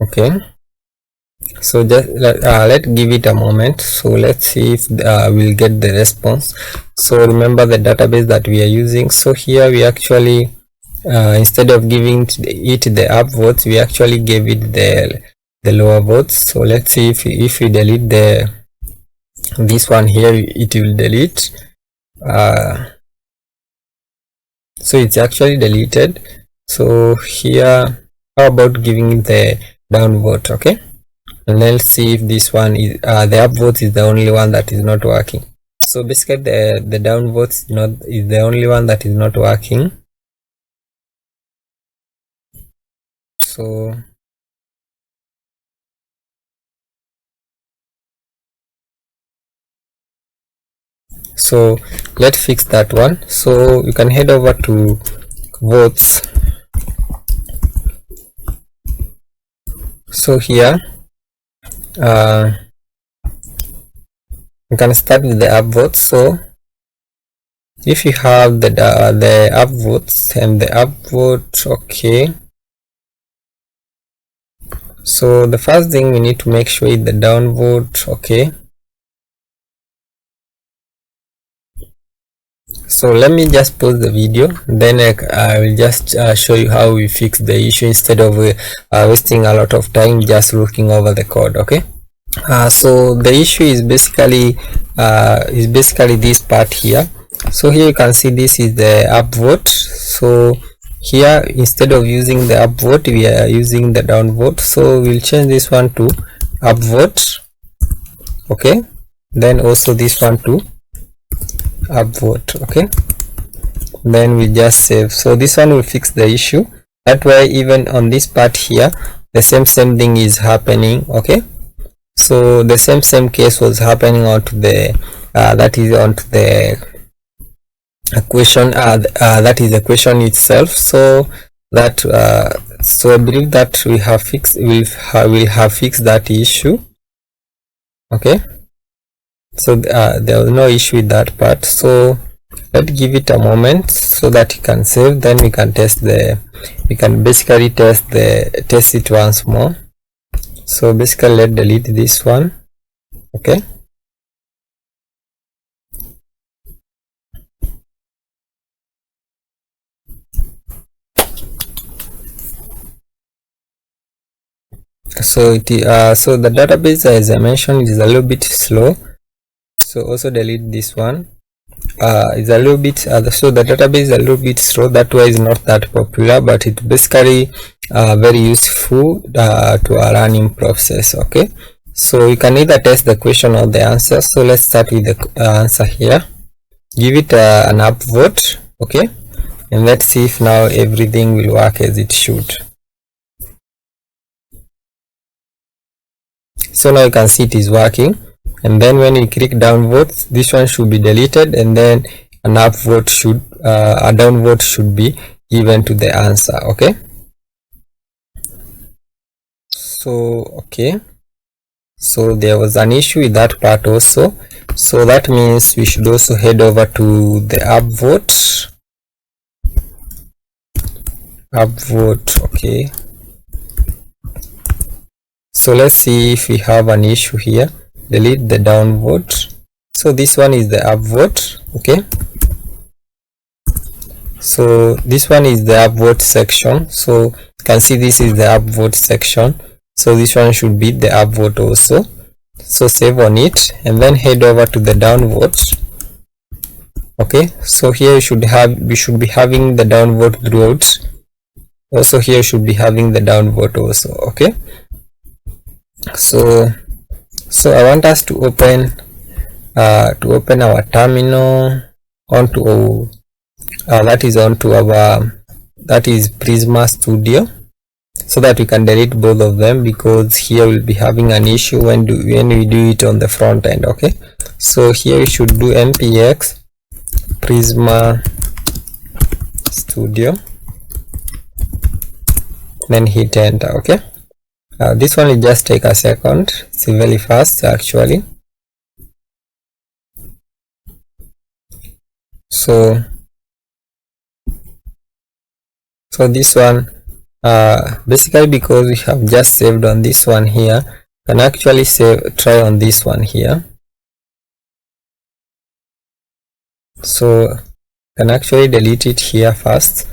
Okay, so just let's give it a moment. So let's see if we'll get the response. So remember the database that we are using. So here we actually instead of giving it the upvotes, we actually gave it the lower votes. So let's see if we delete this one here, it will delete. So it's actually deleted. So here, how about giving it the downvote? Okay, and let's see if this one is the upvote is the only one that is not working. So basically the downvote is the only one that is not working. So let's fix that one. So you can head over to votes. So here you can start with the upvotes. So if you have the upvotes and the upvote, okay, so the first thing we need to make sure is the downvote. Okay, so let me just pause the video, then I will just show you how we fix the issue instead of wasting a lot of time just looking over the code. Okay, so the issue is basically this part here. So here you can see this is the upvote. So here instead of using the upvote, we are using the downvote. So we'll change this one to upvote. Okay, then also this one to upvote. Okay, then we just save. So this one will fix the issue. That way even on this part here the same thing is happening. Okay, so the same case was happening onto the that is onto the question that is the question itself. So that so I believe that we have fixed we have fixed that issue. Okay, so there was no issue with that part. So let's give it a moment so that you can save, then we can test we can basically test it once more. So basically let's delete this one. Okay, so so the database, as I mentioned, is a little bit slow. So also delete this one. Is a little bit so the database is a little bit slow, that way is not that popular, but it's basically very useful to a learning process. Okay, So you can either test the question or the answer. So let's start with the answer here. Give it an upvote, okay, and let's see if now everything will work as it should. So now you can see it is working, and then when you click downvote, this one should be deleted, and then an upvote should a downvote should be given to the answer. Okay, so okay, so there was an issue with that part also, so that means we should also head over to the upvote. Okay, so let's see if we have an issue here. Delete the downvote. So this one is the upvote. Okay, so this one is the upvote section. So you can see this is the upvote section, so this one should be the upvote also. So save on it and then head over to the downvote. Okay, so here we should be having the downvote throughout. Also here you should be having the downvote also. Okay, so I want us to open our terminal onto that is Prisma Studio, so that we can delete both of them, because here we'll be having an issue when we do it on the front end. Okay, so here we should do npx Prisma Studio, then hit enter. Okay, this one will just take a second. It's very fast actually. So this one basically, because we have just saved on this one here, can actually try on this one here. So can actually delete it here first,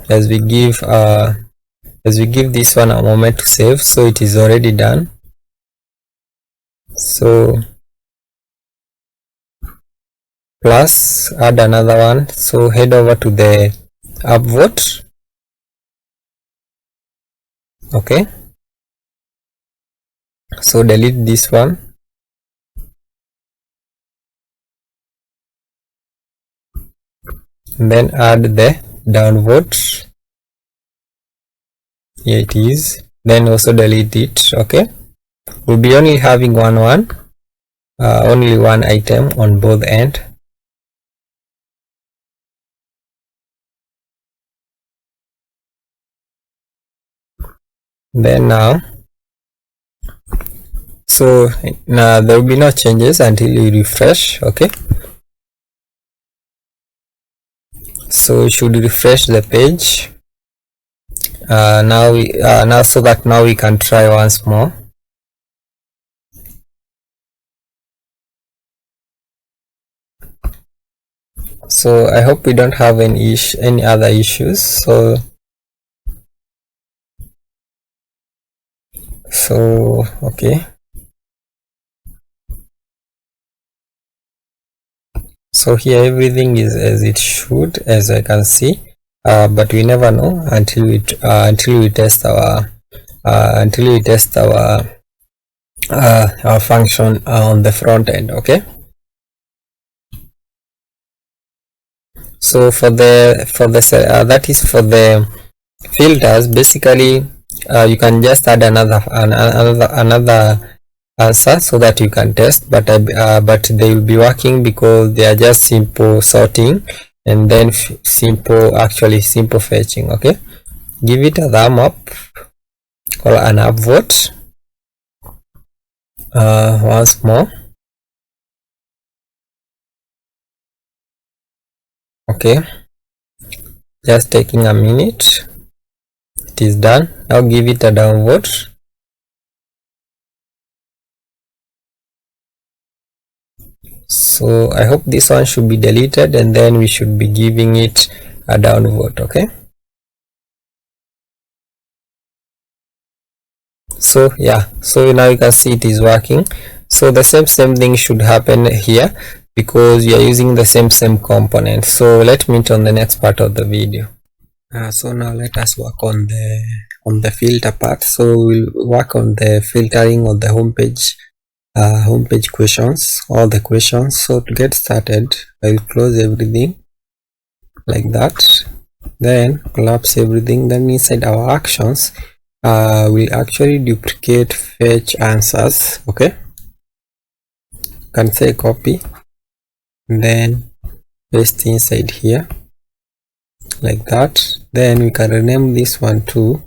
as we give this one a moment to save. So it is already done. So plus add another one. So head over to the upvote. Okay, so delete this one. And then add the downvote. Here it is. Then also delete it. Okay, we'll be only having only one item on both end. Then now, so now there will be no changes until you refresh. Okay, so you should refresh the page now, so that now we can try once more. So I hope we don't have any other issues. So okay, so here everything is as it should, as I can see, but we never know until we test our our function on the front end. Okay, so for the that is for the filters. Basically, you can just add another answer so that you can test, but they will be working because they are just simple sorting and then simple fetching. Okay, give it a thumb up or an upvote once more. Okay, just taking a minute. It is done. Now give it a downvote. So I hope this one should be deleted, and then we should be giving it a downvote. Okay, so yeah, so now you can see it is working. So the same thing should happen here, because you are using the same component. So let me meet on the next part of the video. So now let us work on on the filter part. So we'll work on the filtering of the homepage questions, all the questions. So to get started, I'll close everything like that, then collapse everything. Then inside our actions, we'll actually duplicate fetch answers. Okay, you can say copy, then paste inside here like that. Then we can rename this one to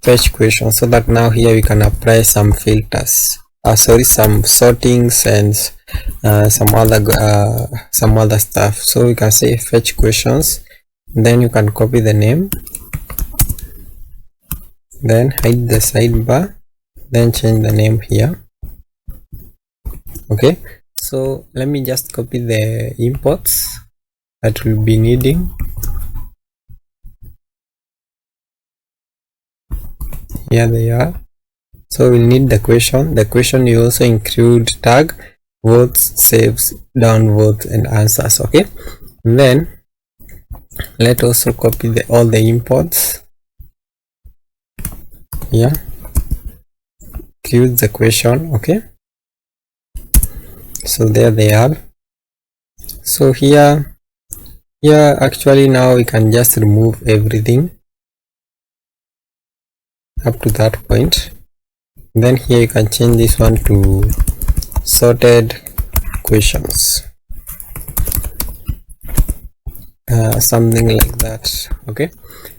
fetch question, so that now here we can apply some filters, some sortings and some other stuff. So we can say fetch questions, then you can copy the name, then hide the sidebar, then change the name here. Okay, so let me just copy the imports that we'll be needing. Here they are. So we'll need the question. The question you also include tag, votes, saves, downvote, and answers. Okay, and then let's also copy all the imports here. Include the question. Okay, so there they are. So here actually now we can just remove everything up to that point. Then here you can change this one to sorted questions, something like that. Okay,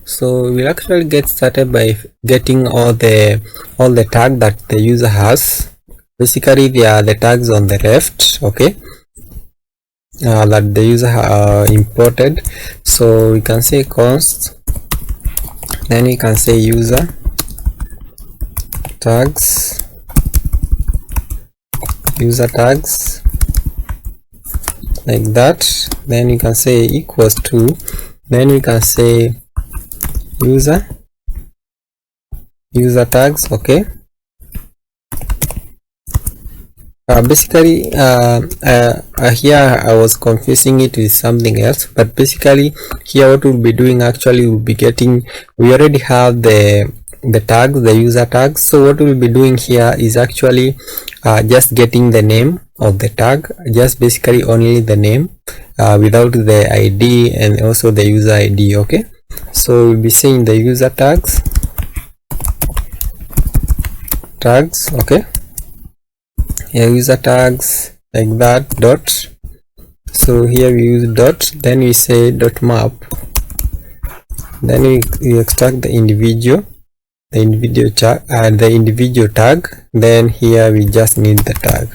so we'll actually get started by getting all the tag that the user has. Basically they are the tags on the left. Okay, that the user imported. So we can say const, then we can say user tags, like that. Then you can say equals to, then we can say user tags. Okay, basically here I was confusing it with something else, but basically here what we'll be doing, actually we'll be getting, we already have the tags, the user tags. So what we'll be doing here is actually just getting the name of the tag, just basically only the name, without the ID and also the user ID. Okay, so we'll be saying the user tags. Okay, here user tags like that, dot. So here we use dot, then we say dot map, then we extract the individual tag, then here we just need the tag.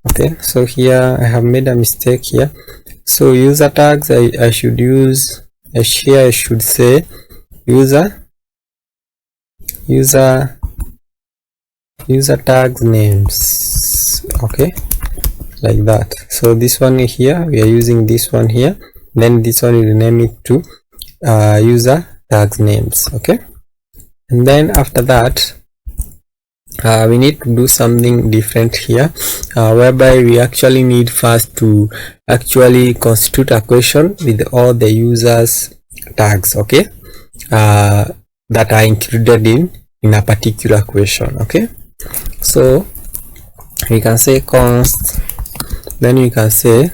Okay, so here I have made a mistake here. So user tags, I should use here, I should say user tags names. Okay, like that. So this one here, we are using this one here, then this one we rename it to user tags names. Okay, and then after that we need to do something different here, whereby we actually need first to actually constitute a question with all the users tags. Okay, that are included in a particular question. Okay, so we can say const, then we can say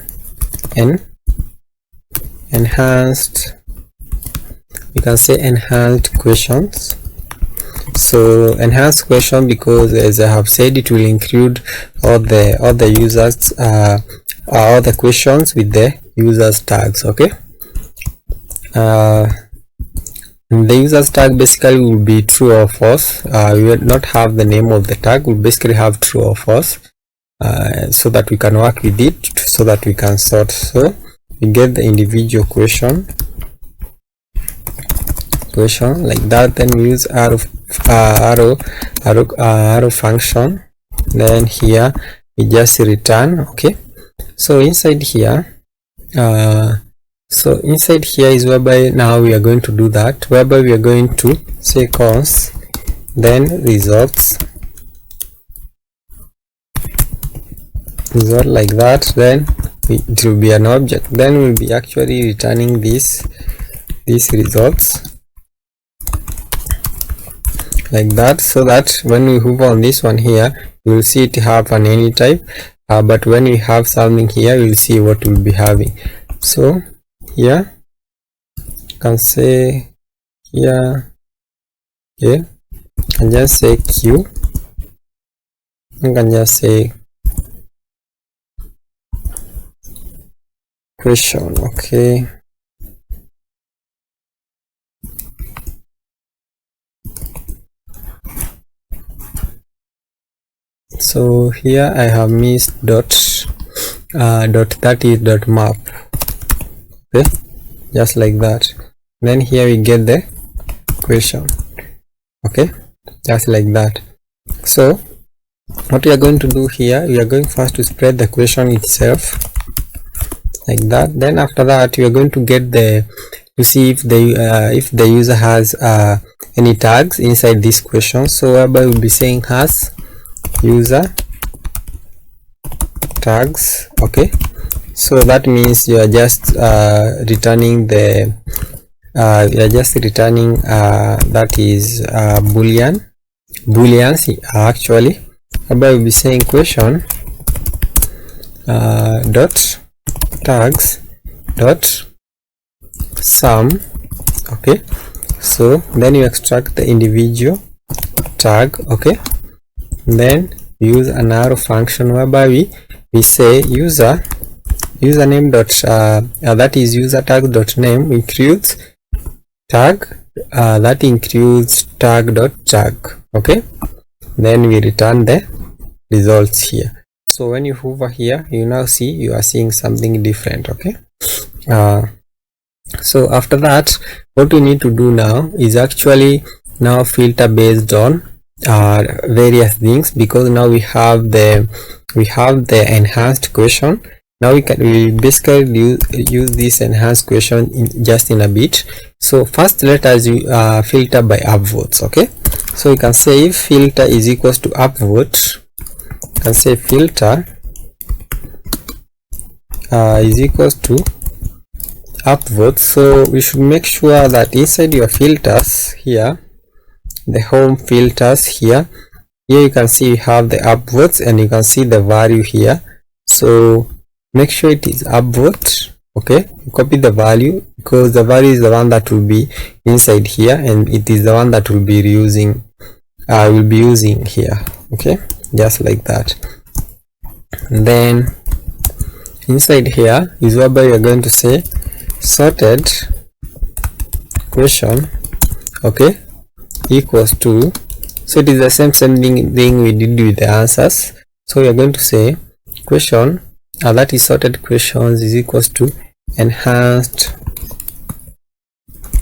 enhanced, we can say enhanced questions. So enhanced question, because as I have said, it will include all the users, all the questions with the users tags. Okay, and the users tag basically will be true or false. We will not have the name of the tag, we'll basically have true or false, so that we can work with it, so that we can sort. So we get the individual question like that, then we use arrow function, then here we just return. Okay, so inside here is whereby now we are going to do that, whereby we are going to say const, then results result like that, then it will be an object, then we'll be actually returning these results like that, so that when we hover on this one here, you will see it have an any type, but when we have something here, we will see what we'll be having. So here you can say here, okay, and just say Q. You can just say question. Okay, so here I have missed dot that is dot map. Okay, just like that. Then here we get the question. Okay, just like that. So what we are going to do here, we are going first to spread the question itself like that. Then after that, we are going to get to see if the user has any tags inside this question. So whereby we'll be saying has user tags. Okay, so that means you are just returning the that is booleans actually. Whereby we'll be saying question dot tags dot sum. Okay, so then you extract the individual tag. Okay, then use an arrow function whereby we say username dot that is user tag dot name includes tag that includes tag dot tag. Okay, then we return the results here. So when you hover here, you now see you are seeing something different. Okay, so after that, what we need to do now is actually now filter based on various things, because now we have the enhanced question. Now we basically use this enhanced question in a bit. So first let us filter by upvotes. Okay, so you can say if filter is equals to upvote, you can say filter is equals to upvote. So we should make sure that inside your filters here, the home filters here you can see you have the upvotes and you can see the value here. So make sure it is upvote. Okay, copy the value, because the value is the one that will be inside here and it is the one that will be using here. Okay, just like that. And then inside here is whereby you are going to say sorted question, okay, equals to, so it is the same thing we did with the answers. So we are going to say question that is sorted questions is equals to enhanced,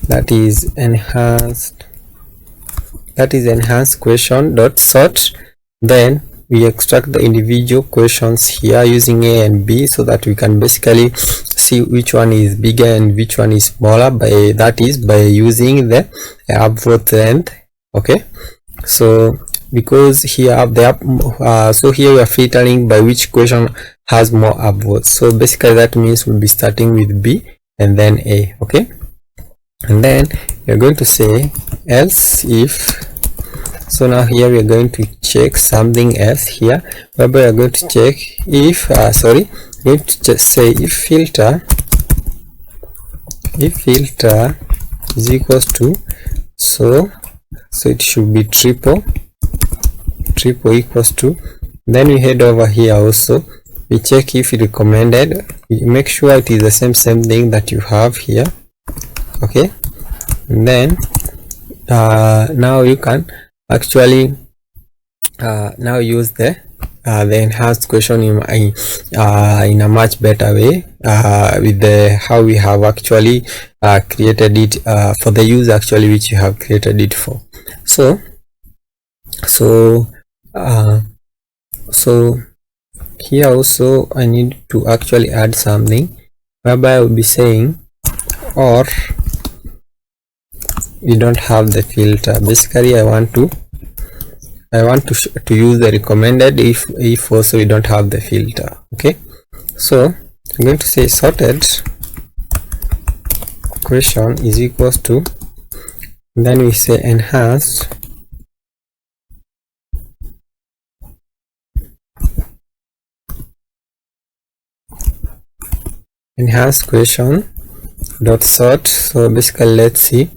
that is enhanced question dot sort. Then we extract the individual questions here using A and B, so that we can basically see which one is bigger and which one is smaller, by using the upvote length. Okay, so because here so here we are filtering by which question has more upvotes. So basically that means we'll be starting with B and then A. Okay, and then we're going to say else if. So now here we are going to check something else here, whereby we are going to check if going to just say if filter is equals to, so it should be triple equals to. Then we head over here, also we check if recommended, we make sure it is the same thing that you have here. Okay, and then now you can actually now use the enhanced question in a much better way, with the how we have actually created it for the use actually which you have created it for. So here also I need to actually add something, whereby I will be saying, or we don't have the filter. Basically I want to use the recommended if also we don't have the filter. Okay, so I'm going to say sorted question is equals to, then we say enhanced enhance question dot sort. So basically let's see,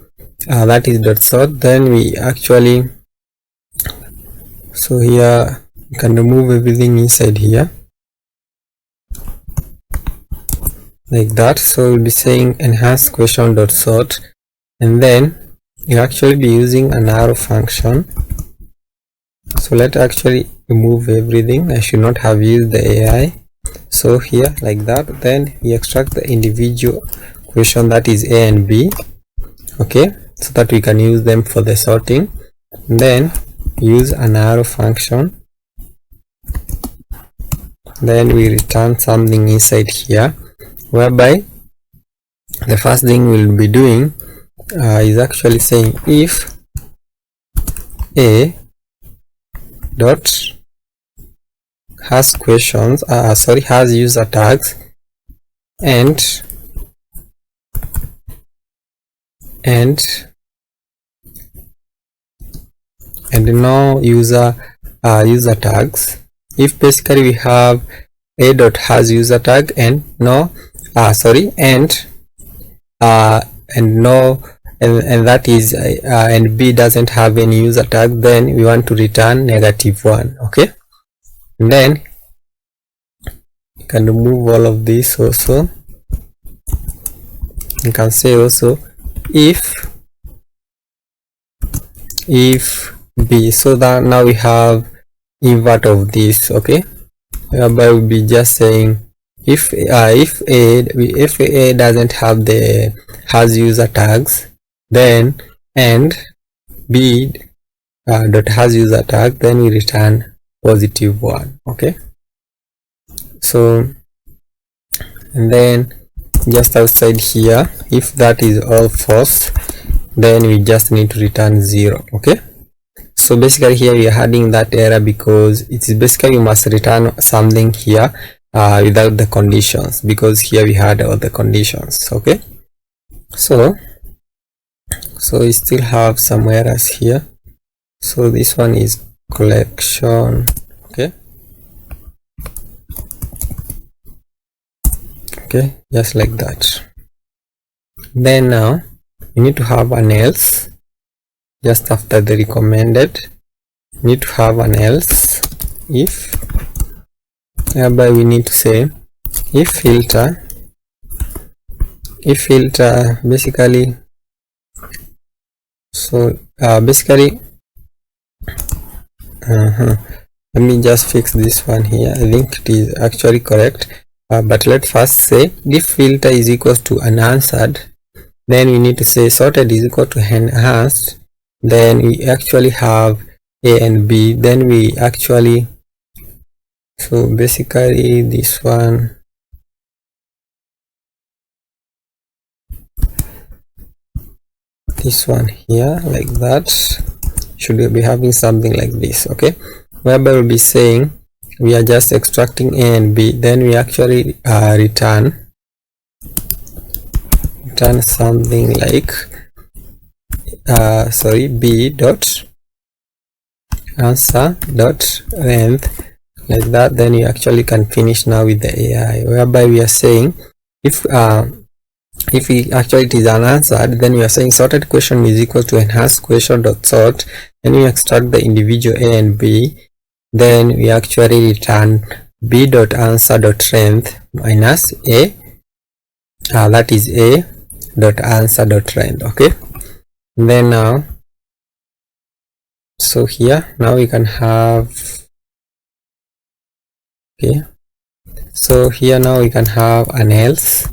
that is dot sort. Then we actually, so here you can remove everything inside here like that. So we'll be saying enhance question dot sort, and then you actually be using an arrow function. So let's actually remove everything. I should not have used the AI. So here like that, then we extract the individual question, that is A and B, okay, so that we can use them for the sorting. And then use an arrow function, then we return something inside here, whereby the first thing we'll be doing is actually saying if A dot has questions, has user tags and no user tags. If basically we have A dot has user tag and no and that is and B doesn't have any user tag, then we want to return -1, okay. And then you can remove all of this. Also you can say also if B, so that now we have invert of this, okay, whereby we'll be just saying if A doesn't have has user tags, then and B dot has user tag, then we return +1, okay. So and then just outside here, if that is all false, then we just need to return 0, okay. So basically here we are adding that error because it is basically you must return something here without the conditions, because here we had all the conditions, okay. So we still have some errors here. So this one is collection, okay, just like that. Then now we need to have an else just after the recommended. We need to have an else if, whereby we need to say if filter basically, so basically let me just fix this one here. I think it is actually correct, but let's first say if filter is equal to unanswered, then we need to say sorted is equal to enhanced, then we actually have A and B, then we actually, so basically this one, here like that, should be having something like this, okay, whereby we'll be saying we are just extracting A and B, then we actually return something like B dot answer dot length like that. Then you actually can finish now with the AI, whereby we are saying if we actually it is unanswered, then we are saying sorted question is equal to enhanced question dot sort, then we extract the individual A and B, then we actually return B dot answer dot length minus A, that is A dot answer dot length, okay. And then now, so here now we can have, okay, so here now we can have an else.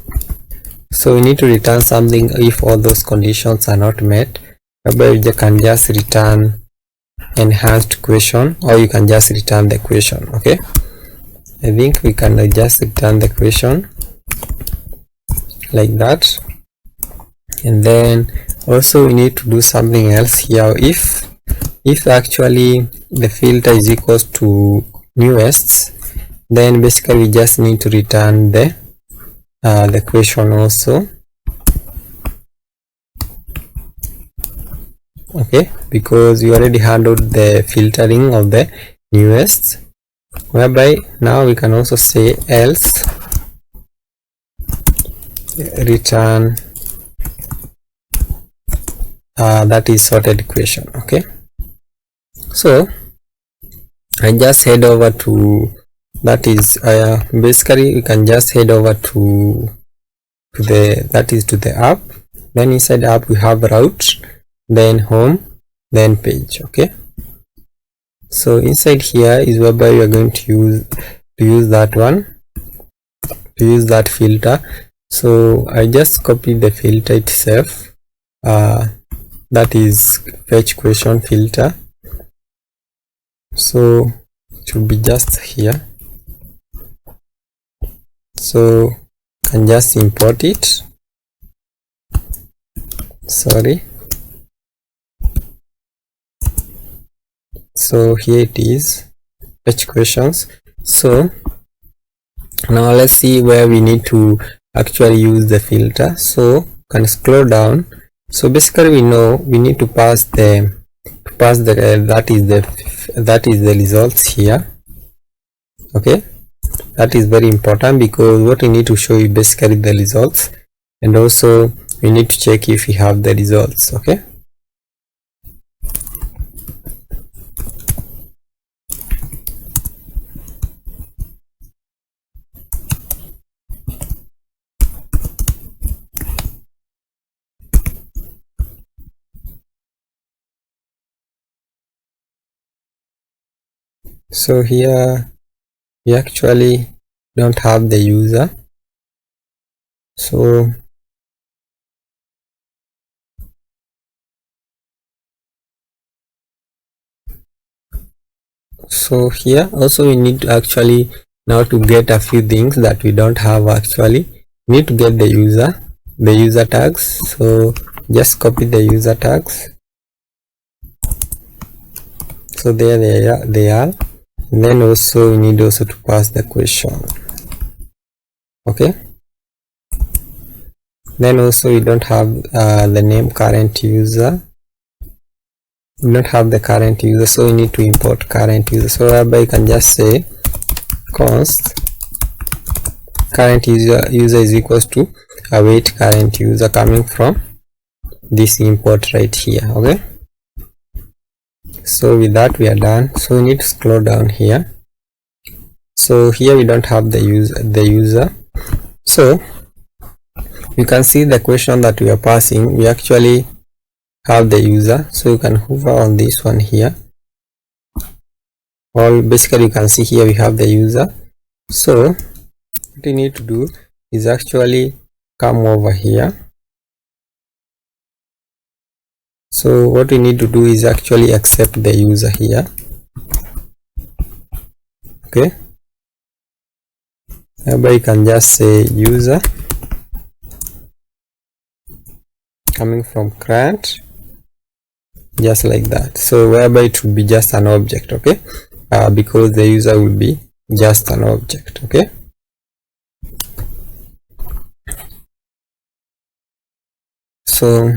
So we need to return something if all those conditions are not met, whereby you can just return enhanced question, or you can just return the question, okay. I think we can just return the question like that. And then also we need to do something else here. If actually the filter is equals to newest, then basically we just need to return the question also, okay, because we already handled the filtering of the newest, whereby now we can also say else return that is sorted question. Okay, so I just head over to, that is basically we can just head over to the, that is to the app. Then inside the app we have route, then home, then page. Okay, so inside here is whereby we are going to use that one, to use that filter. So I just copy the filter itself, that is fetch question filter. So it should be just here, so can just import it. Sorry, so here it is, fetch questions. So now let's see where we need to actually use the filter. So can scroll down. So basically we know we need to pass the that is the results here. Okay, that is very important because what we need to show you basically the results, and also we need to check if we have the results. Okay, so here we actually don't have the user. So here also we need to actually now to get a few things that we don't have. Actually we need to get the user tags. So just copy the user tags. So there they are. And then also we need also to pass the question. Okay, then also we don't have the name current user. We don't have the current user, so we need to import current user. So whereby you can just say const current user is equals to await current user coming from this import right here. Okay, so with that we are done. So we need to scroll down here. So here we don't have the user. So you can see the question that we are passing, we actually have the user. So you can hover on this one here, or basically you can see here we have the user. So what you need to do is actually come over here. So what we need to do is actually accept the user here. Okay, whereby you can just say user coming from client, just like that. So whereby it will be just an object. Okay, because the user will be just an object. Okay, so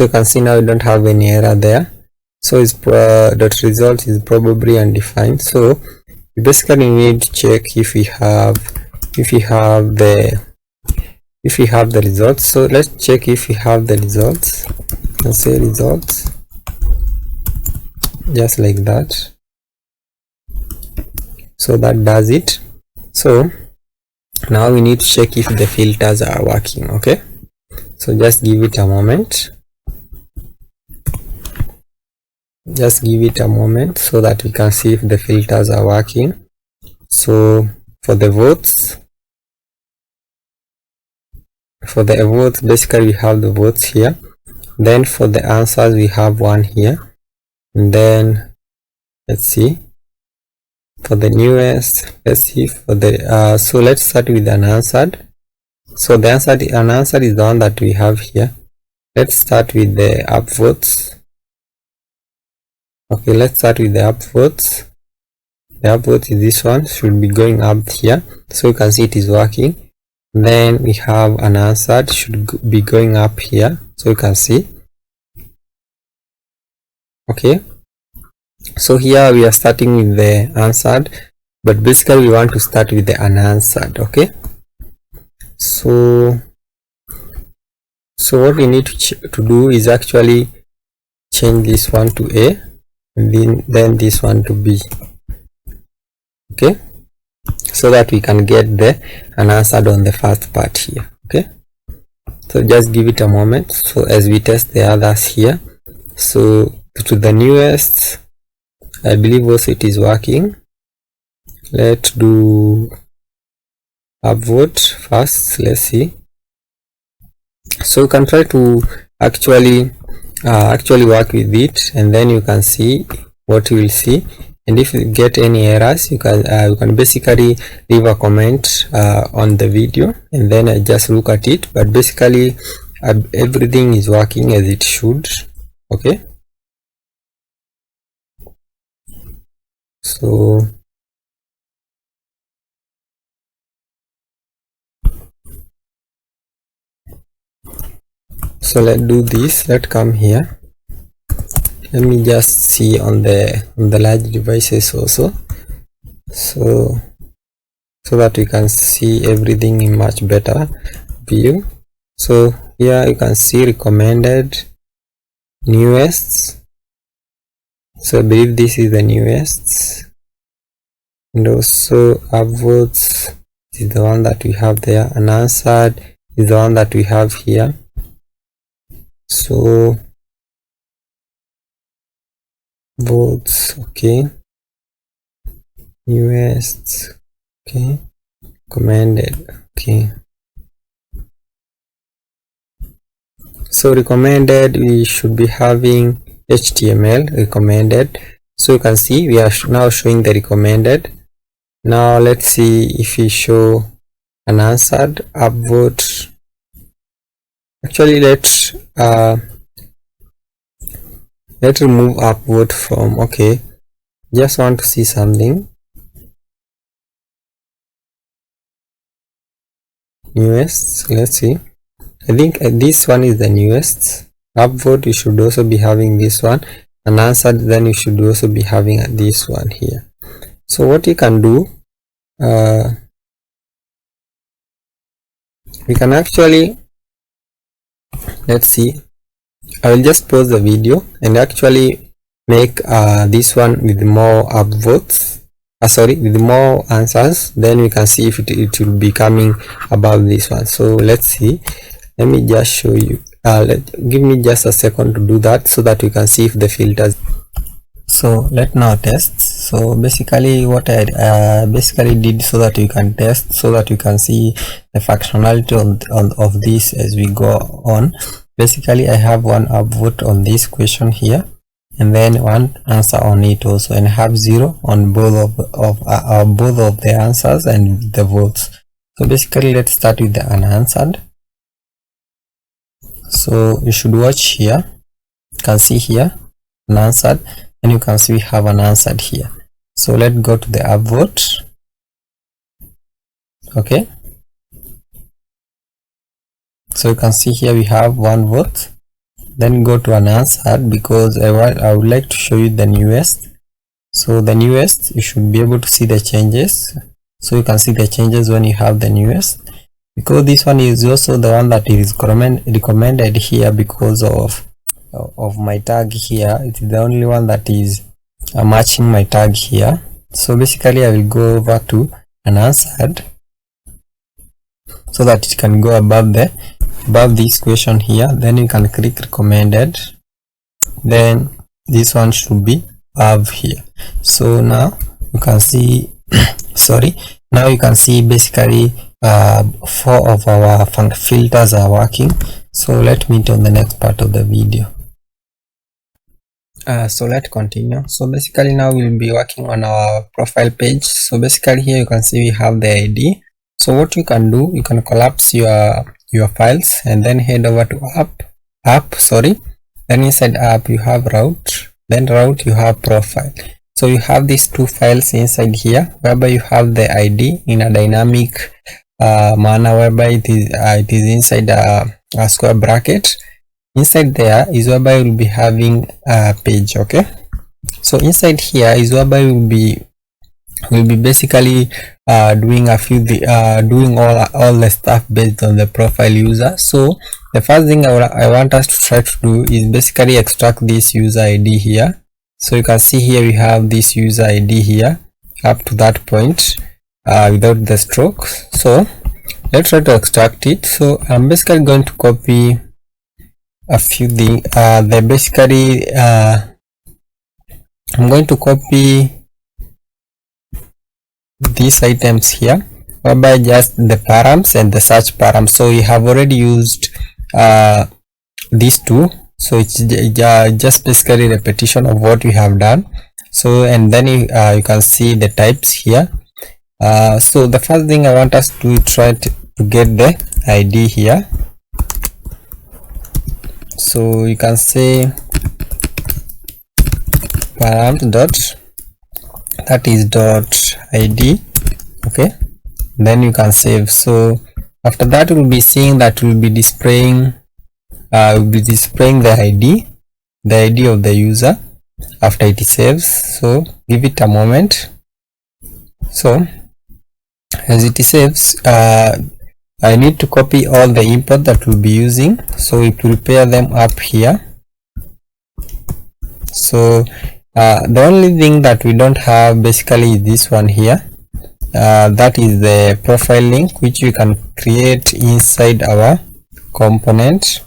you can see now we don't have any error there. So its dot result is probably undefined. So we basically need to check if we have the results. So let's check if we have the results, and say results, just like that. So that does it. So now we need to check if the filters are working. Okay, so just give it a moment. Just give it a moment so that we can see if the filters are working. So for the votes, basically we have the votes here. Then for the answers we have one here. And then let's see for the newest, let's see for the so let's start with unanswered. So the unanswered is the one that we have here. Let's start with the upvotes. Okay, let's start with the upvotes. The upvote is this one, should be going up here, so you can see it is working. Then we have unanswered, should be going up here, so you can see. Okay, so here we are starting with the answered, but basically we want to start with the unanswered. Okay, So what we need to do is actually change this one to A and then this one to B. Okay, so that we can get the unanswered on the first part here. Okay, so just give it a moment. So as we test the others here, so to the newest, I believe also it is working. Let's do upvote first. Let's see. So you can try to actually work with it, and then you can see what you will see. And if you get any errors, you can basically leave a comment on the video, and then I just look at it. But basically everything is working as it should. Okay, so let's do this. Let's come here. Let me just see on the large devices also, so that we can see everything in much better view. So here you can see recommended, newest. So I believe this is the newest, and also upvotes is the one that we have there, unanswered is the one that we have here. So votes, okay, newest, okay, recommended, okay. So recommended, we should be having HTML recommended. So you can see we are now showing the recommended. Now let's see if we show unanswered upvote. Actually let's remove upvote from, okay, just want to see something. Newest, let's see. I think this one is the newest. Upvote, you should also be having this one. Unanswered, then you should also be having this one here. So what you can do, we can actually, let's see, I will just pause the video and actually make this one with more upvotes, with more answers. Then we can see if it will be coming above this one. So let's see. Let me just show you. Give me just a second to do that, so that we can see if the filters. So let's now test. So basically what I basically did so that we can test, so that we can see the functionality of this as we go on. Basically I have one upvote on this question here, and then one answer on it also, and have 0 on both of the answers and the votes. So basically let's start with the unanswered. So you should watch here. You can see here unanswered, and you can see we have unanswered here. So let's go to the upvote. Okay, so you can see here we have one vote. Then go to unanswered, because I would like to show you the newest. So the newest, you should be able to see the changes. So you can see the changes when you have the newest, because this one is also the one that is recommended here because of my tag here. It's the only one that is matching my tag here. So basically I will go over to unanswered, so that it can go above this question here. Then you can click recommended, then this one should be above here. So now you can see now you can see basically 4 of our filters are working. So let's meet on the next part of the video. So let's continue. So basically now we'll be working on our profile page. So basically here you can see we have the ID. So what you can do, you can collapse your files and then head over to app, then inside app you have route, then route you have profile. So you have these 2 files inside here, whereby you have the ID in a dynamic manner, whereby it is inside a square bracket. Inside there is whereby we'll be having a page. Okay, so inside here is whereby we'll be we'll be basically doing doing all the stuff based on the profile user. So the first thing I want us to try to do is basically extract this user ID here. So you can see here we have this user ID here up to that point without the stroke. So let's try to extract it. So I'm basically going to copy a few things. I'm going to copy these items here, whereby just the params and the search param. So we have already used these two, so it's just basically repetition of what we have done. So and then you can see the types here. So the first thing I want us to try to get the ID here. So you can say params dot, that is dot ID. Okay, then you can save. So after that we'll be seeing that we'll be displaying the ID of the user after it saves. So give it a moment. So as it saves, I need to copy all the import that we'll be using, so we prepare them up here. So the only thing that we don't have basically is this one here, that is the profile link, which we can create inside our component.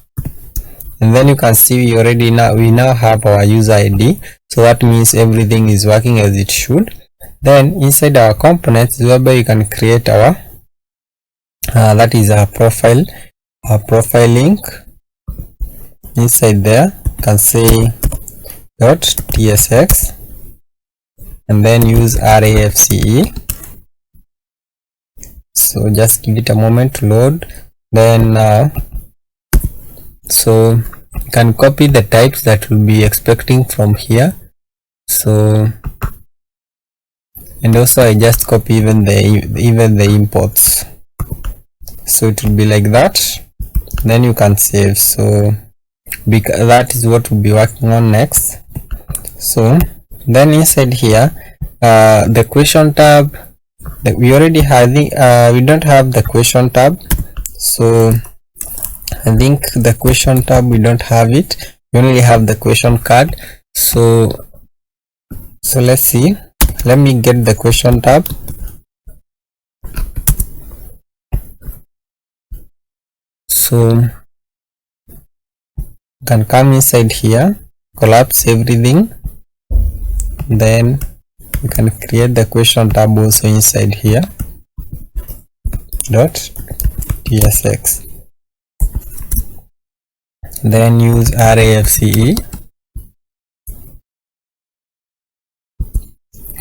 And then you can see we now have our user ID, so that means everything is working as it should. Then inside our components, whereby you can create our that is our profile link. Inside there you can say .tsx and then use rafce. So just give it a moment to load. Then so you can copy the types that we'll be expecting from here. So and also I just copy even the imports, so it will be like that. Then you can save. So because that is what we'll be working on next. So then inside here, the question tab, we already have we don't have the question tab. So I think the question tab, we don't have it, we only have the question card. So let's see, let me get the question tab. So you can come inside here, collapse everything, then you can create the question tab also inside here, .tsx, then use rafce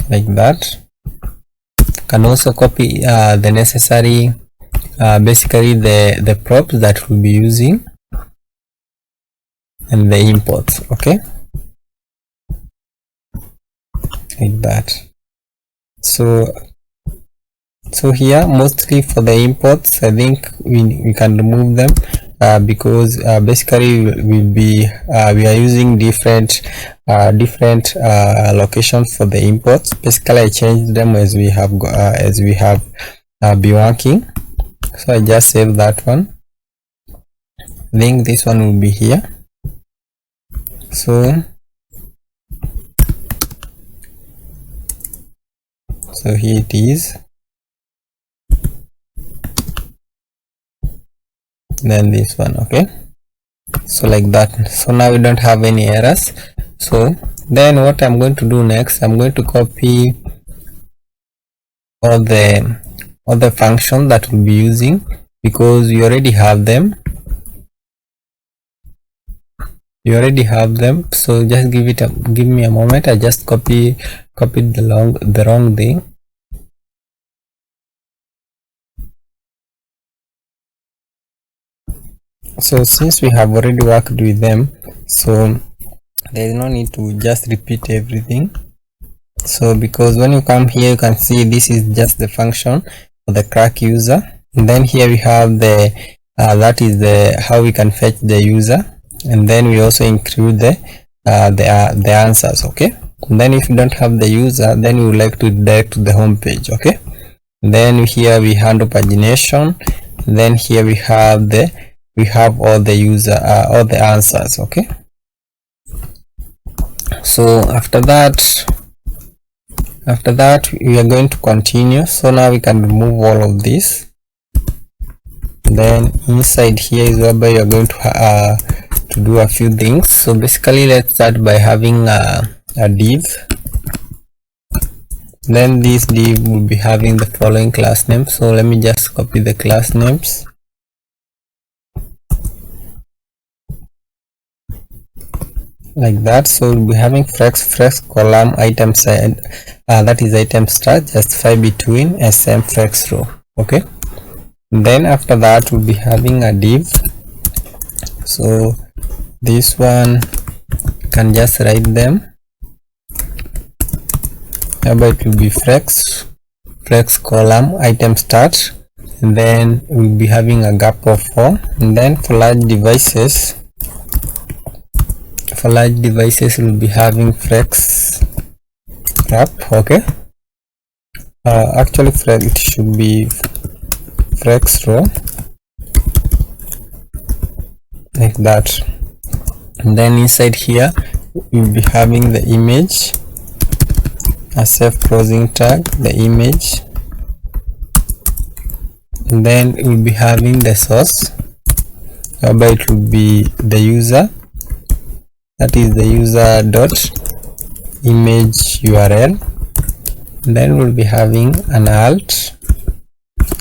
like that. You can also copy the necessary basically the props that we'll be using and the imports. Okay, like that. So here mostly for the imports, I think we can remove them because basically we are using different locations for the imports. Basically I changed them as we have been working. So I just save that one. I think this one will be here. So here it is. Then this one. Okay, so like that. So now we don't have any errors. So then what I'm going to do next, I'm going to copy all the functions that we'll be using, because we already have them. So just give me a moment. I just copied the wrong thing. So since we have already worked with them, so there is no need to just repeat everything. So because when you come here, you can see this is just the function for the Clerk user, and then here we have the that is the how we can fetch the user, and then we also include the answers. Okay, Then if you don't have the user, then you would like to direct to the home page. Okay, then here we handle pagination. Then here we have all the user all the answers. Okay, so after that we are going to continue. So now we can remove all of this. Then inside here is whereby you are going to do a few things. So basically, let's start by having a div. Then this div will be having the following class names. So let me just copy the class names. Like that. So we'll be having flex column item side, that is item start, justify between, sm flex row. Okay, then after that we'll be having a div. So this one can just write them, but it will be flex column item start, and then we'll be having a gap of 4. And then for large devices we'll be having flex wrap. Okay, actually it should be flex row, like that. And then inside here we'll be having the image, a self closing tag, the image. And then we'll be having the source, whereby it will be the user, that is the user dot image URL. And then we'll be having an alt,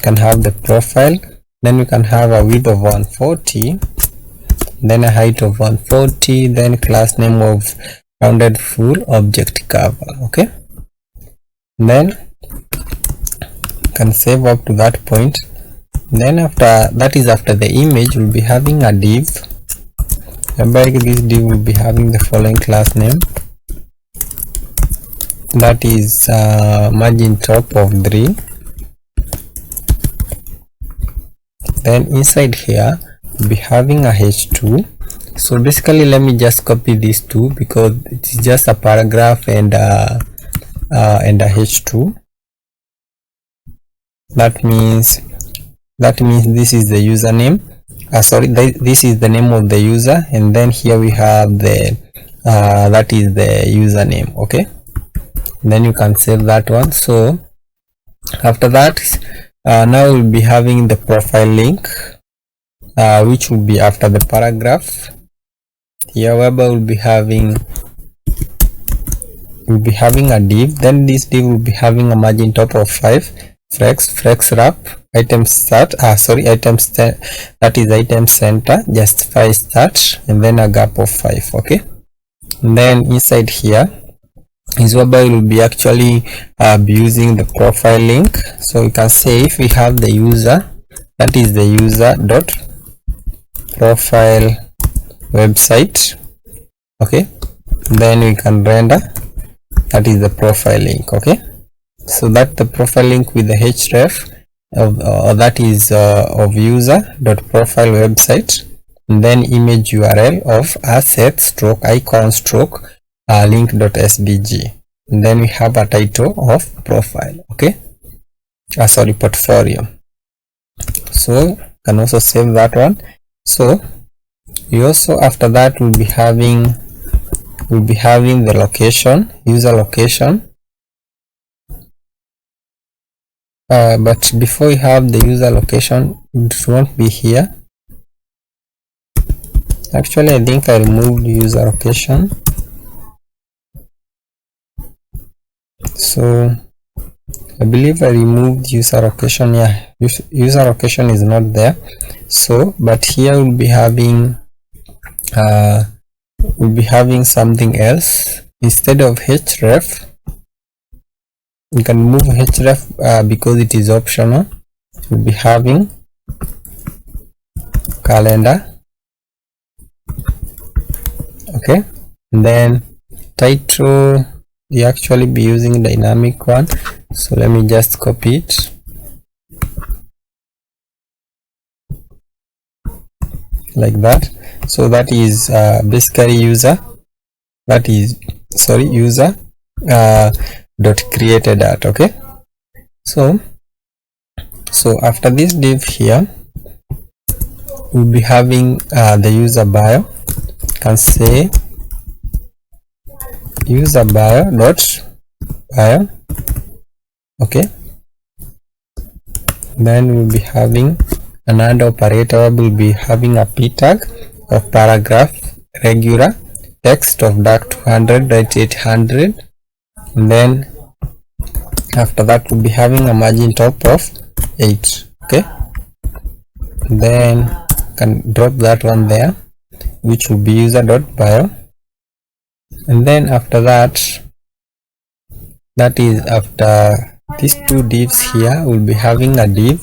can have the profile, then we can have a width of 140, then a height of 140, then class name of rounded full object cover. Okay, then can save up to that point. Then after the image, we'll be having a div, whereby this div will be having the following class name, that is margin top of 3. Then inside here we'll be having a h2. So basically, let me just copy these two because it's just a paragraph and a h2. That means this is the username. This is the name of the user, and then here we have the that is the username. Okay, then you can save that one. So after that, now we'll be having the profile link, which will be after the paragraph here, whereby we'll be having a div. Then this div will be having a margin top of 5, flex wrap, item start, that is item center, justify start, and then a gap of 5. Okay, and then inside here is whereby we'll be actually be using the profile link. So you can say if we have the user, that is the user dot profile website. Okay, then we can render, that is the profile link. Okay, so that the profile link with the href of that is of user dot profile website, and then image URL of asset stroke icon stroke link.svg, and then we have a title of profile. Okay, portfolio. So can also save that one. So we also, after that, we'll be having the location, user location. But before we have the user location, it won't be here. Actually, I think I removed user location. So I believe I removed user location. Yeah, user location is not there. So, but here we'll be having something else. Instead of href, we can remove href because it is optional. We'll be having calendar. Okay, and then title, we actually be using dynamic one. So let me just copy it. Like that. So that is basically user, dot created at. Okay, so after this div here, we'll be having the user bio. Can say user bio dot bio. Okay, then we'll be having another operator. Will be having a p tag of paragraph regular text of dark 200 right 800, and then after that we'll be having a margin top of 8. Okay, then can drop that one there, which will be user dot bio, and then after that, that is after these two divs here, we'll be having a div.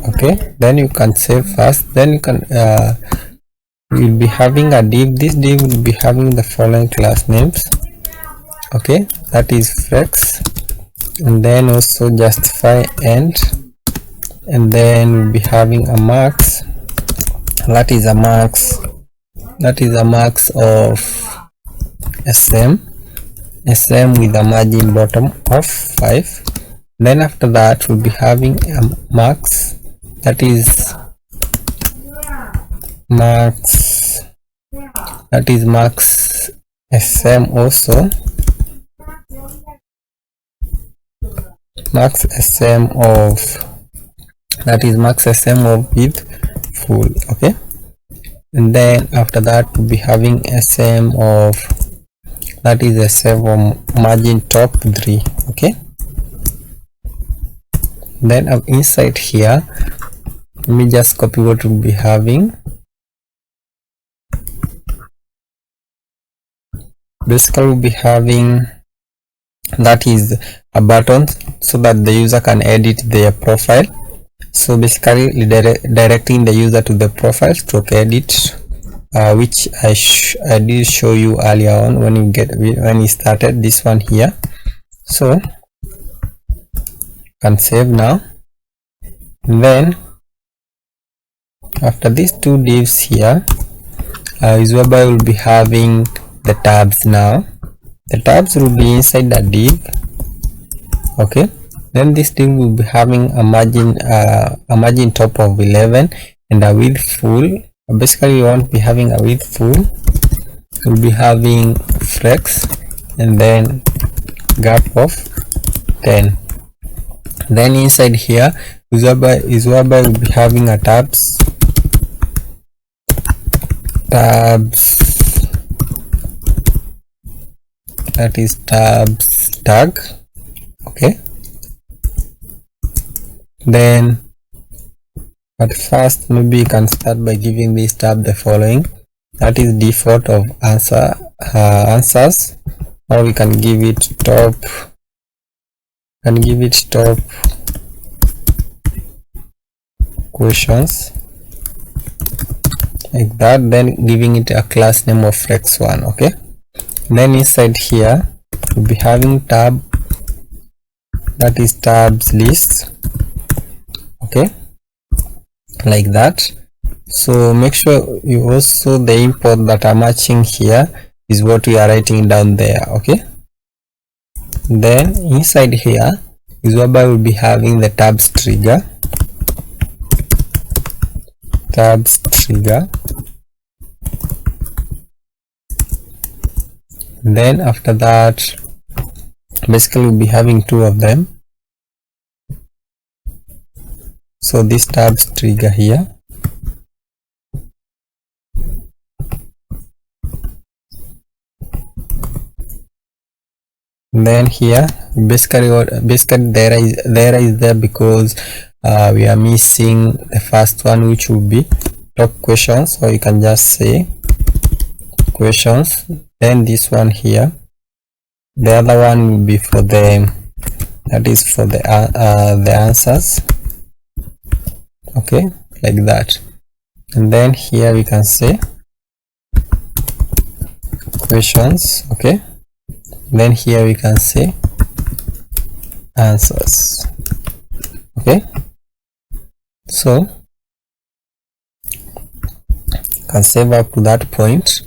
Okay, then you can save first, then you can we'll be having a div. This div will be having the following class names. Okay, that is flex, and then also justify and then we'll be having a max. That is a max of sm with a margin bottom of 5. Then after that we'll be having a max, that is max sm also, max sm of, that is max sm of with full. Okay, and then after that we'll be having sm of, that is sm of margin top 3. Okay, then inside here, let me just copy what we'll be having. Basically we'll be having, that is a button so that the user can edit their profile. So basically directing the user to the profile stroke edit, which I did show you earlier on when you started this one here. So can save now. And then after these two divs here, Webhook will be having the tabs now. The tabs will be inside the div. Okay, then this div will be having a margin top of 11 and a width full. Basically you won't be having a width full, we'll be having flex and then gap of 10. Then inside here Webhook will be having a tabs, that is tabs tag. Okay, then but first maybe you can start by giving this tab the following, that is default of answers, or we can give it top, questions, like that, then giving it a class name of flex1. Okay, then inside here we'll be having tab, that is tabs list. Okay, like that. So make sure you also the import that are matching here is what we are writing down there. Okay, then inside here is whereby we'll be having the tabs trigger, then after that basically we'll be having two of them. So this tabs trigger here, then here basically there is there because we are missing the first one, which will be top questions, so you can just say questions. Then this one here, the other one will be for the, that is for the answers. Okay, like that. And then here we can say questions. Okay, then here we can say answers. Okay, so can save up to that point.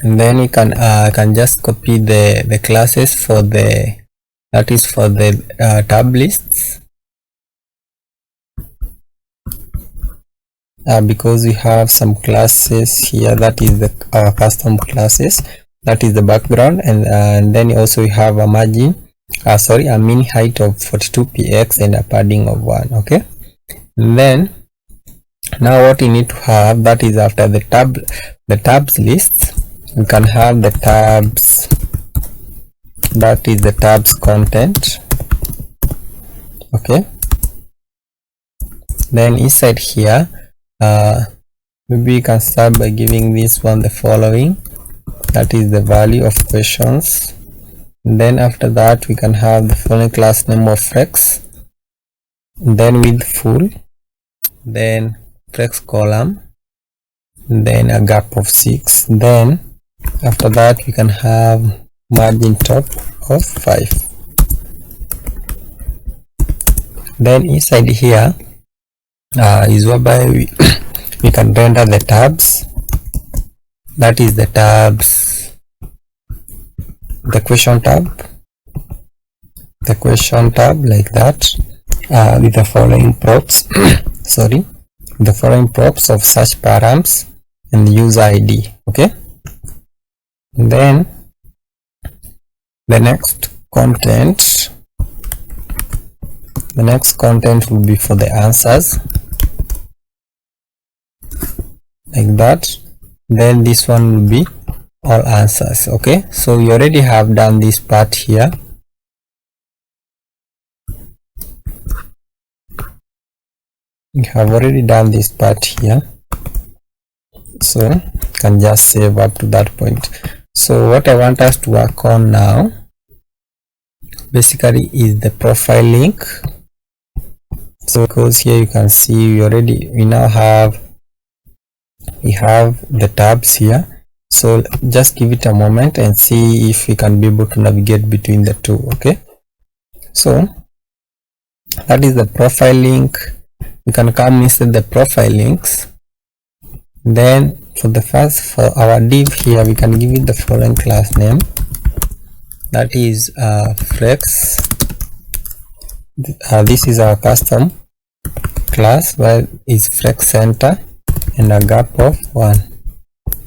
and then we can just copy the classes for the tab lists, because we have some classes here, that is our custom classes, that is the background, and then also we have a margin, a mean height of 42px and a padding of 1. Okay, and then now what you need to have, that is after the tabs list, we can have the tabs, that is the tabs content. Okay, then inside here, maybe you can start by giving this one the following, that is the value of questions. And then after that we can have the following class name of flex, then with full, then flex column, then a gap of 6. Then after that we can have margin top of 5. Then inside here is whereby we can render the tabs, that is the tabs, the question tab like that, with the following props sorry, the following props of search params and user ID. Okay, and then the next content will be for the answers, like that. Then this one will be all answers. Okay, so we already have done this part here. We have already done this part here, so can just save up to that point. So what I want us to work on now basically is the profile link. So because here you can see we now have the tabs here, so just give it a moment and see if we can be able to navigate between the two. Okay, so that is the profile link. You can come inside the profile links. Then for our div here, we can give it the following class name, that is flex. This is our custom class, where is flex center and a gap of 1.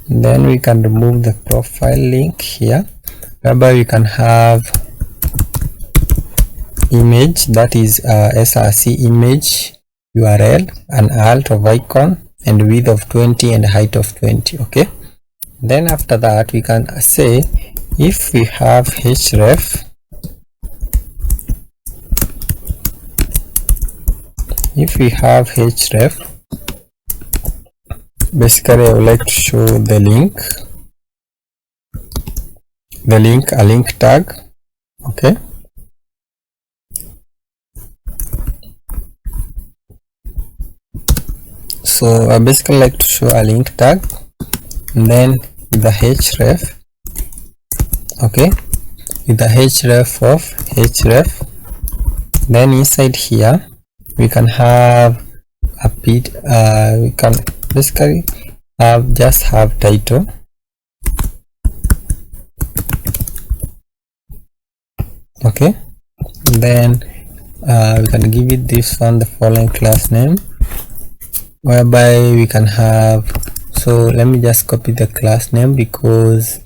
Then we can remove the profile link here, whereby we can have image, that is src image URL, an alt of icon, and width of 20 and height of 20. Okay, then after that we can say if we have href, basically I would like to show a link tag. Okay, so I basically like to show a link tag, and then with the href. Okay, with the href of href, then inside here we can have a we can basically just have title. Okay, then we can give it this one the following class name, whereby we can have, so let me just copy the class name because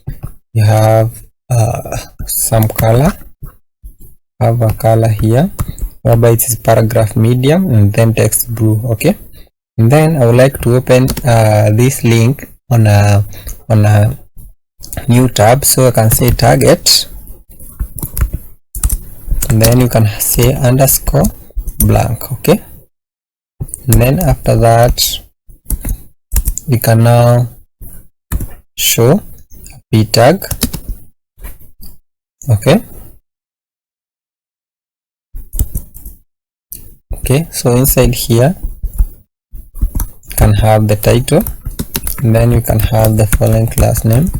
we have some color, have a color here, whereby it is paragraph medium and then text blue. Okay, and then I would like to open this link on a new tab, so I can say target, and then you can say underscore blank. Okay, and then after that we can now show a p tag. Okay, so inside here you can have the title, and then you can have the following class name,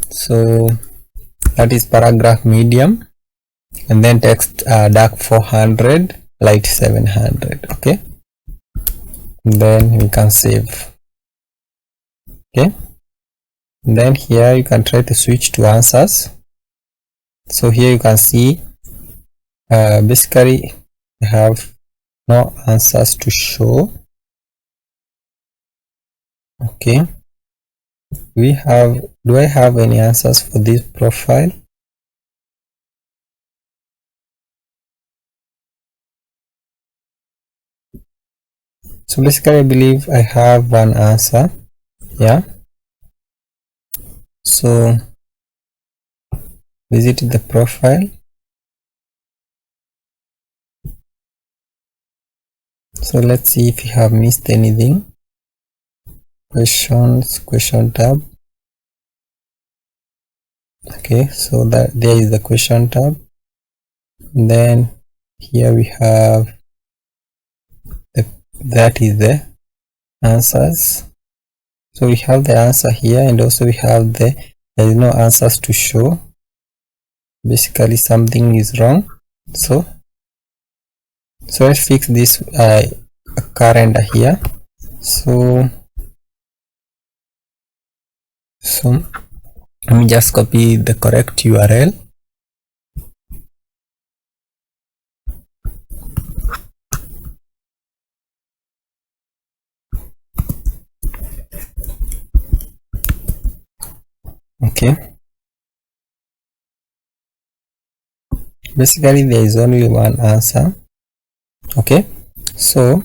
so that is paragraph medium, and then text dark 400 light 700. Okay, and then we can save. Okay, Then here you can try to switch to answers. So here you can see basically I have no answers to show. Okay, do I have any answers for this profile? So basically I believe I have one answer. Yeah, so visit the profile. So let's see if you have missed anything. Questions, question tab. Okay, so that there is the question tab. And then here we have that is the answers. So we have the answer here, and also we have there is no answers to show. Basically something is wrong. So let's fix this current here. So let me just copy the correct URL. Okay, basically there is only one answer. Okay, so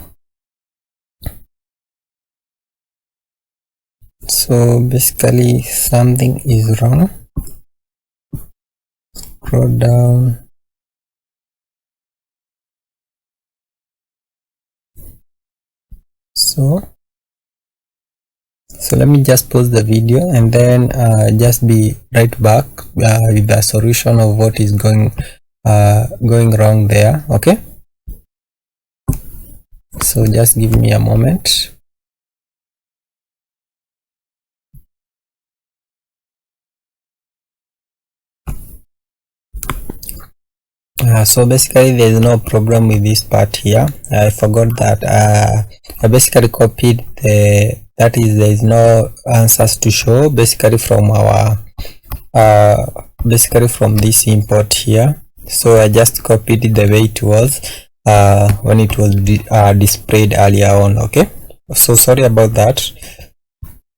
basically something is wrong. Scroll down. So let me just pause the video and then just be right back with the solution of what is going wrong there. Okay, so just give me a moment. So basically there is no problem with this part here. I forgot that I basically copied there is no answers to show basically from our basically from this import here. So I just copied it the way it was when it was displayed earlier on. Okay, so sorry about that.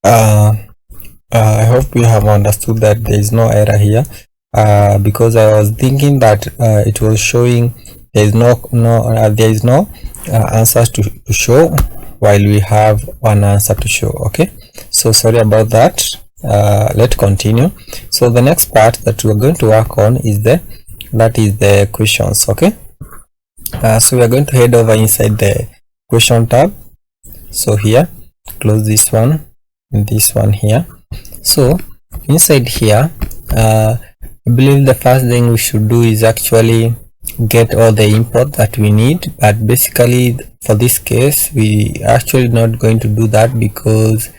I hope you have understood that there is no error here. Because I was thinking that it was showing there is no answers to show while we have one answer to show. Okay, so sorry about that. Let's continue. So the next part that we're going to work on is the questions. Okay, so we are going to head over inside the question tab. So here, close this one and this one here. So inside here, I believe the first thing we should do is actually get all the import that we need, but basically for this case we actually not going to do that because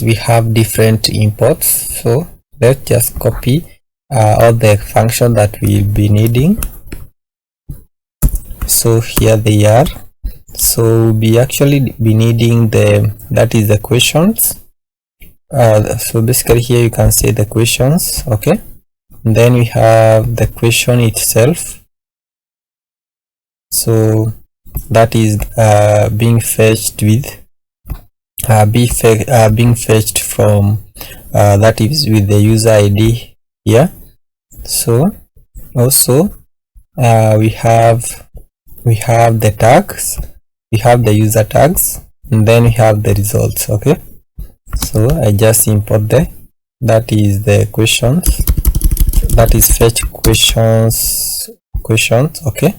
we have different imports. So let's just copy all the function that we'll be needing. So here they are. So we'll be actually be needing the questions. So basically here you can see the questions. Okay, and then we have the question itself. So that is being fetched with being fetched from that is with the user ID here. So also we have the tags, we have the user tags, and then we have the results. Okay, so I just import that is the questions, that is fetch questions. Okay,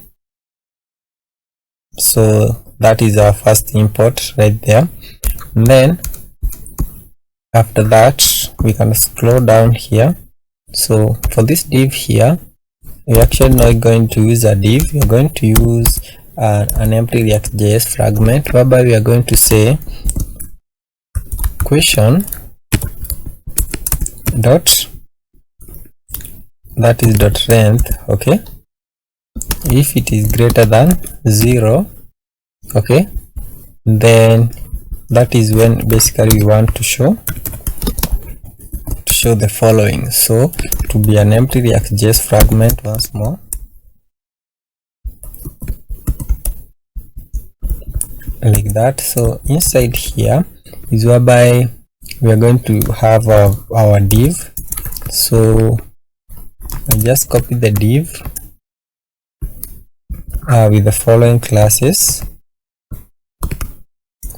so that is our first import right there. And then after that we can scroll down here. So for this div here, we're actually not going to use a div, we're going to use an empty React.js fragment, whereby we are going to say question dot length. Okay, if it is greater than 0, okay, then that is when basically we want to show the following. So to be an empty React.js fragment once more, like that. So inside here is whereby we are going to have our div. So I just copy the div with the following classes.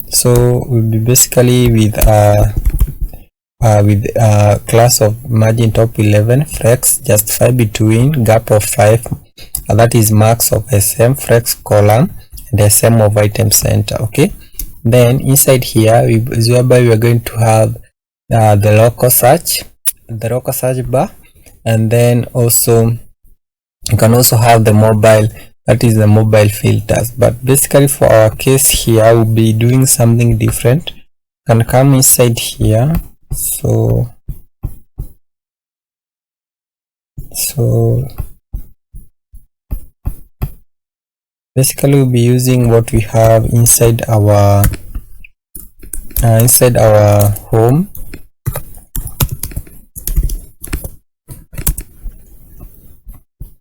So we'll be basically with class of margin top 11, flex justify between, gap of 5, that is max of SM, flex column, and SM of item center. Okay, then inside here is whereby we are going to have the local search bar, and then also you can also have the mobile, that is the mobile filters. But basically for our case here we'll be doing something different. Can come inside here. So basically we'll be using what we have inside our home.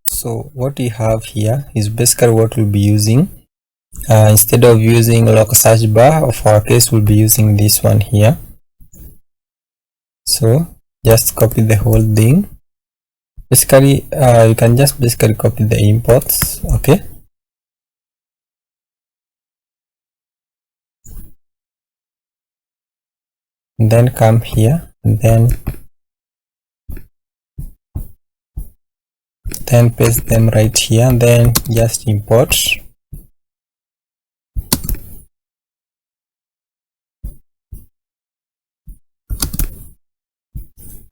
So what we have here is basically what we'll be using. Instead of using local search bar, of our case we'll be using this one here. So just copy the whole thing. Basically you can just basically copy the imports. Okay, and then come here and then paste them right here, and then just import.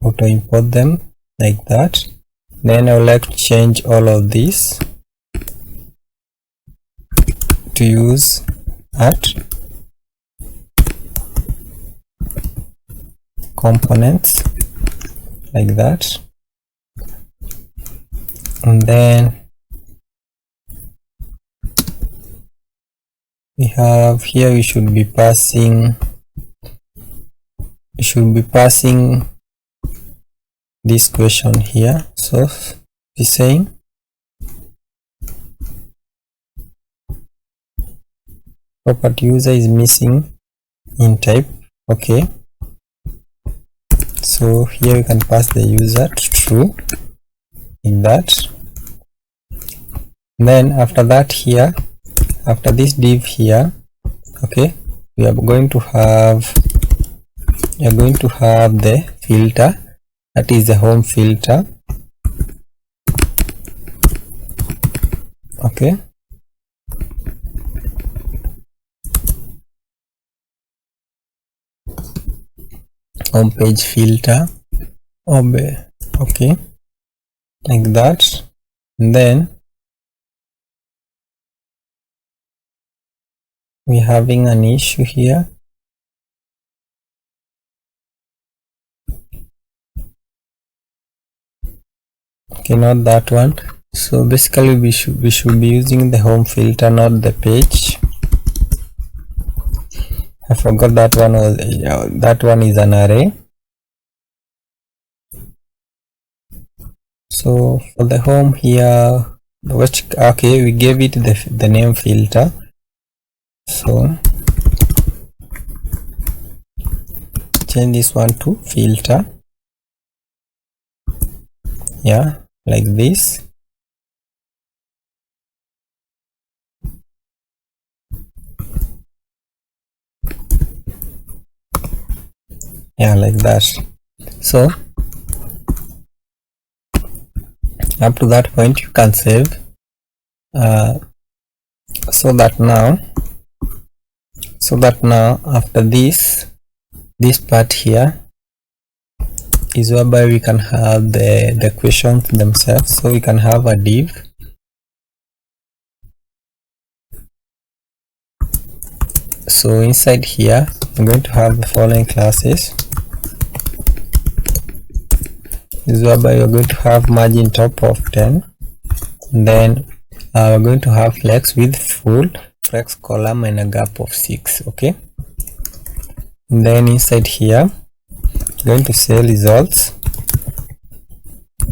Auto import them like that. Then I would like to change all of this to use at components like that. And then we have here, we should be passing this question here. So be saying property user is missing in type. Okay, so here we can pass the user to true in that. Then after that, here after this div here, okay, we are going to have the filter, that is the home filter. Okay, home page filter. Okay, like that. And then we're having an issue here. Okay, not that one. So basically we should be using the home filter, not the page. I forgot that one was that one is an array. So for the home here, okay, we gave it the name filter. So change this one to filter. Yeah, like this. Yeah, like that. So up to that point you can save. So that now after this part here is whereby we can have the questions themselves. So we can have a div. So inside here I'm going to have the following classes. Is whereby you're going to have margin top of 10, and then we're going to have flex with full, flex column, and a gap of 6. Okay, and then inside here going to say results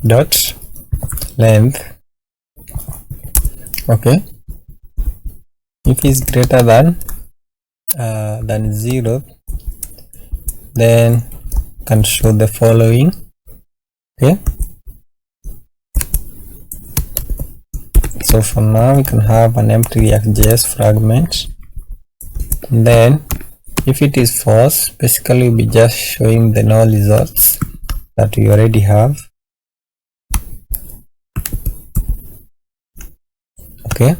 dot length. Okay, if it's greater than 0, then can show the following. Okay, so for now we can have an empty React.js fragment. And then if it is false, basically we'll be just showing the null results that we already have. Okay,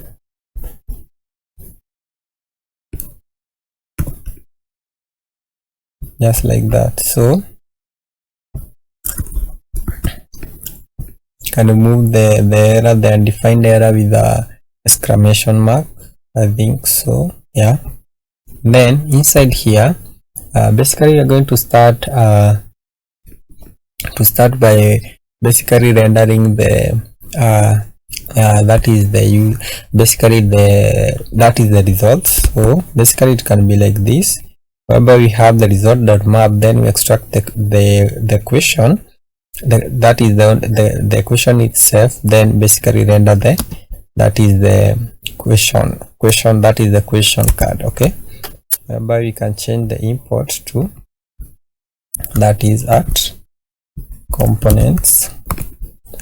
just like that. So can remove the error, the undefined error with a exclamation mark, I think so. Yeah, then inside here basically you're going to start by basically rendering the that is the results. So basically it can be like this, whereby we have the result.map, then we extract the question, that is the equation itself, then basically render that is the question, that is the question card. Okay, whereby we can change the import to that is at components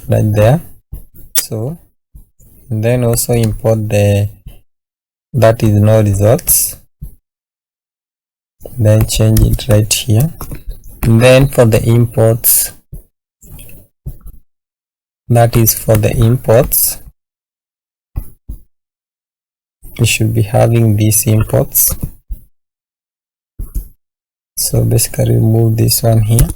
right there. So and then also import the that is no results, then change it right here. And then for the imports, that is for the imports, we should be having these imports. So basically remove this one here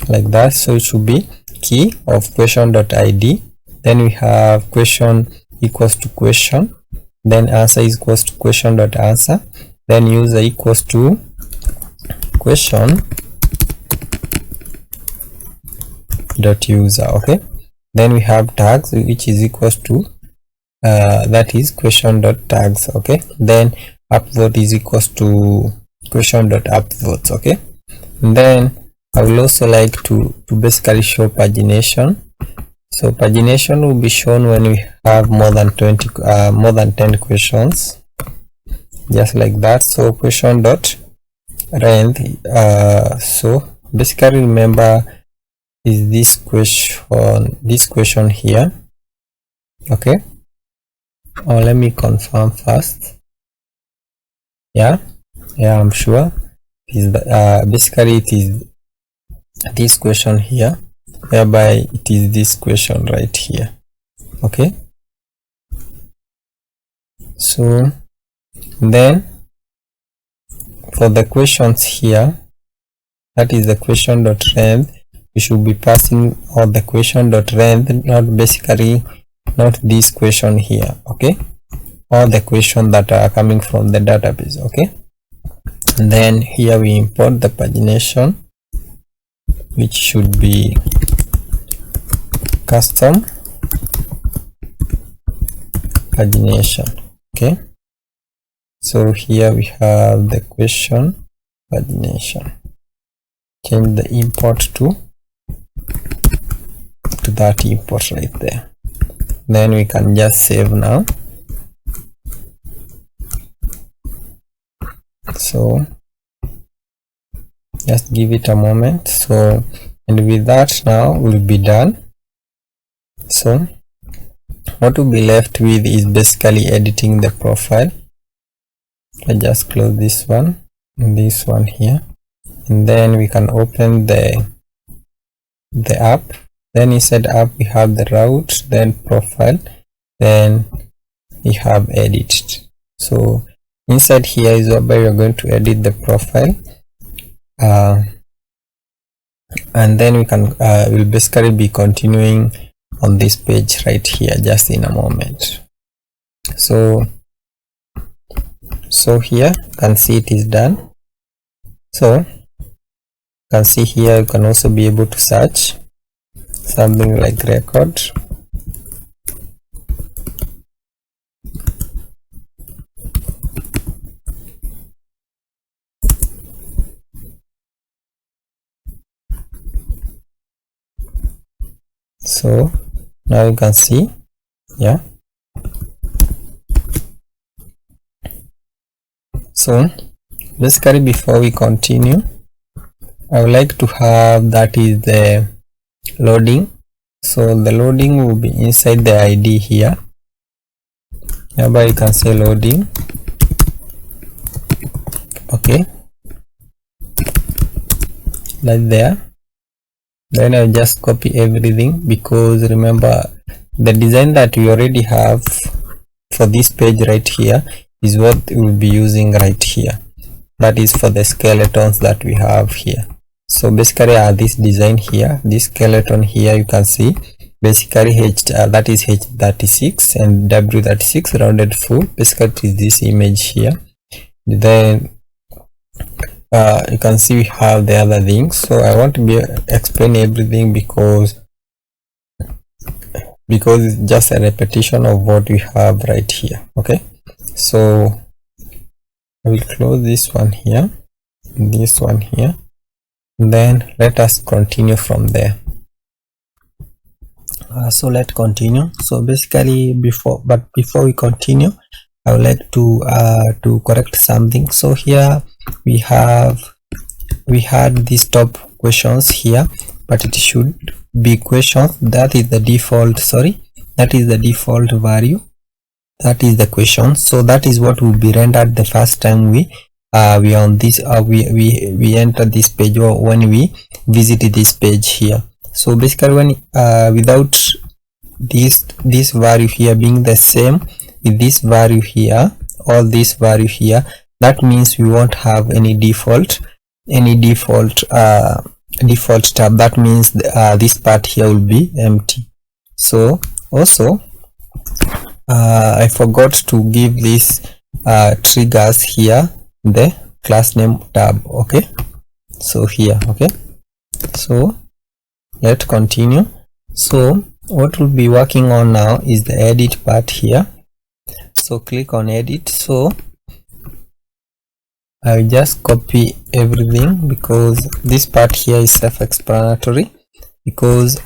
like that. So it should be key of question.id, then we have question equals to question, then answer is equals to question.answer, then user equals to question.user. Okay, then we have tags, which is equals to that is question.tags. Okay, then upvote is equals to question.upvotes. Okay, and then I will also like to basically show pagination. So pagination will be shown when we have more than 10 questions, just like that. So question.length, so basically remember is this question here. Okay, or let me confirm first. Yeah, I'm sure is basically it is this question here, whereby it is this question right here. Okay, so then for the questions here, that is the question.length, we should be passing all the question.length, not this question here. Okay, all the questions that are coming from the database. Okay, and then here we import the pagination, which should be custom pagination. Okay, so here we have the question pagination. Change the import to that import right there. Then we can just save now. So just give it a moment. So, and with that now we'll be done. So what will be left with is basically editing the profile. I just close this one and this one here, and then we can open the app. Then inside app we have the route, then profile, then we have edit. So inside here is where we are going to edit the profile, and then we can will basically be continuing on this page right here just in a moment. So here you can see it is done. So you can see here you can also be able to search something like record. So now you can see, yeah. So basically, before we continue, I would like to have that is the loading. So the loading will be inside the ID here. Hereby you can say loading. Okay, like there. Then I'll just copy everything, because remember the design that we already have for this page right here is what we'll be using right here. That is for the skeletons that we have here. So basically this design here, this skeleton here, you can see basically that is H36 and W36 rounded full. Basically it is this image here. Then you can see we have the other things. So I want to explain everything because it's just a repetition of what we have right here. Okay, so I will close this one here, this one here, and then let us continue from there. So let's continue. So basically before we continue, I would like to correct something. So here we had these top questions here, but it should be questions. That is the default, that is the default value, that is the question. So that is what will be rendered the first time we on this we enter this page, or when we visit this page here. So basically when without this value here being the same with this value here, or this value here, that means we won't have any default tab. That means this part here will be empty. So also I forgot to give this triggers here the class name tab. Okay, so here, okay, so let's continue. So what we'll be working on now is the edit part here. So click on edit. So I'll just copy everything, because this part here is self-explanatory, because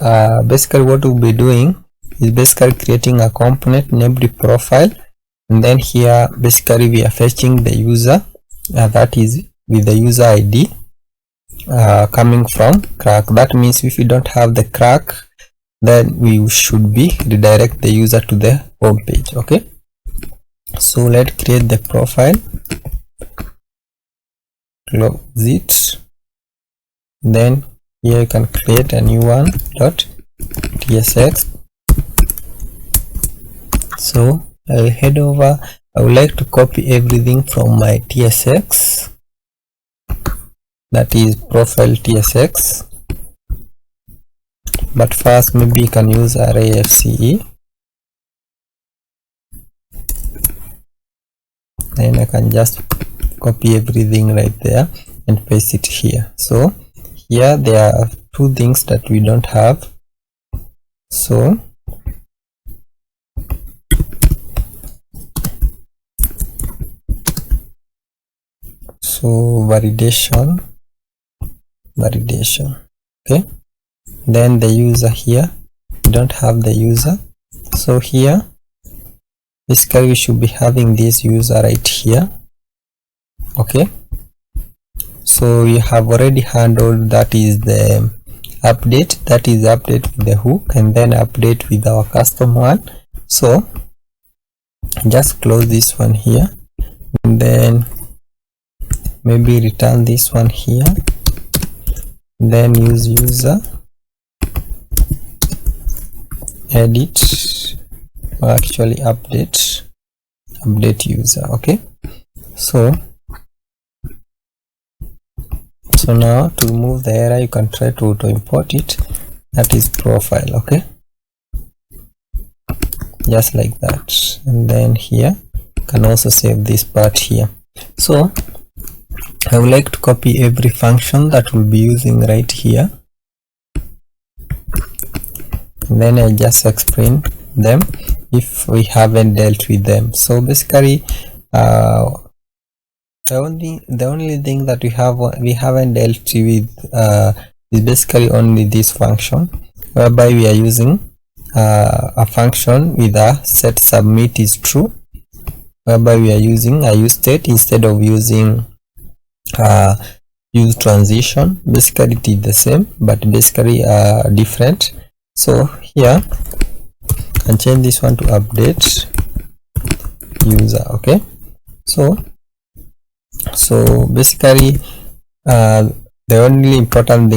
basically what we'll be doing is basically creating a component named profile, and then here basically we are fetching the user, that is with the user ID coming from Clerk. That means if you don't have the Clerk, then we should be redirect the user to the home page. Okay, so let's create the profile, close it, then here you can create a new one, .tsx. So I'll head over. I would like to copy everything from my tsx, that is profile tsx, but first maybe you can use array fce. Then I can just copy everything right there and paste it here. So here there are two things that we don't have. So validation, okay. Then the user here, we don't have the user. So here basically we should be having this user right here. Okay, so we have already handled, that is the update, that is update with the hook, and then update with our custom one. So just close this one here, and then maybe return this one here, then use user edit, or actually update user. Okay, so now to remove the error, you can try to import it, that is profile. Okay, just like that, and then here you can also save this part here. So I would like to copy every function that we'll be using right here, and then I just explain them if we haven't dealt with them. So basically the only thing that we haven't dealt with is basically only this function, whereby we are using a function with a set submit is true, whereby we are using a use state instead of using use transition. Basically it is the same, but basically different. So here I can change this one to update user. Okay, so basically the only important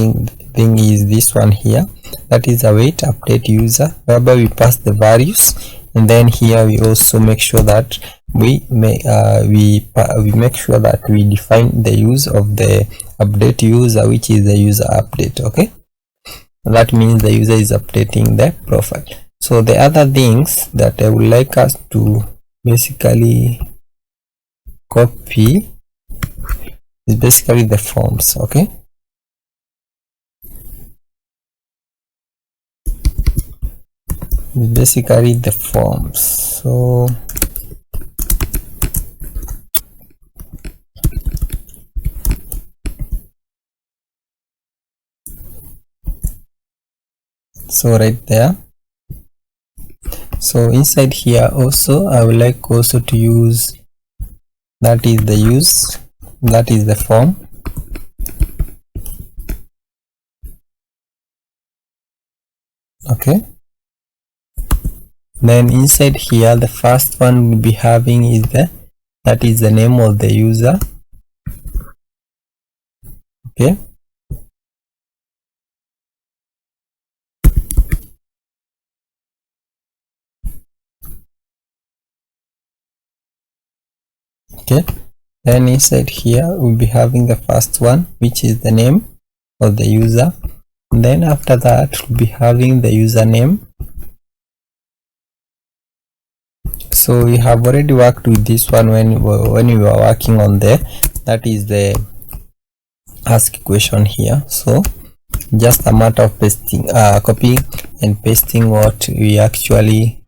thing is this one here, that is await update user, whereby we pass the values, and then here we also make sure that we make sure that we define the use of the update user, which is the user update. Okay, that means the user is updating the profile. So the other things that I would like us to basically copy is basically the forms. Okay, basically the forms. So right there. So inside here also I would like also to use, that is the use, that is the form. Okay, then inside here the first one we'll be having is that is the name of the user. Okay, okay, then inside here we'll be having the first one, which is the name of the user. And then after that we'll be having the username. So we have already worked with this one when we were working on that is the ask question here. So just a matter of pasting, copying and pasting what we actually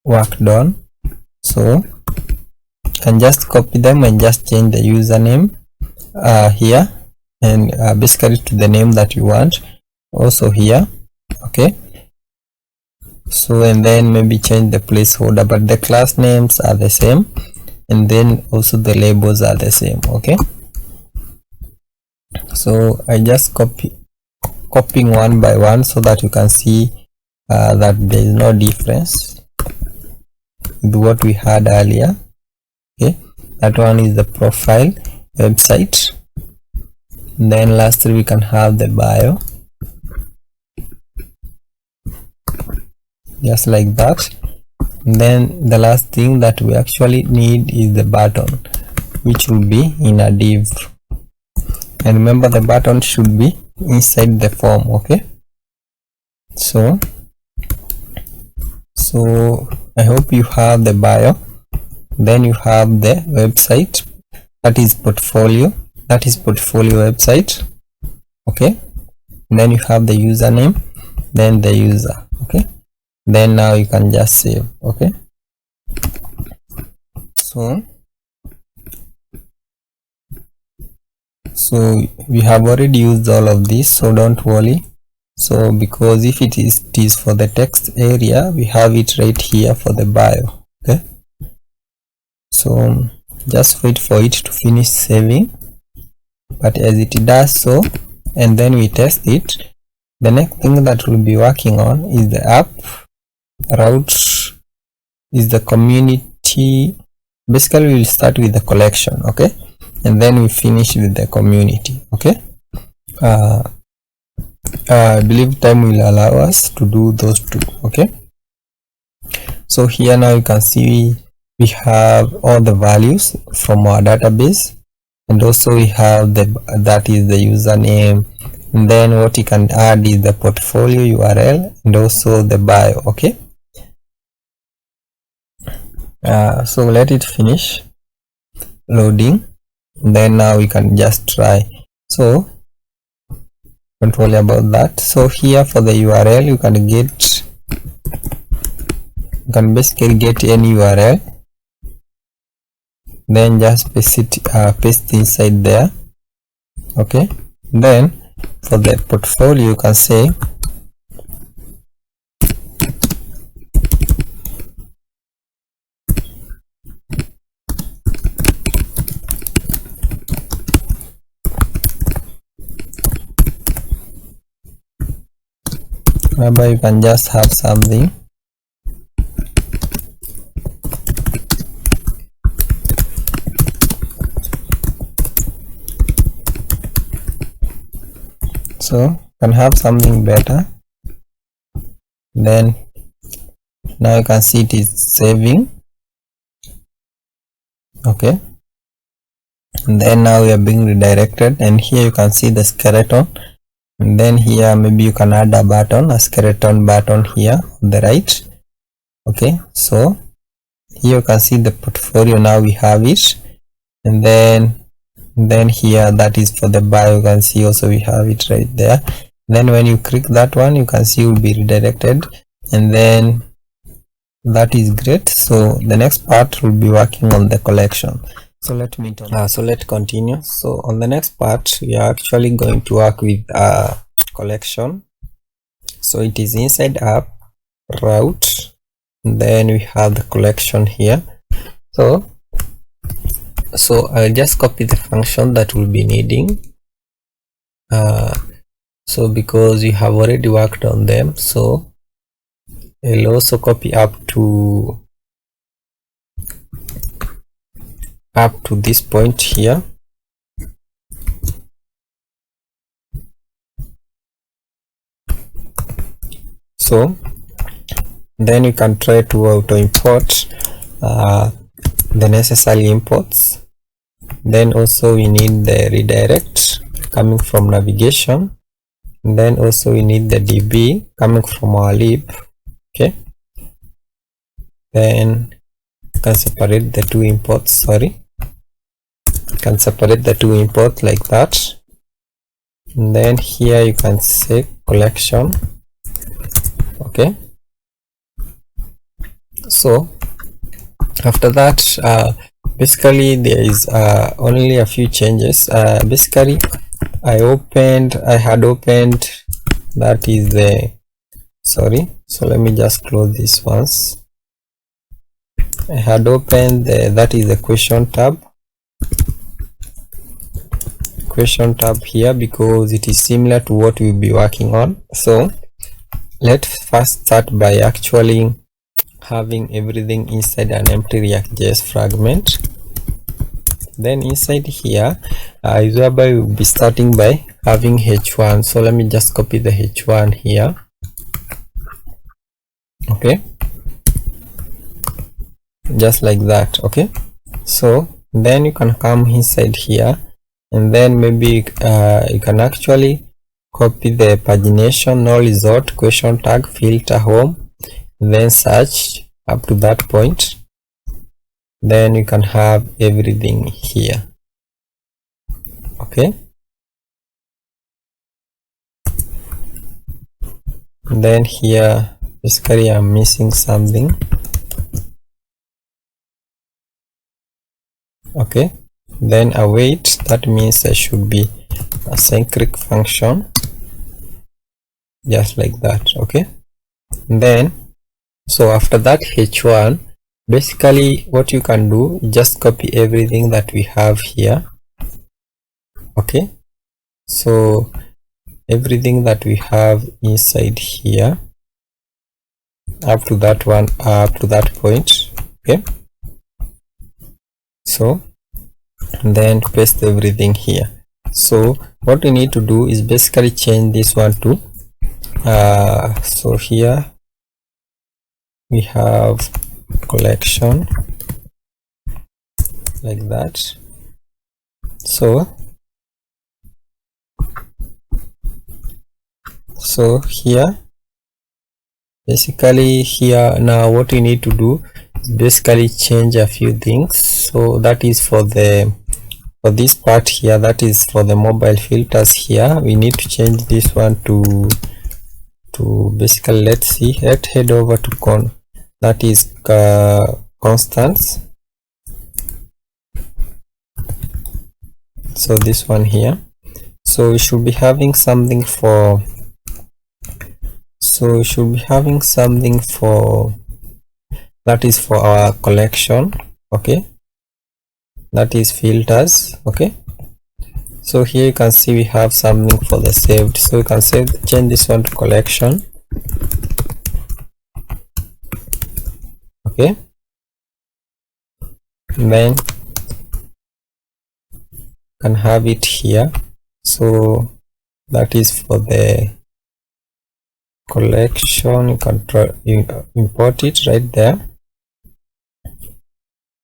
worked on. So can just copy them and just change the username here, and basically to the name that you want also here. Okay, so and then maybe change the placeholder, but the class names are the same, and then also the labels are the same. Okay, so I just copying one by one so that you can see that there is no difference with what we had earlier. Okay, that one is the profile website. Then lastly we can have the bio, just like that. And then the last thing that we actually need is the button, which will be in a div, and remember the button should be inside the form. Okay, so I hope you have the bio, then you have the website, that is portfolio website. Okay, and then you have the username, then the user. Okay, then now you can just save. Okay, so we have already used all of this, so don't worry. So because if it is for the text area, we have it right here for the bio. Okay, so just wait for it to finish saving. But as it does so, and then we test it, the next thing that we'll be working on is the app route, is the community. Basically we'll start with the collection. Okay, and then we finish with the community. Okay, I believe time will allow us to do those two. Okay, so here now you can see we have all the values from our database, and also we have that is the username, and then what you can add is the portfolio URL and also the bio. Okay, so let it finish loading, and then now we can just try. So don't worry about that. So here for the URL you can basically get any URL, then just paste it inside there. Okay, then for the portfolio you can say whereby you can just have something so you can have something better. Then now you can see it is saving. Okay, and then now we are being redirected, and here you can see the skeleton, and then here maybe you can add a button, a skeleton button here on the right. Okay, so here you can see the portfolio, now we have it, and then here that is for the bio, you can see also we have it right there. Then when you click that one you can see you will be redirected, and then that is great. So the next part will be working on the collection. So let's continue. So on the next part we are actually going to work with a collection. So it is inside app route, and then we have the collection here. So I'll just copy the function that we'll be needing. So because you have already worked on them, so I'll also copy up to this point here. So then you can try to auto import the necessary imports. Then also we need the redirect coming from navigation, and then also we need the db coming from our lib. Okay, then you can separate the two imports, like that, and then here you can say collection. Okay, so after that basically there is only a few changes. Basically I had opened that is the so let me just close this once. I had opened that is the question tab here because it is similar to what we'll be working on. So let's first start by actually having everything inside an empty React.js fragment. Then inside here is whereby we'll be starting by having h1. So let me just copy the h1 here. Okay, just like that. Okay, so then you can come inside here, and then maybe you can actually copy the pagination, no result, question tag, filter, home, then search up to that point. Then you can have everything here. Okay, and then here basically I'm missing something. Okay, then await, that means there should be a cyclic function just like that. Okay, and then so after that h1, basically what you can do, just copy everything that we have here. Okay, so everything that we have inside here up to that one, up to that point. Okay, so then paste everything here. So what we need to do is basically change this one to so here we have collection like that. So here basically here now what we need to do is basically change a few things. So that is for this part here, that is for the mobile filters here. We need to change this one to basically, let's see, let's head over to that is constants. So this one here, So we should be having something for that is for our collection. Okay, that is filters. Okay, so here you can see we have something for the saved, so you can change this one to collection. Okay, and then you can have it here, so that is for the collection. You can import it right there,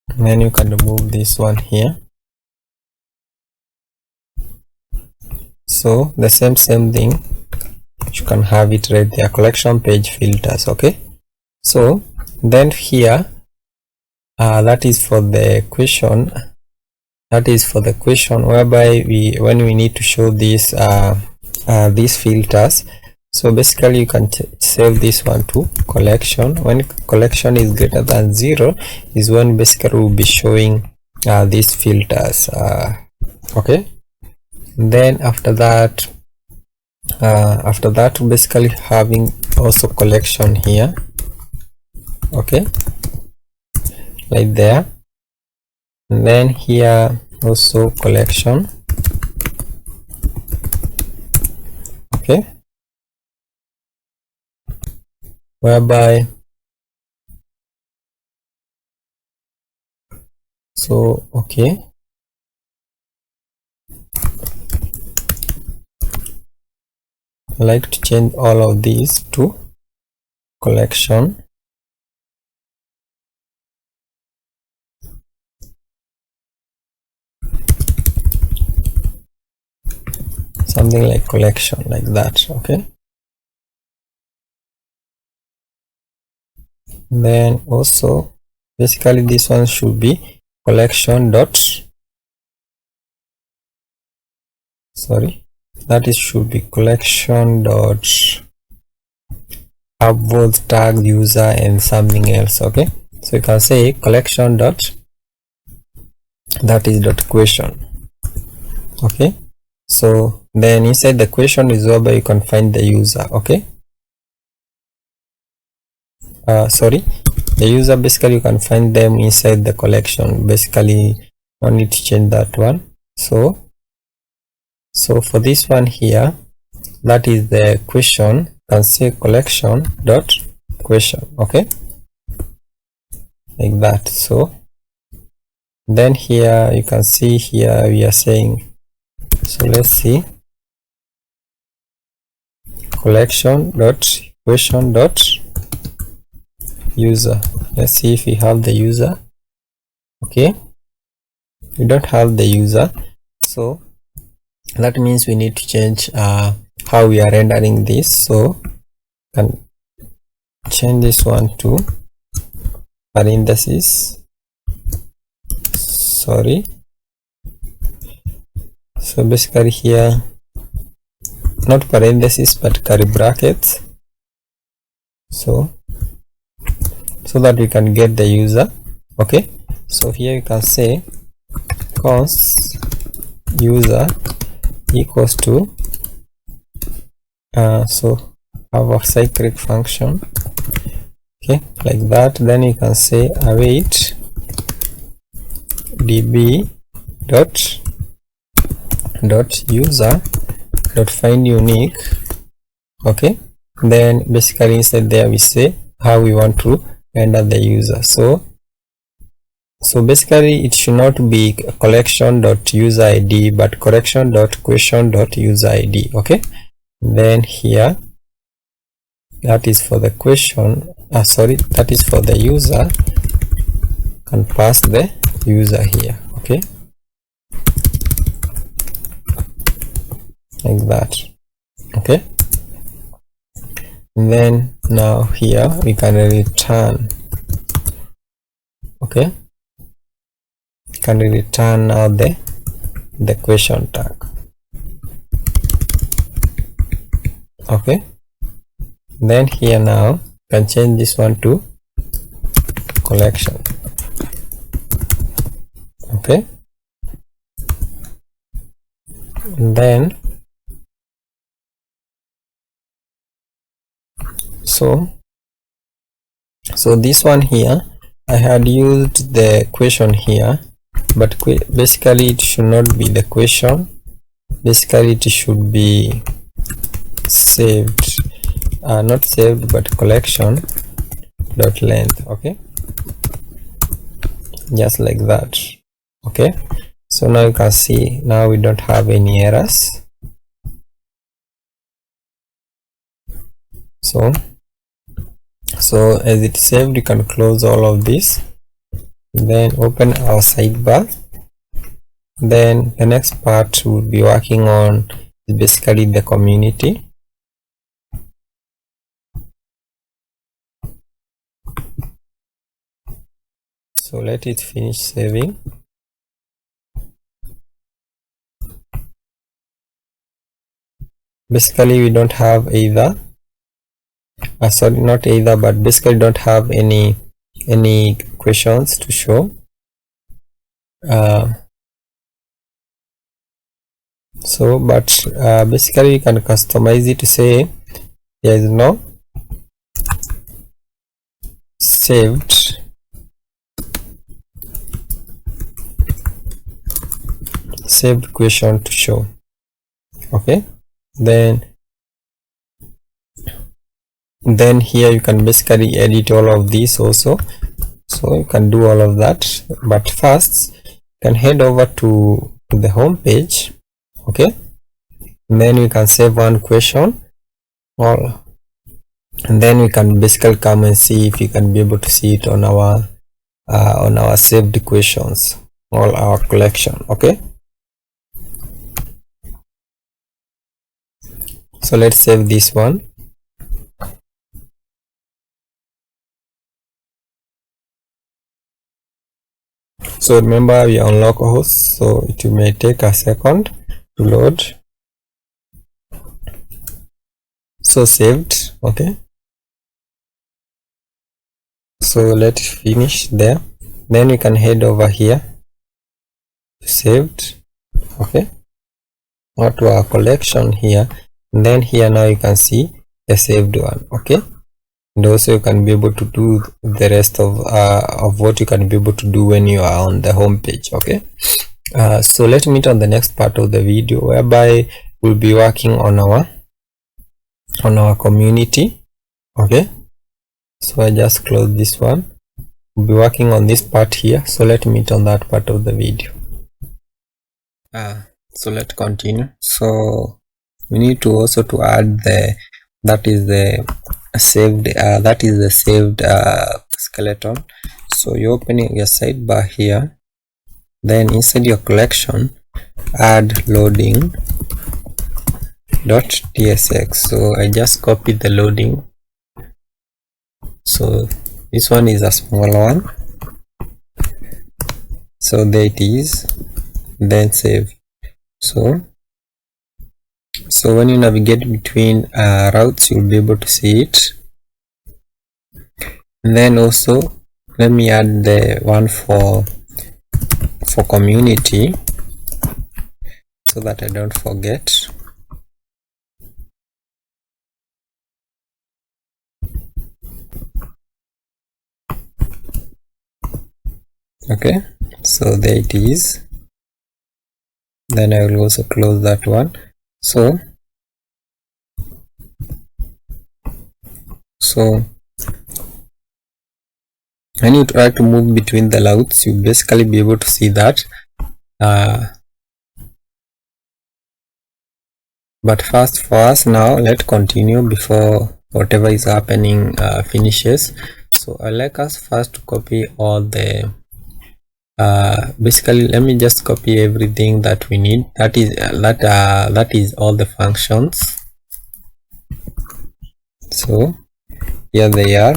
and then you can remove this one here. So the same thing, you can have it right there, collection page filters. Okay, so then here that is for the question, whereby when we need to show these filters. So basically you can save this one to collection. When collection is greater than 0 is when basically we'll be showing these filters. Okay, then after that basically having also collection here. Okay, right there, and then here also collection. Okay, whereby so okay, I like to change all of these to collection. Something like collection, like that. Okay, then also basically this one should be collection dot, should be collection dot upvote tag user and something else. Okay, so you can say collection dot, that is dot question. Okay, so then inside the question is where you can find the user. Okay, the user, basically you can find them inside the collection. Basically no need to change that one. So for this one here, that is the question, you can say collection dot question. Okay, like that. So then here you can see here we are saying, so let's see, collection dot question dot user. Let's see if we have the user. Okay, we don't have the user, so that means we need to change how we are rendering this. So can change this one to parenthesis. Sorry, so basically here not parenthesis but curly brackets, so that we can get the user. Okay, so here you can say const user equals to so our cyclic function. Okay, like that. Then you can say await db dot user dot find unique. Okay, then basically inside there we say how we want to render the user. So basically it should not be collection dot user id but collection dot question dot user id. Okay, then here that is for the question, that is for the user, can pass the user here. Okay, like that. Okay, and then now here we can return. Okay, can return now the question tag. Okay, then here now can change this one to collection. Okay, and then so this one here, I had used the question here, but basically it should not be the question. Basically it should be saved, not saved but collection dot length. Okay, just like that. Okay, so now you can see, now we don't have any errors. So as it's saved, you can close all of this, then open our sidebar. Then the next part we'll be working on is basically the community. So let it finish saving. Basically we don't have either, sorry, not either, but basically don't have any questions to show. But basically you can customize it to say there is no saved question to show. Okay, then here you can basically edit all of these also, so you can do all of that. But first you can head over to the home page. Okay, and then we can save one question, and then we can basically come and see if you can be able to see it on our saved questions, all our collection. Okay, so let's save this one. So remember we are on localhost, so it may take a second to load. So saved. Okay, so let it finish there, then we can head over here to saved. Okay, or to our collection here, and then here now you can see the saved one. Okay, and also you can be able to do the rest of what you can be able to do when you are on the home page. Okay, so let's meet on the next part of the video, whereby we'll be working on our community. Okay, so I just close this one. We'll be working on this part here, so let's meet on that part of the video. So let's continue. So we need to also to add the saved skeleton. So you're opening your sidebar here, then inside your collection add loading .tsx. so I just copied the loading, so this one is a small one, so there it is, then save. So when you navigate between routes, you'll be able to see it. And then also let me add the one for community so that I don't forget. Okay, so there it is. Then I will also close that one. So when you try to move between the routes, you basically be able to see that. But first, for us now, let's continue before whatever is happening finishes. So I like us first to copy all the basically let me just copy everything that we need. That is all the functions. So here they are.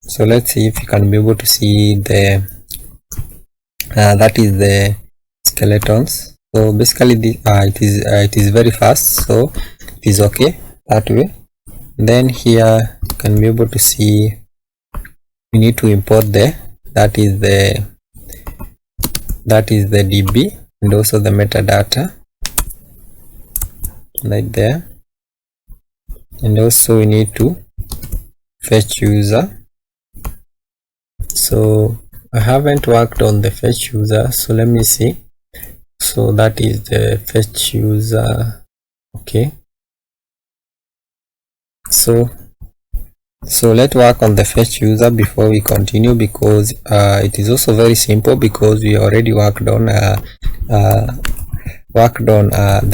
So let's see if you can be able to see the that is the skeletons. So basically it is very fast, so it is okay that way. Then here you can be able to see we need to import that is the DB and also the metadata right there, and also we need to fetch user. So I haven't worked on the fetch user, so let me see. So that is the fetch user. Okay, so let's work on the fetch user before we continue, because it is also very simple, because we already worked on the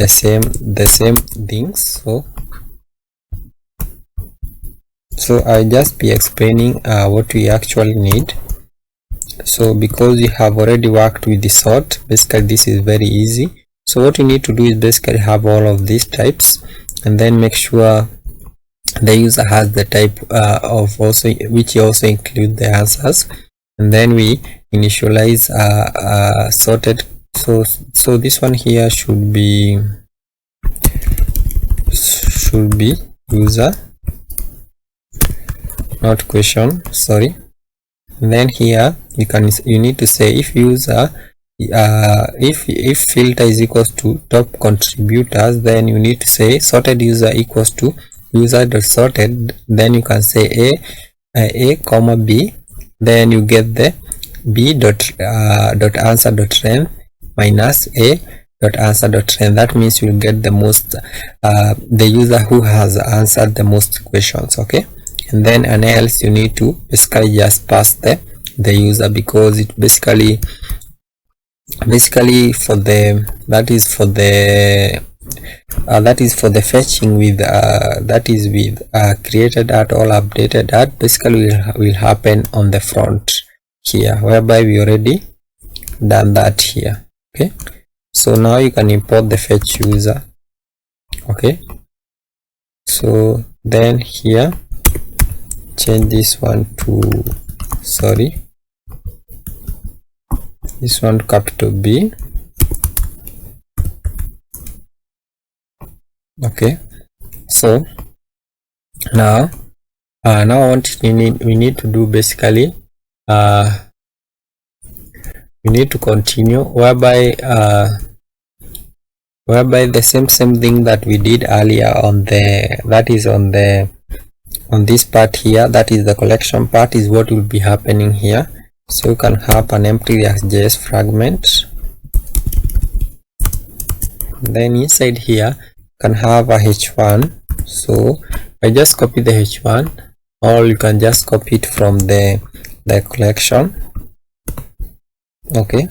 same things. So I'll just be explaining what we actually need. So because we have already worked with the sort, basically this is very easy. So what you need to do is basically have all of these types, and then make sure the user has the type of also, which also include the answers, and then we initialize sorted. So this one here should be user, not question, sorry. And then here you need to say if user if filter is equals to top contributors, then you need to say sorted user equals to user.sorted. Then you can say a comma b, then you get the b dot answer dot length minus a dot answer dot length. That means you'll get the most the user who has answered the most questions. Okay, and then and else you need to basically just pass the user, because it basically for the that is for the fetching with that is with created at all updated at, basically will happen on the front here, whereby we already done that here. Okay, so now you can import the fetch user. Okay, so then here change this one to, sorry, this one to capital B. Okay, so now what we need to do, basically we need to continue, whereby the same thing that we did earlier on the, that is on this part here, that is the collection part, is what will be happening here. So you can have an empty React.js fragment, then inside here you can have a h1. So I just copy the h1, or you can just copy it from the collection. Okay,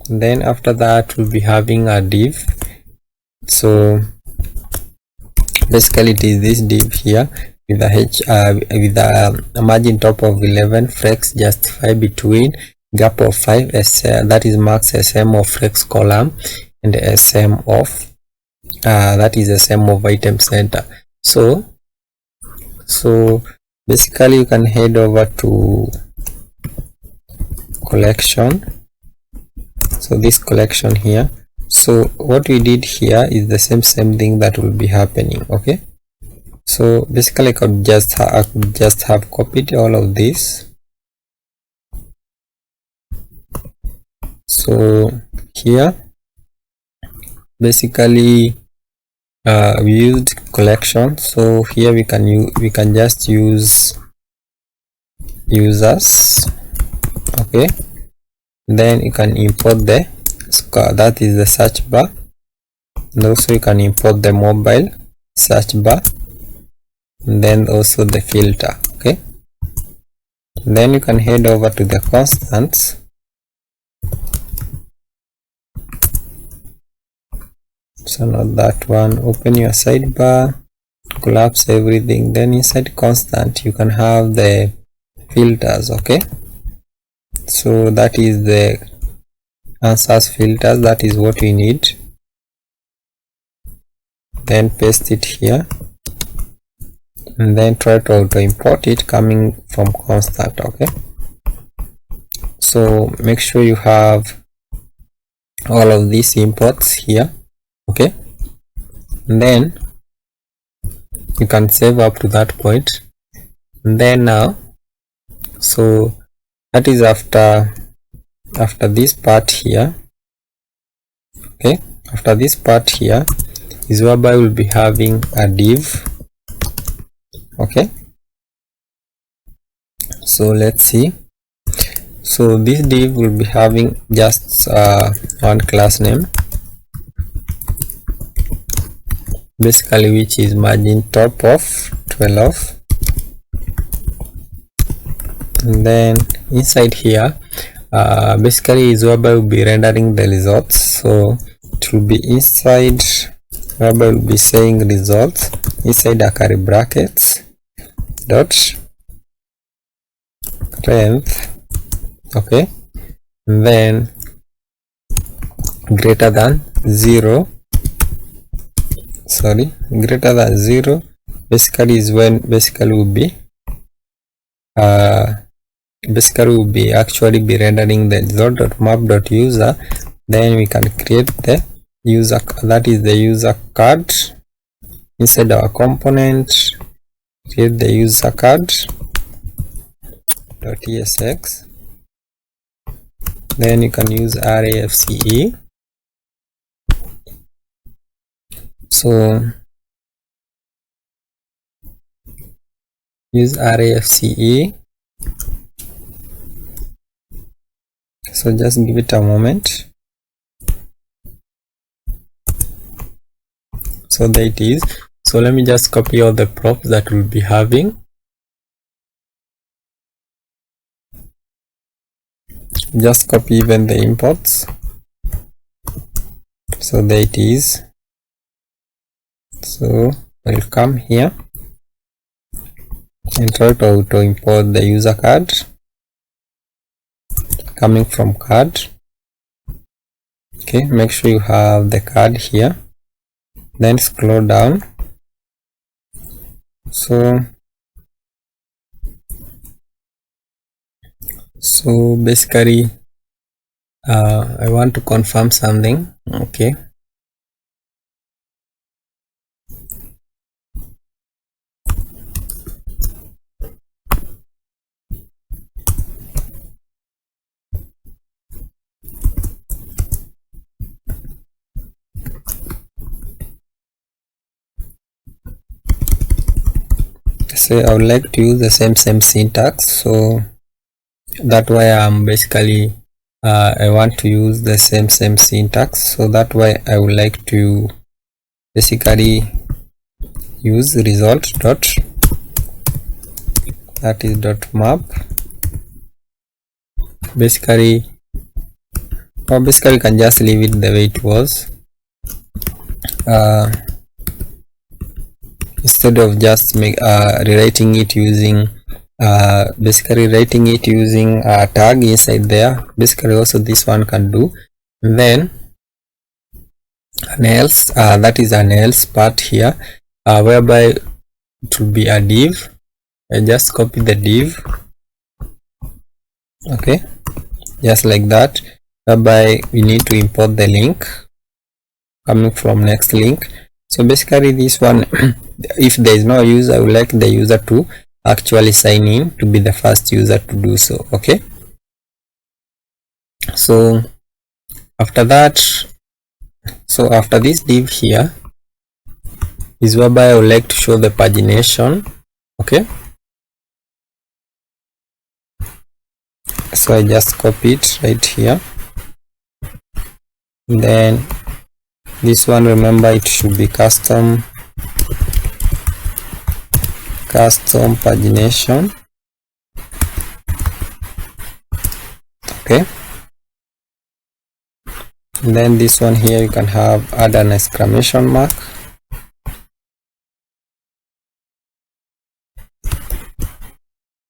then after that we'll be having a div. So basically it is this div here with a margin top of 11, flex justify between, gap of 5, that is max sm of flex column, and sm of that is sm of item center. So basically you can head over to collection. So this collection here, so what we did here is the same thing that will be happening. Okay, so basically I could just have copied all of this. So here basically we used collection, so here we can just use users. Okay, then you can import the that is the search bar, and also you can import the mobile search bar, and then also the filter. Okay, then you can head over to the constants. So not that one, open your sidebar, collapse everything, then inside constant you can have the filters. Okay, so that is the answers filters, that is what we need. Then paste it here, and then try to auto import it coming from constant. Okay, so make sure you have all of these imports here. Okay, and then you can save up to that point, and then now, so that is after this part here. Okay, after this part here is whereby we'll be having a div. So let's see. So this div will be having just one class name, basically, which is margin top of 12, and then inside here basically is whereby we'll be rendering the results. So it will be inside whereby we'll be saying results inside the curly brackets dot length, okay, and then greater than 0, greater than 0 basically is when basically will be actually be rendering the result.map.user. Then we can create the user, that is the user card inside our component. Create the user card .esx. Then you can use arrayfce. So use arrayfce. So just give it a moment. So there it is. So let me just copy all the props that we'll be having. Just copy even the imports. So there it is. So I'll come here and try to import the user card. Coming from card, okay, make sure you have the card here, then scroll down. So basically I want to confirm something, okay. So I would like to use the same syntax, so that's why I'm basically I want to use the same syntax, so that why I would like to basically use result dot, that is dot map, basically, or basically you can just leave it the way it was, instead of just rewriting it using basically writing it using a tag inside there. Basically also this one can do. And then an else, that is an else part here, whereby it will be a div. I just copy the div, okay, just like that, whereby we need to import the link coming from next link. So basically this one if there is no user, I would like the user to actually sign in to be the first user to do so, okay. So after that, so after this div here is whereby I would like to show the pagination, okay. So I just copy it right here, and then this one, remember, it should be custom pagination, okay. And then this one here you can have add an exclamation mark,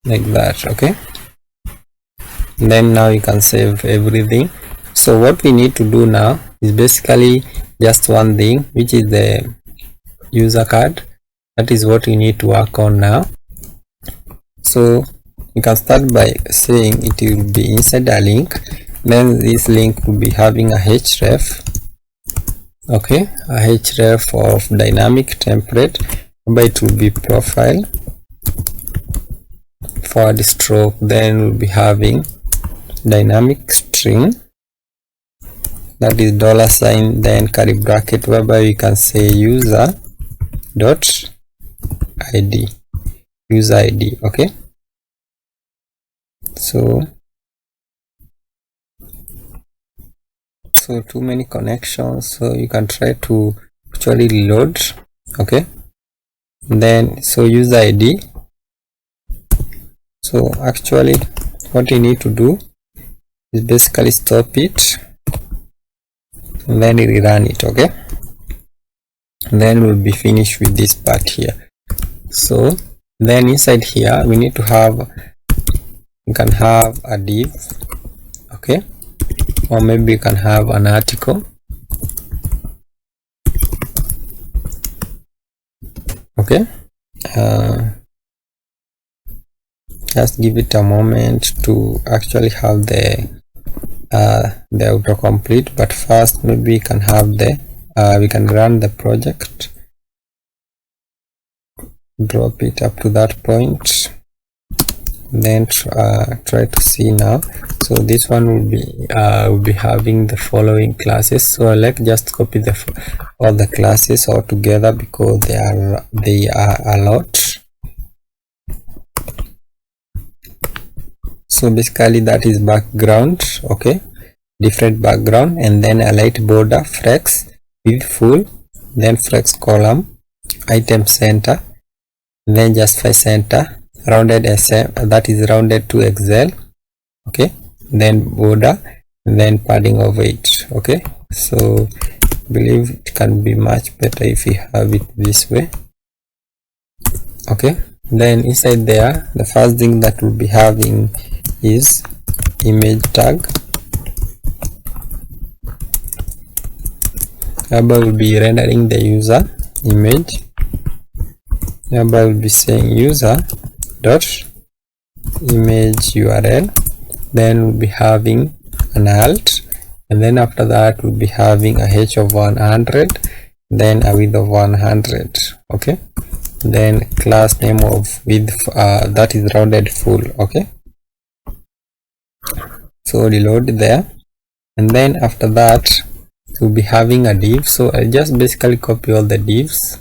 like that, okay. And then now you can save everything. So what we need to do now is basically just one thing, which is the user card. That is what we need to work on now. So you can start by saying it will be inside a link, then this link will be having a href, okay, a href of dynamic template, but it will be profile forward stroke, then we'll be having dynamic string, that is $, then curly bracket, whereby we can say user dot id, user id, okay. so too many connections, so you can try to actually reload. Okay, then so user ID, so actually what you need to do is basically stop it and then rerun it. Okay, and then we'll be finished with this part here. So then inside here we need to have, you can have a div, okay, or maybe you can have an article. Okay, just give it a moment to actually have the autocomplete, but first maybe we can have the we can run the project, drop it up to that point, then try to see now. So this one will be having the following classes, so let's just copy all the classes all together because they are a lot. So basically that is background, okay, different background, and then a light border, flex, with full, then flex column, item center, then justify center, rounded SM, that is rounded to Excel, okay, then border, and then padding over it. Okay, so I believe it can be much better if we have it this way. Okay, then inside there the first thing that we'll be having is image tag. Hereby will be rendering the user image. Hereby will be saying user dot image URL. Then we'll be having an alt, and then after that we'll be having a h of 100, then a width of 100. Okay, then class name of width that is rounded full. Okay, so reload there, and then after that we'll be having a div. So I just basically copy all the divs,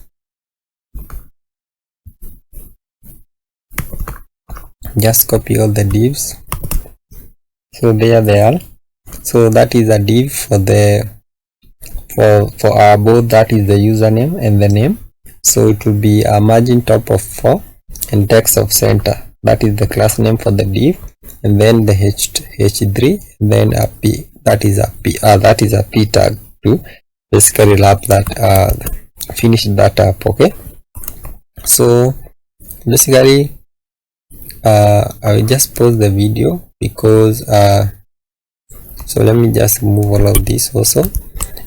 just copy all the divs. So there they are. So that is a div for the for our both, that is the username and the name. So it will be a margin top of 4 and text of center, that is the class name for the div, and then the h3, then a p, that is a p tag to basically wrap that finish that up. Okay, so basically I will just pause the video because so let me just remove all of this also.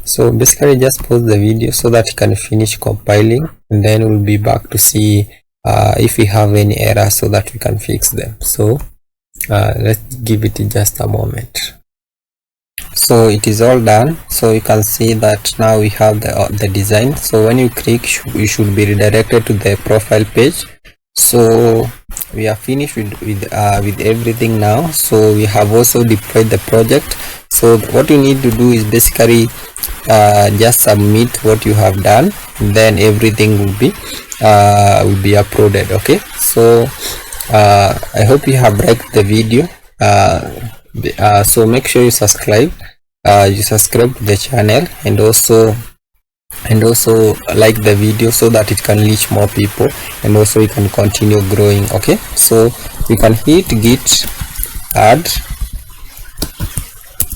So basically just pause the video so that you can finish compiling, and then we'll be back to see if we have any errors so that we can fix them. So let's give it just a moment. So it is all done. So you can see that now we have the design. So when you click, you should be redirected to the profile page. So we are finished with everything now. So we have also deployed the project. So what you need to do is basically just submit what you have done, and then everything will be uploaded. Okay, so I hope you have liked the video. So make sure you subscribe to the channel, and also like the video so that it can reach more people, and also you can continue growing. Okay, so you can hit git add.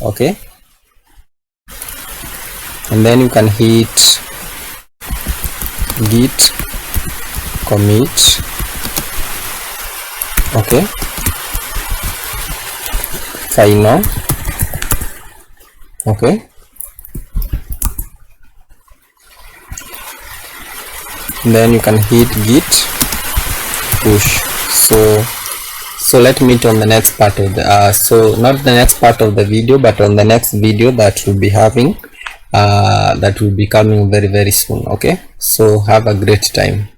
Okay, and then you can hit git commit. Okay, final. Okay, then you can hit git push. So let me meet on the next part of the so not the next part of the video, but on the next video that will be having that will be coming very soon. Okay, so have a great time.